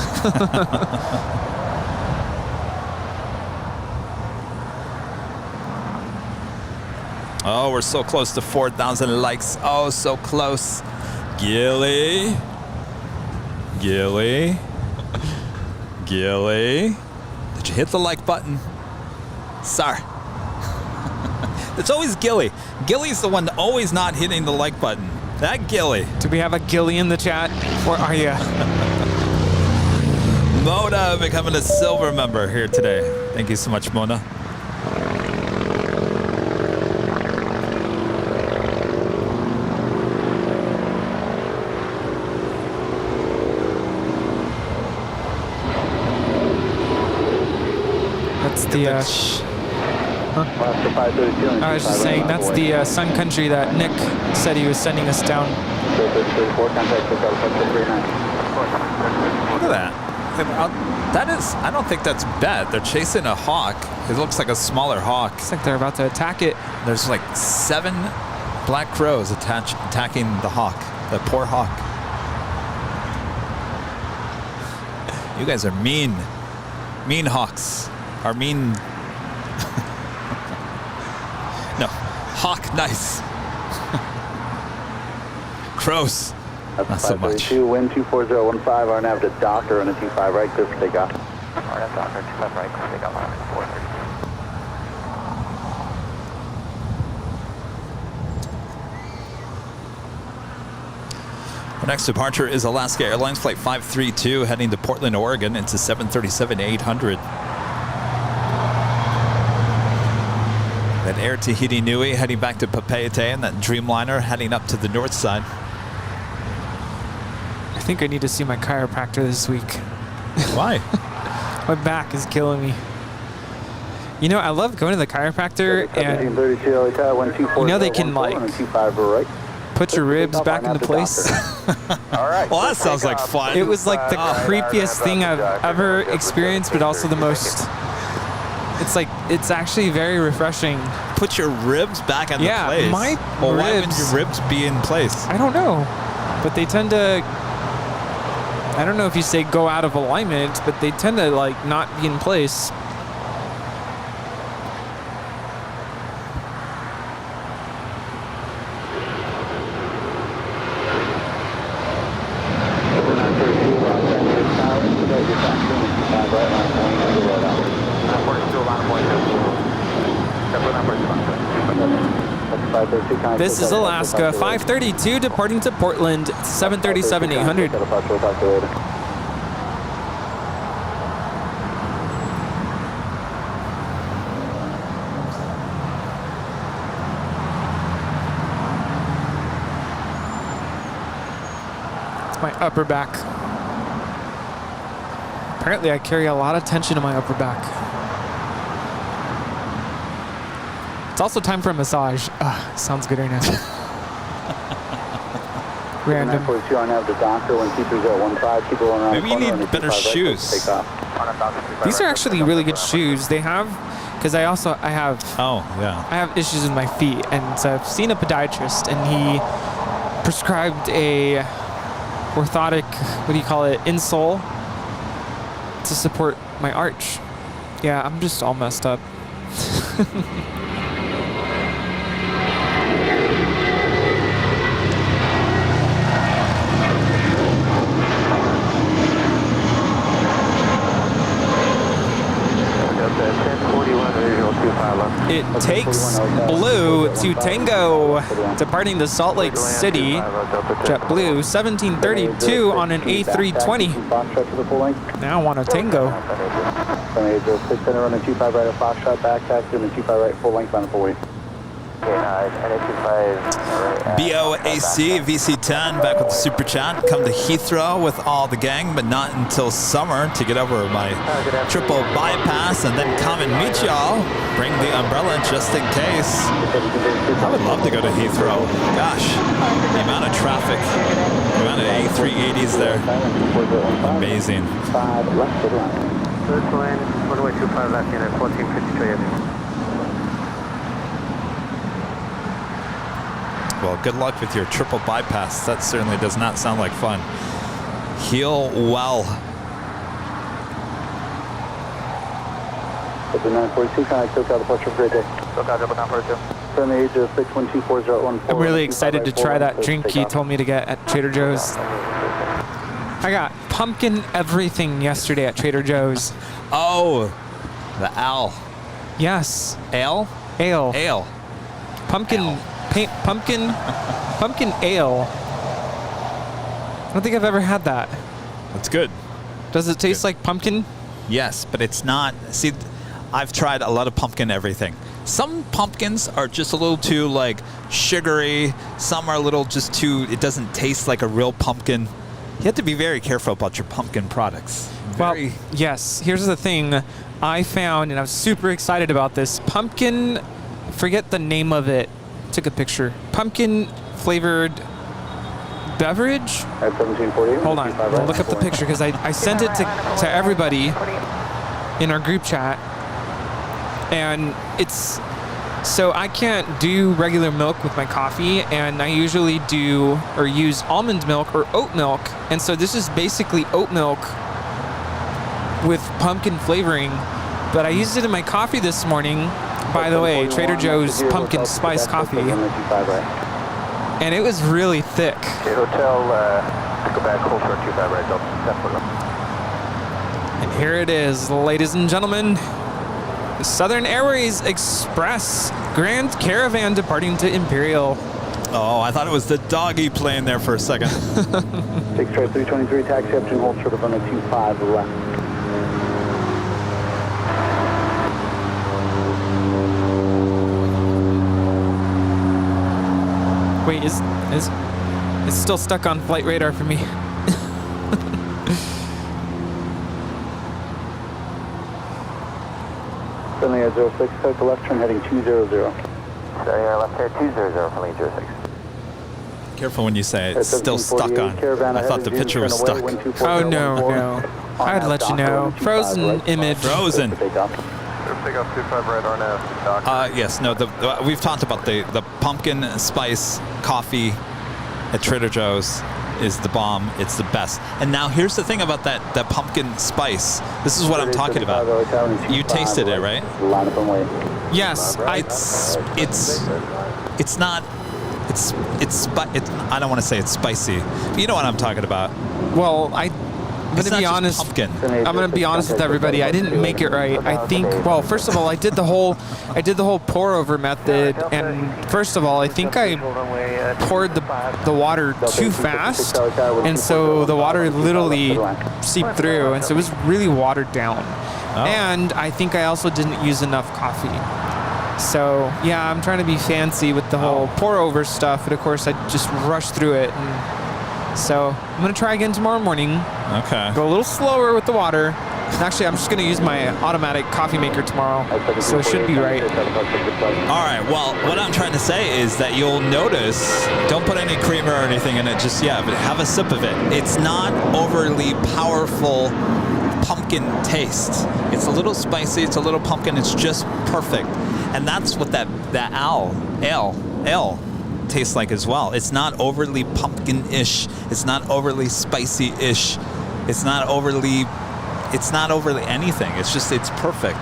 Oh, we're so close to 4,000 likes. Oh, so close. Gilly. Gilly. Gilly. Did you hit the like button? Sorry. It's always Gilly. Gilly's the one always not hitting the like button. That Gilly. Do we have a Gilly in the chat? Or are you? Mona becoming a silver member here today. Thank you so much, Mona. That's the, I was just saying, that's the Sun Country that Nick said he was sending us down. Look at that. That is, I don't think that's bad. They're chasing a hawk. It looks like a smaller hawk. Looks like they're about to attack it. There's like 7 black crows attacking the hawk, the poor hawk. You guys are mean. Mean hawks. Are mean. No, hawk nice. Crows. Not so much. Wind 24015, RNAV to doctor and a 25 right, clear for takeoff. RNAV doctor, 25 right, clear for takeoff, 430. Our next departure is Alaska Airlines Flight 532 heading to Portland, Oregon into 737-800. That Air Tahiti Nui heading back to Papeete, and that Dreamliner heading up to the north side. I think I need to see my chiropractor this week. Why? My back is killing me. You know, I love going to the chiropractor, and you know they can like put your ribs back into place. Well, that sounds like fun. It was like the creepiest thing I've ever experienced, but also the most. It's like, it's actually very refreshing. Put your ribs back into place. Yeah, my well, ribs. Why would your ribs be in place? I don't know, but they tend to. I don't know if you say go out of alignment, but they tend to like not be in place. This is Alaska, 532 departing to Portland, 737-800. It's my upper back. Apparently I carry a lot of tension in my upper back. It's also time for a massage. Sounds good right now. Random. Maybe you need better shoes. These are actually really good shoes. They have, because I have. Oh yeah. I have issues with my feet, and so I've seen a podiatrist, and he prescribed a orthotic, what do you call it, insole to support my arch. Yeah, I'm just all messed up. It takes Blue to Tango, departing to Salt Lake City. JetBlue 1732 on an A320. Now on a Tango. 6 on a 25 right of Foxtrot, back taxi, and a 25 right full length on a full weight. BOAC VC10 back with the super chat. Come to Heathrow with all the gang, but not until summer to get over my triple bypass and then come and meet y'all. Bring the umbrella just in case. I would love to go to Heathrow. Gosh, the amount of traffic, the amount of A380s there. Amazing. Runway 25 left unit, 1452 Well, good luck with your triple bypass. That certainly does not sound like fun. Heal well. The 942, contact SoCal departure, great day. SoCal, 942. From the age of 6124014. I'm really excited to try that drink he told me to get at Trader Joe's. I got pumpkin everything yesterday at Trader Joe's. Oh, the Al. Yes. Ale? Ale. Ale. Pumpkin. Ale. Pumpkin ale. I don't think I've ever had that. That's good. Does it taste like pumpkin? Yes, but it's not. See, I've tried a lot of pumpkin everything. Some pumpkins are just a little too like sugary. Some are a little just too, it doesn't taste like a real pumpkin. You have to be very careful about your pumpkin products. Well, yes. Here's the thing I found, and I was super excited about this. Pumpkin, forget the name of it. Took a picture. Pumpkin flavored beverage. At 1740. Hold on. I'll look up the picture because I sent it to everybody in our group chat. And it's, so I can't do regular milk with my coffee, and I usually do or use almond milk or oat milk. And so this is basically oat milk with pumpkin flavoring. But I used it in my coffee this morning. By the way, Trader Joe's pumpkin spice coffee. And it was really thick. Okay, hotel, go back, hold short 25 right, Delta. And here it is, ladies and gentlemen. The Southern Airways Express Grand Caravan departing to Imperial. Oh, I thought it was the doggy plane there for a second. 6 straight 323, taxi up to hold short of runway 25 left. Wait, it's still stuck on flight radar for me. Friendly Air 06, start the left turn heading 200. Sorry, left air 200, friendly 06. Careful when you say it's still stuck on. I thought the picture was stuck. Oh, no. I'd let you know. Frozen image. Frozen. Takeoff 25 right on out. Yes, no, we've talked about the pumpkin spice coffee at Trader Joe's is the bomb. It's the best. And now here's the thing about that pumpkin spice. This is what I'm talking about. You tasted it, right? Yes, I don't want to say it's spicy. But you know what I'm talking about. Well, I'm gonna be honest. I'm gonna be honest with everybody. I didn't make it right. I think. Well, first of all, I did the whole pour over method, and first of all, I think I poured the water too fast, and so the water literally seeped through, and so it was really watered down. Oh. And I think I also didn't use enough coffee. So yeah, I'm trying to be fancy with the whole pour over stuff, but of course I just rushed through it. And so I'm gonna try again tomorrow morning. Okay. Go a little slower with the water. Actually, I'm just gonna use my automatic coffee maker tomorrow, so it should be right. All right. Well, what I'm trying to say is that you'll notice. Don't put any creamer or anything in it. Just but have a sip of it. It's not overly powerful pumpkin taste. It's a little spicy. It's a little pumpkin. It's just perfect, and that's what that ale tastes like as well. It's not overly pumpkin-ish. It's not overly spicy-ish. It's not overly anything. It's perfect.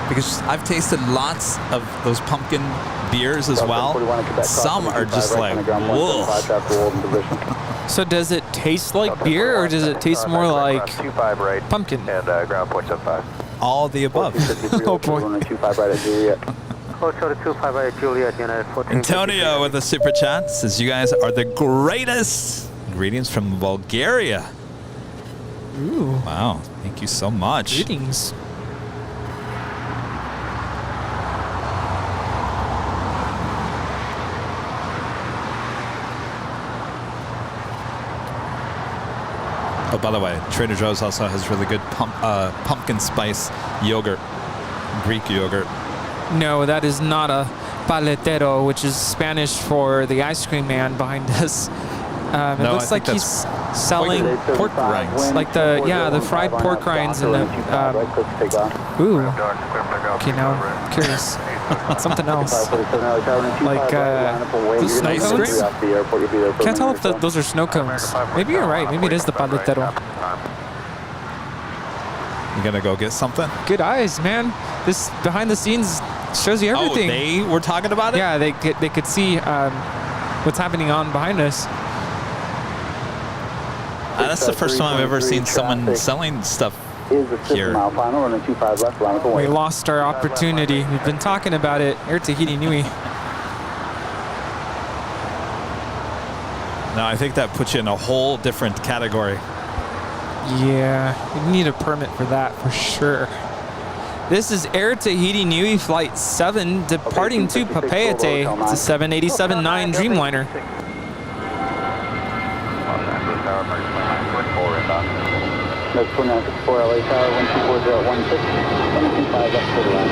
Because I've tasted lots of those pumpkin beers as well. Some are just like, whoa. So does it taste like beer, or does it taste more like pumpkin? And ground point 75. All of the above. Oh boy. Antonio with a super chat says, you guys are the greatest. Greetings from Bulgaria. Ooh. Wow. Thank you so much. Oh, by the way, Trader Joe's also has really good pumpkin spice yogurt, Greek yogurt. No, that is not a paletero, which is Spanish for the ice cream man behind us. It No, looks I like think he's selling pork rinds. like the fried pork rinds and the. Ooh. Okay, now I'm curious. Something else. Like those snow cones? Can't tell if those are snow cones. Maybe you're right. Maybe it is the paletero. You gonna go get something? Good eyes, man. This behind the scenes shows you everything. Oh, they were talking about it? Yeah, they could see what's happening on behind us. That's the first time I've ever seen someone selling stuff here. We lost our opportunity. We've been talking about it. Air Tahiti Nui. No, I think that puts you in a whole different category. Yeah, you need a permit for that for sure. This is Air Tahiti Nui Flight 7 departing to Papeete. It's a 787-9 Dreamliner. That's 2964 LA Tower, 124016, 125 left to the line.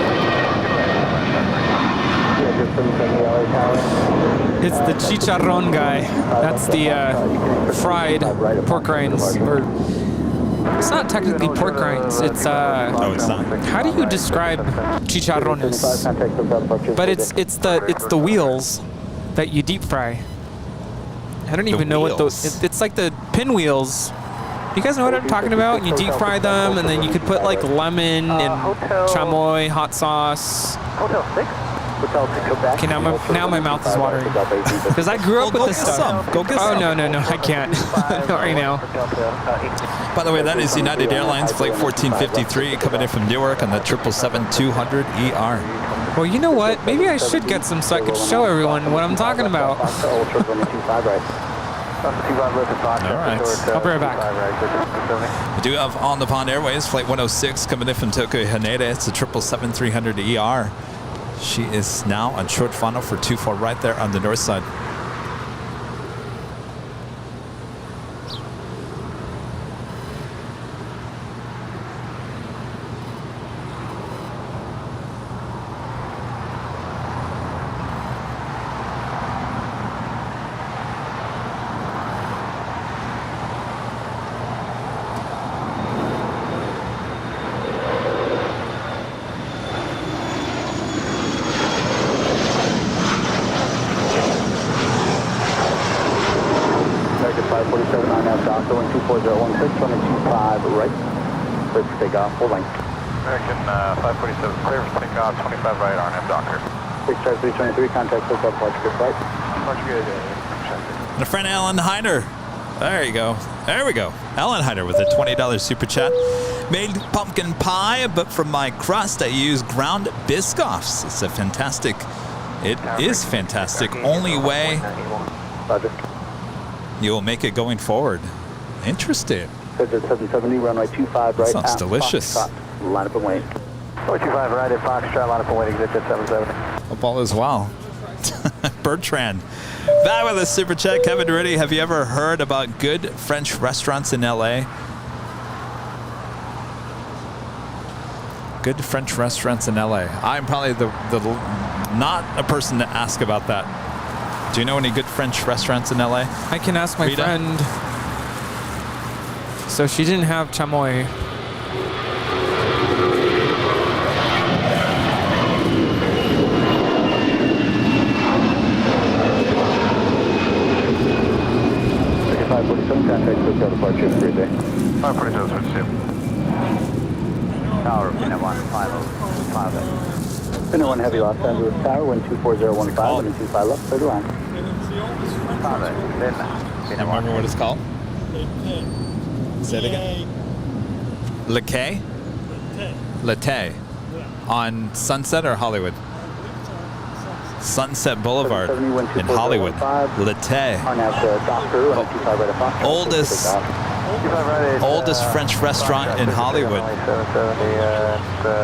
It's the chicharron guy. That's the fried pork rinds. Or it's not technically pork rinds. It's no, it's not. How do you describe chicharrones? But it's the wheels that you deep fry. I don't even know what those. It's like the pinwheels. You guys know what I'm talking about? You deep fry them, and then you could put like lemon and chamoy, hot sauce. Hotel 6. Hotel 6, go back. Okay, now my mouth is watering. Because I grew up with this stuff. Go get some. Oh, no, I can't. Not right now. By the way, that is United Airlines Flight 1453 coming in from Newark on the 777-200ER. Well, you know what? Maybe I should get some so I could show everyone what I'm talking about. All right. I'll be right back. We do have On the Pond Airways Flight 106 coming in from Tokyo Haneda. It's the 777-300ER. She is now on short funnel for 24 right there on the north side. Takeoff, full length. American 547, clear for takeoff, 25 right, RNF Docker. 65323, contact hotel, Portugal flight. Portugal, And a friend, Alan Hyder. There you go. There we go. Alan Hyder with a $20 super chat. Made pumpkin pie, but for my crust, I use ground Biscoffs. It's a fantastic, it is fantastic. Only way you'll make it going forward. Interesting. 770, runway 25 right. Sounds delicious. Line up and wait. 425 right at Foxtrot, line up and wait, exit 770. Hope all is well. Bertrand. Back with a super chat. Kevin Rudy, have you ever heard about good French restaurants in LA? Good French restaurants in LA. I'm probably the not a person to ask about that. Do you know any good French restaurants in LA? I can ask my friend. So she didn't have chamoy. Departure, great day. 547, switch to. Tower, Pinot 1, 505. Pinot 1 heavy, Los Angeles Tower, 124015, 125 left, third line. Remember what it's called? Say it again. Latte? Latte. On Sunset or Hollywood? Sunset Boulevard in Hollywood. Latte. Oldest French restaurant in Hollywood.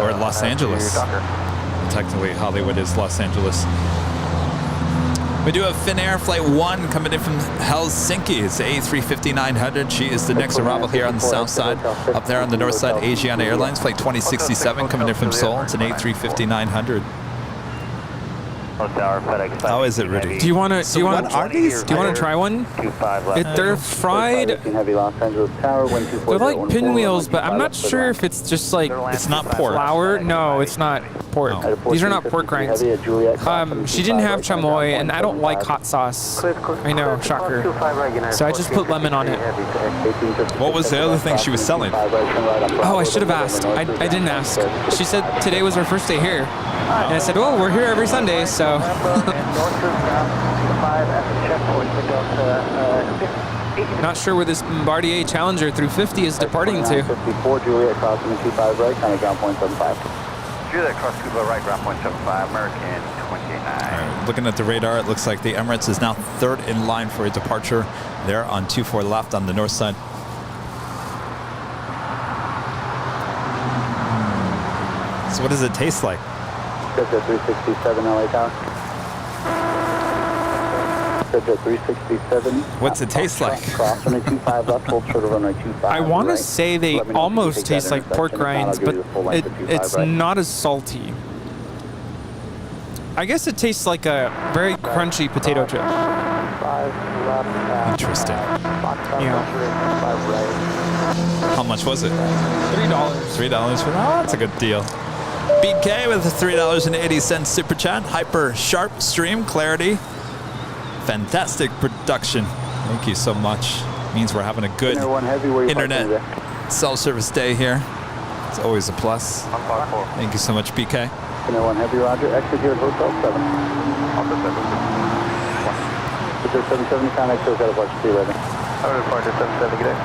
Or Los Angeles. Technically, Hollywood is Los Angeles. We do have Finnair Flight 1 coming in from Helsinki. It's the A350-900. She is the next arrival here on the south side. Up there on the north side, Aerounion Airlines Flight 2067 coming in from Seoul. It's an A350-900. How is it, Rudy? Do you want to? So what are these? Do you want to try one? They're fried. They're like pinwheels, but I'm not sure if it's just like It's not pork. flour. No, it's not pork. These are not pork rinds. She didn't have chamoy, and I don't like hot sauce. I know, shocker. So I just put lemon on it. What was the other thing she was selling? Oh, I should have asked. I didn't ask. She said today was her first day here. And I said, well, we're here every Sunday, so. Not sure where this Bombardier Challenger through 50 is departing to. 54 Juliet crossing 25 right, kind of ground point 75. Juliet cross Cuba right, ground point 75, American 29. Right, looking at the radar, it looks like the Emirates is now third in line for a departure. They're on 24 left on the north side. So what does it taste like? Schedule 367 LA Tower. Schedule 367. What's it taste like? Cross runway 25 left, hold short of runway 25. I want to right. say they almost taste like pork rinds, but it's not as salty. I guess it tastes like a very crunchy potato chip. Interesting. Yeah. How much was it? $3. $3 for that? Oh, that's a good deal. BK with a $3.80 super chat. Hyper sharp stream clarity. Fantastic production. Thank you so much. Means we're having a good internet cell service day here. It's always a plus. Thank you so much, BK. Center 1 Heavy, roger. Exit here at Hotel 7. Hotel 770, contact shows out of Watch 311. I'm reporting to 77, good day.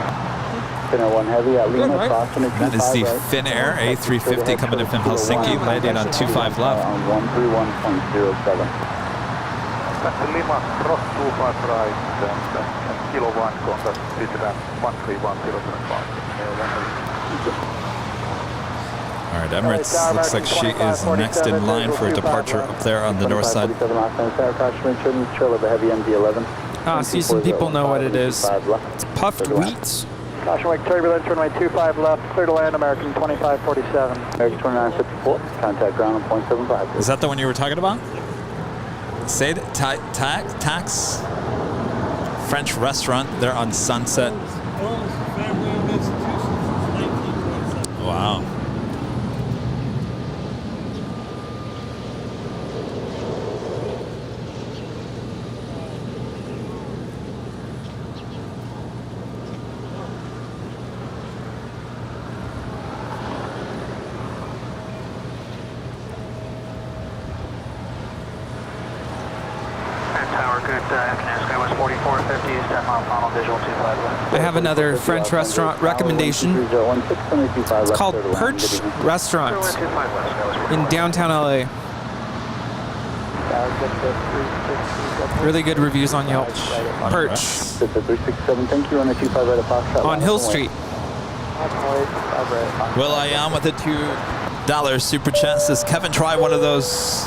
Center 1 Heavy at Lima, crossing at 25 That is the right. Finnair A350 coming in from Helsinki, landing on 25 left. On 131.07. Lima, cross 25 right, and kilo 1 contact, Switzerland 131.075. All right, Emirates looks like she is next in line for a departure up there on the north side. Ah, see, some people know what it is. It's puffed wheat. Caution wake turbulence, runway 25 left, clear to land, American 2547. American 2954, contact ground on 0.75. Is that the one you were talking about? Say it, Tax French restaurant. They're on Sunset. Wow. I have another French restaurant recommendation. It's called Perch Restaurant in downtown LA. Really good reviews on Yelp. Perch. On Hill Street. Will I am with a $2 super chat. Says Kevin, try one of those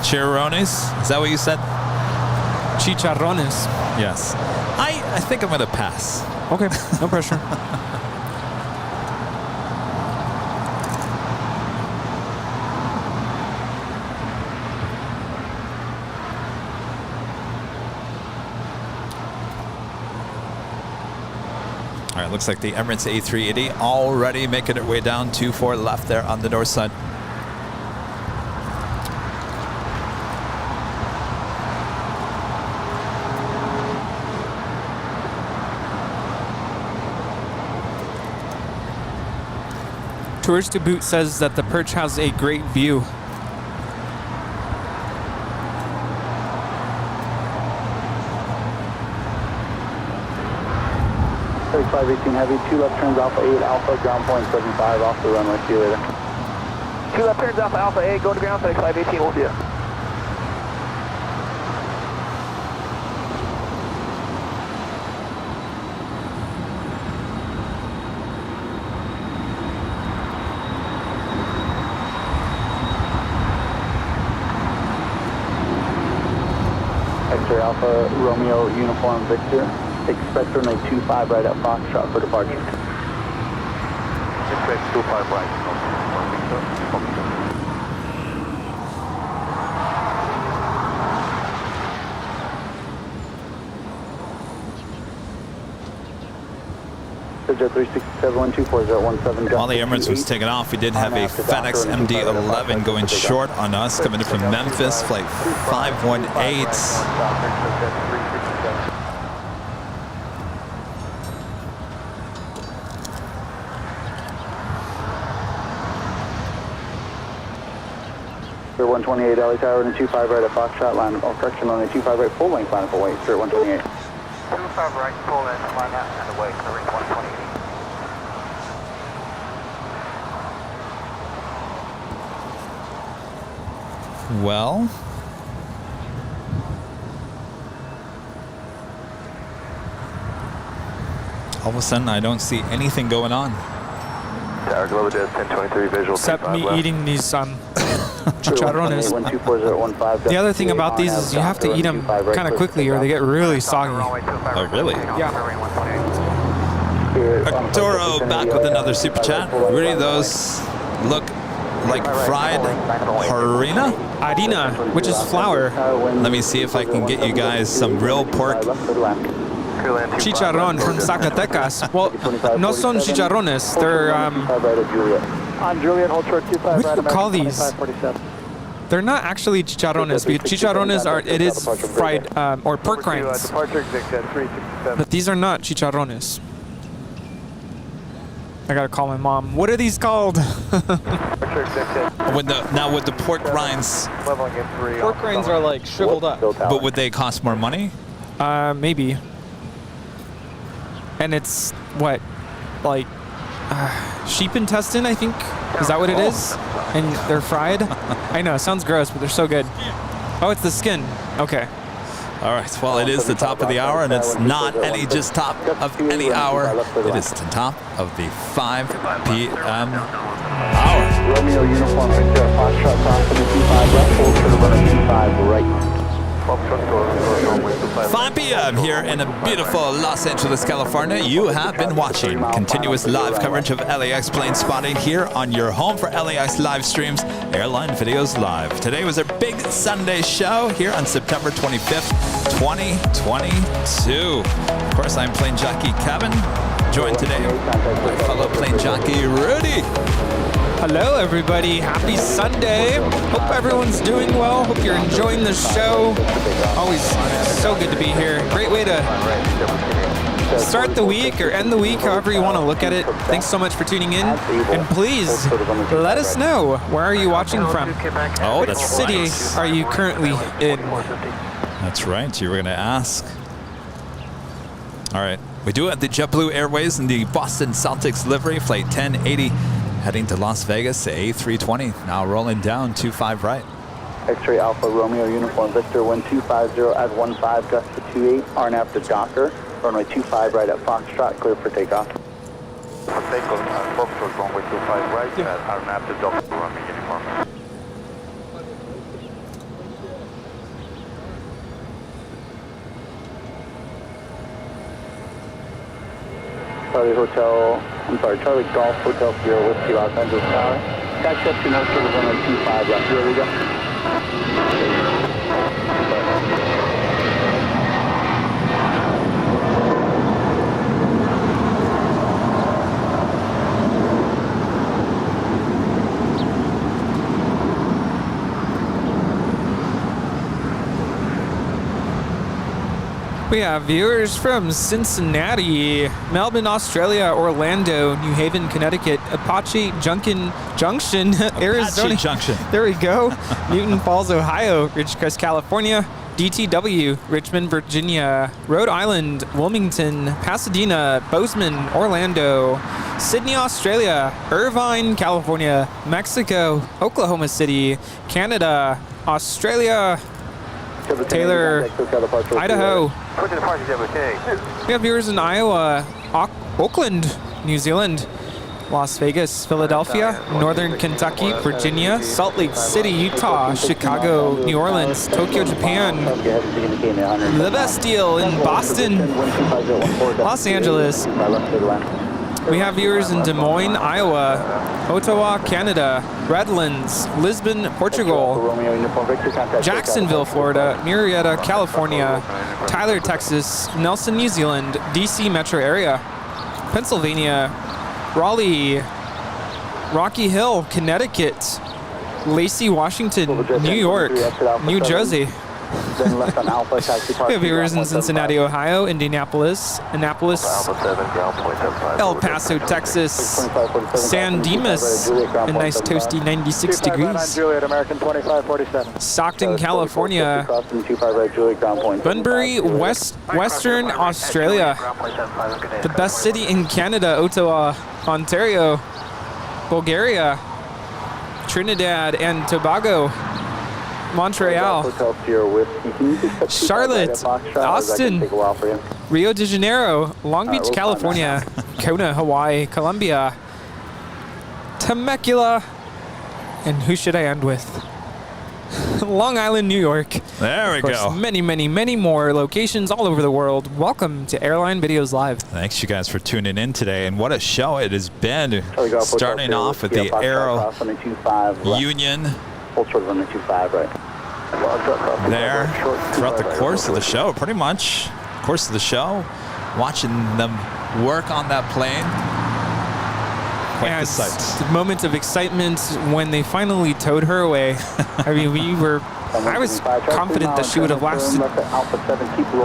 chicharrones. Is that what you said? Chicharrones. Yes. I think I'm going to pass. Okay, no pressure. All right, looks like the Emirates A380 already making it way down 24 left there on the north side. Tours to Boot says that the Perch has a great view. $3518 heavy, 2 left turns Alpha 8, Alpha, ground point 75 off the runway. See you later. 2 left turns Alpha 8, go to ground, 3518, we'll see you. X-ray Alpha Romeo Uniform Victor. Expect runway 25 right at Foxtrot for departure. Expect 25 right. Jet 367-124-017. While the Emirates was taking off, we did have a FedEx MD-11 going short on us, coming in from Memphis, flight 518. Spirit 128, LA Tower, and 25 right at Foxtrot, line, oh, correction, on the 25 right, full length, line up away, Spirit 128. 25 right, full in, line out and away, clearing 128. Well, all of a sudden I don't see anything going on. Tower Global Jets 1023 visual. Except me eating these chicharrones. The other thing about these is you have to eat them kind of quickly or they get really soggy. Oh, really? Yeah. Arturo back with another super chat. Really, those look like fried harina? Harina, which is flour. Let me see if I can get you guys some real pork. Chicharrón from Zacatecas. Well, no son chicharrones. They're, On Juliet, hold short 25 what do you call these? They're not actually chicharrones, because chicharrones are, it is fried, or pork rinds. But these are not chicharrones. I gotta call my mom. What are these called? Now with the pork rinds. Pork rinds are like shriveled up. But would they cost more money? Maybe. And it's what, like sheep intestine, I think. Is that what it is? And they're fried. I know, it sounds gross, but they're so good. Oh, it's the skin. Okay. All right, well, it is the top of the hour, and it's not any just top of any hour. It is the top of the 5 p.m. hour. Romeo Uniform Victor, Foxtrot, crossing 25 left, hold for the runner 25 right. 5 p.m. here in a beautiful Los Angeles, California. You have been watching continuous live coverage of LAX plane spotting here on your home for LAX live streams, Airline Videos Live. Today was our big Sunday show here on September 25th, 2022. Of course, I'm plane jockey Kevin, joined today by fellow plane jockey Rudy. Hello, everybody. Happy Sunday. Hope everyone's doing well. Hope you're enjoying the show. Always so good to be here. Great way to start the week or end the week, however you want to look at it. Thanks so much for tuning in. And please let us know, where are you watching from? Oh, What that's city right. are you currently in? That's right. You were going to ask. All right. We do have the JetBlue Airways in the Boston Celtics livery, flight 1080. Heading to Las Vegas, A320, now rolling down 25 right. X-ray Alpha Romeo Uniform Victor 1250 at 15 gust to 28, RNAV to Docker, runway 25 right at Foxtrot, clear for takeoff. For takeoff, Foxtrot runway 25 right at RNAV to Docker, Romeo Uniform. Charlie Golf Hotel Sierra Whiskey Los Angeles Tower. Taxi up to North Shore runway 25 left. Here we go. We have viewers from Cincinnati, Melbourne, Australia, Orlando, New Haven, Connecticut, Apache Junction, Arizona. Junction. There we go. Newton Falls, Ohio, Ridgecrest, California, DTW, Richmond, Virginia, Rhode Island, Wilmington, Pasadena, Bozeman, Orlando, Sydney, Australia, Irvine, California, Mexico, Oklahoma City, Canada, Australia, Taylor, Idaho. We have viewers in Iowa, Auckland, New Zealand, Las Vegas, Philadelphia, Northern Kentucky, Virginia, Salt Lake City, Utah, Chicago, New Orleans, Tokyo, Japan, the best deal in Boston, Los Angeles. We have viewers in Des Moines, Iowa, Ottawa, Canada, Redlands, Lisbon, Portugal, Jacksonville, Florida, Murrieta, California, Tyler, Texas, Nelson, New Zealand, DC metro area, Pennsylvania, Raleigh, Rocky Hill, Connecticut, Lacey, Washington, New York, New Jersey. We have viewers in Cincinnati, Ohio, Indianapolis, Annapolis, El Paso, Texas, San Dimas, a nice toasty 96 degrees. Stockton, California, Bunbury, Western Australia, the best city in Canada, Ottawa, Ontario, Bulgaria, Trinidad and Tobago, Montreal, Charlotte, Austin, Rio de Janeiro, Long Beach, California, Kona, Hawaii, Colombia, Temecula, and who should I end with? Long Island, New York. There we go. Many, many, many more locations all over the world. Welcome to Airline Videos Live. Thanks, you guys, for tuning in today. And what a show it has been. Starting off with the Aerounion there throughout the course of the show, pretty much. Course of the show, watching them work on that plane. Quite the sight. The moment of excitement when they finally towed her away. I mean, I was confident that she would have lasted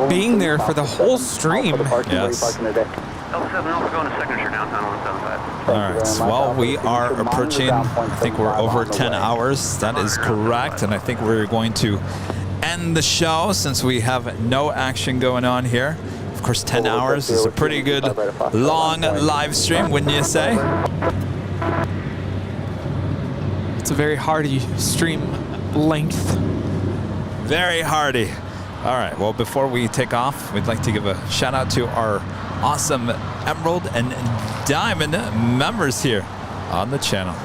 being there for the whole stream. Yes. All right, so, well, we are approaching, I think we're over 10 hours. That is correct, and I think we're going to end the show since we have no action going on here. Of course, 10 hours is a pretty good long live stream, wouldn't you say? It's a very hearty stream length. Very hearty. All right, well, before we take off, we'd like to give a shout out to our awesome Emerald and Diamond members here on the channel.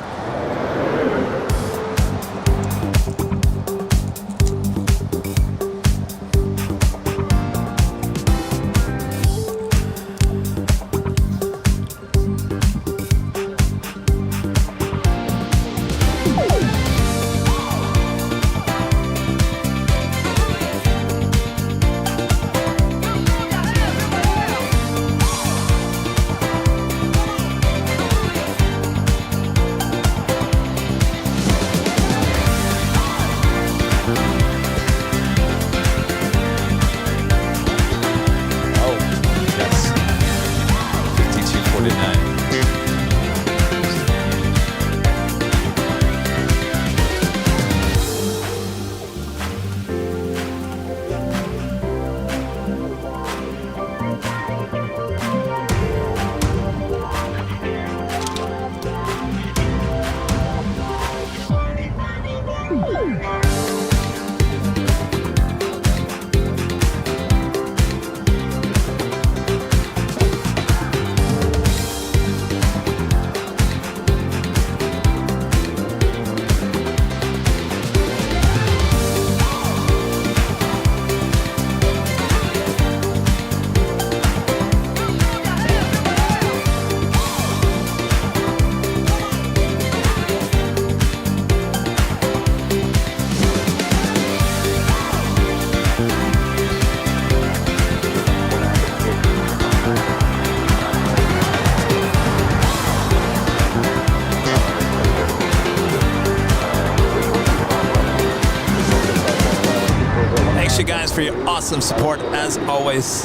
For your awesome support as always.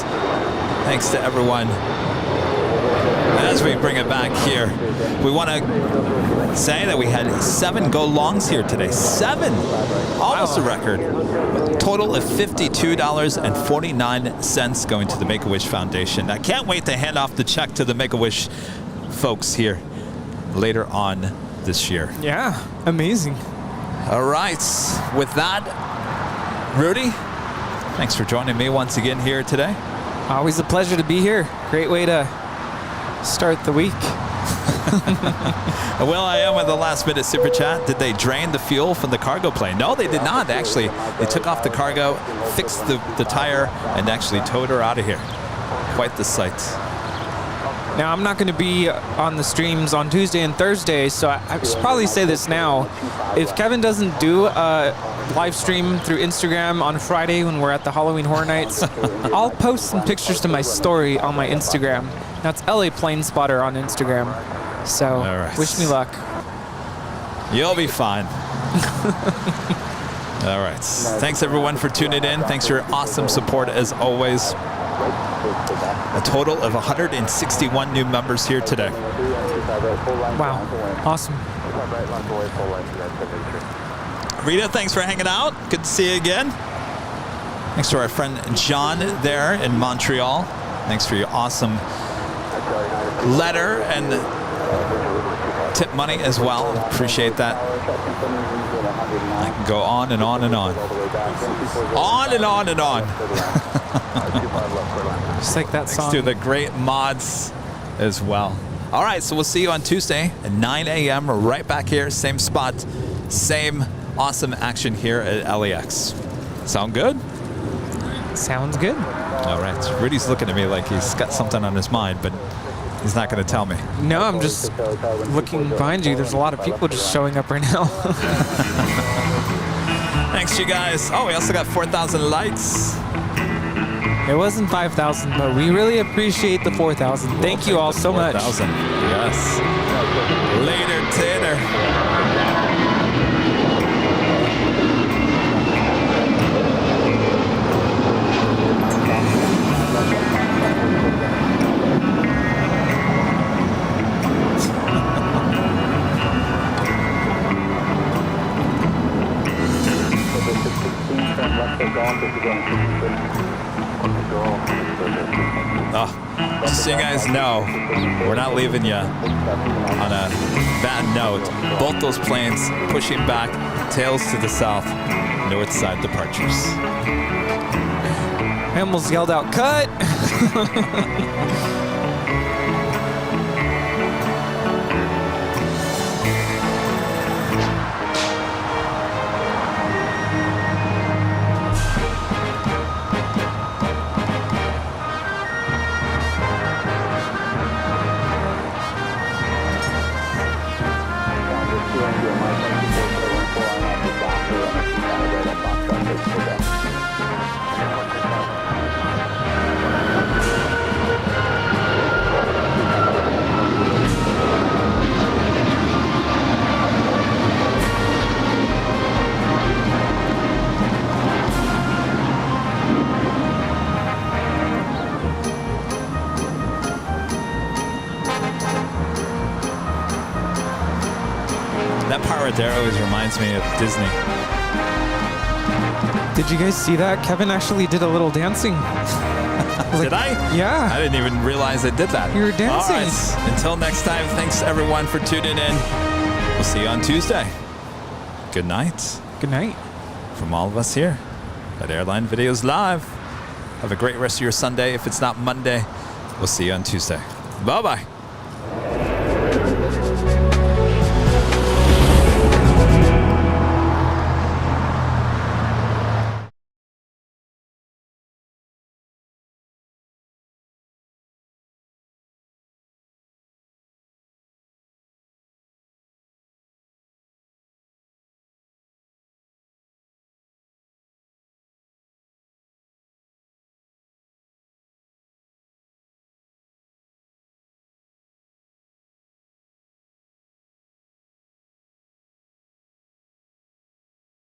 Thanks to everyone. As we bring it back here, we want to say that we had 7 go longs here today. 7! Almost a record. Total of $52.49 going to the Make-A-Wish Foundation. I can't wait to hand off the check to the Make-A-Wish folks here later on this year. Yeah, amazing. All right, with that, Rudy, thanks for joining me once again here today. Always a pleasure to be here. Great way to start the week. Will I am with the last minute super chat. Did they drain the fuel from the cargo plane? No, they did not. Actually, they took off the cargo, fixed the tire, and actually towed her out of here. Quite the sight. Now, I'm not going to be on the streams on Tuesday and Thursday, so I should probably say this now. If Kevin doesn't do a live stream through Instagram on Friday when we're at the Halloween Horror Nights, I'll post some pictures to my story on my Instagram. That's LA Planespotter on Instagram. So, wish me luck. You'll be fine. All right. Thanks, everyone, for tuning in. Thanks for your awesome support, as always. A total of 161 new members here today. Wow. Awesome. Rita, thanks for hanging out. Good to see you again. Thanks to our friend John there in Montreal. Thanks for your awesome letter and tip money as well. Appreciate that. I can go on and on and on. On and on and on. Just like that song. Thanks to the great mods as well. All right, so we'll see you on Tuesday at 9 a.m. right back here, same spot, same awesome action here at LAX. Sound good? Sounds good. All right. Rudy's looking at me like he's got something on his mind, but he's not going to tell me. No, I'm just looking behind you. There's a lot of people just showing up right now. Thanks, you guys. Oh, we also got 4,000 likes. It wasn't 5,000, but we really appreciate the 4,000. Thank you all so much. 4,000. Yes. Later, Tanner. Oh, just so you guys know, we're not leaving you on a bad note. Both those planes pushing back, tails to the south, north side departures. I almost yelled out, cut! There always reminds me of Disney. Did you guys see that? Kevin actually did a little dancing. Did I? Yeah. I didn't even realize I did that. You were dancing. All right. Until next time, thanks everyone for tuning in. We'll see you on Tuesday. Good night. Good night. From all of us here at Airline Videos Live. Have a great rest of your Sunday. If it's not Monday, we'll see you on Tuesday. Bye-bye.